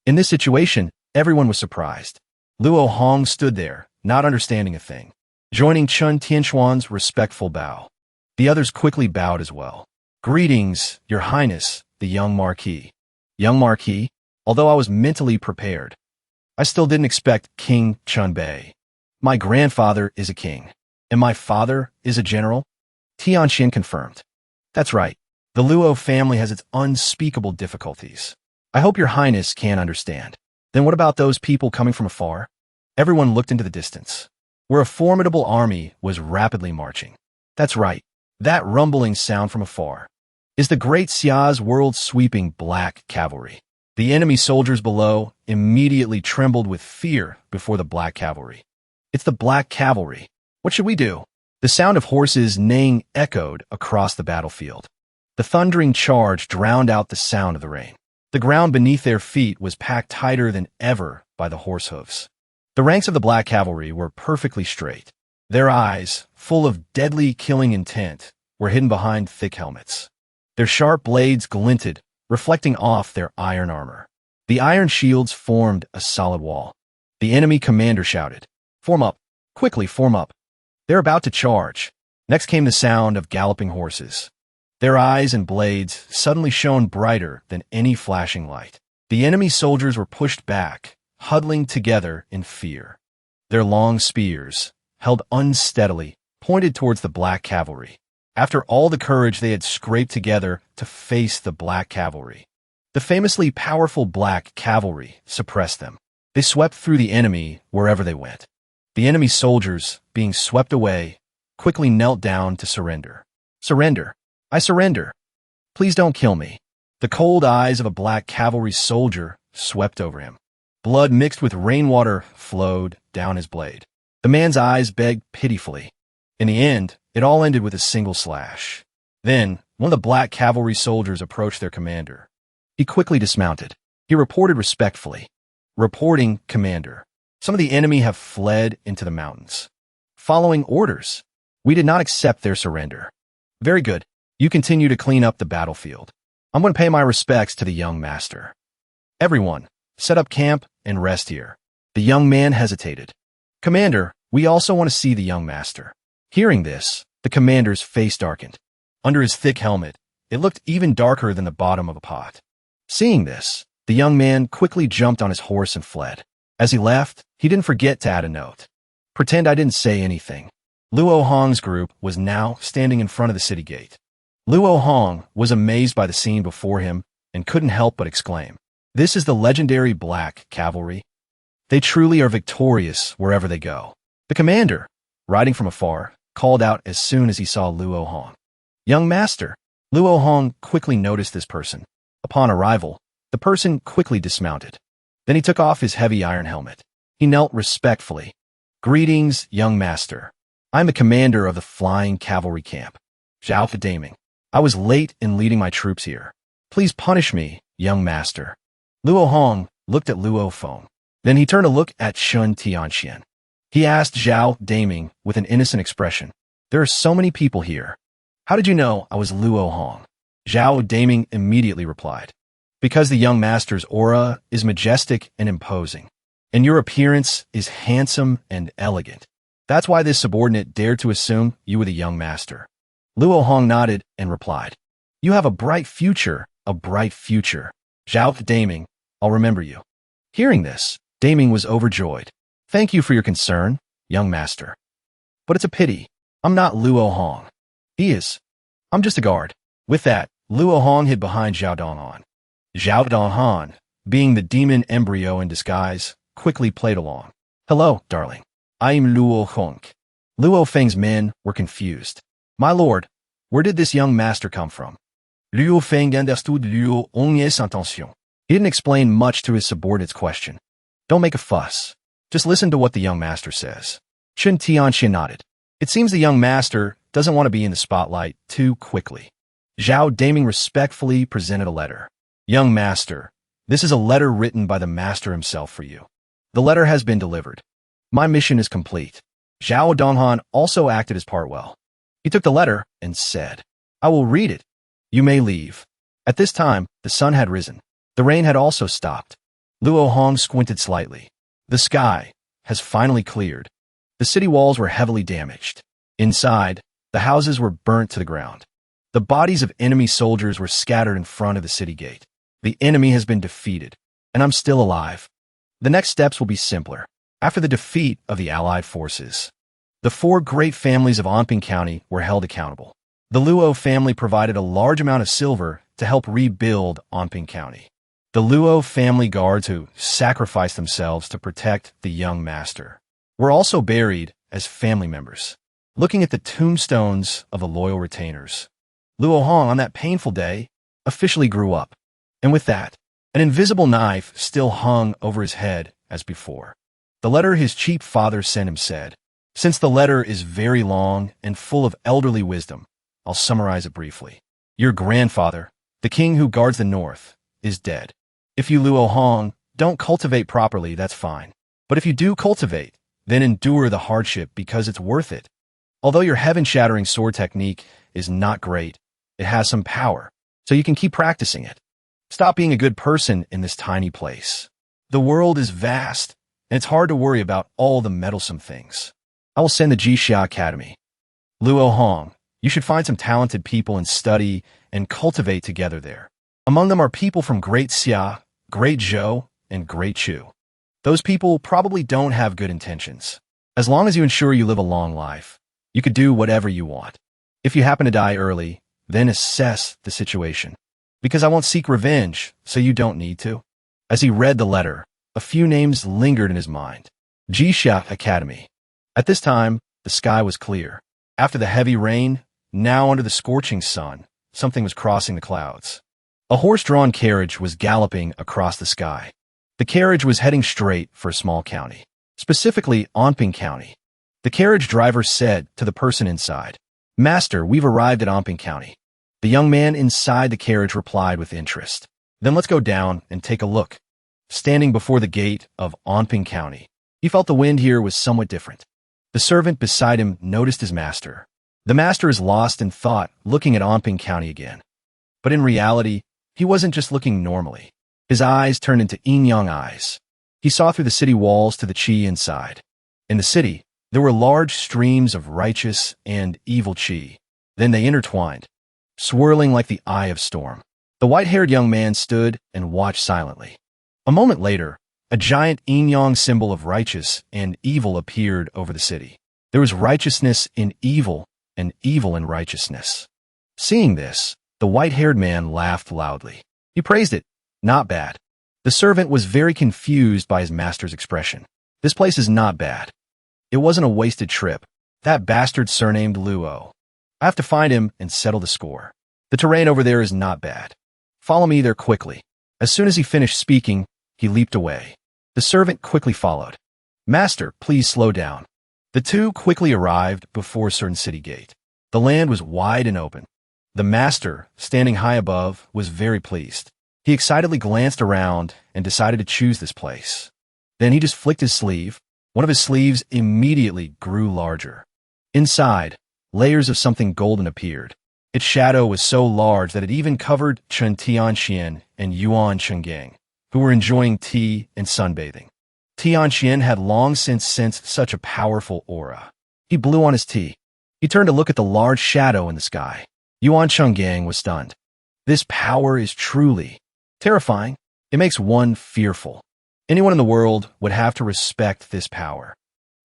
In this situation, everyone was surprised. Luo Hong stood there, not understanding a thing, joining Chun Tianchuan's respectful bow. The others quickly bowed as well. Greetings, Your Highness, the young Marquis. Young Marquis? Although I was mentally prepared, I still didn't expect King Chunbei. My grandfather is a king, and my father is a general? Tianxin confirmed. That's right. The Luo family has its unspeakable difficulties. I hope Your Highness can understand. Then what about those people coming from afar? Everyone looked into the distance, where a formidable army was rapidly marching. That's right. That rumbling sound from afar is the great Xia's world-sweeping Black Cavalry. The enemy soldiers below immediately trembled with fear before the Black Cavalry. It's the Black Cavalry. What should we do? The sound of horses neighing echoed across the battlefield. The thundering charge drowned out the sound of the rain. The ground beneath their feet was packed tighter than ever by the horse hooves. The ranks of the Black Cavalry were perfectly straight. Their eyes, full of deadly killing intent, were hidden behind thick helmets. Their sharp blades glinted, reflecting off their iron armor. The iron shields formed a solid wall. The enemy commander shouted, "Form up! Quickly form up!" They're about to charge. Next came the sound of galloping horses. Their eyes and blades suddenly shone brighter than any flashing light. The enemy soldiers were pushed back, huddling together in fear. Their long spears, held unsteadily, pointed towards the Black Cavalry. After all the courage they had scraped together to face the Black Cavalry, the famously powerful Black Cavalry suppressed them. They swept through the enemy wherever they went. The enemy soldiers, being swept away, quickly knelt down to surrender. Surrender. I surrender. Please don't kill me. The cold eyes of a Black Cavalry soldier swept over him. Blood mixed with rainwater flowed down his blade. The man's eyes begged pitifully. In the end, it all ended with a single slash. Then, one of the Black Cavalry soldiers approached their commander. He quickly dismounted. He reported respectfully. Reporting, Commander. Some of the enemy have fled into the mountains. Following orders. We did not accept their surrender. Very good. You continue to clean up the battlefield. I'm going to pay my respects to the young master. Everyone, set up camp and rest here. The young man hesitated. Commander, we also want to see the young master. Hearing this, the commander's face darkened. Under his thick helmet, it looked even darker than the bottom of a pot. Seeing this, the young man quickly jumped on his horse and fled. As he left, he didn't forget to add a note. Pretend I didn't say anything. Luo Hong's group was now standing in front of the city gate. Luo Hong was amazed by the scene before him and couldn't help but exclaim, "This is the legendary Black Cavalry." They truly are victorious wherever they go. The commander, riding from afar, called out as soon as he saw Luo Hong. Young master. Luo Hong quickly noticed this person. Upon arrival, the person quickly dismounted. Then he took off his heavy iron helmet. He knelt respectfully. Greetings, young master. I'm the commander of the flying cavalry camp, Zhao Daming. I was late in leading my troops here. Please punish me, young master. Luo Hong looked at Luo Feng. Then he turned to look at Chun Tian Shen. He asked Zhao Daming with an innocent expression. There are so many people here. How did you know I was Luo Hong? Zhao Daming immediately replied. Because the young master's aura is majestic and imposing, and your appearance is handsome and elegant. That's why this subordinate dared to assume you were the young master. Luo Hong nodded and replied. You have a bright future, a bright future. Zhao Daming, I'll remember you. Hearing this, Daming was overjoyed. Thank you for your concern, young master. But it's a pity. I'm not Luo Hong. He is. I'm just a guard. With that, Luo Hong hid behind Zhao Donghan. Zhao Donghan, being the demon embryo in disguise, quickly played along. Hello, darling. I am Luo Hong. Luo Feng's men were confused. My lord, where did this young master come from? Luo Feng understood Luo Hong's intention. He didn't explain much to his subordinate's question. Don't make a fuss. Just listen to what the young master says. Chun Tian Shen nodded. It seems the young master doesn't want to be in the spotlight too quickly. Zhao Daming respectfully presented a letter. Young master, this is a letter written by the master himself for you. The letter has been delivered. My mission is complete. Zhao Donghan also acted his part well. He took the letter and said, I will read it. You may leave. At this time, the sun had risen. The rain had also stopped. Luo Hong squinted slightly. The sky has finally cleared. The city walls were heavily damaged. Inside, the houses were burnt to the ground. The bodies of enemy soldiers were scattered in front of the city gate. The enemy has been defeated, and I'm still alive. The next steps will be simpler. After the defeat of the Allied forces, the four great families of Anping County were held accountable. The Luo family provided a large amount of silver to help rebuild Anping County. The Luo family guards who sacrificed themselves to protect the young master were also buried as family members. Looking at the tombstones of the loyal retainers, Luo Hong on that painful day officially grew up. And with that, an invisible knife still hung over his head as before. The letter his cheap father sent him said, Since the letter is very long and full of elderly wisdom, I'll summarize it briefly. Your grandfather, the king who guards the north, is dead. If you Luo Hong don't cultivate properly, that's fine. But if you do cultivate, then endure the hardship because it's worth it. Although your heaven-shattering sword technique is not great, it has some power, so you can keep practicing it. Stop being a good person in this tiny place. The world is vast, and it's hard to worry about all the meddlesome things. I will send the Jixia Academy. Luo Hong, you should find some talented people and study and cultivate together there. Among them are people from Great Xia, Great Zhou, and Great Chu. Those people probably don't have good intentions. As long as you ensure you live a long life, you could do whatever you want. If you happen to die early, then assess the situation. Because I won't seek revenge, so you don't need to. As he read the letter, a few names lingered in his mind. Jixia Academy. At this time, the sky was clear. After the heavy rain, now under the scorching sun, something was crossing the clouds. A horse-drawn carriage was galloping across the sky. The carriage was heading straight for a small county, specifically Anping County. The carriage driver said to the person inside, Master, we've arrived at Anping County. The young man inside the carriage replied with interest. Then let's go down and take a look. Standing before the gate of Anping County, he felt the wind here was somewhat different. The servant beside him noticed his master. The master is lost in thought, looking at Anping County again. But in reality, he wasn't just looking normally. His eyes turned into yin-yang eyes. He saw through the city walls to the chi inside. In the city, there were large streams of righteous and evil chi. Then they intertwined, swirling like the eye of storm. The white-haired young man stood and watched silently. A moment later, a giant yin-yang symbol of righteous and evil appeared over the city. There was righteousness in evil and evil in righteousness. Seeing this, the white-haired man laughed loudly. He praised it. Not bad. The servant was very confused by his master's expression. This place is not bad. It wasn't a wasted trip. That bastard surnamed Luo. I have to find him and settle the score. The terrain over there is not bad. Follow me there quickly. As soon as he finished speaking, he leaped away. The servant quickly followed. Master, please slow down. The two quickly arrived before a certain city gate. The land was wide and open. The master, standing high above, was very pleased. He excitedly glanced around and decided to choose this place. Then he just flicked his sleeve. One of his sleeves immediately grew larger. Inside, layers of something golden appeared. Its shadow was so large that it even covered Chun Tian Shen and Yuan Chenggang, who were enjoying tea and sunbathing. Tian Shen had long since sensed such a powerful aura. He blew on his tea. He turned to look at the large shadow in the sky. Yuan Chenggang was stunned. This power is truly terrifying. It makes one fearful. Anyone in the world would have to respect this power.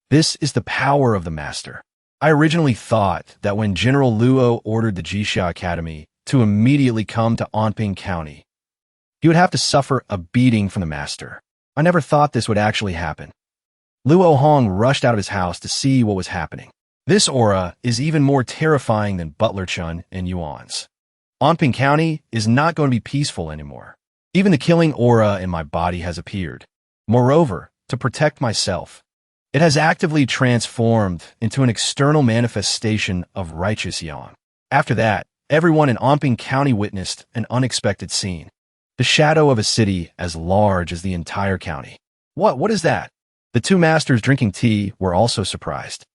This is the power of the master. I originally thought that when General Luo ordered the Jixia Academy to immediately come to Anping County, he would have to suffer a beating from the master. I never thought this would actually happen. Luo Hong rushed out of his house to see what was happening. This aura is even more terrifying than Butler Chun and Yuan's. Anping County is not going to be peaceful anymore. Even the killing aura in my body has appeared. Moreover, to protect myself, it has actively transformed into an external manifestation of righteous yang. After that, everyone in Anping County witnessed an unexpected scene. The shadow of a city as large as the entire county. What is that? The two masters drinking tea were also surprised.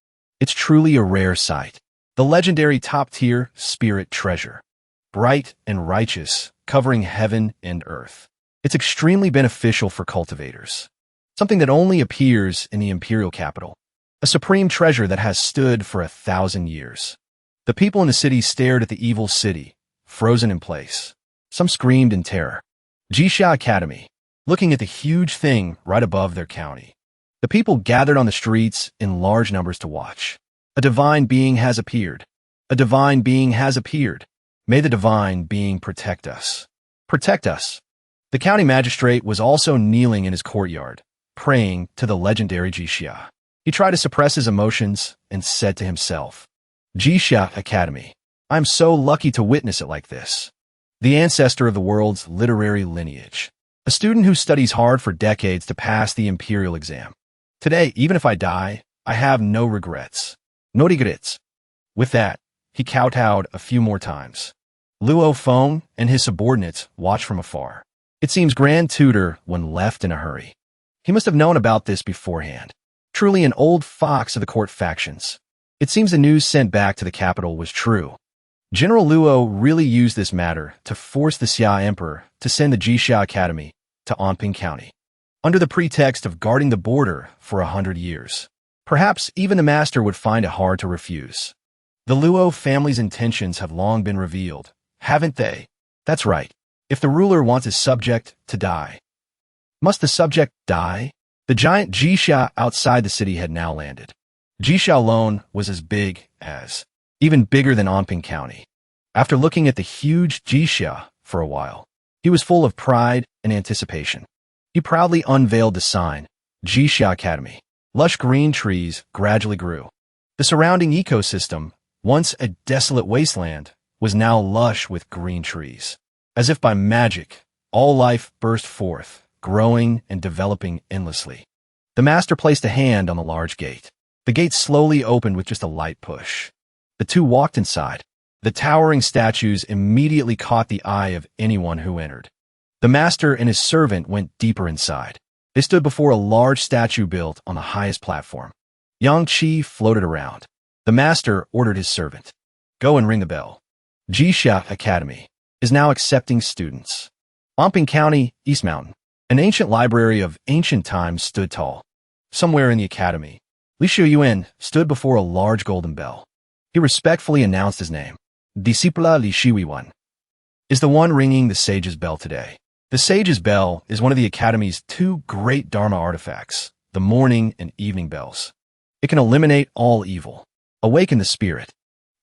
It's truly a rare sight. The legendary top-tier spirit treasure. Bright and righteous, covering heaven and earth. It's extremely beneficial for cultivators. Something that only appears in the imperial capital. A supreme treasure that has stood for 1,000 years. The people in the city stared at the evil city, frozen in place. Some screamed in terror. Jixia Academy, looking at the huge thing right above their county. The people gathered on the streets in large numbers to watch. A divine being has appeared. A divine being has appeared. May the divine being protect us. Protect us. The county magistrate was also kneeling in his courtyard, praying to the legendary Jixia. He tried to suppress his emotions and said to himself, Jixia Academy. I'm so lucky to witness it like this. The ancestor of the world's literary lineage. A student who studies hard for decades to pass the imperial exam. Today, even if I die, I have no regrets. No regrets. With that, he kowtowed a few more times. Luo Feng and his subordinates watched from afar. It seems Grand Tutor when left in a hurry. He must have known about this beforehand. Truly an old fox of the court factions. It seems the news sent back to the capital was true. General Luo really used this matter to force the Xia Emperor to send the Jixia Academy to Anping County, under the pretext of guarding the border for 100 years. Perhaps even the master would find it hard to refuse. The Luo family's intentions have long been revealed, haven't they? That's right. If the ruler wants his subject to die, must the subject die? The giant Jixia outside the city had now landed. Jixia alone was as big as, even bigger than Anping County. After looking at the huge Jixia for a while, he was full of pride and anticipation. He proudly unveiled the sign, Jixia Academy. Lush green trees gradually grew. The surrounding ecosystem, once a desolate wasteland, was now lush with green trees. As if by magic, all life burst forth, growing and developing endlessly. The master placed a hand on the large gate. The gate slowly opened with just a light push. The two walked inside. The towering statues immediately caught the eye of anyone who entered. The master and his servant went deeper inside. They stood before a large statue built on the highest platform. Yang Qi floated around. The master ordered his servant, "Go and ring the bell. Jixia Academy is now accepting students." Anping County, East Mountain. An ancient library of ancient times stood tall. Somewhere in the academy, Li Xiuyuan stood before a large golden bell. He respectfully announced his name. Discipla Li Xiuyuan is the one ringing the sage's bell today. The sage's bell is one of the academy's two great dharma artifacts, the morning and evening bells. It can eliminate all evil, awaken the spirit,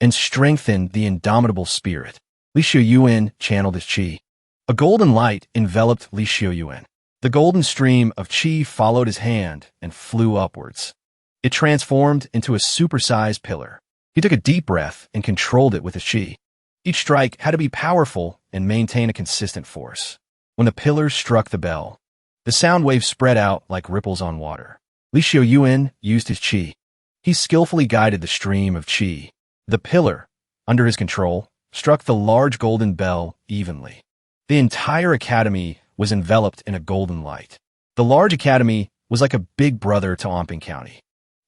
and strengthen the indomitable spirit. Li Xiuyuan channeled his qi. A golden light enveloped Li Xiuyuan. The golden stream of chi followed his hand and flew upwards. It transformed into a supersized pillar. He took a deep breath and controlled it with his chi. Each strike had to be powerful and maintain a consistent force. When the pillar struck the bell, the sound waves spread out like ripples on water. Li Xiaoyuan used his chi. He skillfully guided the stream of chi. The pillar, under his control, struck the large golden bell evenly. The entire academy was enveloped in a golden light. The large academy was like a big brother to Omping County.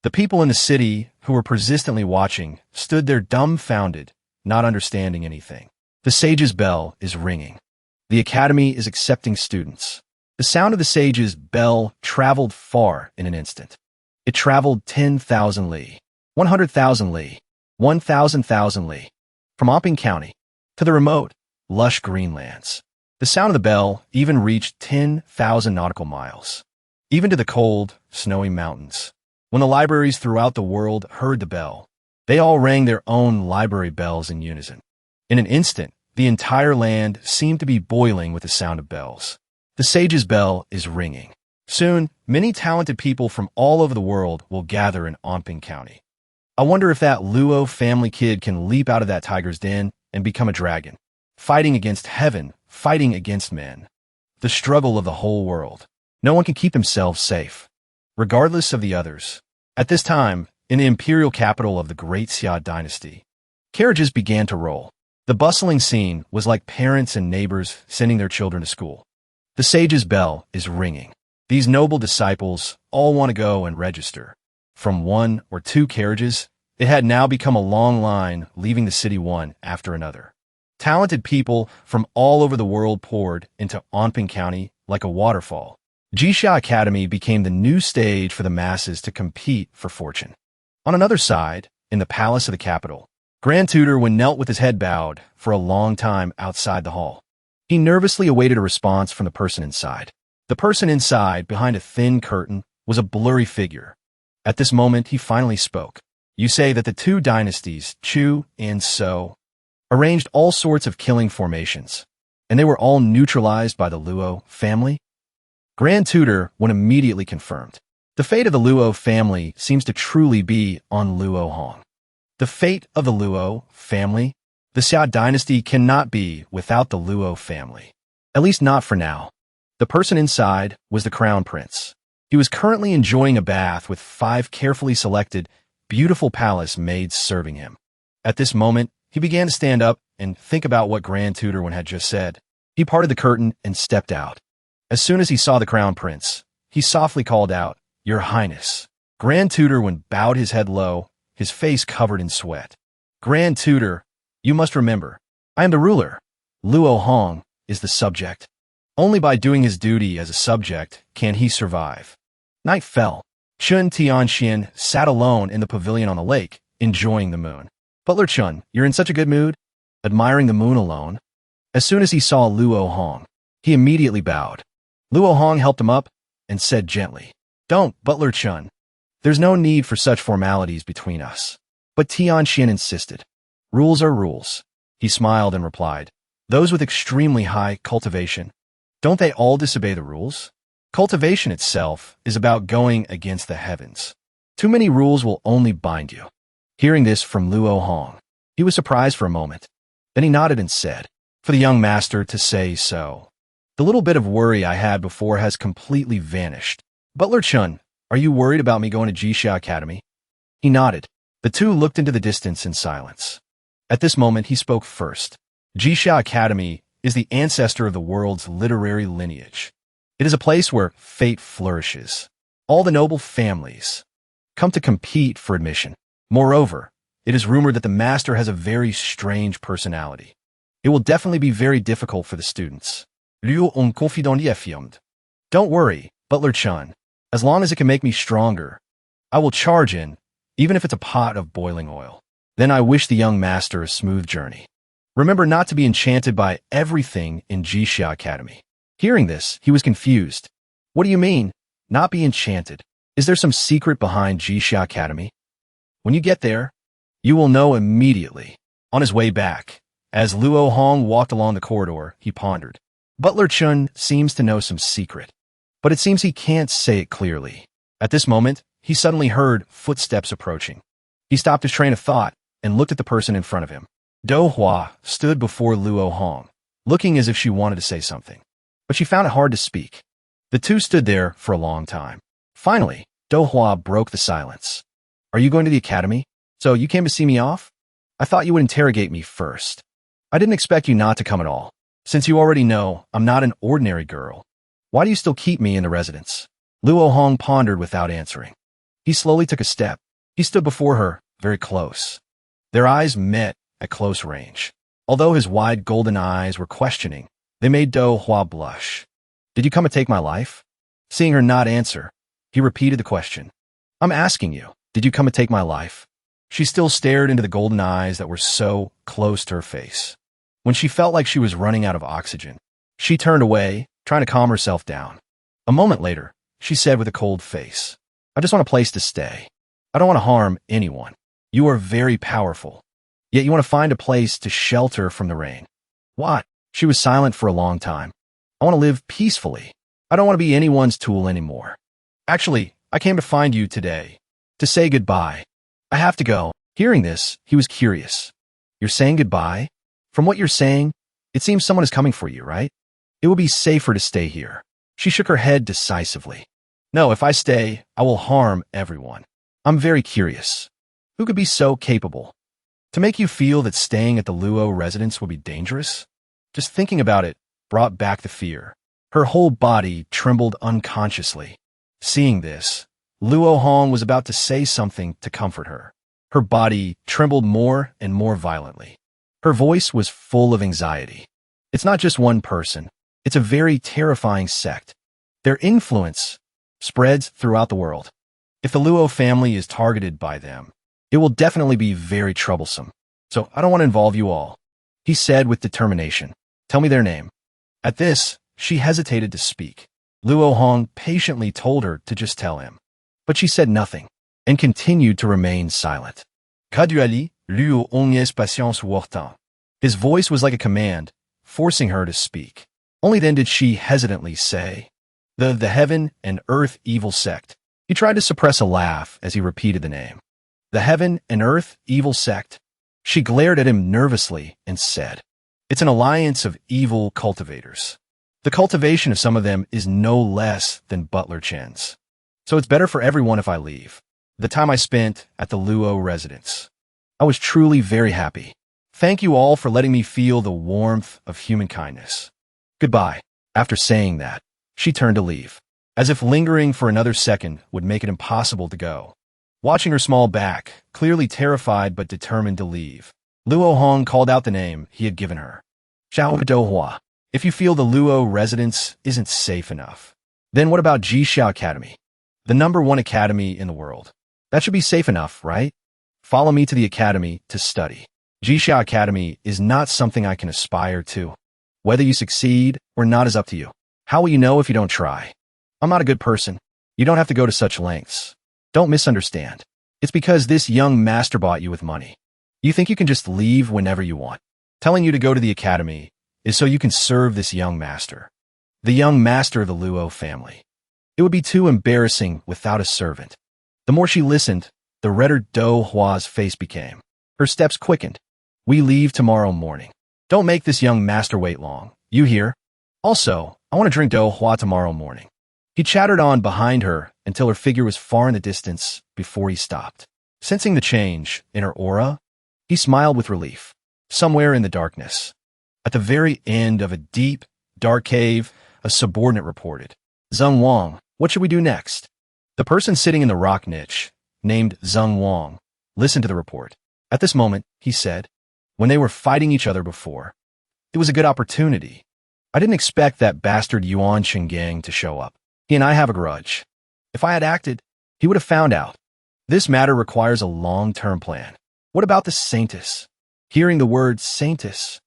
The people in the city who were persistently watching stood there dumbfounded, not understanding anything. The sage's bell is ringing. The academy is accepting students. The sound of the sage's bell traveled far in an instant. It traveled 10,000 li, 100,000 li, 1,000,000 li, from Omping County to the remote, lush greenlands. The sound of the bell even reached 10,000 nautical miles, even to the cold, snowy mountains. When the libraries throughout the world heard the bell, they all rang their own library bells in unison. In an instant, the entire land seemed to be boiling with the sound of bells. The sage's bell is ringing. Soon, many talented people from all over the world will gather in Omping County. I wonder if that Luo family kid can leap out of that tiger's den and become a dragon, fighting against heaven, fighting against men. The struggle of the whole world. No one can keep themselves safe, regardless of the others. At this time, in the imperial capital of the Great Xia dynasty, carriages began to roll. The bustling scene was like parents and neighbors sending their children to school. The sage's bell is ringing. These noble disciples all want to go and register. From one or two carriages, it had now become a long line leaving the city one after another. Talented people from all over the world poured into Omping County like a waterfall. Jixia Academy became the new stage for the masses to compete for fortune. On another side, in the palace of the capital, Grand Tutor Wen knelt with his head bowed for a long time outside the hall. He nervously awaited a response from the person inside. The person inside, behind a thin curtain, was a blurry figure. At this moment, he finally spoke. You say that the two dynasties, Chu and So, arranged all sorts of killing formations, and they were all neutralized by the Luo family? Grand Tutor Wen immediately confirmed. The fate of the Luo family seems to truly be on Luo Hong. The fate of the Luo family? The Xia dynasty cannot be without the Luo family. At least not for now. The person inside was the crown prince. He was currently enjoying a bath with 5 carefully selected, beautiful palace maids serving him. At this moment, he began to stand up and think about what Grand Tutor Wen had just said. He parted the curtain and stepped out. As soon as he saw the crown prince, he softly called out, Your Highness. Grand Tutor Wen bowed his head low, his face covered in sweat. Grand Tutor, you must remember, I am the ruler. Luo Hong is the subject. Only by doing his duty as a subject can he survive. Night fell. Chun Tian Shen sat alone in the pavilion on the lake, enjoying the moon. Butler Chun, you're in such a good mood? Admiring the moon alone? As soon as he saw Luo Hong, he immediately bowed. Luo Hong helped him up and said gently, Don't, Butler Chun. There's no need for such formalities between us. But Tian Shen insisted. Rules are rules. He smiled and replied, Those with extremely high cultivation, don't they all disobey the rules? Cultivation itself is about going against the heavens. Too many rules will only bind you. Hearing this from Luo Hong, he was surprised for a moment. Then he nodded and said, For the young master to say so. The little bit of worry I had before has completely vanished. Butler Chun, are you worried about me going to Jixia Academy? He nodded. The two looked into the distance in silence. At this moment, he spoke first. Jixia Academy is the ancestor of the world's literary lineage. It is a place where fate flourishes. All the noble families come to compete for admission. Moreover, it is rumored that the master has a very strange personality. It will definitely be very difficult for the students. Don't worry, Butler Chun. As long as it can make me stronger, I will charge in, even if it's a pot of boiling oil. Then I wish the young master a smooth journey. Remember not to be enchanted by everything in Jixia Academy. Hearing this, he was confused. What do you mean, not be enchanted? Is there some secret behind Jixia Academy? When you get there, you will know immediately. On his way back, as Luo Hong walked along the corridor, he pondered. Butler Chun seems to know some secret. but it seems he can't say it clearly. At this moment, he suddenly heard footsteps approaching. He stopped his train of thought and looked at the person in front of him. Do Hua stood before Luo Hong, looking as if she wanted to say something, but she found it hard to speak. The two stood there for a long time. Finally, Do Hua broke the silence. Are you going to the academy? So you came to see me off? I thought you would interrogate me first. I didn't expect you not to come at all. Since you already know I'm not an ordinary girl, why do you still keep me in the residence? Luo Hong pondered without answering. He slowly took a step. He stood before her, very close. Their eyes met at close range. Although his wide golden eyes were questioning, they made Do Hua blush. Did you come to take my life? Seeing her not answer, he repeated the question. I'm asking you, did you come to take my life? She still stared into the golden eyes that were so close to her face. When she felt like she was running out of oxygen, she turned away, trying to calm herself down. A moment later, she said with a cold face, I just want a place to stay. I don't want to harm anyone. You are very powerful. Yet you want to find a place to shelter from the rain. What? She was silent for a long time. I want to live peacefully. I don't want to be anyone's tool anymore. Actually, I came to find you today, to say goodbye. I have to go. Hearing this, he was curious. You're saying goodbye? From what you're saying, it seems someone is coming for you, right? It will be safer to stay here. She shook her head decisively. No, if I stay, I will harm everyone. I'm very curious. Who could be so capable? To make you feel that staying at the Luo residence would be dangerous? Just thinking about it brought back the fear. Her whole body trembled unconsciously. Seeing this, Luo Hong was about to say something to comfort her. Her body trembled more and more violently. Her voice was full of anxiety. It's not just one person. It's a very terrifying sect. Their influence spreads throughout the world. If the Luo family is targeted by them, it will definitely be very troublesome. So I don't want to involve you all, he said with determination. Tell me their name. At this, she hesitated to speak. Luo Hong patiently told her to just tell him. But she said nothing and continued to remain silent. Gradually, Luo Hong's patience wortant. His voice was like a command, forcing her to speak. Only then did she hesitantly say, The Heaven and Earth Evil Sect. He tried to suppress a laugh as he repeated the name. The Heaven and Earth Evil Sect. She glared at him nervously and said, It's an alliance of evil cultivators. The cultivation of some of them is no less than Butler Chen's. So it's better for everyone if I leave. The time I spent at the Luo residence, I was truly very happy. Thank you all for letting me feel the warmth of human kindness. Goodbye. After saying that, she turned to leave, as if lingering for another second would make it impossible to go. Watching her small back, clearly terrified but determined to leave, Luo Hong called out the name he had given her. Xiao Dohua. If you feel the Luo residence isn't safe enough, then what about Jixia Academy? The #1 academy in the world. That should be safe enough, right? Follow me to the academy to study. Jixia Academy is not something I can aspire to. Whether you succeed or not is up to you. How will you know if you don't try? I'm not a good person. You don't have to go to such lengths. Don't misunderstand. It's because this young master bought you with money. You think you can just leave whenever you want. Telling you to go to the academy is so you can serve this young master. The young master of the Luo family. It would be too embarrassing without a servant. The more she listened, the redder Do Hua's face became. Her steps quickened. We leave tomorrow morning. Don't make this young master wait long. You hear? Also, I want to drink Do Hua tomorrow morning. He chattered on behind her until her figure was far in the distance before he stopped. Sensing the change in her aura, he smiled with relief. Somewhere in the darkness, at the very end of a deep, dark cave, a subordinate reported. Zheng Wang, what should we do next? The person sitting in the rock niche, named Zheng Wang, listened to the report. At this moment, he said, when they were fighting each other before, it was a good opportunity. I didn't expect that bastard Yuan Chenggang to show up. He and I have a grudge. If I had acted, he would have found out. This matter requires a long-term plan. What about the Saintess? Hearing the word Saintess,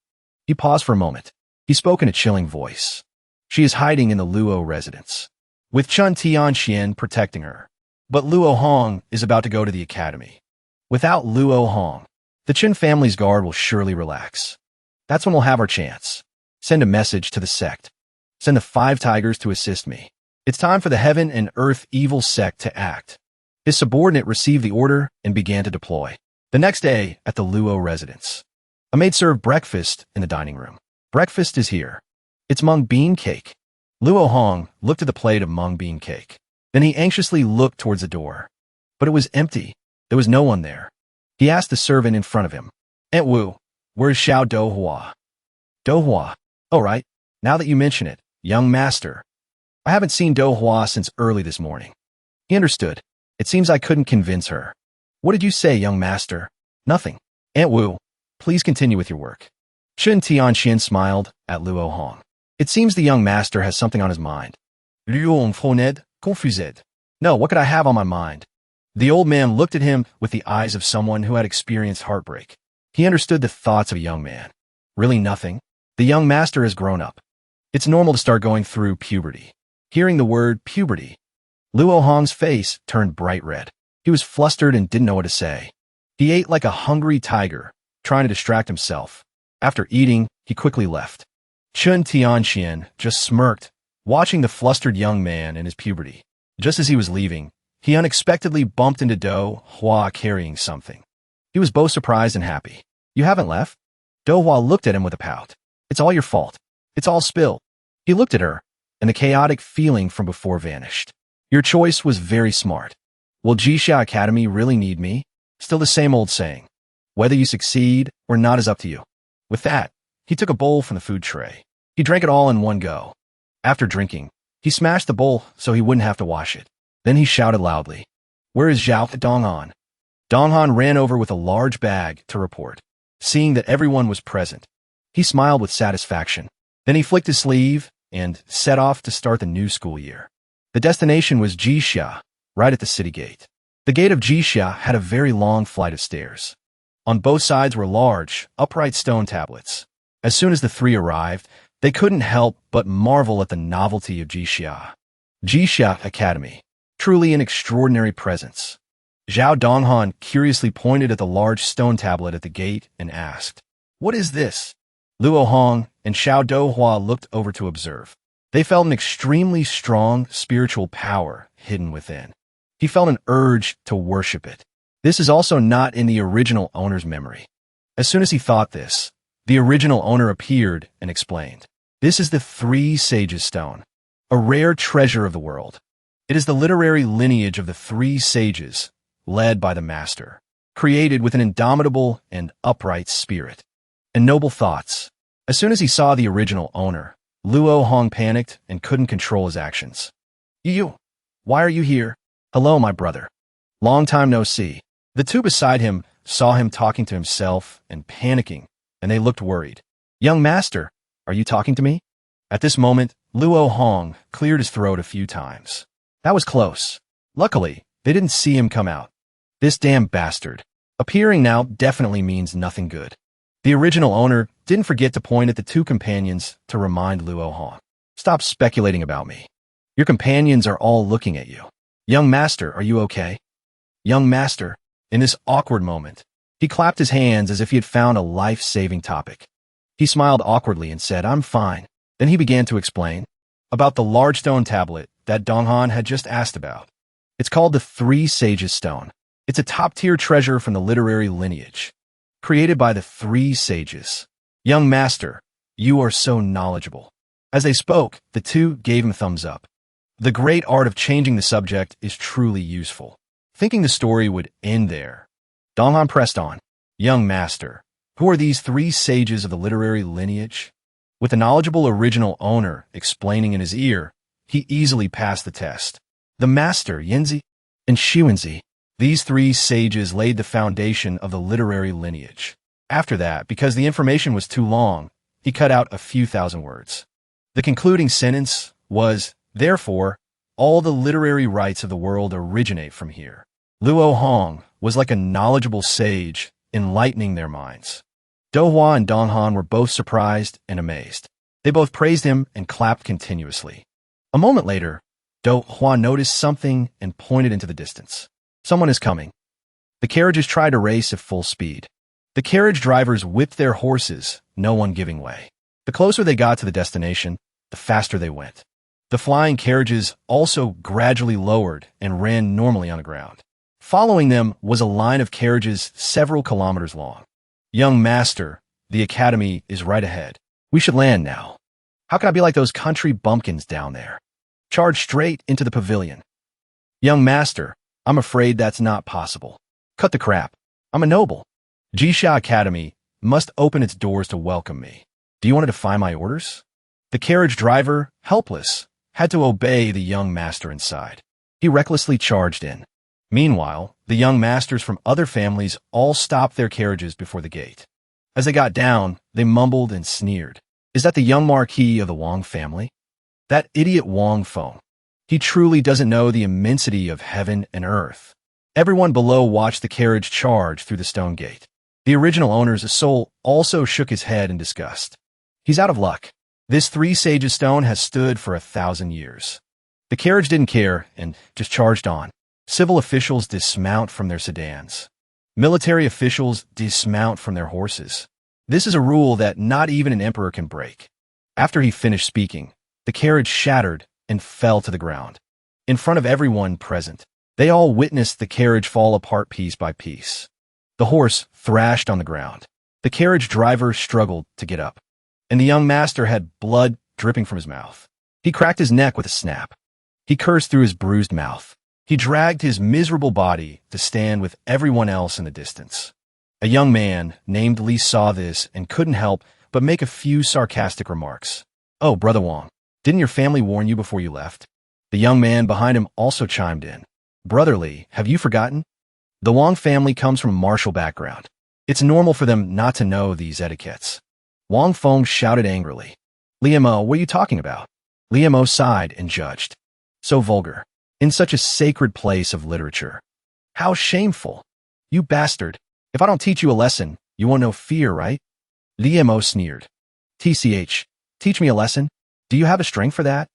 he paused for a moment. He spoke in a chilling voice. She is hiding in the Luo residence, with Chun Tian Shen protecting her. But Luo Hong is about to go to the academy. Without Luo Hong, the Chen family's guard will surely relax. That's when we'll have our chance. Send a message to the sect. Send the 5 tigers to assist me. It's time for the heaven and earth evil sect to act. His subordinate received the order and began to deploy. The next day, at the Luo residence, a maid served breakfast in the dining room. Breakfast is here. It's mung bean cake. Luo Hong looked at the plate of mung bean cake. Then he anxiously looked towards the door. But it was empty. There was no one there. He asked the servant in front of him, "Aunt Wu, where's Xiao Dohua?" Dohua. Oh, right. Now that you mention it, young master. I haven't seen Dohua since early this morning. He understood. It seems I couldn't convince her. What did you say, young master? Nothing. Aunt Wu, please continue with your work. Chun Tian Shen smiled at Luo Hong. It seems the young master has something on his mind. Luo Hong confused. No, what could I have on my mind? The old man looked at him with the eyes of someone who had experienced heartbreak. He understood the thoughts of a young man. Really nothing. The young master has grown up. It's normal to start going through puberty. Hearing the word puberty, Luo Hong's face turned bright red. He was flustered and didn't know what to say. He ate like a hungry tiger, trying to distract himself. After eating, he quickly left. Chun Tian Shen just smirked, watching the flustered young man in his puberty. Just as he was leaving, he unexpectedly bumped into Do Hua carrying something. He was both surprised and happy. You haven't left? Do Hua looked at him with a pout. It's all your fault. It's all spilled. He looked at her, and the chaotic feeling from before vanished. Your choice was very smart. Will Jixia Academy really need me? Still the same old saying. Whether you succeed or not is up to you. With that, he took a bowl from the food tray. He drank it all in one go. After drinking, he smashed the bowl so he wouldn't have to wash it. Then he shouted loudly, "Where is Zhao Donghan?" Donghan ran over with a large bag to report. Seeing that everyone was present, he smiled with satisfaction. Then he flicked his sleeve and set off to start the new school year. The destination was Jixia, right at the city gate. The gate of Jixia had a very long flight of stairs. On both sides were large, upright stone tablets. As soon as the three arrived, they couldn't help but marvel at the novelty of Jixia. Jixia Academy, truly an extraordinary presence. Zhao Donghan curiously pointed at the large stone tablet at the gate and asked, "What is this?" Luo Hong and Xiao Dohua looked over to observe. They felt an extremely strong spiritual power hidden within. He felt an urge to worship it. This is also not in the original owner's memory. As soon as he thought this, the original owner appeared and explained. This is the Three Sages Stone, a rare treasure of the world. It is the literary lineage of the Three Sages, led by the Master, created with an indomitable and upright spirit and noble thoughts. As soon as he saw the original owner, Luo Hong panicked and couldn't control his actions. You, why are you here? Hello, my brother. Long time no see. The two beside him saw him talking to himself and panicking, and they looked worried. Young master, are you talking to me? At this moment, Luo Hong cleared his throat a few times. That was close. Luckily, they didn't see him come out. This damn bastard. Appearing now definitely means nothing good. The original owner didn't forget to point at the two companions to remind Luo Hong. Stop speculating about me. Your companions are all looking at you. Young master, are you okay? Young master, in this awkward moment, he clapped his hands as if he had found a life-saving topic. He smiled awkwardly and said, I'm fine. Then he began to explain about the large stone tablet that Donghan had just asked about. It's called the Three Sages Stone. It's a top-tier treasure from the literary lineage, created by the Three Sages. Young master, you are so knowledgeable. As they spoke, the two gave him thumbs up. The great art of changing the subject is truly useful. Thinking the story would end there, Donghan pressed on. Young master, who are these three sages of the literary lineage? With the knowledgeable original owner explaining in his ear, he easily passed the test. The master, Yanzi, and Xuanzi. These three sages laid the foundation of the literary lineage. After that, because the information was too long, he cut out a few thousand words. The concluding sentence was, therefore, all the literary rights of the world originate from here. Luo Hong was like a knowledgeable sage, enlightening their minds. Dohua and Donghan were both surprised and amazed. They both praised him and clapped continuously. A moment later, Dohua noticed something and pointed into the distance. Someone is coming. The carriages tried to race at full speed. The carriage drivers whipped their horses, no one giving way. The closer they got to the destination, the faster they went. The flying carriages also gradually lowered and ran normally on the ground. Following them was a line of carriages several kilometers long. Young master, the academy is right ahead. We should land now. How can I be like those country bumpkins down there? Charge straight into the pavilion. Young master, I'm afraid that's not possible. Cut the crap. I'm a noble. Jisha Academy must open its doors to welcome me. Do you want to defy my orders? The carriage driver, helpless, had to obey the young master inside. He recklessly charged in. Meanwhile, the young masters from other families all stopped their carriages before the gate. As they got down, they mumbled and sneered. Is that the young marquis of the Wang family? That idiot Wang Feng. He truly doesn't know the immensity of heaven and earth. Everyone below watched the carriage charge through the stone gate. The original owner's soul also shook his head in disgust. He's out of luck. This 3 sages stone has stood for 1,000 years. The carriage didn't care and just charged on. Civil officials dismount from their sedans. Military officials dismount from their horses. This is a rule that not even an emperor can break. After he finished speaking, the carriage shattered and fell to the ground. In front of everyone present, they all witnessed the carriage fall apart piece by piece. The horse thrashed on the ground. The carriage driver struggled to get up, and the young master had blood dripping from his mouth. He cracked his neck with a snap. He cursed through his bruised mouth. He dragged his miserable body to stand with everyone else in the distance. A young man named Li saw this and couldn't help but make a few sarcastic remarks. Oh, Brother Wang, didn't your family warn you before you left? The young man behind him also chimed in. Brother Li, have you forgotten? The Wang family comes from a martial background. It's normal for them not to know these etiquettes. Wang Feng shouted angrily. Liamo, what are you talking about? Liamo sighed and judged. So vulgar. In such a sacred place of literature. How shameful. You bastard. If I don't teach you a lesson, you won't know fear, right? Liamo sneered. TCH, teach me a lesson? Do you have a strength for that?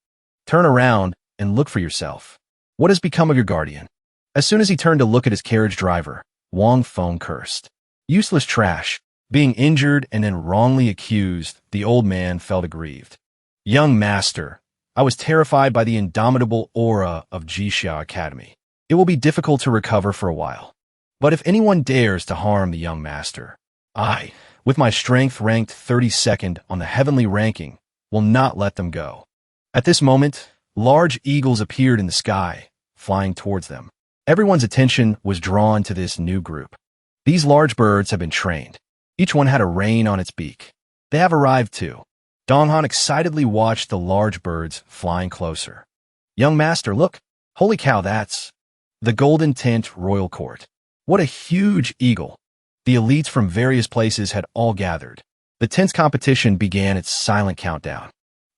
Turn around and look for yourself. What has become of your guardian? As soon as he turned to look at his carriage driver, Wang Feng cursed. Useless trash. Being injured and then wrongly accused, the old man felt aggrieved. Young master, I was terrified by the indomitable aura of Jisha Academy. It will be difficult to recover for a while. But if anyone dares to harm the young master, I, with my strength ranked 32nd on the heavenly ranking, will not let them go. At this moment, large eagles appeared in the sky, flying towards them. Everyone's attention was drawn to this new group. These large birds have been trained. Each one had a rein on its beak. They have arrived too. Donghan excitedly watched the large birds flying closer. Young master, look. Holy cow, that's the Golden Tent Royal Court. What a huge eagle. The elites from various places had all gathered. The tense competition began its silent countdown.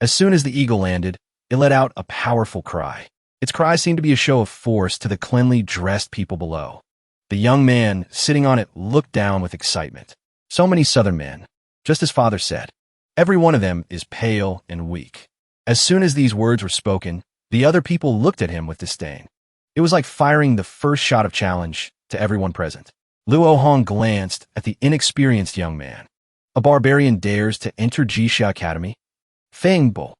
As soon as the eagle landed, it let out a powerful cry. Its cry seemed to be a show of force to the cleanly dressed people below. The young man sitting on it looked down with excitement. So many southern men, just as father said. Every one of them is pale and weak. As soon as these words were spoken, the other people looked at him with disdain. It was like firing the first shot of challenge to everyone present. Luo Hong glanced at the inexperienced young man. A barbarian dares to enter Jisha Academy? Feng Bo.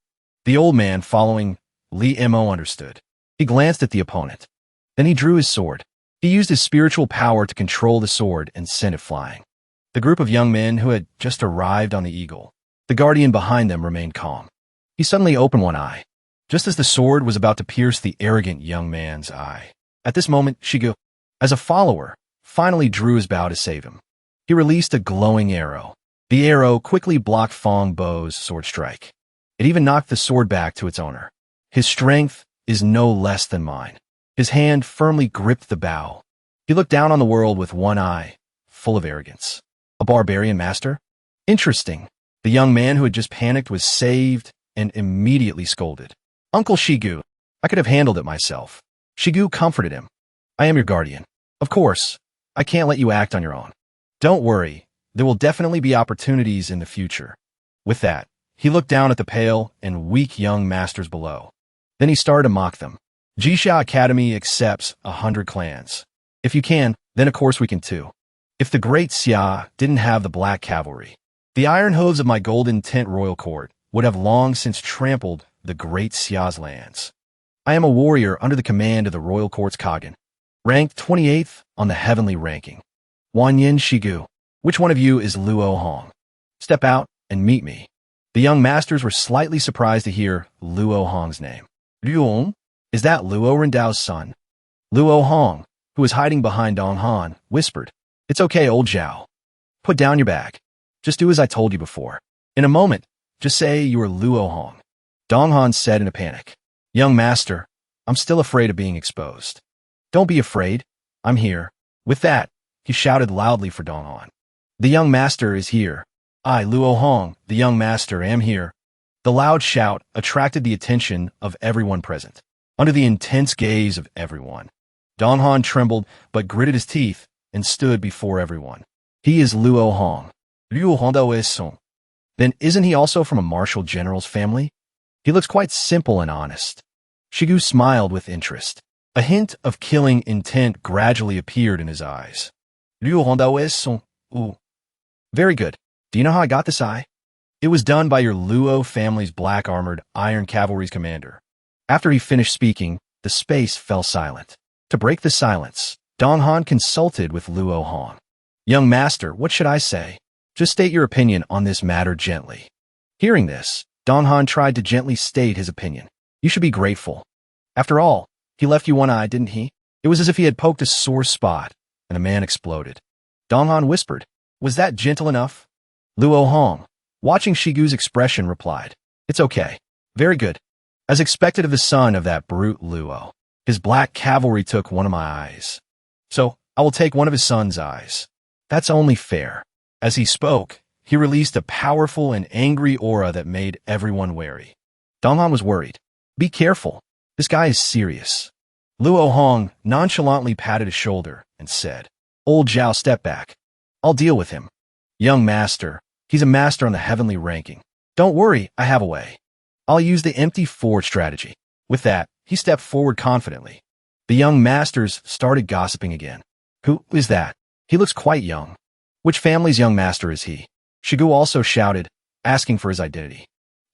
The old man following Li Mo understood. He glanced at the opponent. Then he drew his sword. He used his spiritual power to control the sword and sent it flying. The group of young men who had just arrived on the eagle. The guardian behind them remained calm. He suddenly opened one eye, just as the sword was about to pierce the arrogant young man's eye. At this moment, Shigu, as a follower, finally drew his bow to save him. He released a glowing arrow. The arrow quickly blocked Feng Bo's sword strike. It even knocked the sword back to its owner. His strength is no less than mine. His hand firmly gripped the bow. He looked down on the world with one eye, full of arrogance. A barbarian master? Interesting. The young man who had just panicked was saved and immediately scolded. Uncle Shigu, I could have handled it myself. Shigu comforted him. I am your guardian. Of course, I can't let you act on your own. Don't worry, there will definitely be opportunities in the future. With that, he looked down at the pale and weak young masters below. Then he started to mock them. Jisha Academy accepts 100 clans. If you can, then of course we can too. If the great Xia didn't have the black cavalry, the iron hooves of my golden tent royal court would have long since trampled the Great Xia's lands. I am a warrior under the command of the Royal Court's Kagan, ranked 28th on the heavenly ranking. Wanyin Shigu. Which one of you is Luo Hong? Step out and meet me. The young masters were slightly surprised to hear Luo Hong's name. Luo? Is that Luo Rendao's son? Luo Hong, who was hiding behind Dong Han, whispered, "It's okay, old Zhao. Put down your bag. Just do as I told you before. In a moment, just say you are Luo Hong." Dong Han said in a panic, "Young master, I'm still afraid of being exposed." "Don't be afraid. I'm here." With that, he shouted loudly for Dong Han. "The young master is here. I, Luo Hong, the young master, am here." The loud shout attracted the attention of everyone present. Under the intense gaze of everyone, Dong Han trembled but gritted his teeth and stood before everyone. "He is Luo Hong. Luo Hong is son. Then isn't he also from a martial general's family? He looks quite simple and honest." Shigu smiled with interest. A hint of killing intent gradually appeared in his eyes. "Luo Hong is son. Ooh. Very good. Do you know how I got this eye? It was done by your Luo family's black-armored Iron Cavalry's commander." After he finished speaking, the space fell silent. To break the silence, Dong Han consulted with Luo Hong. "Young master, what should I say? Just state your opinion on this matter gently." Hearing this, Dong Han tried to gently state his opinion. "You should be grateful. After all, he left you one eye, didn't he?" It was as if he had poked a sore spot, and the man exploded. Dong Han whispered, "Was that gentle enough?" Luo Hong, watching Shigu's expression, replied, "It's okay. Very good. As expected of the son of that brute Luo, his black cavalry took one of my eyes. So I will take one of his son's eyes. That's only fair." As he spoke, he released a powerful and angry aura that made everyone wary. Dong Han was worried. "Be careful. This guy is serious." Luo Hong nonchalantly patted his shoulder and said, "Old Zhao, step back. I'll deal with him. Young master, he's a master on the heavenly ranking. Don't worry, I have a way. I'll use the empty forward strategy." With that, he stepped forward confidently. The young masters started gossiping again. "Who is that? He looks quite young. Which family's young master is he?" Shigu also shouted, asking for his identity.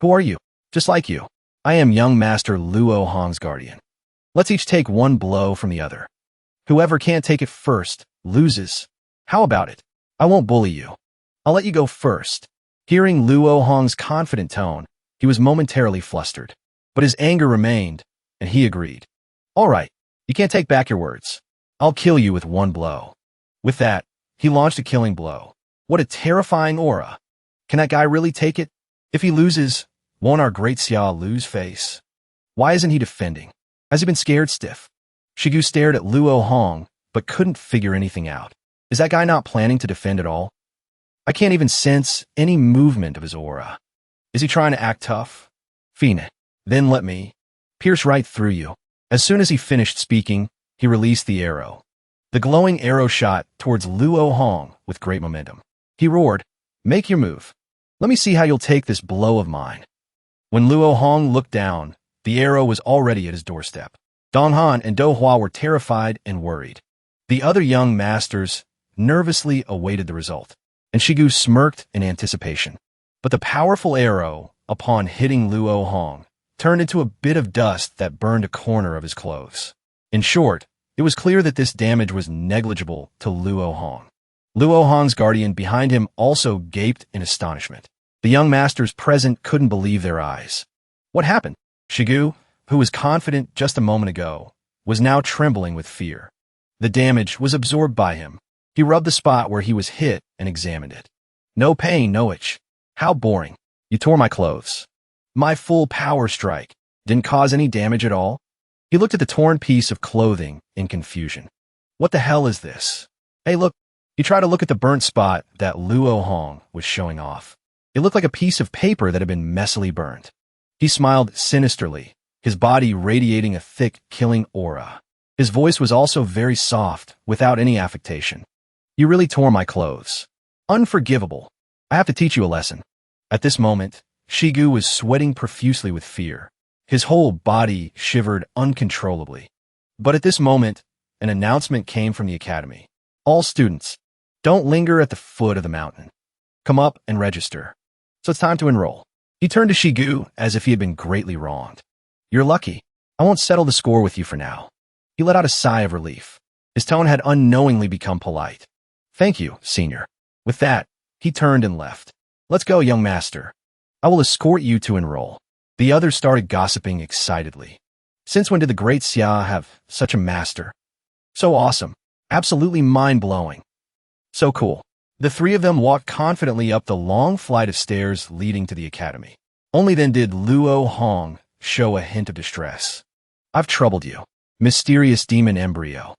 "Who are you?" "Just like you. I am young master Luo Hong's guardian. Let's each take one blow from the other. Whoever can't take it first loses. How about it? I won't bully you. I'll let you go first." Hearing Luo Hong's confident tone, he was momentarily flustered. But his anger remained, and he agreed. "All right, you can't take back your words. I'll kill you with one blow." With that, he launched a killing blow. What a terrifying aura. Can that guy really take it? If he loses, won't our great Xia lose face? Why isn't he defending? Has he been scared stiff? Shigu stared at Luo Hong, but couldn't figure anything out. Is that guy not planning to defend at all? I can't even sense any movement of his aura. Is he trying to act tough? "Fine, then let me pierce right through you." As soon as he finished speaking, he released the arrow. The glowing arrow shot towards Luo Hong with great momentum. He roared, "Make your move. Let me see how you'll take this blow of mine." When Luo Hong looked down, the arrow was already at his doorstep. Dong Han and Do Hua were terrified and worried. The other young masters nervously awaited the result, and Shigu smirked in anticipation. But the powerful arrow, upon hitting Luo Hong, turned into a bit of dust that burned a corner of his clothes. In short, it was clear that this damage was negligible to Luo Hong. Luo Hong's guardian behind him also gaped in astonishment. The young masters present couldn't believe their eyes. What happened? Shigu, who was confident just a moment ago, was now trembling with fear. The damage was absorbed by him. He rubbed the spot where he was hit and examined it. "No pain, no itch. How boring. You tore my clothes. My full power strike didn't cause any damage at all." He looked at the torn piece of clothing in confusion. "What the hell is this? Hey, look." He tried to look at the burnt spot that Luo Hong was showing off. It looked like a piece of paper that had been messily burnt. He smiled sinisterly, his body radiating a thick, killing aura. His voice was also very soft, without any affectation. "You really tore my clothes. Unforgivable. I have to teach you a lesson." At this moment, Shigu was sweating profusely with fear. His whole body shivered uncontrollably. But at this moment, an announcement came from the academy. "All students, don't linger at the foot of the mountain. Come up and register." So it's time to enroll. He turned to Shigu as if he had been greatly wronged. You're lucky. I won't settle the score with you for now. He let out a sigh of relief. His tone had unknowingly become polite. Thank you, senior. With that, he turned and left. Let's go, young master. I will escort you to enroll. The others started gossiping excitedly. Since when did the great Xia have such a master? So awesome. Absolutely mind-blowing. So cool. The three of them walked confidently up the long flight of stairs leading to the academy. Only then did Luo Hong show a hint of distress. I've troubled you, mysterious demon embryo.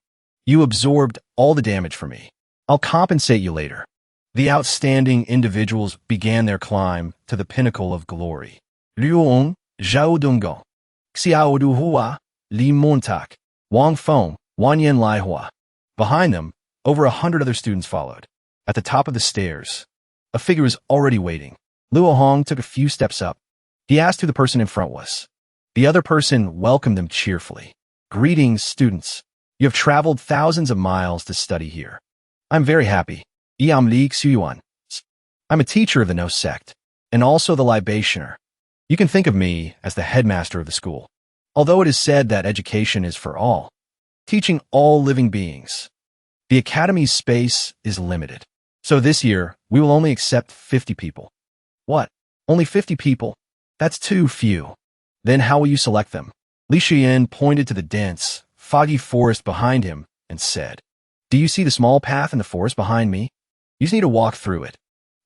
You absorbed all the damage for me. I'll compensate you later. The outstanding individuals began their climb to the pinnacle of glory. Luong, Zhao Dungo, Xiao Duhua, Li Montak, Wang Feng, Wanyan Laihua. Behind them, over 100 other students followed. At the top of the stairs, a figure was already waiting. Luo Hong took a few steps up. He asked who the person in front was. The other person welcomed them cheerfully. Greetings, students. You have traveled thousands of miles to study here. I'm very happy. I'm Li Xuyuan. I'm a teacher of the No sect, and also the libationer. You can think of me as the headmaster of the school. Although it is said that education is for all, teaching all living beings, the academy's space is limited. So this year, we will only accept 50 people. What? Only 50 people? That's too few. Then how will you select them? Li Shiyin pointed to the dense, foggy forest behind him and said, Do you see the small path in the forest behind me? You just need to walk through it.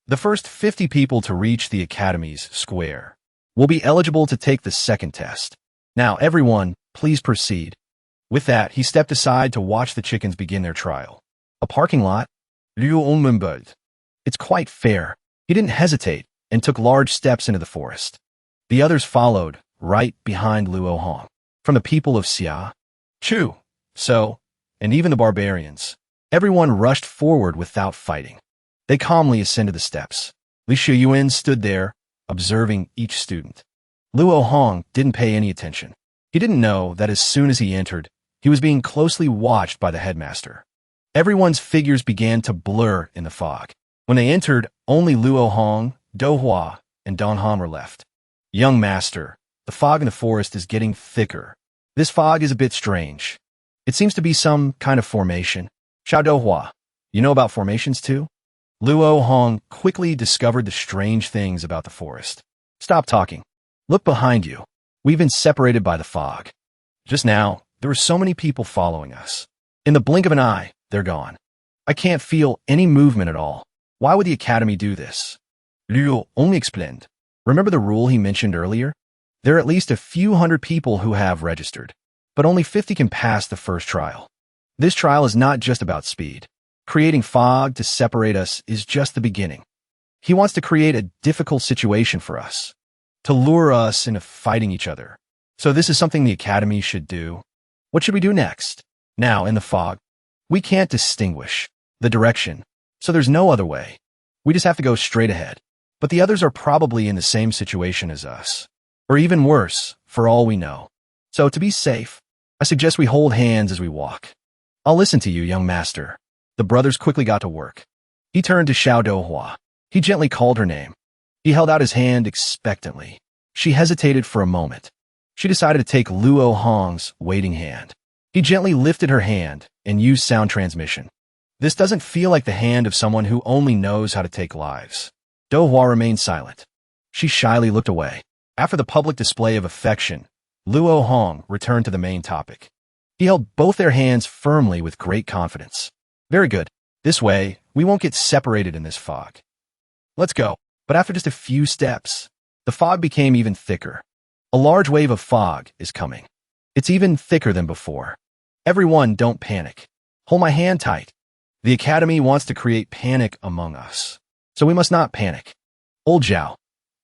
The first 50 people to reach the academy's square will be eligible to take the second test. Now, everyone, please proceed. With that, he stepped aside to watch the chickens begin their trial. A parking lot? Luo. It's quite fair. He didn't hesitate and took large steps into the forest. The others followed, right behind Luo Hong. From the people of Xia, Chu, So, and even the barbarians, everyone rushed forward without fighting. They calmly ascended the steps. Li Shiyuan stood there, observing each student. Luo Hong didn't pay any attention. He didn't know that as soon as he entered, he was being closely watched by the headmaster. Everyone's figures began to blur in the fog. When they entered, only Luo Hong, Do Hua, and Don Han were left. Young master, the fog in the forest is getting thicker. This fog is a bit strange. It seems to be some kind of formation. Xiao Do Hua, you know about formations too? Luo Hong quickly discovered the strange things about the forest. Stop talking. Look behind you. We've been separated by the fog. Just now, there were so many people following us. In the blink of an eye, they're gone. I can't feel any movement at all. Why would the academy do this? Luo only explained. Remember the rule he mentioned earlier? There are at least a few hundred people who have registered, but only 50 can pass the first trial. This trial is not just about speed. Creating fog to separate us is just the beginning. He wants to create a difficult situation for us, to lure us into fighting each other. So this is something the academy should do. What should we do next? Now, in the fog, we can't distinguish the direction, so there's no other way. We just have to go straight ahead. But the others are probably in the same situation as us, or even worse, for all we know. So to be safe, I suggest we hold hands as we walk. I'll listen to you, young master. The brothers quickly got to work. He turned to Xiao Dohua. He gently called her name. He held out his hand expectantly. She hesitated for a moment. She decided to take Luo Hong's waiting hand. He gently lifted her hand and used sound transmission. This doesn't feel like the hand of someone who only knows how to take lives. Dohua remained silent. She shyly looked away. After the public display of affection, Luo Hong returned to the main topic. He held both their hands firmly with great confidence. Very good. This way, we won't get separated in this fog. Let's go. But after just a few steps, the fog became even thicker. A large wave of fog is coming. It's even thicker than before. Everyone, don't panic. Hold my hand tight. The academy wants to create panic among us, so we must not panic. Old Zhao,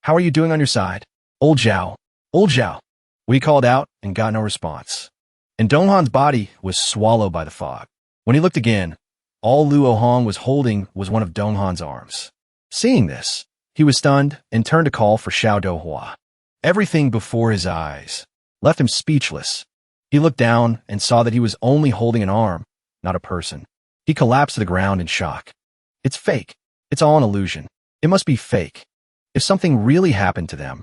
how are you doing on your side? Old Zhao, Old Zhao. We called out and got no response. And Donghan's body was swallowed by the fog. When he looked again, all Luo Hong was holding was one of Donghan's arms. Seeing this, he was stunned and turned to call for Xiao Dohua. Everything before his eyes left him speechless. He looked down and saw that he was only holding an arm, not a person. He collapsed to the ground in shock. It's fake. It's all an illusion. It must be fake. If something really happened to them,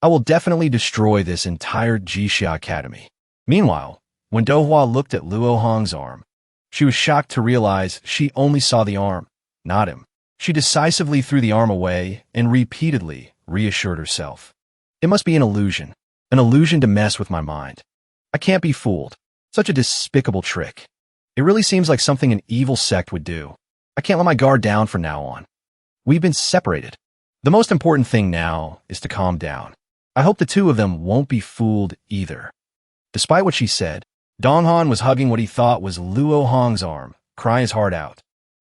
I will definitely destroy this entire Jixia Academy. Meanwhile, when Dohua looked at Luo Hong's arm, she was shocked to realize she only saw the arm, not him. She decisively threw the arm away and repeatedly reassured herself. It must be an illusion to mess with my mind. I can't be fooled. Such a despicable trick. It really seems like something an evil sect would do. I can't let my guard down from now on. We've been separated. The most important thing now is to calm down. I hope the two of them won't be fooled either. Despite what she said, Donghan was hugging what he thought was Luo Hong's arm, crying his heart out.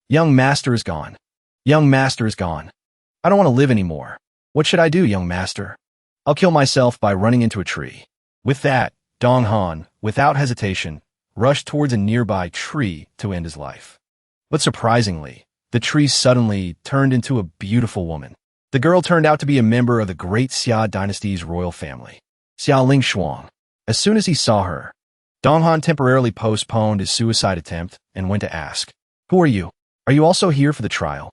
Young master is gone. Young master is gone. I don't want to live anymore. What should I do, young master? I'll kill myself by running into a tree. With that, Donghan, without hesitation, rushed towards a nearby tree to end his life. But surprisingly, the tree suddenly turned into a beautiful woman. The girl turned out to be a member of the great Xia dynasty's royal family, Xia Lingshuang. As soon as he saw her, Donghan temporarily postponed his suicide attempt and went to ask, "Who are you? Are you also here for the trial?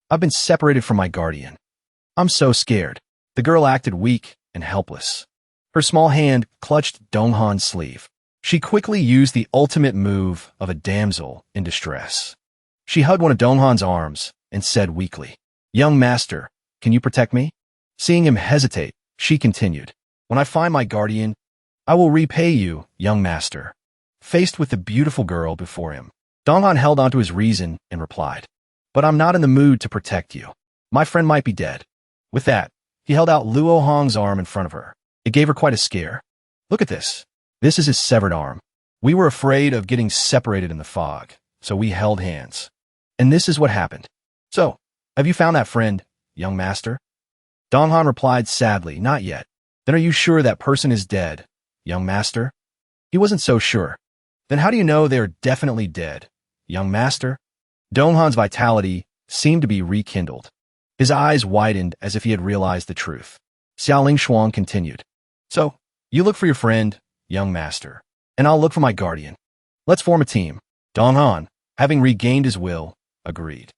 I've been separated from my guardian. I'm so scared." The girl acted weak and helpless. Her small hand clutched Donghan's sleeve. She quickly used the ultimate move of a damsel in distress. She hugged one of Donghan's arms and said weakly, "Young master, can you protect me?" Seeing him hesitate, she continued, "When I find my guardian, I will repay you, young master." Faced with the beautiful girl before him, Donghan held onto his reason and replied, "But I'm not in the mood to protect you. My friend might be dead." With that, he held out Luo Hong's arm in front of her. It gave her quite a scare. "Look at this. This is his severed arm. We were afraid of getting separated in the fog, so we held hands. And this is what happened. So, have you found that friend, young master?" Donghan replied sadly, "Not yet." "Then are you sure that person is dead, young master?" He wasn't so sure. "Then how do you know they are definitely dead, young master?" Donghan's vitality seemed to be rekindled. His eyes widened as if he had realized the truth. Xia Lingshuang continued, "So, you look for your friend, young master, and I'll look for my guardian. Let's form a team." Donghan, having regained his will, agreed.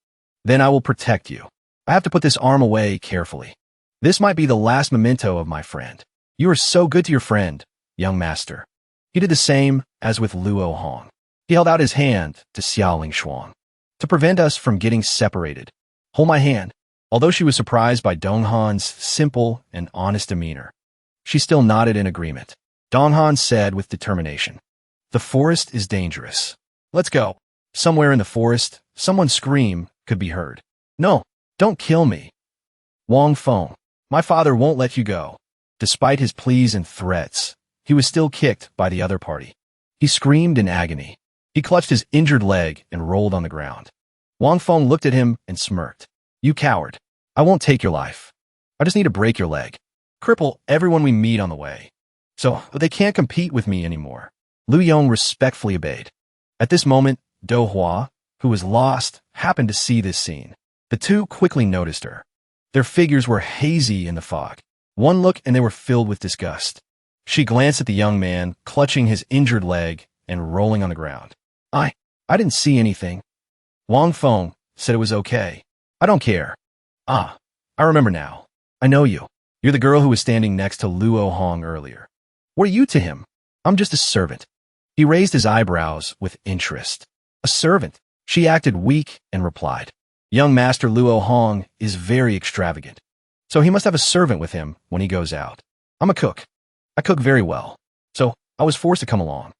"Then I will protect you. I have to put this arm away carefully. This might be the last memento of my friend. You are so good to your friend, young master." He did the same as with Luo Hong. He held out his hand to Xia Lingshuang. "To prevent us from getting separated, hold my hand." Although she was surprised by Donghan's simple and honest demeanor, she still nodded in agreement. Donghan said with determination, "The forest is dangerous. Let's go." Somewhere in the forest, someone's scream could be heard. "No, don't kill me. Wang Feng, my father won't let you go." Despite his pleas and threats, he was still kicked by the other party. He screamed in agony. He clutched his injured leg and rolled on the ground. Wang Feng looked at him and smirked. "You coward. I won't take your life. I just need to break your leg. Cripple everyone we meet on the way. So they can't compete with me anymore." Lu Yong respectfully obeyed. At this moment, Do Hua, who was lost, happened to see this scene. The two quickly noticed her. Their figures were hazy in the fog. One look and they were filled with disgust. She glanced at the young man, clutching his injured leg and rolling on the ground. I didn't see anything." Wang Feng said it was okay. "I don't care." "Ah, I remember now. I know you. You're the girl who was standing next to Luo Hong earlier. What are you to him?" "I'm just a servant." He raised his eyebrows with interest. "A servant?" She acted weak and replied, "Young Master Luo Hong is very extravagant, so he must have a servant with him when he goes out. I'm a cook. I cook very well, so I was forced to come along."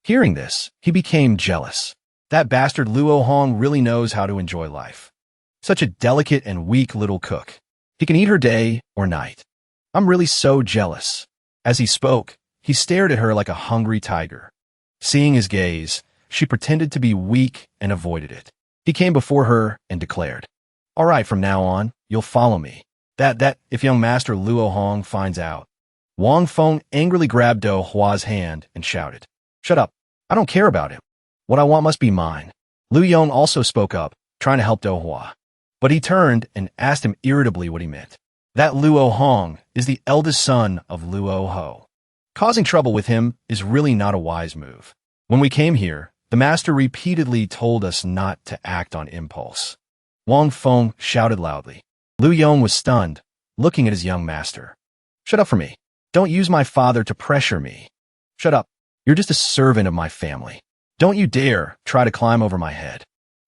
Hearing this, he became jealous. That bastard Luo Hong really knows how to enjoy life. Such a delicate and weak little cook. He can eat her day or night. I'm really so jealous. As he spoke, he stared at her like a hungry tiger. Seeing his gaze, she pretended to be weak and avoided it. He came before her and declared, "All right, from now on, you'll follow me. That if young Master Luo Hong finds out." Wang Feng angrily grabbed Do Hua's hand and shouted, "Shut up. I don't care about him. What I want must be mine." Lu Yong also spoke up, trying to help Do Hua. But he turned and asked him irritably what he meant. That Luo Hong is the eldest son of Luo Ho. Causing trouble with him is really not a wise move. When we came here, the master repeatedly told us not to act on impulse. Wang Feng shouted loudly. Lu Yong was stunned, looking at his young master. Shut up for me. Don't use my father to pressure me. Shut up. You're just a servant of my family. Don't you dare try to climb over my head.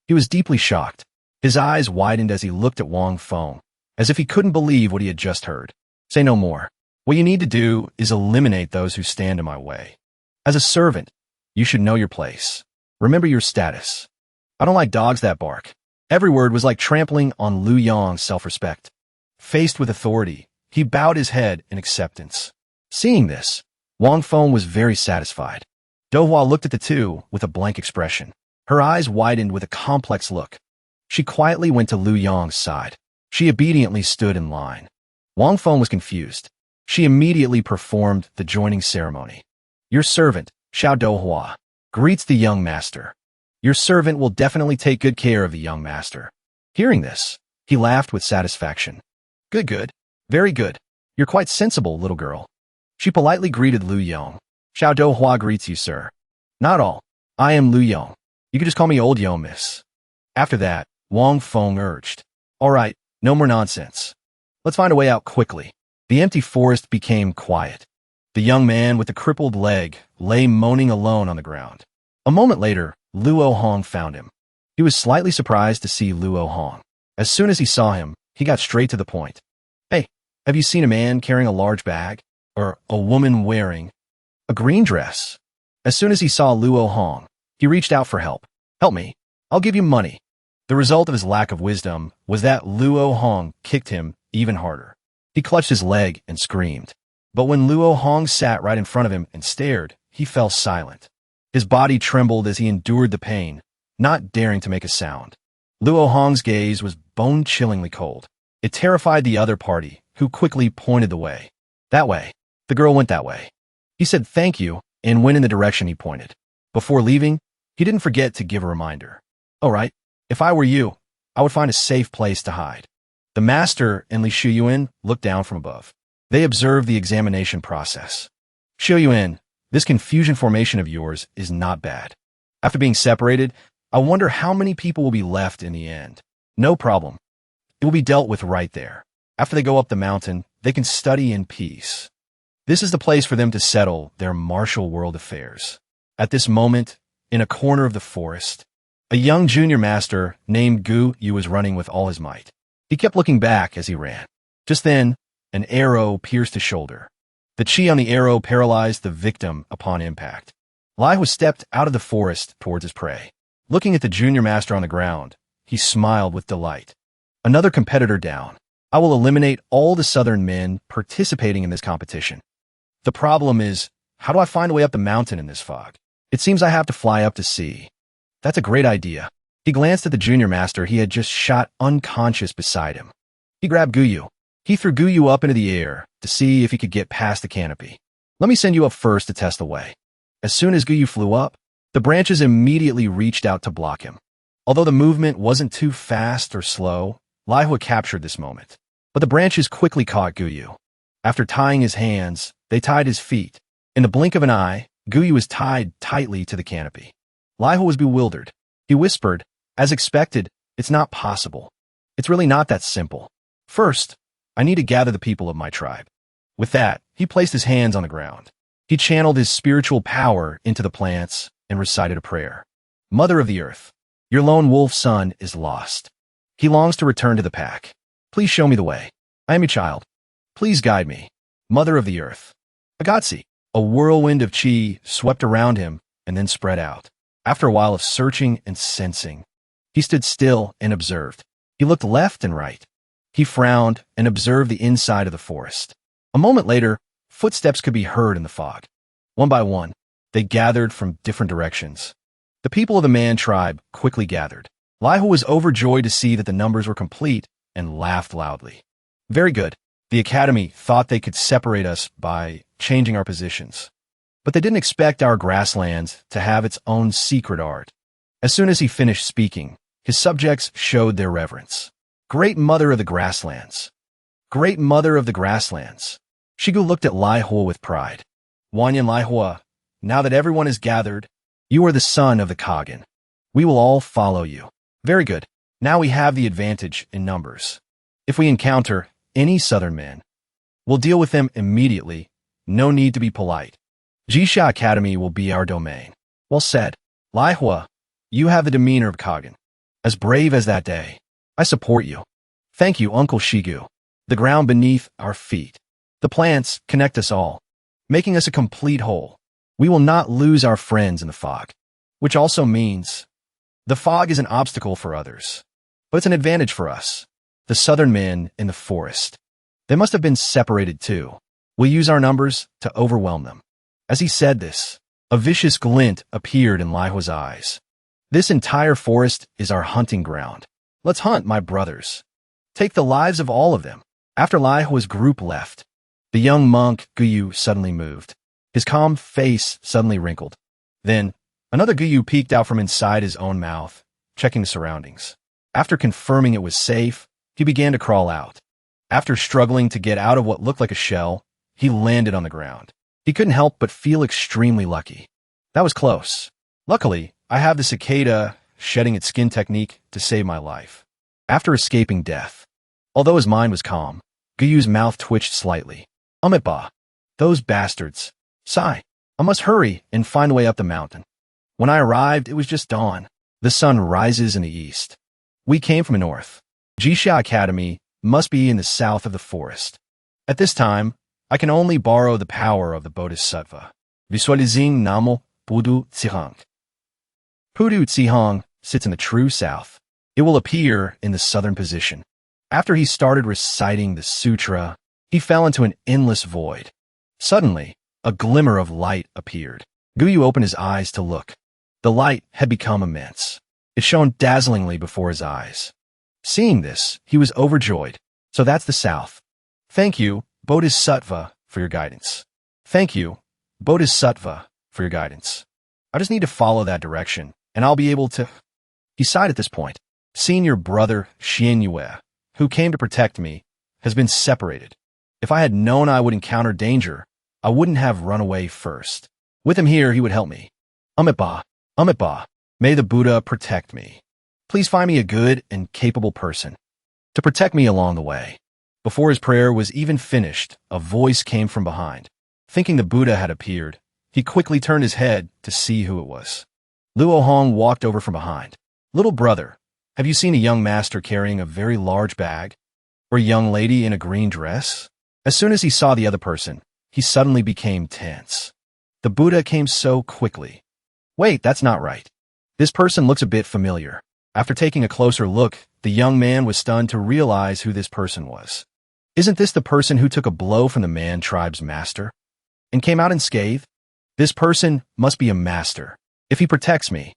He was deeply shocked. His eyes widened as he looked at Wang Feng, as if he couldn't believe what he had just heard. Say no more. What you need to do is eliminate those who stand in my way. As a servant, you should know your place. Remember your status. I don't like dogs that bark. Every word was like trampling on Liu Yang's self-respect. Faced with authority, he bowed his head in acceptance. Seeing this, Wang Feng was very satisfied. Dohua looked at the two with a blank expression. Her eyes widened with a complex look. She quietly went to Liu Yang's side. She obediently stood in line. Wang Feng was confused. She immediately performed the joining ceremony. Your servant, Xiao Dohua, greets the young master. Your servant will definitely take good care of the young master. Hearing this, he laughed with satisfaction. Good. Very good. You're quite sensible, little girl. She politely greeted Liu Yong. Xiao Dohua greets you, sir. Not all. I am Liu Yong. You can just call me Old Yo, miss. After that, Wang Feng urged. All right, no more nonsense. Let's find a way out quickly. The empty forest became quiet. The young man with the crippled leg lay moaning alone on the ground. A moment later, Luo Hong found him. He was slightly surprised to see Luo Hong. As soon as he saw him, he got straight to the point. Hey, have you seen a man carrying a large bag? Or a woman wearing a green dress? As soon as he saw Luo Hong, he reached out for help. Help me. I'll give you money. The result of his lack of wisdom was that Luo Hong kicked him even harder. He clutched his leg and screamed. But when Luo Hong sat right in front of him and stared, he fell silent. His body trembled as he endured the pain, not daring to make a sound. Luo Hong's gaze was bone-chillingly cold. It terrified the other party, who quickly pointed the way. That way. The girl went that way. He said thank you and went in the direction he pointed. Before leaving, he didn't forget to give a reminder. All right, if I were you, I would find a safe place to hide. The master and Li Shuyuan looked down from above. They observed the examination process. Shuyuan, this confusion formation of yours is not bad. After being separated, I wonder how many people will be left in the end. No problem. It will be dealt with right there. After they go up the mountain, they can study in peace. This is the place for them to settle their martial world affairs. At this moment, in a corner of the forest, a young junior master named Gu Yu was running with all his might. He kept looking back as he ran. Just then, an arrow pierced his shoulder. The chi on the arrow paralyzed the victim upon impact. Lai Hu stepped out of the forest towards his prey. Looking at the junior master on the ground, he smiled with delight. Another competitor down. I will eliminate all the southern men participating in this competition. The problem is, how do I find a way up the mountain in this fog? It seems I have to fly up to sea. That's a great idea. He glanced at the junior master he had just shot unconscious beside him. He grabbed Guyu. He threw Guyu up into the air to see if he could get past the canopy. Let me send you up first to test the way. As soon as Guyu flew up, the branches immediately reached out to block him. Although the movement wasn't too fast or slow, Laihua captured this moment. But the branches quickly caught Guyu. After tying his hands, they tied his feet. In the blink of an eye, Guyu was tied tightly to the canopy. Laihua was bewildered. He whispered, as expected, it's not possible. It's really not that simple. First, I need to gather the people of my tribe. With that, he placed his hands on the ground. He channeled his spiritual power into the plants and recited a prayer. Mother of the earth, your lone wolf son is lost. He longs to return to the pack. Please show me the way. I am your child. Please guide me. Mother of the earth. Agatsi. A whirlwind of chi swept around him and then spread out. After a while of searching and sensing, he stood still and observed. He looked left and right. He frowned and observed the inside of the forest. A moment later, footsteps could be heard in the fog. One by one, they gathered from different directions. The people of the Man tribe quickly gathered. Laihua was overjoyed to see that the numbers were complete and laughed loudly. Very good. The academy thought they could separate us by changing our positions. But they didn't expect our grasslands to have its own secret art. As soon as he finished speaking, his subjects showed their reverence. Great mother of the grasslands. Great mother of the grasslands. Shigu looked at Laihua with pride. Wanyan Laihua, now that everyone is gathered, you are the son of the Kagan. We will all follow you. Very good. Now we have the advantage in numbers. If we encounter any southern man. We'll deal with them immediately. No need to be polite. Jisha Academy will be our domain. Well said. Laihua, you have the demeanor of Kagan. As brave as that day. I support you. Thank you, Uncle Shigu. The ground beneath our feet. The plants connect us all, making us a complete whole. We will not lose our friends in the fog. Which also means the fog is an obstacle for others, but it's an advantage for us. The southern men in the forest. They must have been separated too. We'll use our numbers to overwhelm them. As he said this, a vicious glint appeared in Laihua's eyes. This entire forest is our hunting ground. Let's hunt, my brothers. Take the lives of all of them. After Laihua's group left, the young monk Guyu suddenly moved. His calm face suddenly wrinkled. Then, another Guyu peeked out from inside his own mouth, checking the surroundings. After confirming it was safe, he began to crawl out. After struggling to get out of what looked like a shell, he landed on the ground. He couldn't help but feel extremely lucky. That was close. Luckily, I have the cicada shedding its skin technique to save my life. After escaping death, although his mind was calm, Guyu's mouth twitched slightly. Umitba. Those bastards. Sigh. I must hurry and find a way up the mountain. When I arrived, it was just dawn. The sun rises in the east. We came from the north. Jisha Academy must be in the south of the forest. At this time, I can only borrow the power of the Bodhisattva. Visualizing Namo Pudu Tsihang. Pudu Tsihang sits in the true south. It will appear in the southern position. After he started reciting the sutra, he fell into an endless void. Suddenly, a glimmer of light appeared. Guyu opened his eyes to look. The light had become immense. It shone dazzlingly before his eyes. Seeing this, he was overjoyed. So that's the south. Thank you, Bodhisattva, for your guidance. Thank you, Bodhisattva, for your guidance. I just need to follow that direction, and I'll be able to... He sighed at this point. Senior brother Xianyue, who came to protect me, has been separated. If I had known I would encounter danger, I wouldn't have run away first. With him here, he would help me. Umitba, Umitba, may the Buddha protect me. Please find me a good and capable person to protect me along the way. Before his prayer was even finished, a voice came from behind. Thinking the Buddha had appeared, he quickly turned his head to see who it was. Luo Hong walked over from behind. Little brother, have you seen a young master carrying a very large bag? Or a young lady in a green dress? As soon as he saw the other person, he suddenly became tense. The Buddha came so quickly. Wait, that's not right. This person looks a bit familiar. After taking a closer look, the young man was stunned to realize who this person was. Isn't this the person who took a blow from the Man tribe's master and came out unscathed? This person must be a master. If he protects me,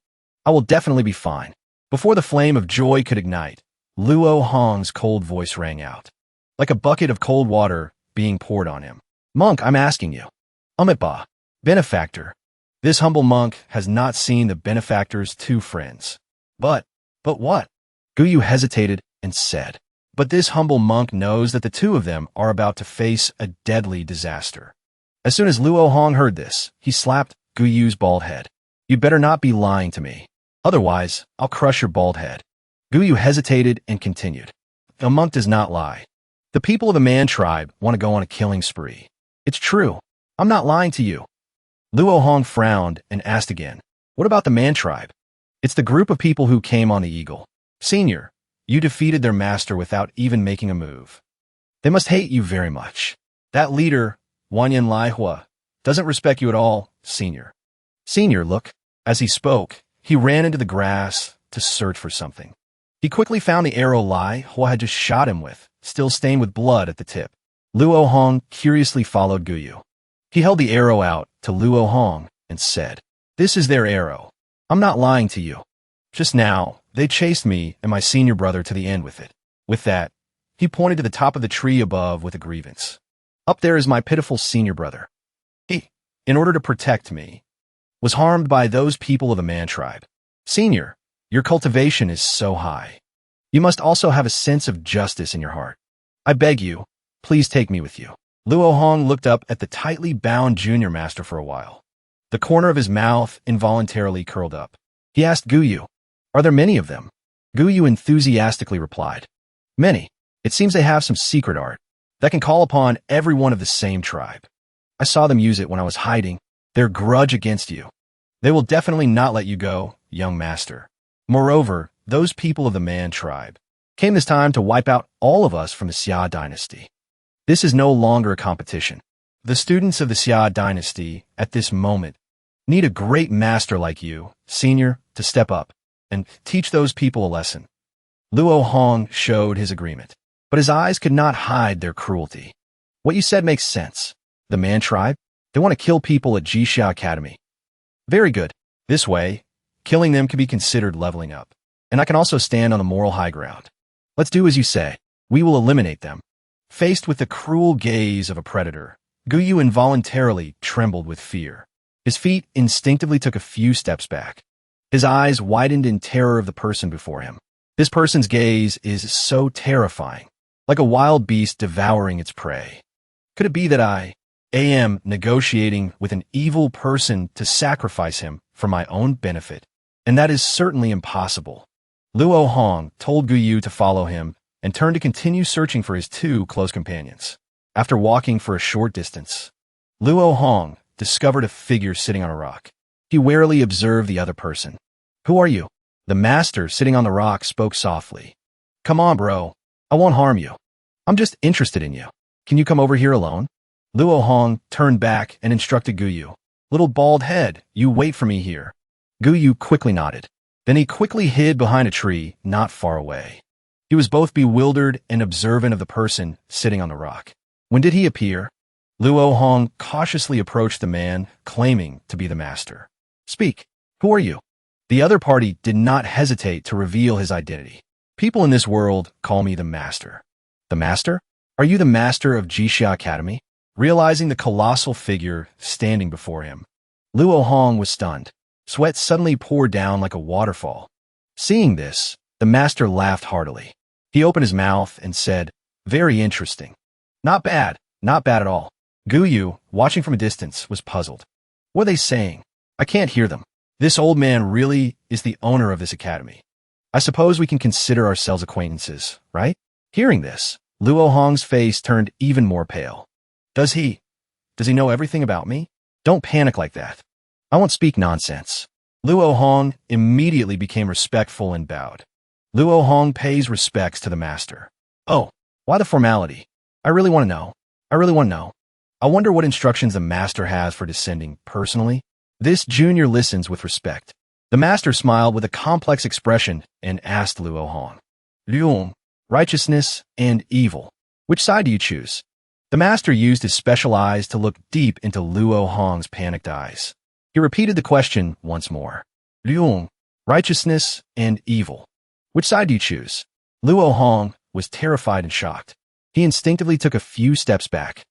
I will definitely be fine. Before the flame of joy could ignite, Luo Hong's cold voice rang out, like a bucket of cold water being poured on him. Monk, I'm asking you. Umitba, benefactor. This humble monk has not seen the benefactor's two friends. But what? Guyu hesitated and said, but this humble monk knows that the two of them are about to face a deadly disaster. As soon as Luo Hong heard this, he slapped Guyu's bald head. You'd better not be lying to me. Otherwise, I'll crush your bald head. Guyu hesitated and continued. A monk does not lie. The people of the Man tribe want to go on a killing spree. It's true. I'm not lying to you. Luo Hong frowned and asked again, what about the Man tribe? It's the group of people who came on the Eagle. Senior, you defeated their master without even making a move. They must hate you very much. That leader, Wanyan Laihua, doesn't respect you at all, Senior. Senior, look. As he spoke, he ran into the grass to search for something. He quickly found the arrow Laihua had just shot him with, still stained with blood at the tip. Luo Hong curiously followed Guyu. He held the arrow out to Luo Hong and said, this is their arrow. I'm not lying to you. Just now, they chased me and my senior brother to the end with it. With that, he pointed to the top of the tree above with a grievance. Up there is my pitiful senior brother. He, in order to protect me, was harmed by those people of the Man tribe. Senior, your cultivation is so high. You must also have a sense of justice in your heart. I beg you, please take me with you. Luo Hong looked up at the tightly bound junior master for a while. The corner of his mouth involuntarily curled up. He asked Guyu, are there many of them? Guyu enthusiastically replied, many. It seems they have some secret art. that can call upon everyone of the same tribe. I saw them use it when I was hiding their grudge against you. They will definitely not let you go, young master. Moreover, those people of the Man tribe came this time to wipe out all of us from the Xia dynasty. This is no longer a competition. The students of the Xia dynasty, at this moment, need a great master like you, senior, to step up and teach those people a lesson. Luo Hong showed his agreement, but his eyes could not hide their cruelty. What you said makes sense. The Man tribe? They want to kill people at Jixia Academy. Very good. This way, killing them can be considered leveling up. And I can also stand on the moral high ground. Let's do as you say. We will eliminate them. Faced with the cruel gaze of a predator, Guyu involuntarily trembled with fear. His feet instinctively took a few steps back. His eyes widened in terror of the person before him. This person's gaze is so terrifying, like a wild beast devouring its prey. Could it be that I am negotiating with an evil person to sacrifice him for my own benefit? And that is certainly impossible. Luo Hong told Guyu to follow him and turned to continue searching for his two close companions. After walking for a short distance, Luo Hong discovered a figure sitting on a rock. He warily observed the other person. Who are you? The master sitting on the rock spoke softly. Come on, bro. I won't harm you. I'm just interested in you. Can you come over here alone? Luo Hong turned back and instructed Guyu. Little bald head, you wait for me here. Guyu quickly nodded. Then he quickly hid behind a tree not far away. He was both bewildered and observant of the person sitting on the rock. When did he appear? Luo Hong cautiously approached the man, claiming to be the master. Speak. Who are you? The other party did not hesitate to reveal his identity. People in this world call me the master. The master? Are you the master of Jixia Academy? Realizing the colossal figure standing before him, Luo Hong was stunned. Sweat suddenly poured down like a waterfall. Seeing this, the master laughed heartily. He opened his mouth and said, Very interesting. Not bad at all. Guyu, watching from a distance, was puzzled. What are they saying? I can't hear them. This old man really is the owner of this academy. I suppose we can consider ourselves acquaintances, right? Hearing this, Luo Hong's face turned even more pale. Does he know everything about me? Don't panic like that. I won't speak nonsense. Luo Hong immediately became respectful and bowed. Luo Hong pays respects to the master. Oh, why the formality? I really want to know. I wonder what instructions the master has for descending personally. This junior listens with respect. The master smiled with a complex expression and asked Luo Hong, Luong, righteousness and evil. Which side do you choose? The master used his special eyes to look deep into Luo Hong's panicked eyes. He repeated the question once more. Luong, righteousness and evil. Which side do you choose? Luo Hong was terrified and shocked. He instinctively took a few steps back.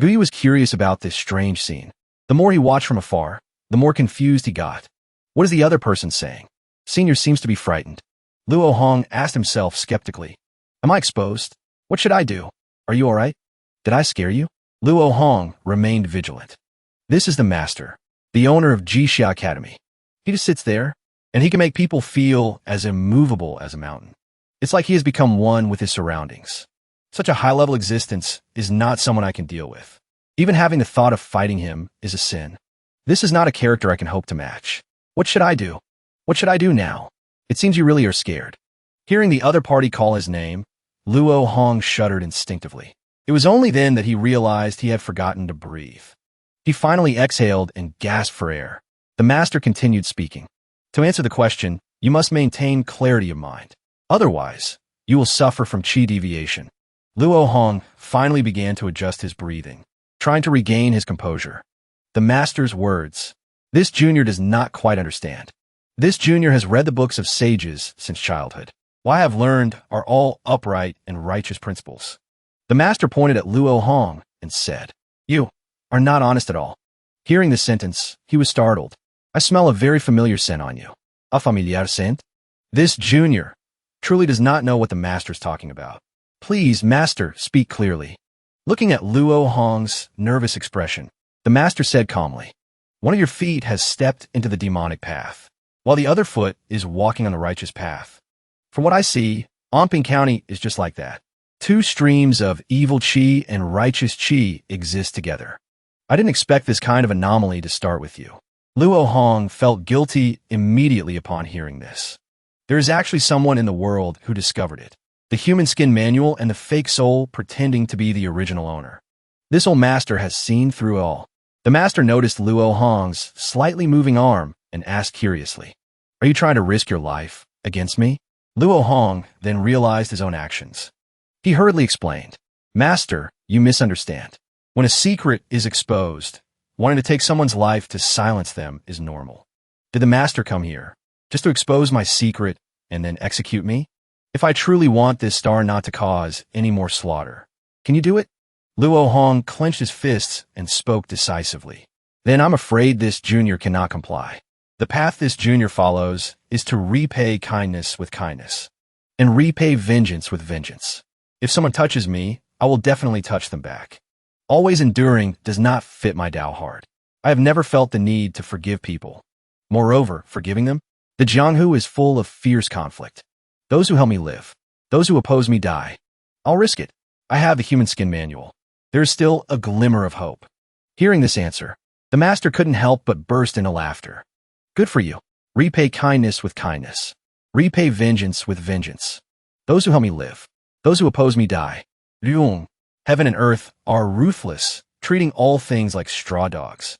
Guyu was curious about this strange scene. The more he watched from afar, the more confused he got. What is the other person saying? Senior seems to be frightened. Luo Hong asked himself skeptically. Am I exposed? What should I do? Are you all right? Did I scare you? Luo Hong remained vigilant. This is the master, the owner of Jixia Academy. He just sits there, and he can make people feel as immovable as a mountain. It's like he has become one with his surroundings. Such a high-level existence is not someone I can deal with. Even having the thought of fighting him is a sin. This is not a character I can hope to match. What should I do? What should I do now? It seems you really are scared. Hearing the other party call his name, Luo Hong shuddered instinctively. It was only then that he realized he had forgotten to breathe. He finally exhaled and gasped for air. The master continued speaking. To answer the question, you must maintain clarity of mind. Otherwise, you will suffer from chi deviation. Luo Hong finally began to adjust his breathing, trying to regain his composure. The master's words. This junior does not quite understand. This junior has read the books of sages since childhood. What I have learned are all upright and righteous principles. The master pointed at Luo Hong and said, You are not honest at all. Hearing this sentence, he was startled. I smell a very familiar scent on you. A familiar scent? This junior truly does not know what the master is talking about. Please, master, speak clearly. Looking at Luo Hong's nervous expression, the master said calmly, One of your feet has stepped into the demonic path, while the other foot is walking on the righteous path. From what I see, Anping County is just like that. Two streams of evil chi and righteous chi exist together. I didn't expect this kind of anomaly to start with you. Luo Hong felt guilty immediately upon hearing this. There is actually someone in the world who discovered it. The human skin manual and the fake soul pretending to be the original owner. This old master has seen through it all. The master noticed Luo Hong's slightly moving arm and asked curiously, "Are you trying to risk your life against me?" Luo Hong then realized his own actions. He hurriedly explained, "Master, you misunderstand. When a secret is exposed, wanting to take someone's life to silence them is normal. Did the master come here just to expose my secret and then execute me? If I truly want this star not to cause any more slaughter, can you do it?" Luo Hong clenched his fists and spoke decisively. "Then I'm afraid this junior cannot comply. The path this junior follows is to repay kindness with kindness and repay vengeance with vengeance. If someone touches me, I will definitely touch them back. Always enduring does not fit my Tao heart. I have never felt the need to forgive people. Moreover, forgiving them, the Jianghu is full of fierce conflict. Those who help me live. Those who oppose me die. I'll risk it. I have the human skin manual. There is still a glimmer of hope." Hearing this answer, the master couldn't help but burst into laughter. "Good for you. Repay kindness with kindness. Repay vengeance with vengeance. Those who help me live. Those who oppose me die. Ryung, heaven and earth are ruthless, treating all things like straw dogs.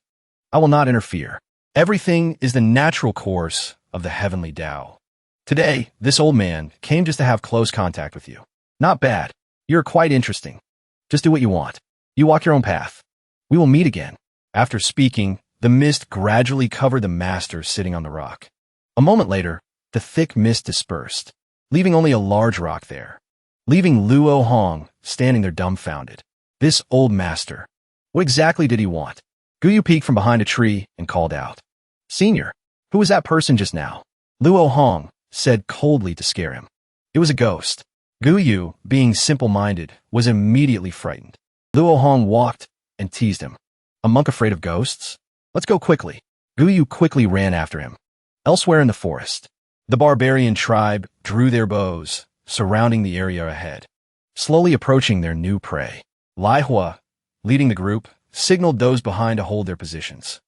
I will not interfere. Everything is the natural course of the heavenly Tao. Today, this old man came just to have close contact with you. Not bad. You're quite interesting. Just do what you want. You walk your own path. We will meet again." After speaking, the mist gradually covered the master sitting on the rock. A moment later, the thick mist dispersed, leaving only a large rock there, leaving Luo Hong standing there dumbfounded. This old master. What exactly did he want? Guyu peeked from behind a tree and called out, "Senior, who was that person just now?" Luo Hong said coldly to scare him. It was a ghost. Guyu, being simple-minded, was immediately frightened. Luo Hong walked and teased him. "A monk afraid of ghosts? Let's go quickly." Guyu quickly ran after him. Elsewhere in the forest, the barbarian tribe drew their bows, surrounding the area ahead, slowly approaching their new prey. Lai Hua, leading the group, signaled those behind to hold their positions.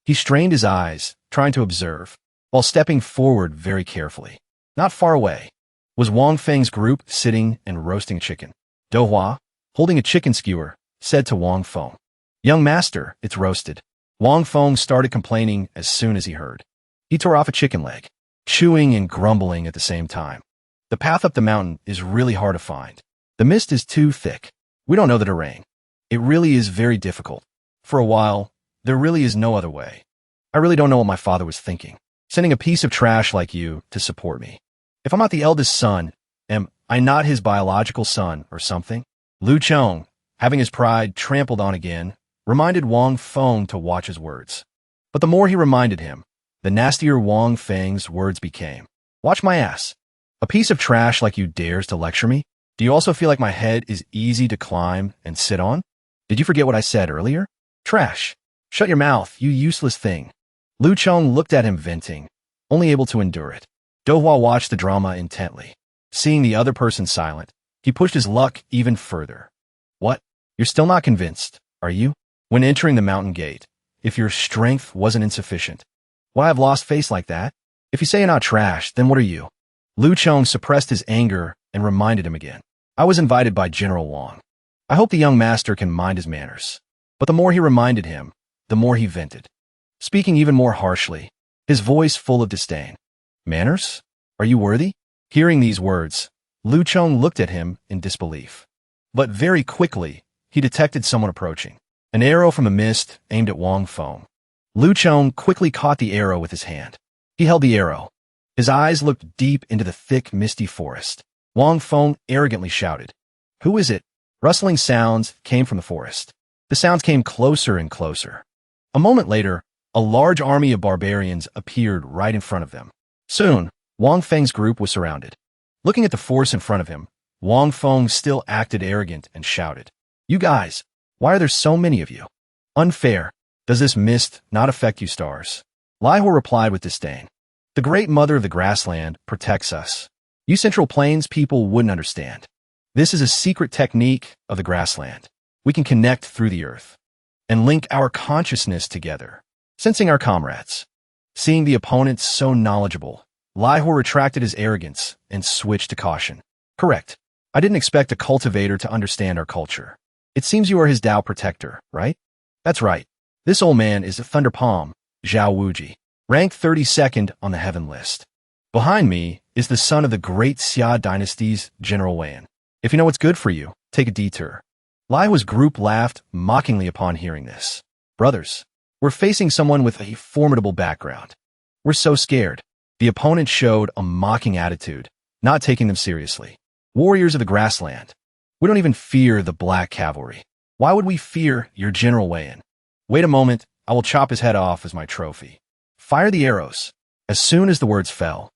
He strained his eyes, trying to observe, while stepping forward very carefully. Not far away was Wang Feng's group sitting and roasting chicken. Do Hua, holding a chicken skewer, said to Wang Feng, "Young master, it's roasted." Wang Feng started complaining as soon as he heard. He tore off a chicken leg, chewing and grumbling at the same time. The path up the mountain is really hard to find. The mist is too thick. We don't know the terrain. It really is very difficult. For a while, there really is no other way. I really don't know what my father was thinking, sending a piece of trash like you to support me. If I'm not the eldest son, am I not his biological son or something? Lu Chong, having his pride trampled on again, reminded Wang Feng to watch his words. But the more he reminded him, the nastier Wang Feng's words became. "Watch my ass. A piece of trash like you dares to lecture me? Do you also feel like my head is easy to climb and sit on? Did you forget what I said earlier? Trash. Shut your mouth, you useless thing." Lu Chong looked at him venting, only able to endure it. Do Hua watched the drama intently. Seeing the other person silent, he pushed his luck even further. "What? You're still not convinced, are you? When entering the mountain gate, if your strength wasn't insufficient, would I have lost face like that? If you say you're not trash, then what are you?" Lu Chong suppressed his anger and reminded him again. "I was invited by General Wang. I hope the young master can mind his manners." But the more he reminded him, the more he vented, speaking even more harshly, his voice full of disdain. "Manners? Are you worthy?" Hearing these words, Lu Chong looked at him in disbelief. But very quickly, he detected someone approaching. An arrow from the mist aimed at Wang Feng. Lu Chong quickly caught the arrow with his hand. He held the arrow. His eyes looked deep into the thick, misty forest. Wang Feng arrogantly shouted, "Who is it?" Rustling sounds came from the forest. The sounds came closer and closer. A moment later, a large army of barbarians appeared right in front of them. Soon, Wang Feng's group was surrounded. Looking at the force in front of him, Wang Feng still acted arrogant and shouted, "You guys, why are there so many of you? Unfair. Does this mist not affect you stars?" Lai Hua replied with disdain, "The great mother of the grassland protects us. You Central Plains people wouldn't understand. This is a secret technique of the grassland. We can connect through the earth and link our consciousness together, sensing our comrades. Seeing the opponents so knowledgeable, Lihua retracted his arrogance and switched to caution. Correct. I didn't expect a cultivator to understand our culture. It seems you are his Tao protector, right? That's right. This old man is a Thunder Palm, Zhao Wuji, ranked 32nd on the heaven list. Behind me is the son of the great Xia dynasty's General Wan. If you know what's good for you, take a detour. Lihua's group laughed mockingly upon hearing this. Brothers, we're facing someone with a formidable background. We're so scared. The opponent showed a mocking attitude, not taking them seriously. Warriors of the grassland. We don't even fear the black cavalry. Why would we fear your General Wan? Wait a moment, I will chop his head off as my trophy. Fire the arrows. As soon as the words fell,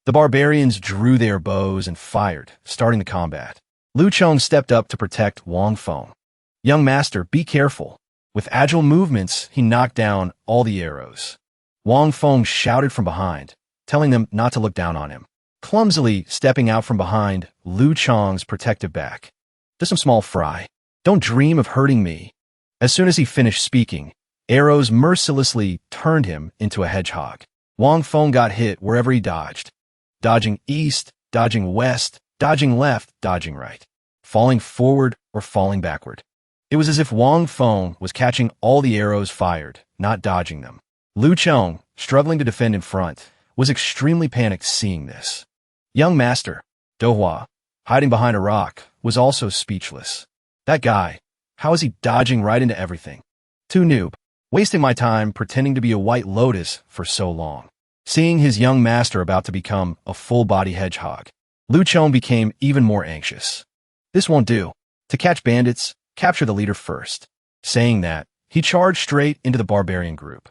the barbarians drew their bows and fired, starting the combat. Lu Chong stepped up to protect Wang Feng. Young master, be careful. With agile movements, he knocked down all the arrows. Wang Feng shouted from behind, telling them not to look down on him. Clumsily stepping out from behind Lu Chong's protective back. Just some small fry. Don't dream of hurting me. As soon as he finished speaking, arrows mercilessly turned him into a hedgehog. Wang Feng got hit wherever he dodged. Dodging east, dodging west, dodging left, dodging right. Falling forward or falling backward. It was as if Wang Feng was catching all the arrows fired, not dodging them. Lu Chong, struggling to defend in front, was extremely panicked seeing this. Young master, Dohua, hiding behind a rock, was also speechless. That guy, how is he dodging right into everything? Too noob, wasting my time pretending to be a white lotus for so long. Seeing his young master about to become a full-body hedgehog, Lu Chong became even more anxious. This won't do. To catch bandits, capture the leader first. Saying that, he charged straight into the barbarian group.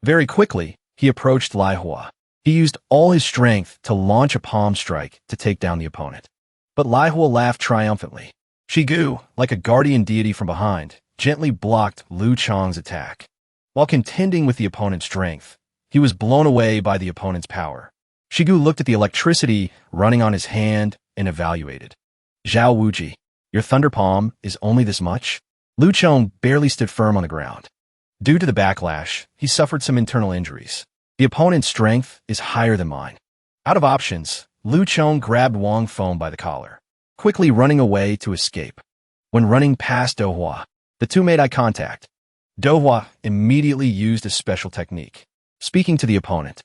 Very quickly, he approached Lihua. He used all his strength to launch a palm strike to take down the opponent. But Lihua laughed triumphantly. Shigu, like a guardian deity from behind, gently blocked Lu Chong's attack. While contending with the opponent's strength, he was blown away by the opponent's power. Shigu looked at the electricity running on his hand and evaluated. Zhao Wuji, your thunder palm is only this much? Lu Chong barely stood firm on the ground. Due to the backlash, he suffered some internal injuries. The opponent's strength is higher than mine. Out of options, Lu Chong grabbed Wang Feng by the collar, quickly running away to escape. When running past Dohua, the two made eye contact. Dohua immediately used a special technique, speaking to the opponent.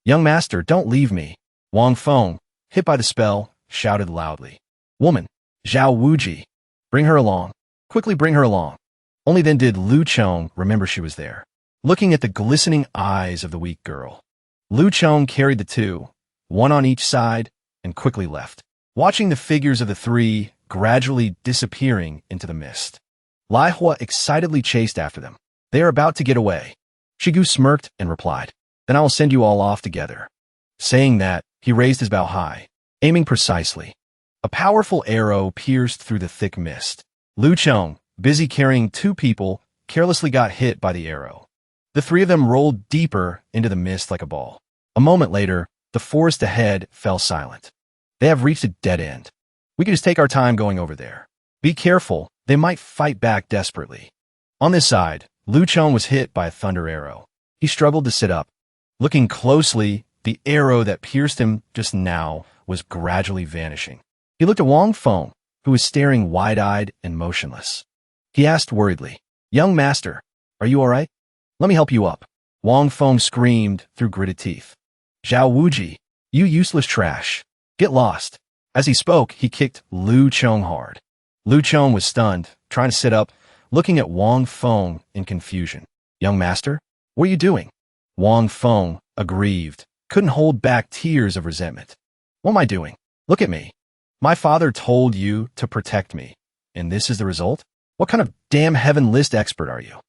Young master, don't leave me. Wang Feng, hit by the spell, shouted loudly. Woman, Zhao Wuji, bring her along. Quickly bring her along. Only then did Lu Chong remember she was there. Looking at the glistening eyes of the weak girl, Lu Chong carried the two, one on each side, and quickly left, watching the figures of the three gradually disappearing into the mist. Lihua excitedly chased after them. They are about to get away. Shigu smirked and replied, Then I will send you all off together. Saying that, he raised his bow high, aiming precisely. A powerful arrow pierced through the thick mist. Lu Chong, busy carrying two people, carelessly got hit by the arrow. The three of them rolled deeper into the mist like a ball. A moment later, the forest ahead fell silent. They have reached a dead end. We can just take our time going over there. Be careful, they might fight back desperately. On this side, Lu Chong was hit by a thunder arrow. He struggled to sit up. Looking closely, the arrow that pierced him just now was gradually vanishing. He looked at Wang Feng, who was staring wide-eyed and motionless. He asked worriedly, Young master, are you all right? Let me help you up. Wang Feng screamed through gritted teeth. Zhao Wuji, you useless trash. Get lost. As he spoke, he kicked Lu Chong hard. Lu Chong was stunned, trying to sit up, looking at Wang Feng in confusion. Young master, what are you doing? Wang Feng, aggrieved, couldn't hold back tears of resentment. What am I doing? Look at me. My father told you to protect me, and this is the result? What kind of damn heaven list expert are you?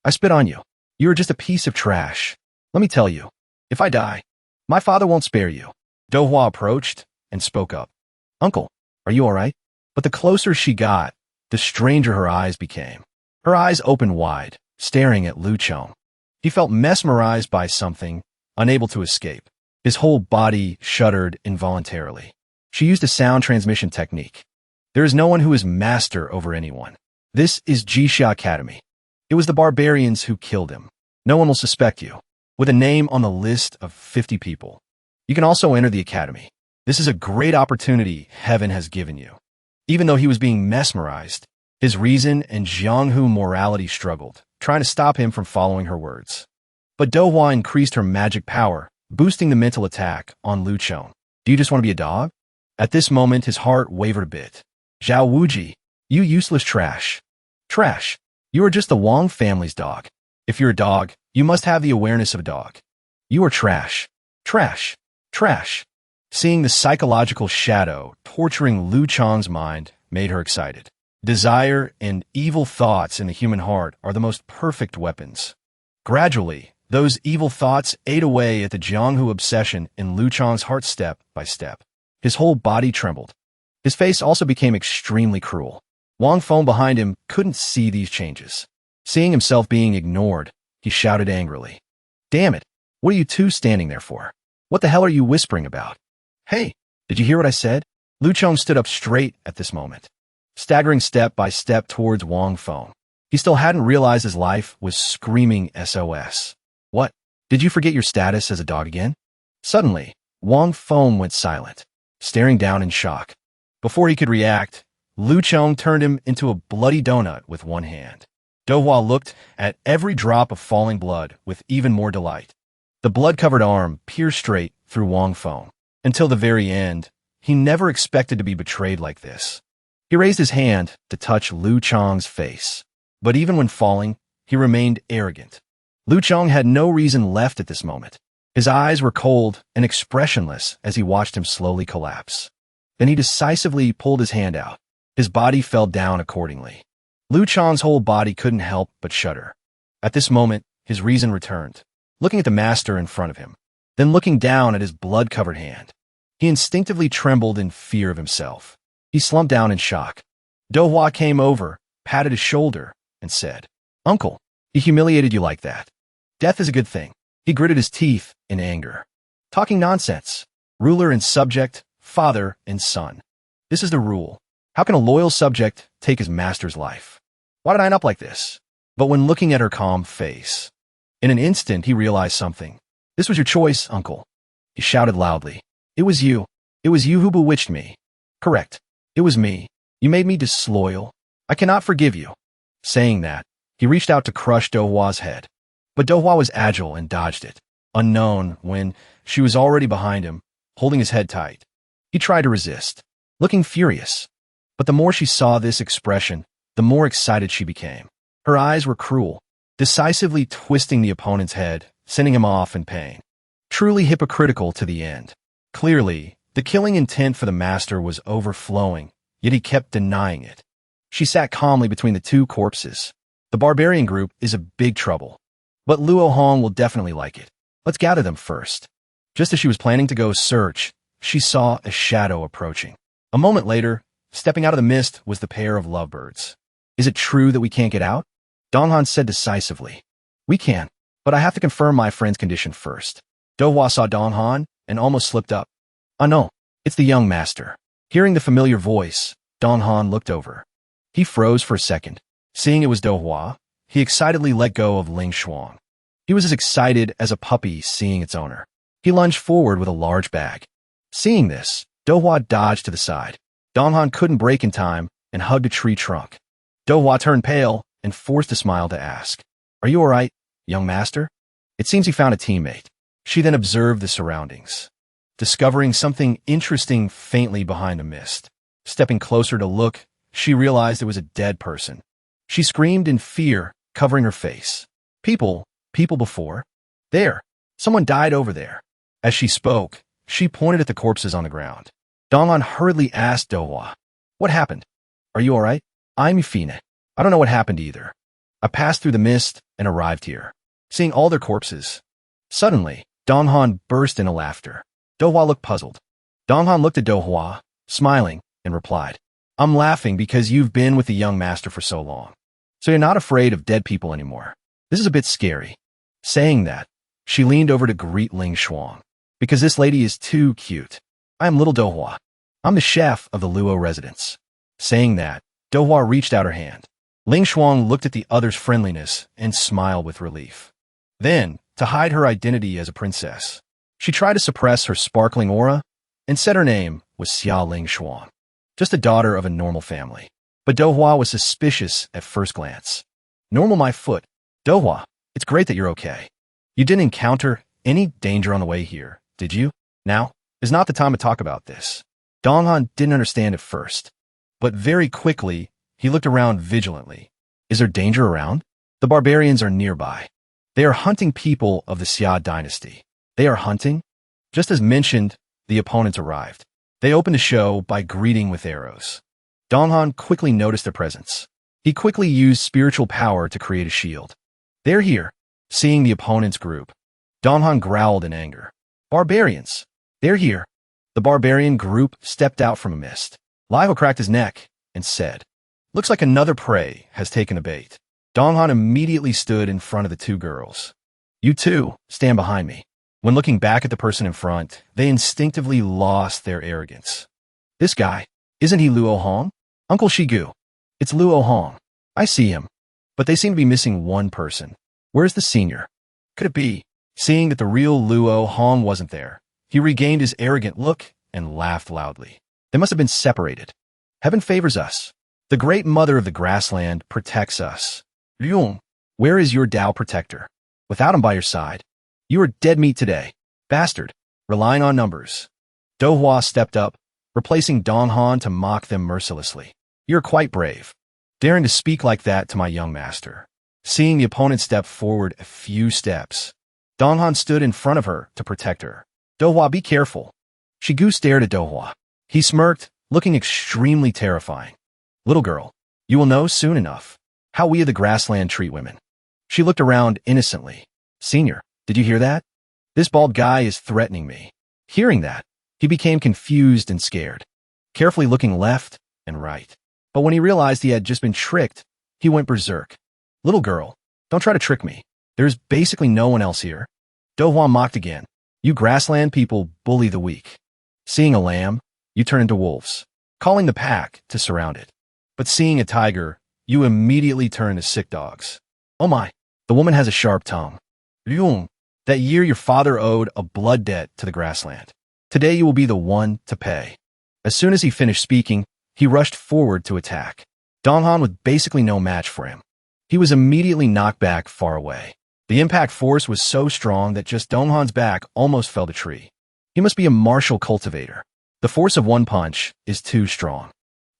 I spit on you. You are just a piece of trash. Let me tell you, if I die, my father won't spare you. Dohua approached and spoke up. Uncle, are you all right? But the closer she got, the stranger her eyes became. Her eyes opened wide, staring at Lu Chong. He felt mesmerized by something, unable to escape. His whole body shuddered involuntarily. She used a sound transmission technique. There is no one who is master over anyone. This is Jisha Academy. It was the barbarians who killed him. No one will suspect you. With a name on the list of 50 people. You can also enter the academy. This is a great opportunity heaven has given you. Even though he was being mesmerized, his reason and Jianghu morality struggled, trying to stop him from following her words. But Dohua increased her magic power, boosting the mental attack on Lu Chong. Do you just want to be a dog? At this moment, his heart wavered a bit. Zhao Wuji, you useless trash. Trash. You are just the Wang family's dog. If you're a dog, you must have the awareness of a dog. You are trash. Trash. Trash. Seeing the psychological shadow torturing Lu Chong's mind made her excited. Desire and evil thoughts in the human heart are the most perfect weapons. Gradually, those evil thoughts ate away at the Jianghu obsession in Lu Chong's heart step by step. His whole body trembled. His face also became extremely cruel. Wang Feng behind him couldn't see these changes. Seeing himself being ignored, he shouted angrily. Damn it! What are you two standing there for? What the hell are you whispering about? Hey, did you hear what I said? Lu Chong stood up straight at this moment, staggering step by step towards Wang Feng. He still hadn't realized his life was screaming SOS. What? Did you forget your status as a dog again? Suddenly, Wang Feng went silent, staring down in shock. Before he could react, Lu Chong turned him into a bloody donut with one hand. Dohua looked at every drop of falling blood with even more delight. The blood-covered arm pierced straight through Wang Feng. Until the very end, he never expected to be betrayed like this. He raised his hand to touch Lu Chong's face. But even when falling, he remained arrogant. Lu Chong had no reason left at this moment. His eyes were cold and expressionless as he watched him slowly collapse. Then he decisively pulled his hand out. His body fell down accordingly. Lu Chong's whole body couldn't help but shudder. At this moment, his reason returned, looking at the master in front of him, then looking down at his blood-covered hand. He instinctively trembled in fear of himself. He slumped down in shock. Dohua came over, patted his shoulder, and said, Uncle, he humiliated you like that. Death is a good thing. He gritted his teeth in anger. Talking nonsense. Ruler and subject, father and son. This is the rule. How can a loyal subject take his master's life? Why did I end up like this? But when looking at her calm face, in an instant he realized something. This was your choice, uncle. He shouted loudly. It was you. It was you who bewitched me. Correct. It was me. You made me disloyal. I cannot forgive you. Saying that, he reached out to crush Dohua's head. But Dohua was agile and dodged it, unknown when she was already behind him, holding his head tight. He tried to resist, looking furious. But the more she saw this expression, the more excited she became. Her eyes were cruel, decisively twisting the opponent's head, sending him off in pain. Truly hypocritical to the end. Clearly, the killing intent for the master was overflowing, yet he kept denying it. She sat calmly between the two corpses. The barbarian group is a big trouble. But Luo Hong will definitely like it. Let's gather them first. Just as she was planning to go search, she saw a shadow approaching. A moment later, stepping out of the mist was the pair of lovebirds. Is it true that we can't get out? Donghan said decisively. We can, but I have to confirm my friend's condition first. Dohua saw Donghan and almost slipped up. Ah no, it's the young master. Hearing the familiar voice, Donghan looked over. He froze for a second. Seeing it was Dohua, he excitedly let go of Ling Shuang. He was as excited as a puppy seeing its owner. He lunged forward with a large bag. Seeing this, Dohua dodged to the side. Donghan couldn't break in time and hugged a tree trunk. Dohua turned pale and forced a smile to ask, Are you all right, young master? It seems he found a teammate. She then observed the surroundings, discovering something interesting faintly behind the mist. Stepping closer to look, she realized it was a dead person. She screamed in fear, covering her face. People before? There, someone died over there. As she spoke, she pointed at the corpses on the ground. Donghan hurriedly asked Dohua, What happened? Are you all right? I'm Yufine. I don't know what happened either. I passed through the mist and arrived here, seeing all their corpses. Suddenly, Donghan burst into laughter. Dohua looked puzzled. Donghan looked at Dohua, smiling, and replied, I'm laughing because you've been with the young master for so long. So you're not afraid of dead people anymore. This is a bit scary. Saying that, she leaned over to greet Ling Shuang. Because this lady is too cute. I am little Dohua. I'm the chef of the Luo residence. Saying that, Dohwa reached out her hand. Ling Shuang looked at the other's friendliness and smiled with relief. Then, to hide her identity as a princess, she tried to suppress her sparkling aura and said her name was Xia Ling Shuang, just a daughter of a normal family. But Dohwa was suspicious at first glance. Normal my foot. Dohwa, it's great that you're okay. You didn't encounter any danger on the way here, did you? Now is not the time to talk about this. Donghan didn't understand at first, but very quickly he looked around vigilantly. Is there danger around? The barbarians are nearby. They are hunting people of the Xia dynasty. They are hunting? Just as mentioned, the opponents arrived. They opened the show by greeting with arrows. Donghan quickly noticed their presence. He quickly used spiritual power to create a shield. They're here. Seeing the opponent's group, Donghan growled in anger. Barbarians! They're here. The barbarian group stepped out from a mist. Liho cracked his neck and said, looks like another prey has taken a bait. Donghan immediately stood in front of the two girls. You two, stand behind me. When looking back at the person in front, they instinctively lost their arrogance. This guy, isn't he Luo Hong? Uncle Shigu. It's Luo Hong. I see him. But they seem to be missing one person. Where's the senior? Could it be? Seeing that the real Luo Hong wasn't there, he regained his arrogant look and laughed loudly. They must have been separated. Heaven favors us. The great mother of the grassland protects us. Ryung, where is your Tao protector? Without him by your side, you are dead meat today. Bastard, relying on numbers. Dohwa stepped up, replacing Donghan to mock them mercilessly. You're quite brave, daring to speak like that to my young master. Seeing the opponent step forward a few steps, Donghan stood in front of her to protect her. Dohwa, be careful. Shigu stared at Dohwa. He smirked, looking extremely terrifying. Little girl, you will know soon enough how we of the grassland treat women. She looked around innocently. Senior, did you hear that? This bald guy is threatening me. Hearing that, he became confused and scared, carefully looking left and right. But when he realized he had just been tricked, he went berserk. Little girl, don't try to trick me. There's basically no one else here. Dohwa mocked again. You grassland people bully the weak. Seeing a lamb, you turn into wolves, calling the pack to surround it. But seeing a tiger, you immediately turn to sick dogs. Oh my, the woman has a sharp tongue. Ryung, that year your father owed a blood debt to the grassland. Today you will be the one to pay. As soon as he finished speaking, he rushed forward to attack. Donghan was basically no match for him. He was immediately knocked back far away. The impact force was so strong that just Donghan's back almost fell to tree. He must be a martial cultivator. The force of one punch is too strong.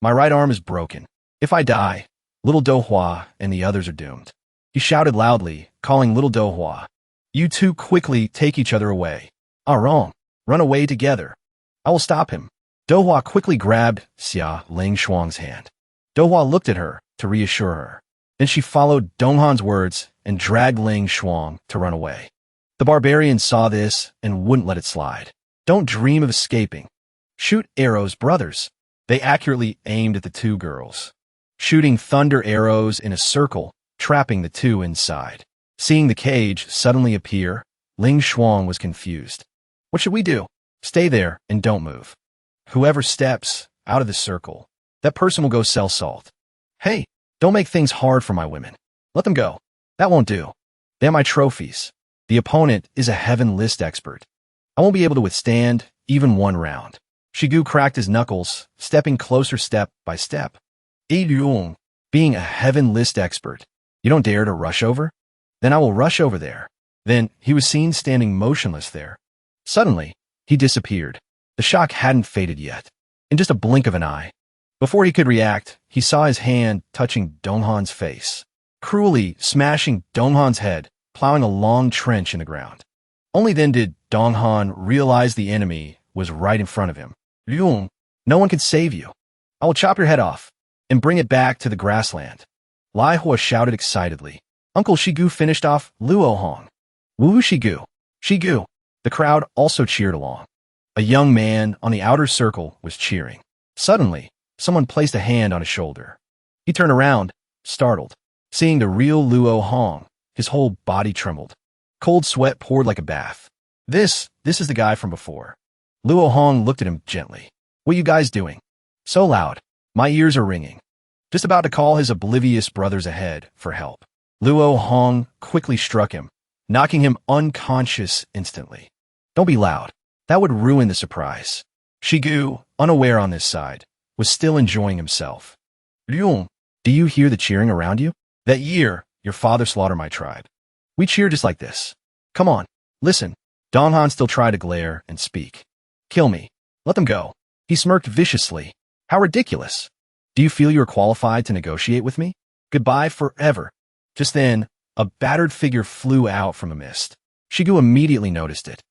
My right arm is broken. If I die, little Dohwa and the others are doomed. He shouted loudly, calling little Dohwa. You two quickly take each other away. Ah, wrong. Run away together. I will stop him. Dohwa quickly grabbed Xia Ling Shuang's hand. Dohwa looked at her to reassure her. Then she followed Donghan's words and dragged Ling Shuang to run away. The barbarians saw this and wouldn't let it slide. Don't dream of escaping. Shoot arrows, brothers. They accurately aimed at the two girls, shooting thunder arrows in a circle, trapping the two inside. Seeing the cage suddenly appear, Ling Shuang was confused. What should we do? Stay there and don't move. Whoever steps out of the circle, that person will go sell salt. Hey, don't make things hard for my women. Let them go. That won't do. They're my trophies. The opponent is a heaven list expert. I won't be able to withstand even one round. Shigu cracked his knuckles, stepping closer step by step. Ryung, being a heaven list expert, you don't dare to rush over? Then I will rush over there. Then he was seen standing motionless there. Suddenly, he disappeared. The shock hadn't faded yet. In just a blink of an eye, before he could react, he saw his hand touching Donghan's face, cruelly smashing Donghan's head, plowing a long trench in the ground. Only then did Donghan realize the enemy was right in front of him. Ryung, no one can save you. I will chop your head off and bring it back to the grassland. Lai Hua shouted excitedly. Uncle Shigu finished off Luo Hong. Woo Shigu. Shigu. The crowd also cheered along. A young man on the outer circle was cheering. Suddenly, someone placed a hand on his shoulder. He turned around, startled. Seeing the real Luo Hong, his whole body trembled. Cold sweat poured like a bath. This is the guy from before. Luo Hong looked at him gently. What you guys doing? So loud. My ears are ringing. Just about to call his oblivious brothers ahead for help. Luo Hong quickly struck him, knocking him unconscious instantly. Don't be loud. That would ruin the surprise. Shigu, unaware on this side, was still enjoying himself. Ryung, do you hear the cheering around you? That year, your father slaughtered my tribe. We cheer just like this. Come on, listen. Donghan still tried to glare and speak. Kill me. Let them go. He smirked viciously. How ridiculous. Do you feel you are qualified to negotiate with me? Goodbye forever. Just then, a battered figure flew out from a mist. Shigu immediately noticed it.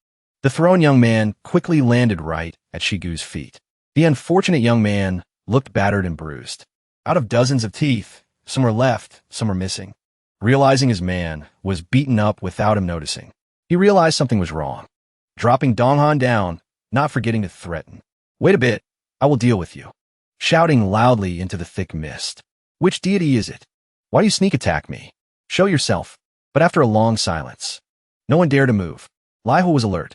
The thrown young man quickly landed right at Shigu's feet. The unfortunate young man looked battered and bruised. Out of dozens of teeth, some were left, some were missing. Realizing his man was beaten up without him noticing, he realized something was wrong. Dropping Donghan down, not forgetting to threaten. Wait a bit, I will deal with you. Shouting loudly into the thick mist. Which deity is it? Why do you sneak attack me? Show yourself. But after a long silence, no one dared to move. Liho was alert.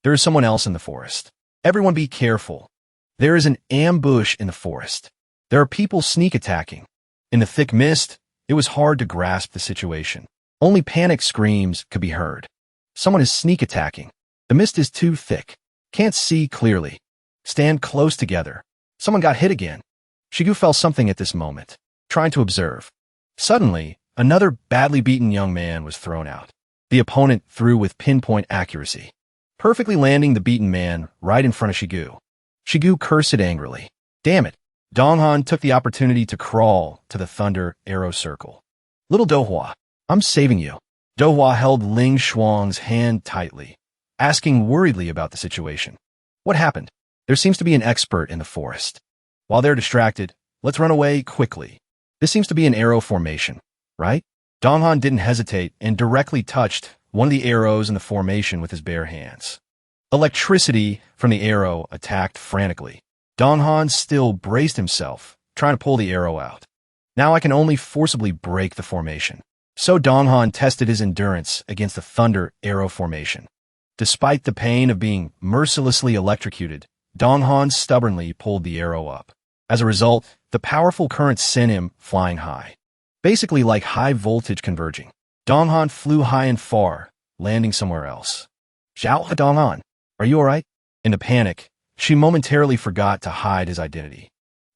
There is someone else in the forest. Everyone be careful. There is an ambush in the forest. There are people sneak attacking. In the thick mist, it was hard to grasp the situation. Only panic screams could be heard. Someone is sneak attacking. The mist is too thick. Can't see clearly. Stand close together. Someone got hit again. Shigu felt something at this moment, trying to observe. Suddenly, another badly beaten young man was thrown out. The opponent threw with pinpoint accuracy, perfectly landing the beaten man right in front of Shigu. Shigu cursed angrily. Damn it. Donghan took the opportunity to crawl to the thunder arrow circle. Little Dohua, I'm saving you. Dohua held Ling Shuang's hand tightly, asking worriedly about the situation. What happened? There seems to be an expert in the forest. While they're distracted, let's run away quickly. This seems to be an arrow formation, right? Donghan didn't hesitate and directly touched one of the arrows in the formation with his bare hands. Electricity from the arrow attacked frantically. Donghan still braced himself, trying to pull the arrow out. Now I can only forcibly break the formation. So Donghan tested his endurance against the thunder arrow formation. Despite the pain of being mercilessly electrocuted, Donghan stubbornly pulled the arrow up. As a result, the powerful current sent him flying high. Basically like high voltage converging. Donghan flew high and far, landing somewhere else. Xiao Donghan, are you alright? In the panic, she momentarily forgot to hide his identity.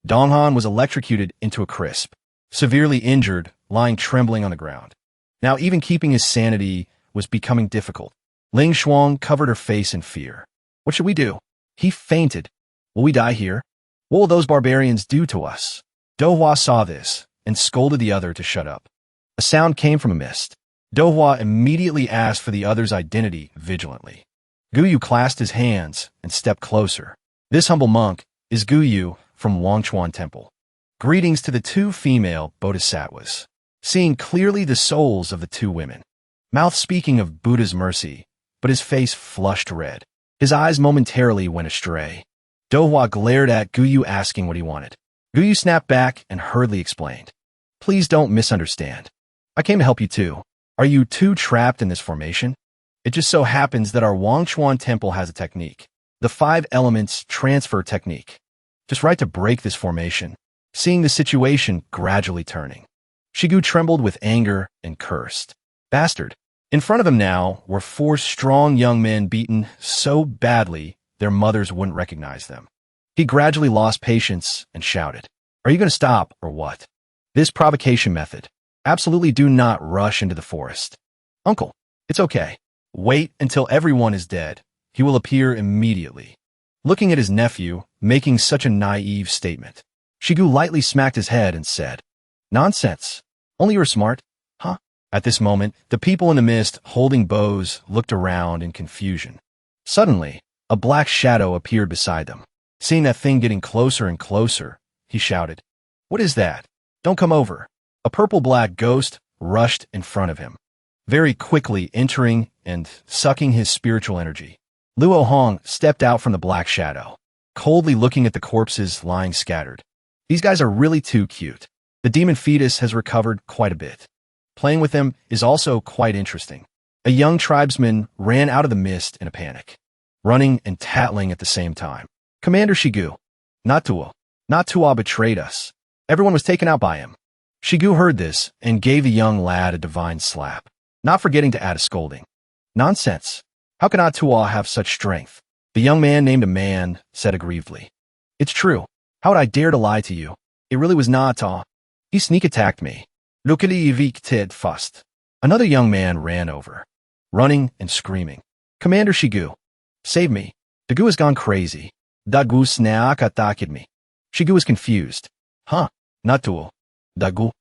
Donghan was electrocuted into a crisp, severely injured, lying trembling on the ground. Now even keeping his sanity was becoming difficult. Ling Shuang covered her face in fear. What should we do? He fainted. Will we die here? What will those barbarians do to us? Dohua saw this and scolded the other to shut up. A sound came from a mist. Dohua immediately asked for the other's identity vigilantly. Guyu clasped his hands and stepped closer. This humble monk is Guyu from Wangchuan Temple. Greetings to the two female bodhisattvas. Seeing clearly the souls of the two women. Mouth speaking of Buddha's mercy, but his face flushed red. His eyes momentarily went astray. Dohua glared at Guyu asking what he wanted. Guyu snapped back and hurriedly explained. Please don't misunderstand. I came to help you too. Are you two trapped in this formation? It just so happens that our Wangchuan temple has a technique. The 5 elements transfer technique. Just right to break this formation. Seeing the situation gradually turning. Shigu trembled with anger and cursed. Bastard. In front of him now were 4 strong young men beaten so badly their mothers wouldn't recognize them. He gradually lost patience and shouted, Are you going to stop or what? This provocation method. Absolutely do not rush into the forest. Uncle, it's okay. Wait until everyone is dead. He will appear immediately. Looking at his nephew, making such a naive statement, Shigu lightly smacked his head and said, Nonsense. Only you're smart, huh? At this moment, the people in the mist holding bows looked around in confusion. Suddenly, a black shadow appeared beside them. Seeing that thing getting closer and closer, he shouted, What is that? Don't come over. A purple-black ghost rushed in front of him, very quickly entering and sucking his spiritual energy. Luo Hong stepped out from the black shadow, coldly looking at the corpses lying scattered. These guys are really too cute. The demon fetus has recovered quite a bit. Playing with them is also quite interesting. A young tribesman ran out of the mist in a panic, running and tattling at the same time. Commander Shigu, Natuo, Not Tuo betrayed us. Everyone was taken out by him. Shigu heard this and gave the young lad a divine slap, not forgetting to add a scolding. Nonsense. How can Tuo have such strength? The young man named a man said aggrievedly. It's true. How would I dare to lie to you? It really was not Tuo. He sneak attacked me. Tid fast. Another young man ran over, running and screaming. Commander Shigu, save me. Dagu has gone crazy. Dagu snaakatakid me. Shigu was confused. Huh? Not Tuo. Dagu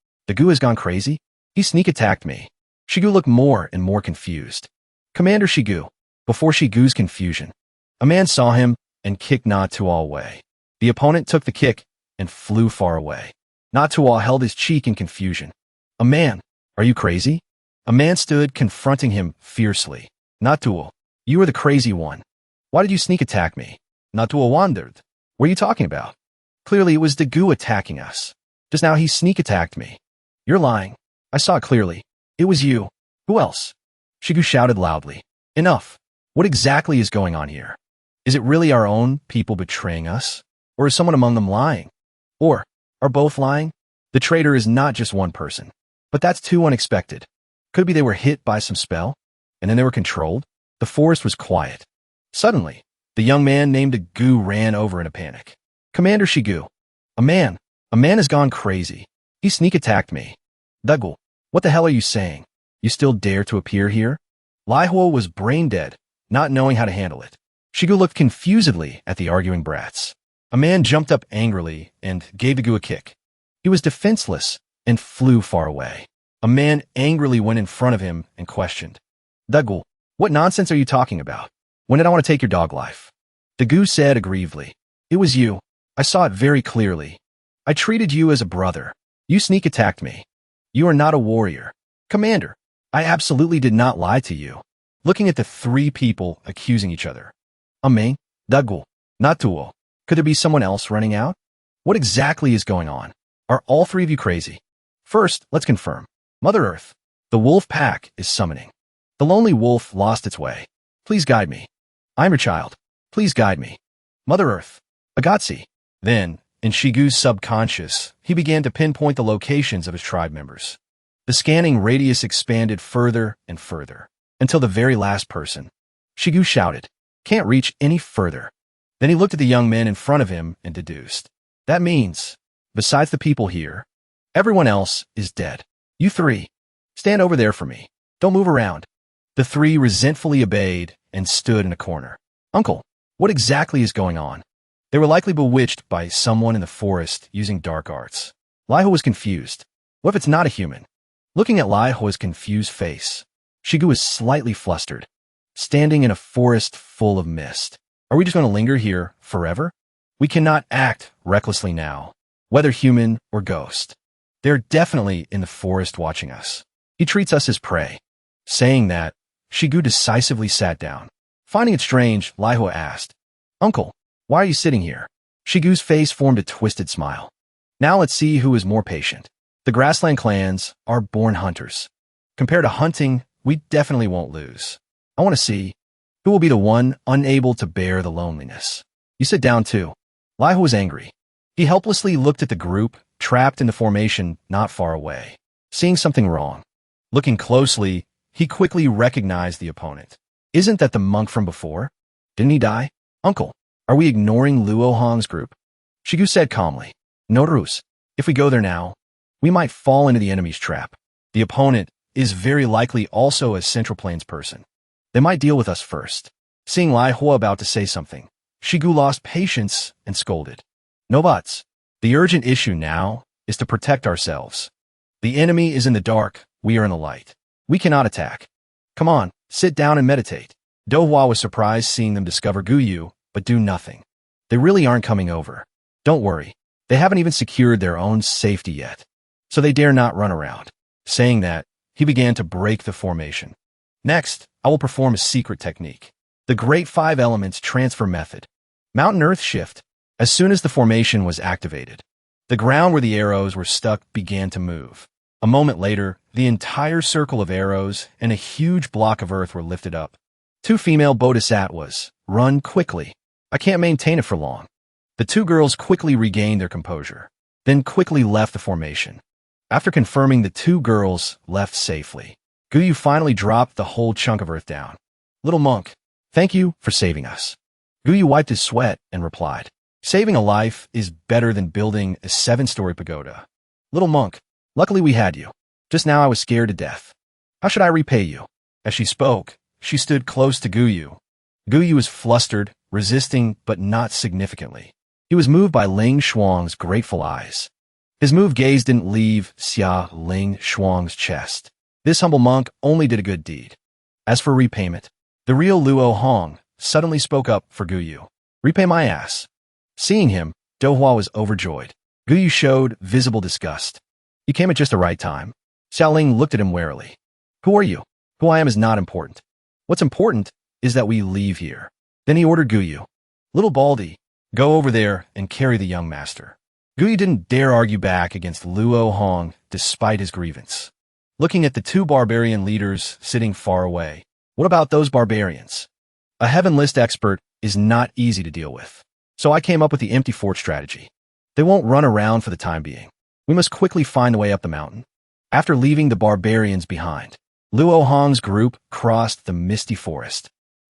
has gone crazy? He sneak attacked me. Shigu looked more and more confused. Commander Shigu. Before Shigu's confusion, a man saw him and kicked Na Tuo away. The opponent took the kick and flew far away. Na Tuo held his cheek in confusion. A man, are you crazy? A man stood confronting him fiercely. Na Tuo, you are the crazy one. Why did you sneak attack me? Na Tuo wondered. What are you talking about? Clearly it was Dagu attacking us. Just now he sneak attacked me. You're lying. I saw it clearly. It was you. Who else? Shigu shouted loudly. Enough. What exactly is going on here? Is it really our own people betraying us? Or is someone among them lying? Or are both lying? The traitor is not just one person. But that's too unexpected. Could it be they were hit by some spell? And then they were controlled? The forest was quiet. Suddenly, the young man named Dagu ran over in a panic. Commander Shigu. A man has gone crazy. He sneak attacked me. Dagu, what the hell are you saying? You still dare to appear here? Laihuo was brain dead, not knowing how to handle it. Shigu looked confusedly at the arguing brats. A man jumped up angrily and gave Dagu a kick. He was defenseless and flew far away. A man angrily went in front of him and questioned. Dagu, what nonsense are you talking about? When did I want to take your dog life? Dagu said aggrievedly. It was you. I saw it very clearly. I treated you as a brother. You sneak attacked me. You are not a warrior. Commander, I absolutely did not lie to you. Looking at the three people accusing each other. Ame, Dagu, not Tuo. Could there be someone else running out? What exactly is going on? Are all three of you crazy? First, let's confirm. Mother Earth, the wolf pack is summoning. The lonely wolf lost its way. Please guide me. I'm your child. Please guide me. Mother Earth, Agatsi. Then, in Shigu's subconscious, he began to pinpoint the locations of his tribe members. The scanning radius expanded further and further, until the very last person. Shigu shouted, can't reach any further. Then he looked at the young men in front of him and deduced. That means, besides the people here, everyone else is dead. You three, stand over there for me. Don't move around. The three resentfully obeyed and stood in a corner. Uncle, what exactly is going on? They were likely bewitched by someone in the forest using dark arts. Laiho was confused. What if it's not a human? Looking at Laiho's confused face, Shigu was slightly flustered. Standing in a forest full of mist. Are we just going to linger here forever? We cannot act recklessly now, whether human or ghost. They're definitely in the forest watching us. He treats us as prey. Saying that, Shigu decisively sat down. Finding it strange, Laiho asked, Uncle, why are you sitting here? Shigu's face formed a twisted smile. Now let's see who is more patient. The grassland clans are born hunters. Compared to hunting, we definitely won't lose. I want to see who will be the one unable to bear the loneliness. You sit down too. Laiho was angry. He helplessly looked at the group, trapped in the formation not far away, seeing something wrong. Looking closely, he quickly recognized the opponent. Isn't that the monk from before? Didn't he die? Uncle, are we ignoring Luo Hong's group? Shigu said calmly. No, Rus. If we go there now, we might fall into the enemy's trap. The opponent is very likely also a Central Plains person. They might deal with us first. Seeing Laiho about to say something, Shigu lost patience and scolded. No buts. The urgent issue now is to protect ourselves. The enemy is in the dark, we are in the light. We cannot attack. Come on, sit down and meditate. Dohua was surprised seeing them discover Guyu, but do nothing. They really aren't coming over. Don't worry, they haven't even secured their own safety yet. So they dare not run around. Saying that, he began to break the formation. Next, I will perform a secret technique. The Great Five Elements Transfer Method. Mountain Earth Shift. As soon as the formation was activated, the ground where the arrows were stuck began to move. A moment later, the entire circle of arrows and a huge block of earth were lifted up. Two female bodhisattvas. Run quickly. I can't maintain it for long. The two girls quickly regained their composure, then quickly left the formation. After confirming the two girls left safely, Guyu finally dropped the whole chunk of earth down. Little monk, thank you for saving us. Guyu wiped his sweat and replied, saving a life is better than building a 7-story pagoda. Little monk, luckily we had you. Just now I was scared to death. How should I repay you? As she spoke, she stood close to Guyu. Guyu was flustered, resisting, but not significantly. He was moved by Ling Shuang's grateful eyes. His moved gaze didn't leave Xia Ling Shuang's chest. This humble monk only did a good deed. As for repayment, the real Luo Hong suddenly spoke up for Guyu. Repay my ass. Seeing him, Dohua was overjoyed. Guyu showed visible disgust. You came at just the right time. Xiaoling looked at him warily. Who are you? Who I am is not important. What's important is that we leave here. Then he ordered Guyu. Little Baldy, go over there and carry the young master. Guyu didn't dare argue back against Luo Hong despite his grievance. Looking at the two barbarian leaders sitting far away, what about those barbarians? A heaven list expert is not easy to deal with. So I came up with the empty fort strategy. They won't run around for the time being. We must quickly find the way up the mountain. After leaving the barbarians behind, Luo Hong's group crossed the misty forest.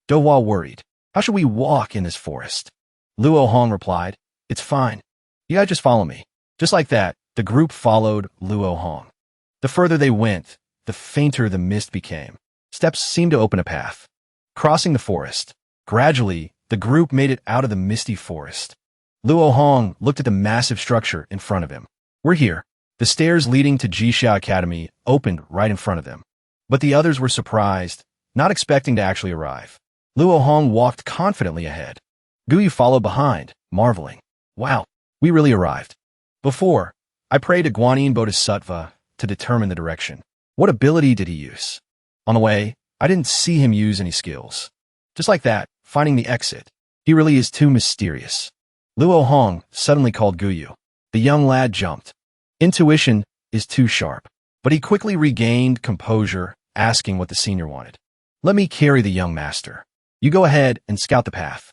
Dohua worried. How should we walk in this forest? Luo Hong replied, it's fine. You guys just follow me. Just like that, the group followed Luo Hong. The further they went, the fainter the mist became. Steps seemed to open a path. Crossing the forest, gradually, the group made it out of the misty forest. Luo Hong looked at the massive structure in front of him. We're here. The stairs leading to Jixia Academy opened right in front of them. But the others were surprised, not expecting to actually arrive. Luo Hong walked confidently ahead. Guyu followed behind, marveling. Wow, we really arrived. Before, I prayed to Guanyin Bodhisattva to determine the direction. What ability did he use? On the way, I didn't see him use any skills. Just like that, finding the exit. He really is too mysterious. Luo Hong suddenly called Guyu. The young lad jumped. Intuition is too sharp. But he quickly regained composure, asking what the senior wanted. Let me carry the young master. You go ahead and scout the path.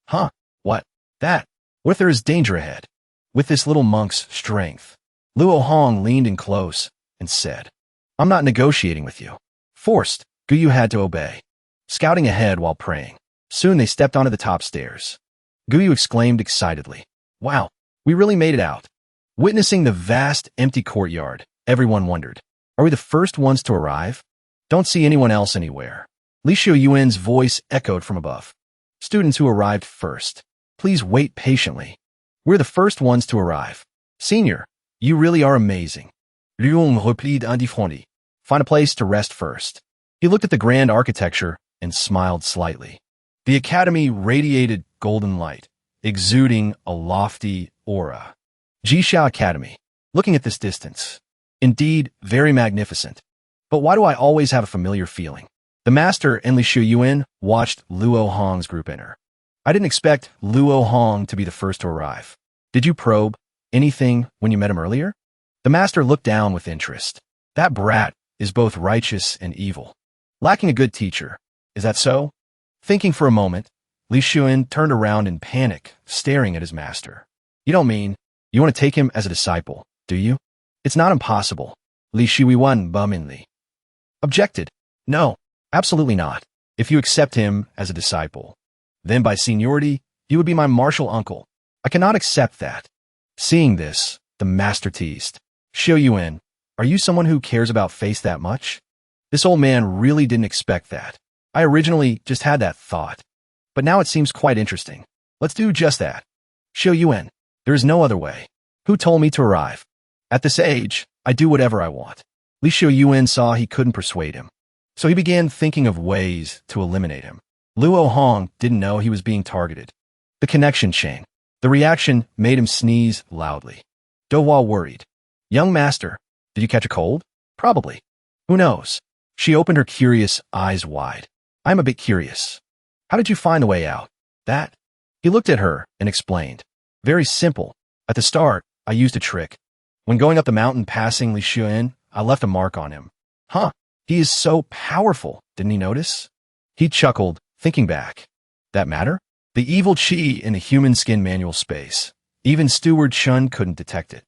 Huh? What? That? What if there is danger ahead? With this little monk's strength, Luo Hong leaned in close and said, I'm not negotiating with you. Forced, Guyu had to obey. Scouting ahead while praying. Soon they stepped onto the top stairs. Guyu exclaimed excitedly, wow, we really made it out. Witnessing the vast, empty courtyard, everyone wondered, are we the first ones to arrive? Don't see anyone else anywhere. Li Xiuyuan's voice echoed from above. Students who arrived first, please wait patiently. We're the first ones to arrive. Senior, you really are amazing. Liang replied indifferently. Find a place to rest first. He looked at the grand architecture and smiled slightly. The academy radiated golden light, exuding a lofty aura. Jixia Academy, looking at this distance. Indeed, very magnificent. But why do I always have a familiar feeling? The master and Li Xiuyuan watched Luo Hong's group enter. I didn't expect Luo Hong to be the first to arrive. Did you probe anything when you met him earlier? The master looked down with interest. That brat is both righteous and evil. Lacking a good teacher. Is that so? Thinking for a moment, Li Xiuyuan turned around in panic, staring at his master. You don't mean you want to take him as a disciple, do you? It's not impossible. Li Xiuyuan bumminly objected. No, absolutely not. If you accept him as a disciple, then by seniority, you would be my martial uncle. I cannot accept that. Seeing this, the master teased. Xiuyuan, are you someone who cares about face that much? This old man really didn't expect that. I originally just had that thought. But now it seems quite interesting. Let's do just that. Xiuyuan, there is no other way. Who told me to arrive? At this age, I do whatever I want. Li Xiuyuan saw he couldn't persuade him. So he began thinking of ways to eliminate him. Luo Hong didn't know he was being targeted. The connection chain. The reaction made him sneeze loudly. Dohua worried. Young master, did you catch a cold? Probably. Who knows? She opened her curious eyes wide. I'm a bit curious. How did you find a way out? That? He looked at her and explained. Very simple. At the start, I used a trick. When going up the mountain passing Li Xiuyuan, I left a mark on him. Huh, he is so powerful, didn't he notice? He chuckled, thinking back. That matter? The evil chi in the human skin manual space. Even Steward Chun couldn't detect it.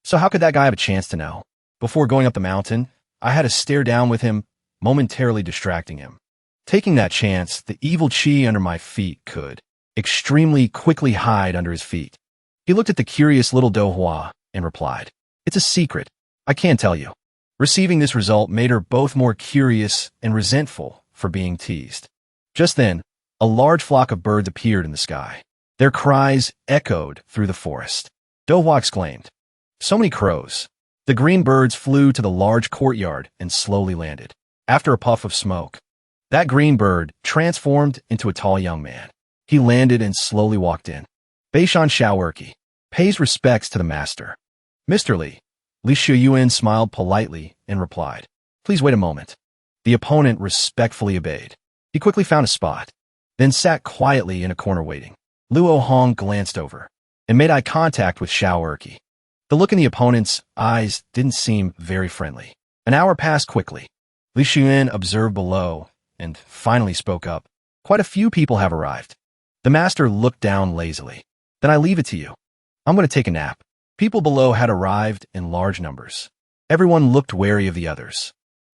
So how could that guy have a chance to know? Before going up the mountain, I had to stare down with him, momentarily distracting him. Taking that chance, the evil chi under my feet could extremely quickly hide under his feet. He looked at the curious little dohua and replied, "It's a secret. I can't tell you." Receiving this result made her both more curious and resentful for being teased. Just then, a large flock of birds appeared in the sky. Their cries echoed through the forest. Dohua exclaimed, "So many crows." The green birds flew to the large courtyard and slowly landed. After a puff of smoke, that green bird transformed into a tall young man. He landed and slowly walked in. Beishan Shaoerki pays respects to the master. "Mr. Li Shuyuan smiled politely and replied, "Please wait a moment." The opponent respectfully obeyed. He quickly found a spot, then sat quietly in a corner waiting. Luo Hong glanced over and made eye contact with Shaoerki. The look in the opponent's eyes didn't seem very friendly. An hour passed quickly. Li Shuyuan observed below and finally spoke up. "Quite a few people have arrived." The master looked down lazily. "Then I leave it to you. I'm going to take a nap." People below had arrived in large numbers. Everyone looked wary of the others.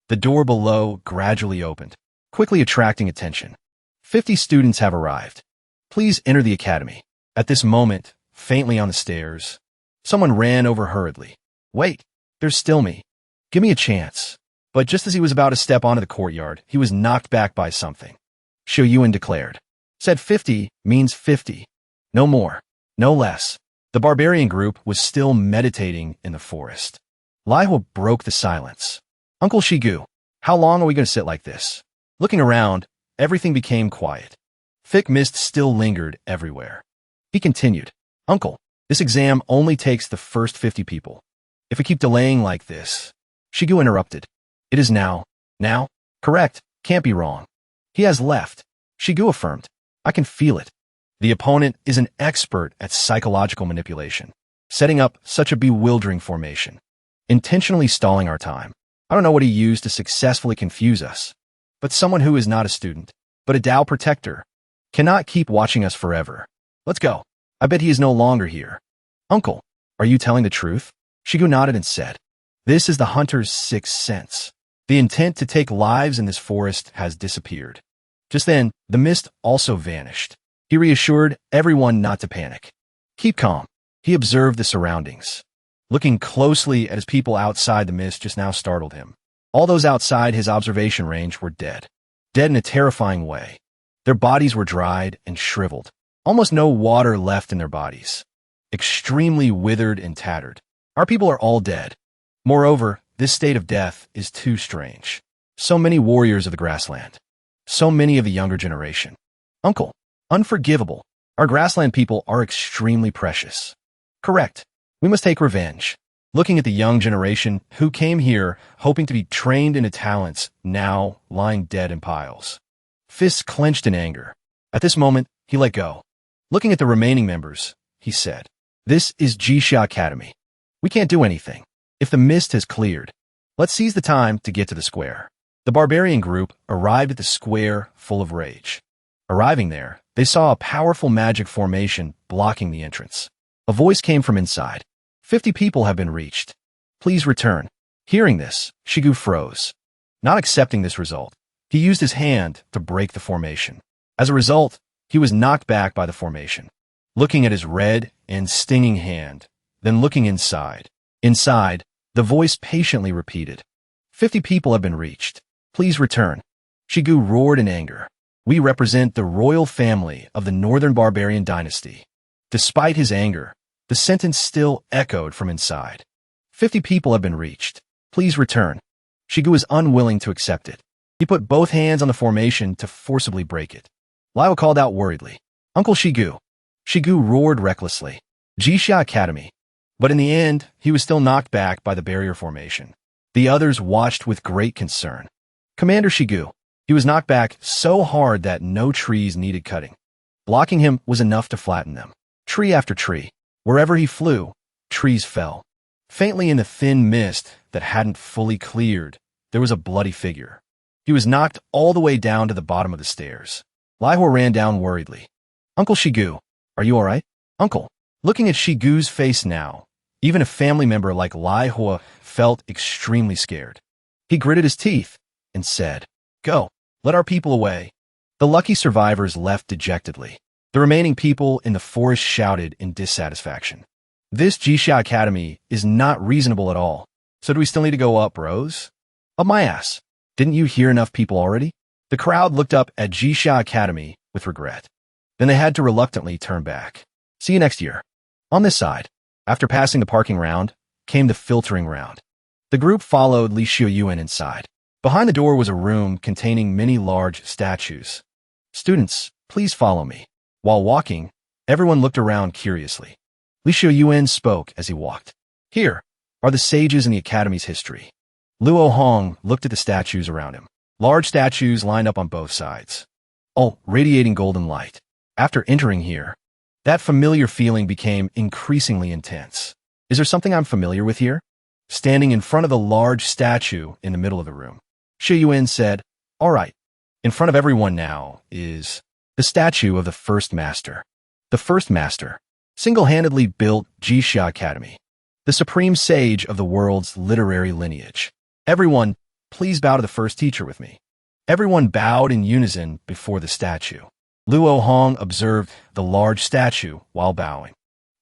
The door below gradually opened, quickly attracting attention. 50 students have arrived. Please enter the academy. At this moment, faintly on the stairs, someone ran over hurriedly. "Wait, there's still me. Give me a chance." But just as he was about to step onto the courtyard, he was knocked back by something. Xiu Yuan declared. Said 50 means 50. No more, no less. The barbarian group was still meditating in the forest. Lihua broke the silence. "Uncle Shigu, how long are we going to sit like this?" Looking around, everything became quiet. Thick mist still lingered everywhere. He continued, "Uncle, this exam only takes the first 50 people. If we keep delaying like this..." Shigu interrupted. "It is now." "Now? Correct. Can't be wrong." "He has left." Shigu affirmed. "I can feel it." The opponent is an expert at psychological manipulation, setting up such a bewildering formation, intentionally stalling our time. I don't know what he used to successfully confuse us, but someone who is not a student, but a Tao protector, cannot keep watching us forever. Let's go. I bet he is no longer here. "Uncle, are you telling the truth?" Shigu nodded and said, "This is the hunter's sixth sense. The intent to take lives in this forest has disappeared." Just then, the mist also vanished. He reassured everyone not to panic. "Keep calm." He observed the surroundings. Looking closely at his people outside, the mist just now startled him. All those outside his observation range were dead. Dead in a terrifying way. Their bodies were dried and shriveled. Almost no water left in their bodies. Extremely withered and tattered. Our people are all dead. Moreover, this state of death is too strange. So many warriors of the grassland. So many of the younger generation. "Uncle, unforgivable. Our grassland people are extremely precious." "Correct. We must take revenge." Looking at the young generation who came here hoping to be trained into talents, now lying dead in piles. Fists clenched in anger. At this moment, he let go. Looking at the remaining members, he said, "This is Jisha Academy. We can't do anything. If the mist has cleared, let's seize the time to get to the square." The barbarian group arrived at the square full of rage. Arriving there, they saw a powerful magic formation blocking the entrance. A voice came from inside. 50 people have been reached. Please return." Hearing this, Shigu froze. Not accepting this result, he used his hand to break the formation. As a result, he was knocked back by the formation. Looking at his red and stinging hand, then looking inside. Inside, the voice patiently repeated, 50 people have been reached. Please return." Shigu roared in anger. "We represent the royal family of the Northern Barbarian Dynasty." Despite his anger, the sentence still echoed from inside. 50 people have been reached. Please return." Shigu was unwilling to accept it. He put both hands on the formation to forcibly break it. Lihua called out worriedly, "Uncle Shigu." Shigu roared recklessly, "Jisha Academy." But in the end, he was still knocked back by the barrier formation. The others watched with great concern. "Commander Shigu." He was knocked back so hard that no trees needed cutting. Blocking him was enough to flatten them. Tree after tree. Wherever he flew, trees fell. Faintly in the thin mist that hadn't fully cleared, there was a bloody figure. He was knocked all the way down to the bottom of the stairs. Lihua ran down worriedly. Uncle Shigu, are you alright? Uncle. Looking at Shigu's face now, even a family member like Lai Hua felt extremely scared. He gritted his teeth and said, "Go, let our people away." The lucky survivors left dejectedly. The remaining people in the forest shouted in dissatisfaction. This Jisha Academy is not reasonable at all. So do we still need to go up, bros? Up my ass. Didn't you hear enough people already? The crowd looked up at Jisha Academy with regret. Then they had to reluctantly turn back. See you next year. On this side, after passing the parking round, came the filtering round. The group followed Li Xiuyuan inside. Behind the door was a room containing many large statues. Students, please follow me. While walking, everyone looked around curiously. Li Xiuyuan spoke as he walked. Here are the sages in the Academy's history. Luo Hong looked at the statues around him. Large statues lined up on both sides, all radiating golden light. After entering here, that familiar feeling became increasingly intense. Is there something I'm familiar with here? Standing in front of the large statue in the middle of the room, Xiuyuan said, "All right, in front of everyone now is the statue of the first master." The first master single-handedly built Jisha Academy, the supreme sage of the world's literary lineage. Everyone, please bow to the first teacher with me. Everyone bowed in unison before the statue. Luo Hong observed the large statue while bowing.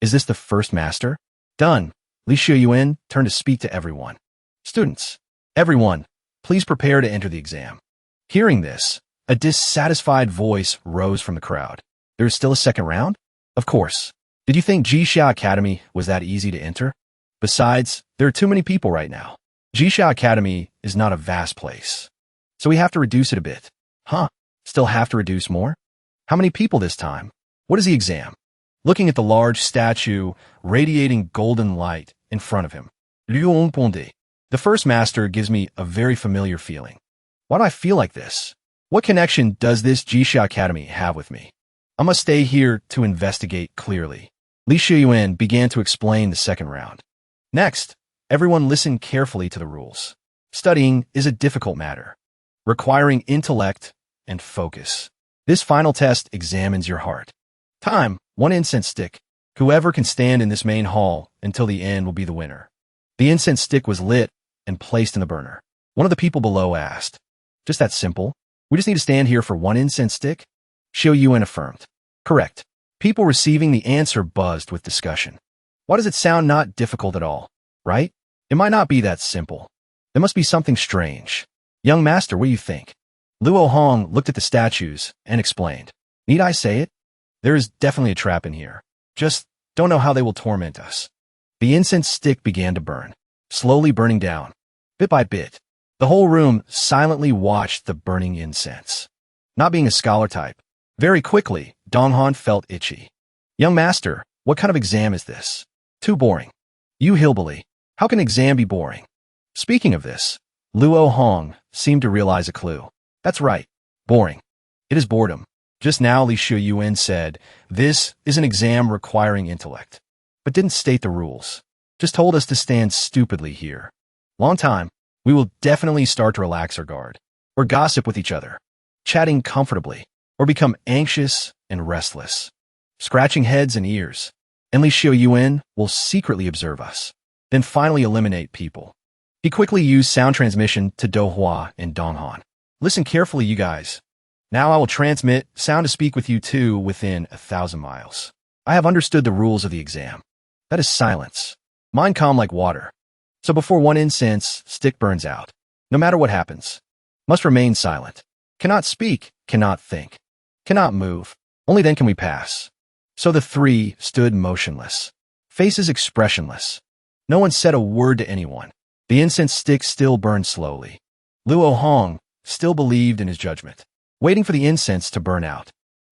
Is this the first master? Done. Li Xiuyuan turned to speak to everyone. Students, everyone, please prepare to enter the exam. Hearing this, a dissatisfied voice rose from the crowd. There is still a second round? Of course. Did you think Jisha Academy was that easy to enter? Besides, there are too many people right now. Jisha Academy is not a vast place, so we have to reduce it a bit. Huh? Still have to reduce more? How many people this time? What is the exam? Looking at the large statue radiating golden light in front of him, Luo Ponde, the first master, gives me a very familiar feeling. Why do I feel like this? What connection does this Jisha Academy have with me? I must stay here to investigate clearly. Li Xiuyuan began to explain the second round. Next, everyone listened carefully to the rules. Studying is a difficult matter, requiring intellect and focus. This final test examines your heart. Time, 1 incense stick. Whoever can stand in this main hall until the end will be the winner. The incense stick was lit and placed in the burner. One of the people below asked, "Just that simple? We just need to stand here for 1 incense stick?" Xiuyuan affirmed. Correct. People receiving the answer buzzed with discussion. Why does it sound not difficult at all, right? It might not be that simple. There must be something strange. Young master, what do you think? Luo Hong looked at the statues and explained. Need I say it? There is definitely a trap in here. Just don't know how they will torment us. The incense stick began to burn, slowly burning down. Bit by bit, the whole room silently watched the burning incense. Not being a scholar type, very quickly, Donghan felt itchy. Young master, what kind of exam is this? Too boring. You hillbilly, how can an exam be boring? Speaking of this, Luo Hong seemed to realize a clue. That's right, boring. It is boredom. Just now Li Xiuyuan said, this is an exam requiring intellect, but didn't state the rules. Just told us to stand stupidly here. Long time, we will definitely start to relax our guard, or gossip with each other, chatting comfortably, or become anxious and restless, scratching heads and ears. And Li Xiuyuan will secretly observe us, then finally eliminate people. He quickly used sound transmission to Dohua and Donghan. Listen carefully, you guys. Now I will transmit sound to speak with you too within 1,000 miles. I have understood the rules of the exam. That is silence. Mind calm like water. So before 1 incense stick burns out, no matter what happens, must remain silent. Cannot speak, cannot think, cannot move. Only then can we pass. So the three stood motionless, faces expressionless. No one said a word to anyone. The incense stick still burned slowly. Luo Hong still believed in his judgment, waiting for the incense to burn out.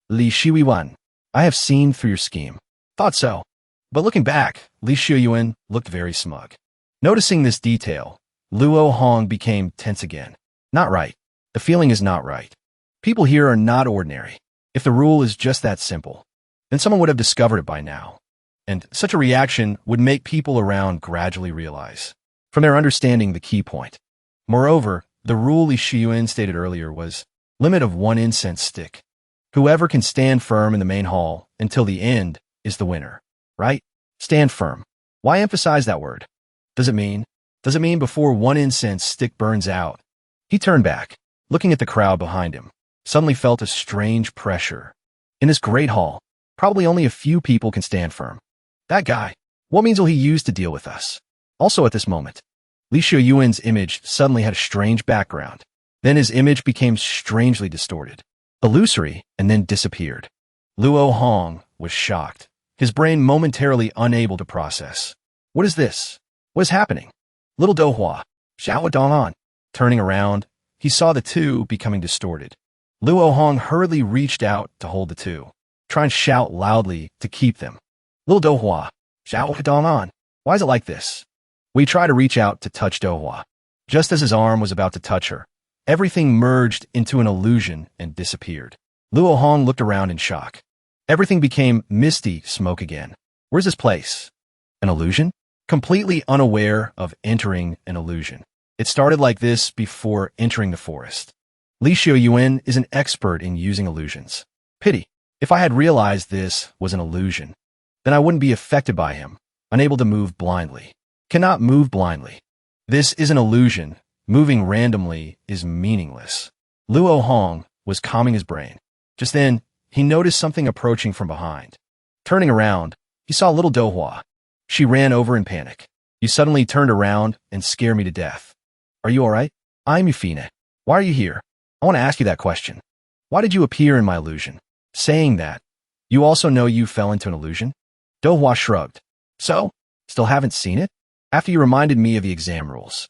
Li Xiuyuan, I have seen through your scheme. Thought so. But looking back, Li Xiuyuan looked very smug. Noticing this detail, Luo Hong became tense again. Not right. The feeling is not right. People here are not ordinary. If the rule is just that simple, then someone would have discovered it by now. And such a reaction would make people around gradually realize, from their understanding, the key point. Moreover, the rule Li Xiuyuan stated earlier was limit of 1 incense stick. Whoever can stand firm in the main hall until the end is the winner. Right? Stand firm. Why emphasize that word? Does it mean before one incense stick burns out? He turned back, looking at the crowd behind him, suddenly felt a strange pressure. In this great hall, probably only a few people can stand firm. That guy, what means will he use to deal with us? Also at this moment, Li Xiuyuan's image suddenly had a strange background. Then his image became strangely distorted, illusory, and then disappeared. Luo Hong was shocked, his brain momentarily unable to process. What is this? What is happening? Little Dohua, Xiao Dong'an. Turning around, he saw the two becoming distorted. Luo Hong hurriedly reached out to hold the two, trying to shout loudly to keep them. Little Dohua, Xiao Dong'an. Why is it like this? We try to reach out to touch Dohua. Just as his arm was about to touch her, everything merged into an illusion and disappeared. Luo Hong looked around in shock. Everything became misty smoke again. Where's this place? An illusion? Completely unaware of entering an illusion. It started like this before entering the forest. Li Xiuyuan is an expert in using illusions. Pity. If I had realized this was an illusion, then I wouldn't be affected by him, unable to move blindly. Cannot move blindly. This is an illusion. Moving randomly is meaningless. Luo Hong was calming his brain. Just then, he noticed something approaching from behind. Turning around, he saw little Dohua. She ran over in panic. You suddenly turned around and scared me to death. Are you all right? I'm Yufine. Why are you here? I want to ask you that question. Why did you appear in my illusion? Saying that, you also know you fell into an illusion? Dohua shrugged. So? Still haven't seen it? After you reminded me of the exam rules.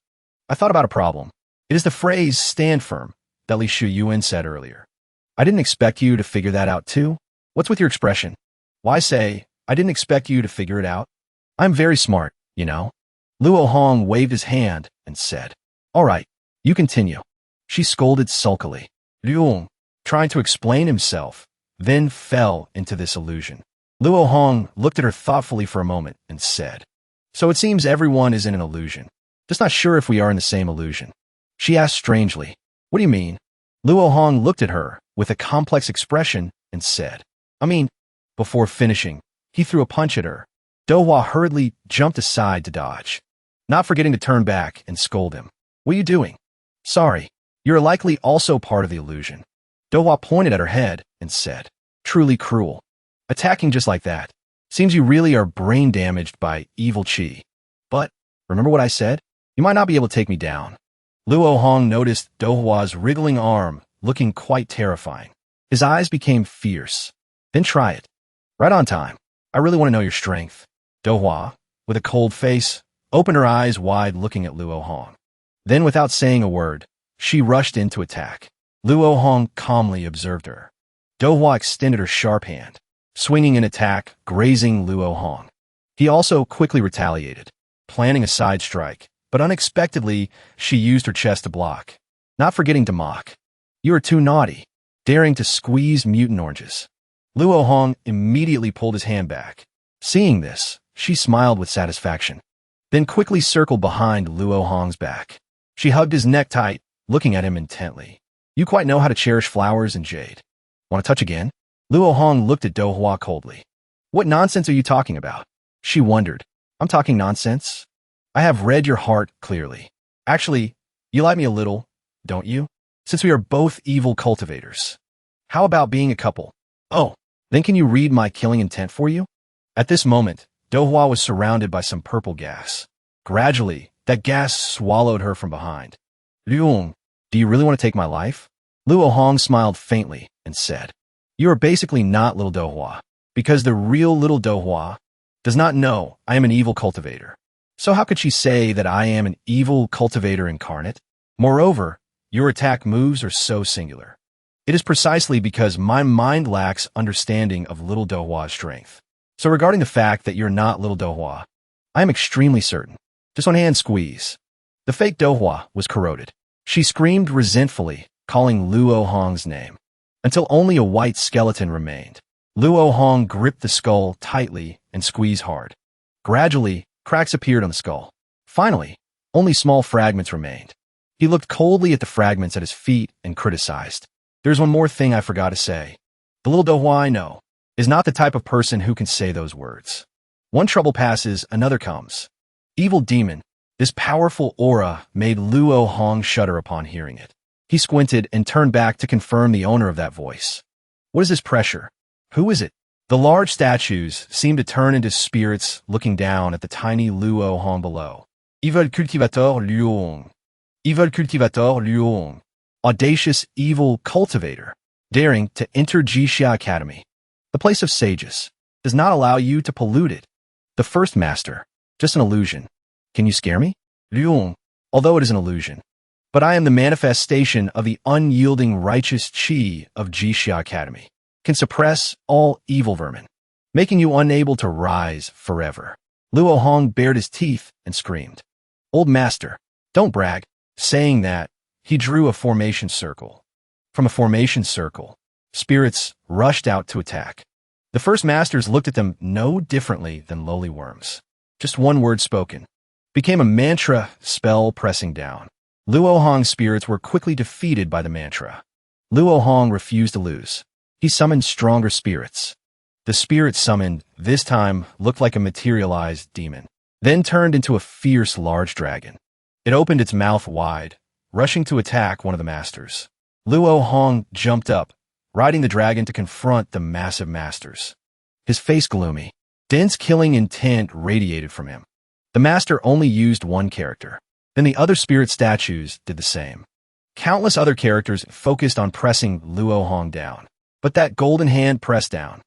I thought about a problem. It is the phrase stand firm that Li Xiuyuan said earlier. I didn't expect you to figure that out too. What's with your expression? Why say, I didn't expect you to figure it out? I'm very smart, you know. Luo Hong waved his hand and said, all right, you continue. She scolded sulkily. Luong, trying to explain himself, then fell into this illusion. Luo Hong looked at her thoughtfully for a moment and said, so it seems everyone is in an illusion. Just not sure if we are in the same illusion. She asked strangely, what do you mean? Luo Hong looked at her with a complex expression and said, before finishing, he threw a punch at her. Dohua hurriedly jumped aside to dodge, not forgetting to turn back and scold him. What are you doing? Sorry, you're likely also part of the illusion. Dohua pointed at her head and said, truly cruel. Attacking just like that. Seems you really are brain damaged by evil chi. But, remember what I said? You might not be able to take me down. Luo Hong noticed Dohua's wriggling arm looking quite terrifying. His eyes became fierce. Then try it. Right on time. I really want to know your strength. Dohua, with a cold face, opened her eyes wide looking at Luo Hong. Then without saying a word, she rushed in to attack. Luo Hong calmly observed her. Dohua extended her sharp hand, swinging an attack, grazing Luo Hong. He also quickly retaliated, planning a side strike, but unexpectedly, she used her chest to block, not forgetting to mock. You are too naughty, daring to squeeze mutant oranges. Luo Hong immediately pulled his hand back. Seeing this, she smiled with satisfaction, then quickly circled behind Luo Hong's back. She hugged his neck tight, looking at him intently. You quite know how to cherish flowers and jade. Want to touch again? Luo Hong looked at Dohua coldly. What nonsense are you talking about? She wondered. I'm talking nonsense? I have read your heart clearly. Actually, you like me a little, don't you? Since we are both evil cultivators. How about being a couple? Oh, then can you read my killing intent for you? At this moment, Dohua was surrounded by some purple gas. Gradually, that gas swallowed her from behind. Luong, do you really want to take my life? Luo Hong smiled faintly and said, you are basically not little Dohua, because the real little Dohua does not know I am an evil cultivator. So how could she say that I am an evil cultivator incarnate? Moreover, your attack moves are so singular. It is precisely because my mind lacks understanding of little Dohua's strength. So regarding the fact that you're not little Dohua, I am extremely certain. Just one hand squeeze. The fake Dohua was corroded. She screamed resentfully, calling Luo Hong's name, until only a white skeleton remained. Luo Hong gripped the skull tightly and squeezed hard. Gradually, cracks appeared on the skull. Finally, only small fragments remained. He looked coldly at the fragments at his feet and criticized. There's one more thing I forgot to say. The little dohua I know is not the type of person who can say those words. One trouble passes, another comes. Evil demon. This powerful aura made Luo Hong shudder upon hearing it. He squinted and turned back to confirm the owner of that voice. What is this pressure? Who is it? The large statues seemed to turn into spirits looking down at the tiny Luo Hong below. Evil cultivator Luong. Evil cultivator Luong. Audacious evil cultivator. Daring to enter Jixia Academy. The place of sages. Does not allow you to pollute it. The first master. Just an illusion. Can you scare me? Luong. Although it is an illusion. But I am the manifestation of the unyielding righteous chi of Jixia Academy. Can suppress all evil vermin, making you unable to rise forever. Luo Hong bared his teeth and screamed. Old master, don't brag. Saying that, he drew a formation circle. From a formation circle, spirits rushed out to attack. The first masters looked at them no differently than lowly worms. Just one word spoken. Became a mantra spell pressing down. Luo Hong's spirits were quickly defeated by the mantra. Luo Hong refused to lose. He summoned stronger spirits. The spirit summoned, this time, looked like a materialized demon, then turned into a fierce large dragon. It opened its mouth wide, rushing to attack one of the masters. Luo Hong jumped up, riding the dragon to confront the massive masters. His face gloomy. Dense killing intent radiated from him. The master only used one character. Then the other spirit statues did the same. Countless other characters focused on pressing Luo Hong down. But that golden hand pressed down.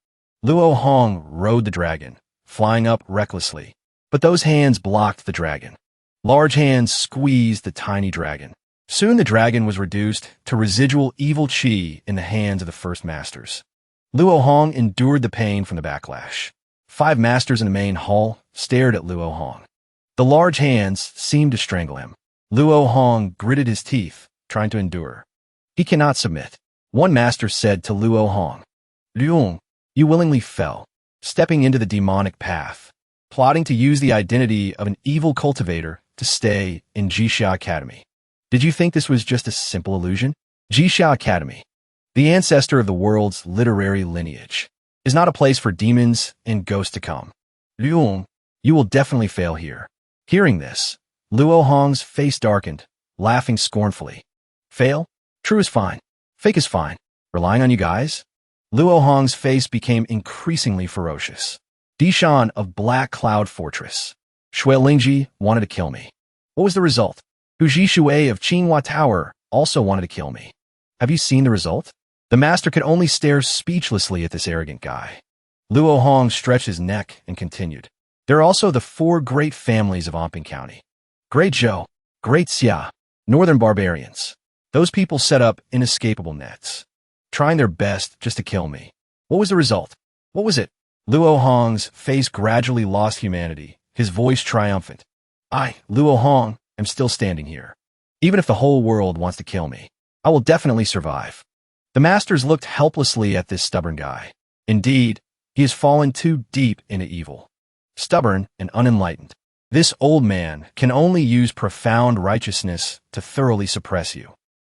Luo Hong rode the dragon, flying up recklessly. But those hands blocked the dragon. Large hands squeezed the tiny dragon. Soon the dragon was reduced to residual evil chi in the hands of the first masters. Luo Hong endured the pain from the backlash. 5 masters in the main hall stared at Luo Hong. The large hands seemed to strangle him. Luo Hong gritted his teeth, trying to endure. He cannot submit. One master said to Luo Hong, Luong, you willingly fell, stepping into the demonic path, plotting to use the identity of an evil cultivator to stay in Jixia Academy. Did you think this was just a simple illusion? Jixia Academy, the ancestor of the world's literary lineage, is not a place for demons and ghosts to come. Luong, you will definitely fail here. Hearing this, Luo Hong's face darkened, laughing scornfully. Fail? True is fine. Fake is fine. Relying on you guys? Luo Hong's face became increasingly ferocious. Dishan of Black Cloud Fortress. Shui Lingji wanted to kill me. What was the result? Huji Shui of Chunua Tower also wanted to kill me. Have you seen the result? The master could only stare speechlessly at this arrogant guy. Luo Hong stretched his neck and continued. There are also the 4 great families of Amping County. Great Zhou, Great Xia, Northern Barbarians. Those people set up inescapable nets, trying their best just to kill me. What was the result? What was it? Luo Hong's face gradually lost humanity, his voice triumphant. I, Luo Hong, am still standing here. Even if the whole world wants to kill me, I will definitely survive. The masters looked helplessly at this stubborn guy. Indeed, he has fallen too deep into evil. Stubborn and unenlightened. This old man can only use profound righteousness to thoroughly suppress you.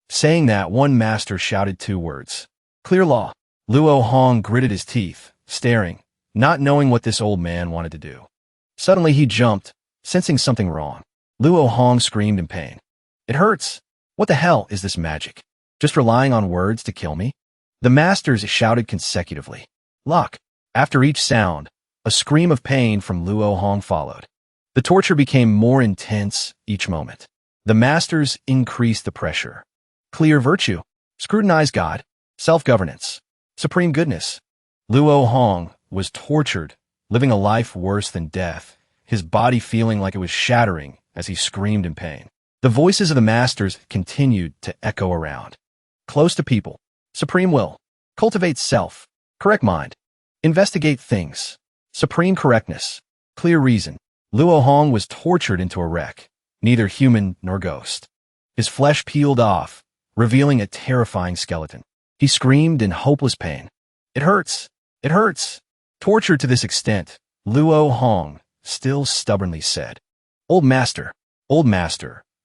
Saying that, one master shouted 2 words. Clear law. Luo Hong gritted his teeth, staring, not knowing what this old man wanted to do. Suddenly he jumped, sensing something wrong. Luo Hong screamed in pain. It hurts. What the hell is this magic? Just relying on words to kill me? The masters shouted consecutively. Luck. After each sound, a scream of pain from Luo Hong followed. The torture became more intense each moment. The masters increased the pressure. Clear virtue, scrutinize God, self-governance, supreme goodness. Luo Hong was tortured, living a life worse than death, his body feeling like it was shattering as he screamed in pain. The voices of the masters continued to echo around. Close to people, supreme will, cultivate self, correct mind, investigate things, supreme correctness, clear reason. Luo Hong was tortured into a wreck, neither human nor ghost. His flesh peeled off, revealing a terrifying skeleton. He screamed in hopeless pain. It hurts. It hurts. Tortured to this extent, Luo Hong still stubbornly said, old master,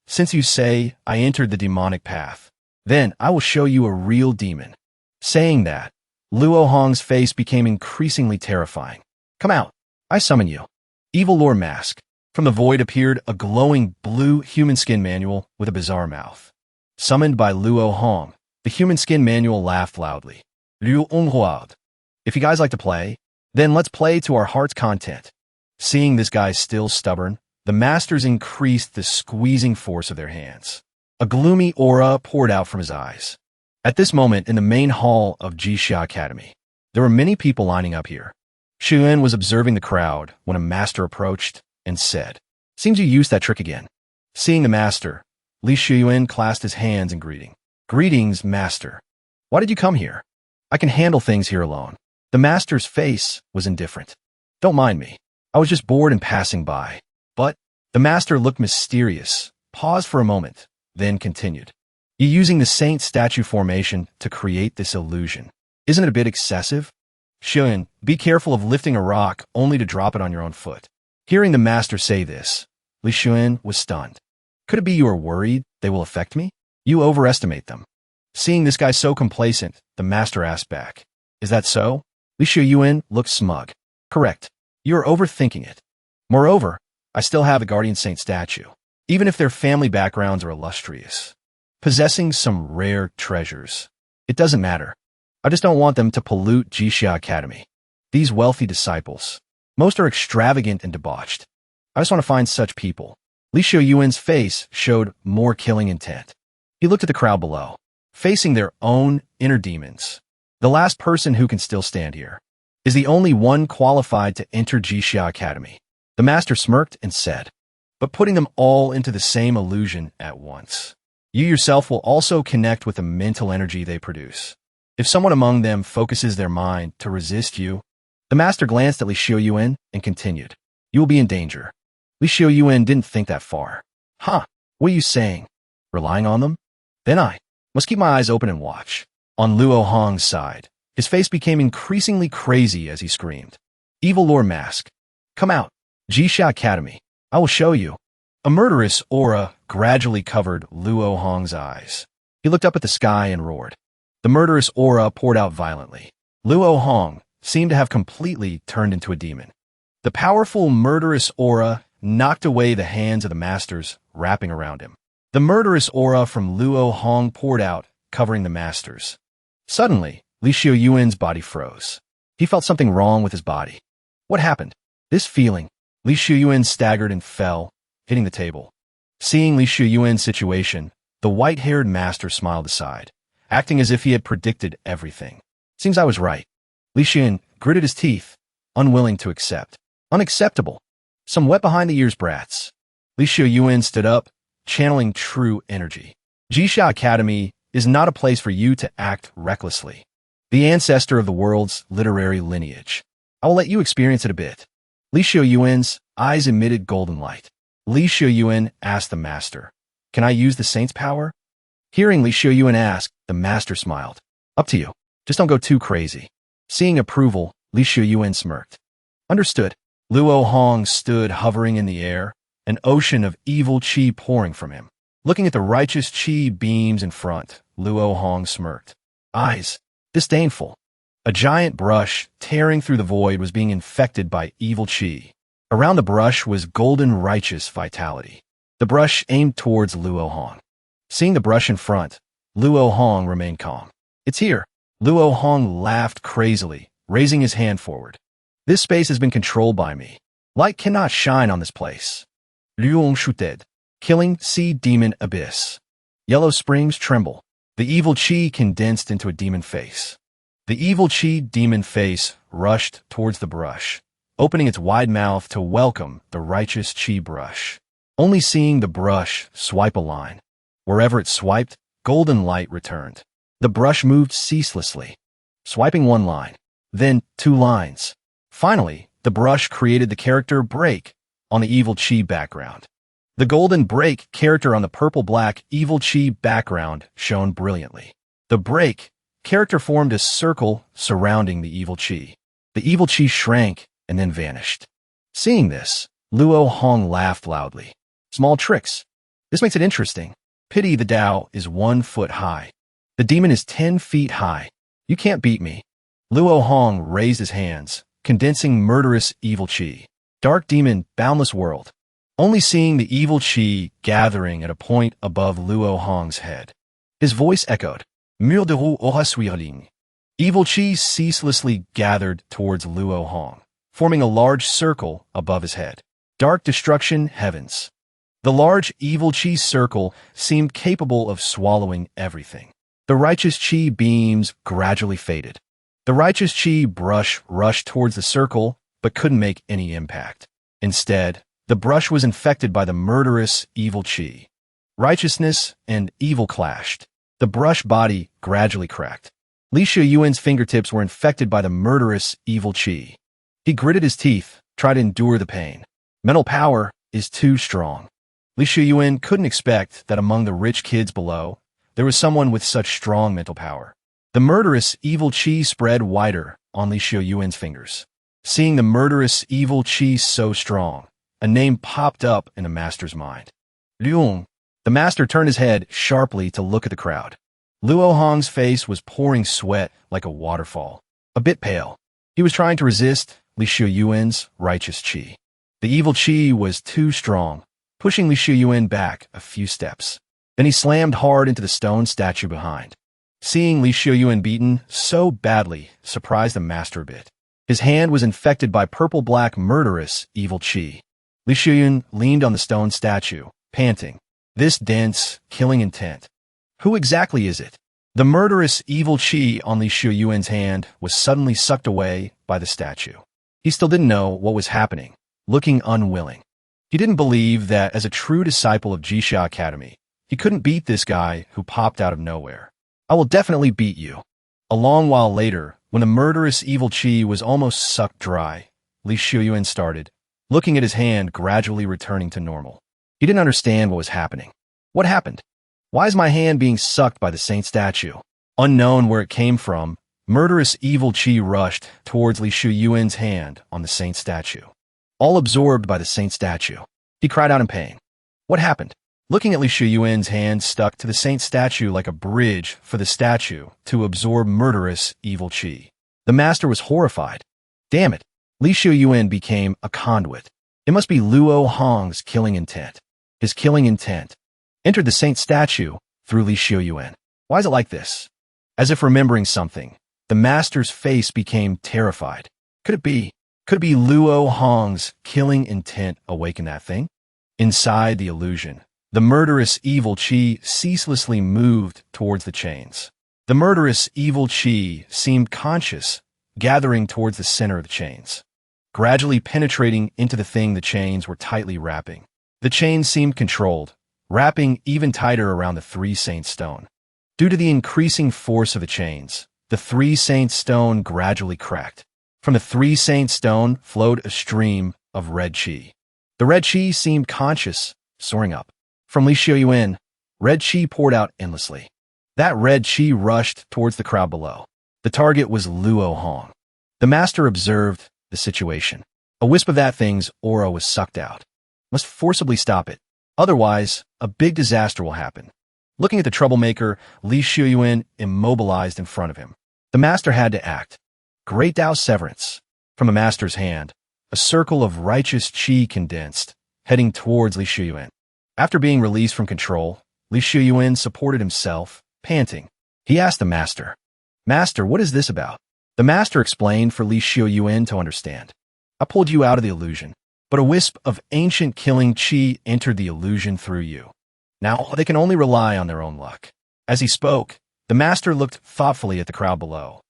since you say I entered the demonic path, then I will show you a real demon. Saying that, Luo Hong's face became increasingly terrifying. Come out. I summon you. Evil Lore Mask. From the void appeared a glowing blue human skin manual with a bizarre mouth. Summoned by Luo Hong, the human skin manual laughed loudly. Luo Hong. If you guys like to play, then let's play to our heart's content. Seeing this guy still stubborn, the masters increased the squeezing force of their hands. A gloomy aura poured out from his eyes. At this moment, in the main hall of Jixia Academy, there were many people lining up here. Xuan was observing the crowd when a master approached and said, "Seems you used that trick again." Seeing the master, Li Shuyuan clasped his hands in greeting. "Greetings, master. Why did you come here? I can handle things here alone." The master's face was indifferent. "Don't mind me. I was just bored and passing by." But the master looked mysterious, paused for a moment, then continued. "You're using the saint statue formation to create this illusion. Isn't it a bit excessive? Xuan, be careful of lifting a rock only to drop it on your own foot." Hearing the master say this, Li Xuan was stunned. "Could it be you are worried they will affect me? You overestimate them." Seeing this guy so complacent, the master asked back, "Is that so?" Li Shuyuan looked smug. "Correct. You are overthinking it. Moreover, I still have the guardian saint statue, even if their family backgrounds are illustrious, possessing some rare treasures. It doesn't matter. I just don't want them to pollute Jixia Academy. These wealthy disciples, most are extravagant and debauched. I just want to find such people." Li Shuyuan's face showed more killing intent. He looked at the crowd below, facing their own inner demons. The last person who can still stand here is the only one qualified to enter Jixia Academy. The master smirked and said, "But putting them all into the same illusion at once, you yourself will also connect with the mental energy they produce. If someone among them focuses their mind to resist you." The master glanced at Li Shuyuan and continued, "You will be in danger." Li Shuyuan didn't think that far. "Huh, what are you saying? Relying on them? Then I must keep my eyes open and watch." On Luo Hong's side, his face became increasingly crazy as he screamed, "Evil Lore Mask, come out. Jixia Academy, I will show you." A murderous aura gradually covered Luo Hong's eyes. He looked up at the sky and roared. The murderous aura poured out violently. Luo Hong seemed to have completely turned into a demon. The powerful murderous aura knocked away the hands of the masters wrapping around him. The murderous aura from Luo Hong poured out, covering the masters. Suddenly, Li Shuyuan's body froze. He felt something wrong with his body. What happened? This feeling, Li Shuyuan staggered and fell, hitting the table. Seeing Li Shuyuan's situation, the white-haired master smiled aside, acting as if he had predicted everything. "Seems I was right." Li Shuyuan gritted his teeth, unwilling to accept. "Unacceptable. Some wet behind the ears brats." Li Shuyuan stood up, channeling true energy. "Jixia Academy is not a place for you to act recklessly. The ancestor of the world's literary lineage. I will let you experience it a bit." Li Shuyuan's eyes emitted golden light. Li Shuyuan asked the master, "Can I use the saint's power?" Hearing Li Shuyuan ask, the master smiled. "Up to you. Just don't go too crazy." Seeing approval, Li Shuyuan smirked. "Understood." Luo Hong stood hovering in the air, an ocean of evil qi pouring from him. Looking at the righteous qi beams in front, Luo Hong smirked. Eyes disdainful. A giant brush tearing through the void was being infected by evil qi. Around the brush was golden righteous vitality. The brush aimed towards Luo Hong. Seeing the brush in front, Luo Hong remained calm. "It's here." Luo Hong laughed crazily, raising his hand forward. "This space has been controlled by me. Light cannot shine on this place." Luo Shuted. Killing Sea Demon Abyss. Yellow springs tremble. The evil qi condensed into a demon face. The evil qi demon face rushed towards the brush, opening its wide mouth to welcome the righteous qi brush. Only seeing the brush swipe a line. Wherever it swiped, golden light returned. The brush moved ceaselessly, swiping one line, then 2 lines. Finally, the brush created the character Break on the evil qi background. The golden Break character on the purple-black evil qi background shone brilliantly. The Break character formed a circle surrounding the evil qi. The evil qi shrank and then vanished. Seeing this, Luo Hong laughed loudly. "Small tricks. This makes it interesting. Pity the Tao is 1 foot high. The demon is 10 feet high. You can't beat me." Luo Hong raised his hands, condensing murderous evil qi. Dark demon, boundless world. Only seeing the evil qi gathering at a point above Luo Hong's head. His voice echoed. Mur de roue aura swirling. Evil qi ceaselessly gathered towards Luo Hong, forming a large circle above his head. Dark destruction, heavens. The large evil qi circle seemed capable of swallowing everything. The righteous qi beams gradually faded. The righteous qi brush rushed towards the circle, but couldn't make any impact. Instead, the brush was infected by the murderous evil qi. Righteousness and evil clashed. The brush body gradually cracked. Li Shuyuan's fingertips were infected by the murderous evil qi. He gritted his teeth, tried to endure the pain. Mental power is too strong. Li Shuyuan couldn't expect that among the rich kids below, there was someone with such strong mental power. The murderous evil qi spread wider on Li Shuyuan's fingers. Seeing the murderous evil qi so strong, a name popped up in the master's mind. Luong. The master turned his head sharply to look at the crowd. Luo Hong's face was pouring sweat like a waterfall. A bit pale. He was trying to resist Li Shuyuan's righteous qi. The evil qi was too strong, pushing Li Shuyuan back a few steps. Then he slammed hard into the stone statue behind. Seeing Li Shuyuan beaten so badly surprised the master a bit. His hand was infected by purple-black murderous evil qi. Li Shuyuan leaned on the stone statue, panting. This dense, killing intent. Who exactly is it? The murderous evil qi on Li Shuyuan's hand was suddenly sucked away by the statue. He still didn't know what was happening, looking unwilling. He didn't believe that as a true disciple of Jixia Academy, he couldn't beat this guy who popped out of nowhere. I will definitely beat you. A long while later, when the murderous evil qi was almost sucked dry, Li Shuyuan started, looking at his hand gradually returning to normal. He didn't understand what was happening. What happened? Why is my hand being sucked by the saint statue? Unknown where it came from, murderous evil qi rushed towards Li Shuyuan's hand on the saint statue. All absorbed by the saint statue. He cried out in pain. What happened? Looking at Li Shuyuan's hand stuck to the saint statue like a bridge for the statue to absorb murderous evil qi. The master was horrified. Damn it. Li Shuyuan became a conduit. It must be Luo Hong's killing intent. His killing intent entered the saint statue through Li Shuyuan. Why is it like this? As if remembering something, the master's face became terrified. Could it be Luo Hong's killing intent awaken that thing? Inside the illusion, the murderous evil qi ceaselessly moved towards the chains. The murderous evil qi seemed conscious, gathering towards the center of the chains, gradually penetrating into the thing the chains were tightly wrapping. The chains seemed controlled, wrapping even tighter around the three saints' stone. Due to the increasing force of the chains, the three saints' stone gradually cracked. From the three saints' stone flowed a stream of red qi. The red qi seemed conscious, soaring up. From Li Shuyuan, red qi poured out endlessly. That red qi rushed towards the crowd below. The target was Luo Hong. The master observed the situation. A wisp of that thing's aura was sucked out. Must forcibly stop it. Otherwise, a big disaster will happen. Looking at the troublemaker, Li Shuyuan immobilized in front of him. The master had to act. Great Tao Severance. From the master's hand, a circle of righteous qi condensed, heading towards Li Shuyuan. After being released from control, Li Shuyuan supported himself, panting. He asked the master, "Master, what is this about?" The master explained for Li Shuyuan to understand. "I pulled you out of the illusion, but a wisp of ancient killing qi entered the illusion through you. Now they can only rely on their own luck." As he spoke, the master looked thoughtfully at the crowd below.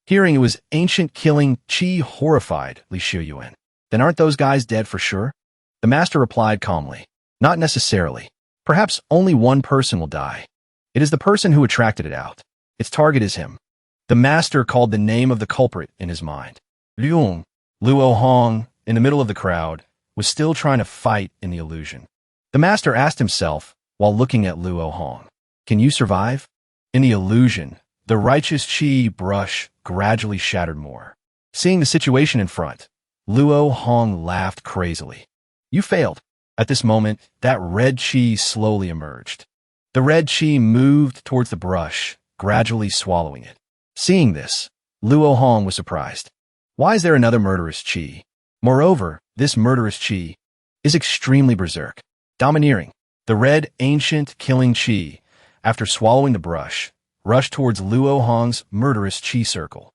Hearing it was ancient killing qi horrified Li Shuyuan. "Then aren't those guys dead for sure?" The master replied calmly, "Not necessarily. Perhaps only one person will die. It is the person who attracted it out. Its target is him." The master called the name of the culprit in his mind. Luong. Luo Hong, in the middle of the crowd, was still trying to fight in the illusion. The master asked himself while looking at Luo Hong, "Can you survive?" In the illusion, the righteous qi brush gradually shattered more. Seeing the situation in front, Luo Hong laughed crazily. "You failed." At this moment, that red qi slowly emerged. The red qi moved towards the brush, gradually swallowing it. Seeing this, Luo Hong was surprised. Why is there another murderous chi? Moreover, this murderous chi is extremely berserk, domineering. The red, ancient, killing chi, after swallowing the brush, rushed towards Luo Hong's murderous chi circle.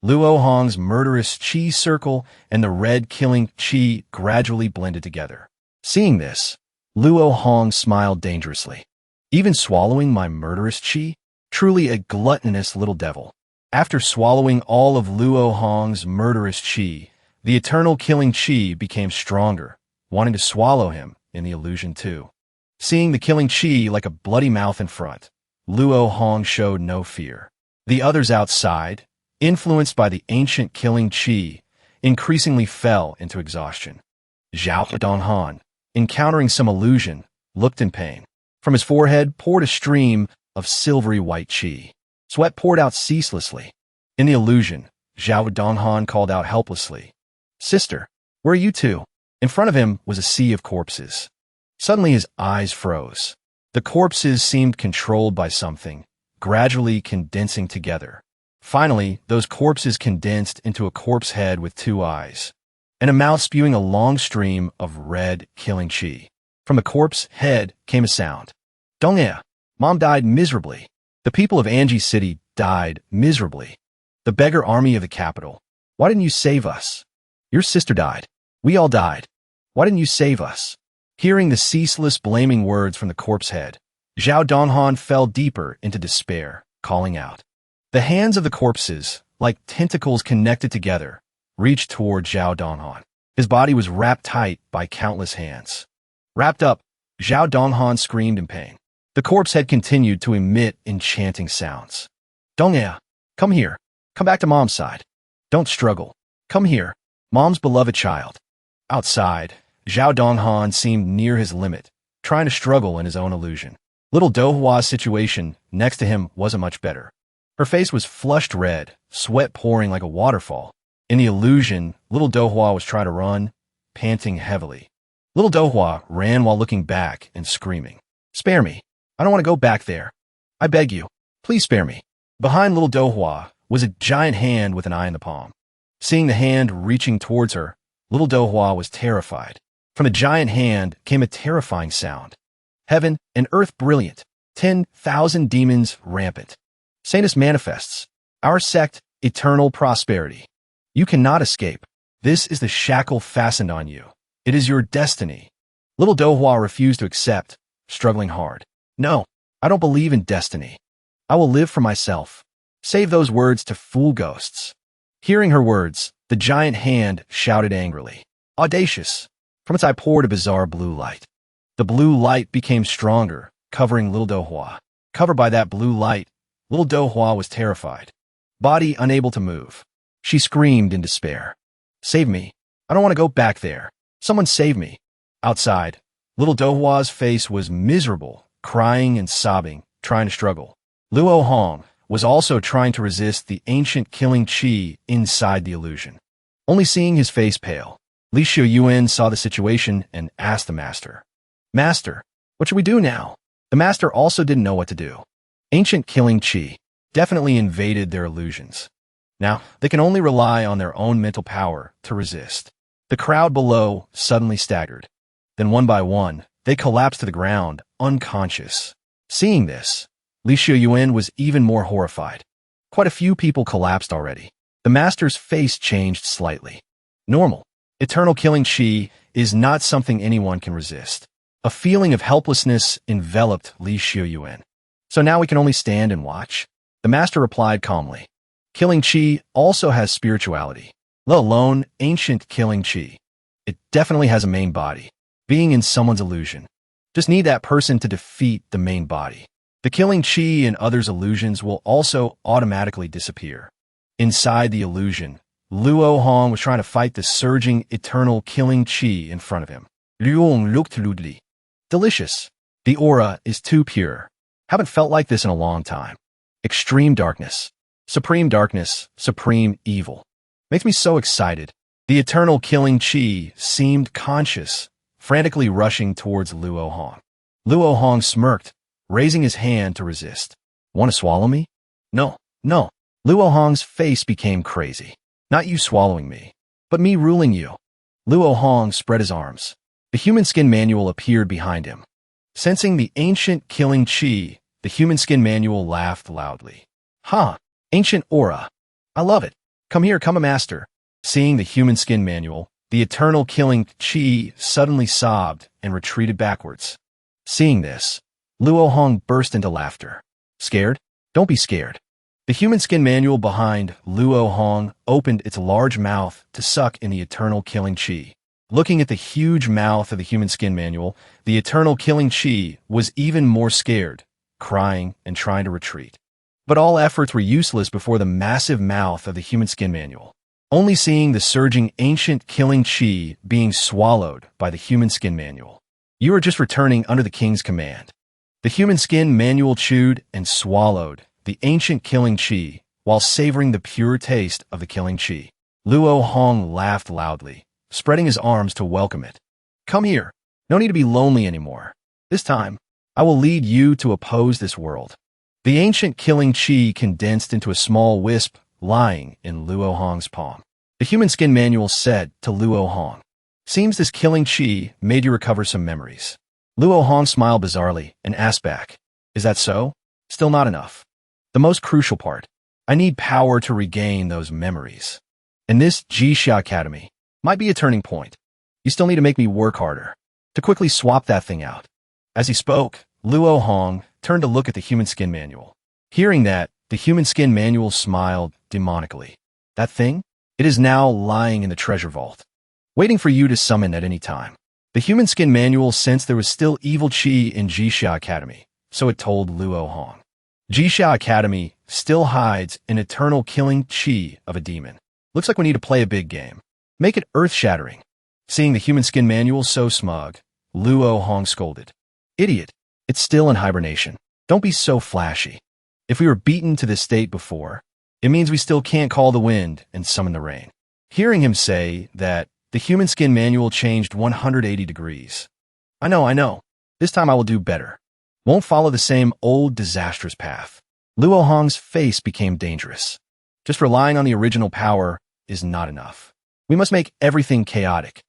Luo Hong's murderous chi circle and the red killing chi gradually blended together. Seeing this, Luo Hong smiled dangerously. Even swallowing my murderous chi? Truly a gluttonous little devil. After swallowing all of Luo Hong's murderous chi, the eternal killing chi became stronger, wanting to swallow him in the illusion too. Seeing the killing chi like a bloody mouth in front, Luo Hong showed no fear. The others outside, influenced by the ancient killing chi, increasingly fell into exhaustion. Zhao Donghan, encountering some illusion, looked in pain. From his forehead poured a stream of silvery white chi. Sweat poured out ceaselessly. In the illusion, Zhao Donghan called out helplessly, "Sister, where are you two?" In front of him was a sea of corpses. Suddenly his eyes froze. The corpses seemed controlled by something, gradually condensing together. Finally, those corpses condensed into a corpse head with 2 eyes, and a mouth spewing a long stream of red, killing chi. From the corpse head came a sound. Dongya, Mom died miserably. The people of Anji City died miserably. The beggar army of the capital. Why didn't you save us? Your sister died. We all died. Why didn't you save us? Hearing the ceaseless blaming words from the corpse head, Zhao Donghan fell deeper into despair, calling out. The hands of the corpses, like tentacles connected together, reached toward Zhao Donghan. His body was wrapped tight by countless hands. Wrapped up, Zhao Donghan screamed in pain. The corpse head continued to emit enchanting sounds. Dongya, come here. Come back to Mom's side. Don't struggle. Come here, Mom's beloved child. Outside, Zhao Donghan seemed near his limit, trying to struggle in his own illusion. Little Dohua's situation next to him wasn't much better. Her face was flushed red, sweat pouring like a waterfall. In the illusion, little Dohua was trying to run, panting heavily. Little Dohua ran while looking back and screaming, "Spare me. I don't want to go back there. I beg you. Please spare me." Behind little Dohua was a giant hand with an eye in the palm. Seeing the hand reaching towards her, little Dohua was terrified. From the giant hand came a terrifying sound. Heaven and earth brilliant. 10,000 demons rampant. Sanus manifests. Our sect, eternal prosperity. You cannot escape. This is the shackle fastened on you. It is your destiny. Little Dohua refused to accept, struggling hard. No, I don't believe in destiny. I will live for myself. Save those words to fool ghosts. Hearing her words, the giant hand shouted angrily. Audacious. From its eye poured a bizarre blue light. The blue light became stronger, covering little Dohua. Covered by that blue light, little Dohua was terrified. Body unable to move. She screamed in despair. Save me. I don't want to go back there. Someone save me. Outside, little Dohua's face was miserable, crying and sobbing, trying to struggle. Luo Hong was also trying to resist the ancient killing chi inside the illusion. Only seeing his face pale, Li Xiuyuan saw the situation and asked the master. Master, what should we do now? The master also didn't know what to do. Ancient killing chi definitely invaded their illusions. Now, they can only rely on their own mental power to resist. The crowd below suddenly staggered. Then one by one, they collapsed to the ground, unconscious. Seeing this, Li Xiuyuan was even more horrified. Quite a few people collapsed already. The master's face changed slightly. Normal. Eternal killing chi is not something anyone can resist. A feeling of helplessness enveloped Li Xiuyuan. So now we can only stand and watch? The master replied calmly. Killing chi also has spirituality, let alone ancient killing chi. It definitely has a main body, being in someone's illusion. Just need that person to defeat the main body. The killing chi in others' illusions will also automatically disappear. Inside the illusion, Luo Hong was trying to fight the surging eternal killing chi in front of him. Luong looked ludely. Delicious. The aura is too pure. Haven't felt like this in a long time. Extreme darkness. Supreme evil. Makes me so excited. The eternal killing chi seemed conscious, frantically rushing towards Luo Hong. Luo Hong smirked, raising his hand to resist. Want to swallow me? No, no. Luo Hong's face became crazy. Not you swallowing me, but me ruling you. Luo Hong spread his arms. The human skin manual appeared behind him. Sensing the ancient killing chi, the human skin manual laughed loudly. Huh, ancient aura. I love it. Come here, come a master. Seeing the human skin manual, the eternal killing chi suddenly sobbed and retreated backwards. Seeing this, Luo Hong burst into laughter. Scared? Don't be scared. The human skin manual behind Luo Hong opened its large mouth to suck in the eternal killing chi. Looking at the huge mouth of the human skin manual, the eternal killing chi was even more scared, crying and trying to retreat. But all efforts were useless before the massive mouth of the human skin manual. Only seeing the surging ancient killing chi being swallowed by the human skin manual. You are just returning under the king's command. The human skin manual chewed and swallowed the ancient killing chi while savoring the pure taste of the killing chi. Luo Hong laughed loudly, spreading his arms to welcome it. Come here. No need to be lonely anymore. This time, I will lead you to oppose this world. The ancient killing chi condensed into a small wisp lying in Luo Hong's palm. The human skin manual said to Luo Hong, Seems this killing chi made you recover some memories. Luo Hong smiled bizarrely and asked back, Is that so? Still not enough. The most crucial part. I need power to regain those memories. And this Jixia Academy might be a turning point. You still need to make me work harder to quickly swap that thing out. As he spoke, Luo Hong turned to look at the human skin manual. Hearing that, the human skin manual smiled demonically. That thing? It is now lying in the treasure vault, waiting for you to summon at any time. The human skin manual sensed there was still evil chi in Jixia Academy, so it told Luo Hong. Jixia Academy still hides an eternal killing chi of a demon. Looks like we need to play a big game. Make it earth-shattering. Seeing the human skin manual so smug, Luo Hong scolded. Idiot, it's still in hibernation. Don't be so flashy. If we were beaten to this state before, it means we still can't call the wind and summon the rain. Hearing him say that, the human skin manual changed 180 degrees. I know. This time I will do better. Won't follow the same old disastrous path. Luo Hong's face became dangerous. Just relying on the original power is not enough. We must make everything chaotic.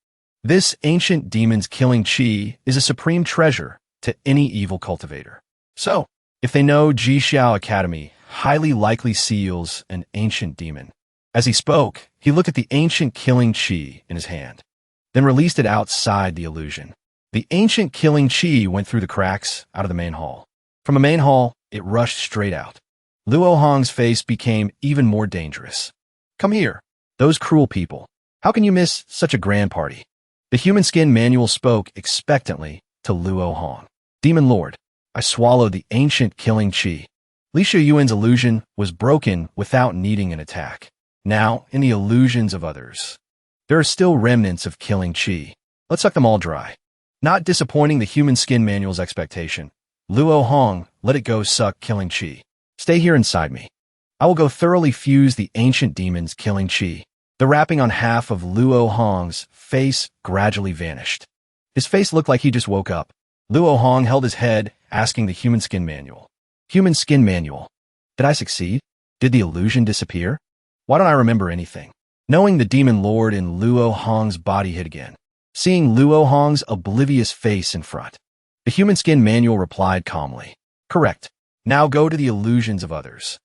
This ancient demon's killing chi is a supreme treasure to any evil cultivator. So, if they know Jixia Academy highly likely seals an ancient demon. As he spoke, he looked at the ancient killing chi in his hand, then released it outside the illusion. The ancient killing chi went through the cracks out of the main hall. From a main hall, it rushed straight out. Luo Hong's face became even more dangerous. Come here, those cruel people. How can you miss such a grand party? The human skin manual spoke expectantly to Luo Hong. Demon Lord, I swallowed the ancient killing chi. Li Shuyuan's illusion was broken without needing an attack. Now, in the illusions of others, there are still remnants of killing chi. Let's suck them all dry. Not disappointing the human skin manual's expectation, Luo Hong let it go suck killing chi. Stay here inside me. I will go thoroughly fuse the ancient demon's killing chi. The wrapping on half of Luo Hong's face gradually vanished. His face looked like he just woke up. Luo Hong held his head, asking the human skin manual. Human skin manual. Did I succeed? Did the illusion disappear? Why don't I remember anything? Knowing the demon lord in Luo Hong's body hid again. Seeing Luo Hong's oblivious face in front. The human skin manual replied calmly. Correct. Now go to the illusions of others.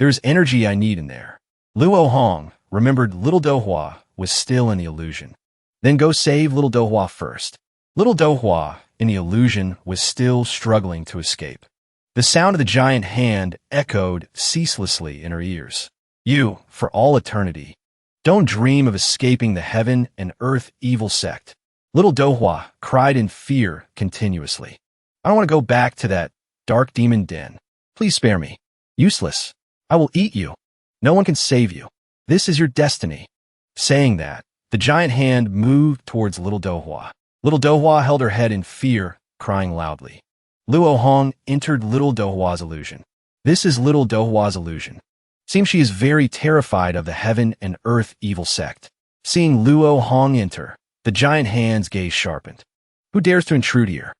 There's energy I need in there. Luo Hong remembered little Dohua was still in the illusion. Then go save little Dohua first. Little Dohua in the illusion was still struggling to escape. The sound of the giant hand echoed ceaselessly in her ears. You, for all eternity, don't dream of escaping the heaven and earth evil sect. Little Dohua cried in fear continuously. I don't want to go back to that dark demon den. Please spare me. Useless. I will eat you. No one can save you. This is your destiny. Saying that, the giant hand moved towards little Dohua. Little Dohua held her head in fear, crying loudly. Luo Hong entered little Dohua's illusion. This is little Dohua's illusion. Seems she is very terrified of the heaven and earth evil sect. Seeing Luo Hong enter, the giant hand's gaze sharpened. Who dares to intrude here?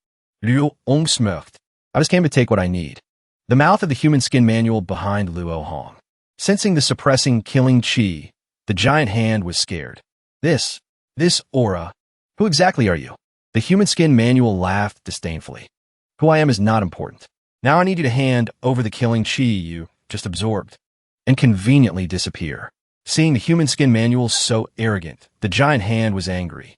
Luo Hong smirked. I just came to take what I need. The mouth of the human skin manual behind Luo Hong. Sensing the suppressing, killing chi, the giant hand was scared. This aura. Who exactly are you? The human skin manual laughed disdainfully. Who I am is not important. Now I need you to hand over the killing chi you just absorbed and conveniently disappear. Seeing the human skin manual so arrogant, the giant hand was angry.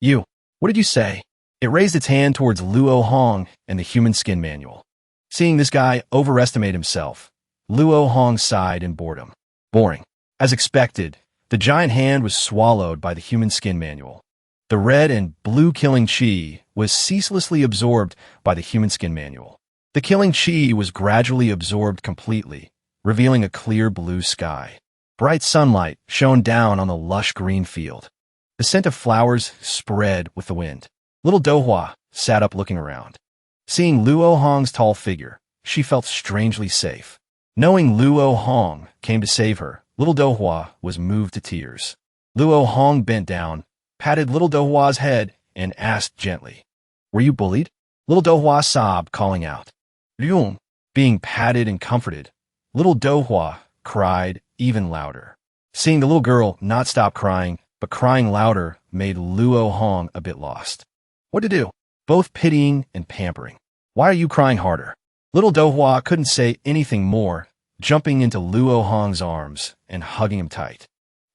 You, what did you say? It raised its hand towards Luo Hong and the human skin manual. Seeing this guy overestimate himself, Luo Hong sighed in boredom. Boring. As expected, the giant hand was swallowed by the human skin manual. The red and blue killing chi was ceaselessly absorbed by the human skin manual. The killing chi was gradually absorbed completely, revealing a clear blue sky. Bright sunlight shone down on the lush green field. The scent of flowers spread with the wind. Little Dohua sat up looking around. Seeing Luo Hong's tall figure, she felt strangely safe. Knowing Luo Hong came to save her, little Dohua was moved to tears. Luo Hong bent down, patted little Dohua's head, and asked gently, "Were you bullied?" Little Dohua sobbed, calling out, "Ryung." Being patted and comforted, little Dohua cried even louder. Seeing the little girl not stop crying, but crying louder, made Luo Hong a bit lost. What to do? Both pitying and pampering. Why are you crying harder? Little Dohua couldn't say anything more, jumping into Luo Hong's arms and hugging him tight.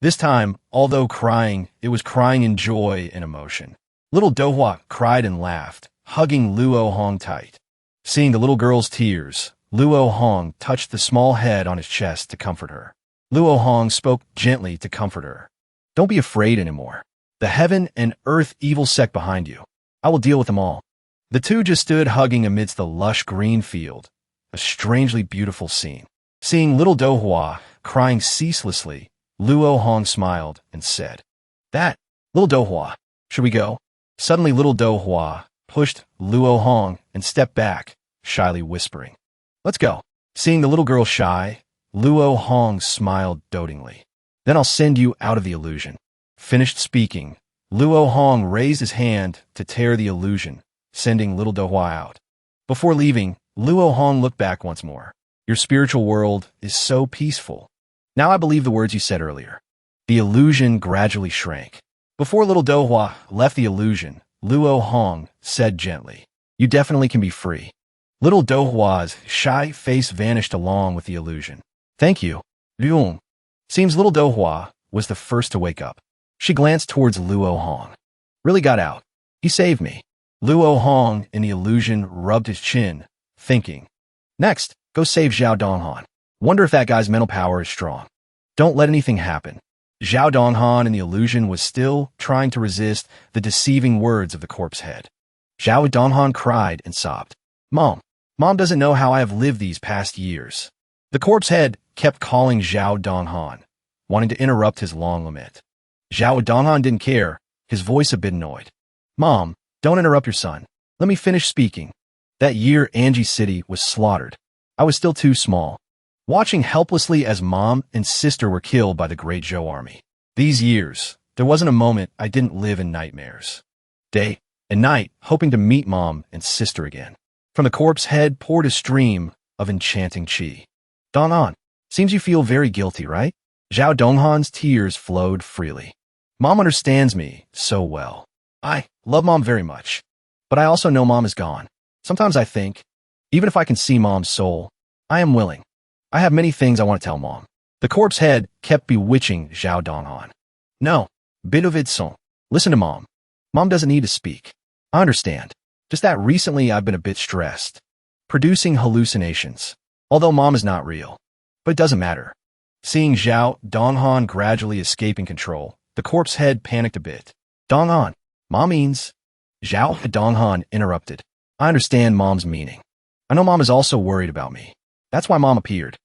This time, although crying, it was crying in joy and emotion. Little Dohua cried and laughed, hugging Luo Hong tight. Seeing the little girl's tears, Luo Hong touched the small head on his chest to comfort her. Luo Hong spoke gently to comfort her. Don't be afraid anymore. The heaven and earth evil sect behind you. I will deal with them all. The two just stood hugging amidst the lush green field, a strangely beautiful scene. Seeing little Dohua crying ceaselessly, Luo Hong smiled and said, "That, little Dohua, should we go?" Suddenly little Dohua pushed Luo Hong and stepped back, shyly whispering, "Let's go." Seeing the little girl shy, Luo Hong smiled dotingly. "Then I'll send you out of the illusion." Finished speaking, Luo Hong raised his hand to tear the illusion, sending little Dohua out. Before leaving, Luo Hong looked back once more. Your spiritual world is so peaceful. Now I believe the words you said earlier. The illusion gradually shrank. Before little Dohua left the illusion, Luo Hong said gently, "You definitely can be free." Little Dohua's shy face vanished along with the illusion. "Thank you, Ryung." Seems little Dohua was the first to wake up. She glanced towards Luo Hong. "Really got out. He saved me." Luo Hong in the illusion rubbed his chin, thinking, "Next, go save Zhao Donghan. Wonder if that guy's mental power is strong. Don't let anything happen." Zhao Donghan in the illusion was still trying to resist the deceiving words of the corpse head. Zhao Donghan cried and sobbed. Mom doesn't know how I have lived these past years." The corpse head kept calling Zhao Donghan, wanting to interrupt his long lament. Zhao Donghan didn't care, his voice a bit annoyed. "Mom, don't interrupt your son. Let me finish speaking. That year Anji City was slaughtered. I was still too small, watching helplessly as mom and sister were killed by the Great Zhou army. These years, there wasn't a moment I didn't live in nightmares. Day and night, hoping to meet mom and sister again." From the corpse head poured a stream of enchanting chi. "Donghan, seems you feel very guilty, right?" Zhao Donghan's tears flowed freely. "Mom understands me so well. I love mom very much, but I also know mom is gone. Sometimes I think, even if I can see mom's soul, I am willing. I have many things I want to tell mom." The corpse head kept bewitching Zhao Donghan. "No, Bidovid-song, listen to mom. Mom doesn't need to speak. I understand. Just that recently I've been a bit stressed, producing hallucinations, although mom is not real. But it doesn't matter." Seeing Zhao Donghan gradually escaping control, the corpse head panicked a bit. "Donghan, mom means..." Zhao Donghan interrupted. "I understand mom's meaning. I know mom is also worried about me. That's why mom appeared."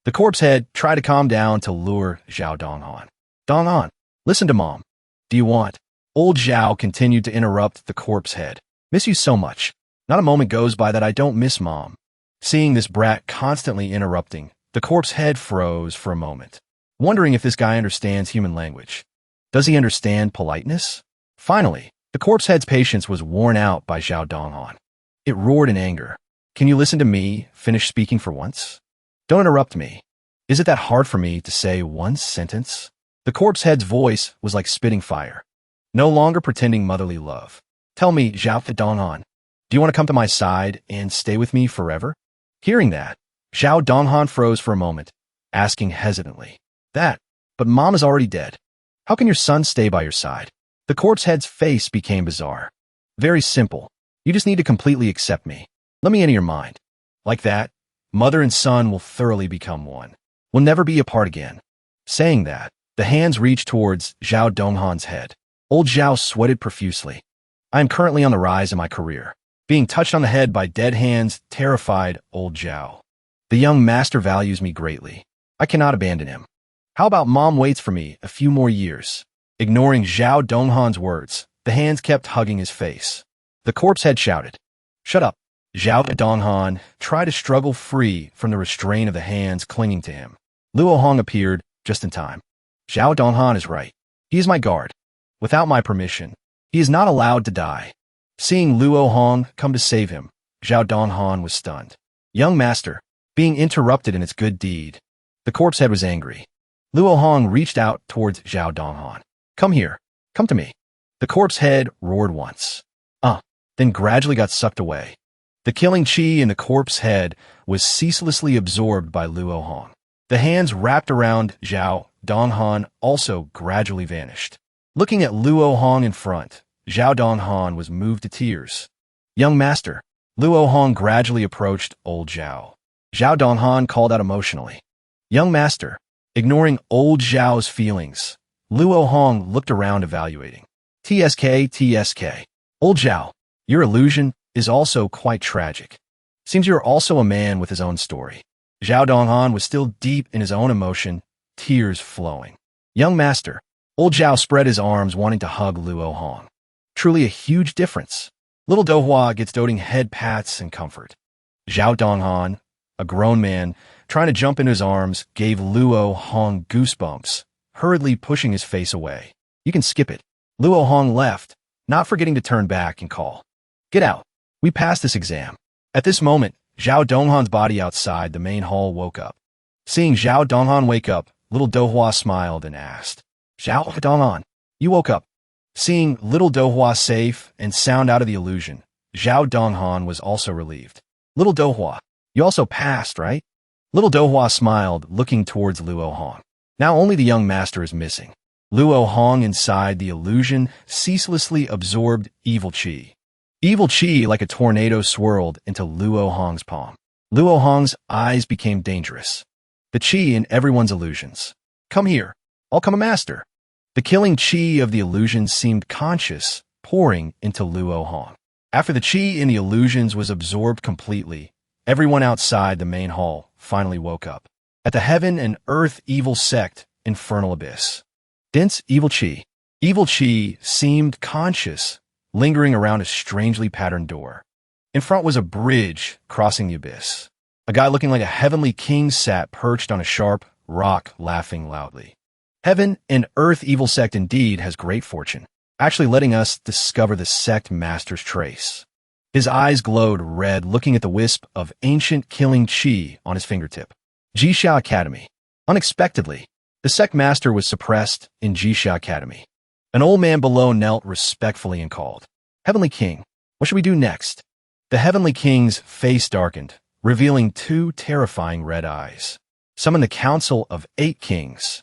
The corpse head tried to calm down to lure Zhao Donghan. "Donghan, listen to mom. Do you want..." Old Zhao continued to interrupt the corpse head. "Miss you so much. Not a moment goes by that I don't miss mom." Seeing this brat constantly interrupting, the corpse head froze for a moment, wondering if this guy understands human language. Does he understand politeness? Finally, the corpse head's patience was worn out by Zhao Donghan. It roared in anger. "Can you listen to me finish speaking for once? Don't interrupt me. Is it that hard for me to say one sentence? The corpse head's voice was like spitting fire, no longer pretending motherly love. Tell me, Zhao Donghan, do you want to come to my side and stay with me forever? Hearing that, Zhao Donghan froze for a moment, asking hesitantly, but Mom is already dead. How can your son stay by your side? The corpse head's face became bizarre. Very simple. You just need to completely accept me. Let me into your mind. Like that, mother and son will thoroughly become one. We'll never be apart again. Saying that, the hands reached towards Zhao Donghan's head. Old Zhao sweated profusely. I am currently on the rise in my career. Being touched on the head by dead hands terrified old Zhao. The young master values me greatly. I cannot abandon him. How about Mom waits for me a few more years? Ignoring Zhao Donghan's words, the hands kept hugging his face. The corpse head shouted, "Shut up." Zhao Donghan tried to struggle free from the restraint of the hands clinging to him. Luo Hong appeared just in time. Zhao Donghan is right. He is my guard. Without my permission, he is not allowed to die. Seeing Luo Hong come to save him, Zhao Donghan was stunned. Young master, being interrupted in its good deed. The corpse head was angry. Luo Hong reached out towards Zhao Donghan. Come here. Come to me. The corpse head roared once. Then gradually got sucked away. The killing chi in the corpse head was ceaselessly absorbed by Luo Hong. The hands wrapped around Zhao Donghan also gradually vanished. Looking at Luo Hong in front, Zhao Donghan was moved to tears. Young master, Luo Hong gradually approached old Zhao. Zhao Donghan called out emotionally. Young master, ignoring old Zhao's feelings, Luo Hong looked around evaluating. TSK. Old Zhao, your illusion is also quite tragic. Seems you're also a man with his own story. Zhao Donghan was still deep in his own emotion, tears flowing. Young master, old Zhao spread his arms wanting to hug Luo Hong. Truly a huge difference. Little Dohua gets doting head pats and comfort. Zhao Donghan, a grown man, trying to jump into his arms, gave Luo Hong goosebumps, hurriedly pushing his face away. You can skip it. Luo Hong left, not forgetting to turn back and call. Get out. We passed this exam. At this moment, Zhao Donghan's body outside the main hall woke up. Seeing Zhao Donghan wake up, little Dohua smiled and asked, Zhao Donghan, you woke up. Seeing little Dohua safe and sound out of the illusion, Zhao Donghan was also relieved. Little Dohua, you also passed, right? Little Dohua smiled, looking towards Luo Hong. Now only the young master is missing. Luo Hong inside the illusion ceaselessly absorbed evil chi. Evil chi like a tornado swirled into Luo Hong's palm. Luo Hong's eyes became dangerous. The chi in everyone's illusions. Come here. I'll come a master. The killing chi of the illusions seemed conscious, pouring into Luo Hong. After the chi in the illusions was absorbed completely, everyone outside the main hall finally woke up. At the heaven and earth evil sect, infernal abyss. Dense evil chi. Evil chi seemed conscious, lingering around a strangely patterned door. In front was a bridge crossing the abyss. A guy looking like a heavenly king sat perched on a sharp rock, laughing loudly. Heaven and earth evil sect indeed has great fortune, actually letting us discover the sect master's trace. His eyes glowed red, looking at the wisp of ancient killing chi on his fingertip. Jisha Academy. Unexpectedly, the sect master was suppressed in Jisha Academy. An old man below knelt respectfully and called, Heavenly King, what should we do next? The Heavenly King's face darkened, revealing two terrifying red eyes. Summon the Council of 8 Kings.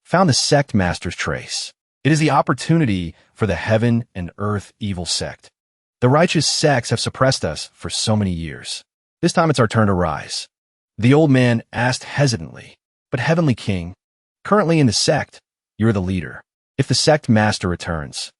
Found the sect master's trace. It is the opportunity for the heaven and earth evil sect. The righteous sects have suppressed us for so many years. This time it's our turn to rise. The old man asked hesitantly, But Heavenly King, currently in the sect, you're the leader. If the sect master returns.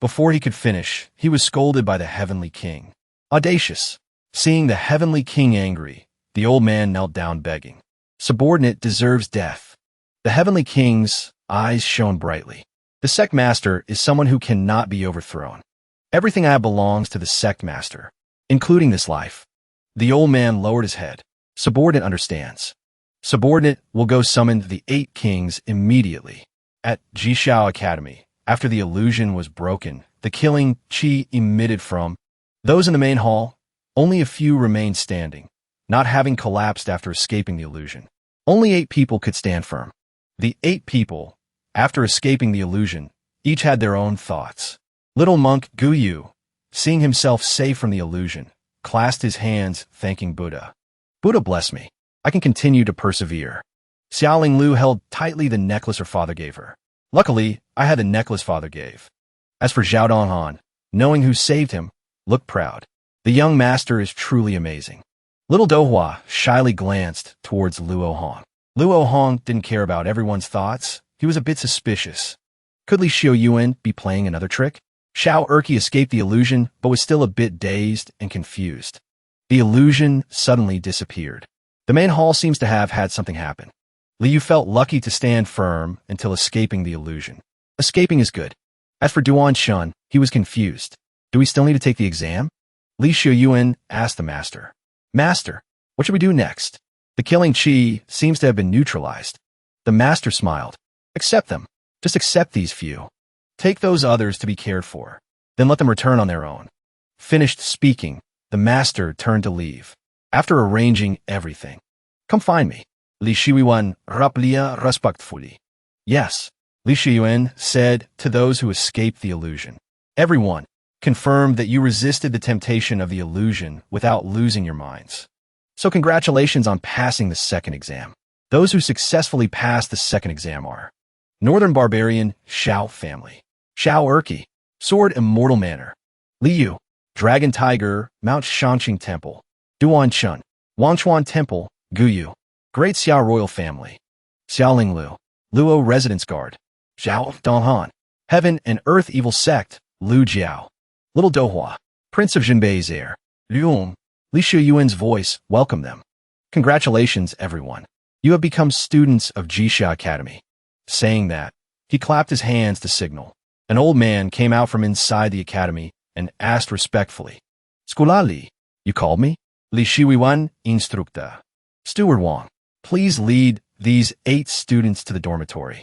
Before he could finish, he was scolded by the Heavenly King. Audacious. Seeing the Heavenly King angry, the old man knelt down begging. Subordinate deserves death. The Heavenly King's eyes shone brightly. The sect master is someone who cannot be overthrown. Everything I have belongs to the sect master, including this life. The old man lowered his head. Subordinate understands. Subordinate will go summon the 8 kings immediately. At Jishao Academy, after the illusion was broken, the killing chi emitted from those in the main hall. Only a few remained standing, not having collapsed after escaping the illusion. Only 8 people could stand firm. The 8 people, after escaping the illusion, each had their own thoughts. Little monk Gu Yu, seeing himself safe from the illusion, clasped his hands, thanking Buddha. Buddha bless me. I can continue to persevere. Xiaoling Lu held tightly the necklace her father gave her. Luckily, I had the necklace father gave. As for Zhao Donghan, knowing who saved him, looked proud. The young master is truly amazing. Little Dohua shyly glanced towards Luo Hong. Luo Hong didn't care about everyone's thoughts. He was a bit suspicious. Could Li Xiuyuan be playing another trick? Xiao Erqi escaped the illusion, but was still a bit dazed and confused. The illusion suddenly disappeared. The main hall seems to have had something happen. Liu felt lucky to stand firm until escaping the illusion. Escaping is good. As for Duan Shun, he was confused. Do we still need to take the exam? Li Xiuyuan asked the master. Master, what should we do next? The killing chi seems to have been neutralized. The master smiled. Accept them. Just accept these few. Take those others to be cared for. Then let them return on their own. Finished speaking, the master turned to leave. After arranging everything. Come find me. Li Xiuyuan raplia respectfully. Yes, Li Xiuyuan said to those who escaped the illusion. Everyone, confirm that you resisted the temptation of the illusion without losing your minds. So congratulations on passing the second exam. Those who successfully passed the second exam are Northern Barbarian Xiao family, Xiao Erqi, Sword Immortal Manor, Liu, Dragon Tiger, Mount Shanqing Temple, Duan Chun, Wangchuan Temple, Guyu, Great Xiao Royal Family, Xiaoling Lu, Luo Residence Guard, Zhao Donghan, Heaven and Earth Evil Sect, Lu Jiao, Little Dohua, Prince of Jinbei's heir, Liu, Li Xiuyuan's voice welcomed them. Congratulations, everyone. You have become students of Jixia Academy. Saying that, he clapped his hands to signal. An old man came out from inside the academy and asked respectfully, Skulali, you called me? Li Xiuyuan instructa. Steward Wang, please lead these 8 students to the dormitory.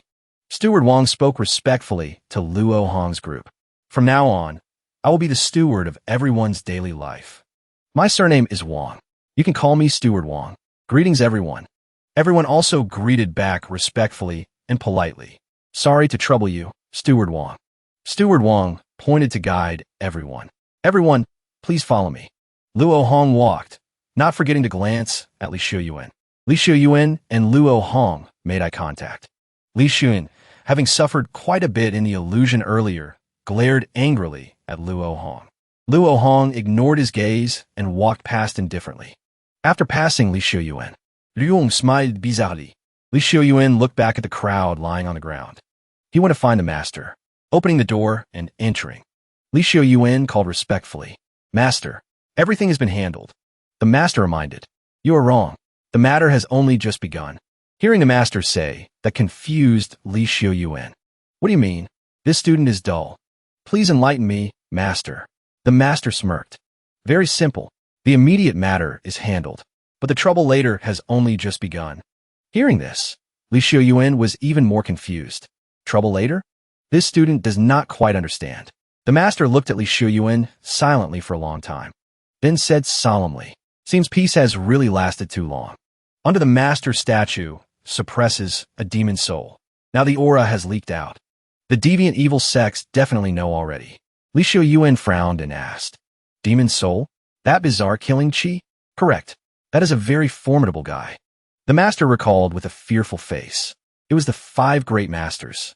Steward Wang spoke respectfully to Luo Hong's group. From now on, I will be the steward of everyone's daily life. My surname is Wang. You can call me Steward Wang. Greetings, everyone. Everyone also greeted back respectfully and politely. Sorry to trouble you, Steward Wang. Steward Wang pointed to guide everyone. Everyone, please follow me. Luo Hong walked, not forgetting to glance at Li Xiuyuan. Li Xiuyuan and Luo Hong made eye contact. Li Xiuyuan, having suffered quite a bit in the illusion earlier, glared angrily at Luo Hong. Luo Hong ignored his gaze and walked past indifferently. After passing Li Xiuyuan, Liu smiled bizarrely. Li Xiuyuan looked back at the crowd lying on the ground. He went to find the master, opening the door and entering. Li Xiuyuan called respectfully, Master, everything has been handled. The master reminded, You are wrong. The matter has only just begun. Hearing the master say that confused Li Xiuyuan. What do you mean? This student is dull. Please enlighten me, master. The master smirked. Very simple. The immediate matter is handled, but the trouble later has only just begun. Hearing this, Li Xiuyuan was even more confused. Trouble later? This student does not quite understand. The master looked at Li Xiuyuan silently for a long time, then said solemnly, Seems peace has really lasted too long. Under the master's statue suppresses a demon soul. Now the aura has leaked out. The deviant evil sects definitely know already. Li Xiuyuan frowned and asked, Demon soul? That bizarre killing chi? Correct. That is a very formidable guy. The master recalled with a fearful face. It was the 5 great masters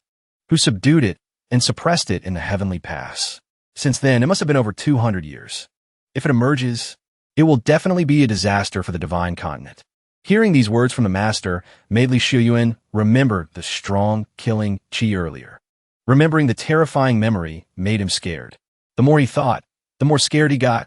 who subdued it and suppressed it in the heavenly pass. Since then, it must have been over 200 years. If it emerges, it will definitely be a disaster for the divine continent. Hearing these words from the master made Li Xiuyuan remember the strong killing chi earlier. Remembering the terrifying memory made him scared. The more he thought, the more scared he got.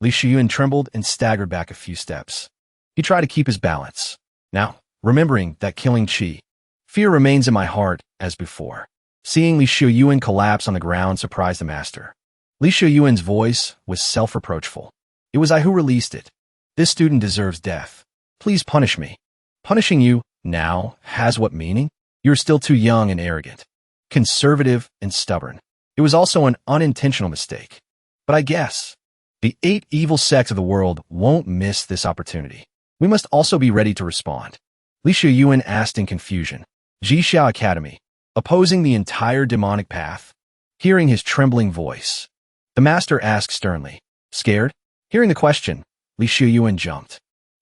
Li Xiuyuan trembled and staggered back a few steps. He tried to keep his balance. Now, remembering that killing chi, fear remains in my heart as before. Seeing Li Xiuyuan collapse on the ground surprised the master. Li Xiuyuan's voice was self-reproachful. It was I who released it. This student deserves death. Please punish me. Punishing you now has what meaning? You're still too young and arrogant, conservative and stubborn. It was also an unintentional mistake. But I guess the 8 evil sects of the world won't miss this opportunity. We must also be ready to respond. Li Shuyuan asked in confusion. Jixia Academy, opposing the entire demonic path. Hearing his trembling voice, the master asked sternly. Scared? Hearing the question, Li Shuyuan jumped.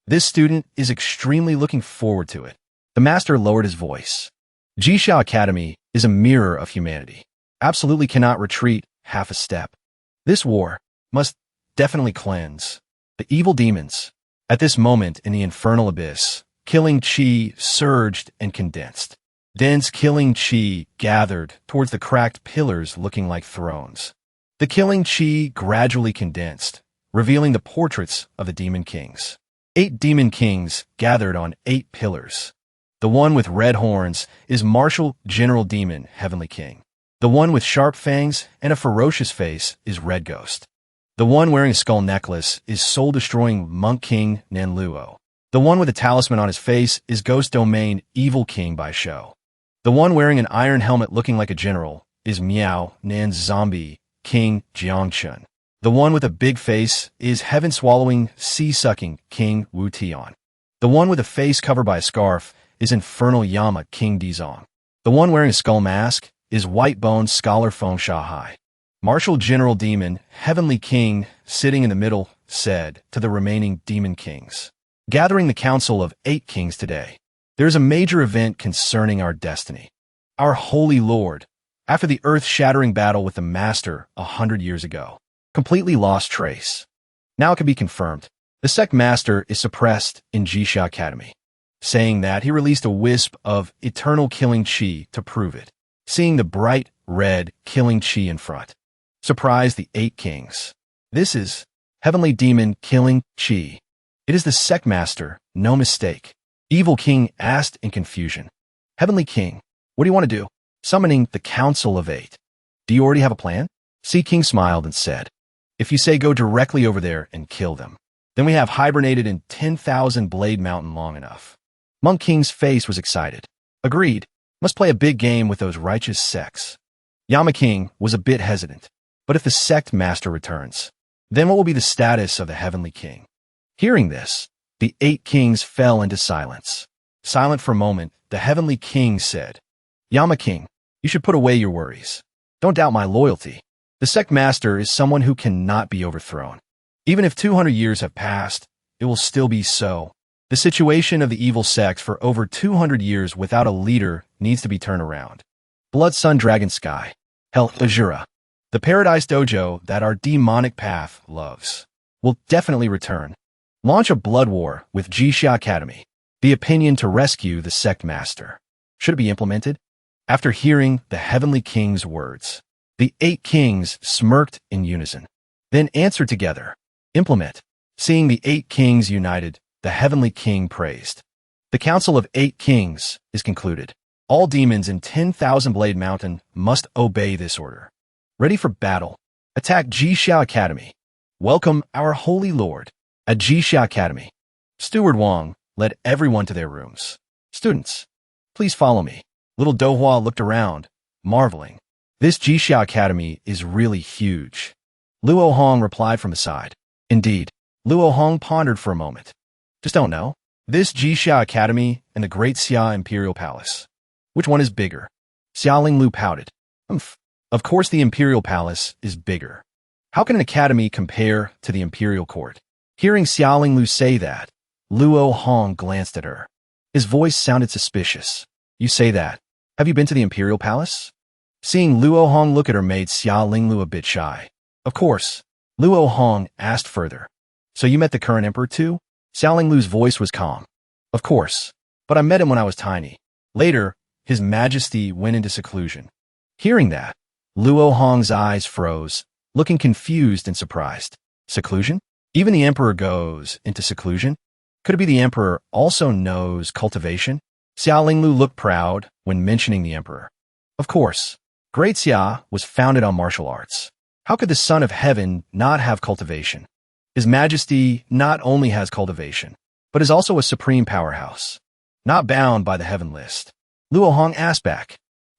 This student is extremely looking forward to it. The master lowered his voice. Jixia Academy is a mirror of humanity. Absolutely cannot retreat half a step. This war must definitely cleanse the evil demons. At this moment in the infernal abyss, killing chi surged and condensed. Dense killing chi gathered towards the cracked pillars looking like thrones. The killing chi gradually condensed, revealing the portraits of the demon kings. 8 demon kings gathered on 8 pillars. The one with red horns is Martial General Demon Heavenly King. The one with sharp fangs and a ferocious face is Red Ghost. The one wearing a skull necklace is soul-destroying Monk King Nanluo. The one with a talisman on his face is Ghost Domain Evil King by Show. The one wearing an iron helmet looking like a general is Miao Nan Zombie King Jiangchun. The one with a big face is heaven-swallowing, sea-sucking King Wu Tian. The one with a face covered by a scarf is Infernal Yama King Dizong. The one wearing a skull mask is White-Boned Scholar Feng Shahai. Martial General Demon, Heavenly King, sitting in the middle, said to the remaining demon kings. Gathering the council of 8 kings today, there is a major event concerning our destiny. Our Holy Lord, after the earth-shattering battle with the Master 100 years ago, completely lost trace. Now it can be confirmed. The sect master is suppressed in Jixia Academy, saying that he released a wisp of eternal killing chi to prove it. Seeing the bright red killing chi in front surprised the 8 kings. This is Heavenly Demon Killing Chi. It is the sect master, no mistake. Evil King asked in confusion. Heavenly King, what do you want to do? Summoning the Council of 8. Do you already have a plan? Sea King smiled and said, if you say go directly over there and kill them, then we have hibernated in 10,000 Blade Mountain long enough. Monk King's face was excited. Agreed. Must play a big game with those righteous sects. Yama King was a bit hesitant. But if the sect master returns, then what will be the status of the Heavenly King? Hearing this, the 8 kings fell into silence. Silent for a moment, the Heavenly King said, Yama King, you should put away your worries. Don't doubt my loyalty. The sect master is someone who cannot be overthrown. Even if 200 years have passed, it will still be so. The situation of the evil sects for over 200 years without a leader needs to be turned around. Blood Sun Dragon Sky, Hell Azura, the Paradise Dojo that our demonic path loves, will definitely return. Launch a blood war with Jixia Academy. The opinion to rescue the sect master. Should it be implemented? After hearing the Heavenly King's words, the 8 kings smirked in unison, then answered together, implement. Seeing the 8 kings united, the Heavenly King praised. The Council of 8 Kings is concluded. All demons in 10,000 Blade Mountain must obey this order. Ready for battle. Attack Jixia Academy. Welcome our Holy Lord. At Jixia Academy, Steward Wang led everyone to their rooms. Students, please follow me. Little Dohua looked around, marveling. This Jixia Academy is really huge. Luo Hong replied from the side. Indeed. Luo Hong pondered for a moment. Just don't know. This Jixia Academy and the Great Xia Imperial Palace. Which one is bigger? Xia Linglu pouted. Of course the Imperial Palace is bigger. How can an academy compare to the Imperial Court? Hearing Xia Linglu say that, Luo Hong glanced at her. His voice sounded suspicious. You say that. Have you been to the Imperial Palace? Seeing Luo Hong look at her made Xia Linglu a bit shy. Of course. Luo Hong asked further. So you met the current emperor too? Xia Linglu's voice was calm. Of course. But I met him when I was tiny. Later, His Majesty went into seclusion. Hearing that, Luo Hong's eyes froze, looking confused and surprised. Seclusion? Even the emperor goes into seclusion? Could it be the emperor also knows cultivation? Xia Linglu looked proud when mentioning the emperor. Of course. Great Xia was founded on martial arts. How could the Son of Heaven not have cultivation? His Majesty not only has cultivation, but is also a supreme powerhouse, not bound by the Heaven List. Luo Hong asked back,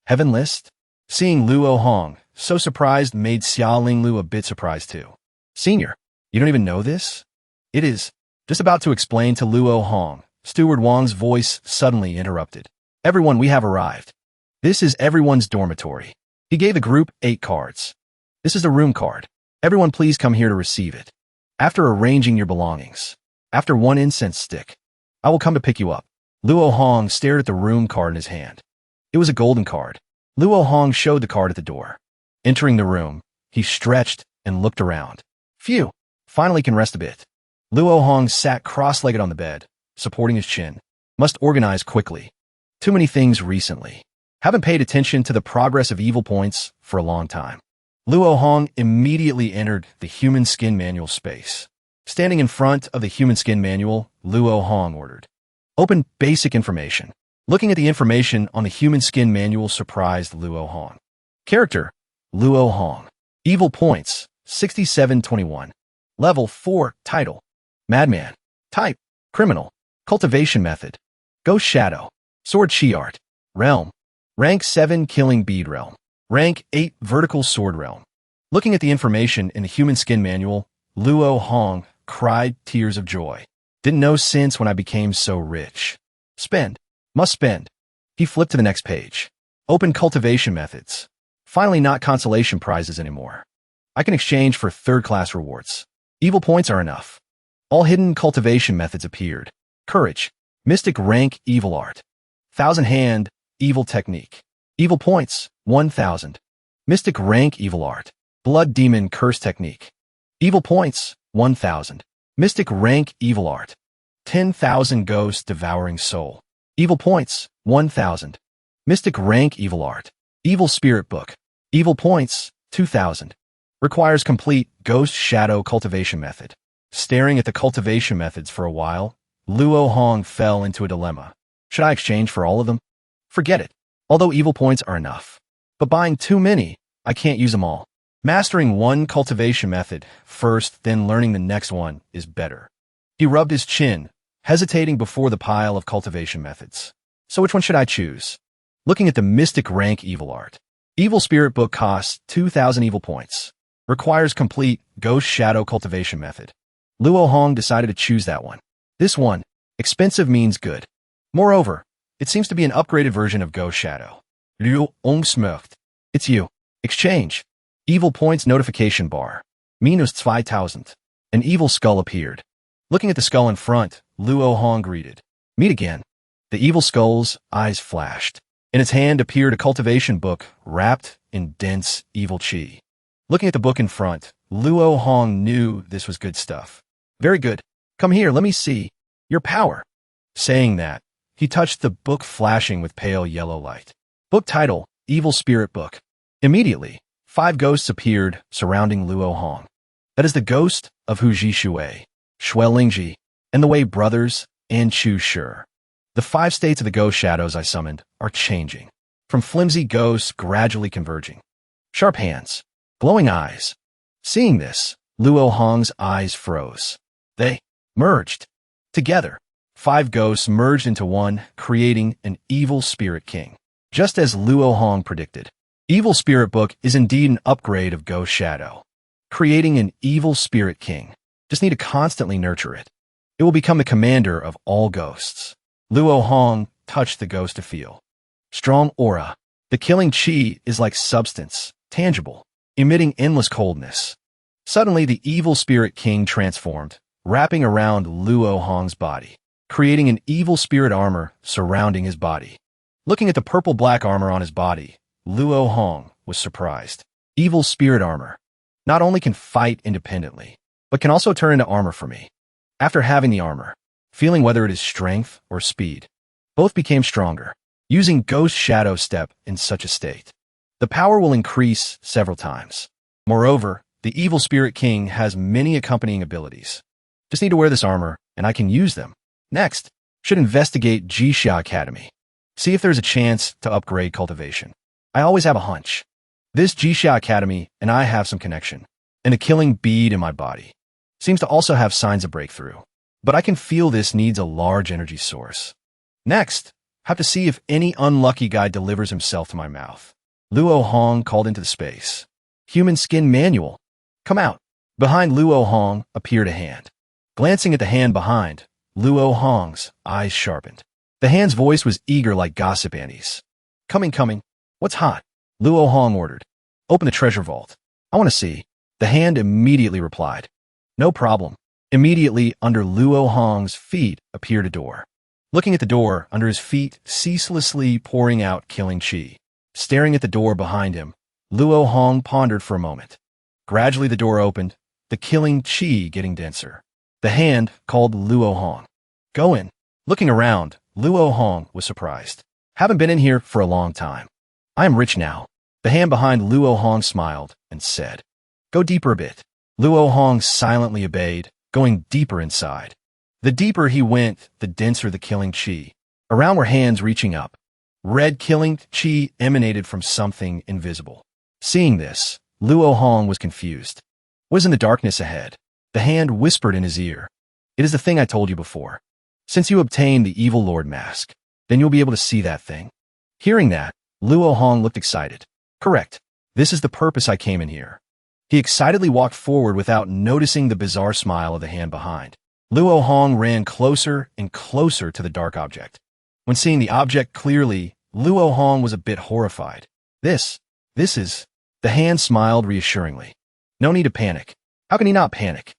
Heaven List? Seeing Luo Hong so surprised made Xia Linglu a bit surprised too. Senior, you don't even know this? It is just about to explain to Luo Hong. Steward Wang's voice suddenly interrupted. Everyone, we have arrived. This is everyone's dormitory. He gave the group 8 cards. This is the room card. Everyone please come here to receive it. After arranging your belongings, after 1 incense stick, I will come to pick you up. Luo Hong stared at the room card in his hand. It was a golden card. Luo Hong showed the card at the door. Entering the room, he stretched and looked around. Phew, finally can rest a bit. Luo Hong sat cross-legged on the bed, supporting his chin. Must organize quickly. Too many things recently. Haven't paid attention to the progress of evil points for a long time. Luo Hong immediately entered the human skin manual space. Standing in front of the human skin manual, Luo Hong ordered. Open basic information. Looking at the information on the human skin manual surprised Luo Hong. Character, Luo Hong. Evil points, 6721. Level 4, title, Madman. Type, Criminal. Cultivation method, Ghost Shadow. Sword Chi Art. Realm, Rank 7 Killing Bead Realm. Rank 8 Vertical Sword Realm. Looking at the information in the human skin manual, Luo Hong cried tears of joy. Didn't know since when I became so rich. Spend. Must spend. He flipped to the next page. Open cultivation methods. Finally not consolation prizes anymore. I can exchange for 3rd-class rewards. Evil points are enough. All hidden cultivation methods appeared. Courage. Mystic rank evil art. 1000 hand evil technique. Evil points, 1000. Mystic rank evil art. Blood demon curse technique. Evil points, 1000. Mystic rank evil art. 10,000 ghost devouring soul. Evil points, 1000. Mystic rank evil art. Evil spirit book. Evil points, 2000. Requires complete ghost shadow cultivation method. Staring at the cultivation methods for a while, Luo Hong fell into a dilemma. Should I exchange for all of them? Forget it. Although evil points are enough. But buying too many, I can't use them all. Mastering one cultivation method first, then learning the next one is better. He rubbed his chin, hesitating before the pile of cultivation methods. So which one should I choose? Looking at the mystic rank evil art. Evil spirit book costs 2,000 evil points. Requires complete ghost shadow cultivation method. Luo Hong decided to choose that one. This one, expensive means good. Moreover, it seems to be an upgraded version of Ghost Shadow. Luo Hong smirked. It's you. Exchange. Evil points notification bar. Minus 2000. An evil skull appeared. Looking at the skull in front, Luo Hong greeted. Meet again. The evil skull's eyes flashed. In its hand appeared a cultivation book wrapped in dense evil chi. Looking at the book in front, Luo Hong knew this was good stuff. Very good. Come here, let me see your power. Saying that, he touched the book flashing with pale yellow light. Book title, Evil Spirit Book. Immediately, 5 ghosts appeared surrounding Luo Hong. That is the ghost of Hu Ji Shui, Shui Lingji, and the Wei brothers, and Chu Shi. The 5 states of the ghost shadows I summoned are changing, from flimsy ghosts gradually converging. Sharp hands, glowing eyes. Seeing this, Luo Hong's eyes froze. They merged. Together, 5 ghosts merged into one, creating an evil spirit king. Just as Luo Hong predicted, Evil Spirit Book is indeed an upgrade of Ghost Shadow, creating an evil spirit king. Just need to constantly nurture it. It will become the commander of all ghosts. Luo Hong touched the ghost to feel. Strong aura. The killing chi is like substance, tangible, emitting endless coldness. Suddenly, the evil spirit king transformed, wrapping around Luo Hong's body, creating an evil spirit armor surrounding his body. Looking at the purple-black armor on his body, Luo Hong was surprised. Evil spirit armor not only can fight independently, but can also turn into armor for me. After having the armor, feeling whether it is strength or speed, both became stronger, using Ghost Shadow Step in such a state. The power will increase several times. Moreover, the Evil Spirit King has many accompanying abilities. Just need to wear this armor, and I can use them. Next, should investigate Jixia Academy. See if there's a chance to upgrade cultivation. I always have a hunch. This Jixia Academy and I have some connection, and a killing bead in my body. Seems to also have signs of breakthrough. But I can feel this needs a large energy source. Next, have to see if any unlucky guy delivers himself to my mouth. Luo Hong called into the space. Human skin manual. Come out. Behind Luo Hong appeared a hand. Glancing at the hand behind, Luo Hong's eyes sharpened. The hand's voice was eager like gossip annies. Coming. What's hot? Luo Hong ordered. Open the treasure vault. I want to see. The hand immediately replied. No problem. Immediately, under Luo Hong's feet appeared a door. Looking at the door, under his feet, ceaselessly pouring out killing chi. Staring at the door behind him, Luo Hong pondered for a moment. Gradually the door opened, the killing chi getting denser. The hand called Luo Hong. Go in. Looking around, Luo Hong was surprised. Haven't been in here for a long time. I am rich now. The hand behind Luo Hong smiled and said, Go deeper a bit. Luo Hong silently obeyed, going deeper inside. The deeper he went, the denser the killing chi. Around were hands reaching up. Red killing chi emanated from something invisible. Seeing this, Luo Hong was confused. What is in the darkness ahead? The hand whispered in his ear. It is the thing I told you before. Since you obtain the Evil Lord mask, then you'll be able to see that thing. Hearing that, Luo Hong looked excited. Correct. This is the purpose I came in here. He excitedly walked forward without noticing the bizarre smile of the hand behind. Luo Hong ran closer and closer to the dark object. When seeing the object clearly, Luo Hong was a bit horrified. This is... The hand smiled reassuringly. No need to panic. How can he not panic?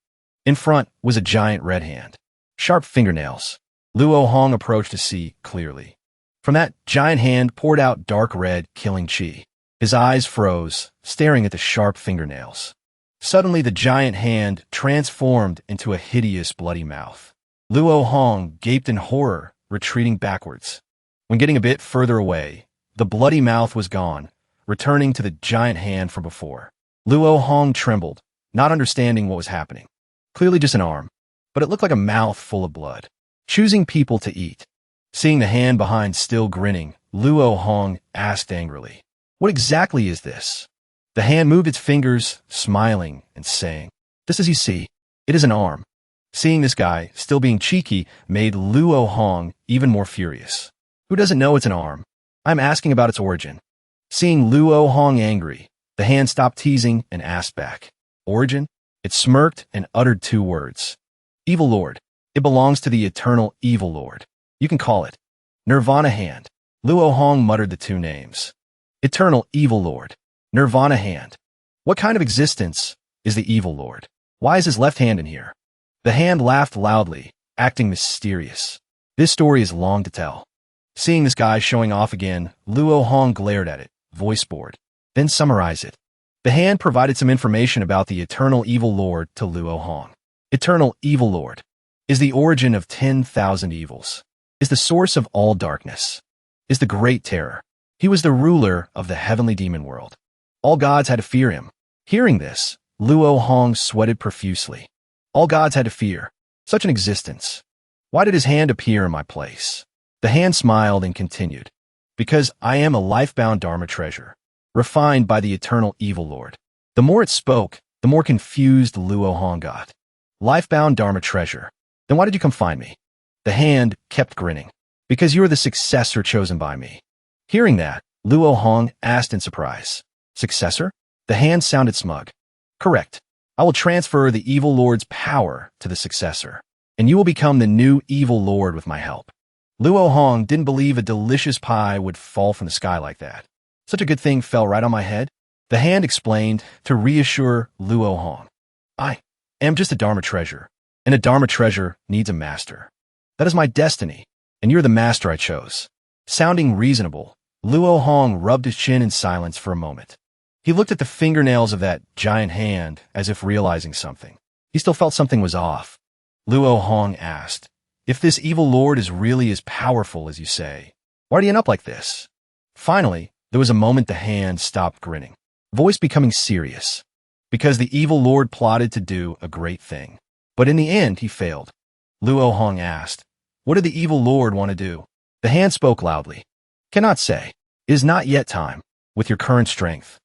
In front was a giant red hand. Sharp fingernails. Luo Hong approached to see clearly. From that giant hand poured out dark red killing chi. His eyes froze, staring at the sharp fingernails. Suddenly the giant hand transformed into a hideous bloody mouth. Luo Hong gaped in horror, retreating backwards. When getting a bit further away, the bloody mouth was gone, returning to the giant hand from before. Luo Hong trembled, not understanding what was happening. Clearly just an arm, but it looked like a mouth full of blood. Choosing people to eat. Seeing the hand behind still grinning, Luo Hong asked angrily, What exactly is this? The hand moved its fingers, smiling and saying, This as you see, it is an arm. Seeing this guy, still being cheeky, made Luo Hong even more furious. Who doesn't know it's an arm? I'm asking about its origin. Seeing Luo Hong angry, the hand stopped teasing and asked back. Origin? It smirked and uttered 2 words. Evil Lord. It belongs to the eternal Evil Lord. You can call it Nirvana Hand. Luo Hong muttered the 2 names. Eternal Evil Lord. Nirvana Hand. What kind of existence is the Evil Lord? Why is his left hand in here? The hand laughed loudly, acting mysterious. This story is long to tell. Seeing this guy showing off again, Luo Hong glared at it, voice bored. Then summarize it. The hand provided some information about the Eternal Evil Lord to Luo Hong. Eternal Evil Lord is the origin of 10,000 evils, is the source of all darkness, is the great terror. He was the ruler of the heavenly demon world. All gods had to fear him. Hearing this, Luo Hong sweated profusely. All gods had to fear such an existence. Why did his hand appear in my place? The hand smiled and continued. Because I am a life-bound Dharma treasure, refined by the eternal Evil Lord. The more it spoke, the more confused Luo Hong got. Life-bound Dharma treasure. Then why did you come find me? The hand kept grinning. Because you are the successor chosen by me. Hearing that, Luo Hong asked in surprise. Successor? The hand sounded smug. Correct. I will transfer the Evil Lord's power to the successor, and you will become the new Evil Lord with my help. Luo Hong didn't believe a delicious pie would fall from the sky like that. Such a good thing fell right on my head. The hand explained to reassure Luo Hong. I am just a Dharma treasure, and a Dharma treasure needs a master. That is my destiny, and you're the master I chose. Sounding reasonable, Luo Hong rubbed his chin in silence for a moment. He looked at the fingernails of that giant hand as if realizing something. He still felt something was off. Luo Hong asked, If this evil lord is really as powerful as you say, why did he end up like this? Finally, there was a moment the hand stopped grinning, voice becoming serious. Because the evil lord plotted to do a great thing. But in the end, he failed. Luo Hong asked, What did the evil lord want to do? The hand spoke loudly. Cannot say. It is not yet time, with your current strength.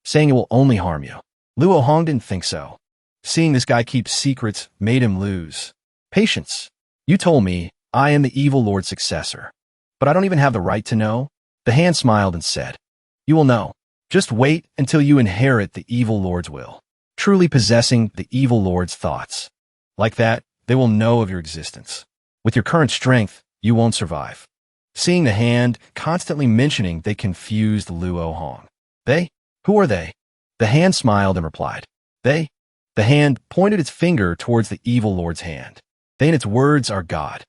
Saying it will only harm you. Luo Hong didn't think so. Seeing this guy keep secrets made him lose patience. You told me I am the evil lord's successor, but I don't even have the right to know. The hand smiled and said, You will know. Just wait until you inherit the evil lord's will, truly possessing the evil lord's thoughts. Like that, they will know of your existence. With your current strength, you won't survive. Seeing the hand constantly mentioning they confused Luo Hong. They? Who are they? The hand smiled and replied. They? The hand pointed its finger towards the evil lord's hand. They in its words are God.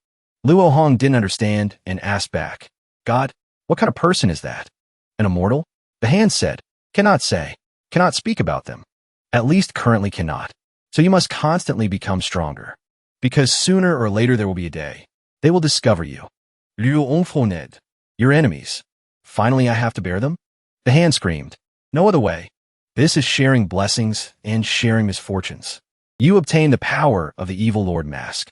Luo Hong didn't understand and asked back. God? What kind of person is that? An immortal? The hand said, cannot say, cannot speak about them. At least currently cannot. So you must constantly become stronger. Because sooner or later there will be a day. They will discover you. Luo, your enemies. Finally I have to bear them? The hand screamed. No other way. This is sharing blessings and sharing misfortunes. You obtain the power of the evil lord mask.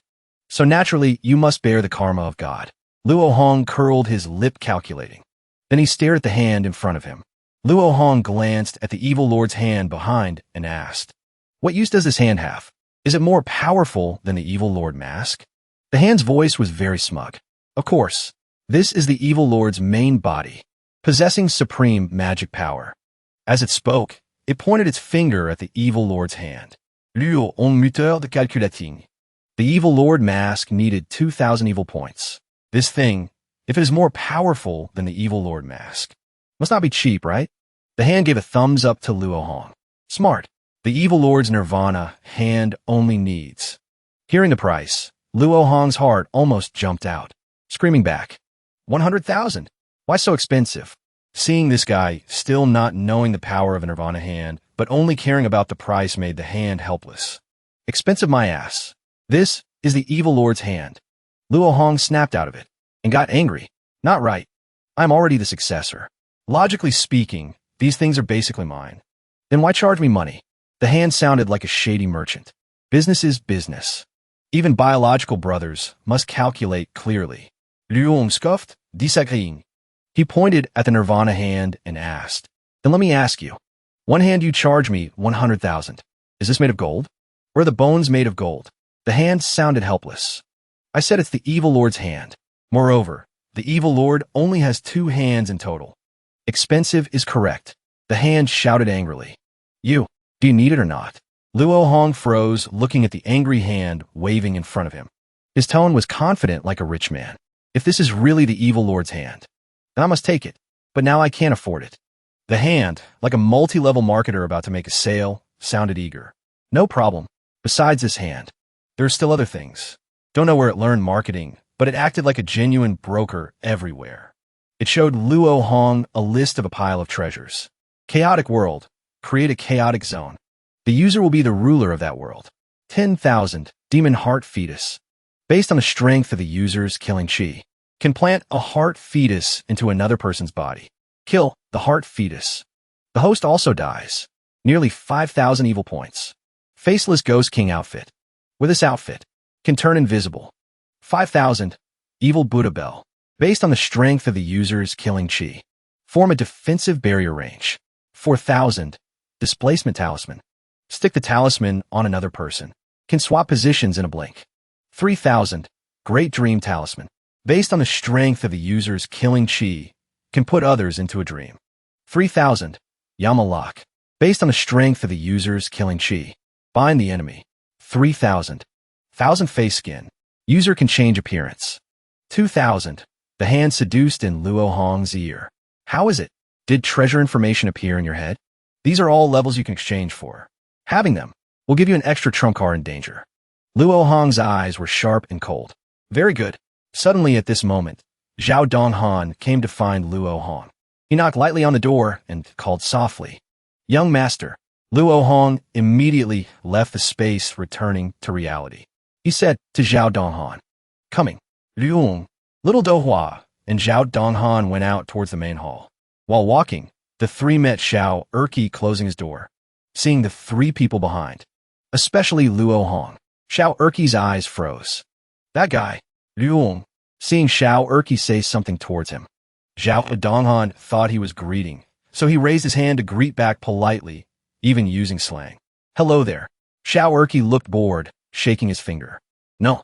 So naturally, you must bear the karma of God. Luo Hong curled his lip calculating. Then he stared at the hand in front of him. Luo Hong glanced at the evil lord's hand behind and asked, what use does this hand have? Is it more powerful than the evil lord mask? The hand's voice was very smug. Of course, this is the evil lord's main body, possessing supreme magic power. As it spoke, it pointed its finger at the evil lord's hand. Luo en muteur de calculating. The evil lord mask needed 2,000 evil points. This thing, if it is more powerful than the evil lord mask, must not be cheap, right? The hand gave a thumbs up to Luo Hong. Smart. The evil lord's nirvana hand only needs. Hearing the price, Luo Hong's heart almost jumped out, screaming back. 100,000? Why so expensive? Seeing this guy, still not knowing the power of a nirvana hand, but only caring about the price made the hand helpless. Expensive my ass. This is the evil lord's hand. Luo Hong snapped out of it and got angry. Not right. I'm already the successor. Logically speaking, these things are basically mine. Then why charge me money? The hand sounded like a shady merchant. Business is business. Even biological brothers must calculate clearly. Luo scuffed, disagreeing. He pointed at the nirvana hand and asked, then let me ask you. One hand you charge me 100,000. Is this made of gold? Or are the bones made of gold? The hand sounded helpless. I said it's the evil lord's hand. Moreover, the evil lord only has 2 hands in total. Expensive is correct. The hand shouted angrily. Do you need it or not? Luo Hong froze, looking at the angry hand waving in front of him. His tone was confident like a rich man. If this is really the evil lord's hand, then I must take it. But now I can't afford it. The hand, like a multi-level marketer about to make a sale, sounded eager. No problem. Besides this hand, there are still other things. Don't know where it learned marketing, but it acted like a genuine broker everywhere. It showed Luo Hong a list of a pile of treasures. Chaotic world. Create a chaotic zone. The user will be the ruler of that world. 10,000 demon heart fetus. Based on the strength of the user's killing chi. Can plant a heart fetus into another person's body. Kill the heart fetus. The host also dies. Nearly 5,000 evil points. Faceless Ghost King outfit. With this outfit, can turn invisible. 5,000 evil Buddha bell. Based on the strength of the user's killing chi. Form a defensive barrier range. 4,000 displacement talisman. Stick the talisman on another person. Can swap positions in a blink. 3,000 great dream talisman. Based on the strength of the user's killing chi, can put others into a dream. 3,000 Yama lock. Based on the strength of the user's killing chi, bind the enemy. 3,000 thousand face skin. User can change appearance. 2,000 the hand seduced in Luo Hong's ear. How is it? Did treasure information appear in your head? These are all levels you can exchange for. Having them will give you an extra trump card in danger. Luo Hong's eyes were sharp and cold. Very good. Suddenly at this moment, Zhao Donghan came to find Luo Hong. He knocked lightly on the door and called softly. Young master. Luo Hong immediately left the space, returning to reality. He said to Zhao Donghan, coming. Luong, little Dohua, and Zhao Donghan went out towards the main hall. While walking, the 3 met Xiao Erqi closing his door, seeing the 3 people behind, especially Luo Hong. Xiao Erqi's eyes froze. That guy, Luong, seeing Xiao Erqi say something towards him. Zhao Donghan thought he was greeting, so he raised his hand to greet back politely, even using slang. Hello there. Xiao Erqi looked bored, shaking his finger. No,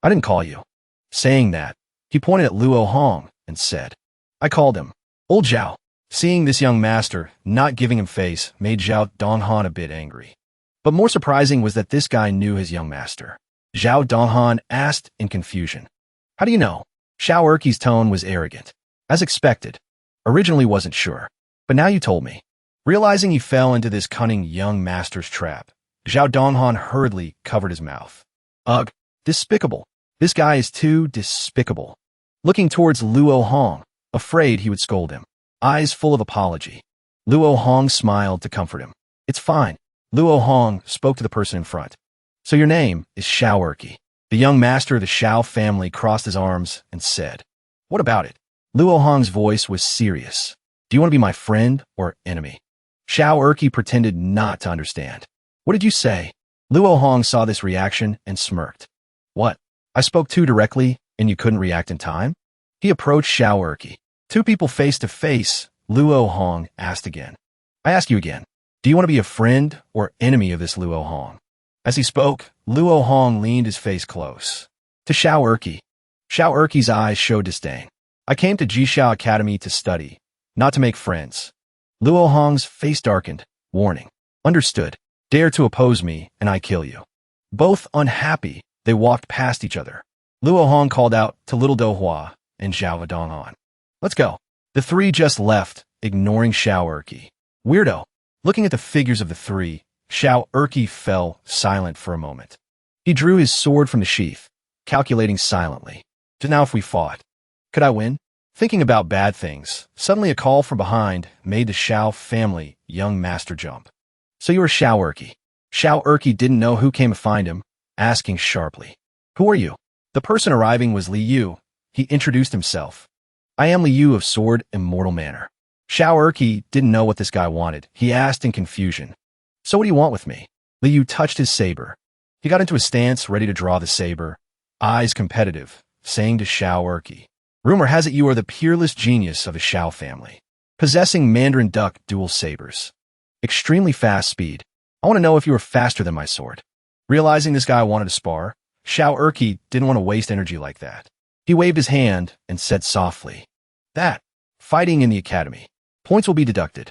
I didn't call you. Saying that, he pointed at Luo Hong and said, I called him. Old Zhao. Seeing this young master not giving him face made Zhao Donghan a bit angry. But more surprising was that this guy knew his young master. Zhao Donghan asked in confusion. How do you know? Xiao Erqi's tone was arrogant. As expected. Originally wasn't sure. But now you told me. Realizing he fell into this cunning young master's trap, Zhao Donghan hurriedly covered his mouth. Ugh, despicable. This guy is too despicable. Looking towards Luo Hong, afraid he would scold him. Eyes full of apology. Luo Hong smiled to comfort him. It's fine. Luo Hong spoke to the person in front. So your name is Xiao Erqi. The young master of the Xiao family crossed his arms and said, What about it? Luo Hong's voice was serious. Do you want to be my friend or enemy? Xiao Erqi pretended not to understand. What did you say? Luo Hong saw this reaction and smirked. What? I spoke too directly and you couldn't react in time? He approached Xiao Erqi. Two people face to face, Luo Hong asked again. I ask you again. Do you want to be a friend or enemy of this Luo Hong? As he spoke, Luo Hong leaned his face close. To Xiao Erqi. Xiao Erqi's eyes showed disdain. I came to Jishao Academy to study, not to make friends. Luo Hong's face darkened, warning. Understood. Dare to oppose me, and I kill you. Both unhappy, they walked past each other. Luo Hong called out to Little Dohua and Zhao Donghan. Let's go. The three just left, ignoring Xiao Erqi. Weirdo. Looking at the figures of the three, Xiao Erqi fell silent for a moment. He drew his sword from the sheath, calculating silently. Just now if we fought, could I win? Thinking about bad things, suddenly a call from behind made the Xiao family young master jump. So you are Xiao Erqi. Xiao Erqi didn't know who came to find him, asking sharply. Who are you? The person arriving was Li Yu. He introduced himself. I am Li Yu of Sword Immortal Manor. Xiao Erqi didn't know what this guy wanted. He asked in confusion. So what do you want with me? Li Yu touched his saber. He got into a stance, ready to draw the saber, eyes competitive, saying to Xiao Erqi. Rumor has it you are the peerless genius of the Xiao family, possessing Mandarin Duck dual sabers. Extremely fast speed. I want to know if you are faster than my sword. Realizing this guy wanted to spar, Xiao Erqi didn't want to waste energy like that. He waved his hand and said softly, That, fighting in the academy. Points will be deducted.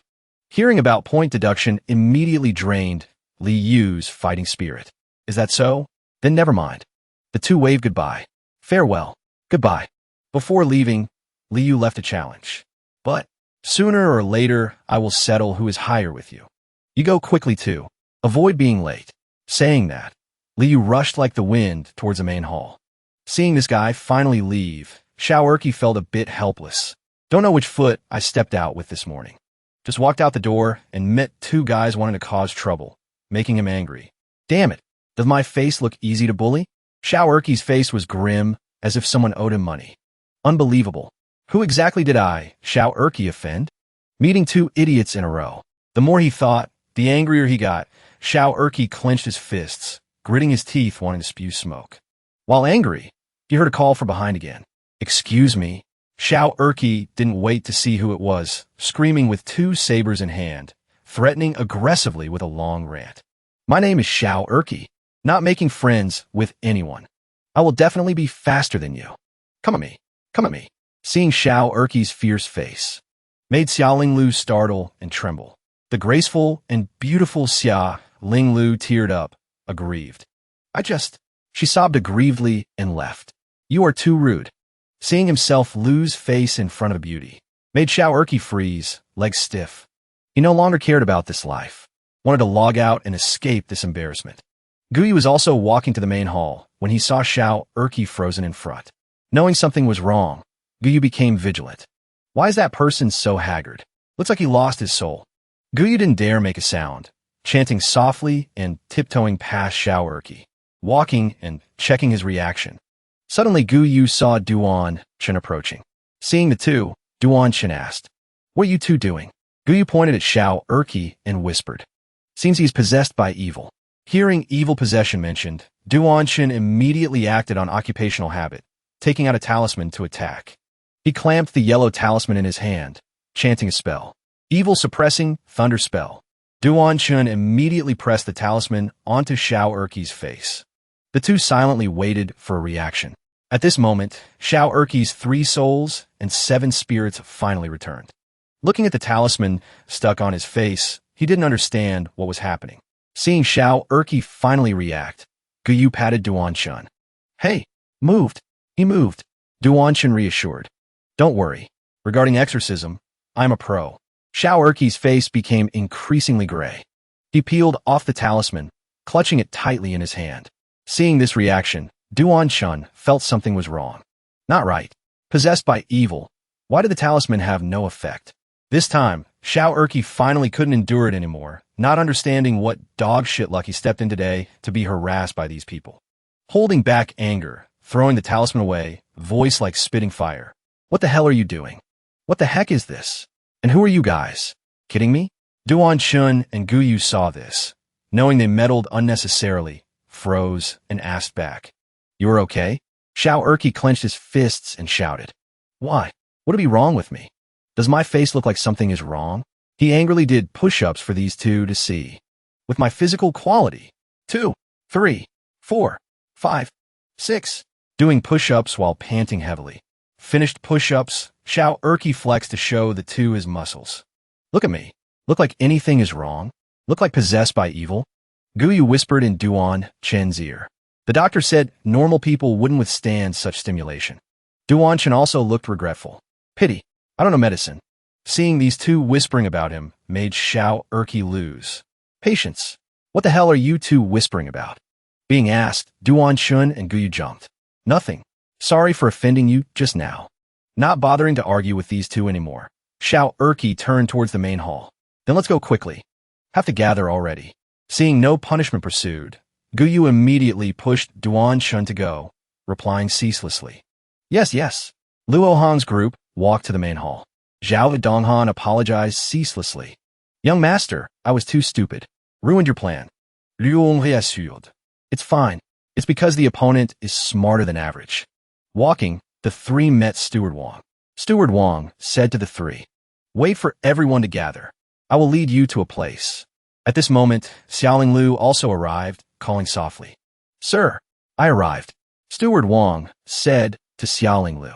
Hearing about point deduction immediately drained Li Yu's fighting spirit. Is that so? Then never mind. The two waved goodbye. Farewell. Goodbye. Before leaving, Li Yu left a challenge. But sooner or later, I will settle who is higher with you. You go quickly too. Avoid being late. Saying that, Li Yu rushed like the wind towards the main hall. Seeing this guy finally leave, Xiao Erqi felt a bit helpless. Don't know which foot I stepped out with this morning. Just walked out the door and met two guys wanting to cause trouble, making him angry. Damn it. Does my face look easy to bully? Xiao Erqi's face was grim, as if someone owed him money. Unbelievable. Who exactly did I, Xiao Erqi, offend? Meeting two idiots in a row. The more he thought, the angrier he got. Xiao Erqi clenched his fists, gritting his teeth, wanting to spew smoke. While angry, he heard a call from behind again. Excuse me. Xiao Erqi didn't wait to see who it was, screaming with two sabers in hand, threatening aggressively with a long rant. My name is Xiao Erqi, not making friends with anyone. I will definitely be faster than you. Come at me. Come at me. Seeing Xiao Erqi's fierce face made Xia Linglu startle and tremble. The graceful and beautiful Xia Linglu teared up, aggrieved. She sobbed aggrievedly and left. You are too rude. Seeing himself lose face in front of a beauty made Xiao Erqi freeze, legs stiff. He no longer cared about this life, wanted to log out and escape this embarrassment. Guyu was also walking to the main hall when he saw Xiao Erqi frozen in front. Knowing something was wrong, Guyu became vigilant. Why is that person so haggard? Looks like he lost his soul. Guyu didn't dare make a sound, chanting softly and tiptoeing past Xiao Erqi, walking and checking his reaction. Suddenly, Guyu saw Duan Chen approaching. Seeing the two, Duan Chen asked, What are you two doing? Guyu pointed at Xiao Erqi and whispered, Seems he's possessed by evil. Hearing evil possession mentioned, Duan Chen immediately acted on occupational habit, taking out a talisman to attack. He clamped the yellow talisman in his hand, chanting a spell. Evil suppressing thunder spell. Duan Chen immediately pressed the talisman onto Xiao Erqi's face. The two silently waited for a reaction. At this moment, Xiao Erqi's 3 souls and 7 spirits finally returned. Looking at the talisman stuck on his face, he didn't understand what was happening. Seeing Xiao Erqi finally react, Guyu patted Duan-chun. Hey, moved. He moved. Duan-chun reassured. Don't worry. Regarding exorcism, I'm a pro. Xiao Erqi's face became increasingly gray. He peeled off the talisman, clutching it tightly in his hand. Seeing this reaction, Duan-chun felt something was wrong. Not right. Possessed by evil, why did the talisman have no effect? This time, Xiao Erqi finally couldn't endure it anymore, not understanding what dog shit luck he stepped in today to be harassed by these people. Holding back anger, throwing the talisman away, voice like spitting fire. What the hell are you doing? What the heck is this? And who are you guys? Kidding me? Duan-chun and Guyu saw this. Knowing they meddled unnecessarily, froze and asked back. You're okay? Xiao Erqi clenched his fists and shouted. Why? What'd be wrong with me? Does my face look like something is wrong? He angrily did push-ups for these two to see. With my physical quality. 2, 3, 4, 5, 6. Doing push-ups while panting heavily. Finished push-ups, Xiao Erqi flexed to show the two his muscles. Look at me. Look like anything is wrong? Look like possessed by evil? Guyu whispered in Duan-chun's ear. The doctor said normal people wouldn't withstand such stimulation. Duan-chun also looked regretful. Pity. I don't know medicine. Seeing these two whispering about him made Xiao Erqi lose patience. What the hell are you two whispering about? Being asked, Duan-chun and Guyu jumped. Nothing. Sorry for offending you just now. Not bothering to argue with these two anymore. Xiao Erqi turned towards the main hall. Then let's go quickly. Have to gather already. Seeing no punishment pursued, Guyu immediately pushed Duan-chun to go, replying ceaselessly. Yes, yes. Luo Hong's group walked to the main hall. Zhao Donghan apologized ceaselessly. Young master, I was too stupid. Ruined your plan. Luo reassured. It's fine. It's because the opponent is smarter than average. Walking, the three met Steward Wong. Steward Wong said to the three, wait for everyone to gather. I will lead you to a place. At this moment, Xiaoling Lu also arrived, calling softly. Sir, I arrived. Steward Wong said to Xiaoling Lu.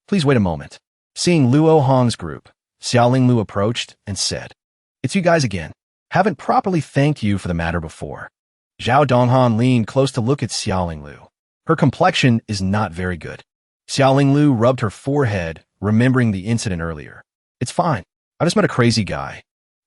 Please wait a moment. Seeing Luo Hong's group, Xiaoling Lu approached and said, it's you guys again. Haven't properly thanked you for the matter before. Zhao Donghan leaned close to look at Xiaoling Lu. Her complexion is not very good. Xiaoling Lu rubbed her forehead, remembering the incident earlier. It's fine. I just met a crazy guy.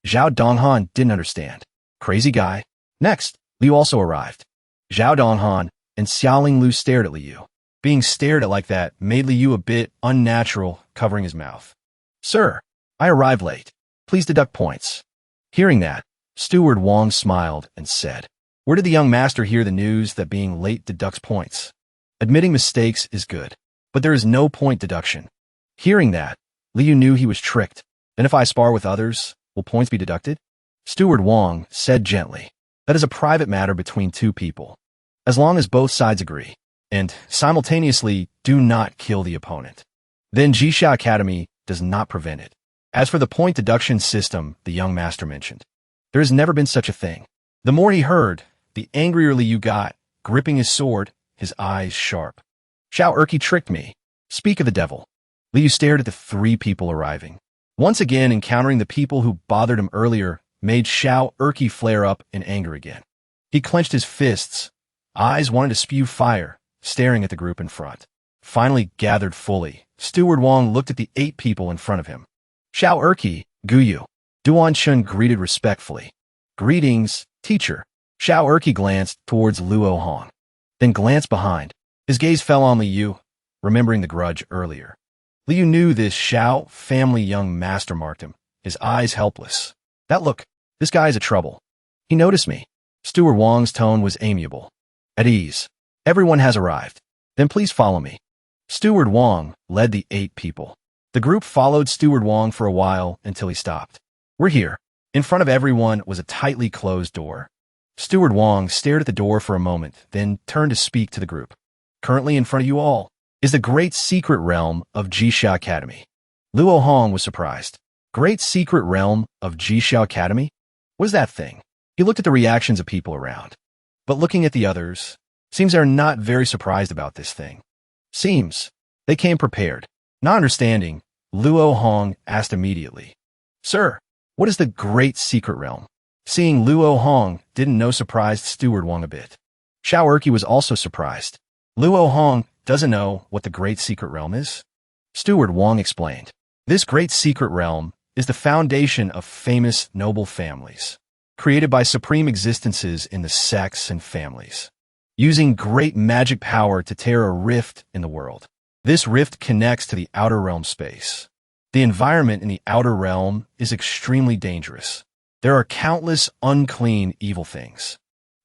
Zhao Donghan didn't understand. Crazy guy? Next, Liu also arrived. Zhao Donghan and Xiaoling Lu stared at Liu. Being stared at like that made Liu a bit unnatural, covering his mouth. Sir, I arrived late. Please deduct points. Hearing that, Steward Wong smiled and said, where did the young master hear the news that being late deducts points? Admitting mistakes is good, but there is no point deduction. Hearing that, Liu knew he was tricked. Then if I spar with others, will points be deducted? Steward Wong said gently, that is a private matter between two people. As long as both sides agree, and simultaneously do not kill the opponent. Then Jisha Academy does not prevent it. As for the point deduction system the young master mentioned, there has never been such a thing. The more he heard, the angrier Liu got, gripping his sword, his eyes sharp. Xiao Erqi tricked me. Speak of the devil. Liu stared at the three people arriving. Once again encountering the people who bothered him earlier made Xiao Erqi flare up in anger again. He clenched his fists, eyes wanted to spew fire, staring at the group in front. Finally gathered fully, Steward Wong looked at the 8 people in front of him. Xiao Erqi, Guyu. Duan-chun greeted respectfully. Greetings, teacher. Xiao Erqi glanced towards Luo Hong, then glanced behind. His gaze fell on Liu, remembering the grudge earlier. Liu knew this Xiao family young master marked him, his eyes helpless. That look, this guy is a trouble. He noticed me. Steward Wong's tone was amiable. At ease. Everyone has arrived. Then please follow me. Steward Wong led the 8 people. The group followed Steward Wong for a while until he stopped. We're here. In front of everyone was a tightly closed door. Steward Wong stared at the door for a moment, then turned to speak to the group. Currently in front of you all is the great secret realm of Jisha Academy. Luo Hong was surprised. Great secret realm of Jisha Academy? What is that thing? He looked at the reactions of people around. But looking at the others, seems they're not very surprised about this thing. Seems they came prepared. Not understanding, Luo Hong asked immediately, Sir, what is the great secret realm? Seeing Luo Hong didn't know surprised Steward Wong a bit. Xiao Erqi was also surprised. Luo Hong doesn't know what the Great Secret Realm is? Steward Wang explained. This Great Secret Realm is the foundation of famous noble families, created by supreme existences in the sects and families, using great magic power to tear a rift in the world. This rift connects to the outer realm space. The environment in the outer realm is extremely dangerous. There are countless unclean evil things.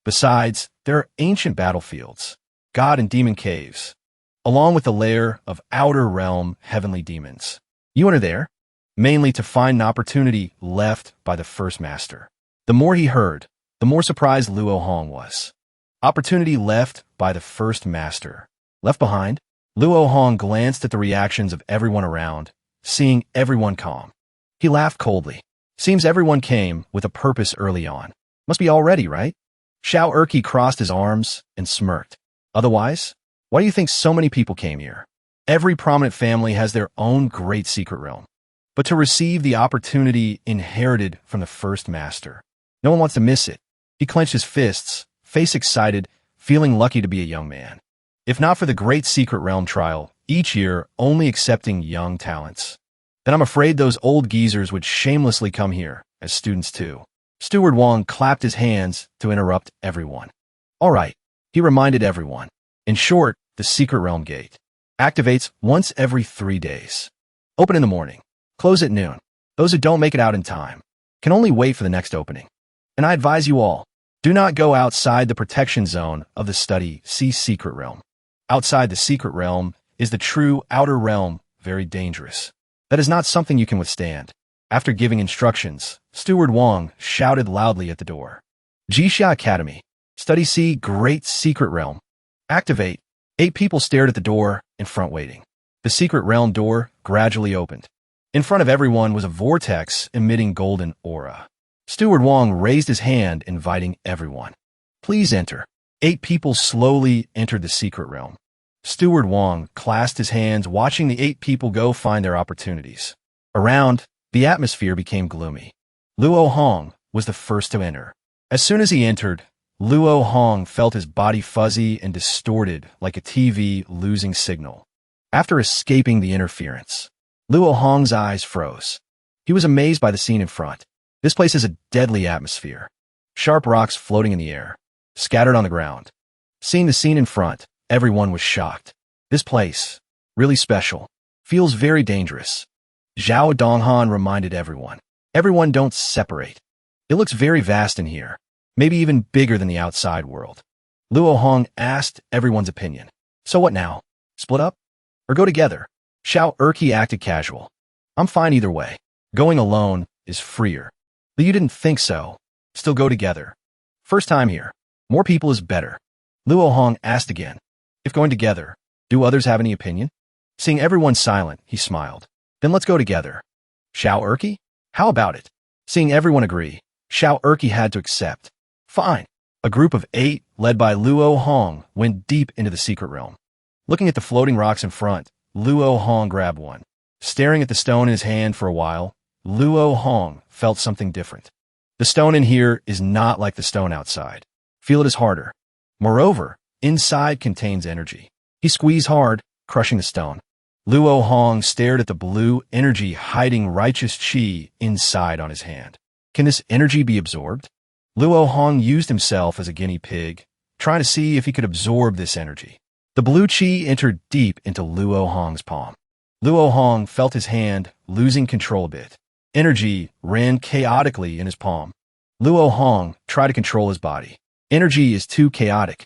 Besides, there are ancient battlefields, god and demon caves, along with a layer of outer realm heavenly demons. You enter there, mainly to find an opportunity left by the first master. The more he heard, the more surprised Luo Hong was. Opportunity left by the first master. Left behind? Luo Hong glanced at the reactions of everyone around, seeing everyone calm. He laughed coldly. Seems everyone came with a purpose early on. Must be all ready, right? Xiao Erqi crossed his arms and smirked. Otherwise, why do you think so many people came here? Every prominent family has their own great secret realm. But to receive the opportunity inherited from the first master, no one wants to miss it. He clenched his fists, face excited, feeling lucky to be a young man. If not for the Great Secret Realm trial, each year only accepting young talents, then I'm afraid those old geezers would shamelessly come here as students too. Steward Wang clapped his hands to interrupt everyone. All right, he reminded everyone. In short, the Secret Realm Gate activates once every 3 days. Open in the morning, close at noon. Those who don't make it out in time can only wait for the next opening. And I advise you all, do not go outside the protection zone of the study C Secret Realm. Outside the Secret Realm is the true outer realm, very dangerous. That is not something you can withstand. After giving instructions, Steward Wang shouted loudly at the door. Jixia Academy. Study C Great Secret Realm. Activate. 8 people stared at the door, in front waiting. The secret realm door gradually opened. In front of everyone was a vortex emitting golden aura. Steward Wang raised his hand, inviting everyone. Please enter. 8 people slowly entered the secret realm. Steward Wang clasped his hands, watching the 8 people go find their opportunities. Around, the atmosphere became gloomy. Luo Hong was the first to enter. As soon as he entered, Luo Hong felt his body fuzzy and distorted like a TV losing signal. After escaping the interference, Luo Hong's eyes froze. He was amazed by the scene in front. This place has a deadly atmosphere. Sharp rocks floating in the air, scattered on the ground. Seeing the scene in front, everyone was shocked. This place, really special, feels very dangerous. Zhao Donghan reminded everyone. Everyone don't separate. It looks very vast in here, maybe even bigger than the outside world. Luo Hong asked everyone's opinion. So what now? Split up? Or go together? Xiao Erqi acted casual. I'm fine either way. Going alone is freer. But you didn't think so. Still go together. First time here. More people is better. Luo Hong asked again. If going together, do others have any opinion? Seeing everyone silent, he smiled. Then let's go together. Xiao Erqi? How about it? Seeing everyone agree, Xiao Erqi had to accept. Fine. A group of 8, led by Luo Hong, went deep into the secret realm. Looking at the floating rocks in front, Luo Hong grabbed one. Staring at the stone in his hand for a while, Luo Hong felt something different. The stone in here is not like the stone outside. Feel it is harder. Moreover, inside contains energy. He squeezed hard, crushing the stone. Luo Hong stared at the blue energy hiding righteous chi inside on his hand. Can this energy be absorbed? Luo Hong used himself as a guinea pig, trying to see if he could absorb this energy. The blue chi entered deep into Luo Hong's palm. Luo Hong felt his hand losing control a bit. Energy ran chaotically in his palm. Luo Hong tried to control his body. Energy is too chaotic.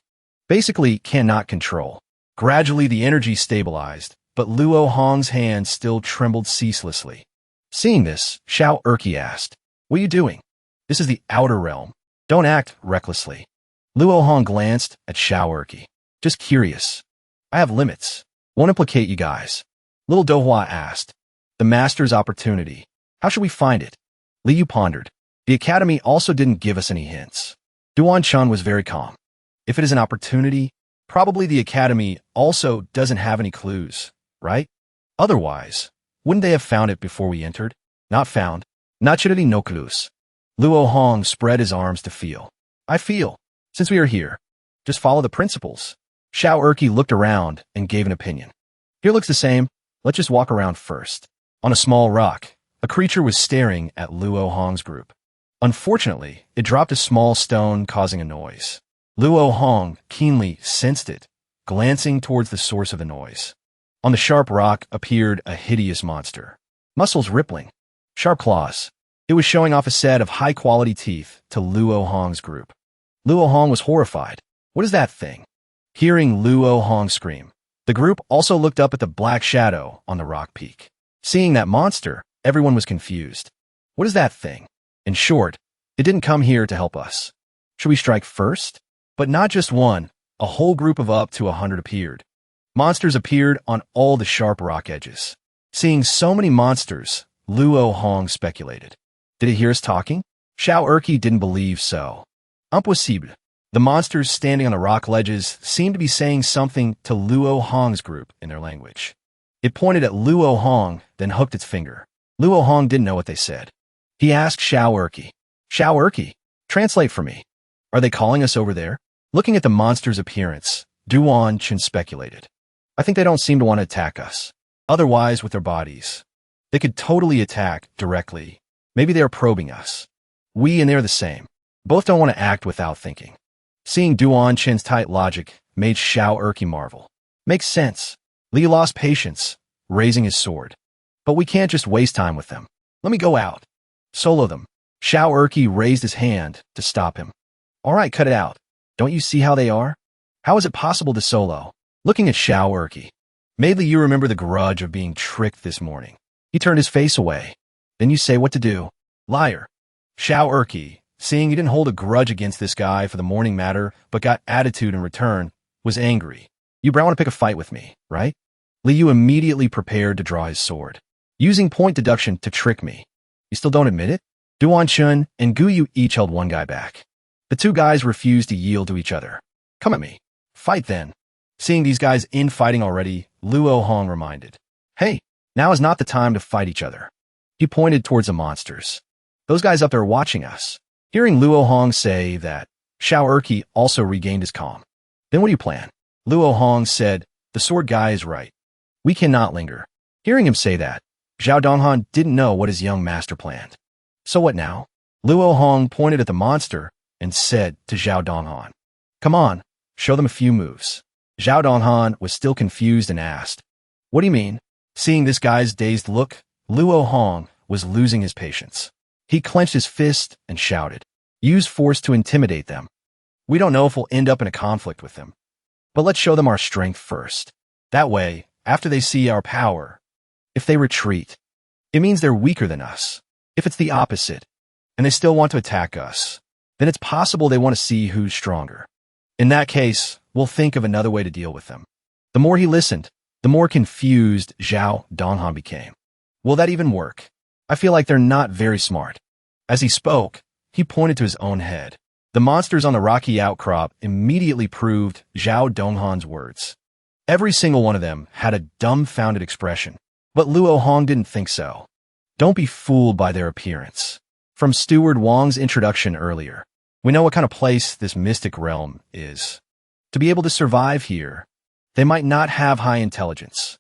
Basically, cannot control. Gradually, the energy stabilized, but Luo Hong's hand still trembled ceaselessly. Seeing this, Xiao Erqi asked, "What are you doing? This is the outer realm. Don't act recklessly." Luo Hong glanced at Xiao Erqi. Just curious. I have limits. Won't implicate you guys. Little Dohua asked. The master's opportunity. How should we find it? Liu pondered. The academy also didn't give us any hints. Duan Chun was very calm. If it is an opportunity, probably the academy also doesn't have any clues, right? Otherwise, wouldn't they have found it before we entered? Not found. Naturally no clues. Luo Hong spread his arms to feel. I feel. Since we are here, Just follow the principles. Xiao Erqi looked around and gave an opinion. Here looks the same. Let's just walk around first. On a small rock, a creature was staring at Luo Hong's group. Unfortunately, it dropped a small stone, causing a noise. Luo Hong keenly sensed it, glancing towards the source of the noise. On the sharp rock appeared a hideous monster. Muscles rippling. Sharp claws. It was showing off a set of high-quality teeth to Luo Hong's group. Luo Hong was horrified. What is that thing? Hearing Luo Hong scream, the group also looked up at the black shadow on the rock peak. Seeing that monster, everyone was confused. What is that thing? In short, it didn't come here to help us. Should we strike first? But not just one. A whole group of up to 100 appeared. Monsters appeared on all the sharp rock edges. Seeing so many monsters, Luo Hong speculated. Did it hear us talking? Xiao Erqi didn't believe so. Impossible. The monsters standing on the rock ledges seemed to be saying something to Luo Hong's group in their language. It pointed at Luo Hong, then hooked its finger. Luo Hong didn't know what they said. He asked Xiao Erqi. Xiao Erqi, translate for me. Are they calling us over there? Looking at the monster's appearance, Duan Chen speculated. I think they don't seem to want to attack us. Otherwise, with their bodies, they could totally attack directly. Maybe they are probing us. We and they're the same. Both don't want to act without thinking. Seeing Duan Chen's tight logic made Xiao Erqi marvel. Makes sense. Li lost patience, raising his sword. But we can't just waste time with them. Let me go out. Solo them. Xiao Erqi raised his hand to stop him. All right, cut it out. Don't you see how they are? How is it possible to solo? Looking at Xiao Erqi. Maybe you remember the grudge of being tricked this morning. He turned his face away. Then you say what to do. Liar. Xiao Erqi, seeing he didn't hold a grudge against this guy for the morning matter, but got attitude in return, was angry. You want to pick a fight with me, right? Liu immediately prepared to draw his sword, using point deduction to trick me. You still don't admit it? Duan Chun and Gu Yu each held one guy back. The two guys refused to yield to each other. Come at me. Fight then. Seeing these guys infighting already, Luo Hong reminded. Hey, now is not the time to fight each other. He pointed towards the monsters. Those guys up there are watching us. Hearing Luo Hong say that, Xiao Erqi also regained his calm. Then what do you plan? Luo Hong said, the sword guy is right. We cannot linger. Hearing him say that, Zhao Donghan didn't know what his young master planned. So what now? Luo Hong pointed at the monster and said to Zhao Donghan, come on, show them a few moves. Zhao Donghan was still confused and asked, what do you mean? Seeing this guy's dazed look, Luo Hong was losing his patience. He clenched his fist and shouted, use force to intimidate them. We don't know if we'll end up in a conflict with them, but let's show them our strength first. That way, after they see our power, if they retreat, it means they're weaker than us. If it's the opposite, and they still want to attack us, then it's possible they want to see who's stronger. In that case, we'll think of another way to deal with them. The more he listened, the more confused Zhao Donghan became. Will that even work? I feel like they're not very smart. As he spoke, he pointed to his own head. The monsters on the rocky outcrop immediately proved Zhao Donghan's words. Every single one of them had a dumbfounded expression, but Luo Hong didn't think so. Don't be fooled by their appearance. From Steward Wang's introduction earlier, we know what kind of place this mystic realm is. To be able to survive here, they might not have high intelligence,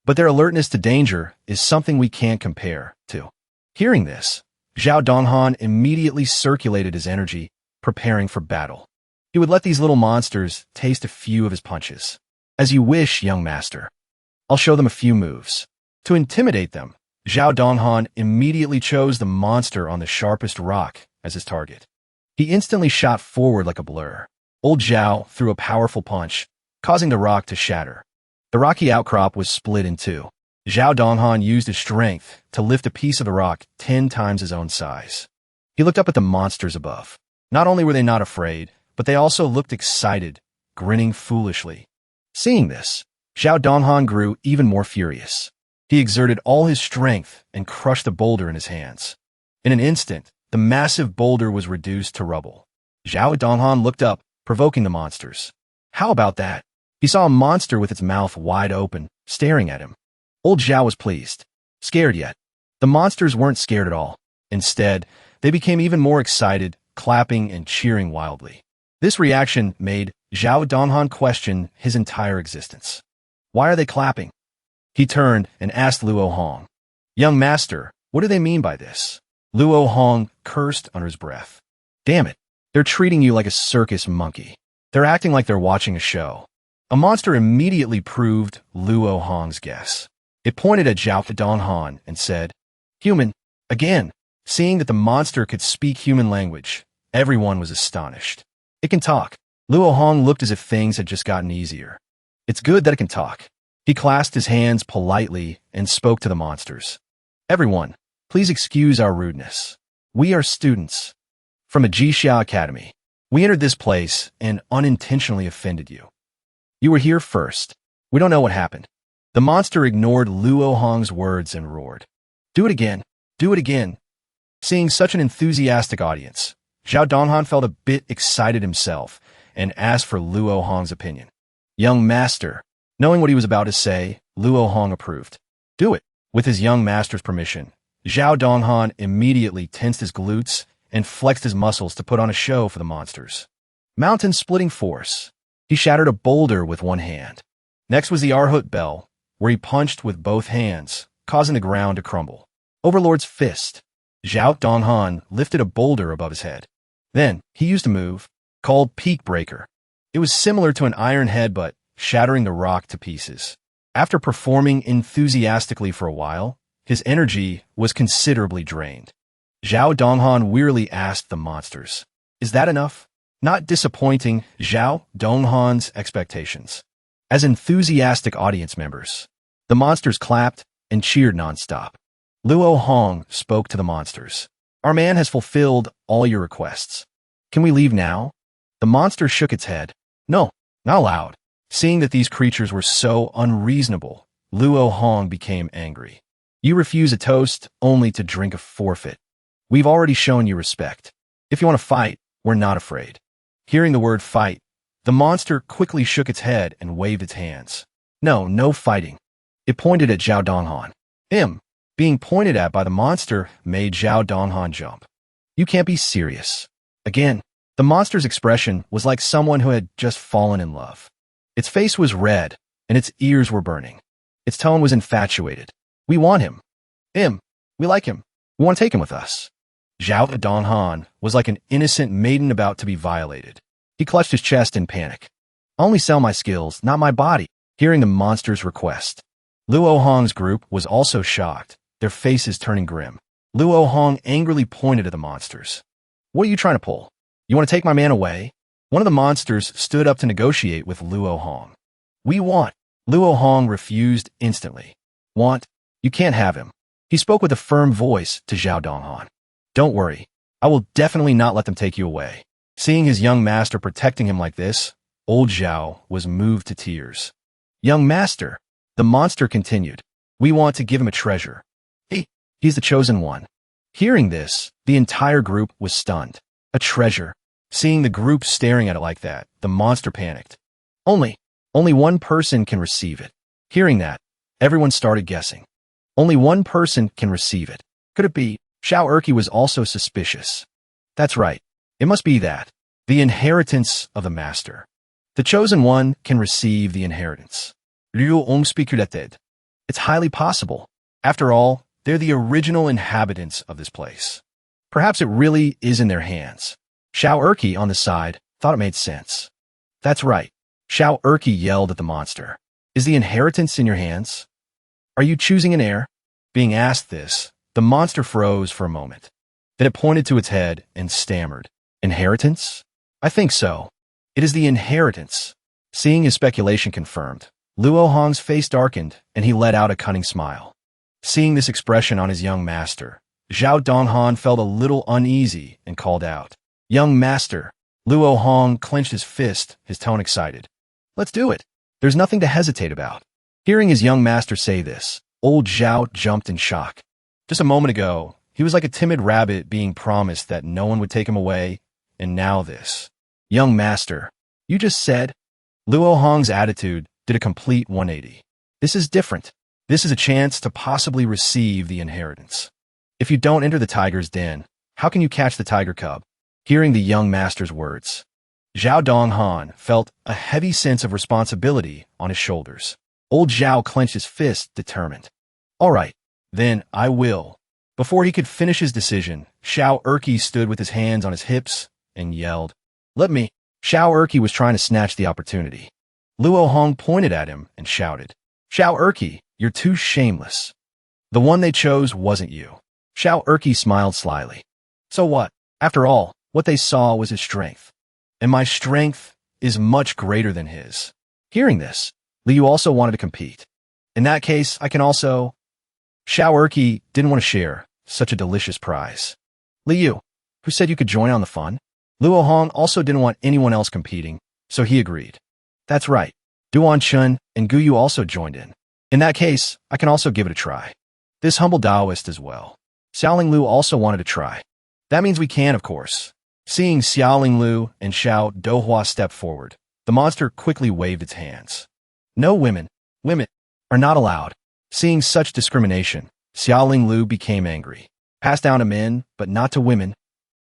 but their alertness to danger is something we can't compare to. Hearing this, Zhao Donghan immediately circulated his energy, preparing for battle. He would let these little monsters taste a few of his punches. As you wish, young master. I'll show them a few moves. To intimidate them, Zhao Donghan immediately chose the monster on the sharpest rock as his target. He instantly shot forward like a blur. Old Zhao threw a powerful punch, causing the rock to shatter. The rocky outcrop was split in two. Zhao Donghan used his strength to lift a piece of the rock 10 times his own size. He looked up at the monsters above. Not only were they not afraid, but they also looked excited, grinning foolishly. Seeing this, Zhao Donghan grew even more furious. He exerted all his strength and crushed the boulder in his hands. In an instant, the massive boulder was reduced to rubble. Zhao Donghan looked up, provoking the monsters. How about that? He saw a monster with its mouth wide open, staring at him. Old Zhao was pleased. Scared yet? The monsters weren't scared at all. Instead, they became even more excited, clapping and cheering wildly. This reaction made Zhao Donghan questioned his entire existence. Why are they clapping? He turned and asked Luo Hong. Young master, what do they mean by this? Luo Hong cursed under his breath. Damn it, they're treating you like a circus monkey. They're acting like they're watching a show. A monster immediately proved Luo Hong's guess. It pointed at Zhao Donghan and said, Human, again. Seeing that the monster could speak human language, everyone was astonished. It can talk. Luo Hong looked as if things had just gotten easier. It's good that it can talk. He clasped his hands politely and spoke to the monsters. Everyone, please excuse our rudeness. We are students from a Jixia Academy. We entered this place and unintentionally offended you. You were here first. We don't know what happened. The monster ignored Luo Hong's words and roared. Do it again. Do it again. Seeing such an enthusiastic audience, Zhao Donghan felt a bit excited himself and asked for Luo Hong's opinion. Young master. Knowing what he was about to say, Luo Hong approved. Do it. With his young master's permission, Zhao Donghan immediately tensed his glutes and flexed his muscles to put on a show for the monsters. Mountain-splitting force. He shattered a boulder with one hand. Next was the Arhut Bell, where he punched with both hands, causing the ground to crumble. Overlord's Fist. Zhao Donghan lifted a boulder above his head. Then, he used a move called Peak Breaker. It was similar to an iron headbutt, shattering the rock to pieces. After performing enthusiastically for a while, his energy was considerably drained. Zhao Donghan wearily asked the monsters, Is that enough? Not disappointing Zhao Donghan's expectations. As enthusiastic audience members, the monsters clapped and cheered nonstop. Luo Hong spoke to the monsters. Our man has fulfilled all your requests. Can we leave now? The monster shook its head. No, not allowed. Seeing that these creatures were so unreasonable, Luo Hong became angry. You refuse a toast only to drink a forfeit. We've already shown you respect. If you want to fight, we're not afraid. Hearing the word fight, the monster quickly shook its head and waved its hands. No fighting. It pointed at Zhao Donghan. Being pointed at by the monster made Zhao Donghan jump. You can't be serious. Again, the monster's expression was like someone who had just fallen in love. Its face was red, and its ears were burning. Its tone was infatuated. We want him. We like him. We want to take him with us. Zhao Donghan was like an innocent maiden about to be violated. He clutched his chest in panic. I only sell my skills, not my body. Hearing the monster's request, Luo Hong's group was also shocked, their faces turning grim. Luo Hong angrily pointed at the monsters. What are you trying to pull? You want to take my man away? One of the monsters stood up to negotiate with Luo Hong. We want. Luo Hong refused instantly. Want? You can't have him. He spoke with a firm voice to Zhao Donghan. Don't worry. I will definitely not let them take you away. Seeing his young master protecting him like this, old Zhao was moved to tears. Young master, the monster continued. We want to give him a treasure. He's the chosen one. Hearing this, the entire group was stunned. A treasure. Seeing the group staring at it like that, the monster panicked. Only one person can receive it. Hearing that, everyone started guessing. Only one person can receive it. Could it be? Xiao Erqi was also suspicious. That's right. It must be that. The inheritance of the master. The chosen one can receive the inheritance. It's highly possible. After all, they're the original inhabitants of this place. Perhaps it really is in their hands. Xiao Erqi, on the side, thought it made sense. That's right. Xiao Erqi yelled at the monster. Is the inheritance in your hands? Are you choosing an heir? Being asked this, the monster froze for a moment. Then it pointed to its head and stammered. Inheritance? I think so. It is the inheritance. Seeing his speculation confirmed, Luo Hong's face darkened and he let out a cunning smile. Seeing this expression on his young master, Zhao Donghan felt a little uneasy and called out. Young master. Luo Hong clenched his fist, his tone excited. Let's do it. There's nothing to hesitate about. Hearing his young master say this, old Zhao jumped in shock. Just a moment ago, he was like a timid rabbit being promised that no one would take him away, and now this. Young master, you just said? Luo Hong's attitude did a complete 180. This is different. This is a chance to possibly receive the inheritance. If you don't enter the tiger's den, how can you catch the tiger cub? Hearing the young master's words, Zhao Donghan felt a heavy sense of responsibility on his shoulders. Old Zhao clenched his fist, determined. All right, then I will. Before he could finish his decision, Xiao Erqi stood with his hands on his hips and yelled, Let me. Xiao Erqi was trying to snatch the opportunity. Luo Hong pointed at him and shouted, Xiao Erqi, you're too shameless. The one they chose wasn't you. Xiao Erqi smiled slyly. So what? After all, what they saw was his strength. And my strength is much greater than his. Hearing this, Liu also wanted to compete. In that case, I can also... Xiao Erqi didn't want to share such a delicious prize. Liu, who said you could join on the fun? Luo Hong also didn't want anyone else competing, so he agreed. That's right. Duan Chun and Gu Yu also joined in. In that case, I can also give it a try. This humble Taoist as well. Xiaoling Lu also wanted to try. That means we can, of course. Seeing Xiaoling Lu and Xiao Dohua step forward, the monster quickly waved its hands. No women. Women are not allowed. Seeing such discrimination, Xiaoling Lu became angry. Passed down to men, but not to women.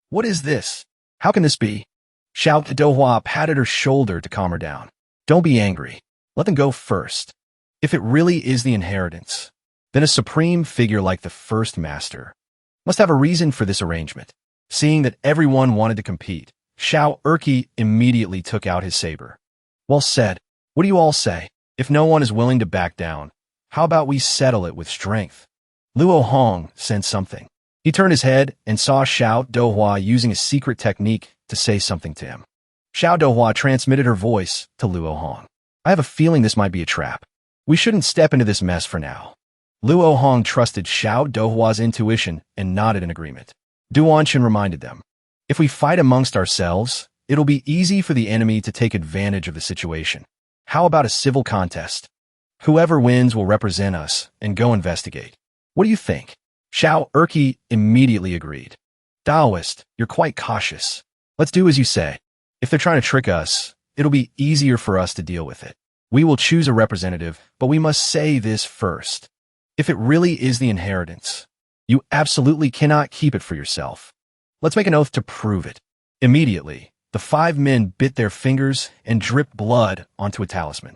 What is this? How can this be? Xiao Dohua patted her shoulder to calm her down. Don't be angry. Let them go first. If it really is the inheritance, then a supreme figure like the first master must have a reason for this arrangement. Seeing that everyone wanted to compete, Xiao Erqi immediately took out his saber. Well said. What do you all say? If no one is willing to back down, how about we settle it with strength? Luo Hong sensed something. He turned his head and saw Xiao Dohua using a secret technique to say something to him. Xiao Dohua transmitted her voice to Luo Hong. I have a feeling this might be a trap. We shouldn't step into this mess for now. Luo Hong trusted Xiao Dohua's intuition and nodded in agreement. Duanshan reminded them, if we fight amongst ourselves, it'll be easy for the enemy to take advantage of the situation. How about a civil contest? Whoever wins will represent us and go investigate. What do you think? Xiao Erqi immediately agreed. Taoist, you're quite cautious. Let's do as you say. If they're trying to trick us, it'll be easier for us to deal with it. We will choose a representative, but we must say this first. If it really is the inheritance, you absolutely cannot keep it for yourself. Let's make an oath to prove it. Immediately, the 5 men bit their fingers and dripped blood onto a talisman.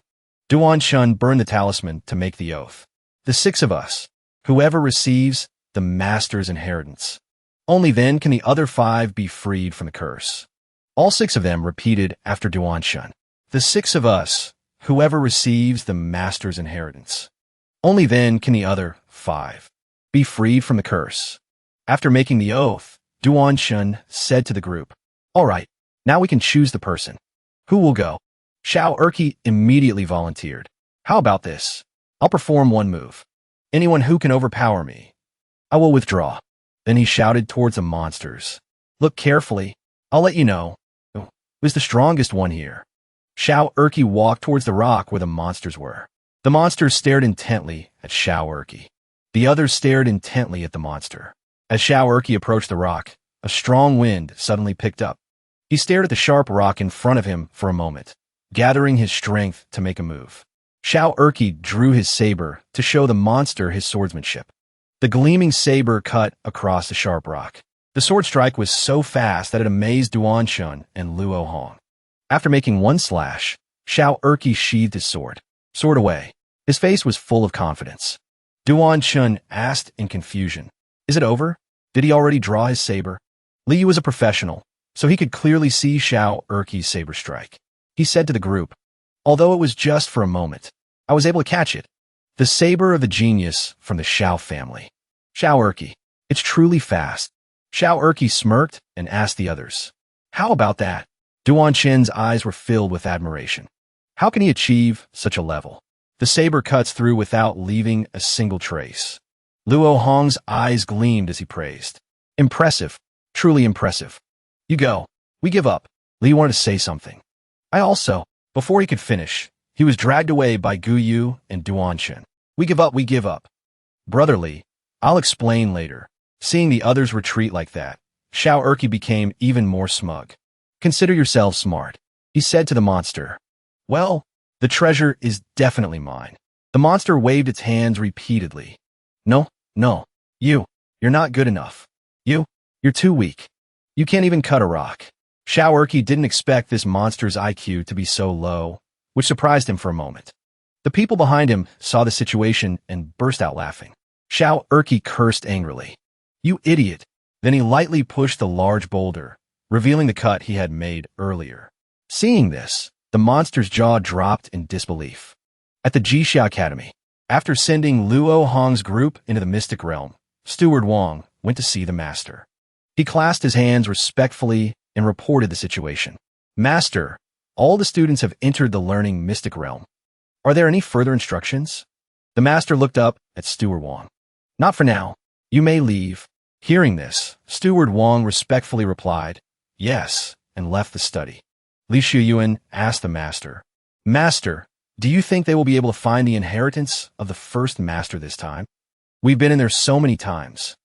Duan Shun burned the talisman to make the oath. The 6 of us, whoever receives the master's inheritance. Only then can the other 5 be freed from the curse. All 6 of them repeated after Duan Shun. The 6 of us, whoever receives the master's inheritance. Only then can the other 5 be freed from the curse. After making the oath, Duan Shun said to the group, All right, now we can choose the person. Who will go? Xiao Erqi immediately volunteered. How about this? I'll perform one move. Anyone who can overpower me, I will withdraw. Then he shouted towards the monsters. Look carefully. I'll let you know who's the strongest one here. Xiao Erqi walked towards the rock where the monsters were. The monsters stared intently at Xiao Erqi. The others stared intently at the monster. As Xiao Erqi approached the rock, a strong wind suddenly picked up. He stared at the sharp rock in front of him for a moment, gathering his strength to make a move. Xiao Erqi drew his saber to show the monster his swordsmanship. The gleaming saber cut across the sharp rock. The sword strike was so fast that it amazed Duan Shun and Luo Hong. After making one slash, Xiao Erqi sheathed his sword. Sword away. His face was full of confidence. Duan Shun asked in confusion, Is it over? Did he already draw his saber? Liu was a professional, so he could clearly see Xiao Erqi's saber strike. He said to the group, Although it was just for a moment, I was able to catch it. The saber of the genius from the Xiao family. Xiao Erqi, it's truly fast. Xiao Erqi smirked and asked the others, How about that? Duan Shen's eyes were filled with admiration. How can he achieve such a level? The saber cuts through without leaving a single trace. Luo Hong's eyes gleamed as he praised. Impressive. Truly impressive. You go. We give up. Li wanted to say something. I also. Before he could finish, he was dragged away by Gu Yu and Duan Shen. We give up, we give up. Brotherly, I'll explain later. Seeing the others retreat like that, Xiao Erqi became even more smug. Consider yourselves smart, he said to the monster. Well, the treasure is definitely mine. The monster waved its hands repeatedly. No, you're not good enough. You're too weak. You can't even cut a rock. Xiao Erqi didn't expect this monster's IQ to be so low, which surprised him for a moment. The people behind him saw the situation and burst out laughing. Xiao Erqi cursed angrily. "You idiot!" Then he lightly pushed the large boulder, revealing the cut he had made earlier. Seeing this, the monster's jaw dropped in disbelief. At the Jixia Academy, after sending Luo Hong's group into the Mystic Realm, Steward Wang went to see the master. He clasped his hands respectfully and reported the situation. "Master, all the students have entered the learning Mystic Realm. Are there any further instructions?" The master looked up at Steward Wang. "Not for now. You may leave." Hearing this, Steward Wang respectfully replied, "Yes," and left the study. Li Shuyuan asked the master, "Master, do you think they will be able to find the inheritance of the first master this time? We've been in there so many times,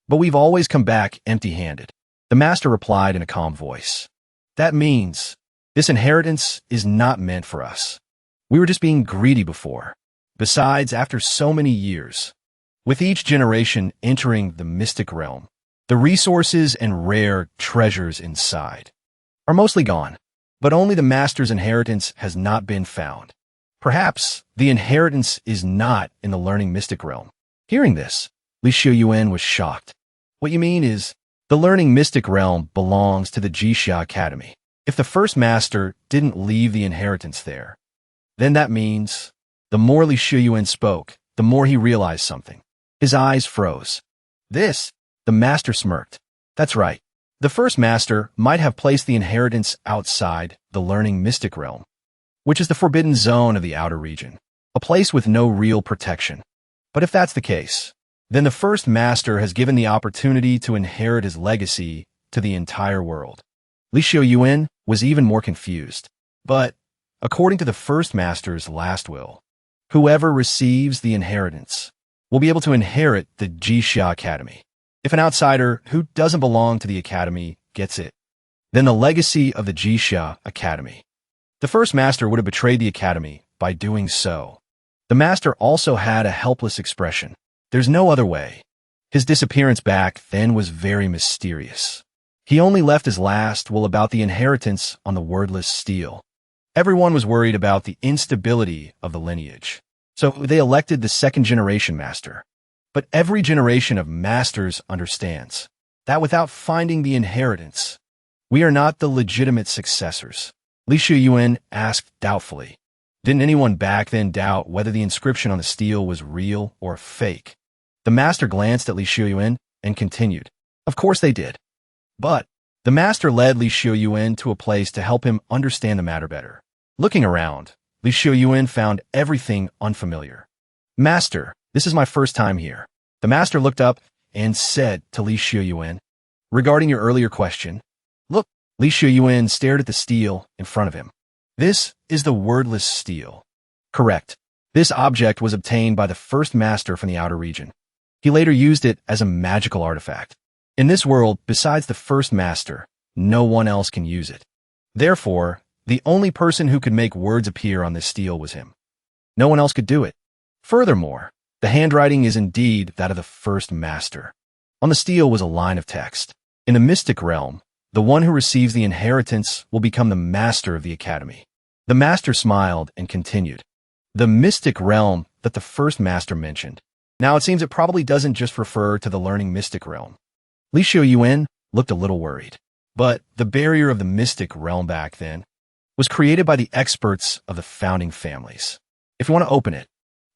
but we've always come back empty-handed." The master replied in a calm voice, "That means this inheritance is not meant for us. We were just being greedy before. Besides, after so many years, with each generation entering the mystic realm, the resources and rare treasures inside are mostly gone, but only the master's inheritance has not been found. Perhaps the inheritance is not in the learning mystic realm." Hearing this, Li Shuyuan was shocked. "What you mean is, the learning mystic realm belongs to the Jixia Academy. If the first master didn't leave the inheritance there, then that means..." The more Li Shuyuan spoke, the more he realized something. His eyes froze. "This," the master smirked. "That's right. The first master might have placed the inheritance outside the learning mystic realm, which is the forbidden zone of the outer region, a place with no real protection. But if that's the case, then the first master has given the opportunity to inherit his legacy to the entire world." Li Shuyuan was even more confused. "But, according to the first master's last will, whoever receives the inheritance will be able to inherit the Jixia Academy. If an outsider who doesn't belong to the academy gets it, then the legacy of the Jixia Academy. The first master would have betrayed the academy by doing so." The master also had a helpless expression. There's no other way. His disappearance back then was very mysterious. He only left his last will about the inheritance on the wordless stele. Everyone was worried about the instability of the lineage, so they elected the second generation master. But every generation of masters understands that without finding the inheritance, we are not the legitimate successors. Li Shuyuan asked doubtfully. Didn't anyone back then doubt whether the inscription on the stele was real or fake? The master glanced at Li Shuyuan and continued. Of course they did. But the master led Li Shuyuan to a place to help him understand the matter better. Looking around, Li Shuyuan found everything unfamiliar. "Master, this is my first time here." The master looked up and said to Li Shuyuan, "Regarding your earlier question, look." Li Shuyuan stared at the stele in front of him. "This is the wordless stele." "Correct. This object was obtained by the first master from the outer region. He later used it as a magical artifact. In this world, besides the first master, no one else can use it. Therefore, the only person who could make words appear on this stele was him. No one else could do it. Furthermore, the handwriting is indeed that of the first master. On the stele was a line of text. In the mystic realm, the one who receives the inheritance will become the master of the academy." The master smiled and continued. "The mystic realm that the first master mentioned. Now it seems it probably doesn't just refer to the learning mystic realm." Li Shuyuan looked a little worried. But the barrier of the mystic realm back then was created by the experts of the founding families. If you want to open it,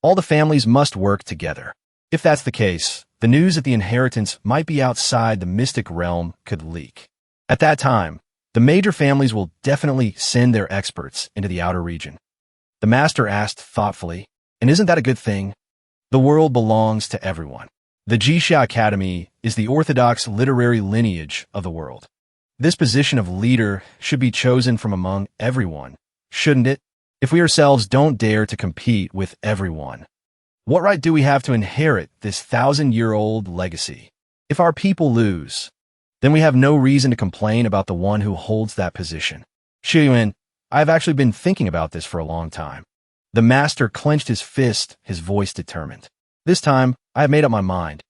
all the families must work together. If that's the case, the news that the inheritance might be outside the mystic realm could leak. At that time, the major families will definitely send their experts into the outer region. The master asked thoughtfully, "And isn't that a good thing? The world belongs to everyone. The Jixia Academy is the orthodox literary lineage of the world. This position of leader should be chosen from among everyone, shouldn't it? If we ourselves don't dare to compete with everyone, what right do we have to inherit this 1,000-year-old legacy? If our people lose, then we have no reason to complain about the one who holds that position." "Shuyuan, I've actually been thinking about this for a long time." The master clenched his fist, his voice determined. "This time, I have made up my mind."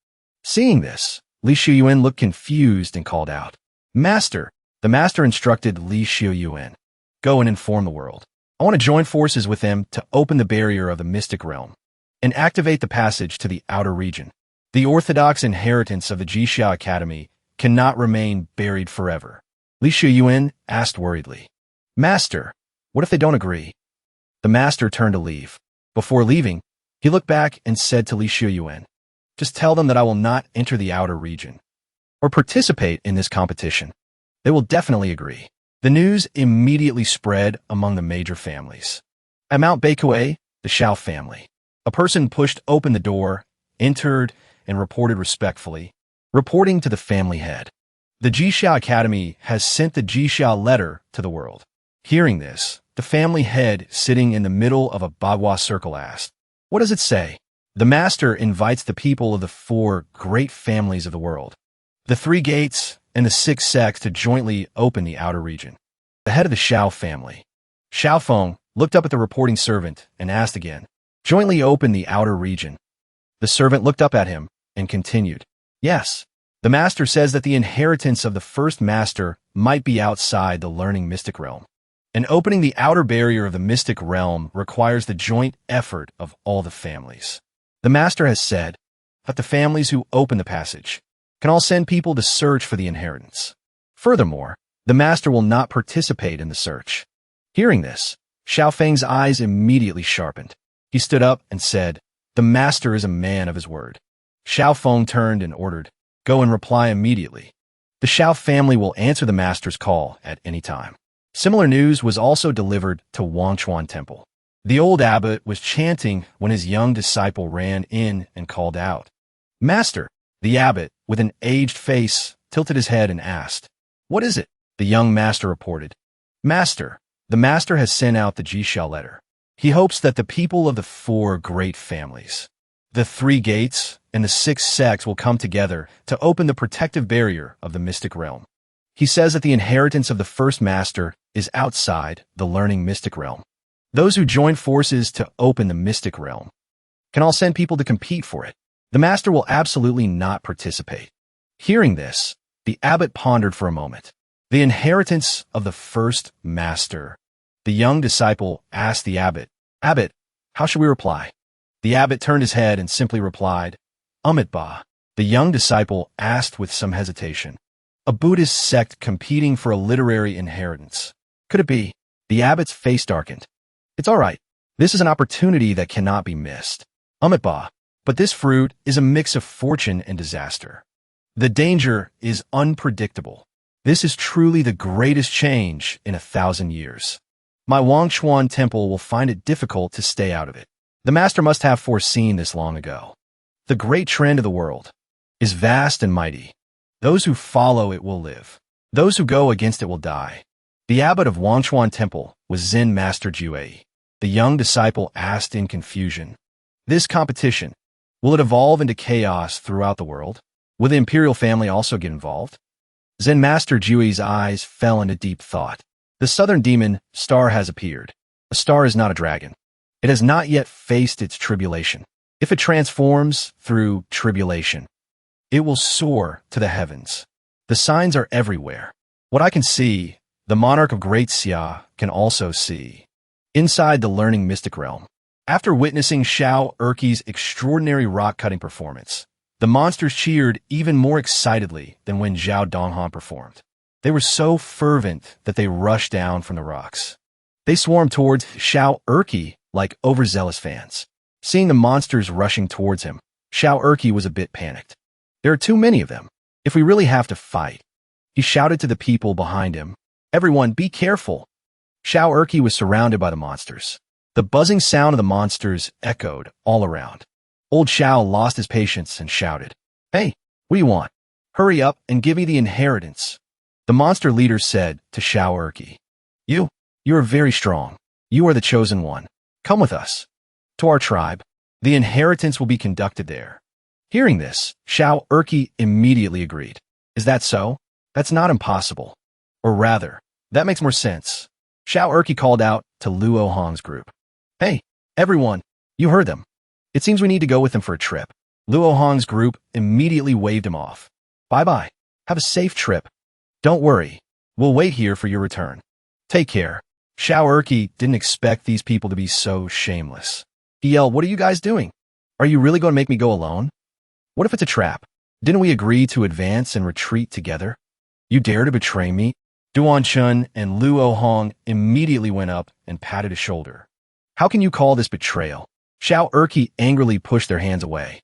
Seeing this, Li Shuyuan looked confused and called out, "Master, The master instructed Li Xiuyuan, "Go and inform the world. I want to join forces with them to open the barrier of the mystic realm and activate the passage to the outer region. The orthodox inheritance of the Jixia Academy cannot remain buried forever." Li Xiuyuan asked worriedly, "Master, what if they don't agree?" The master turned to leave. Before leaving, he looked back and said to Li Xiuyuan, "Just tell them that I will not enter the outer region or participate in this competition. They will definitely agree." The news immediately spread among the major families. At Mount Beikue, the Shao family, a person pushed open the door, entered, and reported respectfully, reporting to the family head, "The Jixia Academy has sent the Jixia letter to the world." Hearing this, the family head sitting in the middle of a bagua circle asked, "What does it say?" The master invites the people of the 4 great families of the world, the 3 gates, and the 6 sects to jointly open the outer region. The head of the Shao family, Shao Feng, looked up at the reporting servant and asked again, "Jointly open the outer region?" The servant looked up at him and continued, "Yes. The master says that the inheritance of the first master might be outside the learning mystic realm. And opening the outer barrier of the mystic realm requires the joint effort of all the families. The master has said that the families who open the passage can all send people to search for the inheritance. Furthermore, the master will not participate in the search." Hearing this, Xiao Feng's eyes immediately sharpened. He stood up and said, "The master is a man of his word." Xiao Feng turned and ordered, "Go and reply immediately. The Xiao family will answer the master's call at any time." Similar news was also delivered to Wangchuan Temple. The old abbot was chanting when his young disciple ran in and called out, "Master!" The abbot, with an aged face, tilted his head and asked, "What is it?" The young master reported, "Master, the master has sent out the Jixia letter. He hopes that the people of the 4 great families, the 3 gates, and the 6 sects will come together to open the protective barrier of the mystic realm. He says that the inheritance of the first master is outside the learning mystic realm. Those who join forces to open the mystic realm can all send people to compete for it. The master will absolutely not participate." Hearing this, the abbot pondered for a moment. The inheritance of the first master. The young disciple asked the abbot, "Abbot, how should we reply?" The abbot turned his head and simply replied, "Amitabha." The young disciple asked with some hesitation, "A Buddhist sect competing for a literary inheritance. Could it be?" The abbot's face darkened. "It's all right. This is an opportunity that cannot be missed. Amitabha. But this fruit is a mix of fortune and disaster. The danger is unpredictable. This is truly the greatest change in 1,000 years. My Wangchuan temple will find it difficult to stay out of it. The master must have foreseen this long ago. The great trend of the world is vast and mighty. Those who follow it will live. Those who go against it will die." The abbot of Wangchuan temple was Zen Master Jue. The young disciple asked in confusion, "This competition, will it evolve into chaos throughout the world? Will the imperial family also get involved?" Zen Master Jue's eyes fell into deep thought. The southern demon, Star, has appeared. A star is not a dragon. It has not yet faced its tribulation. If it transforms through tribulation, it will soar to the heavens. The signs are everywhere. What I can see, the monarch of Great Xia can also see. Inside the learning mystic realm. After witnessing Shao Erqi's extraordinary rock-cutting performance, the monsters cheered even more excitedly than when Zhao Donghan performed. They were so fervent that they rushed down from the rocks. They swarmed towards Shao Erqi like overzealous fans. Seeing the monsters rushing towards him, Shao Erqi was a bit panicked. "There are too many of them. If we really have to fight," he shouted to the people behind him, "Everyone, be careful." Shao Erqi was surrounded by the monsters. The buzzing sound of the monsters echoed all around. Old Shao lost his patience and shouted, "Hey, what do you want? Hurry up and give me the inheritance." The monster leader said to Shao Erqi, You are very strong. You are the chosen one. Come with us to our tribe. The inheritance will be conducted there." Hearing this, Shao Erqi immediately agreed. "Is that so? That's not impossible. Or rather, that makes more sense." Shao Erqi called out to Luo Hong's group, "Hey, everyone, you heard them. It seems we need to go with them for a trip." Luo Hong's group immediately waved him off. "Bye-bye. Have a safe trip. Don't worry. We'll wait here for your return. Take care. Xiao Erqi didn't expect these people to be so shameless. He yelled, "What are you guys doing? Are you really going to make me go alone? What if it's a trap? Didn't we agree to advance and retreat together? You dare to betray me?" Duan Chun and Luo Hong immediately went up and patted his shoulder. "How can you call this betrayal?" Xiao Erqi angrily pushed their hands away.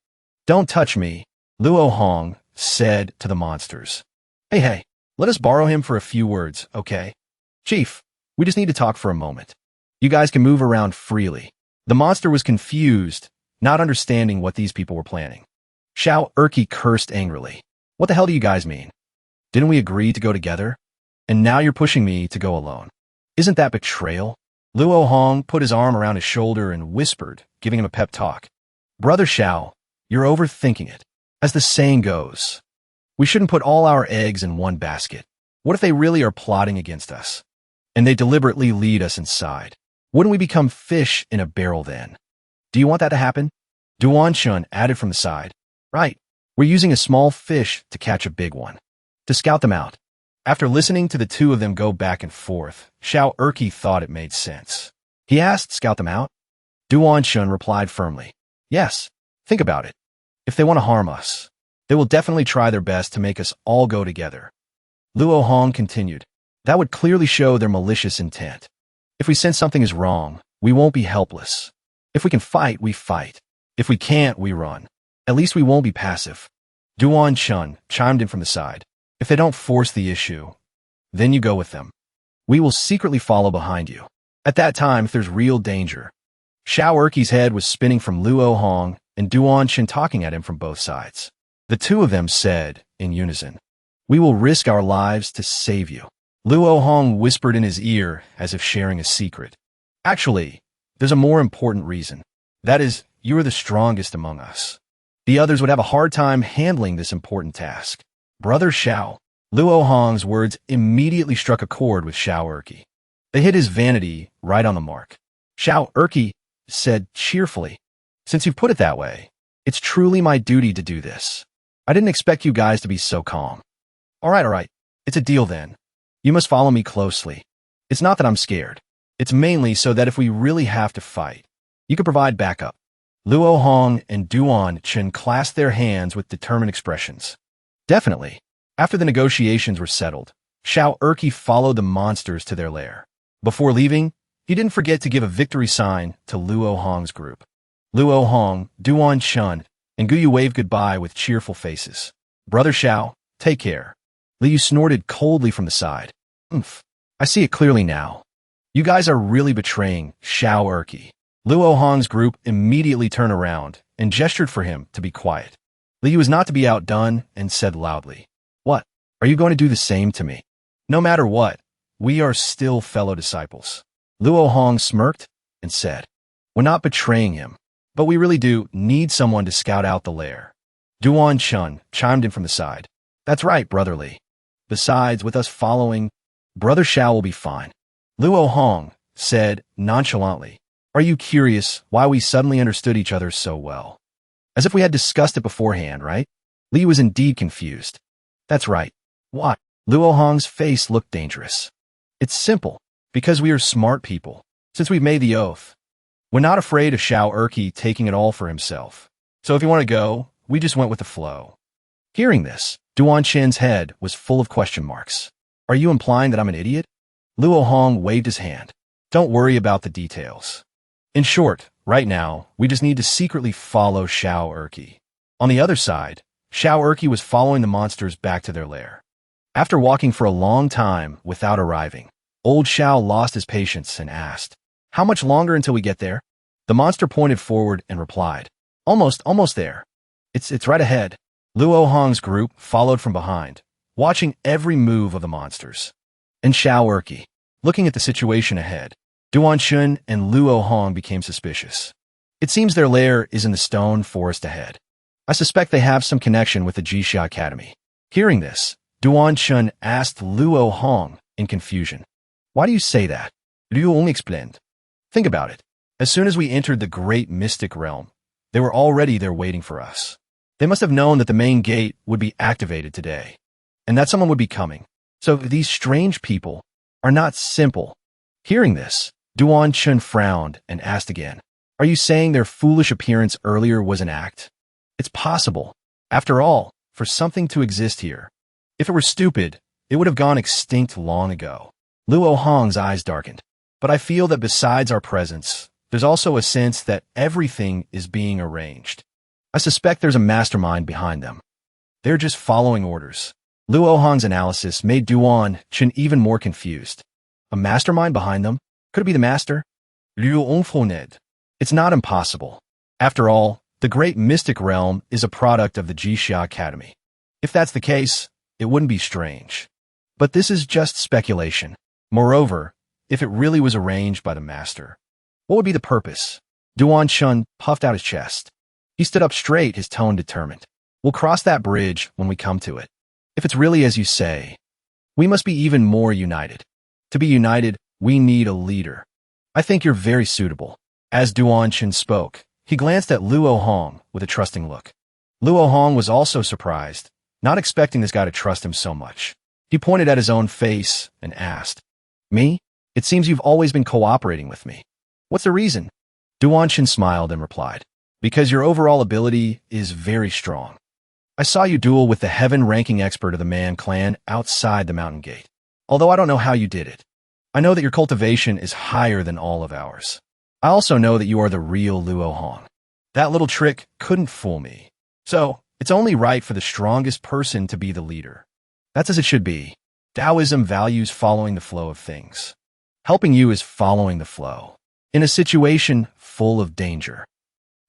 "Don't touch me," Luo Hong said to the monsters. Hey, let us borrow him for a few words, okay? Chief, we just need to talk for a moment. You guys can move around freely. The monster was confused, not understanding what these people were planning. Xiao Erqi cursed angrily. "What the hell do you guys mean? Didn't we agree to go together? And now you're pushing me to go alone. Isn't that betrayal?" Luo Hong put his arm around his shoulder and whispered, giving him a pep talk. "Brother Xiao, you're overthinking it. As the saying goes, we shouldn't put all our eggs in one basket. What if they really are plotting against us? And they deliberately lead us inside? Wouldn't we become fish in a barrel then? Do you want that to happen?" Duan Chun added from the side. "Right. We're using a small fish to catch a big one. To scout them out." After listening to the two of them go back and forth, Xiao Erqi thought it made sense. He asked, "Scout them out?" Duan Chun replied firmly, "Yes. Think about it. If they want to harm us, they will definitely try their best to make us all go together." Luo Hong continued, "That would clearly show their malicious intent. If we sense something is wrong, we won't be helpless. If we can fight, we fight. If we can't, we run. At least we won't be passive." Duan Chun chimed in from the side. "If they don't force the issue, then you go with them. We will secretly follow behind you. At that time, if there's real danger." Xiao Erqi's head was spinning from Luo Hong and Duan Chun talking at him from both sides. The two of them said, in unison, "We will risk our lives to save you." Luo Hong whispered in his ear as if sharing a secret. "Actually, there's a more important reason. That is, you are the strongest among us. The others would have a hard time handling this important task." "Brother Xiao." Luo Hong's words immediately struck a chord with Xiao Erqi. They hit his vanity right on the mark. Xiao Erqi said cheerfully, "Since you've put it that way, it's truly my duty to do this. I didn't expect you guys to be so calm. All right. It's a deal then. You must follow me closely. It's not that I'm scared. It's mainly so that if we really have to fight, you can provide backup." Luo Hong and Duan Chun clasped their hands with determined expressions. "Definitely." After the negotiations were settled, Xiao Erqi followed the monsters to their lair. Before leaving, he didn't forget to give a victory sign to Luo Hong's group. Luo Hong, Duan Chun, and Guyu waved goodbye with cheerful faces. "Brother Xiao, take care." Liu snorted coldly from the side. "Oomph. I see it clearly now. You guys are really betraying Xiao Erqi." Luo Hong's group immediately turned around and gestured for him to be quiet. Liu was not to be outdone and said loudly, "What? Are you going to do the same to me? No matter what, we are still fellow disciples." Luo Hong smirked and said, "We're not betraying him, but we really do need someone to scout out the lair." Duan Chun chimed in from the side. "That's right, Brother Li. Besides, with us following, Brother Xiao will be fine." Luo Hong said nonchalantly, "Are you curious why we suddenly understood each other so well? As if we had discussed it beforehand, right?" Li was indeed confused. "That's right. Why?" Luo Hong's face looked dangerous. "It's simple. Because we are smart people. Since we've made the oath, we're not afraid of Xiao Erqi taking it all for himself. So if you want to go, we just went with the flow." Hearing this, Duan Chen's head was full of question marks. "Are you implying that I'm an idiot?" Luo Hong waved his hand. "Don't worry about the details. In short, right now, we just need to secretly follow Xiao Erqi." On the other side, Xiao Erqi was following the monsters back to their lair. After walking for a long time without arriving, old Xiao lost his patience and asked, "How much longer until we get there?" The monster pointed forward and replied, Almost there. It's right ahead." Luo Hong's group followed from behind, watching every move of the monsters. And Xiao Erqi, looking at the situation ahead, Duan Chun and Luo Hong became suspicious. It seems their lair is in the stone forest ahead. I suspect they have some connection with the Jixia Academy. Hearing this, Duan Chun asked Luo Hong in confusion, "Why do you say that?" Liu only explained, "Think about it. As soon as we entered the great mystic realm, they were already there waiting for us. They must have known that the main gate would be activated today, and that someone would be coming. So these strange people are not simple. Hearing this, Duan Chun frowned and asked again, "Are you saying their foolish appearance earlier was an act? It's possible. After all, for something to exist here. If it were stupid, it would have gone extinct long ago." Luo Hong's eyes darkened. "But I feel that besides our presence, there's also a sense that everything is being arranged. I suspect there's a mastermind behind them. They're just following orders." Luo Hong's analysis made Duan Chun even more confused. A mastermind behind them? Could it be the master? Luo. It's not impossible. After all, the great mystic realm is a product of the Jixia Academy. If that's the case, it wouldn't be strange. But this is just speculation. Moreover, if it really was arranged by the master, what would be the purpose? Duan Chun puffed out his chest. He stood up straight, his tone determined. "We'll cross that bridge when we come to it. If it's really as you say, we must be even more united. To be united, we need a leader. I think you're very suitable." As Duan Chun spoke, he glanced at Luo Hong with a trusting look. Luo Hong was also surprised, not expecting this guy to trust him so much. He pointed at his own face and asked, "Me? It seems you've always been cooperating with me. What's the reason?" Duan Chun smiled and replied, "Because your overall ability is very strong. I saw you duel with the heaven-ranking expert of the Man clan outside the mountain gate. Although I don't know how you did it. I know that your cultivation is higher than all of ours. I also know that you are the real Luo Hong. That little trick couldn't fool me. So, it's only right for the strongest person to be the leader. That's as it should be. Taoism values following the flow of things. Helping you is following the flow. In a situation full of danger.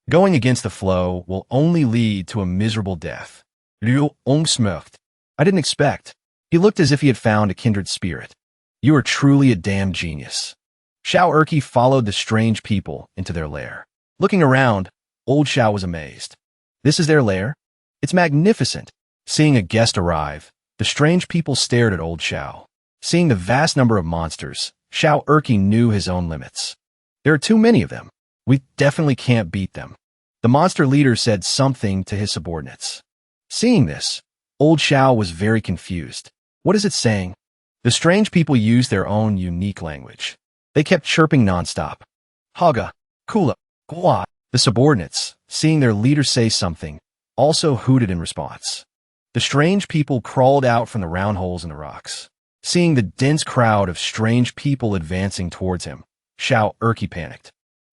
Going against the flow will only lead to a miserable death." Luo Hong smirked. "I didn't expect." He looked as if he had found a kindred spirit. "You are truly a damn genius." Shao Erqi followed the strange people into their lair. Looking around, old Shao was amazed. "This is their lair? It's magnificent." Seeing a guest arrive, the strange people stared at old Shao. Seeing the vast number of monsters, Shao Erqi knew his own limits. "There are too many of them. We definitely can't beat them." The monster leader said something to his subordinates. Seeing this, old Shao was very confused. What is it saying? The strange people used their own unique language. They kept chirping nonstop. Haga, Kula, Gua. The subordinates, seeing their leader say something, also hooted in response. The strange people crawled out from the round holes in the rocks. Seeing the dense crowd of strange people advancing towards him, Shao Erqi panicked.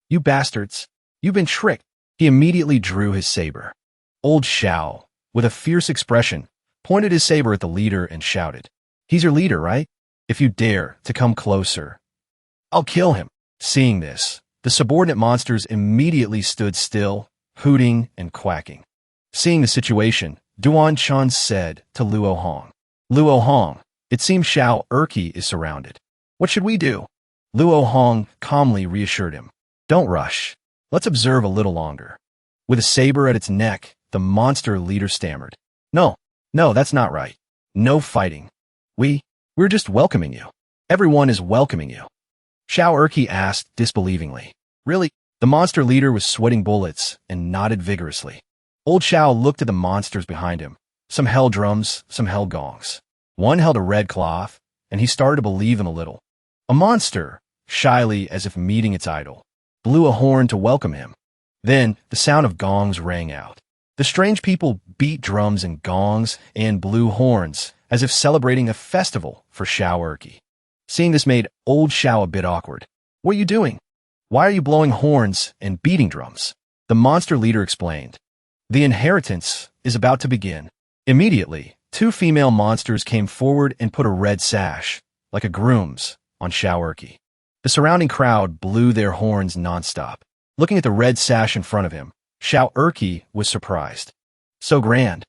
"You bastards, you've been tricked." He immediately drew his saber. Old Shao, with a fierce expression, pointed his saber at the leader and shouted, "He's your leader, right? If you dare to come closer, I'll kill him." Seeing this, the subordinate monsters immediately stood still, hooting and quacking. Seeing the situation, Duan Chun said to Luo Hong, "Luo Hong, it seems Shao Erqi is surrounded. What should we do?" Luo Hong calmly reassured him, "Don't rush. Let's observe a little longer." With a saber at its neck, the monster leader stammered, No, that's not right. No fighting. We're just welcoming you. Everyone is welcoming you." Shao Erqi asked disbelievingly, "Really?" The monster leader was sweating bullets and nodded vigorously. Old Shao looked at the monsters behind him. Some held drums, some held gongs. One held a red cloth, and he started to believe them a little. A monster, shyly as if meeting its idol, blew a horn to welcome him. Then the sound of gongs rang out. The strange people beat drums and gongs and blew horns, as if celebrating a festival for Shao Erqi. Seeing this made old Shao a bit awkward. "What are you doing? Why are you blowing horns and beating drums?" The monster leader explained. "The inheritance is about to begin." Immediately, two female monsters came forward and put a red sash, like a groom's, on Shao Erqi. The surrounding crowd blew their horns nonstop. Looking at the red sash in front of him, Shao Erqi was surprised. "So grand."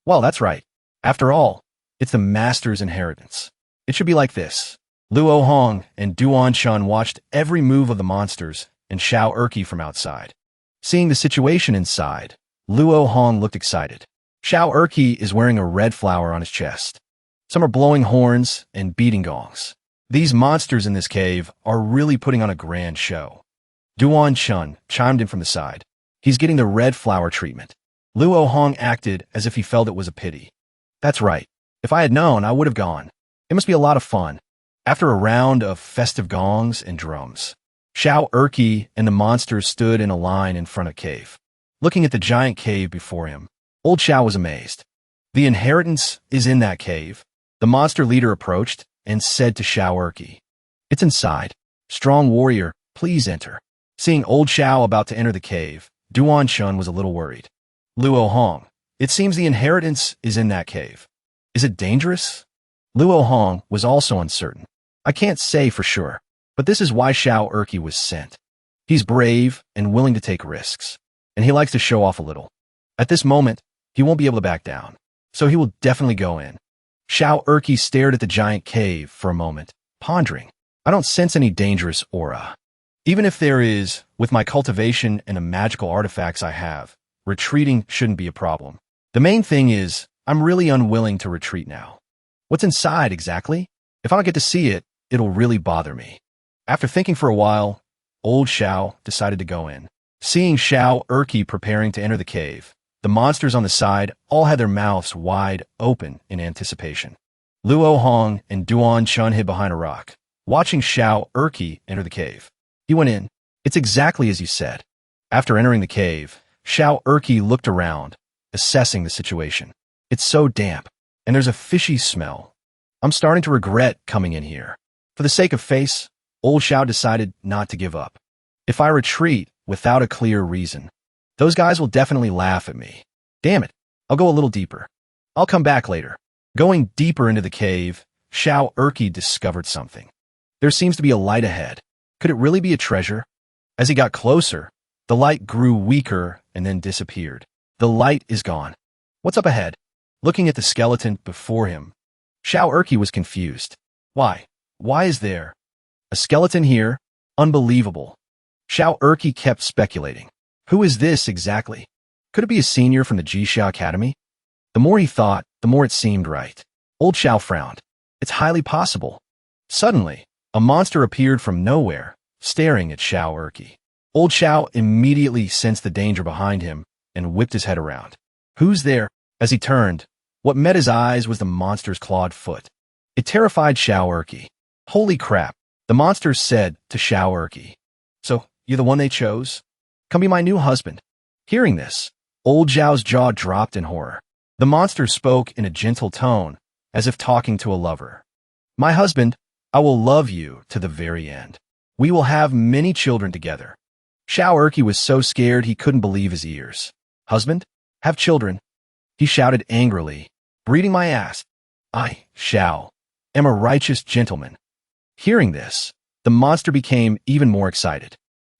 "Well, that's right. After all, it's the master's inheritance. It should be like this." Luo Hong and Duan Chun watched every move of the monsters and Shao Erqi from outside. Seeing the situation inside, Luo Hong looked excited. Shao Erqi is wearing a red flower on his chest. Some are blowing horns and beating gongs. These monsters in this cave are really putting on a grand show. Duan Chun chimed in from the side. "He's getting the red flower treatment." Luo Hong acted as if he felt it was a pity. "That's right. If I had known, I would have gone. It It must be a lot of fun. After a round of festive gongs and drums, Xiao Erqi and the monsters stood in a line in front of cave. Looking at the giant cave before him, old Xiao was amazed. The inheritance is in that cave. The monster leader approached and said to Xiao Erqi, "It's inside. Strong warrior, please enter." Seeing old Xiao about to enter the cave, Duan Shun was a little worried. Luo Hong, it seems the inheritance is in that cave. Is it dangerous? Luo Hong was also uncertain. I can't say for sure, but this is why Xiao Erqi was sent. He's brave and willing to take risks, and he likes to show off a little. At this moment, he won't be able to back down, so he will definitely go in. Xiao Erqi stared at the giant cave for a moment, pondering. I don't sense any dangerous aura. Even if there is, with my cultivation and the magical artifacts I have, retreating shouldn't be a problem. The main thing is, I'm really unwilling to retreat now. What's inside exactly? If I don't get to see it, it'll really bother me. After thinking for a while, old Xiao decided to go in. Seeing Xiao Erqi preparing to enter the cave, the monsters on the side all had their mouths wide open in anticipation. Luo Hong and Duan Shun hid behind a rock, watching Xiao Erqi enter the cave. He went in. It's exactly as you said. After entering the cave, Xiao Erqi looked around, assessing the situation. It's so damp, and there's a fishy smell. I'm starting to regret coming in here. For the sake of face, old Xiao decided not to give up. If I retreat without a clear reason, those guys will definitely laugh at me. Damn it, I'll go a little deeper. I'll come back later. Going deeper into the cave, Xiao Erqi discovered something. There seems to be a light ahead. Could it really be a treasure? As he got closer, the light grew weaker and then disappeared. The light is gone. What's up ahead? Looking at the skeleton before him, Xiao Erqi was confused. Why? Why is there a skeleton here? Unbelievable. Xiao Erqi kept speculating. Who is this exactly? Could it be a senior from the Jixia Academy? The more he thought, the more it seemed right. Old Xiao frowned. It's highly possible. Suddenly, a monster appeared from nowhere, staring at Xiao Erqi. Old Xiao immediately sensed the danger behind him and whipped his head around. Who's there? As he turned, what met his eyes was the monster's clawed foot. It terrified Xiao Erqi. Holy crap, the monster said to Xiao Erqi. So, you're the one they chose? Come be my new husband. Hearing this, old Xiao's jaw dropped in horror. The monster spoke in a gentle tone, as if talking to a lover. My husband, I will love you to the very end. We will have many children together. Xiao Erqi was so scared he couldn't believe his ears. Husband? Have children? He shouted angrily, breathing my ass. I, Xiao, am a righteous gentleman. Hearing this, the monster became even more excited.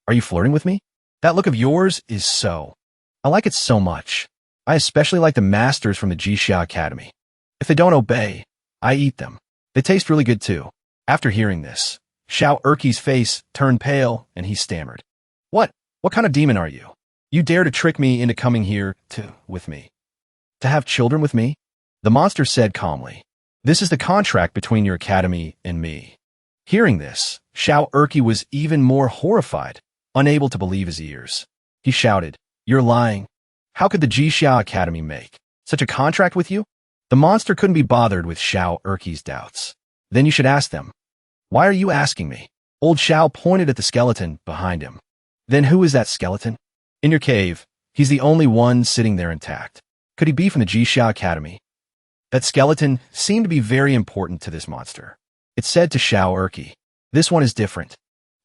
Are you flirting with me? That look of yours is so. I like it so much. I especially like the masters from the Jixia Academy. If they don't obey, I eat them. They taste really good too. After hearing this, Xiao Erqi's face turned pale and he stammered. What kind of demon are you? You dare to trick me into coming here with me? To have children with me? The monster said calmly. This is the contract between your academy and me. Hearing this, Xiao Erqi was even more horrified, unable to believe his ears. He shouted, You're lying. How could the Jixia Academy make such a contract with you? The monster couldn't be bothered with Xiao Erqi's doubts. Then you should ask them. Why are you asking me? Old Xiao pointed at the skeleton behind him. Then who is that skeleton? In your cave, he's the only one sitting there intact. Could he be from the Jixia Academy? That skeleton seemed to be very important to this monster. It said to Xiao Erqi, This one is different.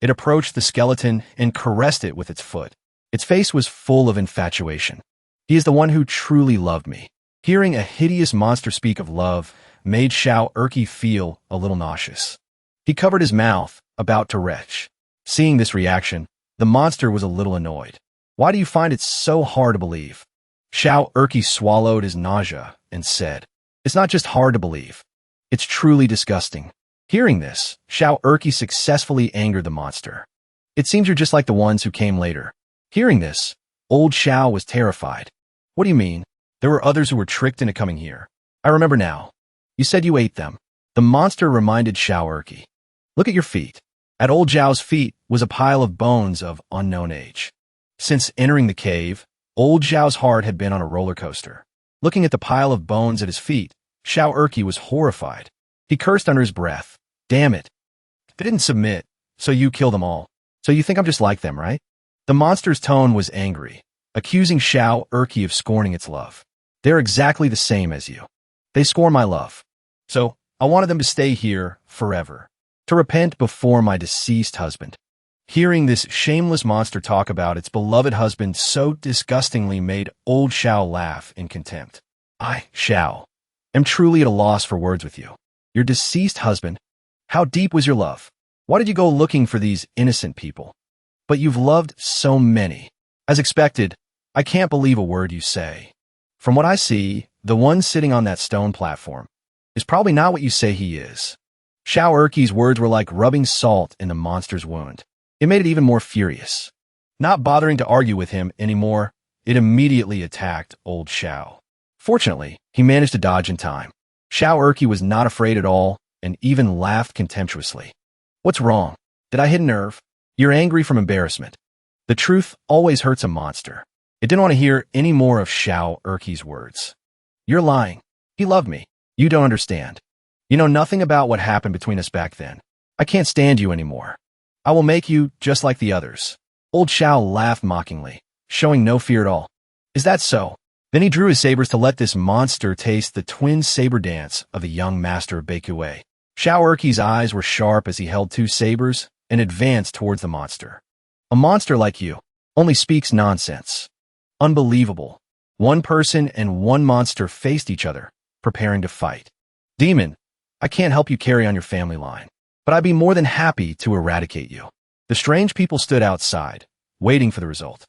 It approached the skeleton and caressed it with its foot. Its face was full of infatuation. He is the one who truly loved me. Hearing a hideous monster speak of love made Xiao Erqi feel a little nauseous. He covered his mouth, about to retch. Seeing this reaction, the monster was a little annoyed. Why do you find it so hard to believe? Xiao Erqi swallowed his nausea and said, It's not just hard to believe. It's truly disgusting. Hearing this, Xiao Erqi successfully angered the monster. It seems you're just like the ones who came later. Hearing this, old Xiao was terrified. What do you mean? There were others who were tricked into coming here. I remember now. You said you ate them. The monster reminded Xiao Erqi. Look at your feet. At old Zhao's feet was a pile of bones of unknown age. Since entering the cave, old Zhao's heart had been on a roller coaster. Looking at the pile of bones at his feet, Xiao Erqi was horrified. He cursed under his breath. Damn it. They didn't submit, so you kill them all. So you think I'm just like them, right? The monster's tone was angry, accusing Xiao Erqi of scorning its love. They're exactly the same as you. They scorn my love. So I wanted them to stay here forever, to repent before my deceased husband. Hearing this shameless monster talk about its beloved husband so disgustingly made old Xiao laugh in contempt. I, Xiao, am truly at a loss for words with you. Your deceased husband? How deep was your love? Why did you go looking for these innocent people? But you've loved so many. As expected, I can't believe a word you say. From what I see, the one sitting on that stone platform is probably not what you say he is. Xiao Erqi's words were like rubbing salt in the monster's wound. It made it even more furious. Not bothering to argue with him anymore, it immediately attacked old Xiao. Fortunately, he managed to dodge in time. Xiao Erqi was not afraid at all and even laughed contemptuously. What's wrong? Did I hit a nerve? You're angry from embarrassment. The truth always hurts a monster. It didn't want to hear any more of Xiao Erqi's words. You're lying. He loved me. You don't understand. You know nothing about what happened between us back then. I can't stand you anymore. I will make you just like the others. Old Xiao laughed mockingly, showing no fear at all. Is that so? Then he drew his sabers to let this monster taste the twin saber dance of the young master of Baikue. Xiao Erqi's eyes were sharp as he held two sabers and advanced towards the monster. A monster like you only speaks nonsense. Unbelievable. One person and one monster faced each other, preparing to fight. Demon, I can't help you carry on your family line, but I'd be more than happy to eradicate you. The strange people stood outside, waiting for the result.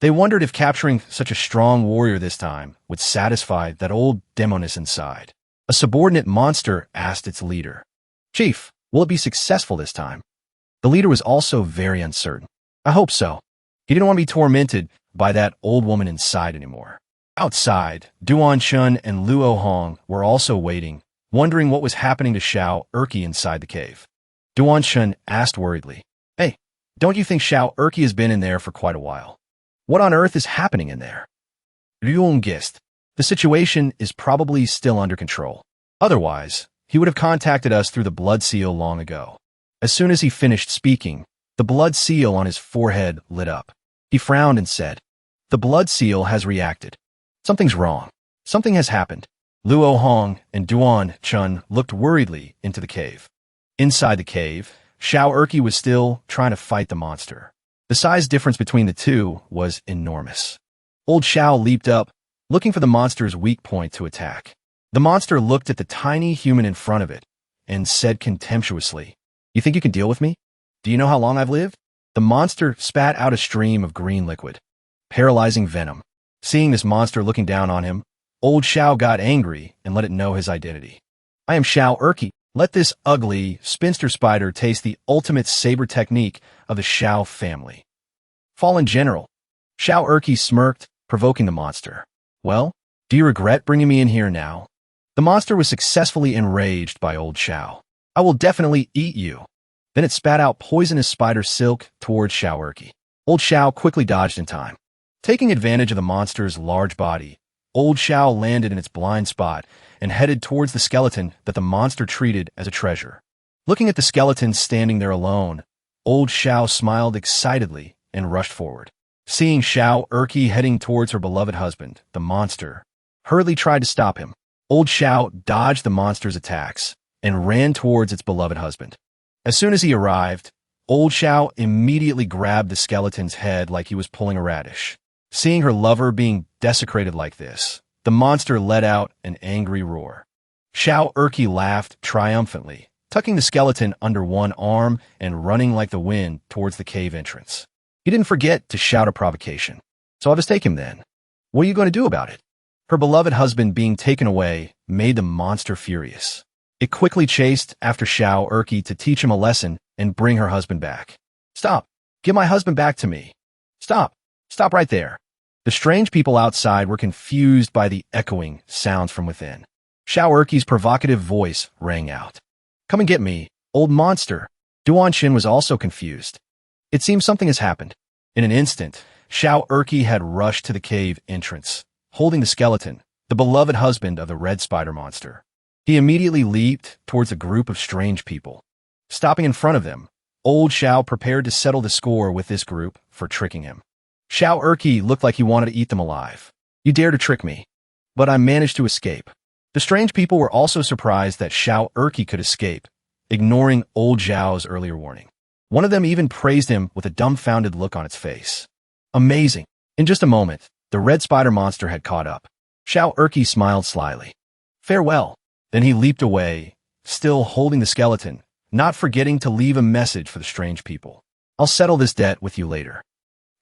They wondered if capturing such a strong warrior this time would satisfy that old demoness inside. A subordinate monster asked its leader, Chief, will it be successful this time? The leader was also very uncertain. I hope so. He didn't want to be tormented by that old woman inside anymore. Outside, Duan Chun and Luo Hong were also waiting, wondering what was happening to Xiao Erqi inside the cave. Duan Chun asked worriedly, Hey, don't you think Xiao Erqi has been in there for quite a while? What on earth is happening in there? Ryung guessed. The situation is probably still under control. Otherwise, he would have contacted us through the blood seal long ago. As soon as he finished speaking, the blood seal on his forehead lit up. He frowned and said, The blood seal has reacted. Something's wrong. Something has happened. Luo Hong and Duan Chun looked worriedly into the cave. Inside the cave, Xiao Erqi was still trying to fight the monster. The size difference between the two was enormous. Old Xiao leaped up, looking for the monster's weak point to attack. The monster looked at the tiny human in front of it and said contemptuously, You think you can deal with me? Do you know how long I've lived? The monster spat out a stream of green liquid, paralyzing venom. Seeing this monster looking down on him, old Xiao got angry and let it know his identity. I am Xiao Erqi. Let this ugly spinster spider taste the ultimate saber technique of the Xiao family. Fallen General. Xiao Erqi smirked, provoking the monster. Well, do you regret bringing me in here now? The monster was successfully enraged by old Xiao. I will definitely eat you. Then it spat out poisonous spider silk towards Xiao Erqi. Old Xiao quickly dodged in time. Taking advantage of the monster's large body, old Xiao landed in its blind spot and headed towards the skeleton that the monster treated as a treasure. Looking at the skeleton standing there alone, old Xiao smiled excitedly and rushed forward. Seeing Xiao Erqi heading towards her beloved husband, the monster hurriedly tried to stop him. Old Xiao dodged the monster's attacks and ran towards its beloved husband. As soon as he arrived, old Xiao immediately grabbed the skeleton's head like he was pulling a radish. Seeing her lover being desecrated like this, the monster let out an angry roar. Xiao Erqi laughed triumphantly, tucking the skeleton under one arm and running like the wind towards the cave entrance. He didn't forget to shout a provocation. So I'll just take him then. What are you going to do about it? Her beloved husband being taken away made the monster furious. It quickly chased after Xiao Erqi to teach him a lesson and bring her husband back. Stop! Give my husband back to me! Stop! Stop right there! The strange people outside were confused by the echoing sounds from within. Xiao Erqi's provocative voice rang out. Come and get me, old monster! Duan Xin was also confused. It seems something has happened. In an instant, Xiao Erqi had rushed to the cave entrance, holding the skeleton, the beloved husband of the red spider monster. He immediately leaped towards a group of strange people. Stopping in front of them, old Xiao prepared to settle the score with this group for tricking him. Xiao Erqi looked like he wanted to eat them alive. You dare to trick me. But I managed to escape. The strange people were also surprised that Xiao Erqi could escape, ignoring old Zhao's earlier warning. One of them even praised him with a dumbfounded look on its face. Amazing. In just a moment, the red spider monster had caught up. Xiao Erqi smiled slyly. Farewell. Then he leaped away, still holding the skeleton, not forgetting to leave a message for the strange people. I'll settle this debt with you later.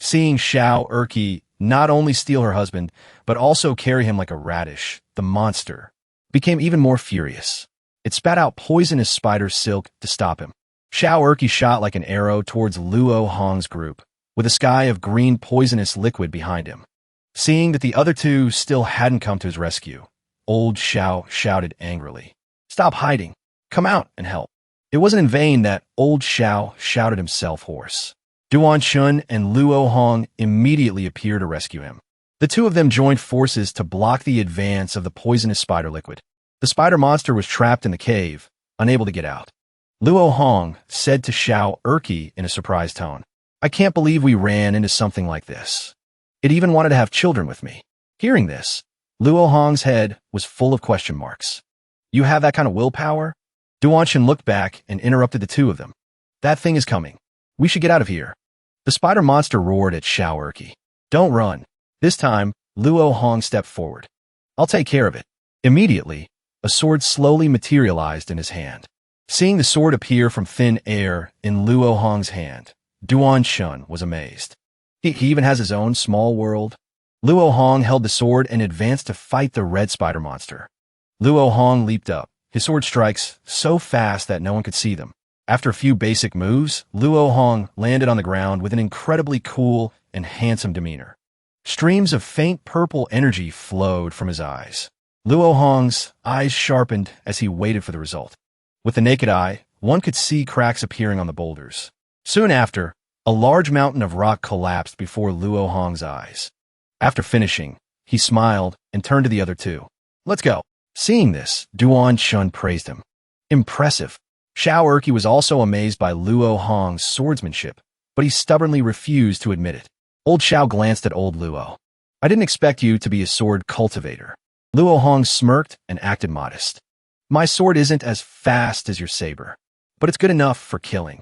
Seeing Xiao Erqi not only steal her husband, but also carry him like a radish, the monster became even more furious. It spat out poisonous spider silk to stop him. Xiao Erqi shot like an arrow towards Luo Hong's group, with a sky of green poisonous liquid behind him. Seeing that the other two still hadn't come to his rescue, old Xiao shouted angrily, Stop hiding! Come out and help! It wasn't in vain that old Xiao shouted himself hoarse. Duan Shun and Luo Hong immediately appeared to rescue him. The two of them joined forces to block the advance of the poisonous spider liquid. The spider monster was trapped in the cave, unable to get out. Luo Hong said to Xiao Erqi in a surprised tone, I can't believe we ran into something like this. It even wanted to have children with me. Hearing this, Luo Hong's head was full of question marks. You have that kind of willpower? Duanshin looked back and interrupted the two of them. That thing is coming. We should get out of here. The spider monster roared at Xiao Erqi. Don't run. This time, Luo Hong stepped forward. I'll take care of it. Immediately, a sword slowly materialized in his hand. Seeing the sword appear from thin air in Luo Hong's hand, Duan Shun was amazed. He even has his own small world. Luo Hong held the sword and advanced to fight the red spider monster. Luo Hong leaped up, his sword strikes so fast that no one could see them. After a few basic moves, Luo Hong landed on the ground with an incredibly cool and handsome demeanor. Streams of faint purple energy flowed from his eyes. Luo Hong's eyes sharpened as he waited for the result. With the naked eye, one could see cracks appearing on the boulders. Soon after, a large mountain of rock collapsed before Luo Hong's eyes. After finishing, he smiled and turned to the other two. Let's go. Seeing this, Duan Shun praised him. Impressive. Xiao Erqi was also amazed by Luo Hong's swordsmanship, but he stubbornly refused to admit it. Old Xiao glanced at old Luo. I didn't expect you to be a sword cultivator. Luo Hong smirked and acted modest. My sword isn't as fast as your saber, but it's good enough for killing.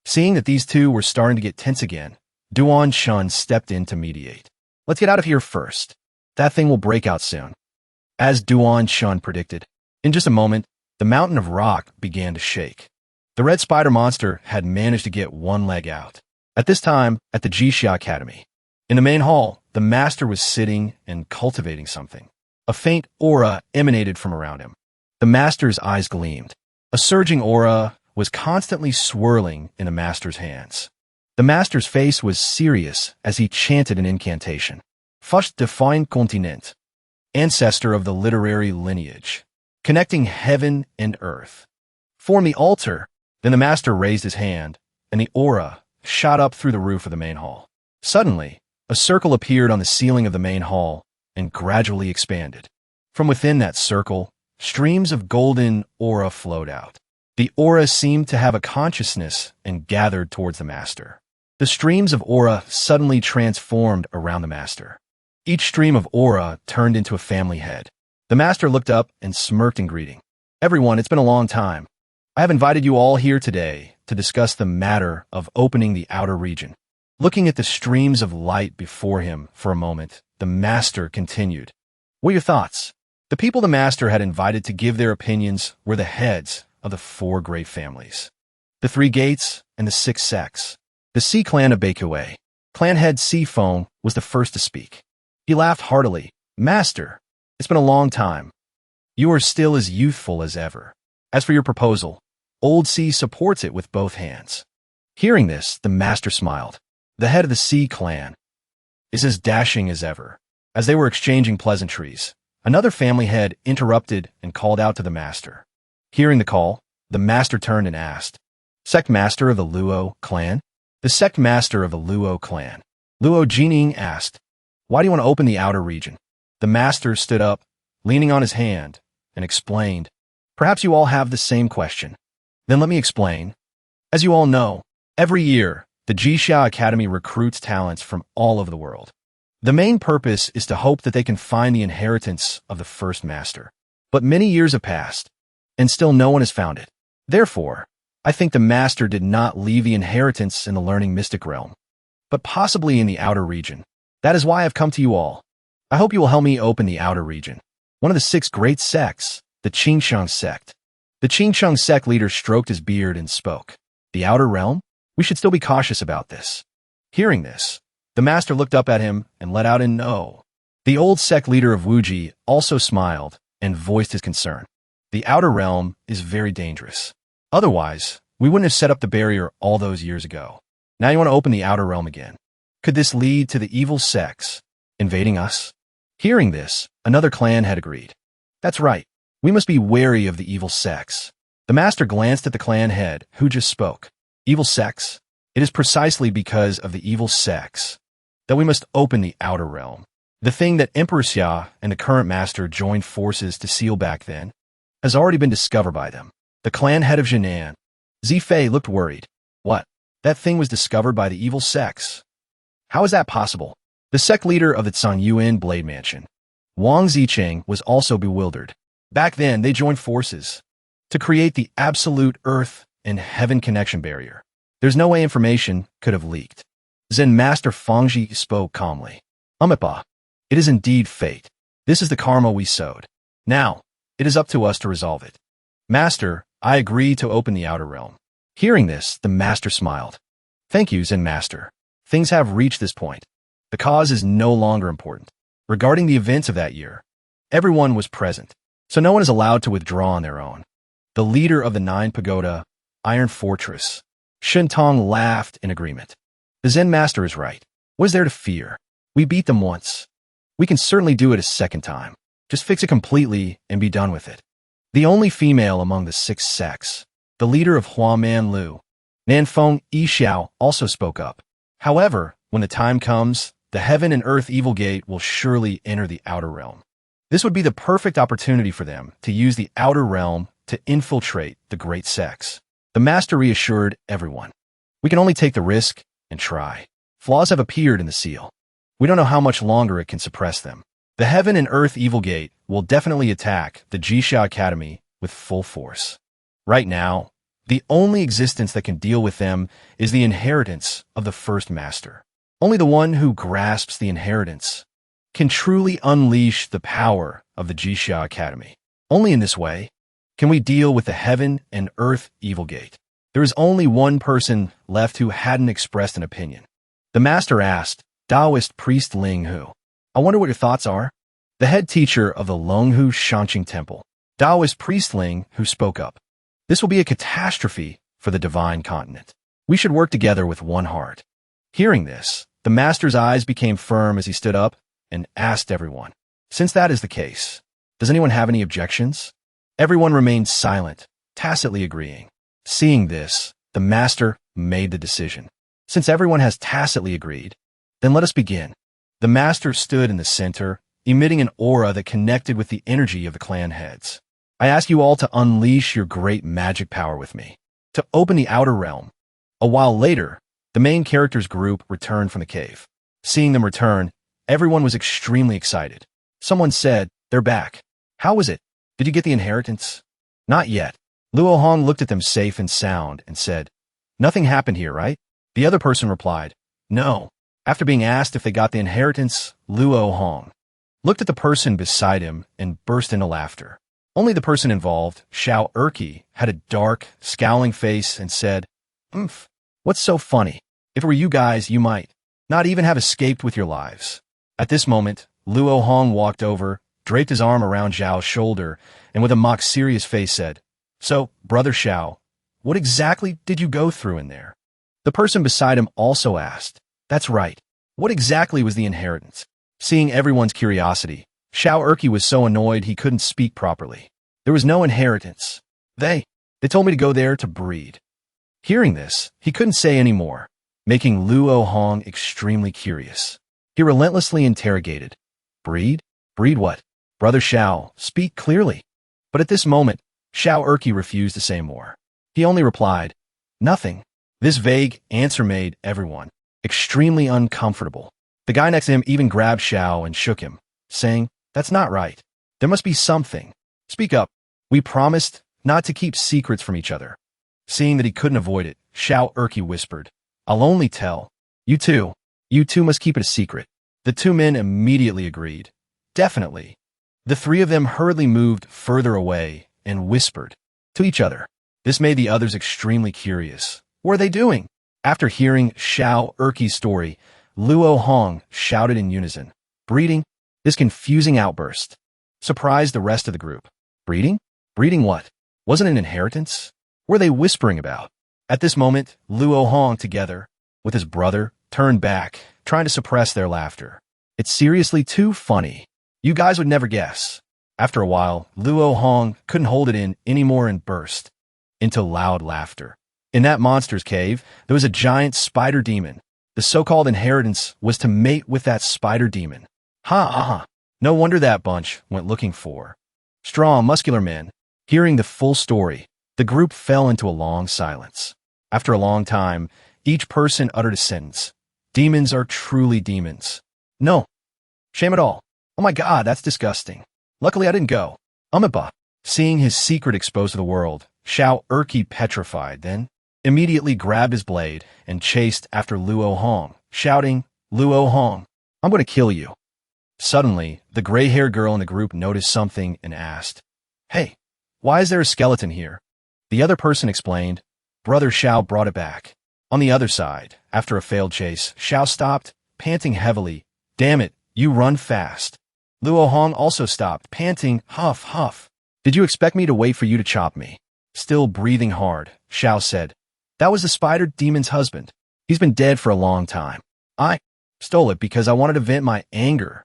Seeing that these two were starting to get tense again, Duan Shun stepped in to mediate. Let's get out of here first. That thing will break out soon. As Duan Shun predicted, in just a moment, the mountain of rock began to shake. The red spider monster had managed to get one leg out. At this time, at the Jixia Academy. In the main hall, the master was sitting and cultivating something. A faint aura emanated from around him. The master's eyes gleamed. A surging aura was constantly swirling in the master's hands. The master's face was serious as he chanted an incantation. Fush define continent, ancestor of the literary lineage, connecting heaven and earth. Form the altar. Then the master raised his hand, and the aura shot up through the roof of the main hall. Suddenly, a circle appeared on the ceiling of the main hall and gradually expanded. From within that circle, streams of golden aura flowed out. The aura seemed to have a consciousness and gathered towards the master. The streams of aura suddenly transformed around the master. Each stream of aura turned into a family head. The master looked up and smirked in greeting. Everyone, it's been a long time. I have invited you all here today to discuss the matter of opening the outer region. Looking at the streams of light before him for a moment, the master continued. What are your thoughts? The people the master had invited to give their opinions were the heads of the 4 great families, the 3 gates and the 6 sects. The Sea clan of Baekue. Clan head Seafong was the first to speak. He laughed heartily. Master, it's been a long time. You are still as youthful as ever. As for your proposal, Old Sea supports it with both hands. Hearing this, the master smiled. The head of the Sea clan is as dashing as ever. As they were exchanging pleasantries, another family head interrupted and called out to the master. Hearing the call, the master turned and asked, Sect master of the Luo clan? The sect master of the Luo clan. Luo Jining asked, Why do you want to open the outer region? The master stood up, leaning on his hand, and explained, Perhaps you all have the same question. Then let me explain. As you all know, every year, the Jixia Academy recruits talents from all over the world. The main purpose is to hope that they can find the inheritance of the first master. But many years have passed, and still no one has found it. Therefore, I think the master did not leave the inheritance in the learning mystic realm, but possibly in the outer region. That is why I've come to you all. I hope you will help me open the outer region. One of the 6 great sects, the Qingsheng sect. The Qingsheng sect leader stroked his beard and spoke. The outer realm? We should still be cautious about this. Hearing this, the master looked up at him and let out a no. The old sect leader of Wuji also smiled and voiced his concern. The outer realm is very dangerous. Otherwise, we wouldn't have set up the barrier all those years ago. Now you want to open the outer realm again. Could this lead to the evil sects invading us? Hearing this, another clan had agreed. That's right. We must be wary of the evil sects. The master glanced at the clan head, who just spoke. Evil sects? It is precisely because of the evil sects that we must open the outer realm. The thing that Emperor Xia and the current master joined forces to seal back then has already been discovered by them. The clan head of Jinan, Zifei, looked worried. What? That thing was discovered by the evil sects? How is that possible? The sect leader of the Zhongyuan Blade Mansion, Wang Zicheng, was also bewildered. Back then, they joined forces to create the absolute earth and heaven connection barrier. There's no way information could have leaked. Zen Master Fangji spoke calmly. Umipa, it is indeed fate. This is the karma we sowed. Now, it is up to us to resolve it. Master, I agree to open the outer realm. Hearing this, the master smiled. Thank you, Zen Master. Things have reached this point. The cause is no longer important. Regarding the events of that year, everyone was present, so no one is allowed to withdraw on their own. The leader of the 9 Pagoda, Iron Fortress, Shintong, laughed in agreement. The Zen Master is right. What is there to fear? We beat them once. We can certainly do it a second time. Just fix it completely and be done with it. The only female among the 6 sects, the leader of Huaman Lu, Nanfeng Yixiao, also spoke up. However, when the time comes, the heaven and earth evil gate will surely enter the outer realm. This would be the perfect opportunity for them to use the outer realm to infiltrate the great sects. The master reassured everyone. We can only take the risk and try. Flaws have appeared in the seal. We don't know how much longer it can suppress them. The heaven and earth evil gate will definitely attack the Jixia Academy with full force. Right now, the only existence that can deal with them is the inheritance of the first master. Only the one who grasps the inheritance can truly unleash the power of the Jixia Academy. Only in this way can we deal with the heaven and earth evil gate. There is only one person left who hadn't expressed an opinion. The master asked, Taoist priest Ling Hu. I wonder what your thoughts are? The head teacher of the Longhu Shanqing Temple, Taoist priest Ling Hu, spoke up. This will be a catastrophe for the divine continent. We should work together with one heart. Hearing this, the master's eyes became firm as he stood up and asked everyone, since that is the case, does anyone have any objections? Everyone remained silent, tacitly agreeing. Seeing this, the master made the decision. Since everyone has tacitly agreed, then let us begin. The master stood in the center, emitting an aura that connected with the energy of the clan heads. I ask you all to unleash your great magic power with me, to open the outer realm. A while later, the main characters group returned from the cave. Seeing them return, everyone was extremely excited. Someone said, they're back. How was it? Did you get the inheritance? Not yet. Luo Hong looked at them safe and sound and said, nothing happened here, right? The other person replied, no. After being asked if they got the inheritance, Luo Hong looked at the person beside him and burst into laughter. Only the person involved, Xiao Erqi, had a dark, scowling face and said, what's so funny? If it were you guys, you might not even have escaped with your lives. At this moment, Luo Hong walked over, draped his arm around Xiao's shoulder, and with a mock-serious face said, so, Brother Xiao, what exactly did you go through in there? The person beside him also asked, that's right. What exactly was the inheritance? Seeing everyone's curiosity, Xiao Erqi was so annoyed he couldn't speak properly. There was no inheritance. They told me to go there to breed. Hearing this, he couldn't say any more, making Luo Hong extremely curious. He relentlessly interrogated, breed? Breed what? Brother Xiao, speak clearly. But at this moment, Xiao Erqi refused to say more. He only replied, "Nothing." This vague answer made everyone extremely uncomfortable. The guy next to him even grabbed Xiao and shook him, saying, "That's not right. There must be something. Speak up. We promised not to keep secrets from each other." Seeing that he couldn't avoid it, Xiao Erqi whispered, "I'll only tell. You two must keep it a secret." The two men immediately agreed. "Definitely." The three of them hurriedly moved further away and whispered to each other. This made the others extremely curious. What are they doing? After hearing Xiao Erqi's story, Luo Hong shouted in unison, "Breeding?" This confusing outburst surprised the rest of the group. Breeding? Breeding what? Wasn't it inheritance? What were they whispering about? At this moment, Luo Hong, together with his brother, turned back, trying to suppress their laughter. "It's seriously too funny. You guys would never guess." After a while, Luo Hong couldn't hold it in anymore and burst into loud laughter. In that monster's cave, there was a giant spider demon. The so-called inheritance was to mate with that spider demon. Ha. No wonder that bunch went looking for strong, muscular men. Hearing the full story, the group fell into a long silence. After a long time, each person uttered a sentence. "Demons are truly demons. No shame at all. Oh my God, that's disgusting. Luckily I didn't go. Umeba." Seeing his secret exposed to the world, Xiao Erqi petrified, then immediately grabbed his blade and chased after Luo Hong, shouting, "Luo Hong, I'm going to kill you." Suddenly, the gray-haired girl in the group noticed something and asked, "Hey, why is there a skeleton here?" The other person explained, "Brother Xiao brought it back." On the other side, after a failed chase, Xiao stopped, panting heavily. "Damn it, you run fast." Luo Hong also stopped, panting, huff. "Did you expect me to wait for you to chop me?" Still breathing hard, Xiao said, "That was the spider demon's husband. He's been dead for a long time. I stole it because I wanted to vent my anger."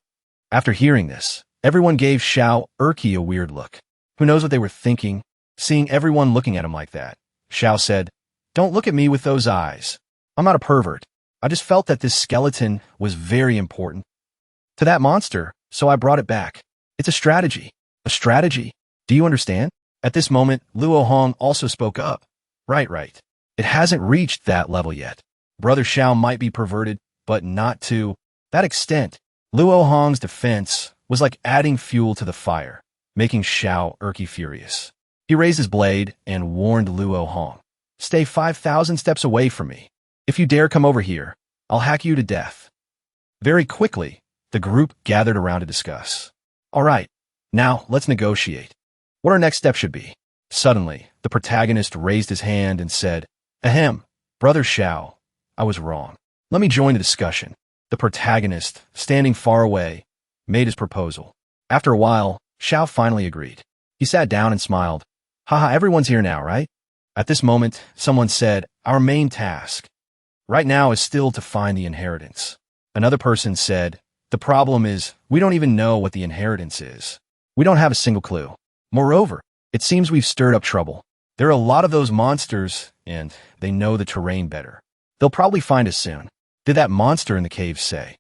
After hearing this, everyone gave Xiao Erqi a weird look. Who knows what they were thinking? Seeing everyone looking at him like that, Xiao said, "Don't look at me with those eyes. I'm not a pervert. I just felt that this skeleton was very important to that monster, so I brought it back. It's a strategy. A strategy. Do you understand?" At this moment, Luo Hong also spoke up. Right. It hasn't reached that level yet. Brother Xiao might be perverted, but not to that extent. Luo Hong's defense was like adding fuel to the fire, making Xiao Erqi furious. He raised his blade and warned Luo Hong, "Stay 5,000 steps away from me. If you dare come over here, I'll hack you to death." Very quickly, the group gathered around to discuss. "All right, now let's negotiate. What our next step should be." Suddenly, the protagonist raised his hand and said, "Ahem, Brother Xiao, I was wrong. Let me join the discussion." The protagonist, standing far away, made his proposal. After a while, Xiao finally agreed. He sat down and smiled. "Haha, everyone's here now, right?" At this moment, someone said, "Our main task right now is still to find the inheritance." Another person said, "The problem is, we don't even know what the inheritance is. We don't have a single clue. Moreover, it seems we've stirred up trouble. There are a lot of those monsters, and they know the terrain better. They'll probably find us soon." Did that monster in the cave say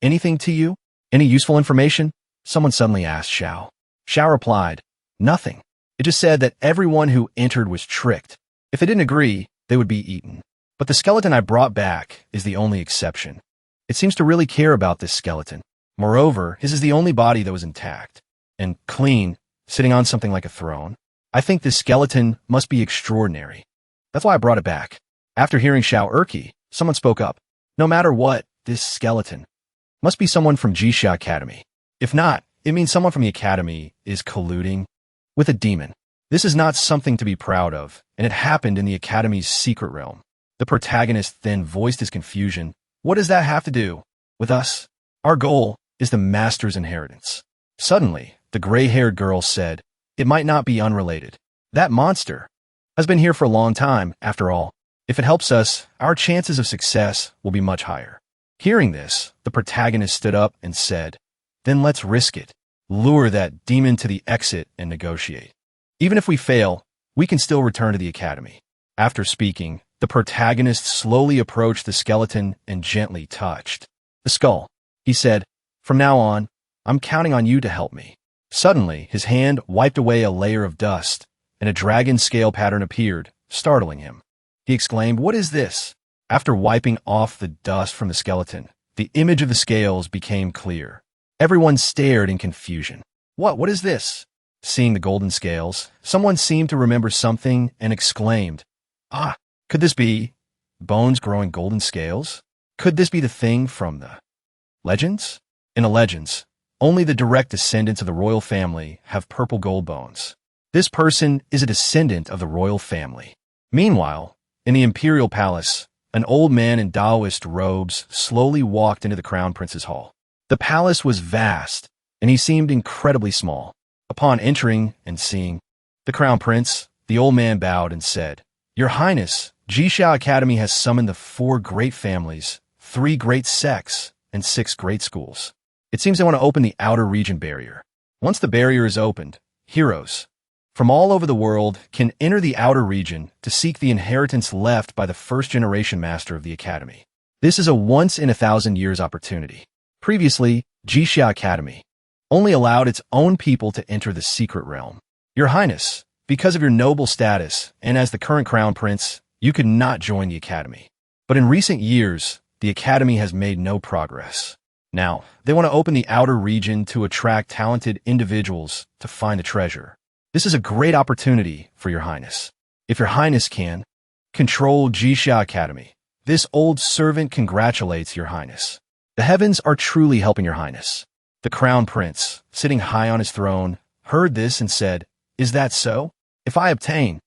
anything to you? Any useful information? Someone suddenly asked Xiao. Xiao replied, "Nothing. It just said that everyone who entered was tricked. If they didn't agree, they would be eaten. But the skeleton I brought back is the only exception. It seems to really care about this skeleton. Moreover, his is the only body that was intact and clean, sitting on something like a throne. I think this skeleton must be extraordinary. That's why I brought it back." After hearing Xiao Erqi, someone spoke up. "No matter what, this skeleton must be someone from Jixia Academy. If not, it means someone from the academy is colluding with a demon. This is not something to be proud of, and it happened in the academy's secret realm." The protagonist then voiced his confusion. "What does that have to do with us? Our goal is the master's inheritance." Suddenly, the gray-haired girl said, "It might not be unrelated. That monster has been here for a long time, after all. If it helps us, our chances of success will be much higher." Hearing this, the protagonist stood up and said, "Then let's risk it. Lure that demon to the exit and negotiate. Even if we fail, we can still return to the academy." After speaking, the protagonist slowly approached the skeleton and gently touched the skull. He said, "From now on, I'm counting on you to help me." Suddenly, his hand wiped away a layer of dust, and a dragon scale pattern appeared, startling him. He exclaimed, "What is this?" After wiping off the dust from the skeleton, the image of the scales became clear. Everyone stared in confusion. What is this?" Seeing the golden scales, someone seemed to remember something and exclaimed, "Ah, could this be bones growing golden scales? Could this be the thing from the legends?" In the legends, only the direct descendants of the royal family have purple gold bones. This person is a descendant of the royal family. Meanwhile, in the imperial palace, an old man in Taoist robes slowly walked into the crown prince's hall. The palace was vast, and he seemed incredibly small. Upon entering and seeing the crown prince, the old man bowed and said, "Your Highness, Jixia Academy has summoned the 4 great families, 3 great sects, and 6 great schools. It seems they want to open the outer region barrier. Once the barrier is opened, heroes from all over the world can enter the outer region to seek the inheritance left by the first-generation master of the academy. This is a once-in-a-thousand-years opportunity. Previously, Jixia Academy only allowed its own people to enter the secret realm. Your Highness, because of your noble status and as the current crown prince, you could not join the academy. But in recent years, the academy has made no progress. Now, they want to open the outer region to attract talented individuals to find the treasure. This is a great opportunity for your Highness. If your Highness can control Jixia Academy, this old servant congratulates your Highness. The heavens are truly helping your Highness." The crown prince, sitting high on his throne, heard this and said, "Is that so? If I obtain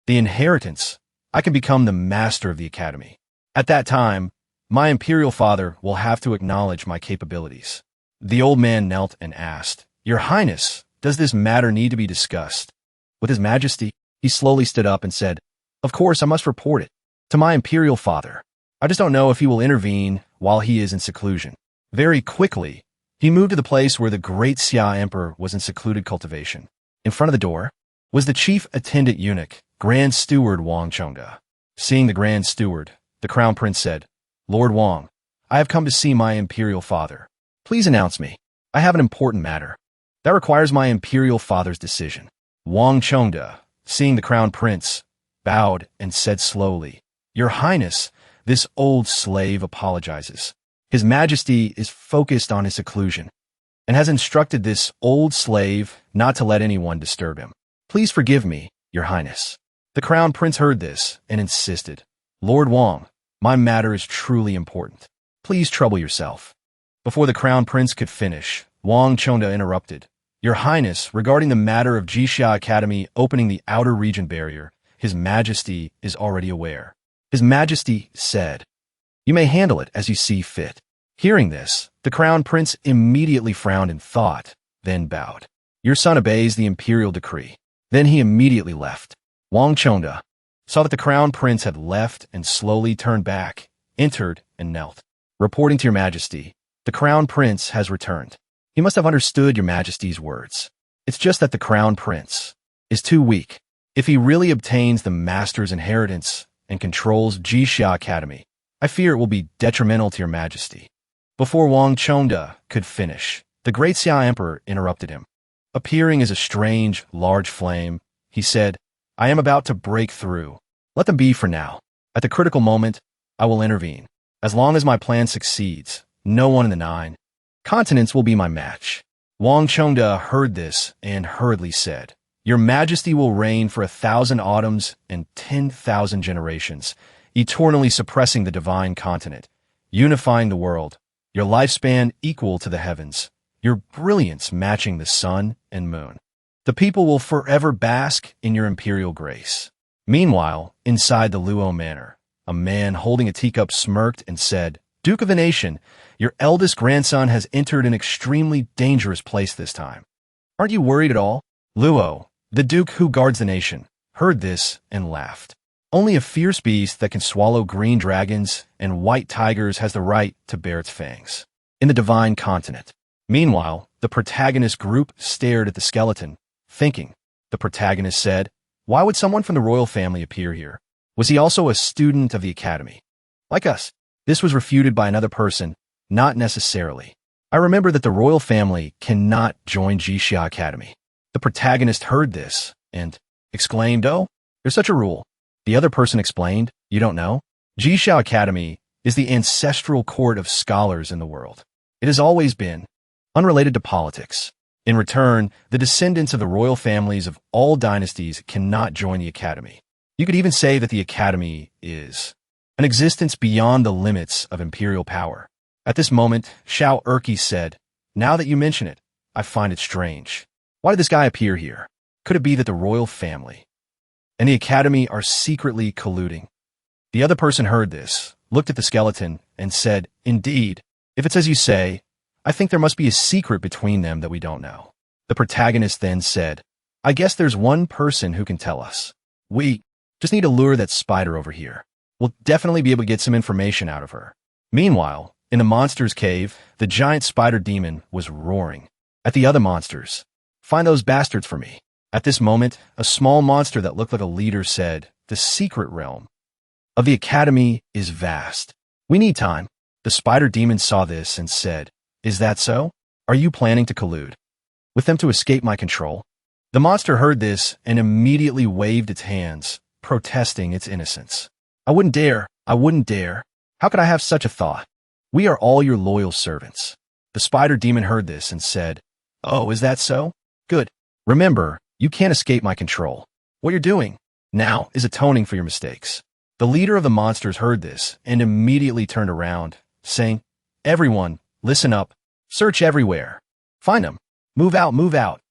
the inheritance, I can become the master of the academy. At that time, my imperial father will have to acknowledge my capabilities." The old man knelt and asked, "Your Highness, does this matter need to be discussed with His Majesty?" He slowly stood up and said, "Of course, I must report it to my imperial father. I just don't know if he will intervene while he is in seclusion." Very quickly, he moved to the place where the great Xia Emperor was in secluded cultivation. In front of the door was the chief attendant eunuch, Grand Steward Wang Chongda. Seeing the Grand Steward, the crown prince said, "Lord Wang, I have come to see my imperial father. Please announce me. I have an important matter that requires my imperial father's decision." Wang Chongda, seeing the crown prince, bowed and said slowly, "Your Highness, this old slave apologizes. His Majesty is focused on his seclusion and has instructed this old slave not to let anyone disturb him. Please forgive me, Your Highness." The crown prince heard this and insisted, "Lord Wang, my matter is truly important. Please trouble yourself." Before the crown prince could finish, Wang Chongda interrupted, "Your Highness, regarding the matter of Jixia Academy opening the outer region barrier, His Majesty is already aware." His Majesty said, "You may handle it as you see fit." Hearing this, the crown prince immediately frowned in thought, then bowed. "Your son obeys the imperial decree." Then he immediately left. Wang Chongda saw that the crown prince had left and slowly turned back, entered, and knelt. "Reporting to Your Majesty, the crown prince has returned. He must have understood Your Majesty's words. It's just that the crown prince is too weak. If he really obtains the master's inheritance and controls Jixia Academy, I fear it will be detrimental to Your Majesty." Before Wang Chongda could finish, the great Xia Emperor interrupted him. Appearing as a strange, large flame, he said, "I am about to break through. Let them be for now. At the critical moment, I will intervene. As long as my plan succeeds, no one in the 9 continents will be my match." Wang Chongda heard this and hurriedly said, "Your Majesty will reign for 1,000 autumns and 10,000 generations, eternally suppressing the divine continent, unifying the world, your lifespan equal to the heavens, your brilliance matching the sun and moon. The people will forever bask in your imperial grace." Meanwhile, inside the Luo Manor, a man holding a teacup smirked and said, "Duke of the nation, your eldest grandson has entered an extremely dangerous place this time. Aren't you worried at all?" Luo, the duke who guards the nation, heard this and laughed. "Only a fierce beast that can swallow green dragons and white tigers has the right to bear its fangs in the divine continent." Meanwhile, the protagonist group stared at the skeleton, thinking. The protagonist said, "Why would someone from the royal family appear here? Was he also a student of the academy? Like us?" This was refuted by another person, "Not necessarily. I remember that the royal family cannot join Jixia Academy." The protagonist heard this and exclaimed, "Oh, there's such a rule." The other person explained, "You don't know? Jishao Academy is the ancestral court of scholars in the world. It has always been unrelated to politics. In return, the descendants of the royal families of all dynasties cannot join the academy. You could even say that the academy is an existence beyond the limits of imperial power." At this moment, Shao Erki said, "Now that you mention it, I find it strange. Why did this guy appear here? Could it be that the royal family and the academy are secretly colluding?" The other person heard this, looked at the skeleton, and said, "Indeed, if it's as you say, I think there must be a secret between them that we don't know." The protagonist then said, "I guess there's one person who can tell us. We just need to lure that spider over here. We'll definitely be able to get some information out of her." Meanwhile, in the monster's cave, the giant spider demon was roaring at the other monsters. "Find those bastards for me." At this moment, a small monster that looked like a leader said, "The secret realm of the academy is vast. We need time." The spider demon saw this and said, "Is that so? Are you planning to collude with them to escape my control?" The monster heard this and immediately waved its hands, protesting its innocence. "I wouldn't dare. I wouldn't dare. How could I have such a thought? We are all your loyal servants." The spider demon heard this and said, "Oh, is that so? Good. Remember, you can't escape my control. What you're doing now is atoning for your mistakes." The leader of the monsters heard this and immediately turned around, saying, "Everyone, listen up. Search everywhere. Find them. Move out, move out."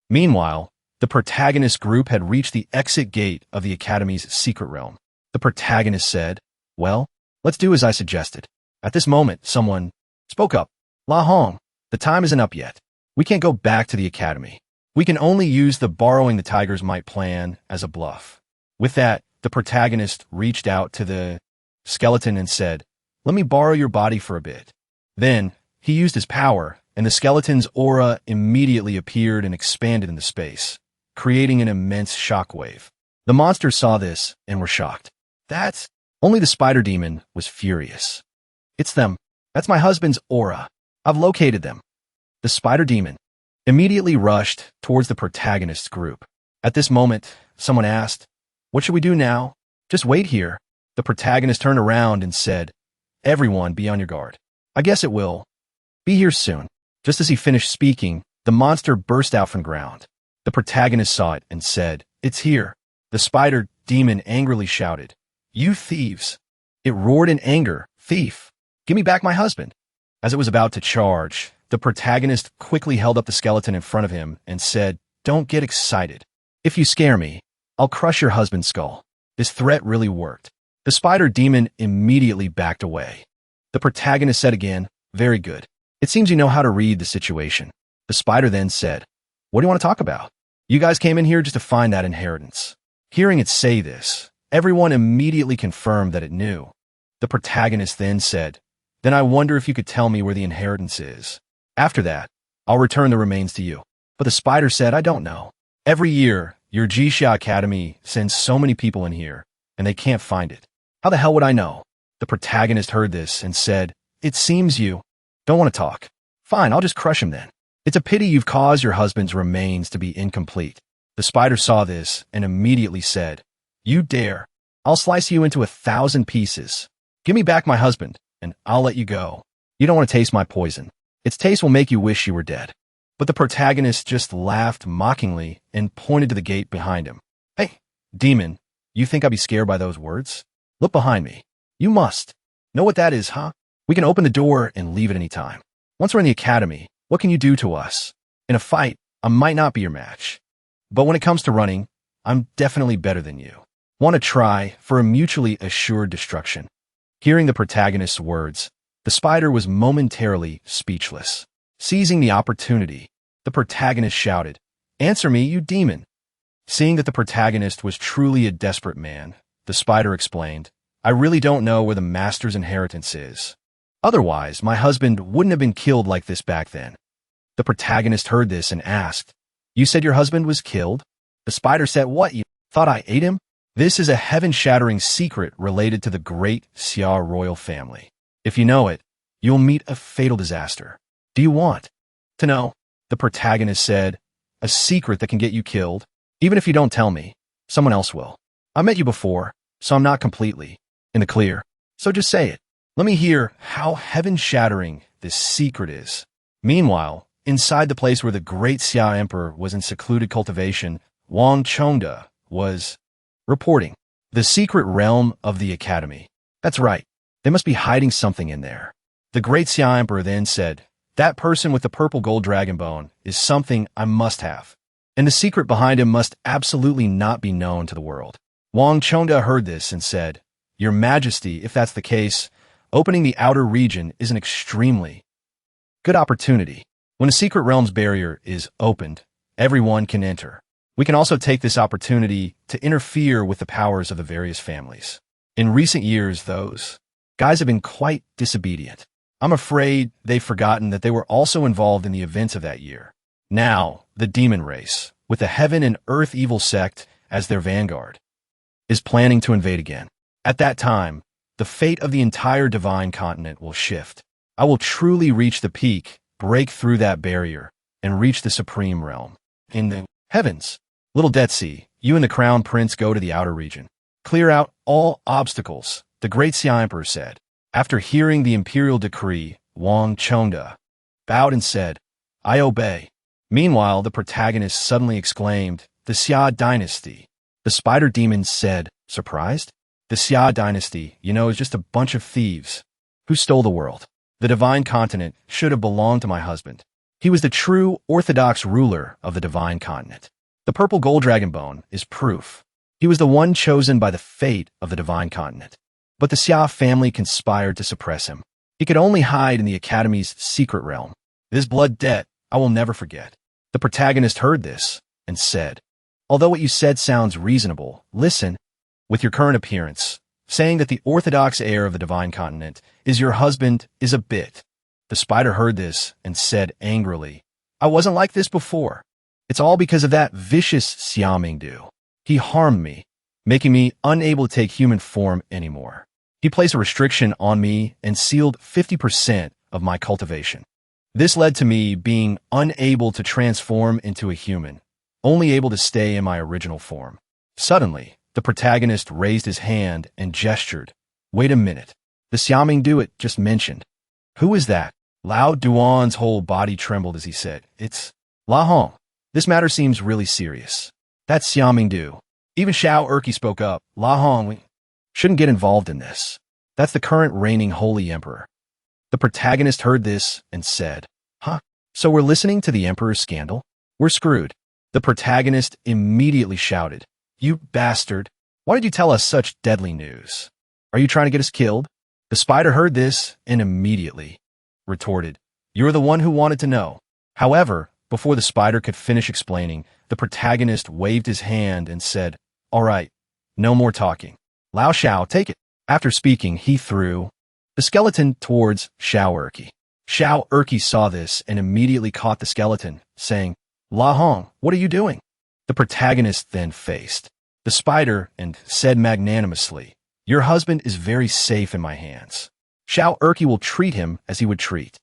Meanwhile, the protagonist group had reached the exit gate of the academy's secret realm. The protagonist said, "Well, let's do as I suggested." At this moment, someone spoke up. "La Hong, the time isn't up yet. We can't go back to the academy. We can only use the borrowing the tiger's might plan as a bluff." With that, the protagonist reached out to the skeleton and said, "Let me borrow your body for a bit." Then, he used his power, and the skeleton's aura immediately appeared and expanded into space, creating an immense shockwave. The monsters saw this and were shocked. That's only the spider demon was furious. "It's them. That's my husband's aura. I've located them." The spider demon immediately rushed towards the protagonist's group. At this moment, someone asked, "What should we do now?" "Just wait here." The protagonist turned around and said, "Everyone be on your guard. I guess it will be here soon." Just as he finished speaking, the monster burst out from the ground. The protagonist saw it and said, "It's here." The spider demon angrily shouted, "You thieves!" It roared in anger, "Thief! Give me back my husband!" As it was about to charge, the protagonist quickly held up the skeleton in front of him and said, "Don't get excited. If you scare me, I'll crush your husband's skull." This threat really worked. The spider demon immediately backed away. The protagonist said again, "Very good. It seems you know how to read the situation." The spider then said, "What do you want to talk about? You guys came in here just to find that inheritance." Hearing it say this, everyone immediately confirmed that it knew. The protagonist then said, "Then I wonder if you could tell me where the inheritance is. After that, I'll return the remains to you." But the spider said, "I don't know. Every year, your Jisha Academy sends so many people in here, and they can't find it. How the hell would I know?" The protagonist heard this and said, "It seems you don't want to talk. Fine, I'll just crush him then. It's a pity you've caused your husband's remains to be incomplete." The spider saw this and immediately said, "You dare. I'll slice you into 1,000 pieces. Give me back my husband, and I'll let you go. You don't want to taste my poison. Its taste will make you wish you were dead." But the protagonist just laughed mockingly and pointed to the gate behind him. "Hey, demon, you think I'd be scared by those words? Look behind me. You must know what that is, huh? We can open the door and leave at any time. Once we're in the academy, what can you do to us? In a fight, I might not be your match. But when it comes to running, I'm definitely better than you. Want to try for a mutually assured destruction?" Hearing the protagonist's words, the spider was momentarily speechless. Seizing the opportunity, the protagonist shouted, "Answer me, you demon!" Seeing that the protagonist was truly a desperate man, the spider explained, "I really don't know where the master's inheritance is. Otherwise, my husband wouldn't have been killed like this back then." The protagonist heard this and asked, "You said your husband was killed?" The spider said, "What, you thought I ate him?" This is a heaven-shattering secret related to the great Xia royal family. If you know it, you'll meet a fatal disaster. Do you want to know? The protagonist said, "A secret that can get you killed? Even if you don't tell me, Someone else will. I met you before, so I'm not completely in the clear. So just say it. Let me hear how heaven-shattering this secret is. Meanwhile, inside the place where the great Xia Emperor was in secluded cultivation, Wang Chongda was reporting. The secret realm of the academy. That's right. They must be hiding something in there. The great Xia Emperor then said, that person with the purple gold dragon bone is something I must have. And the secret behind him must absolutely not be known to the world. Wang Chongda heard this and said, Your Majesty, if that's the case, opening the outer region is an extremely good opportunity. When a secret realm's barrier is opened, everyone can enter. We can also take this opportunity to interfere with the powers of the various families. In recent years, those guys have been quite disobedient. I'm afraid they've forgotten that they were also involved in the events of that year. Now, the demon race, with the heaven and earth evil sect as their vanguard, is planning to invade again. At that time, the fate of the entire divine continent will shift. I will truly reach the peak, break through that barrier, and reach the supreme realm. In the heavens, little Detsy, you and the crown prince go to the outer region. Clear out all obstacles, the great Xia Emperor said. After hearing the imperial decree, Wang Chongda bowed and said, I obey. Meanwhile, the protagonist suddenly exclaimed, the Xia dynasty. The spider demon said, surprised? The Xia dynasty, is just a bunch of thieves. Who stole the world? The divine continent should have belonged to my husband. He was the true orthodox ruler of the divine continent. The purple gold dragon bone is proof. He was the one chosen by the fate of the divine continent. But the Xia family conspired to suppress him. He could only hide in the Academy's secret realm. This blood debt I will never forget. The protagonist heard this and said, although what you said sounds reasonable, listen, with your current appearance, saying that the orthodox heir of the divine continent is your husband is a bit. The spider heard this and said angrily, I wasn't like this before. It's all because of that vicious Xiamingdu. He harmed me, making me unable to take human form anymore. He placed a restriction on me and sealed 50% of my cultivation. This led to me being unable to transform into a human, only able to stay in my original form. Suddenly, the protagonist raised his hand and gestured. Wait a minute. The Xiamingdu it just mentioned. Who is that? Lao Duan's whole body trembled as he said, It's La Hong. This matter seems really serious. That's Xiamingdu. Even Xiao Erqi spoke up. La Hong, we shouldn't get involved in this. That's the current reigning holy emperor. The protagonist heard this and said, Huh? So we're listening to the emperor's scandal? We're screwed. The protagonist immediately shouted, You bastard. Why did you tell us such deadly news? Are you trying to get us killed? The spider heard this and immediately retorted, You're the one who wanted to know. However, before the spider could finish explaining, the protagonist waved his hand and said, All right, no more talking. Lao Xiao, take it. After speaking, he threw the skeleton towards Xiao Erqi. Xiao Erqi saw this and immediately caught the skeleton, saying, La Hong, what are you doing? The protagonist then faced the spider and said magnanimously, Your husband is very safe in my hands. Xiao Erqi will treat him as he would treat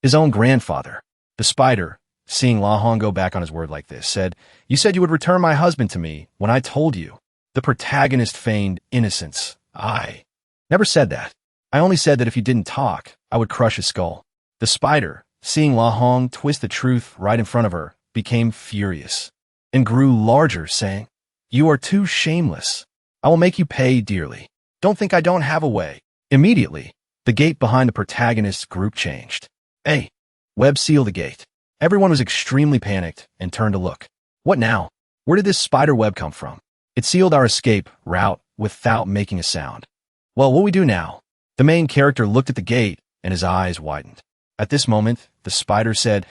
his own grandfather. The spider, seeing La Hong go back on his word like this, said, You said you would return my husband to me when I told you. The protagonist feigned innocence. I never said that. I only said that if you didn't talk, I would crush his skull. The spider, seeing La Hong twist the truth right in front of her, became furious and grew larger, saying, You are too shameless. I will make you pay dearly. Don't think I don't have a way. Immediately, the gate behind the protagonist's group changed. Hey, web seal the gate. Everyone was extremely panicked and turned to look. What now? Where did this spider web come from? It sealed our escape route without making a sound. Well, what do we do now? The main character looked at the gate and his eyes widened. At this moment, the spider said,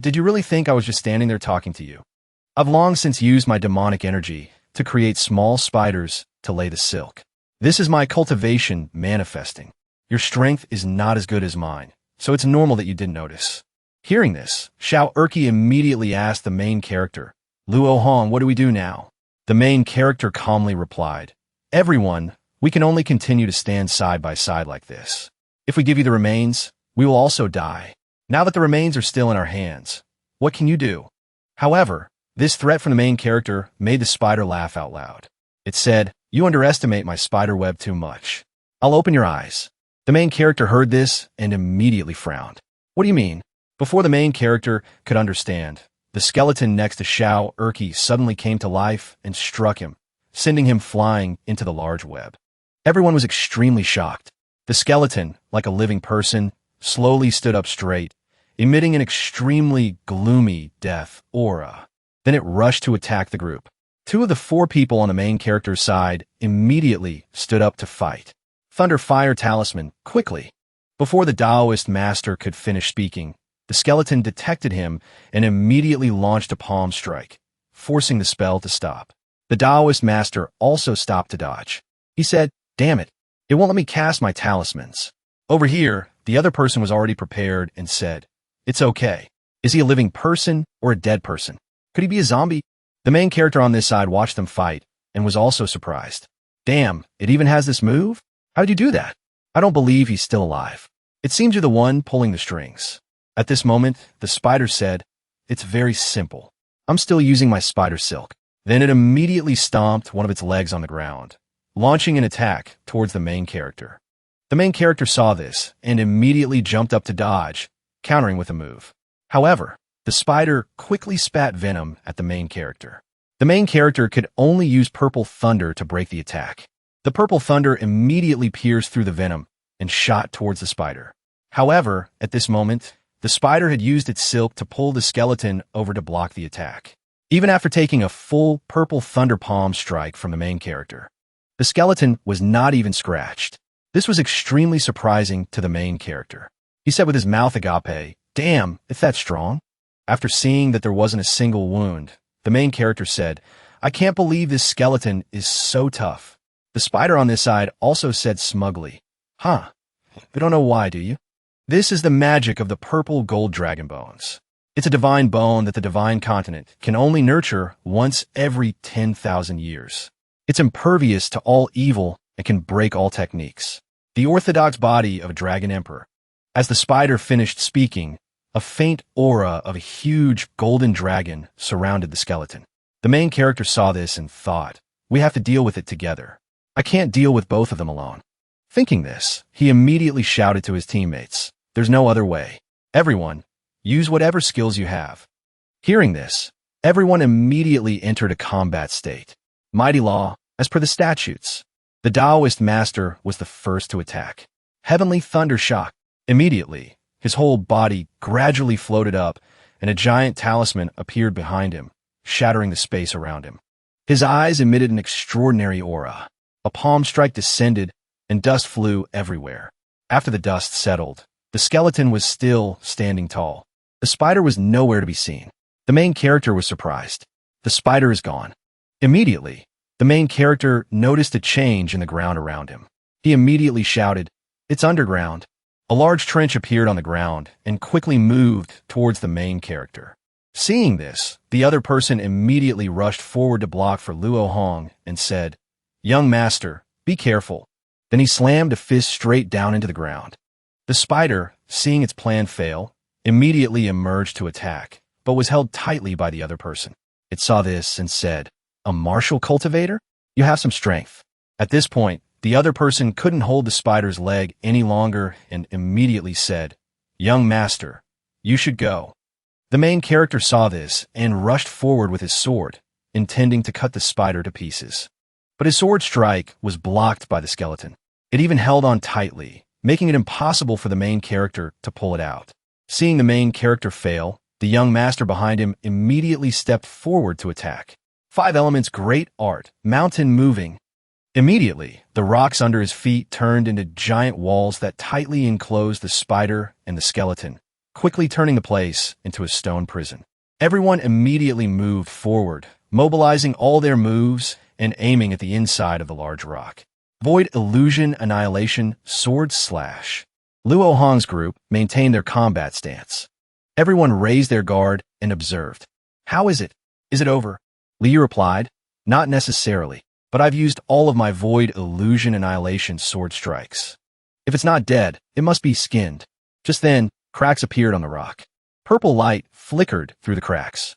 Did you really think I was just standing there talking to you? I've long since used my demonic energy to create small spiders to lay the silk. This is my cultivation manifesting. Your strength is not as good as mine, so it's normal that you didn't notice. Hearing this, Xiao Erqi immediately asked the main character, Luo Hong, what do we do now? The main character calmly replied, Everyone, we can only continue to stand side by side like this. If we give you the remains, we will also die. Now that the remains are still in our hands, what can you do? However, This threat from the main character made the spider laugh out loud. It said, "You underestimate my spider web too much. I'll open your eyes." The main character heard this and immediately frowned. "What do you mean?" Before the main character could understand, the skeleton next to Xiao Erqi suddenly came to life and struck him, sending him flying into the large web. Everyone was extremely shocked. The skeleton, like a living person, slowly stood up straight, emitting an extremely gloomy death aura. Then it rushed to attack the group. Two of the four people on the main character's side immediately stood up to fight. Thunder Fire Talisman, quickly. Before the Taoist master could finish speaking, the skeleton detected him and immediately launched a palm strike, forcing the spell to stop. The Taoist master also stopped to dodge. He said, "Damn it, it won't let me cast my talismans." Over here, the other person was already prepared and said, "It's okay. Is he a living person or a dead person? Could he be a zombie?" The main character on this side watched them fight and was also surprised. "Damn, it even has this move? How'd you do that? I don't believe he's still alive. It seems you're the one pulling the strings." At this moment, the spider said, "It's very simple. I'm still using my spider silk." Then it immediately stomped one of its legs on the ground, launching an attack towards the main character. The main character saw this and immediately jumped up to dodge, countering with a move. However, the spider quickly spat venom at the main character. The main character could only use purple thunder to break the attack. The purple thunder immediately pierced through the venom and shot towards the spider. However, at this moment, the spider had used its silk to pull the skeleton over to block the attack. Even after taking a full purple thunder palm strike from the main character, the skeleton was not even scratched. This was extremely surprising to the main character. He said with his mouth agape, "Damn, if that's strong." After seeing that there wasn't a single wound, the main character said, "I can't believe this skeleton is so tough." The spider on this side also said smugly, "Huh, you don't know why, do you? This is the magic of the purple gold dragon bones. It's a divine bone that the divine continent can only nurture once every 10,000 years. It's impervious to all evil and can break all techniques. The orthodox body of a dragon emperor." As the spider finished speaking, a faint aura of a huge golden dragon surrounded the skeleton. The main character saw this and thought, "We have to deal with it together. I can't deal with both of them alone." Thinking this, he immediately shouted to his teammates, "There's no other way. Everyone, use whatever skills you have." Hearing this, everyone immediately entered a combat state. Mighty law, as per the statutes. The Taoist master was the first to attack. Heavenly thunder shock. Immediately, his whole body gradually floated up, and a giant talisman appeared behind him, shattering the space around him. His eyes emitted an extraordinary aura. A palm strike descended, and dust flew everywhere. After the dust settled, the skeleton was still standing tall. The spider was nowhere to be seen. The main character was surprised. The spider is gone. Immediately, the main character noticed a change in the ground around him. He immediately shouted, "It's underground." A large trench appeared on the ground and quickly moved towards the main character. Seeing this, the other person immediately rushed forward to block for Luo Hong and said, "Young master, be careful." Then he slammed a fist straight down into the ground. The spider, seeing its plan fail, immediately emerged to attack, but was held tightly by the other person. It saw this and said, "A martial cultivator? You have some strength." At this point, the other person couldn't hold the spider's leg any longer and immediately said, "Young master, you should go." The main character saw this and rushed forward with his sword, intending to cut the spider to pieces. But his sword strike was blocked by the skeleton. It even held on tightly, making it impossible for the main character to pull it out. Seeing the main character fail, the young master behind him immediately stepped forward to attack. 5 elements great art, mountain moving. Immediately, the rocks under his feet turned into giant walls that tightly enclosed the spider and the skeleton, quickly turning the place into a stone prison. Everyone immediately moved forward, mobilizing all their moves and aiming at the inside of the large rock. Void Illusion Annihilation Sword Slash. Luo Hong's group maintained their combat stance. Everyone raised their guard and observed. "How is it? Is it over?" Liu replied, "Not necessarily, but I've used all of my Void Illusion Annihilation sword strikes. If it's not dead, it must be skinned." Just then, cracks appeared on the rock. Purple light flickered through the cracks.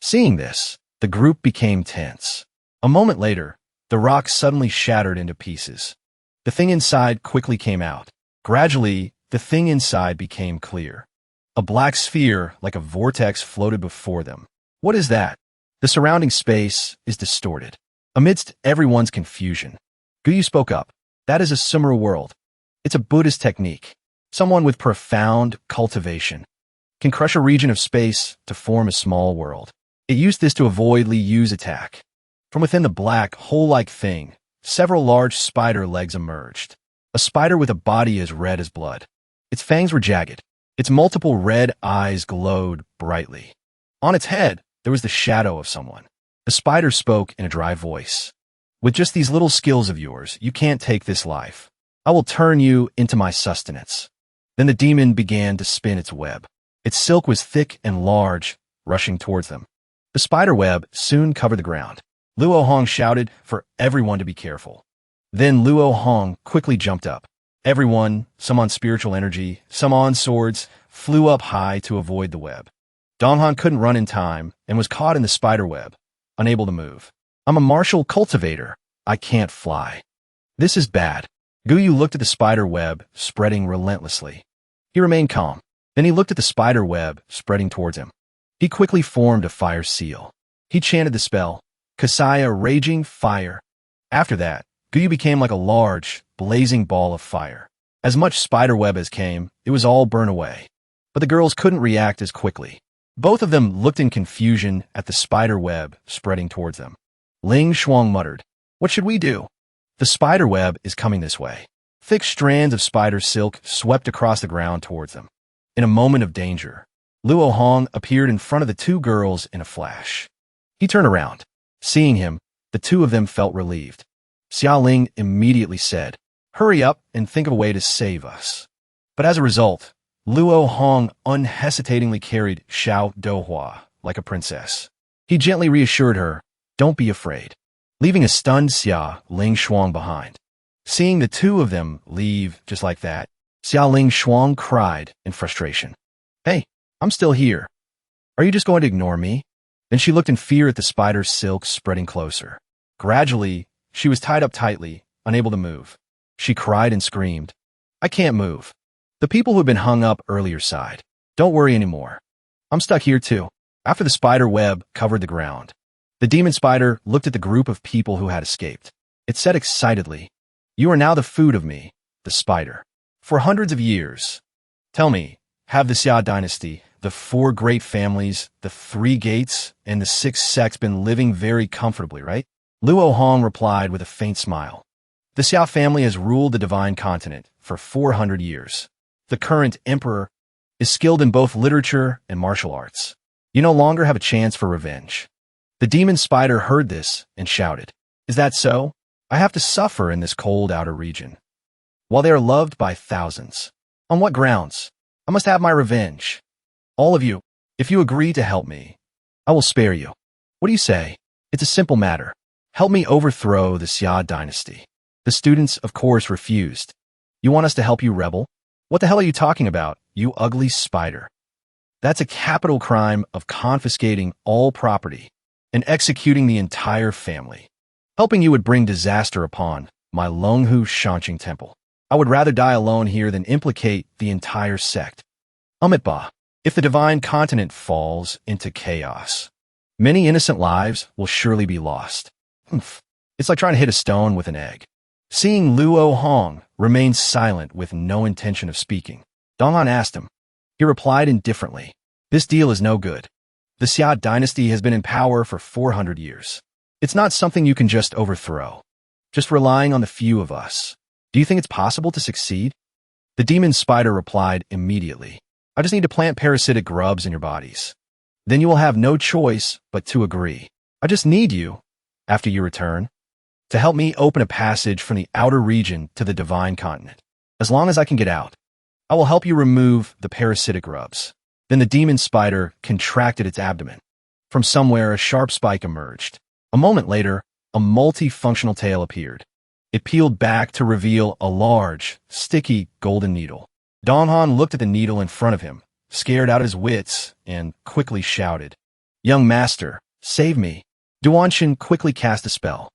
Seeing this, The group became tense. A moment later, the rock suddenly shattered into pieces. The thing inside quickly came out. Gradually, the thing inside became clear. A black sphere, like a vortex, floated before them. What is that? The surrounding space is distorted. Amidst everyone's confusion, Guyu spoke up. That is a Sumera world. It's a Buddhist technique. Someone with profound cultivation can crush a region of space to form a small world. It used this to avoid Li Yu's attack. From within the black, hole-like thing, several large spider legs emerged. A spider with a body as red as blood. Its fangs were jagged. Its multiple red eyes glowed brightly. On its head, there was the shadow of someone. The spider spoke in a dry voice. With just these little skills of yours, you can't take this life. I will turn you into my sustenance. Then the demon began to spin its web. Its silk was thick and large, rushing towards them. The spider web soon covered the ground. Luo Hong shouted for everyone to be careful. Then Luo Hong quickly jumped up. Everyone, some on spiritual energy, some on swords, flew up high to avoid the web. Donghan couldn't run in time and was caught in the spider web, unable to move. I'm a martial cultivator. I can't fly. This is bad. Guyu looked at the spider web, spreading relentlessly. He remained calm. Then he looked at the spider web, spreading towards him. He quickly formed a fire seal. He chanted the spell, Kasaya Raging Fire. After that, Guyu became like a large, blazing ball of fire. As much spider web as came, it was all burned away. But the girls couldn't react as quickly. Both of them looked in confusion at the spider web spreading towards them. Ling Shuang muttered, "What should we do?" The spider web is coming this way. Thick strands of spider silk swept across the ground towards them. In a moment of danger, Luo Hong appeared in front of the two girls in a flash. He turned around. Seeing him, the two of them felt relieved. Xia Ling immediately said, "Hurry up and think of a way to save us." But as a result, Luo Hong unhesitatingly carried Xiao Dohua like a princess. He gently reassured her, "Don't be afraid," leaving a stunned Xia Ling Shuang behind. Seeing the two of them leave just like that, Xia Ling Shuang cried in frustration. "Hey, I'm still here. Are you just going to ignore me?" Then she looked in fear at the spider silk spreading closer. Gradually, she was tied up tightly, unable to move. She cried and screamed, "I can't move." The people who had been hung up earlier sighed. "Don't worry anymore. I'm stuck here too." After the spider web covered the ground, the demon spider looked at the group of people who had escaped. It said excitedly, "You are now the food of me, the spider. For hundreds of years. Tell me, have the Xia dynasty, the 4 great families, the 3 gates, and the 6 sects been living very comfortably, right?" Luo Hong replied with a faint smile. "The Xia family has ruled the divine continent for 400 years. The current emperor is skilled in both literature and martial arts. You no longer have a chance for revenge." The demon spider heard this and shouted, "Is that so? I have to suffer in this cold outer region, while they are loved by thousands. On what grounds? I must have my revenge. All of you, if you agree to help me, I will spare you. What do you say? It's a simple matter. Help me overthrow the Xia dynasty." The students, of course, refused. "You want us to help you rebel? What the hell are you talking about, you ugly spider? That's a capital crime of confiscating all property and executing the entire family. Helping you would bring disaster upon my Longhu Shanqing temple. I would rather die alone here than implicate the entire sect. Amitba, if the divine continent falls into chaos, many innocent lives will surely be lost." It's like trying to hit a stone with an egg. Seeing Luo Hong remain silent with no intention of speaking, Donghan asked him. He replied indifferently, "This deal is no good. The Xia dynasty has been in power for 400 years. It's not something you can just overthrow, just relying on the few of us. Do you think it's possible to succeed?" The demon spider replied immediately, "I just need to plant parasitic grubs in your bodies. Then you will have no choice but to agree. I just need you, after you return, to help me open a passage from the outer region to the divine continent. As long as I can get out, I will help you remove the parasitic grubs." Then the demon spider contracted its abdomen. From somewhere, a sharp spike emerged. A moment later, a multifunctional tail appeared. It peeled back to reveal a large, sticky golden needle. Donghan looked at the needle in front of him, scared out of his wits, and quickly shouted, "Young master, save me. Duanshin quickly cast a spell.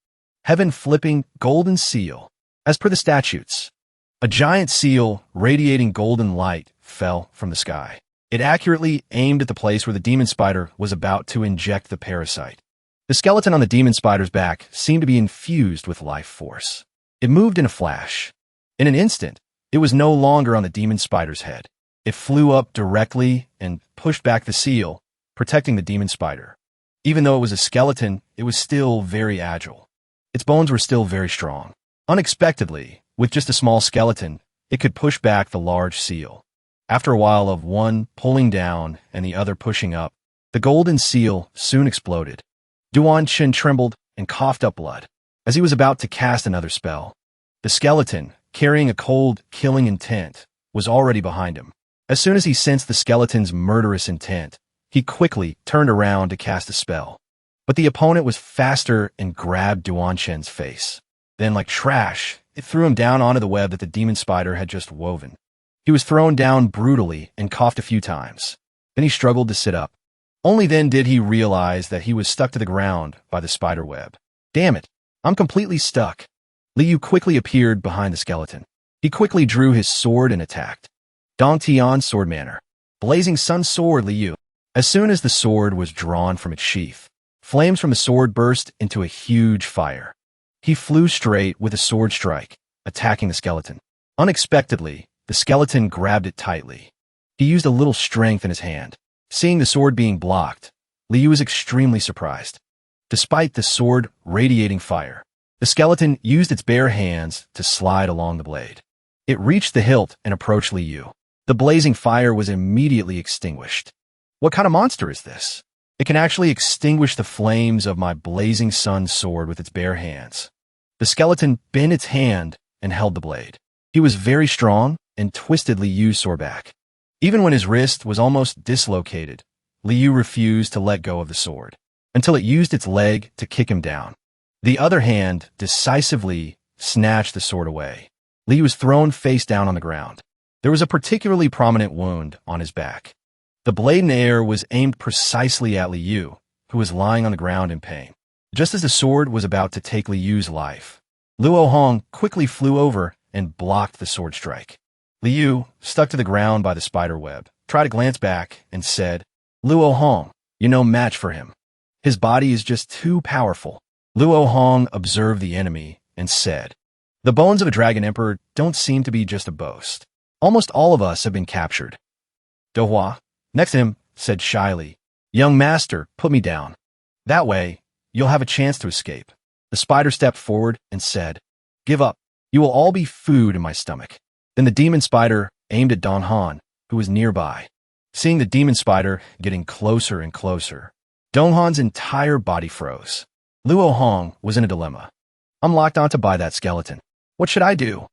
Heaven flipping golden seal. As per the statutes, a giant seal radiating golden light fell from the sky. It accurately aimed at the place where the demon spider was about to inject the parasite. The skeleton on the demon spider's back seemed to be infused with life force. It moved in a flash. In an instant, it was no longer on the demon spider's head. It flew up directly and pushed back the seal, protecting the demon spider. Even though it was a skeleton, it was still very agile. Its bones were still very strong. Unexpectedly, with just a small skeleton, it could push back the large seal. After a while of one pulling down and the other pushing up, the golden seal soon exploded. Duanshin trembled and coughed up blood. As he was about to cast another spell, the skeleton, carrying a cold, killing intent, was already behind him. As soon as he sensed the skeleton's murderous intent, he quickly turned around to cast a spell. But the opponent was faster and grabbed Duanshin's face. Then, like trash, it threw him down onto the web that the demon spider had just woven. He was thrown down brutally and coughed a few times. Then he struggled to sit up. Only then did he realize that he was stuck to the ground by the spider web. Damn it, I'm completely stuck. Liu quickly appeared behind the skeleton. He quickly drew his sword and attacked. Dongtian sword manner. Blazing sun sword Liu. As soon as the sword was drawn from its sheath, flames from the sword burst into a huge fire. He flew straight with a sword strike, attacking the skeleton. Unexpectedly, the skeleton grabbed it tightly. He used a little strength in his hand. Seeing the sword being blocked, Liu was extremely surprised. Despite the sword radiating fire, the skeleton used its bare hands to slide along the blade. It reached the hilt and approached Liu. The blazing fire was immediately extinguished. What kind of monster is this? It can actually extinguish the flames of my blazing sun sword with its bare hands. The skeleton bent its hand and held the blade. He was very strong and twisted Liu's sword back. Even when his wrist was almost dislocated, Liu refused to let go of the sword, until it used its leg to kick him down. The other hand decisively snatched the sword away. Liu was thrown face down on the ground. There was a particularly prominent wound on his back. The blade in air was aimed precisely at Liu, who was lying on the ground in pain. Just as the sword was about to take Liu's life, Luo Hong quickly flew over and blocked the sword strike. Liu, stuck to the ground by the spider web, tried to glance back and said, Luo Hong, you're no match for him. His body is just too powerful. Luo Hong observed the enemy and said, the bones of a dragon emperor don't seem to be just a boast. Almost all of us have been captured. Dohua, next to him, said shyly, young master, put me down. That way, you'll have a chance to escape. The spider stepped forward and said, give up. You will all be food in my stomach. Then the demon spider aimed at Don Han, who was nearby. Seeing the demon spider getting closer and closer, Dong Han's entire body froze. Luo Hong was in a dilemma. I'm locked onto by that skeleton. What should I do?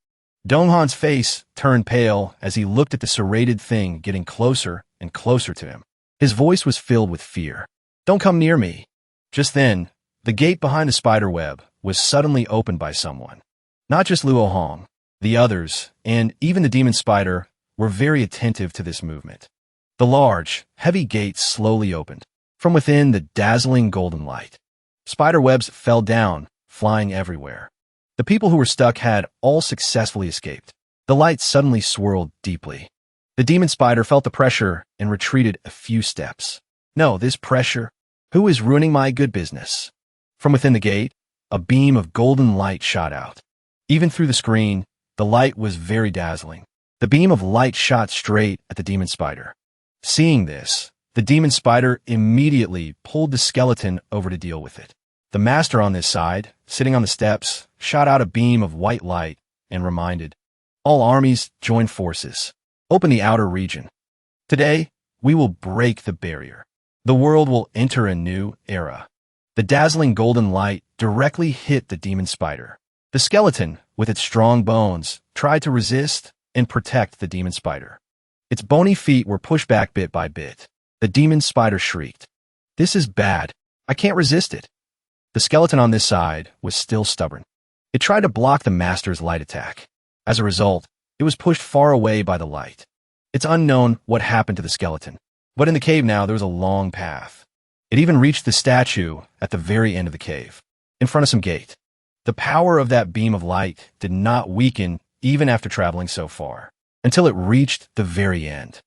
Dong Han's face turned pale as he looked at the serrated thing getting closer and closer to him. His voice was filled with fear. Don't come near me. Just then, the gate behind the spider web was suddenly opened by someone. Not just Luo Hong. The others, and even the demon spider, were very attentive to this movement. The large, heavy gate slowly opened. From within the dazzling golden light, spider webs fell down, flying everywhere. The people who were stuck had all successfully escaped. The light suddenly swirled deeply. The demon spider felt the pressure and retreated a few steps. No, this pressure. Who is ruining my good business? From within the gate, a beam of golden light shot out. Even through the screen, the light was very dazzling. The beam of light shot straight at the demon spider. Seeing this, the demon spider immediately pulled the skeleton over to deal with it. The master on this side, sitting on the steps, shot out a beam of white light and reminded, all armies join forces. Open the outer region. Today, we will break the barrier. The world will enter a new era. The dazzling golden light directly hit the demon spider. The skeleton, with its strong bones, tried to resist and protect the demon spider. Its bony feet were pushed back bit by bit. The demon spider shrieked, this is bad. I can't resist it. The skeleton on this side was still stubborn. It tried to block the master's light attack. As a result, it was pushed far away by the light. It's unknown what happened to the skeleton. But in the cave now, there was a long path. It even reached the statue at the very end of the cave, in front of some gate. The power of that beam of light did not weaken even after traveling so far, until it reached the very end.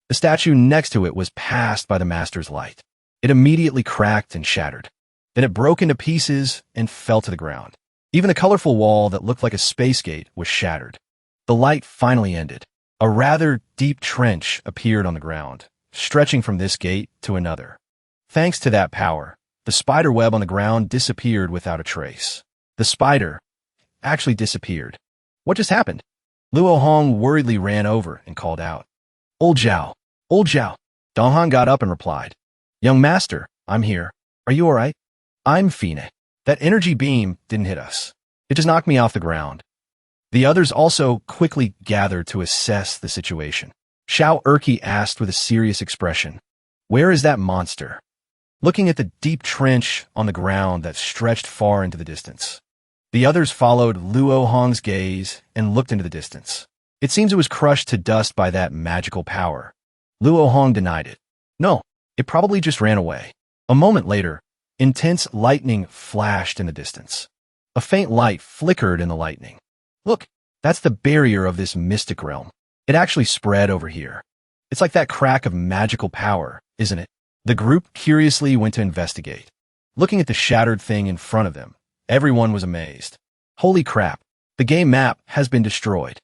The statue next to it was passed by the master's light. It immediately cracked and shattered. Then it broke into pieces and fell to the ground. Even the colorful wall that looked like a space gate was shattered. The light finally ended. A rather deep trench appeared on the ground, stretching from this gate to another. Thanks to that power, the spider web on the ground disappeared without a trace. The spider actually disappeared. What just happened? Luo Hong worriedly ran over and called out, Old Zhao! Old Zhao! Donghan got up and replied, Young master, I'm here. Are you all right? I'm Fine. That energy beam didn't hit us. It just knocked me off the ground. The others also quickly gathered to assess the situation. Xiao Erqi asked with a serious expression, Where is that monster? Looking at the deep trench on the ground that stretched far into the distance. The others followed Luo Hong's gaze and looked into the distance. It seems it was crushed to dust by that magical power. Luo Hong denied it. No, it probably just ran away. A moment later, intense lightning flashed in the distance. A faint light flickered in the lightning. Look, that's the barrier of this mystic realm. It actually spread over here. It's like that crack of magical power, isn't it? The group curiously went to investigate. Looking at the shattered thing in front of them, everyone was amazed. Holy crap, the game map has been destroyed.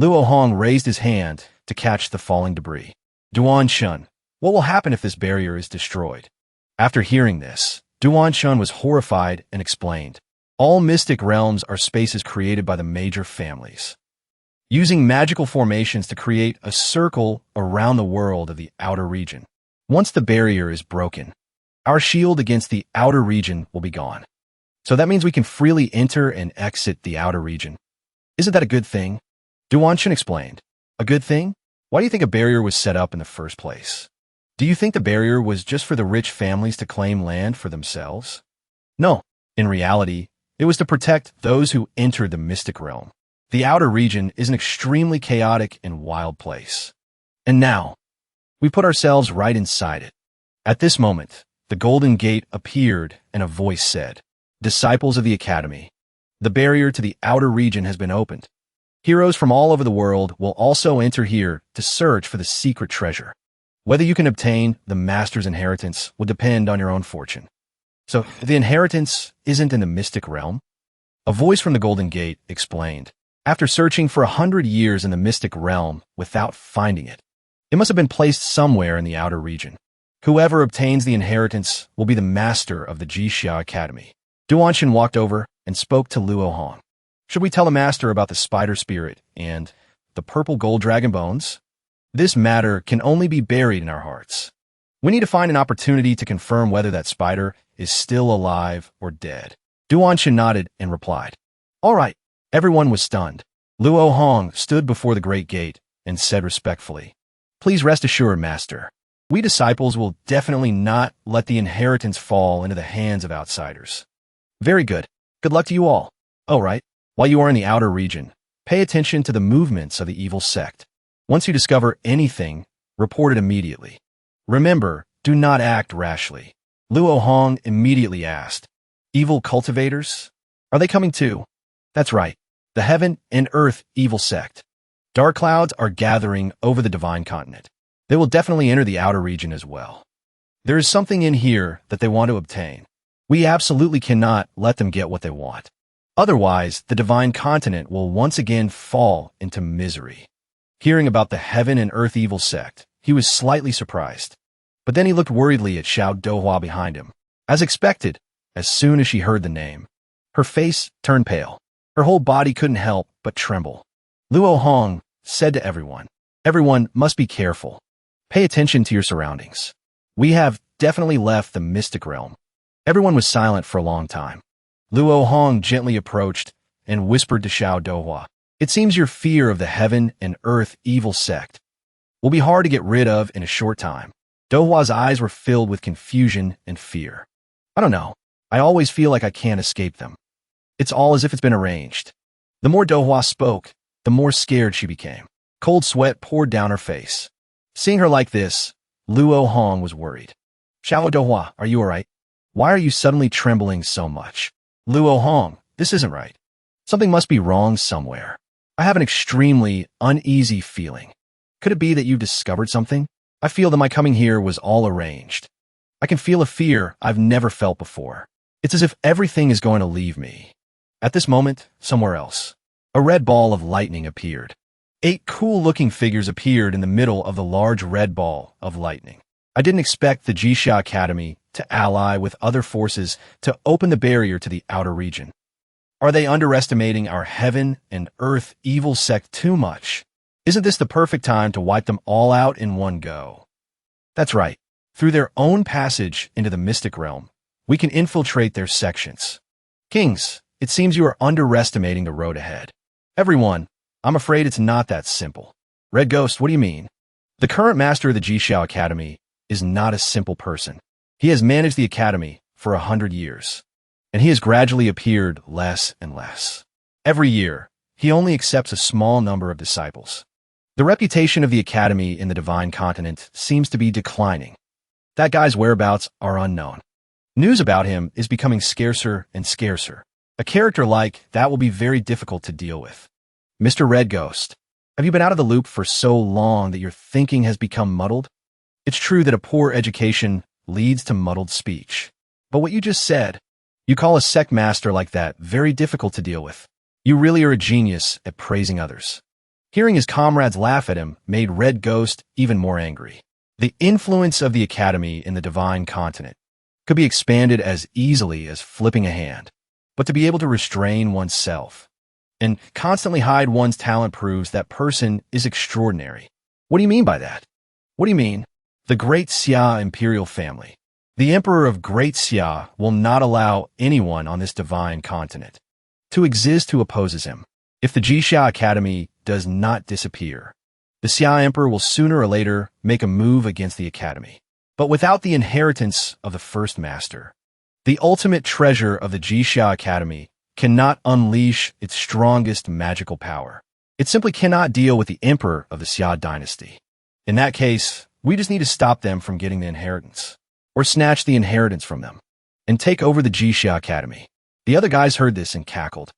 Luo Hong raised his hand to catch the falling debris. Duan Shun, what will happen if this barrier is destroyed? After hearing this, Duan Shun was horrified and explained, All mystic realms are spaces created by the major families, using magical formations to create a circle around the world of the outer region. Once the barrier is broken, our shield against the outer region will be gone. So that means we can freely enter and exit the outer region. Isn't that a good thing? Duan Shun explained. A good thing? Why do you think a barrier was set up in the first place? Do you think the barrier was just for the rich families to claim land for themselves? No. In reality, it was to protect those who entered the mystic realm. The outer region is an extremely chaotic and wild place. And now, we put ourselves right inside it. At this moment, the golden gate appeared and a voice said, Disciples of the Academy, the barrier to the outer region has been opened. Heroes from all over the world will also enter here to search for the secret treasure. Whether you can obtain the master's inheritance will depend on your own fortune. So, the inheritance isn't in the mystic realm? A voice from the Golden Gate explained. After searching for 100 years in the mystic realm without finding it, it must have been placed somewhere in the outer region. Whoever obtains the inheritance will be the master of the Jixia Academy. Duan Shen walked over and spoke to Luo Hong. Should we tell the master about the spider spirit and the purple gold dragon bones? This matter can only be buried in our hearts. We need to find an opportunity to confirm whether that spider is still alive or dead. Duan Shen nodded and replied. All right. Everyone was stunned. Luo Hong stood before the great gate and said respectfully, Please rest assured, master. We disciples will definitely not let the inheritance fall into the hands of outsiders. Very good. Good luck to you all. Oh, right. While you are in the outer region, pay attention to the movements of the evil sect. Once you discover anything, report it immediately. Remember, do not act rashly. Luo Hong immediately asked, Evil cultivators? Are they coming too? That's right. The heaven and earth evil sect. Dark clouds are gathering over the divine continent. They will definitely enter the outer region as well. There is something in here that they want to obtain. We absolutely cannot let them get what they want. Otherwise, the divine continent will once again fall into misery. Hearing about the heaven and earth evil sect, he was slightly surprised. But then he looked worriedly at Xiao Dohua behind him. As expected, as soon as she heard the name, her face turned pale. Her whole body couldn't help but tremble. Luo Hong said to everyone, Everyone must be careful. Pay attention to your surroundings. We have definitely left the mystic realm. Everyone was silent for a long time. Luo Hong gently approached and whispered to Xiao Dohua, It seems your fear of the heaven and earth evil sect will be hard to get rid of in a short time. Dohua's eyes were filled with confusion and fear. I don't know. I always feel like I can't escape them. It's all as if it's been arranged. The more Dohua spoke, the more scared she became. Cold sweat poured down her face. Seeing her like this, Luo Hong was worried. Xiao Dohua, are you alright? Why are you suddenly trembling so much? Luo Hong, this isn't right. Something must be wrong somewhere. I have an extremely uneasy feeling. Could it be that you've discovered something? I feel that my coming here was all arranged. I can feel a fear I've never felt before. It's as if everything is going to leave me. At this moment, somewhere else, a red ball of lightning appeared. 8 cool-looking figures appeared in the middle of the large red ball of lightning. I didn't expect the Jixia Academy to ally with other forces to open the barrier to the outer region. Are they underestimating our heaven and earth evil sect too much? Isn't this the perfect time to wipe them all out in one go? That's right. Through their own passage into the mystic realm, we can infiltrate their sections. Kings, it seems you are underestimating the road ahead. Everyone, I'm afraid it's not that simple. Red Ghost, what do you mean? The current master of the Jixia Academy is not a simple person. He has managed the academy for 100 years, and he has gradually appeared less and less. Every year, he only accepts a small number of disciples. The reputation of the academy in the divine continent seems to be declining. That guy's whereabouts are unknown. News about him is becoming scarcer and scarcer. A character like that will be very difficult to deal with. Mr. Red Ghost, have you been out of the loop for so long that your thinking has become muddled? It's true that a poor education leads to muddled speech. But what you just said, you call a sect master like that very difficult to deal with. You really are a genius at praising others. Hearing his comrades laugh at him made Red Ghost even more angry. The influence of the academy in the divine continent could be expanded as easily as flipping a hand. But to be able to restrain oneself and constantly hide one's talent proves that person is extraordinary. What do you mean by that? What do you mean? The Great Xia imperial family. The Emperor of Great Xia will not allow anyone on this divine continent to exist who opposes him. If the Jixia Academy does not disappear, the Xia Emperor will sooner or later make a move against the academy. But without the inheritance of the first master, the ultimate treasure of the Jixia Academy cannot unleash its strongest magical power. It simply cannot deal with the Emperor of the Xia dynasty. In that case, we just need to stop them from getting the inheritance, or snatch the inheritance from them, and take over the Jixia Academy. The other guys heard this and cackled.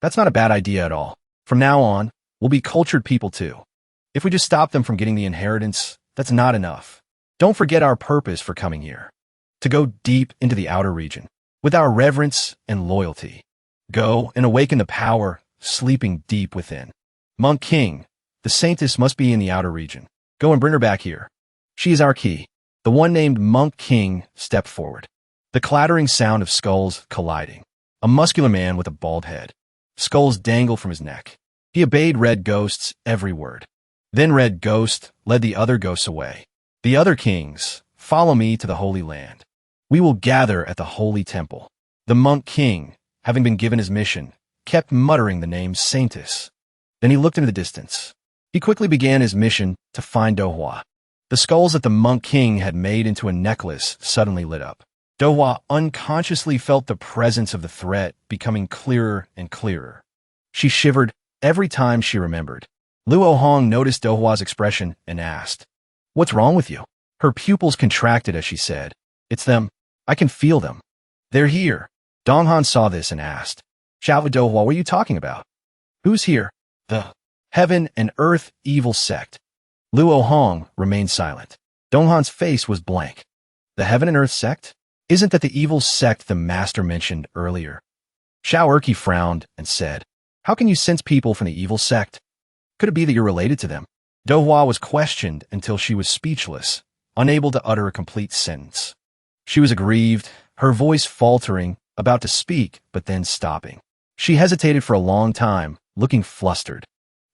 That's not a bad idea at all. From now on, we'll be cultured people too. If we just stop them from getting the inheritance, that's not enough. Don't forget our purpose for coming here. To go deep into the outer region, with our reverence and loyalty. Go and awaken the power sleeping deep within. Monk King, the saintess must be in the outer region. Go and bring her back here. She is our key. The one named Monk King stepped forward. The clattering sound of skulls colliding. A muscular man with a bald head. Skulls dangle from his neck. He obeyed Red Ghost's every word. Then Red Ghost led the other ghosts away. The other kings, follow me to the Holy Land. We will gather at the Holy Temple. The Monk King, having been given his mission, kept muttering the name Saintess. Then he looked into the distance. He quickly began his mission to find Dohua. The skulls that the Monk King had made into a necklace suddenly lit up. Dohua unconsciously felt the presence of the threat becoming clearer and clearer. She shivered every time she remembered. Luo Hong noticed Dohua's expression and asked, "What's wrong with you?" Her pupils contracted as she said, "It's them. I can feel them. They're here." Donghan saw this and asked, "Xiao Dohua, what are you talking about? Who's here?" "The Heaven and Earth Evil Sect." Luo Hong remained silent. Donghan's face was blank. The Heaven and Earth Sect? Isn't that the evil sect the master mentioned earlier? Xiao Erqi frowned and said, "How can you sense people from the evil sect? Could it be that you're related to them?" Dohua was questioned until she was speechless, unable to utter a complete sentence. She was aggrieved, her voice faltering, about to speak, but then stopping. She hesitated for a long time, looking flustered.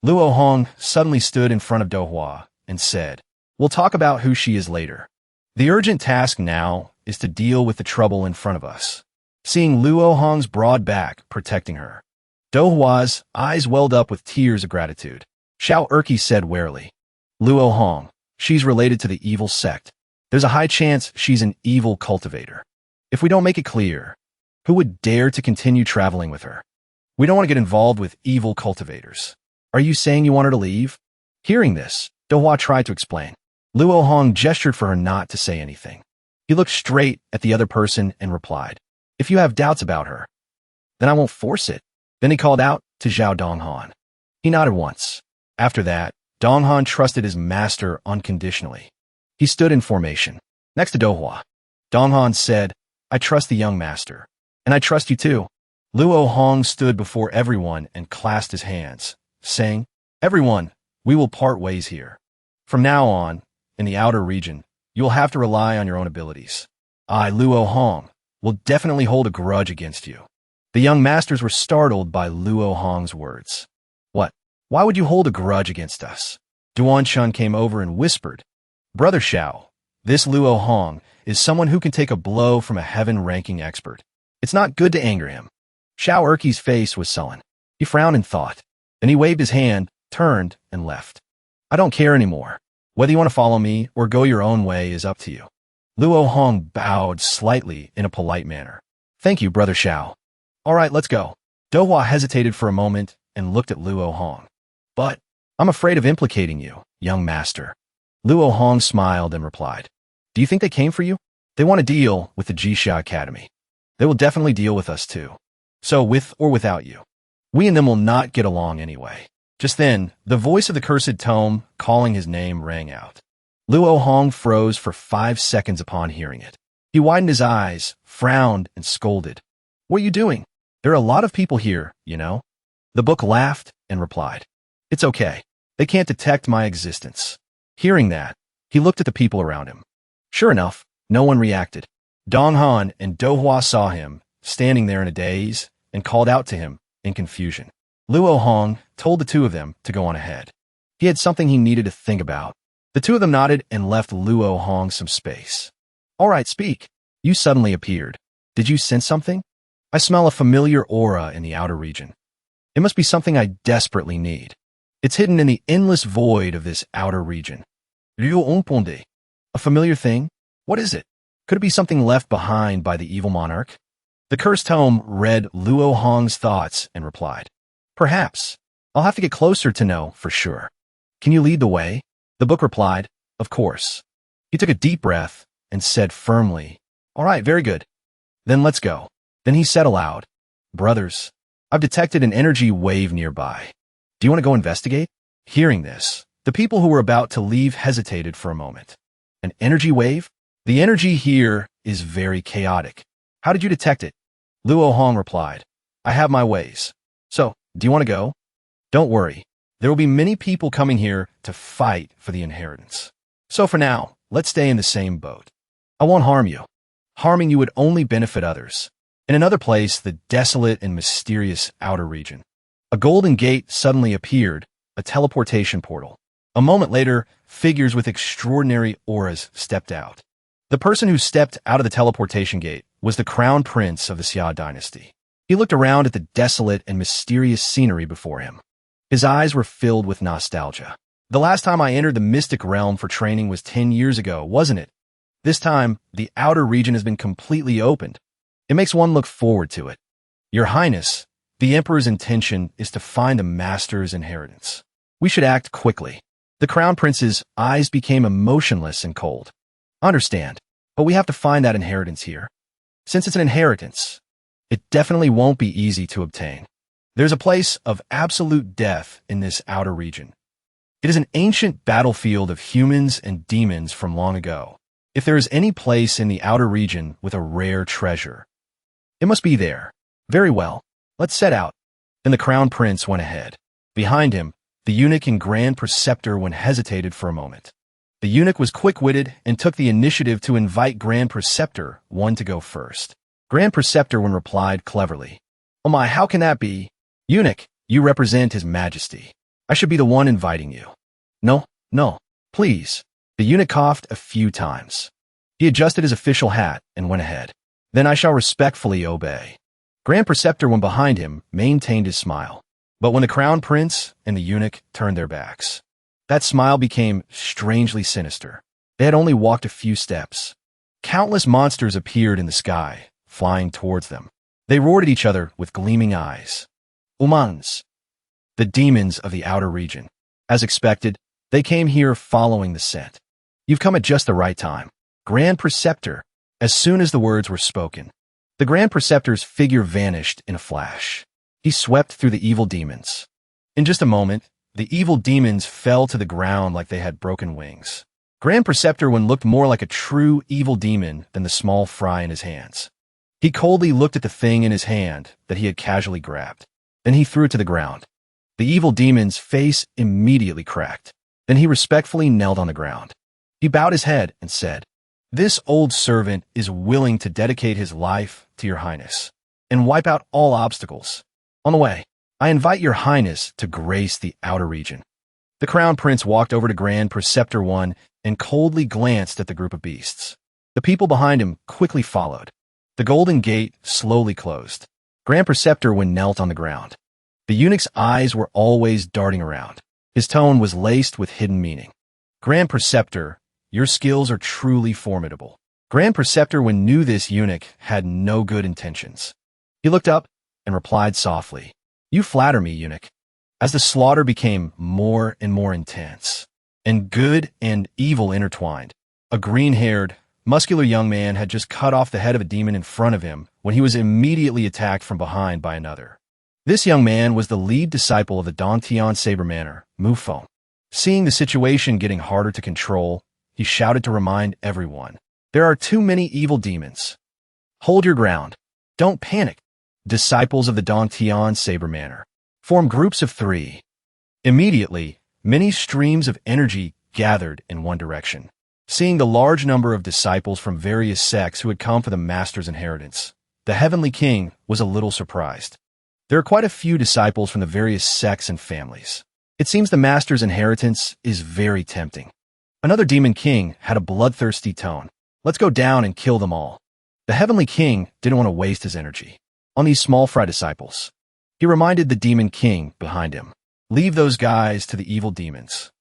Luo Hong suddenly stood in front of Dohua and said, "We'll talk about who she is later. The urgent task now is to deal with the trouble in front of us." Seeing Luo Hong's broad back protecting her, Dohua's eyes welled up with tears of gratitude. Xiao Erqi said warily, "Luo Hong, she's related to the evil sect. There's a high chance she's an evil cultivator. If we don't make it clear, who would dare to continue traveling with her? We don't want to get involved with evil cultivators. Are you saying you want her to leave?" Hearing this, Dohua tried to explain. Luo Hong gestured for her not to say anything. He looked straight at the other person and replied, "If you have doubts about her, then I won't force it." Then he called out to Zhao Donghan. He nodded once. After that, Donghan trusted his master unconditionally. He stood in formation, next to Dohua. Donghan said, "I trust the young master. And I trust you too." Luo Hong stood before everyone and clasped his hands, saying, "Everyone, we will part ways here. From now on, in the outer region, you will have to rely on your own abilities. I, Luo Hong, will definitely hold a grudge against you." The young masters were startled by Luo Hong's words. "What? Why would you hold a grudge against us?" Duan Chun came over and whispered, "Brother Xiao, this Luo Hong is someone who can take a blow from a heaven-ranking expert. It's not good to anger him." Xiao Erqi's face was sullen. He frowned in thought. Then he waved his hand, turned, and left. "I don't care anymore. Whether you want to follow me or go your own way is up to you." Luo Hong bowed slightly in a polite manner. "Thank you, Brother Xiao. All right, let's go." Dohua hesitated for a moment and looked at Luo Hong. "But I'm afraid of implicating you, young master." Luo Hong smiled and replied, "Do you think they came for you? They want to deal with the Jixia Academy. They will definitely deal with us too. So with or without you, we and them will not get along anyway." Just then, the voice of the cursed tome calling his name rang out. Luo Hong froze for 5 seconds upon hearing it. He widened his eyes, frowned, and scolded. "What are you doing? There are a lot of people here, you know." The book laughed and replied, "It's okay. They can't detect my existence." Hearing that, he looked at the people around him. Sure enough, no one reacted. Donghan and Dohua saw him, standing there in a daze, and called out to him in confusion. Luo Hong told the two of them to go on ahead. He had something he needed to think about. The two of them nodded and left Luo Hong some space. "All right, speak. You suddenly appeared. Did you sense something? I smell a familiar aura in the outer region. It must be something I desperately need. It's hidden in the endless void of this outer region. Liu Onponde. A familiar thing? What is it? Could it be something left behind by the evil monarch?" The cursed tome read Luo Hong's thoughts and replied, "Perhaps. I'll have to get closer to know for sure. Can you lead the way?" The book replied, "Of course." He took a deep breath and said firmly, "All right, very good. Then let's go." Then he said aloud, "Brothers, I've detected an energy wave nearby. Do you want to go investigate?" Hearing this, the people who were about to leave hesitated for a moment. "An energy wave? The energy here is very chaotic. How did you detect it?" Luo Hong replied, "I have my ways. So, do you want to go? Don't worry. There will be many people coming here to fight for the inheritance. So for now, let's stay in the same boat. I won't harm you. Harming you would only benefit others." In another place, the desolate and mysterious outer region, a golden gate suddenly appeared, a teleportation portal. A moment later, figures with extraordinary auras stepped out. The person who stepped out of the teleportation gate was the crown prince of the Xia dynasty. He looked around at the desolate and mysterious scenery before him. His eyes were filled with nostalgia. "The last time I entered the mystic realm for training was 10 years ago, wasn't it? This time, the outer region has been completely opened. It makes one look forward to it. Your Highness, the Emperor's intention is to find the Master's inheritance. We should act quickly." The crown prince's eyes became emotionless and cold. "Understand, but we have to find that inheritance here. Since it's an inheritance, it definitely won't be easy to obtain. There's a place of absolute death in this outer region. It is an ancient battlefield of humans and demons from long ago. If there is any place in the outer region with a rare treasure, it must be there. Very well, let's set out." Then the crown prince went ahead. Behind him, the eunuch and grand preceptor hesitated for a moment. The eunuch was quick-witted and took the initiative to invite Grand Preceptor to go first. Grand Preceptor replied cleverly, "Oh my, how can that be? Eunuch, you represent His Majesty. I should be the one inviting you." No, please." The eunuch coughed a few times. He adjusted his official hat and went ahead. "Then I shall respectfully obey." Grand Preceptor behind him maintained his smile. But when the crown prince and the eunuch turned their backs, that smile became strangely sinister. They had only walked a few steps. Countless monsters appeared in the sky, flying towards them. They roared at each other with gleaming eyes. Umans, the demons of the outer region. As expected, they came here following the scent. "You've come at just the right time. Grand Preceptor, As soon as the words were spoken, the Grand Preceptor's figure vanished in a flash. He swept through the evil demons. In just a moment, the evil demons fell to the ground like they had broken wings. Grand Preceptor One looked more like a true evil demon than the small fry in his hands. He coldly looked at the thing in his hand that he had casually grabbed. Then he threw it to the ground. The evil demon's face immediately cracked. Then he respectfully knelt on the ground. He bowed his head and said, "This old servant is willing to dedicate his life to your highness and wipe out all obstacles. On the way, I invite your highness to grace the outer region." The crown prince walked over to Grand Preceptor One and coldly glanced at the group of beasts. The people behind him quickly followed. The golden gate slowly closed. Grand Preceptor One knelt on the ground. The eunuch's eyes were always darting around. His tone was laced with hidden meaning. "Grand Preceptor, your skills are truly formidable." Grand Preceptor One knew this eunuch had no good intentions. He looked up and replied softly, "You flatter me, eunuch." As the slaughter became more and more intense, and good and evil intertwined, a green-haired, muscular young man had just cut off the head of a demon in front of him when he was immediately attacked from behind by another. This young man was the lead disciple of the Dongtian Saber Manor, Mufeng. Seeing the situation getting harder to control, he shouted to remind everyone, "There are too many evil demons. Hold your ground. Don't panic." Disciples of the Dongtian Saber Manor formed groups of 3. Immediately, many streams of energy gathered in one direction. Seeing the large number of disciples from various sects who had come for the master's inheritance, the Heavenly King was a little surprised. There are quite a few disciples from the various sects and families. It seems the master's inheritance is very tempting. Another demon king had a bloodthirsty tone. "Let's go down and kill them all." The Heavenly King didn't want to waste his energy on these small fry disciples. He reminded the demon king behind him, "Leave those guys to the evil demons.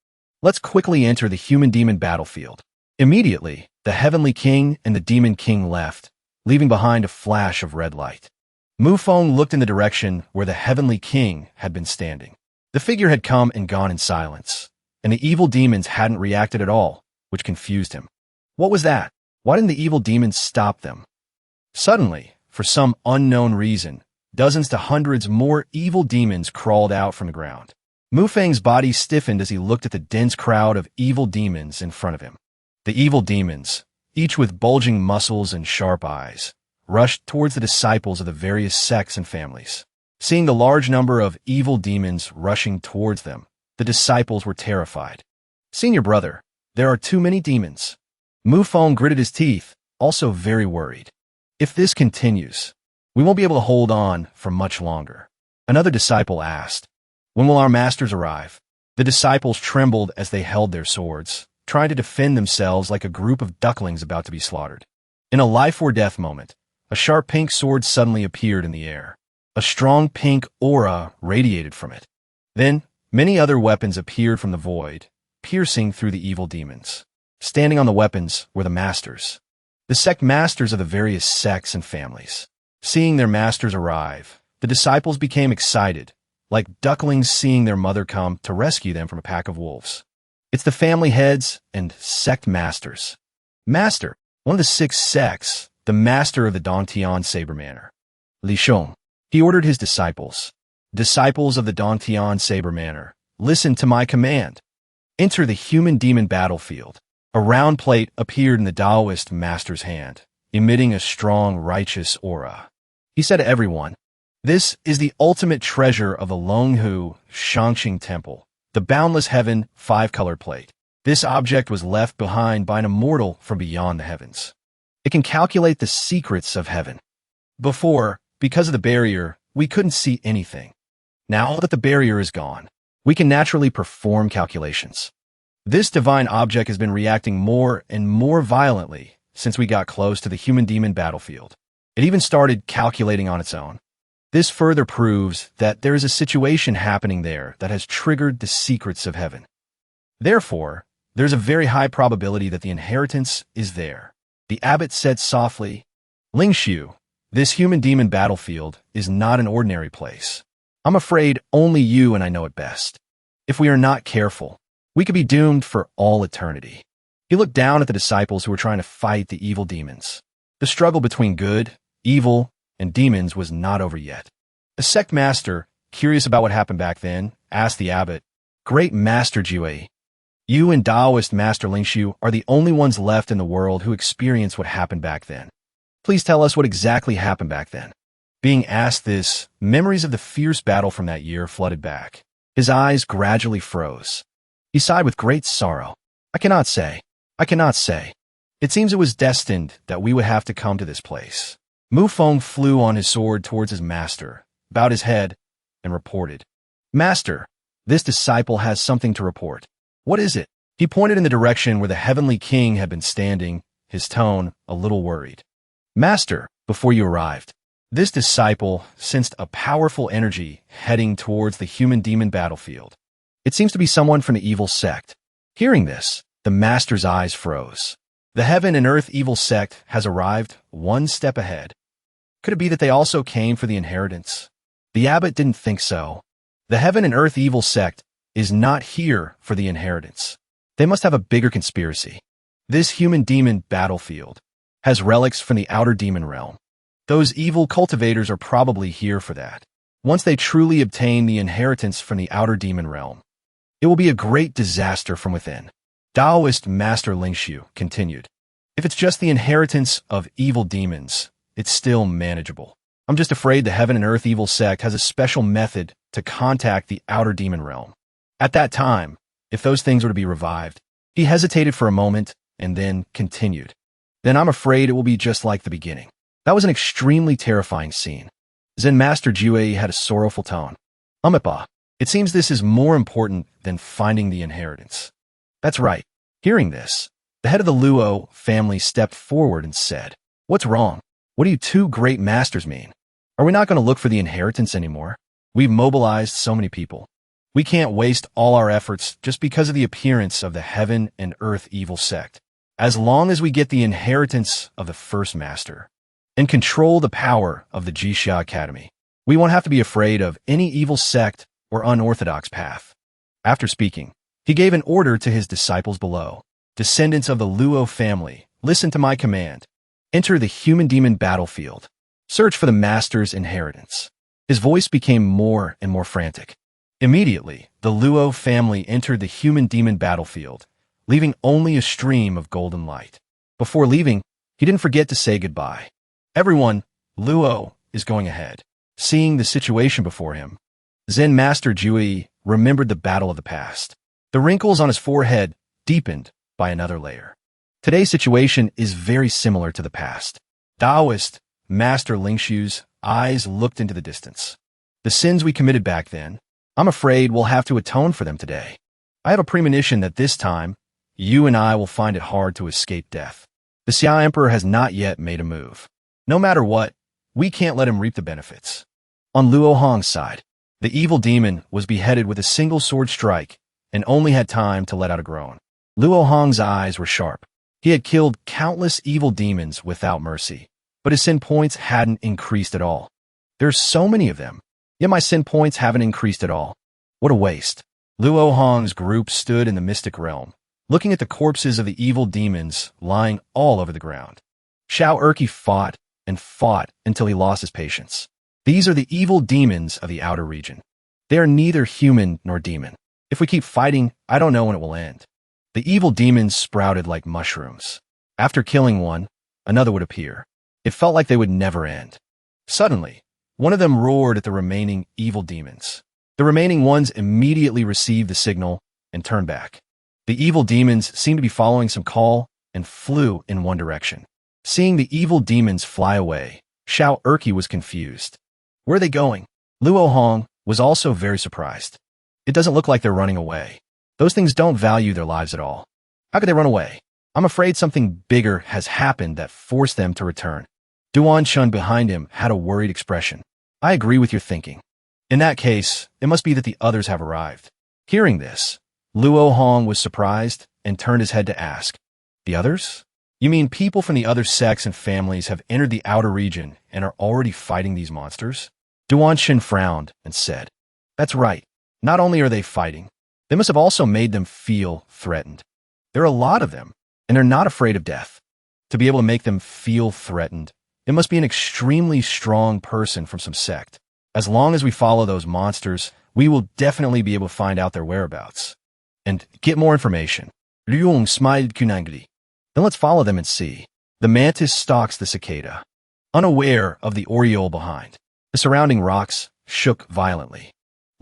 Let's quickly enter the human-demon battlefield." Immediately, the Heavenly King and the demon king left, leaving behind a flash of red light. Mufeng looked in the direction where the Heavenly King had been standing. The figure had come and gone in silence, and the evil demons hadn't reacted at all, which confused him. What was that? Why didn't the evil demons stop them? Suddenly, for some unknown reason, dozens to hundreds more evil demons crawled out from the ground. Mufeng's body stiffened as he looked at the dense crowd of evil demons in front of him. The evil demons, each with bulging muscles and sharp eyes, rushed towards the disciples of the various sects and families. Seeing the large number of evil demons rushing towards them, the disciples were terrified. "Senior brother, there are too many demons." Mufeng gritted his teeth, also very worried. "If this continues, we won't be able to hold on for much longer." Another disciple asked, "When will our masters arrive?" The disciples trembled as they held their swords, trying to defend themselves like a group of ducklings about to be slaughtered. In a life-or-death moment, a sharp pink sword suddenly appeared in the air. A strong pink aura radiated from it. Then, many other weapons appeared from the void, piercing through the evil demons. Standing on the weapons were the masters, the sect masters of the various sects and families. Seeing their masters arrive, the disciples became excited, like ducklings seeing their mother come to rescue them from a pack of wolves. It's the family heads and sect masters. Master, one of the 6 sects, the master of the Dongtian Saber Manor, Li Shong. He ordered his disciples, "Disciples of the Dongtian Saber Manor, listen to my command. Enter the human-demon battlefield." A round plate appeared in the Taoist master's hand, emitting a strong, righteous aura. He said to everyone, "This is the ultimate treasure of the Longhu Shangxing Temple, the boundless heaven 5-color plate. This object was left behind by an immortal from beyond the heavens. It can calculate the secrets of heaven. Before, because of the barrier, we couldn't see anything. Now that the barrier is gone, we can naturally perform calculations. This divine object has been reacting more and more violently since we got close to the human-demon battlefield. It even started calculating on its own. This further proves that there is a situation happening there that has triggered the secrets of heaven. Therefore, there's a very high probability that the inheritance is there." The abbot said softly, "Ling Xiu, this human-demon battlefield is not an ordinary place. I'm afraid only you and I know it best. If we are not careful, we could be doomed for all eternity." He looked down at the disciples who were trying to fight the evil demons. The struggle between good, evil, and demons was not over yet. A sect master, curious about what happened back then, asked the abbot, "Great Master Jiwei, you and Taoist Master Lingshu are the only ones left in the world who experienced what happened back then. Please tell us what exactly happened back then." Being asked this, memories of the fierce battle from that year flooded back. His eyes gradually froze. He sighed with great sorrow. I cannot say. It seems it was destined that we would have to come to this place." Mu Feng flew on his sword towards his master, bowed his head, and reported, "Master, this disciple has something to report." "What is it?" He pointed in the direction where the heavenly king had been standing, his tone a little worried. "Master, before you arrived, this disciple sensed a powerful energy heading towards the human-demon battlefield. It seems to be someone from the evil sect." Hearing this, the master's eyes froze. The heaven and earth evil sect has arrived one step ahead. Could it be that they also came for the inheritance? The abbot didn't think so. The heaven and earth evil sect is not here for the inheritance. They must have a bigger conspiracy. This human-demon battlefield has relics from the outer demon realm. Those evil cultivators are probably here for that. Once they truly obtain the inheritance from the outer demon realm, it will be a great disaster from within. Taoist Master Lingshu continued, "If it's just the inheritance of evil demons, it's still manageable. I'm just afraid the heaven and earth evil sect has a special method to contact the outer demon realm. At that time, if those things were to be revived." He hesitated for a moment and then continued, "Then I'm afraid it will be just like the beginning." That was an extremely terrifying scene. Zen Master Jiwei had a sorrowful tone. "Umipa, it seems this is more important than finding the inheritance." "That's right." Hearing this, the head of the Luo family stepped forward and said, "What's wrong? What do you two great masters mean? Are we not going to look for the inheritance anymore? We've mobilized so many people. We can't waste all our efforts just because of the appearance of the heaven and earth evil sect. As long as we get the inheritance of the first master and control the power of the Jixia Academy, we won't have to be afraid of any evil sect or unorthodox path." After speaking, he gave an order to his disciples below. "Descendants of the Luo family, listen to my command. Enter the human-demon battlefield. Search for the master's inheritance." His voice became more and more frantic. Immediately, the Luo family entered the human-demon battlefield, leaving only a stream of golden light. Before leaving, he didn't forget to say goodbye. "Everyone, Luo is going ahead." Seeing the situation before him, Zen Master Jiwei remembered the battle of the past. The wrinkles on his forehead deepened by another layer. Today's situation is very similar to the past. Taoist Master Lingshu's eyes looked into the distance. "The sins we committed back then, I'm afraid we'll have to atone for them today. I have a premonition that this time, you and I will find it hard to escape death. The Xia Emperor has not yet made a move. No matter what, we can't let him reap the benefits." On Luo Hong's side, the evil demon was beheaded with a single sword strike and only had time to let out a groan. Luo Hong's eyes were sharp. He had killed countless evil demons without mercy, but his sin points hadn't increased at all. "There's so many of them, yet my sin points haven't increased at all. What a waste." Luo Hong's group stood in the mystic realm, looking at the corpses of the evil demons lying all over the ground. Shao Erqi fought and fought until he lost his patience. These are the evil demons of the outer region. They are neither human nor demon. If we keep fighting, I don't know when it will end. The evil demons sprouted like mushrooms. After killing one, another would appear. It felt like they would never end. Suddenly, one of them roared at the remaining evil demons. The remaining ones immediately received the signal and turned back. The evil demons seemed to be following some call and flew in one direction. Seeing the evil demons fly away, Shao Erqi was confused. Where are they going? Luo Hong was also very surprised. It doesn't look like they're running away. Those things don't value their lives at all. How could they run away? I'm afraid something bigger has happened that forced them to return. Duan Chun behind him had a worried expression. I agree with your thinking. In that case, it must be that the others have arrived. Hearing this, Luo Hong was surprised and turned his head to ask, "The others? You mean people from the other sects and families have entered the outer region and are already fighting these monsters?" Duan Shen frowned and said, "That's right. Not only are they fighting, they must have also made them feel threatened. There are a lot of them, and they're not afraid of death. to be able to make them feel threatened. It must be an extremely strong person from some sect. As long as we follow those monsters, we will definitely be able to find out their whereabouts and get more information. Ryung smiled kunangri. Then let's follow them and see. The mantis stalks the cicada, unaware of the oriole behind. The surrounding rocks shook violently.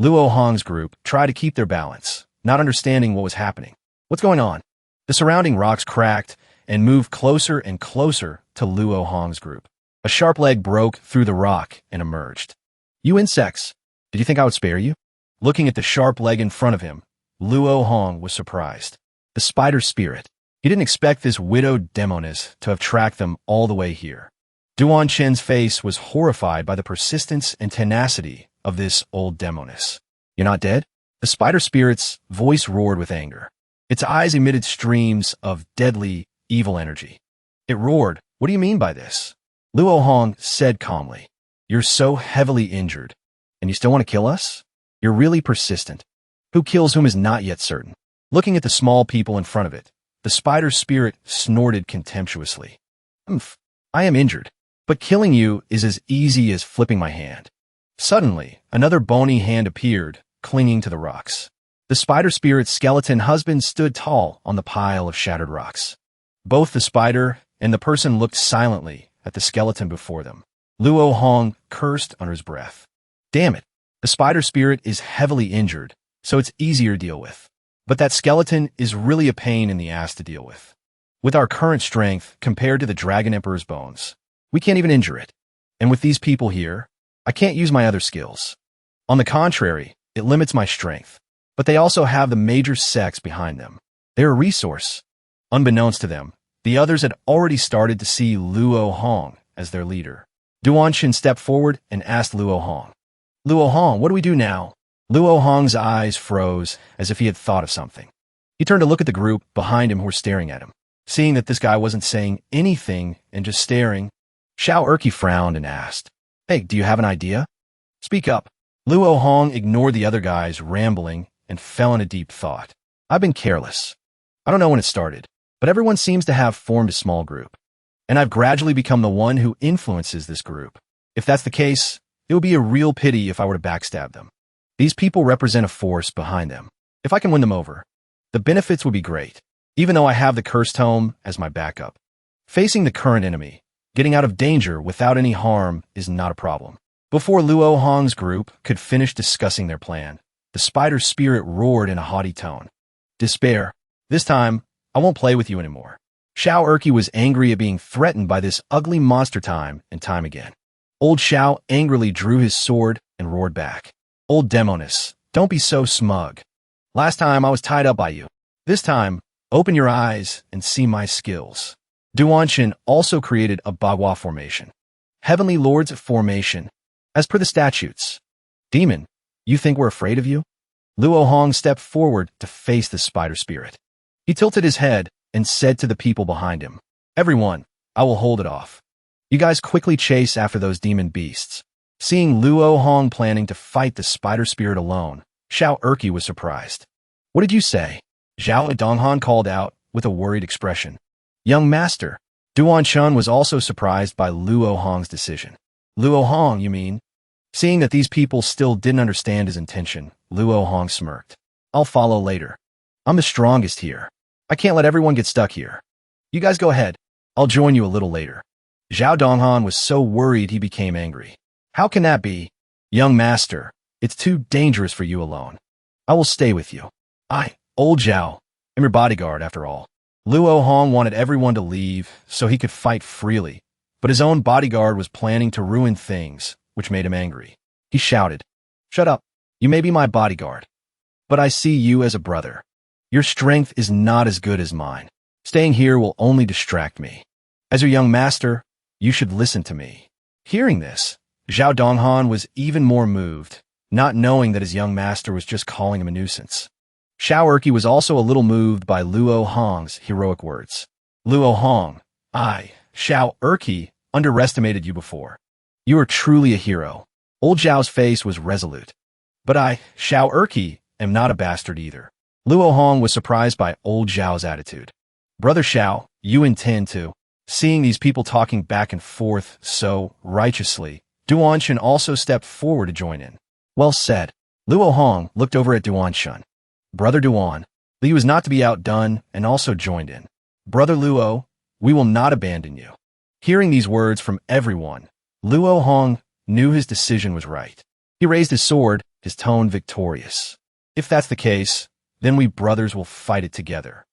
Luo Hong's group tried to keep their balance, not understanding what was happening. What's going on? The surrounding rocks cracked and moved closer and closer to Luo Hong's group. A sharp leg broke through the rock and emerged. You insects, did you think I would spare you? Looking at the sharp leg in front of him, Luo Hong was surprised. The spider spirit. He didn't expect this widowed demoness to have tracked them all the way here. Duan Chen's face was horrified by the persistence and tenacity of this old demoness. You're not dead? The spider spirit's voice roared with anger. Its eyes emitted streams of deadly, evil energy. It roared, "What do you mean by this?" Luo Hong said calmly, "You're so heavily injured, and you still want to kill us? You're really persistent. Who kills whom is not yet certain." Looking at the small people in front of it, the spider spirit snorted contemptuously. "Umph, I am injured, but killing you is as easy as flipping my hand." Suddenly, another bony hand appeared, clinging to the rocks. The spider spirit's skeleton husband stood tall on the pile of shattered rocks. Both the spider and the person looked silently at the skeleton before them. Luo Hong cursed under his breath. Damn it, the spider spirit is heavily injured, so it's easier to deal with. But that skeleton is really a pain in the ass to deal with. With our current strength compared to the Dragon Emperor's bones, we can't even injure it. And with these people here, I can't use my other skills. On the contrary, it limits my strength. But they also have the major sects behind them. They're a resource. Unbeknownst to them, the others had already started to see Luo Hong as their leader. Duan Shen stepped forward and asked Luo Hong, "Luo Hong, what do we do now?" Luo Hong's eyes froze as if he had thought of something. He turned to look at the group behind him who were staring at him. Seeing that this guy wasn't saying anything and just staring, Xiao Erqi frowned and asked, "Hey, do you have an idea? Speak up." Luo Hong ignored the other guy's rambling and fell in a deep thought. I've been careless. I don't know when it started, but everyone seems to have formed a small group. And I've gradually become the one who influences this group. If that's the case, it would be a real pity if I were to backstab them. These people represent a force behind them. If I can win them over, the benefits would be great, even though I have the cursed tome as my backup. Facing the current enemy, getting out of danger without any harm is not a problem. Before Luo Hong's group could finish discussing their plan, the spider spirit roared in a haughty tone. Despair. This time, I won't play with you anymore. Xiao Erqi was angry at being threatened by this ugly monster time and time again. Old Xiao angrily drew his sword and roared back. Old demoness, don't be so smug. Last time I was tied up by you. This time, open your eyes and see my skills. Duan Shen also created a Bagua formation. Heavenly Lord's formation, as per the statutes. Demon, you think we're afraid of you? Luo Hong stepped forward to face the spider spirit. He tilted his head and said to the people behind him, "Everyone, I will hold it off. You guys quickly chase after those demon beasts." Seeing Luo Hong planning to fight the spider spirit alone, Xiao Erqi was surprised. "What did you say?" Zhao Donghan called out with a worried expression. "Young master." Duan Chun was also surprised by Luo Hong's decision. "Luo Hong, you mean?" Seeing that these people still didn't understand his intention, Luo Hong smirked. "I'll follow later. I'm the strongest here. I can't let everyone get stuck here. You guys go ahead. I'll join you a little later." Zhao Donghan was so worried he became angry. "How can that be? Young master, it's too dangerous for you alone. I will stay with you. Old Zhao, I'm your bodyguard after all." Luo Hong wanted everyone to leave so he could fight freely, but his own bodyguard was planning to ruin things, which made him angry. He shouted, "Shut up. You may be my bodyguard, but I see you as a brother. Your strength is not as good as mine. Staying here will only distract me. As your young master, you should listen to me." Hearing this, Zhao Donghan was even more moved, not knowing that his young master was just calling him a nuisance. Xiao Erqi was also a little moved by Luo Hong's heroic words. "Luo Hong, Xiao Erqi, underestimated you before. You are truly a hero." Old Zhao's face was resolute. "But Xiao Erqi, am not a bastard either." Luo Hong was surprised by old Zhao's attitude. "Brother Xiao, you intend to..." Seeing these people talking back and forth so righteously, Duan Shen also stepped forward to join in. Well said. Luo Hong looked over at Duan Shen. Brother Duan, Li was not to be outdone and also joined in. Brother Luo, we will not abandon you. Hearing these words from everyone, Luo Hong knew his decision was right. He raised his sword, his tone victorious. If that's the case, then we brothers will fight it together.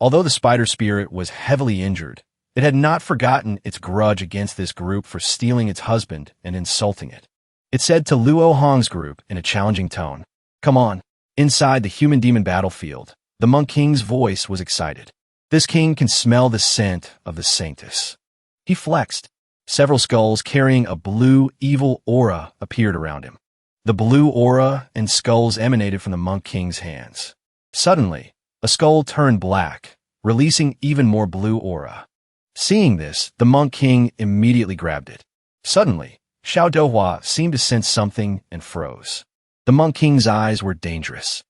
Although the spider spirit was heavily injured, it had not forgotten its grudge against this group for stealing its husband and insulting it. It said to Luo Hong's group in a challenging tone, "Come on." Inside the human-demon battlefield, the monk king's voice was excited. This king can smell the scent of the sanctus. He flexed. Several skulls carrying a blue, evil aura appeared around him. The blue aura and skulls emanated from the monk king's hands. Suddenly, a skull turned black, releasing even more blue aura. Seeing this, the monk king immediately grabbed it. Suddenly, Xiao Dohua seemed to sense something and froze. The monk king's eyes were dangerous.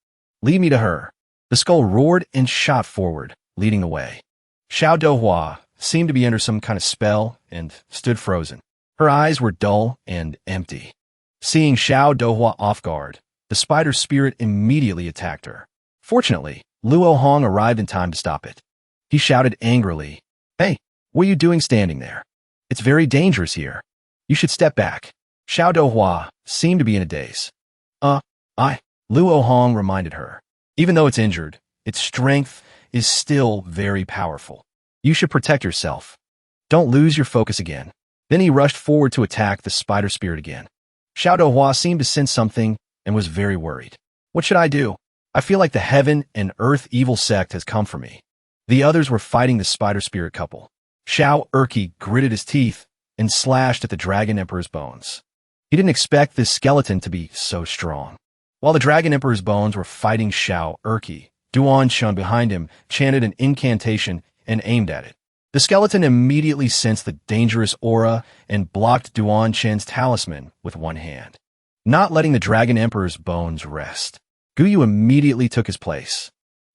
"Lead me to her." The skull roared and shot forward, leading the way. Xiao Dohua seemed to be under some kind of spell and stood frozen. Her eyes were dull and empty. Seeing Xiao Dohua off guard, the spider spirit immediately attacked her. Fortunately, Luo Hong arrived in time to stop it. He shouted angrily, "Hey, what are you doing standing there? It's very dangerous here. You should step back." Xiao Dohua seemed to be in a daze. Luo Hong reminded her. Even though it's injured, its strength is still very powerful. You should protect yourself. Don't lose your focus again. Then he rushed forward to attack the spider spirit again. Xiao Dohua seemed to sense something and was very worried. What should I do? I feel like the heaven and earth evil sect has come for me. The others were fighting the spider spirit couple. Xiao Erqi gritted his teeth and slashed at the Dragon Emperor's bones. He didn't expect this skeleton to be so strong. While the Dragon Emperor's bones were fighting Xiao Erqi, Duan Shen behind him chanted an incantation and aimed at it. The skeleton immediately sensed the dangerous aura and blocked Duan Shen's talisman with one hand, not letting the Dragon Emperor's bones rest. Guyu immediately took his place.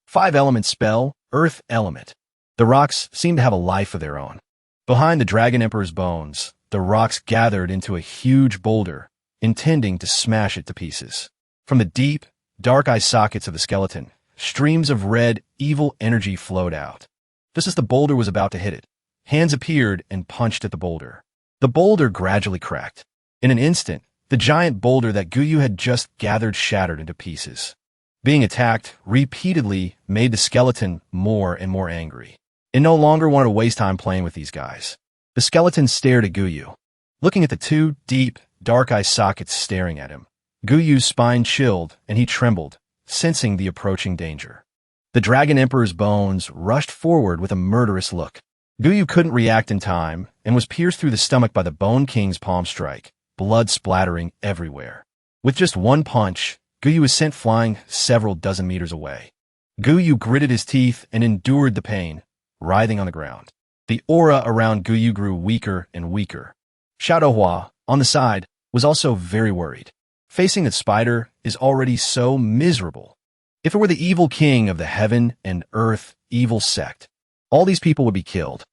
5-element spell, Earth Element. The rocks seemed to have a life of their own. Behind the Dragon Emperor's bones, the rocks gathered into a huge boulder, intending to smash it to pieces. From the deep, dark eye sockets of the skeleton, streams of red, evil energy flowed out. Just as the boulder was about to hit it, hands appeared and punched at the boulder. The boulder gradually cracked. In an instant, the giant boulder that Guyu had just gathered shattered into pieces. Being attacked repeatedly made the skeleton more and more angry. It no longer wanted to waste time playing with these guys. The skeleton stared at Guyu. Looking at the two deep, dark eye sockets staring at him, Guyu's spine chilled and he trembled, sensing the approaching danger. The Dragon Emperor's bones rushed forward with a murderous look. Guyu couldn't react in time and was pierced through the stomach by the Bone King's palm strike, blood splattering everywhere. With just one punch, Guyu was sent flying several dozen meters away. Guyu gritted his teeth and endured the pain, writhing on the ground. The aura around Guyu grew weaker and weaker. Xiao Dohua, on the side, was also very worried. Facing the spider is already so miserable. If it were the evil king of the heaven and earth evil sect, all these people would be killed.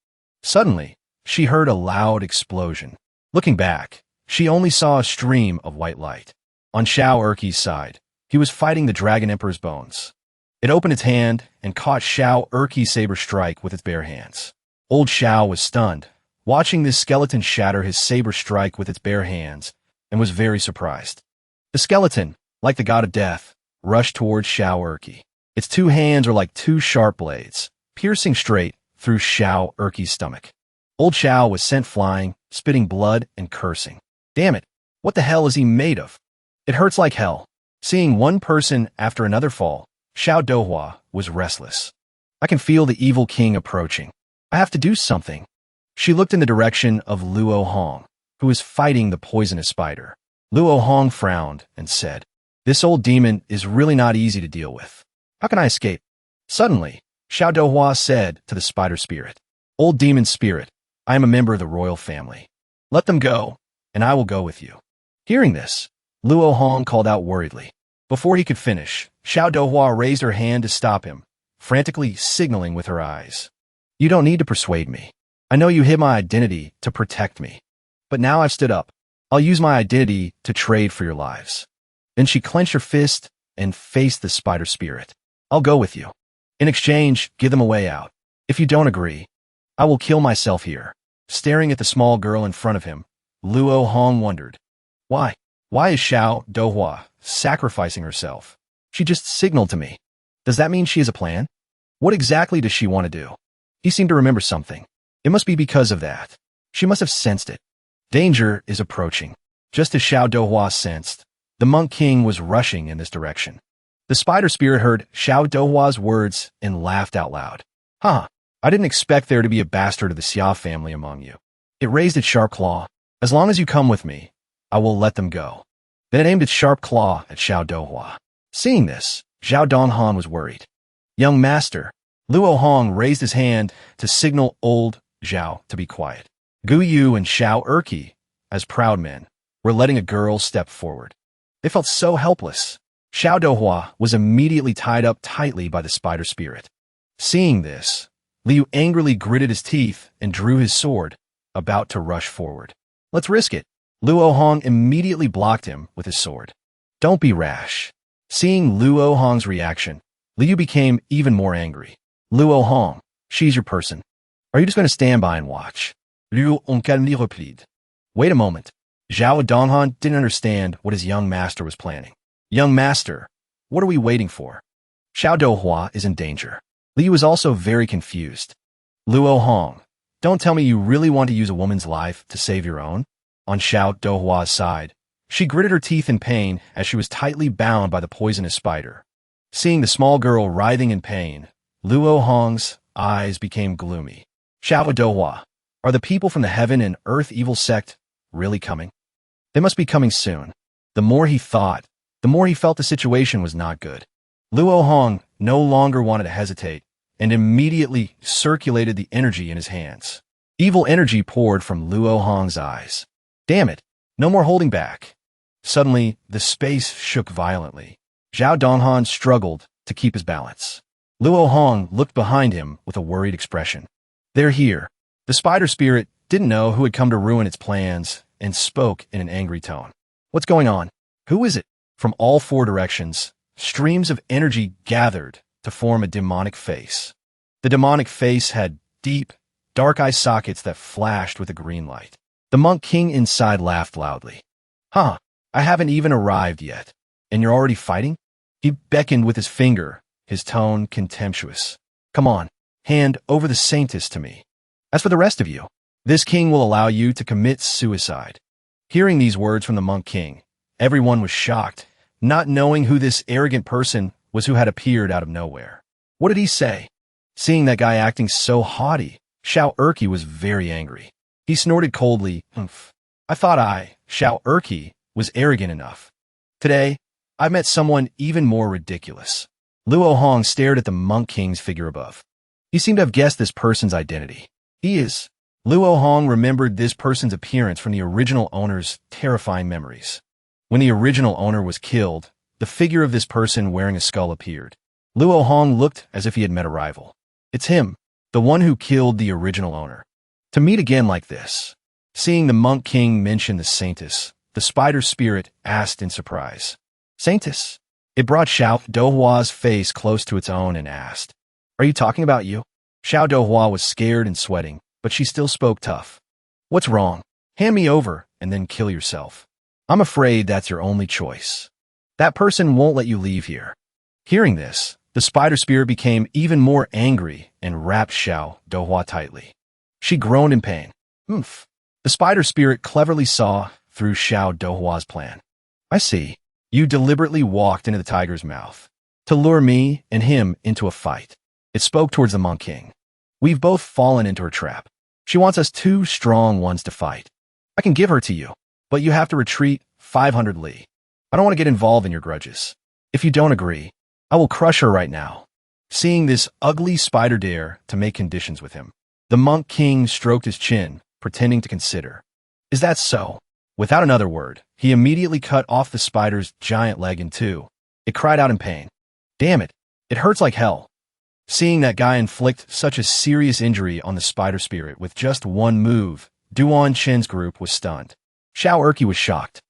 Suddenly, she heard a loud explosion. Looking back, she only saw a stream of white light. On Xiao Erqi's side, he was fighting the Dragon Emperor's bones. It opened its hand and caught Xiao Erqi's saber strike with its bare hands. Old Xiao was stunned, watching this skeleton shatter his saber strike with its bare hands, and was very surprised. The skeleton, like the god of death, rushed towards Xiao Erqi. Its two hands were like two sharp blades, piercing straight through Xiao Erqi's stomach. Old Xiao was sent flying, spitting blood and cursing. Damn it, what the hell is he made of? It hurts like hell. Seeing one person after another fall, Xiao Dohua was restless. I can feel the evil king approaching. I have to do something. She looked in the direction of Luo Hong, who was fighting the poisonous spider. Luo Hong frowned and said, "This old demon is really not easy to deal with. How can I escape?" Suddenly, Xiao Dohua said to the spider spirit, "Old demon spirit, I am a member of the royal family. Let them go, and I will go with you." Hearing this, Luo Hong called out worriedly. Before he could finish, Xiao Dohua raised her hand to stop him, frantically signaling with her eyes. "You don't need to persuade me. I know you hid my identity to protect me. But now I've stood up. I'll use my identity to trade for your lives. Then she clenched her fist and faced the spider spirit. I'll go with you. In exchange, give them a way out. If you don't agree, I will kill myself here. Staring at the small girl in front of him, Luo Hong wondered. Why? Why is Xiao Dohua sacrificing herself? She just signaled to me. Does that mean she has a plan? What exactly does she want to do? He seemed to remember something. It must be because of that. She must have sensed it. Danger is approaching. Just as Xiao Dohua sensed, the Monk King was rushing in this direction. The spider spirit heard Xiao Dohua's words and laughed out loud. Huh, I didn't expect there to be a bastard of the Xia family among you. It raised its sharp claw. As long as you come with me, I will let them go. Then it aimed its sharp claw at Xiao Dohua. Seeing this, Zhao Donghan was worried. Young master, Luo Hong raised his hand to signal old Zhao to be quiet. Gu Yu and Xiao Erqi, as proud men, were letting a girl step forward. They felt so helpless. Xiao Dohua was immediately tied up tightly by the spider spirit. Seeing this, Liu angrily gritted his teeth and drew his sword, about to rush forward. Let's risk it. Luo Hong immediately blocked him with his sword. Don't be rash. Seeing Luo Hong's reaction, Liu became even more angry. Luo Hong, she's your person. Are you just going to stand by and watch? Liu calmement replied. Wait a moment. Zhao Donghan didn't understand what his young master was planning. Young master, what are we waiting for? Xiao Dohua is in danger. Liu was also very confused. Luo Hong, don't tell me you really want to use a woman's life to save your own? On Xiao Dohua's side, she gritted her teeth in pain as she was tightly bound by the poisonous spider. Seeing the small girl writhing in pain, Luo Hong's eyes became gloomy. Xiao Dohua, are the people from the heaven and earth evil sect really coming? They must be coming soon. The more he thought, the more he felt the situation was not good. Luo Hong no longer wanted to hesitate and immediately circulated the energy in his hands. Evil energy poured from Luo Hong's eyes. Damn it, no more holding back. Suddenly, the space shook violently. Zhao Donghan struggled to keep his balance. Luo Hong looked behind him with a worried expression. They're here. The spider spirit didn't know who had come to ruin its plans and spoke in an angry tone. What's going on? Who is it? From all four directions, streams of energy gathered to form a demonic face. The demonic face had deep, dark eye sockets that flashed with a green light. The Monk King inside laughed loudly. Huh, I haven't even arrived yet, and you're already fighting? He beckoned with his finger, his tone contemptuous. Come on, hand over the Saintess to me. As for the rest of you, this king will allow you to commit suicide. Hearing these words from the Monk King, everyone was shocked, not knowing who this arrogant person was who had appeared out of nowhere. What did he say? Seeing that guy acting so haughty, Xiao Erqi was very angry. He snorted coldly, Humph. I thought Xiao Erqi, was arrogant enough. Today, I met someone even more ridiculous. Luo Hong stared at the Monk King's figure above. He seemed to have guessed this person's identity. He is. Luo Hong remembered this person's appearance from the original owner's terrifying memories. When the original owner was killed, the figure of this person wearing a skull appeared. Luo Hong looked as if he had met a rival. It's him, the one who killed the original owner. To meet again like this. Seeing the Monk King mention the Saintess, the spider spirit asked in surprise. Saintess? It brought Xiao Dohua's face close to its own and asked, Are you talking about you? Xiao Dohua was scared and sweating, but she still spoke tough. What's wrong? Hand me over and then kill yourself. I'm afraid that's your only choice. That person won't let you leave here. Hearing this, the spider spirit became even more angry and wrapped Xiao Dohua tightly. She groaned in pain. Oomph. The spider spirit cleverly saw through Xiao Dohua's plan. I see. You deliberately walked into the tiger's mouth to lure me and him into a fight. It spoke towards the Monk King. We've both fallen into her trap. She wants us two strong ones to fight. I can give her to you, but you have to retreat 500 li. I don't want to get involved in your grudges. If you don't agree, I will crush her right now. Seeing this ugly spider dare to make conditions with him, the Monk King stroked his chin, pretending to consider. Is that so? Without another word, he immediately cut off the spider's giant leg in two. It cried out in pain. Damn it, it hurts like hell. Seeing that guy inflict such a serious injury on the spider spirit with just one move, Duan Chen's group was stunned. Xiao Erqi was shocked.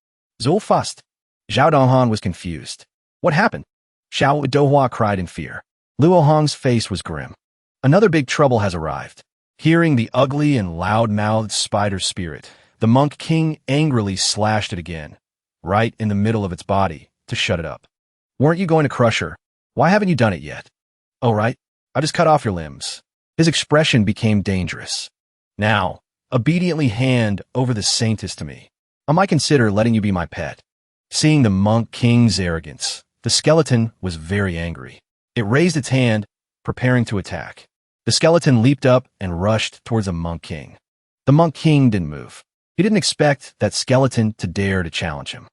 Zul fussed. Zhao Donghan was confused. What happened? Xiao Dohua cried in fear. Luo Hong's face was grim. Another big trouble has arrived. Hearing the ugly and loud-mouthed spider spirit, the monk king angrily slashed it again, right in the middle of its body, to shut it up. Weren't you going to crush her? Why haven't you done it yet? Oh, right. I just cut off your limbs. His expression became dangerous. Now, obediently hand over the saintess to me. I might consider letting you be my pet. Seeing the monk king's arrogance, the skeleton was very angry. It raised its hand, preparing to attack. The skeleton leaped up and rushed towards the monk king. The monk king didn't move. He didn't expect that skeleton to dare to challenge him.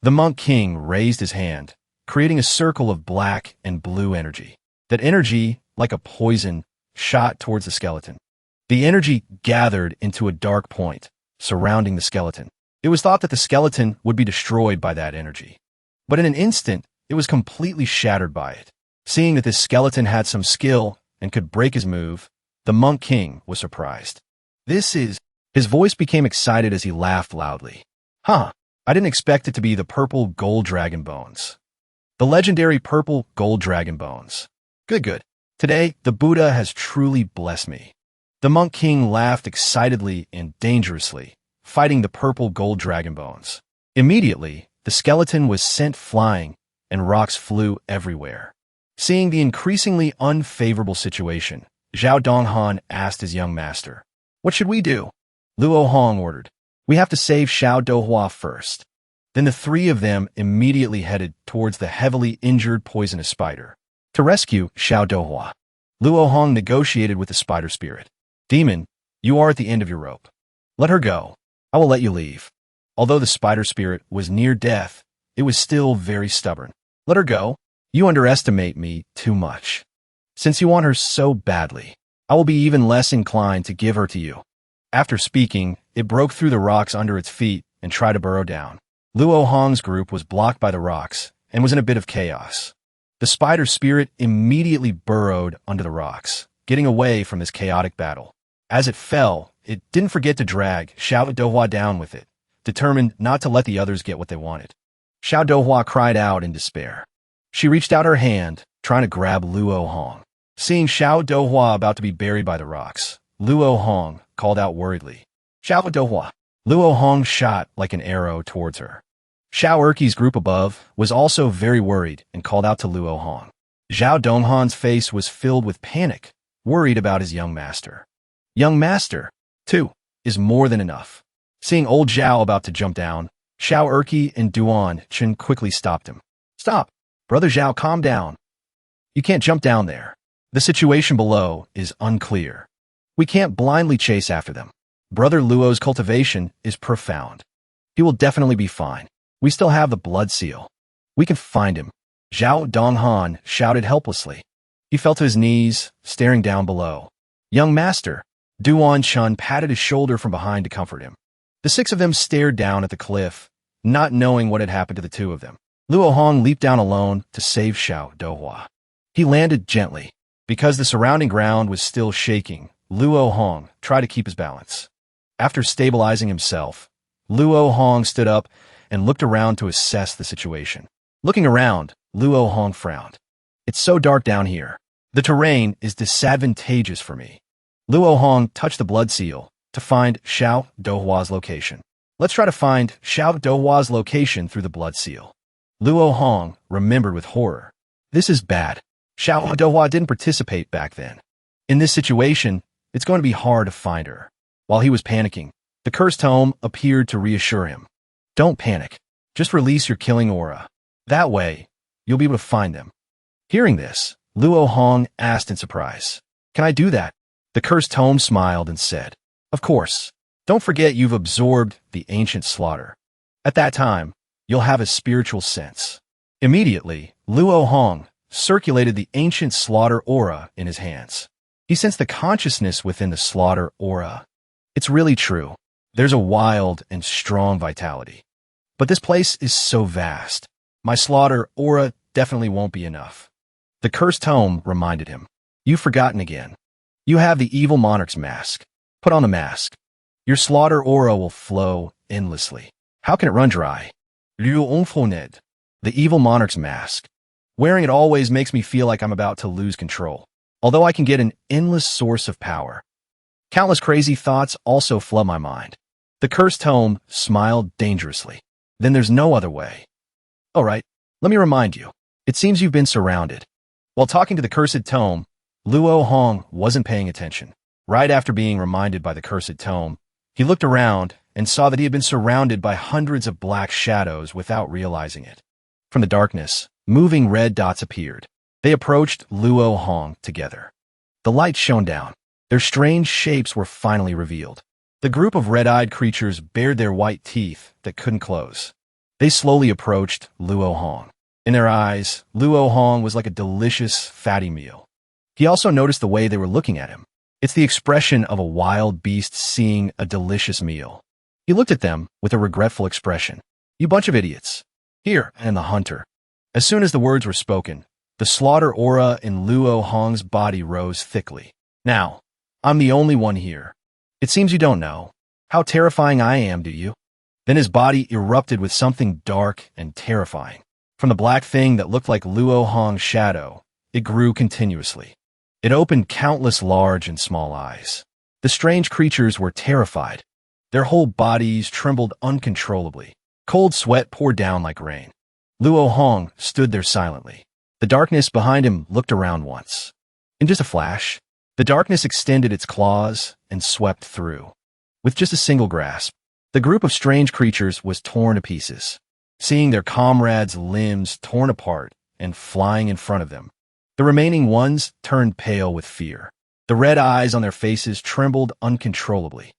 The monk king raised his hand, creating a circle of black and blue energy. That energy, like a poison, shot towards the skeleton. The energy gathered into a dark point, surrounding the skeleton. It was thought that the skeleton would be destroyed by that energy. But in an instant, it was completely shattered by it. Seeing that this skeleton had some skill and could break his move, the monk king was surprised. His voice became excited as he laughed loudly. Huh, I didn't expect it to be the purple gold dragon bones. The legendary purple gold dragon bones. Good. Today, the Buddha has truly blessed me. The monk king laughed excitedly and dangerously, fighting the purple gold dragon bones. Immediately, the skeleton was sent flying, and rocks flew everywhere. Seeing the increasingly unfavorable situation, Zhao Donghan asked his young master, "What should we do?" Luo Hong ordered, "We have to save Xiao Dohua first." Then the three of them immediately headed towards the heavily injured poisonous spider. To rescue Xiao Dohua, Luo Hong negotiated with the spider spirit. "Demon, you are at the end of your rope. Let her go. I will let you leave." Although the spider spirit was near death, it was still very stubborn. "Let her go? You underestimate me too much. Since you want her so badly, I will be even less inclined to give her to you." After speaking, it broke through the rocks under its feet and tried to burrow down. Luo Hong's group was blocked by the rocks and was in a bit of chaos. The spider spirit immediately burrowed under the rocks, getting away from this chaotic battle. As it fell, it didn't forget to drag Xiao Dohua down with it, determined not to let the others get what they wanted. Xiao Dohua cried out in despair. She reached out her hand, trying to grab Luo Hong. Seeing Xiao Dohua about to be buried by the rocks, Luo Hong called out worriedly, "Xiao Dohua." Luo Hong shot like an arrow towards her. Xiao Erqi's group above was also very worried and called out to Luo Hong. Zhao Donghan's face was filled with panic, worried about his young master. Young master, too, is more than enough. Seeing old Zhao about to jump down, Xiao Erqi and Duan Chen quickly stopped him. "Stop. Brother Zhao, calm down. You can't jump down there. The situation below is unclear. We can't blindly chase after them. Brother Luo's cultivation is profound. He will definitely be fine. We still have the blood seal. We can find him." Zhao Donghan shouted helplessly. He fell to his knees, staring down below. "Young master." Duan Chun patted his shoulder from behind to comfort him. The six of them stared down at the cliff, not knowing what had happened to the two of them. Luo Hong leaped down alone to save Xiao Dohua. He landed gently. Because the surrounding ground was still shaking, Luo Hong tried to keep his balance. After stabilizing himself, Luo Hong stood up and looked around to assess the situation. Looking around, Luo Hong frowned. "It's so dark down here. The terrain is disadvantageous for me." Luo Hong touched the blood seal to find Xiao Dohua's location. "Let's try to find Xiao Dohua's location through the blood seal." Luo Hong remembered with horror. This is bad. Xiao Dohua didn't participate back then. In this situation, it's going to be hard to find her. While he was panicking, the cursed tome appeared to reassure him. "Don't panic. Just release your killing aura. That way, you'll be able to find them." Hearing this, Luo Hong asked in surprise, "Can I do that?" The cursed tome smiled and said, "Of course. Don't forget you've absorbed the ancient slaughter. At that time, you'll have a spiritual sense." Immediately, Luo Hong circulated the ancient slaughter aura in his hands. He sensed the consciousness within the slaughter aura. It's really true. There's a wild and strong vitality. But this place is so vast. My slaughter aura definitely won't be enough. The cursed tome reminded him. You've forgotten again. You have the evil monarch's mask. Put on the mask. Your slaughter aura will flow endlessly. How can it run dry? Luo the evil monarch's mask. Wearing it always makes me feel like I'm about to lose control, although I can get an endless source of power. Countless crazy thoughts also flood my mind. The cursed tome smiled dangerously. Then there's no other way. All right, let me remind you. It seems you've been surrounded. While talking to the cursed tome, Luo Hong wasn't paying attention. Right after being reminded by the cursed tome, he looked around and saw that he had been surrounded by hundreds of black shadows without realizing it. From the darkness, moving red dots appeared. They approached Luo Hong together. The light shone down. Their strange shapes were finally revealed. The group of red-eyed creatures bared their white teeth that couldn't close. They slowly approached Luo Hong. In their eyes, Luo Hong was like a delicious, fatty meal. He also noticed the way they were looking at him. It's the expression of a wild beast seeing a delicious meal. He looked at them with a regretful expression. You bunch of idiots. Here, I am the hunter. As soon as the words were spoken, the slaughter aura in Luo Hong's body rose thickly. Now, I'm the only one here. It seems you don't know how terrifying I am, do you? Then his body erupted with something dark and terrifying. From the black thing that looked like Luo Hong's shadow, it grew continuously. It opened countless large and small eyes. The strange creatures were terrified. Their whole bodies trembled uncontrollably. Cold sweat poured down like rain. Luo Hong stood there silently. The darkness behind him looked around once. In just a flash, the darkness extended its claws and swept through. With just a single grasp, the group of strange creatures was torn to pieces. Seeing their comrades' limbs torn apart and flying in front of them, the remaining ones turned pale with fear. The red eyes on their faces trembled uncontrollably.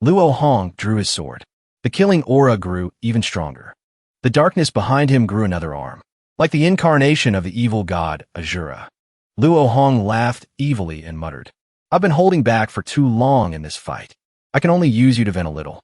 Luo Hong drew his sword. The killing aura grew even stronger. The darkness behind him grew another arm, like the incarnation of the evil god Azura. Luo Hong laughed evilly and muttered, I've been holding back for too long in this fight. I can only use you to vent a little.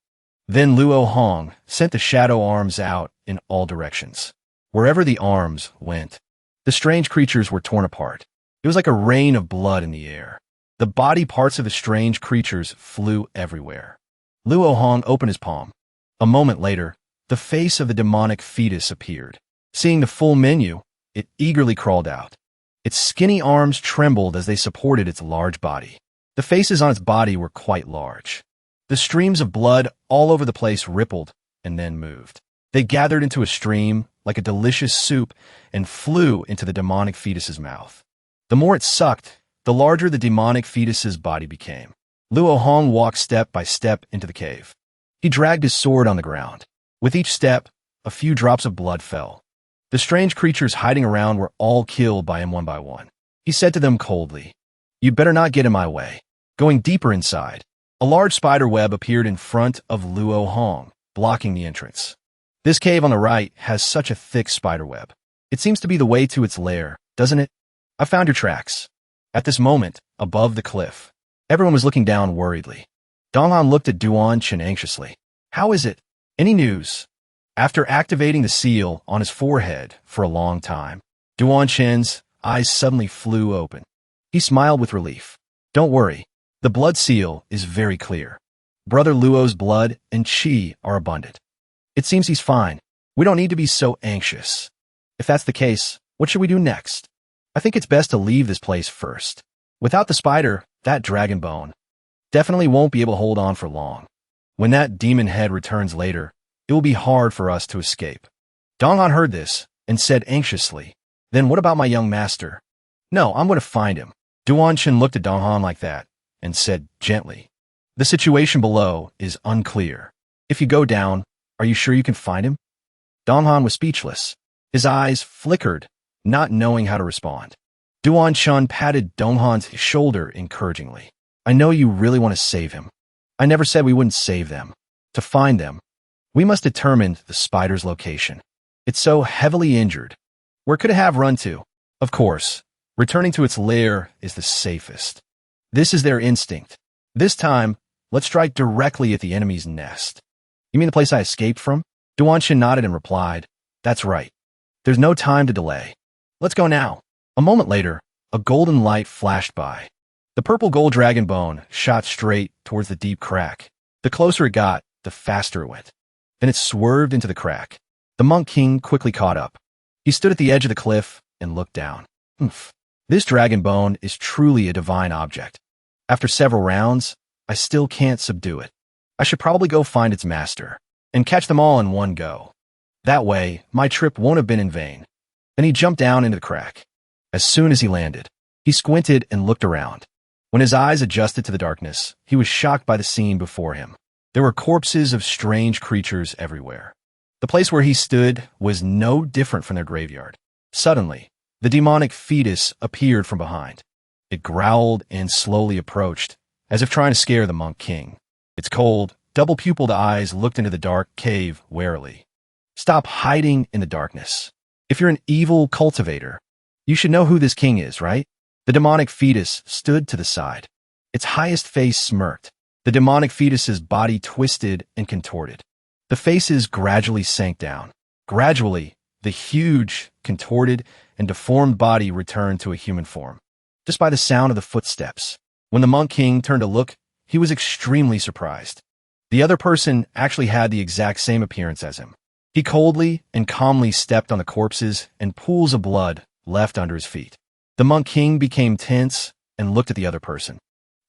Then Luo Hong sent the shadow arms out in all directions. Wherever the arms went, the strange creatures were torn apart. It was like a rain of blood in the air. The body parts of the strange creatures flew everywhere. Luo Hong opened his palm. A moment later, the face of the demonic fetus appeared. Seeing the full menu, it eagerly crawled out. Its skinny arms trembled as they supported its large body. The faces on its body were quite large. The streams of blood all over the place rippled and then moved. They gathered into a stream like a delicious soup and flew into the demonic fetus's mouth. The more it sucked, the larger the demonic fetus's body became. Luo Hong walked step by step into the cave. He dragged his sword on the ground. With each step, a few drops of blood fell. The strange creatures hiding around were all killed by him one by one. He said to them coldly, You'd better not get in my way. Going deeper inside, a large spider web appeared in front of Luo Hong, blocking the entrance. This cave on the right has such a thick spider web. It seems to be the way to its lair, doesn't it? I found your tracks. At this moment, above the cliff, everyone was looking down worriedly. Donghan looked at Duan Chen anxiously. How is it? Any news? After activating the seal on his forehead for a long time, Duan Chen's eyes suddenly flew open. He smiled with relief. Don't worry. The blood seal is very clear. Brother Luo's blood and qi are abundant. It seems he's fine. We don't need to be so anxious. If that's the case, what should we do next? I think it's best to leave this place first. Without the spider, that dragon bone definitely won't be able to hold on for long. When that demon head returns later, it will be hard for us to escape. Donghan heard this and said anxiously, Then what about my young master? No, I'm going to find him. Duan Chen looked at Donghan like that and said gently, The situation below is unclear. If you go down, are you sure you can find him? Donghan was speechless. His eyes flickered, not knowing how to respond. Duan Chen patted Donghan's shoulder encouragingly. I know you really want to save him. I never said we wouldn't save them. To find them, we must determine the spider's location. It's so heavily injured. Where could it have run to? Of course, returning to its lair is the safest. This is their instinct. This time, let's strike directly at the enemy's nest. You mean the place I escaped from? Duan Chen nodded and replied, That's right. There's no time to delay. Let's go now. A moment later, a golden light flashed by. The purple gold dragon bone shot straight towards the deep crack. The closer it got, the faster it went. Then it swerved into the crack. The Monk King quickly caught up. He stood at the edge of the cliff and looked down. Oof. This dragon bone is truly a divine object. After several rounds, I still can't subdue it. I should probably go find its master and catch them all in one go. That way, my trip won't have been in vain. Then he jumped down into the crack. As soon as he landed, he squinted and looked around. When his eyes adjusted to the darkness, he was shocked by the scene before him. There were corpses of strange creatures everywhere. The place where he stood was no different from their graveyard. Suddenly, the demonic fetus appeared from behind. It growled and slowly approached, as if trying to scare the Monk King. Its cold, double-pupiled eyes looked into the dark cave warily. Stop hiding in the darkness. If you're an evil cultivator, you should know who this king is, right? The demonic fetus stood to the side. Its highest face smirked. The demonic fetus's body twisted and contorted. The faces gradually sank down. Gradually, the huge, contorted, and deformed body returned to a human form. Just by the sound of the footsteps. When the Monk King turned to look, he was extremely surprised. The other person actually had the exact same appearance as him. He coldly and calmly stepped on the corpses and pools of blood left under his feet. The Monk King became tense and looked at the other person.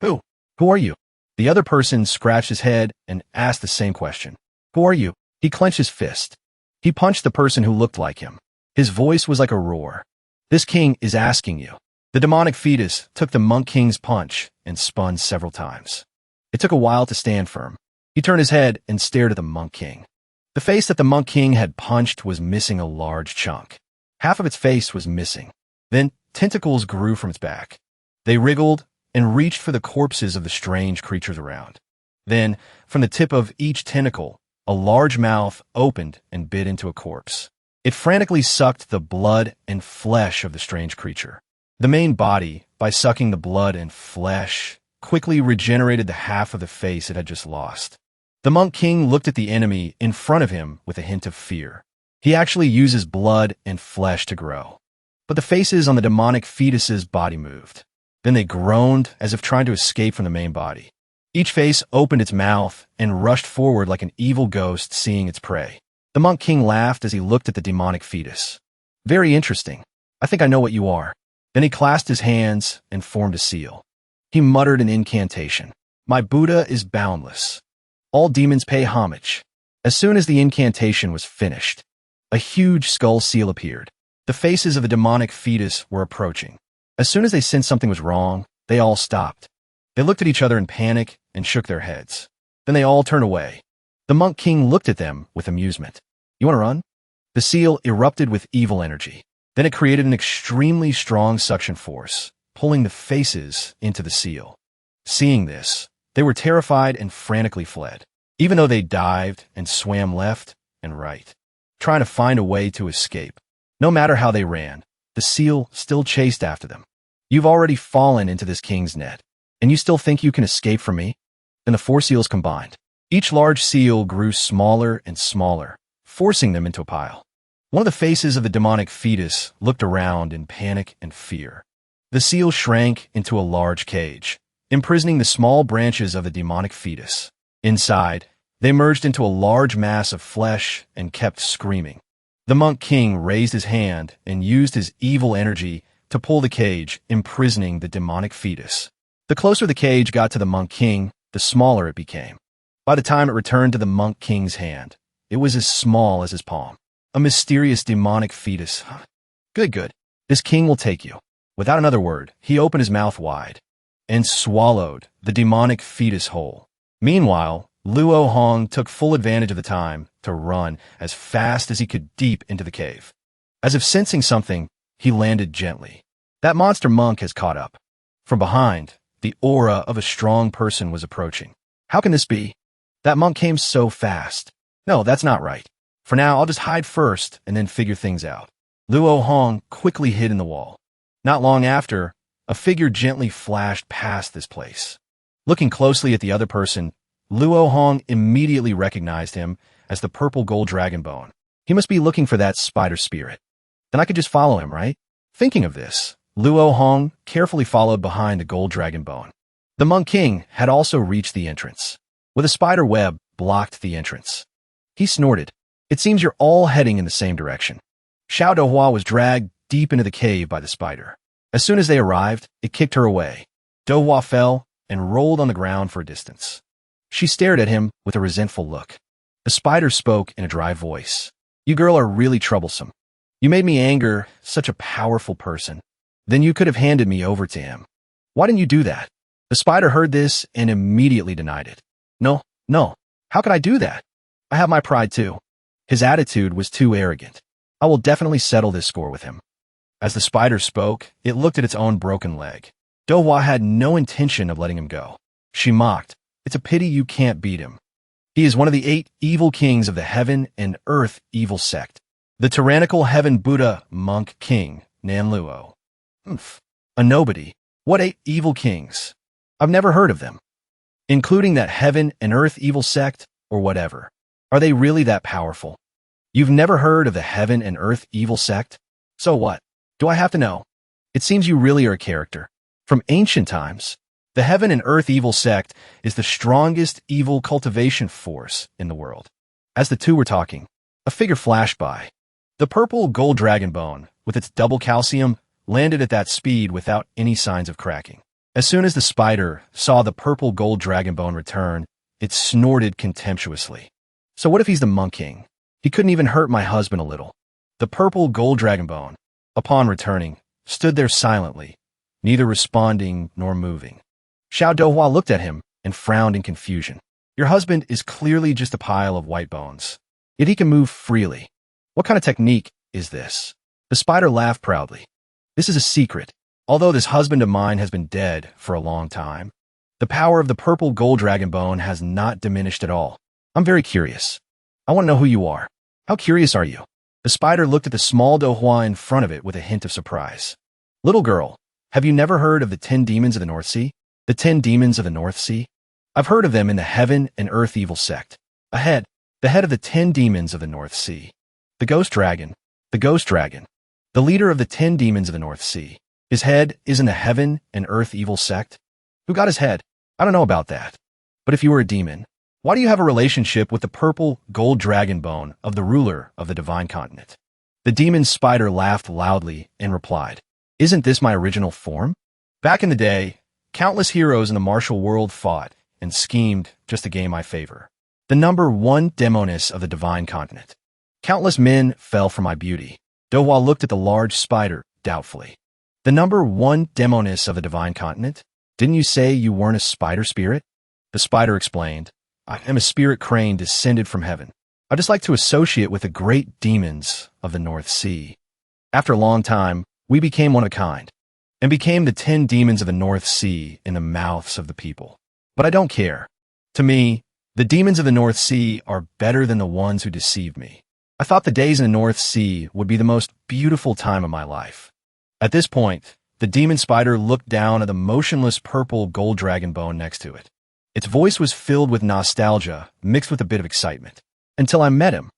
Who are you? The other person scratched his head and asked the same question. Who are you? He clenched his fist. He punched the person who looked like him. His voice was like a roar. This king is asking you. The demonic fetus took the Monk King's punch and spun several times. It took a while to stand firm. He turned his head and stared at the Monk King. The face that the Monk King had punched was missing a large chunk. Half of its face was missing. Then tentacles grew from its back. They wriggled and reached for the corpses of the strange creatures around. Then, from the tip of each tentacle, a large mouth opened and bit into a corpse. It frantically sucked the blood and flesh of the strange creature. The main body, by sucking the blood and flesh, quickly regenerated the half of the face it had just lost. The Monk King looked at the enemy in front of him with a hint of fear. He actually uses blood and flesh to grow. But the faces on the demonic fetus's body moved. Then they groaned as if trying to escape from the main body. Each face opened its mouth and rushed forward like an evil ghost seeing its prey. The Monk King laughed as he looked at the demonic fetus. Very interesting. I think I know what you are. Then he clasped his hands and formed a seal. He muttered an incantation. My Buddha is boundless. All demons pay homage. As soon as the incantation was finished, a huge skull seal appeared. The faces of the demonic fetus were approaching. As soon as they sensed something was wrong, they all stopped. They looked at each other in panic and shook their heads. Then they all turned away. The Monk King looked at them with amusement. You want to run? The seal erupted with evil energy. Then it created an extremely strong suction force, pulling the faces into the seal. Seeing this, they were terrified and frantically fled, even though they dived and swam left and right, trying to find a way to escape. No matter how they ran, the seal still chased after them. You've already fallen into this king's net, and you still think you can escape from me? Then the four seals combined. Each large seal grew smaller and smaller, forcing them into a pile. One of the faces of the demonic fetus looked around in panic and fear. The seal shrank into a large cage, imprisoning the small branches of the demonic fetus. Inside, they merged into a large mass of flesh and kept screaming. The Monk King raised his hand and used his evil energy to pull the cage, imprisoning the demonic fetus. The closer the cage got to the Monk King, the smaller it became. By the time it returned to the Monk King's hand, it was as small as his palm. A mysterious demonic fetus. Good. This king will take you. Without another word, he opened his mouth wide and swallowed the demonic fetus whole. Meanwhile, Luo Hong took full advantage of the time to run as fast as he could deep into the cave. As if sensing something, he landed gently. That monster monk has caught up. From behind, the aura of a strong person was approaching. How can this be? That monk came so fast. No, that's not right. For now, I'll just hide first and then figure things out. Luo Hong quickly hid in the wall. Not long after, a figure gently flashed past this place. Looking closely at the other person, Luo Hong immediately recognized him as the purple gold dragon bone. He must be looking for that spider spirit. Then I could just follow him, right? Thinking of this, Luo Hong carefully followed behind the gold dragon bone. The Monk King had also reached the entrance, with a spider web blocked the entrance. He snorted. It seems you're all heading in the same direction. Xiao Dohua was dragged deep into the cave by the spider. As soon as they arrived, it kicked her away. Dohua fell and rolled on the ground for a distance. She stared at him with a resentful look. The spider spoke in a dry voice. You girl are really troublesome. You made me anger such a powerful person. Then you could have handed me over to him. Why didn't you do that? The spider heard this and immediately denied it. No. How could I do that? I have my pride too. His attitude was too arrogant. I will definitely settle this score with him. As the spider spoke, it looked at its own broken leg. Dohua had no intention of letting him go. She mocked. It's a pity you can't beat him. He is one of the 8 evil kings of the heaven and earth evil sect. The tyrannical heaven Buddha monk king, Nanluo. A nobody. What 8 evil kings? I've never heard of them. Including that heaven and earth evil sect, or whatever. Are they really that powerful? You've never heard of the heaven and earth evil sect? So what? Do I have to know? It seems you really are a character. From ancient times, the heaven and earth evil sect is the strongest evil cultivation force in the world. As the two were talking, a figure flashed by. The purple gold dragon bone, with its double calcium, landed at that speed without any signs of cracking. As soon as the spider saw the purple gold dragon bone return, it snorted contemptuously. So what if he's the Monk King? He couldn't even hurt my husband a little. The purple gold dragon bone, upon returning, stood there silently, neither responding nor moving. Xiao Dohua looked at him and frowned in confusion. Your husband is clearly just a pile of white bones, yet he can move freely. What kind of technique is this? The spider laughed proudly. This is a secret. Although this husband of mine has been dead for a long time, the power of the purple gold dragon bone has not diminished at all. I'm very curious. I want to know who you are. How curious are you? The spider looked at the small Dohua in front of it with a hint of surprise. Little girl, have you never heard of the 10 demons of the North Sea? The 10 demons of the North Sea? I've heard of them in the heaven and earth evil sect. The head of the 10 demons of the North Sea. The ghost dragon. The leader of the 10 demons of the North Sea. His head is in the heaven and earth evil sect? Who got his head? I don't know about that. But if you were a demon, why do you have a relationship with the purple gold dragon bone of the ruler of the divine continent? The demon spider laughed loudly and replied, Isn't this my original form? Back in the day, countless heroes in the martial world fought and schemed just to gain my favor. The number 1 demoness of the divine continent. Countless men fell for my beauty. Dohua looked at the large spider doubtfully. The number 1 demoness of the divine continent? Didn't you say you weren't a spider spirit? The spider explained, I am a spirit crane descended from heaven. I just like to associate with the great demons of the North Sea. After a long time, we became one of a kind, and became the 10 demons of the North Sea in the mouths of the people. But I don't care. To me, the demons of the North Sea are better than the ones who deceived me. I thought the days in the North Sea would be the most beautiful time of my life. At this point, the demon spider looked down at the motionless purple gold dragon bone next to it. Its voice was filled with nostalgia, mixed with a bit of excitement. Until I met him.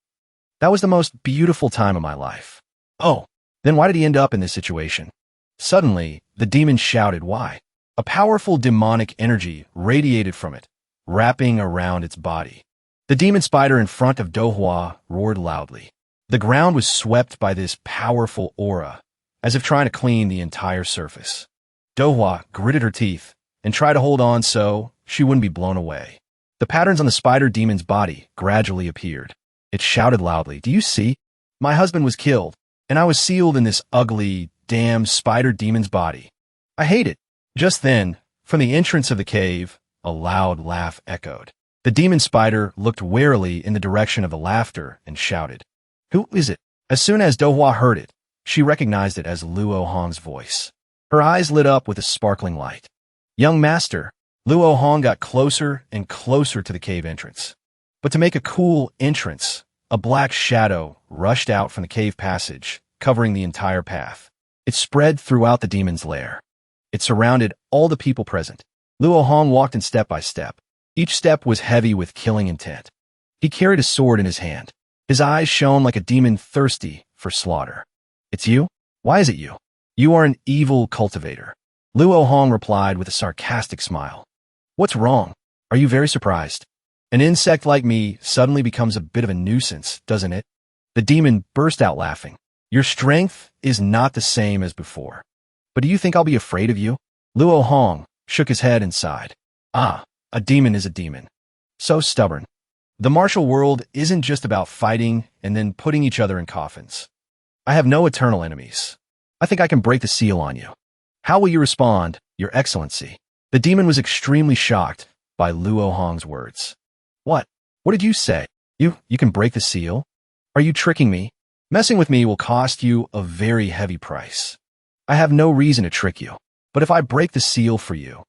That was the most beautiful time of my life. Oh, then why did he end up in this situation? Suddenly, the demon shouted, why? A powerful demonic energy radiated from it, wrapping around its body. The demon spider in front of Dohua roared loudly. The ground was swept by this powerful aura, as if trying to clean the entire surface. Dohua gritted her teeth and tried to hold on so she wouldn't be blown away. The patterns on the spider demon's body gradually appeared. It shouted loudly, do you see? My husband was killed, and I was sealed in this ugly, damn spider demon's body. I hate it. Just then, from the entrance of the cave, a loud laugh echoed. The demon spider looked warily in the direction of the laughter and shouted, Who is it? As soon as Dohua heard it, she recognized it as Luo Hong's voice. Her eyes lit up with a sparkling light. Young master, Luo Hong got closer and closer to the cave entrance. But to make a cool entrance, a black shadow rushed out from the cave passage, covering the entire path. It spread throughout the demon's lair. It surrounded all the people present. Luo Hong walked in step by step. Each step was heavy with killing intent. He carried a sword in his hand. His eyes shone like a demon thirsty for slaughter. It's you? Why is it you? You are an evil cultivator. Luo Hong replied with a sarcastic smile. What's wrong? Are you very surprised? An insect like me suddenly becomes a bit of a nuisance, doesn't it? The demon burst out laughing. Your strength is not the same as before. But do you think I'll be afraid of you? Luo Hong shook his head and sighed. Ah, a demon is a demon. So stubborn. The martial world isn't just about fighting and then putting each other in coffins. I have no eternal enemies. I think I can break the seal on you. How will you respond, Your Excellency? The demon was extremely shocked by Luo Hong's words. What? What did you say? You can break the seal? Are you tricking me? Messing with me will cost you a very heavy price. I have no reason to trick you. But if I break the seal for you,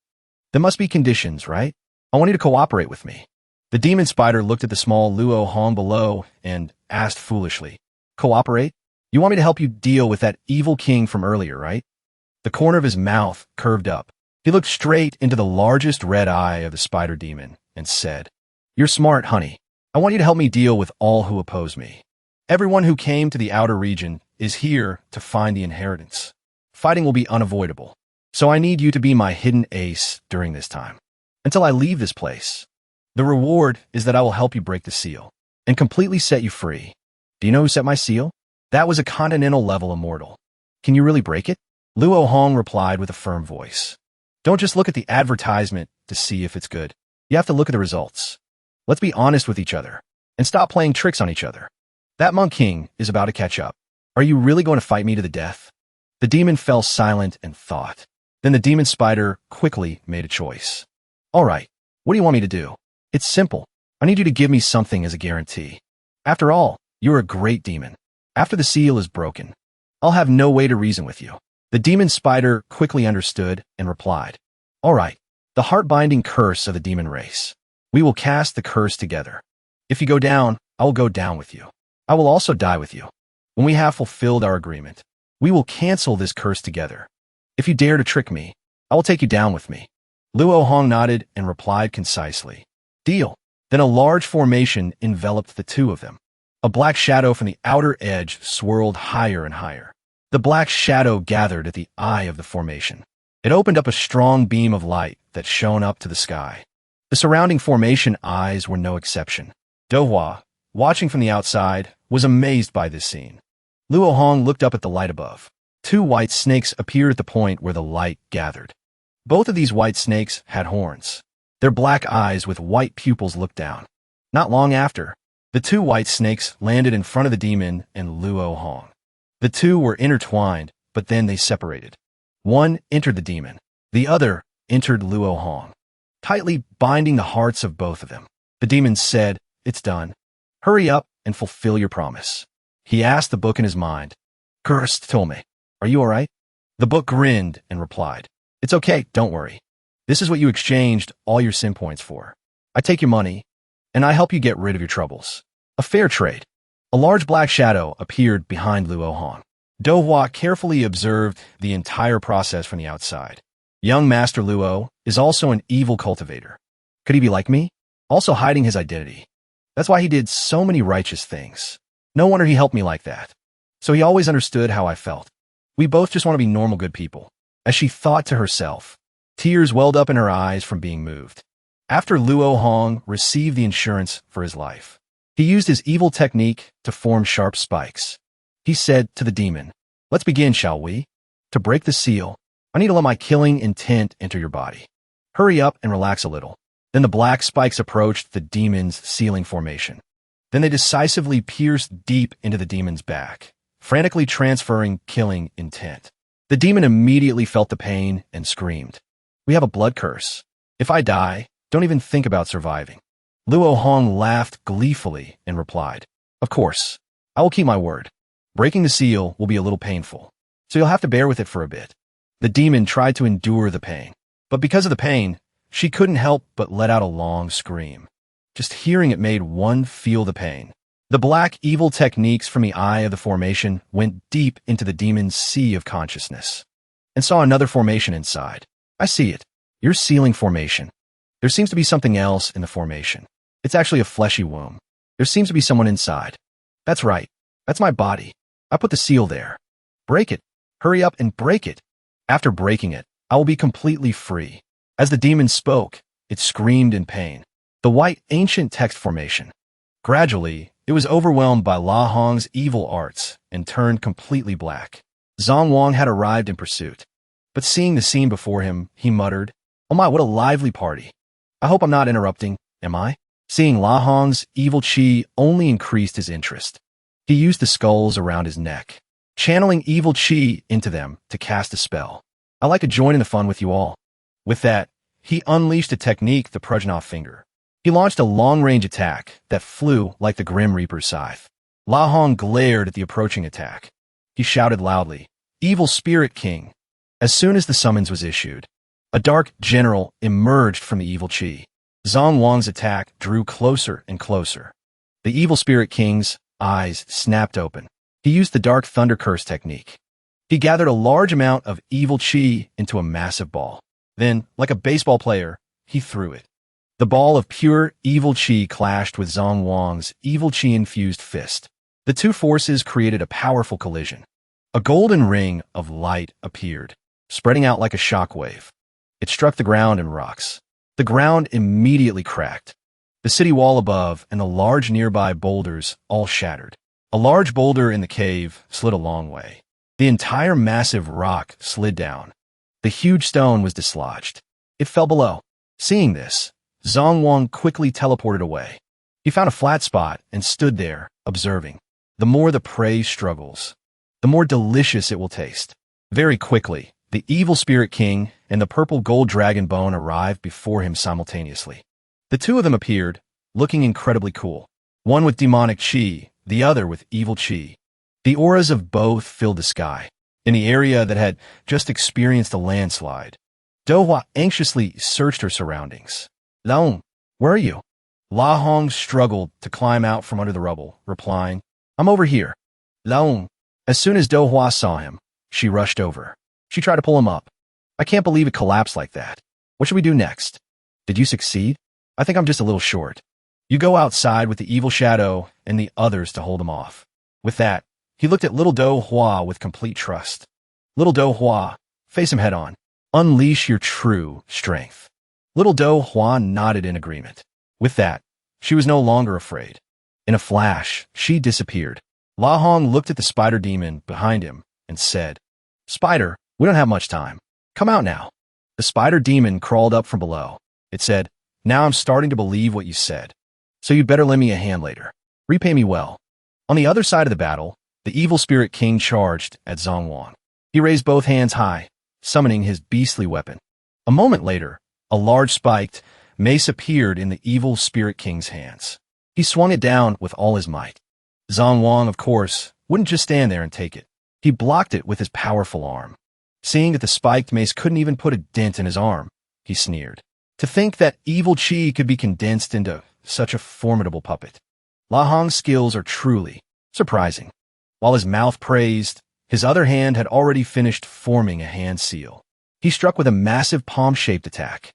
there must be conditions, right? I want you to cooperate with me. The demon spider looked at the small Luo Hong below and asked foolishly, Cooperate? You want me to help you deal with that evil king from earlier, right? The corner of his mouth curved up. He looked straight into the largest red eye of the spider demon and said, You're smart, honey. I want you to help me deal with all who oppose me. Everyone who came to the outer region is here to find the inheritance. Fighting will be unavoidable. So I need you to be my hidden ace during this time, until I leave this place. The reward is that I will help you break the seal and completely set you free. Do you know who set my seal? That was a continental-level immortal. Can you really break it? Luo Hong replied with a firm voice. Don't just look at the advertisement to see if it's good. You have to look at the results. Let's be honest with each other and stop playing tricks on each other. That Monk King is about to catch up. Are you really going to fight me to the death? The demon fell silent and thought. Then the demon spider quickly made a choice. All right, what do you want me to do? It's simple. I need you to give me something as a guarantee. After all, you're a great demon. After the seal is broken, I'll have no way to reason with you. The demon spider quickly understood and replied, All right, the heart-binding curse of the demon race. We will cast the curse together. If you go down, I will go down with you. I will also die with you. When we have fulfilled our agreement, we will cancel this curse together. If you dare to trick me, I will take you down with me. Luo Hong nodded and replied concisely, Deal. Then a large formation enveloped the two of them. A black shadow from the outer edge swirled higher and higher. The black shadow gathered at the eye of the formation. It opened up a strong beam of light that shone up to the sky. The surrounding formation eyes were no exception. Dohua, watching from the outside, was amazed by this scene. Luo Hong looked up at the light above. Two white snakes appeared at the point where the light gathered. Both of these white snakes had horns. Their black eyes with white pupils looked down. Not long after, the two white snakes landed in front of the demon and Luo Hong. The two were intertwined, but then they separated. One entered the demon. The other entered Luo Hong, tightly binding the hearts of both of them. The demon said, It's done. Hurry up and fulfill your promise. He asked the book in his mind. Cursed Tome, are you all right? The book grinned and replied, It's okay, don't worry. This is what you exchanged all your sin points for. I take your money, and I help you get rid of your troubles. A fair trade. A large black shadow appeared behind Luo Hong. Dohua carefully observed the entire process from the outside. Young Master Luo is also an evil cultivator. Could he be like me? Also hiding his identity. That's why he did so many righteous things. No wonder he helped me like that. So he always understood how I felt. We both just want to be normal good people. As she thought to herself, tears welled up in her eyes from being moved. After Luo Hong received the insurance for his life, he used his evil technique to form sharp spikes. He said to the demon, Let's begin, shall we? To break the seal, I need to let my killing intent enter your body. Hurry up and relax a little. Then the black spikes approached the demon's sealing formation. Then they decisively pierced deep into the demon's back, frantically transferring killing intent. The demon immediately felt the pain and screamed, We have a blood curse. If I die, don't even think about surviving. Luo Hong laughed gleefully and replied, Of course, I will keep my word. Breaking the seal will be a little painful, so you'll have to bear with it for a bit. The demon tried to endure the pain, but because of the pain, she couldn't help but let out a long scream. Just hearing it made one feel the pain. The black evil techniques from the eye of the formation went deep into the demon's sea of consciousness and saw another formation inside. I see it. Your sealing formation. There seems to be something else in the formation. It's actually a fleshy womb. There seems to be someone inside. That's right. That's my body. I put the seal there. Break it. Hurry up and break it. After breaking it, I will be completely free. As the demon spoke, it screamed in pain. The white ancient text formation. Gradually, it was overwhelmed by La Hong's evil arts and turned completely black. Zhang Wang had arrived in pursuit. But seeing the scene before him, he muttered, "Oh my, what a lively party. I hope I'm not interrupting, am I?" Seeing La Hong's evil chi only increased his interest. He used the skulls around his neck, channeling evil chi into them to cast a spell. "I like to join in the fun with you all." With that, he unleashed a technique, the Prajna finger. He launched a long-range attack that flew like the Grim Reaper's scythe. La Hong glared at the approaching attack. He shouted loudly, "Evil Spirit King!" As soon as the summons was issued, a dark general emerged from the evil chi. Zhang Wang's attack drew closer and closer. The evil Spirit King's eyes snapped open. He used the Dark Thunder Curse technique. He gathered a large amount of evil chi into a massive ball. Then, like a baseball player, he threw it. The ball of pure evil chi clashed with Zhang Wang's evil chi-infused fist. The two forces created a powerful collision. A golden ring of light appeared, spreading out like a shockwave. It struck the ground and rocks. The ground immediately cracked. The city wall above and the large nearby boulders all shattered. A large boulder in the cave slid a long way. The entire massive rock slid down. The huge stone was dislodged. It fell below. Seeing this, Zhang Wang quickly teleported away. He found a flat spot and stood there, observing. The more the prey struggles, the more delicious it will taste. Very quickly, the evil Spirit King and the purple gold dragon bone arrived before him simultaneously. The two of them appeared, looking incredibly cool. One with demonic chi, the other with evil chi. The auras of both filled the sky. In the area that had just experienced a landslide, Dohua anxiously searched her surroundings. "Laung, where are you?" La Hong struggled to climb out from under the rubble, replying, "I'm over here." "Laung." As soon as Dohua saw him, she rushed over. She tried to pull him up. "I can't believe it collapsed like that. What should we do next?" "Did you succeed? I think I'm just a little short. You go outside with the evil shadow and the others to hold him off." With that, he looked at little Dohua with complete trust. "Little Dohua, face him head on. Unleash your true strength." Little Dohua nodded in agreement. With that, she was no longer afraid. In a flash, she disappeared. La Hong looked at the spider demon behind him and said, "Spider, we don't have much time. Come out now." The spider demon crawled up from below. It said, "Now I'm starting to believe what you said. So you'd better lend me a hand later. Repay me well." On the other side of the battle, the evil Spirit King charged at Zhang Wang. He raised both hands high, summoning his beastly weapon. A moment later, a large spiked mace appeared in the evil Spirit King's hands. He swung it down with all his might. Zhang Wang, of course, wouldn't just stand there and take it. He blocked it with his powerful arm. Seeing that the spiked mace couldn't even put a dent in his arm, he sneered. To think that evil chi could be condensed into such a formidable puppet. La Hong's skills are truly surprising. While his mouth praised, his other hand had already finished forming a hand seal. He struck with a massive palm-shaped attack.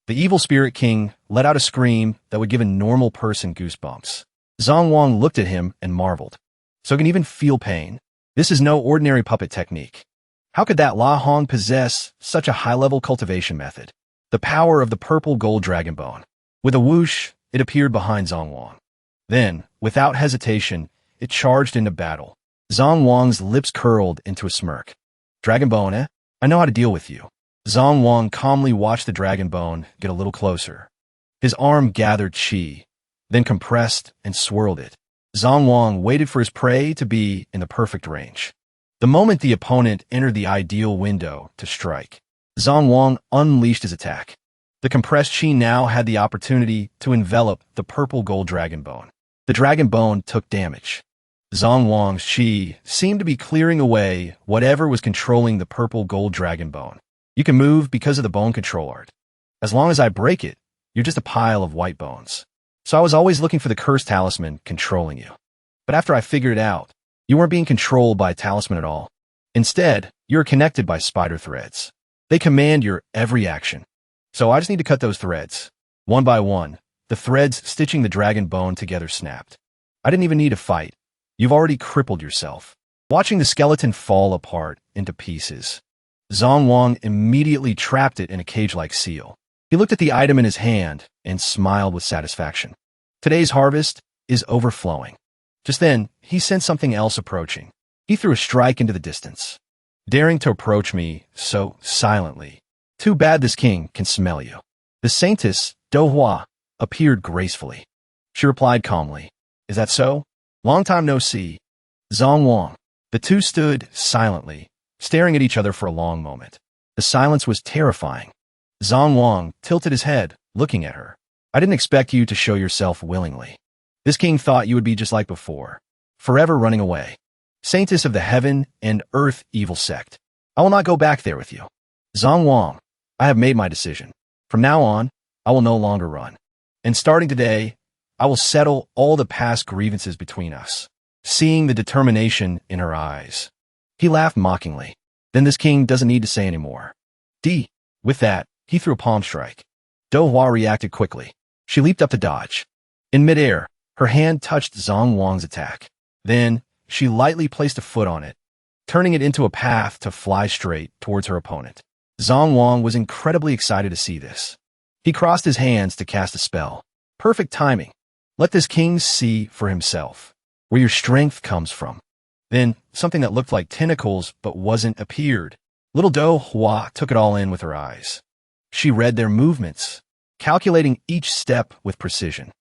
The evil Spirit King let out a scream that would give a normal person goosebumps. Zhang Wang looked at him and marveled. So he can even feel pain. This is no ordinary puppet technique. How could that La Hong possess such a high-level cultivation method? The power of the purple gold dragon bone. With a whoosh, it appeared behind Zhang Wang. Then, without hesitation, it charged into battle. Zhang Wang's lips curled into a smirk. "Dragon bone, eh? I know how to deal with you." Zhang Wang calmly watched the dragon bone get a little closer. His arm gathered chi, then compressed and swirled it. Zhang Wang waited for his prey to be in the perfect range. The moment the opponent entered the ideal window to strike, Zhang Wang unleashed his attack. The compressed chi now had the opportunity to envelop the purple gold dragon bone. The dragon bone took damage. Zhang Wang's chi seemed to be clearing away whatever was controlling the purple gold dragon bone. "You can move because of the bone control art. As long as I break it, you're just a pile of white bones. So I was always looking for the cursed talisman controlling you. But after I figured it out, you weren't being controlled by a talisman at all. Instead, you're connected by spider threads. They command your every action. So I just need to cut those threads." One by one, the threads stitching the dragon bone together snapped. "I didn't even need to fight. You've already crippled yourself. Watching the skeleton fall apart into pieces, Zhang Wang immediately trapped it in a cage-like seal. He looked at the item in his hand and smiled with satisfaction. Today's harvest is overflowing. Just then, he sensed something else approaching. He threw a strike into the distance, daring to approach me so silently. Too bad this king can smell you. The saintess, Do Hua, appeared gracefully. She replied calmly, "Is that so? Long time no see." Zhang Wang. The two stood silently, staring at each other for a long moment. The silence was terrifying. Zhang Wang tilted his head, looking at her. "I didn't expect you to show yourself willingly. This king thought you would be just like before, forever running away. Saintess of the heaven and earth evil sect. I will not go back there with you." "Zhang Wang, I have made my decision. From now on, I will no longer run. And starting today, I will settle all the past grievances between us." Seeing the determination in her eyes, he laughed mockingly. "Then this king doesn't need to say any more." With that, he threw a palm strike. Do Hua reacted quickly. She leaped up to dodge. In midair, her hand touched Zhang Wang's attack. Then, she lightly placed a foot on it, turning it into a path to fly straight towards her opponent. Zhang Wang was incredibly excited to see this. He crossed his hands to cast a spell. Perfect timing. Let this king see for himself where your strength comes from. Then, something that looked like tentacles but wasn't appeared. Little Do Hua took it all in with her eyes. She read their movements, calculating each step with precision.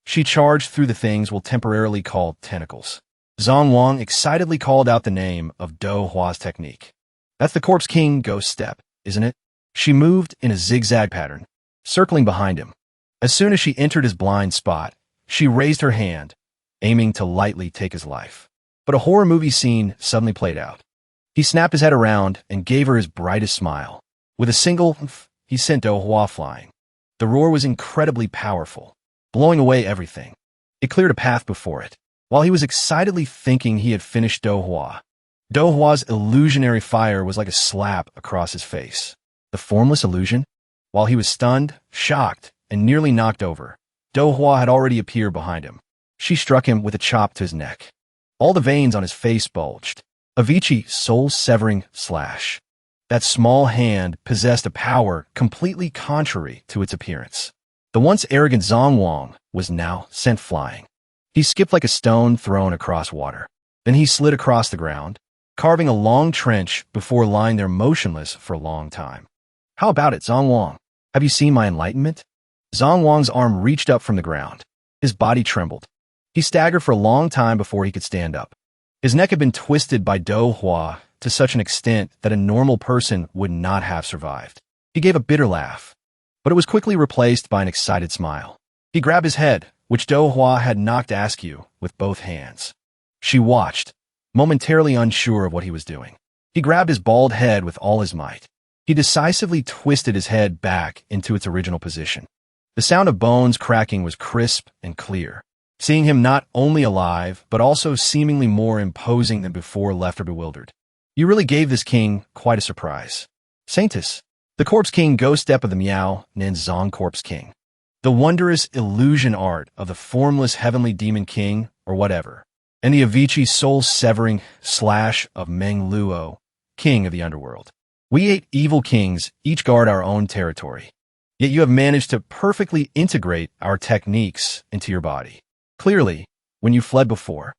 She charged through the things we'll temporarily call tentacles. Zhang Wang excitedly called out the name of Do Hua's technique. "That's the Corpse King ghost step, isn't it?" She moved in a zigzag pattern, circling behind him. As soon as she entered his blind spot, she raised her hand, aiming to lightly take his life. But a horror movie scene suddenly played out. He snapped his head around and gave her his brightest smile. With a single he sent Do Hua flying. The roar was incredibly powerful, blowing away everything. It cleared a path before it. While he was excitedly thinking he had finished Do Hua's illusionary fire was like a slap across his face. The formless illusion? While he was stunned, shocked, and nearly knocked over, Do Hua had already appeared behind him. She struck him with a chop to his neck. All the veins on his face bulged. A ecchi soul-severing slash. That small hand possessed a power completely contrary to its appearance. The once arrogant Zhang Wang was now sent flying. He skipped like a stone thrown across water. Then he slid across the ground, carving a long trench before lying there motionless for a long time. "How about it, Zhang Wang? Have you seen my enlightenment?" Zhang Wang's arm reached up from the ground. His body trembled. He staggered for a long time before he could stand up. His neck had been twisted by Do Hua to such an extent that a normal person would not have survived. He gave a bitter laugh, but it was quickly replaced by an excited smile. He grabbed his head, which Do Hua had knocked askew, with both hands. She watched, momentarily unsure of what he was doing. He grabbed his bald head with all his might. He decisively twisted his head back into its original position. The sound of bones cracking was crisp and clear. Seeing him not only alive, but also seemingly more imposing than before left her bewildered. "You really gave this king quite a surprise." "Saintess, the Corpse King ghost step of the Miao Nin Zong Corpse King. The wondrous illusion art of the formless heavenly demon king, or whatever. And the Avicii soul-severing slash of Meng Luo, king of the underworld. We 8 evil kings each guard our own territory. Yet you have managed to perfectly integrate our techniques into your body. Clearly, when you fled before,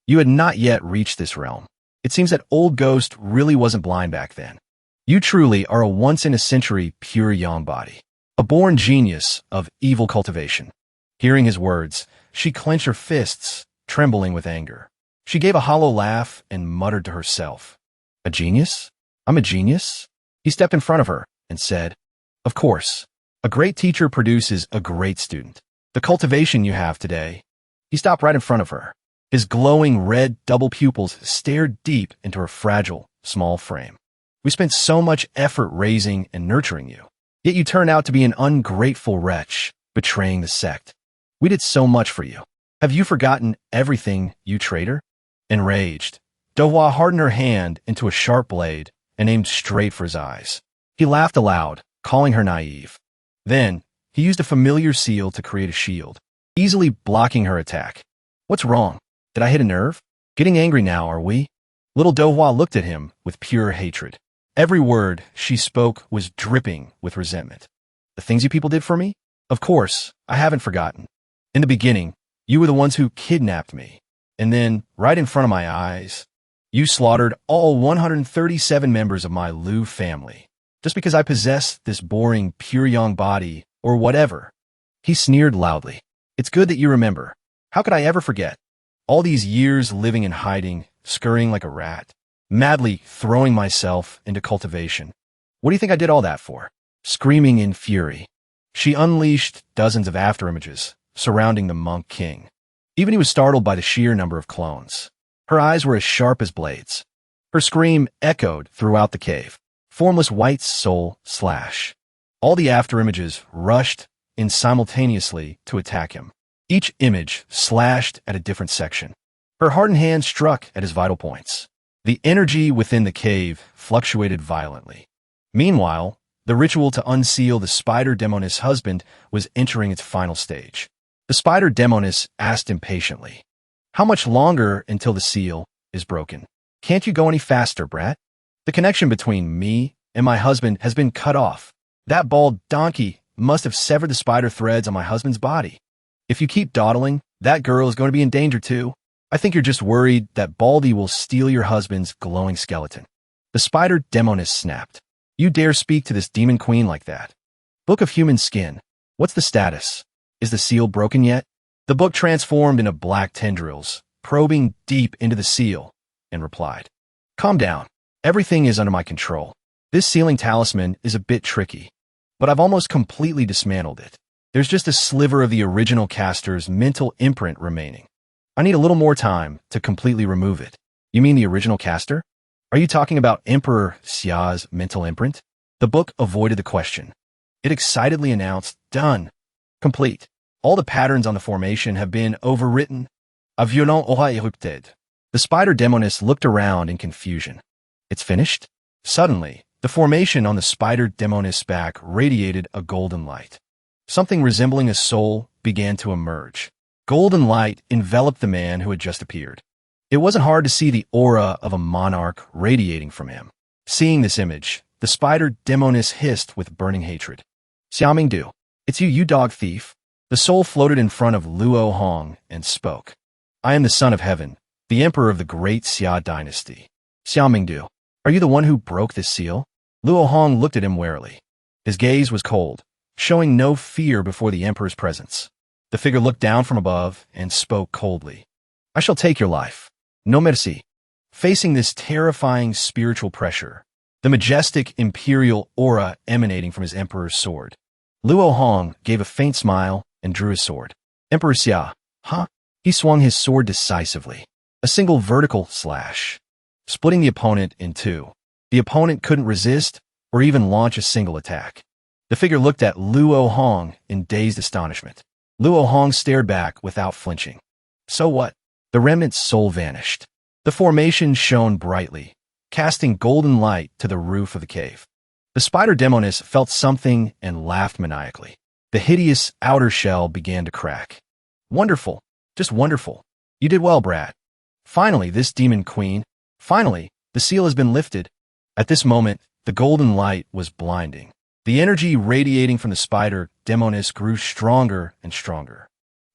you had not yet reached this realm. It seems that old Ghost really wasn't blind back then. You truly are a once-in-a-century pure yang body, a born genius of evil cultivation." Hearing his words, she clenched her fists, trembling with anger. She gave a hollow laugh and muttered to herself, "A genius? I'm a genius?" He stepped in front of her and said, "Of course, a great teacher produces a great student. The cultivation you have today." He stopped right in front of her. His glowing red double pupils stared deep into her fragile, small frame. "We spent so much effort raising and nurturing you, yet you turned out to be an ungrateful wretch, betraying the sect. We did so much for you. Have you forgotten everything, you traitor?" Enraged, Do Hua hardened her hand into a sharp blade and aimed straight for his eyes. He laughed aloud, calling her naive. Then, he used a familiar seal to create a shield, easily blocking her attack. "What's wrong? Did I hit a nerve? Getting angry now, are we?" Little Dohua looked at him with pure hatred. Every word she spoke was dripping with resentment. The things you people did for me? Of course, I haven't forgotten. In the beginning, you were the ones who kidnapped me. And then, right in front of my eyes, you slaughtered all 137 members of my Luo family, just because I possess this boring, pure young body, or whatever. He sneered loudly. It's good that you remember. How could I ever forget? All these years living in hiding, scurrying like a rat, madly throwing myself into cultivation. What do you think I did all that for? Screaming in fury, she unleashed dozens of afterimages surrounding the monk king. Even he was startled by the sheer number of clones. Her eyes were as sharp as blades. Her scream echoed throughout the cave. Formless white soul slash. All the afterimages rushed in simultaneously to attack him. Each image slashed at a different section. Her hardened hand struck at his vital points. The energy within the cave fluctuated violently. Meanwhile, the ritual to unseal the spider demoness husband was entering its final stage. The spider demoness asked impatiently, "How much longer until the seal is broken? Can't you go any faster, brat? The connection between me and my husband has been cut off. That bald donkey must have severed the spider threads on my husband's body. If you keep dawdling, that girl is going to be in danger too. I think you're just worried that Baldy will steal your husband's glowing skeleton." The spider demoness snapped. "You dare speak to this demon queen like that? Book of Human Skin. What's the status? Is the seal broken yet?" The book transformed into black tendrils, probing deep into the seal, and replied, "Calm down. Everything is under my control. This sealing talisman is a bit tricky, but I've almost completely dismantled it. There's just a sliver of the original caster's mental imprint remaining. I need a little more time to completely remove it." "You mean the original caster? Are you talking about Emperor Xia's mental imprint?" The book avoided the question. It excitedly announced, "Done. Complete. All the patterns on the formation have been overwritten. A violent aura érupted." The spider demoness looked around in confusion. "It's finished?" Suddenly, the formation on the spider demoness back radiated a golden light. Something resembling a soul began to emerge. Golden light enveloped the man who had just appeared. It wasn't hard to see the aura of a monarch radiating from him. Seeing this image, the spider demoness hissed with burning hatred. "Xiaomingdu, it's you, you dog thief." The soul floated in front of Luo Hong and spoke. "I am the son of heaven, the emperor of the great Xia dynasty. Xiaomingdu, are you the one who broke this seal?" Luo Hong looked at him warily. His gaze was cold, showing no fear before the emperor's presence. The figure looked down from above and spoke coldly. "I shall take your life. No merci." Facing this terrifying spiritual pressure, the majestic imperial aura emanating from his emperor's sword, Luo Hong gave a faint smile and drew his sword. "Emperor Xia, huh?" He swung his sword decisively. A single vertical slash, splitting the opponent in two. The opponent couldn't resist or even launch a single attack. The figure looked at Luo Hong in dazed astonishment. Luo Hong stared back without flinching. So what? The remnant's soul vanished. The formation shone brightly, casting golden light to the roof of the cave. The spider demoness felt something and laughed maniacally. The hideous outer shell began to crack. "Wonderful. Just wonderful. You did well, brat. Finally, this demon queen. Finally, the seal has been lifted." At this moment, the golden light was blinding. The energy radiating from the spider demoness grew stronger and stronger.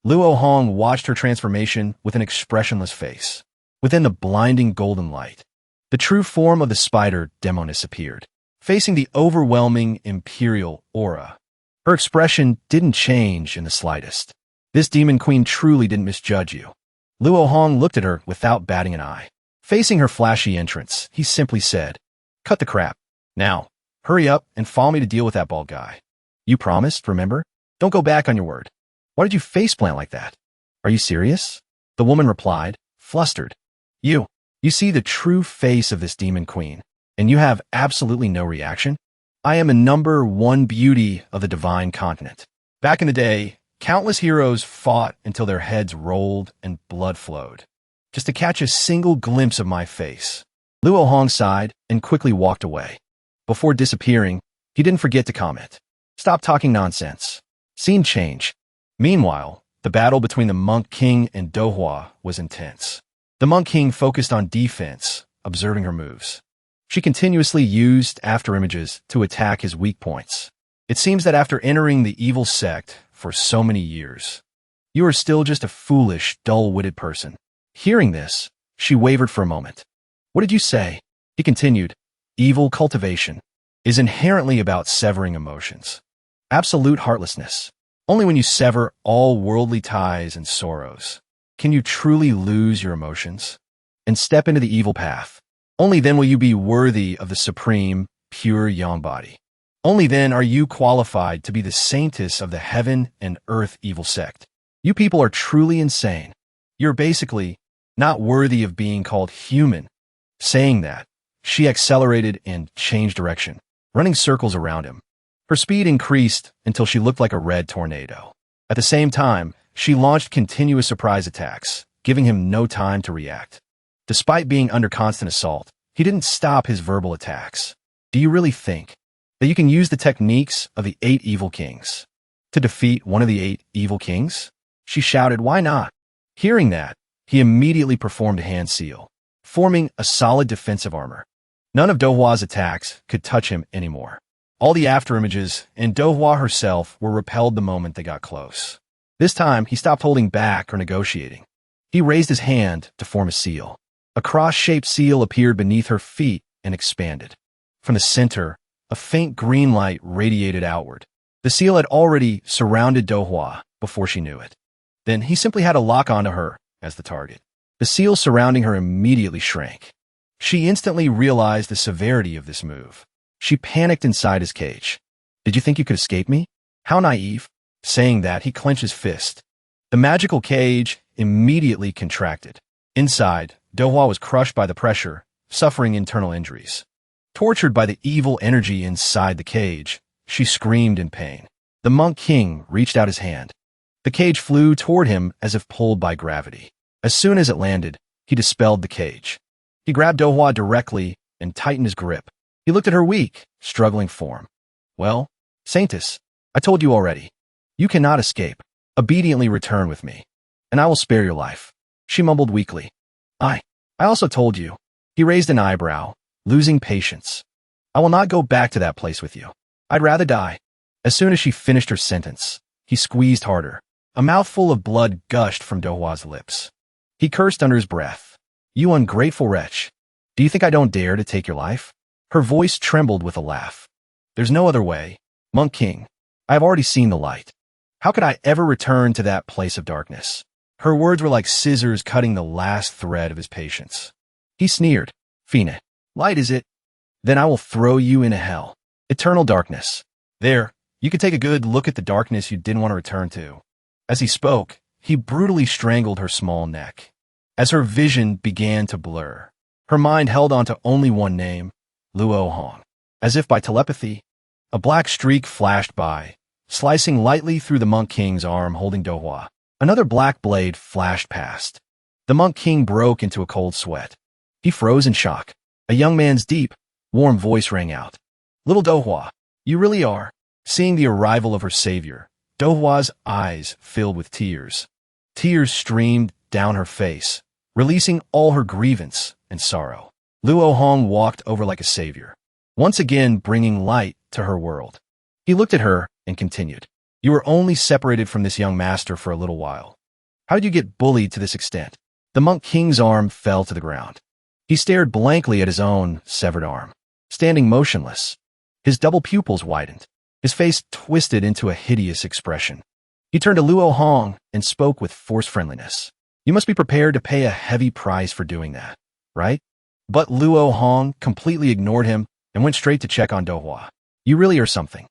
Luo Hong watched her transformation with an expressionless face. Within the blinding golden light, the true form of the spider demoness appeared, facing the overwhelming imperial aura. Her expression didn't change in the slightest. This demon queen truly didn't misjudge you. Luo Hong looked at her without batting an eye. Facing her flashy entrance, he simply said, "Cut the crap. Now, hurry up and follow me to deal with that bald guy. You promised, remember? Don't go back on your word. Why did you faceplant like that? Are you serious?" The woman replied, flustered. You see the true face of this demon queen, and you have absolutely no reaction? I am a #1 beauty of the divine continent. Back in the day, countless heroes fought until their heads rolled and blood flowed, just to catch a single glimpse of my face." Luo Hong sighed and quickly walked away. Before disappearing, he didn't forget to comment, "Stop talking nonsense." Scene change. Meanwhile, the battle between the Monk King and Dohua was intense. The Monk King focused on defense, observing her moves. She continuously used afterimages to attack his weak points. It seems that after entering the evil sect for so many years, you are still just a foolish, dull-witted person. Hearing this, she wavered for a moment. What did you say? He continued. Evil cultivation is inherently about severing emotions. Absolute heartlessness. Only when you sever all worldly ties and sorrows can you truly lose your emotions and step into the evil path. Only then will you be worthy of the supreme, pure yang body. Only then are you qualified to be the saintess of the heaven and earth evil sect. You people are truly insane. You're basically not worthy of being called human. Saying that, she accelerated and changed direction, running circles around him. Her speed increased until she looked like a red tornado. At the same time, she launched continuous surprise attacks, giving him no time to react. Despite being under constant assault, he didn't stop his verbal attacks. Do you really think that you can use the techniques of the 8 evil kings to defeat one of the 8 evil kings? She shouted, why not? Hearing that, he immediately performed a hand seal, forming a solid defensive armor. None of Dohwa's attacks could touch him anymore. All the afterimages and Dohwa herself were repelled the moment they got close. This time, he stopped holding back or negotiating. He raised his hand to form a seal. A cross-shaped seal appeared beneath her feet and expanded. From the center, a faint green light radiated outward. The seal had already surrounded Dohwa before she knew it. Then he simply had to lock onto her as the target. The seal surrounding her immediately shrank. She instantly realized the severity of this move. She panicked inside his cage. Did you think you could escape me? How naive. Saying that, he clenched his fist. The magical cage immediately contracted. Inside, Dohwa was crushed by the pressure, suffering internal injuries. Tortured by the evil energy inside the cage, she screamed in pain. The monk king reached out his hand. The cage flew toward him as if pulled by gravity. As soon as it landed, he dispelled the cage. He grabbed Dohwa directly and tightened his grip. He looked at her weak, struggling form. Well, Saintess, I told you already. You cannot escape. Obediently return with me, and I will spare your life. She mumbled weakly. I also told you. He raised an eyebrow, losing patience. I will not go back to that place with you. I'd rather die. As soon as she finished her sentence, he squeezed harder. A mouthful of blood gushed from Dohwa's lips. He cursed under his breath. You ungrateful wretch. Do you think I don't dare to take your life? Her voice trembled with a laugh. There's no other way. Monk King, I have already seen the light. How could I ever return to that place of darkness? Her words were like scissors cutting the last thread of his patience. He sneered. Fina, light is it? Then I will throw you into hell. Eternal darkness. There, you could take a good look at the darkness you didn't want to return to. As he spoke, he brutally strangled her small neck. As her vision began to blur, her mind held on to only one name, Luo Hong. As if by telepathy, a black streak flashed by, slicing lightly through the Monk King's arm holding Dohwa. Another black blade flashed past. The Monk King broke into a cold sweat. He froze in shock. A young man's deep, warm voice rang out. Little Dohwa, you really are. Seeing the arrival of her savior, Dohwa's eyes filled with tears. Tears streamed down her face, releasing all her grievance and sorrow. Luo Hong walked over like a savior, once again bringing light to her world. He looked at her and continued. You were only separated from this young master for a little while. How did you get bullied to this extent? The Monk King's arm fell to the ground. He stared blankly at his own severed arm, standing motionless. His double pupils widened. His face twisted into a hideous expression. He turned to Luo Hong and spoke with forced friendliness. You must be prepared to pay a heavy price for doing that, right? But Luo Hong completely ignored him and went straight to check on Dohwa. You really are something.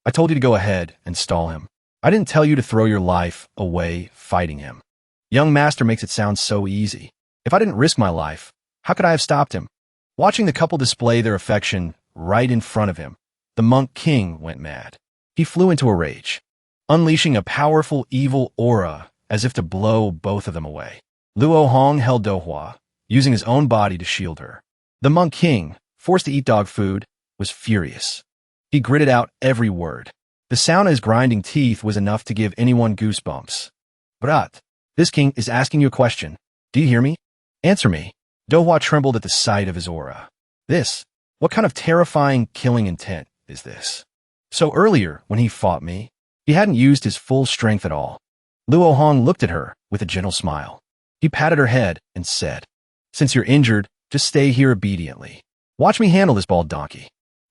I told you to go ahead and stall him. I didn't tell you to throw your life away fighting him. Young master makes it sound so easy. If I didn't risk my life, how could I have stopped him? Watching the couple display their affection right in front of him, the Monk King went mad. He flew into a rage, unleashing a powerful evil aura as if to blow both of them away. Luo Hong held Dohwa, using his own body to shield her. The Monk King, forced to eat dog food, was furious. He gritted out every word. The sound of his grinding teeth was enough to give anyone goosebumps. Brat, this king is asking you a question. Do you hear me? Answer me. Dohwa trembled at the sight of his aura. What kind of terrifying killing intent is this? So earlier, when he fought me, he hadn't used his full strength at all. Luo Hong looked at her with a gentle smile. He patted her head and said, "Since you're injured, just stay here obediently. Watch me handle this bald donkey."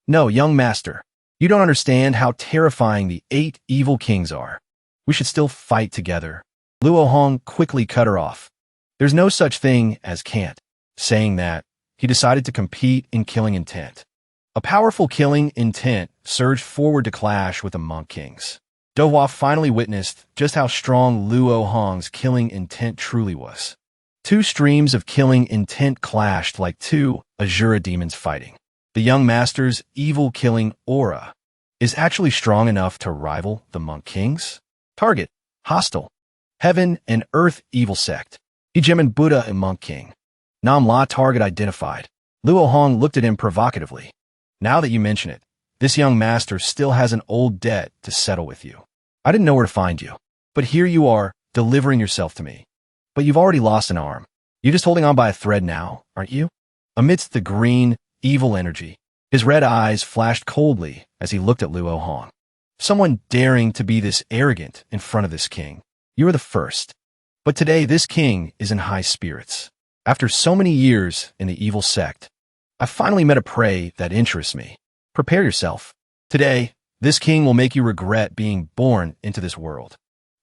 "No, young master, you don't understand how terrifying the 8 evil kings are. We should still fight together." Luo Hong quickly cut her off. "There's no such thing as can't." Saying that, he decided to compete in killing intent. A powerful killing intent surged forward to clash with the monk kings. Dohwa finally witnessed just how strong Luo Hong's killing intent truly was. 2 streams of killing intent clashed like 2 Azura demons fighting. The young master's evil killing aura is actually strong enough to rival the monk kings. Target: hostile. Heaven and Earth evil sect. Hegemon Buddha and monk king. Nam La target identified. Luo Hong looked at him provocatively. "Now that you mention it, this young master still has an old debt to settle with you. I didn't know where to find you, but here you are, delivering yourself to me. But you've already lost an arm. You're just holding on by a thread now, aren't you?" Amidst the green, evil energy, his red eyes flashed coldly as he looked at Luo Hong. "Someone daring to be this arrogant in front of this king. You are the first. But today this king is in high spirits. After so many years in the evil sect, I finally met a prey that interests me. Prepare yourself. Today, this king will make you regret being born into this world."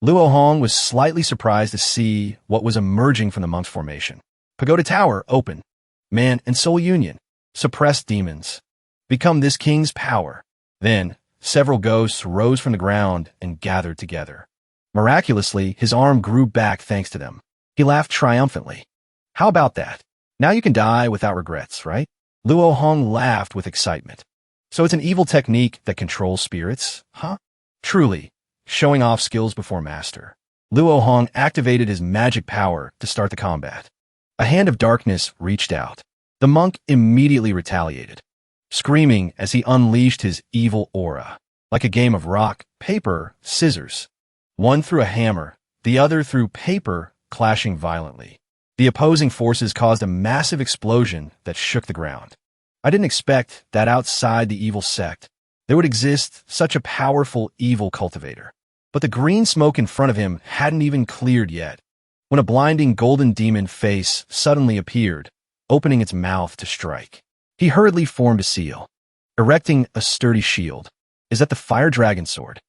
Luo Hong was slightly surprised to see what was emerging from the monk's formation. Pagoda Tower open. Man and soul union. Suppress demons. Become this king's power. Then, several ghosts rose from the ground and gathered together. Miraculously, his arm grew back thanks to them. He laughed triumphantly. "How about that? Now you can die without regrets, right?" Luo Hong laughed with excitement. "So it's an evil technique that controls spirits, huh?" Truly, showing off skills before master. Luo Hong activated his magic power to start the combat. A hand of darkness reached out. The monk immediately retaliated, screaming as he unleashed his evil aura. Like a game of rock, paper, scissors. One threw a hammer, the other threw paper, clashing violently. The opposing forces caused a massive explosion that shook the ground. I didn't expect that outside the evil sect, there would exist such a powerful evil cultivator. But the green smoke in front of him hadn't even cleared yet, when a blinding golden demon face suddenly appeared, opening its mouth to strike. He hurriedly formed a seal, erecting a sturdy shield. Is that the fire dragon sword?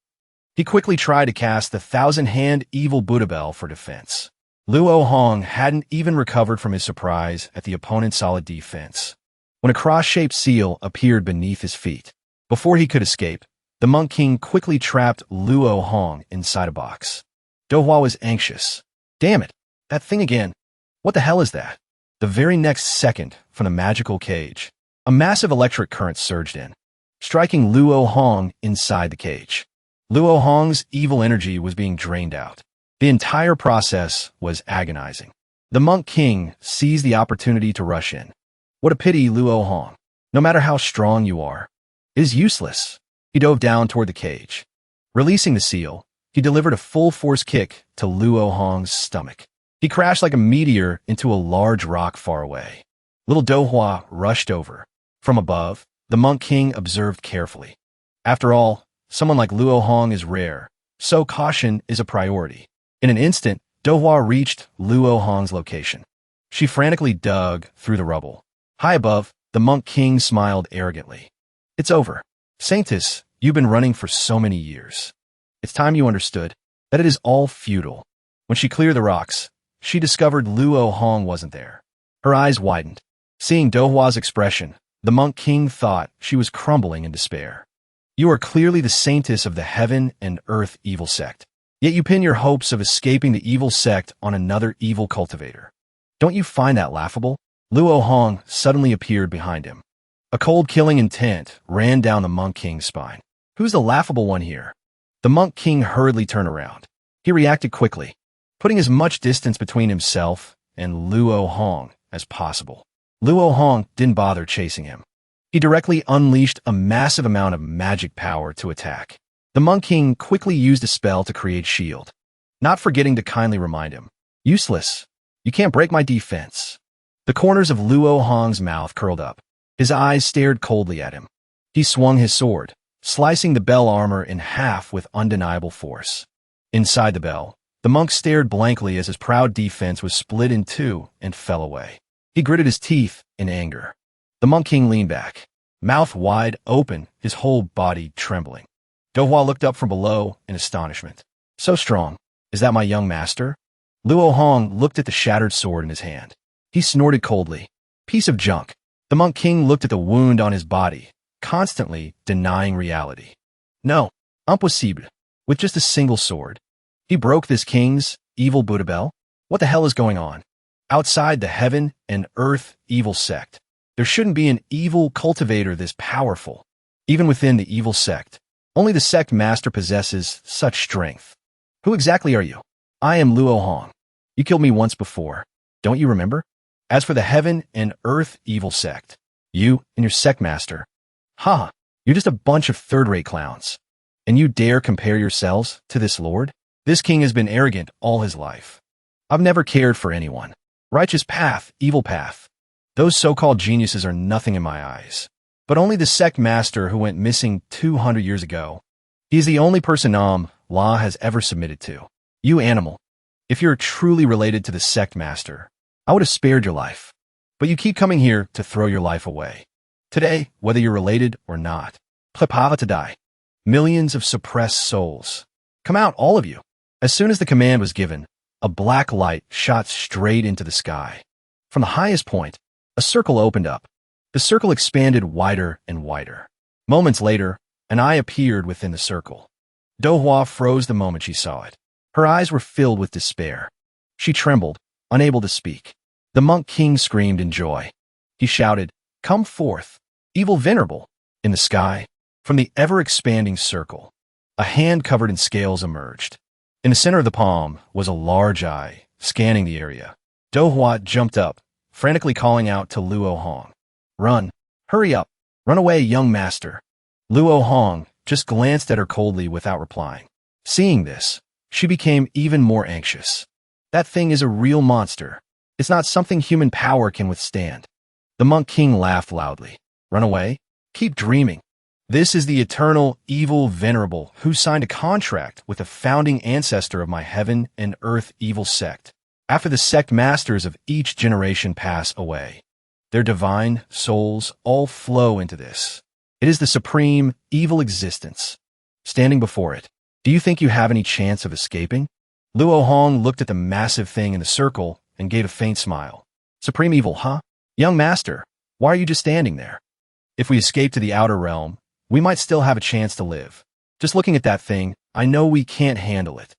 He quickly tried to cast the 1,000-hand evil Buddha bell for defense. Luo Hong hadn't even recovered from his surprise at the opponent's solid defense, when a cross-shaped seal appeared beneath his feet. Before he could escape, the monk king quickly trapped Luo Hong inside a box. Dohwa was anxious. "Damn it, that thing again. What the hell is that?" The very next second, from the magical cage, a massive electric current surged in, striking Luo Hong inside the cage. Luo Hong's evil energy was being drained out. The entire process was agonizing. The monk king seized the opportunity to rush in. "What a pity, Luo Hong. No matter how strong you are, it is useless." He dove down toward the cage. Releasing the seal, he delivered a full-force kick to Luo Hong's stomach. He crashed like a meteor into a large rock far away. Little Dohwa rushed over. From above, the monk king observed carefully. After all, someone like Luo Hong is rare, so caution is a priority. In an instant, Dohwa reached Luo Hong's location. She frantically dug through the rubble. High above, the monk king smiled arrogantly. "It's over. Saintess, you've been running for so many years. It's time you understood that it is all futile." When she cleared the rocks, she discovered Luo Hong wasn't there. Her eyes widened. Seeing Dohwa's expression, the monk king thought she was crumbling in despair. "You are clearly the saintess of the heaven and earth evil sect. Yet you pin your hopes of escaping the evil sect on another evil cultivator. Don't you find that laughable?" Luo Hong suddenly appeared behind him. A cold killing intent ran down the monk king's spine. "Who's the laughable one here?" The monk king hurriedly turned around. He reacted quickly, putting as much distance between himself and Luo Hong as possible. Luo Hong didn't bother chasing him. He directly unleashed a massive amount of magic power to attack. The monk king quickly used a spell to create shield, not forgetting to kindly remind him, "Useless. You can't break my defense." The corners of Luo Hong's mouth curled up. His eyes stared coldly at him. He swung his sword, slicing the bell armor in half with undeniable force. Inside the bell, the monk stared blankly as his proud defense was split in two and fell away. He gritted his teeth in anger. The monk king leaned back, mouth wide open, his whole body trembling. Dohua looked up from below in astonishment. So strong. Is that my young master? Luo Hong looked at the shattered sword in his hand. He snorted coldly. Piece of junk. The monk king looked at the wound on his body, constantly denying reality. No, impossible. With just a single sword. He broke this king's evil Buddha bell? What the hell is going on? Outside the heaven and earth evil sect, there shouldn't be an evil cultivator this powerful. Even within the evil sect, only the sect master possesses such strength. Who exactly are you? I am Luo Hong. You killed me once before. Don't you remember? As for the heaven and earth evil sect, you and your sect master, you're just a bunch of third-rate clowns. And you dare compare yourselves to this lord? This king has been arrogant all his life. I've never cared for anyone. Righteous path, evil path. Those so-called geniuses are nothing in my eyes. But only the sect master who went missing 200 years ago. He is the only person La has ever submitted to. You animal. If you're truly related to the sect master, I would have spared your life. But you keep coming here to throw your life away. Today, whether you're related or not, prepare to die. Millions of suppressed souls. Come out, all of you. As soon as the command was given, a black light shot straight into the sky. From the highest point, a circle opened up. The circle expanded wider and wider. Moments later, an eye appeared within the circle. Dohua froze the moment she saw it. Her eyes were filled with despair. She trembled, unable to speak. The monk king screamed in joy. He shouted, "Come forth, evil venerable!" In the sky, from the ever-expanding circle, a hand covered in scales emerged. In the center of the palm was a large eye, scanning the area. Dohua jumped up, frantically calling out to Luo Hong. "Run! Hurry up! Run away, young master!" Luo Hong just glanced at her coldly without replying. Seeing this, she became even more anxious. That thing is a real monster. It's not something human power can withstand. The monk king laughed loudly. Run away? Keep dreaming. This is the eternal, evil venerable who signed a contract with the founding ancestor of my heaven and earth evil sect. After the sect masters of each generation pass away, their divine souls all flow into this. It is the supreme, evil existence. Standing before it, do you think you have any chance of escaping? Luo Hong looked at the massive thing in the circle and gave a faint smile. Supreme evil, huh? Young master, why are you just standing there? If we escape to the outer realm, we might still have a chance to live. Just looking at that thing, I know we can't handle it.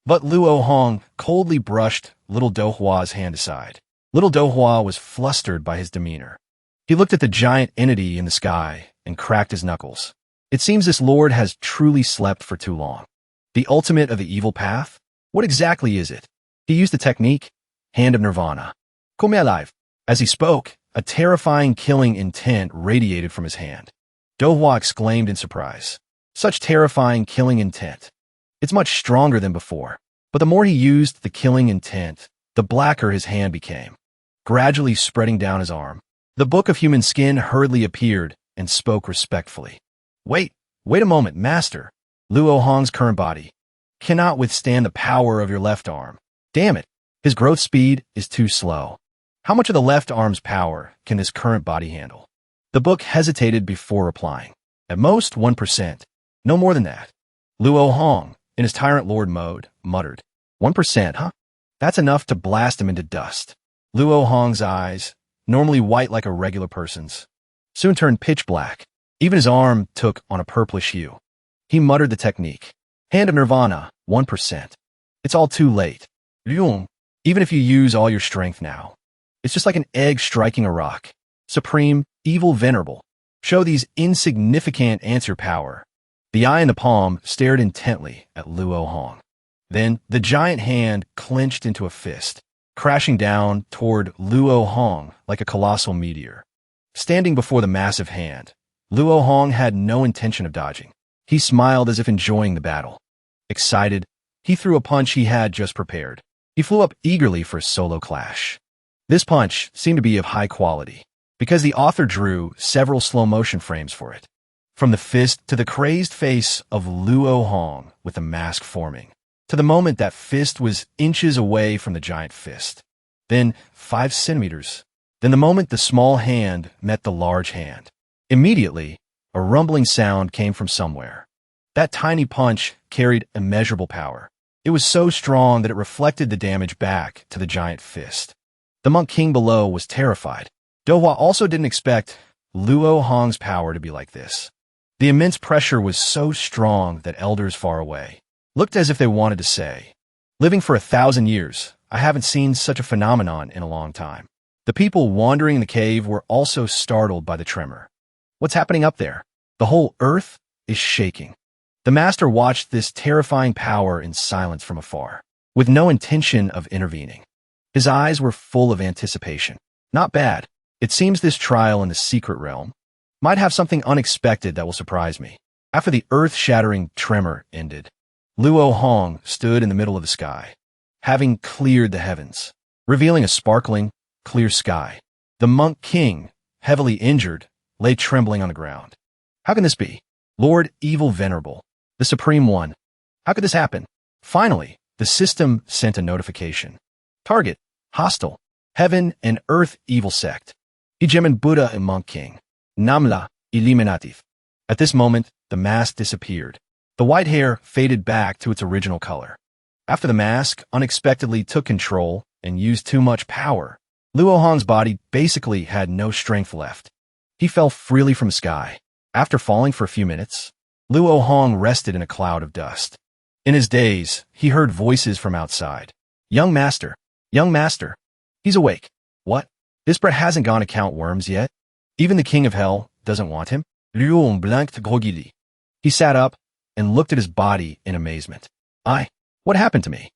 But Luo Hong coldly brushed little Dohua's hand aside. Little Dohua was flustered by his demeanor. He looked at the giant entity in the sky and cracked his knuckles. It seems this lord has truly slept for too long. The ultimate of the evil path? What exactly is it? He used the technique, Hand of Nirvana. Manhwa Life. As he spoke, a terrifying killing intent radiated from his hand. Dohua exclaimed in surprise. Such terrifying killing intent. It's much stronger than before. But the more he used the killing intent, the blacker his hand became, gradually spreading down his arm. The Book of Human Skin hurriedly appeared and spoke respectfully. Wait a moment, master. Luo Hong's current body cannot withstand the power of your left arm. Damn it, his growth speed is too slow. How much of the left arm's power can this current body handle? The book hesitated before replying. At most 1%, no more than that. Luo Hong, in his Tyrant Lord mode, muttered, 1%, huh? That's enough to blast him into dust. Luo Hong's eyes, normally white like a regular person's, soon turned pitch black. Even his arm took on a purplish hue. He muttered the technique. Hand of Nirvana, 1%. It's all too late. Even if you use all your strength now, it's just like an egg striking a rock. Supreme, evil, venerable. Show these insignificant ants your power. The eye in the palm stared intently at Luo Hong. Then the giant hand clenched into a fist, crashing down toward Luo Hong like a colossal meteor. Standing before the massive hand, Luo Hong had no intention of dodging. He smiled as if enjoying the battle. Excited, he threw a punch he had just prepared. He flew up eagerly for a solo clash. This punch seemed to be of high quality, because the author drew several slow-motion frames for it. From the fist to the crazed face of Luo Hong with the mask forming, to the moment that fist was inches away from the giant fist, then 5 centimeters, then the moment the small hand met the large hand. Immediately, a rumbling sound came from somewhere. That tiny punch carried immeasurable power. It was so strong that it reflected the damage back to the giant fist. The monk king below was terrified. Dohwa also didn't expect Luo Hong's power to be like this. The immense pressure was so strong that elders far away looked as if they wanted to say, "Living for 1,000 years, I haven't seen such a phenomenon in a long time." The people wandering in the cave were also startled by the tremor. What's happening up there? The whole earth is shaking. The master watched this terrifying power in silence from afar, with no intention of intervening. His eyes were full of anticipation. Not bad. It seems this trial in the secret realm might have something unexpected that will surprise me. After the earth-shattering tremor ended, Luo Hong stood in the middle of the sky, having cleared the heavens, revealing a sparkling, clear sky. The monk king, heavily injured, lay trembling on the ground. How can this be? Lord Evil Venerable, the Supreme One. How could this happen? Finally, the system sent a notification. Target, hostile, heaven and earth evil sect. Ijemen Buddha and monk king. Namla, eliminatif. At this moment, the mask disappeared. The white hair faded back to its original color. After the mask unexpectedly took control and used too much power, Luo Hong's body basically had no strength left. He fell freely from the sky. After falling for a few minutes, Luo Hong rested in a cloud of dust. In his daze, he heard voices from outside. Young master, he's awake. What? This brat hasn't gone to count worms yet? Even the king of hell doesn't want him? Luo blanked grogily. He sat up and looked at his body in amazement. What happened to me?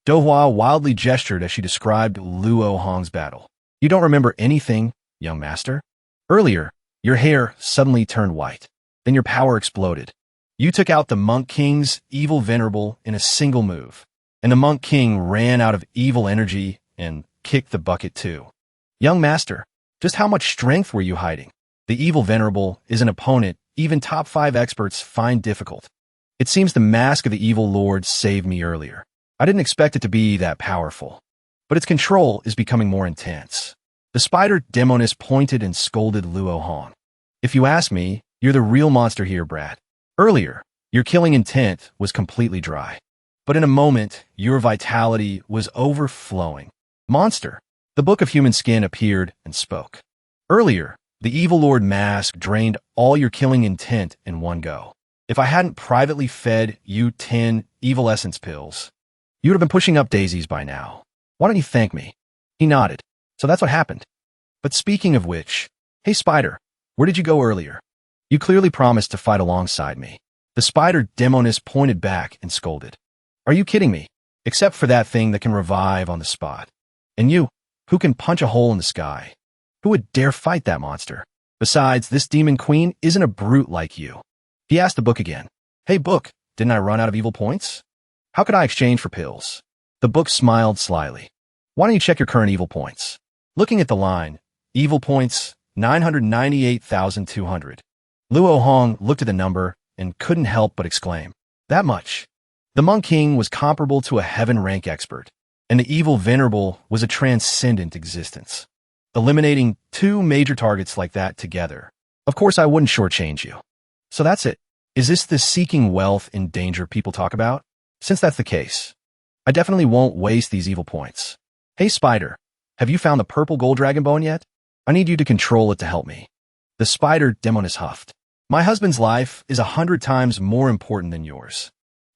Dohwa wildly gestured as she described Luo Hong's battle. You don't remember anything, young master? Earlier, your hair suddenly turned white. Then your power exploded. You took out the monk king's evil venerable in a single move. And the monk king ran out of evil energy and kicked the bucket too. Young master, just how much strength were you hiding? The evil venerable is an opponent even top 5 experts find difficult. It seems the mask of the evil lord saved me earlier. I didn't expect it to be that powerful. But its control is becoming more intense. The spider demoness pointed and scolded Luo Hong. If you ask me, you're the real monster here, brat. Earlier, your killing intent was completely dry. But in a moment, your vitality was overflowing. Monster. The Book of Human Skin appeared and spoke. Earlier, the evil lord mask drained all your killing intent in one go. If I hadn't privately fed you 10 evil essence pills, you would have been pushing up daisies by now. Why don't you thank me? He nodded. So that's what happened. But speaking of which, hey spider, where did you go earlier? You clearly promised to fight alongside me. The spider demoness pointed back and scolded. Are you kidding me? Except for that thing that can revive on the spot. And you, who can punch a hole in the sky. Who would dare fight that monster? Besides, this demon queen isn't a brute like you. He asked the book again. Hey book, didn't I run out of evil points? How could I exchange for pills? The book smiled slyly. Why don't you check your current evil points? Looking at the line, evil points, 998,200. Luo Hong looked at the number and couldn't help but exclaim. That much. The monk king was comparable to a heaven rank expert, and the evil venerable was a transcendent existence. Eliminating 2 major targets like that together. Of course I wouldn't shortchange you. So that's it. Is this the seeking wealth in danger people talk about? Since that's the case, I definitely won't waste these evil points. Hey spider, have you found the purple gold dragon bone yet? I need you to control it to help me. The spider demoness huffed. My husband's life is 100 times more important than yours.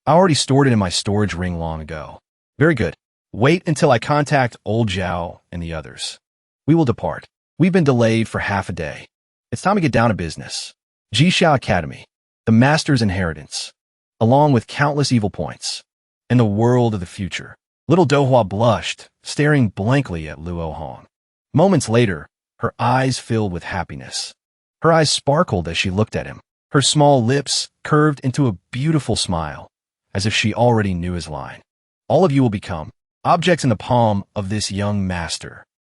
I already stored it in my storage ring long ago. Very good. Wait until I contact old Zhao and the others. We will depart. We've been delayed for half a day. It's time to get down to business. Jishao Academy, the master's inheritance, along with countless evil points, and the world of the future. Little Dohwa blushed, staring blankly at Luo Hong. Moments later, her eyes filled with happiness. Her eyes sparkled as she looked at him. Her small lips curved into a beautiful smile, as if she already knew his line. All of you will become objects in the palm of this young master.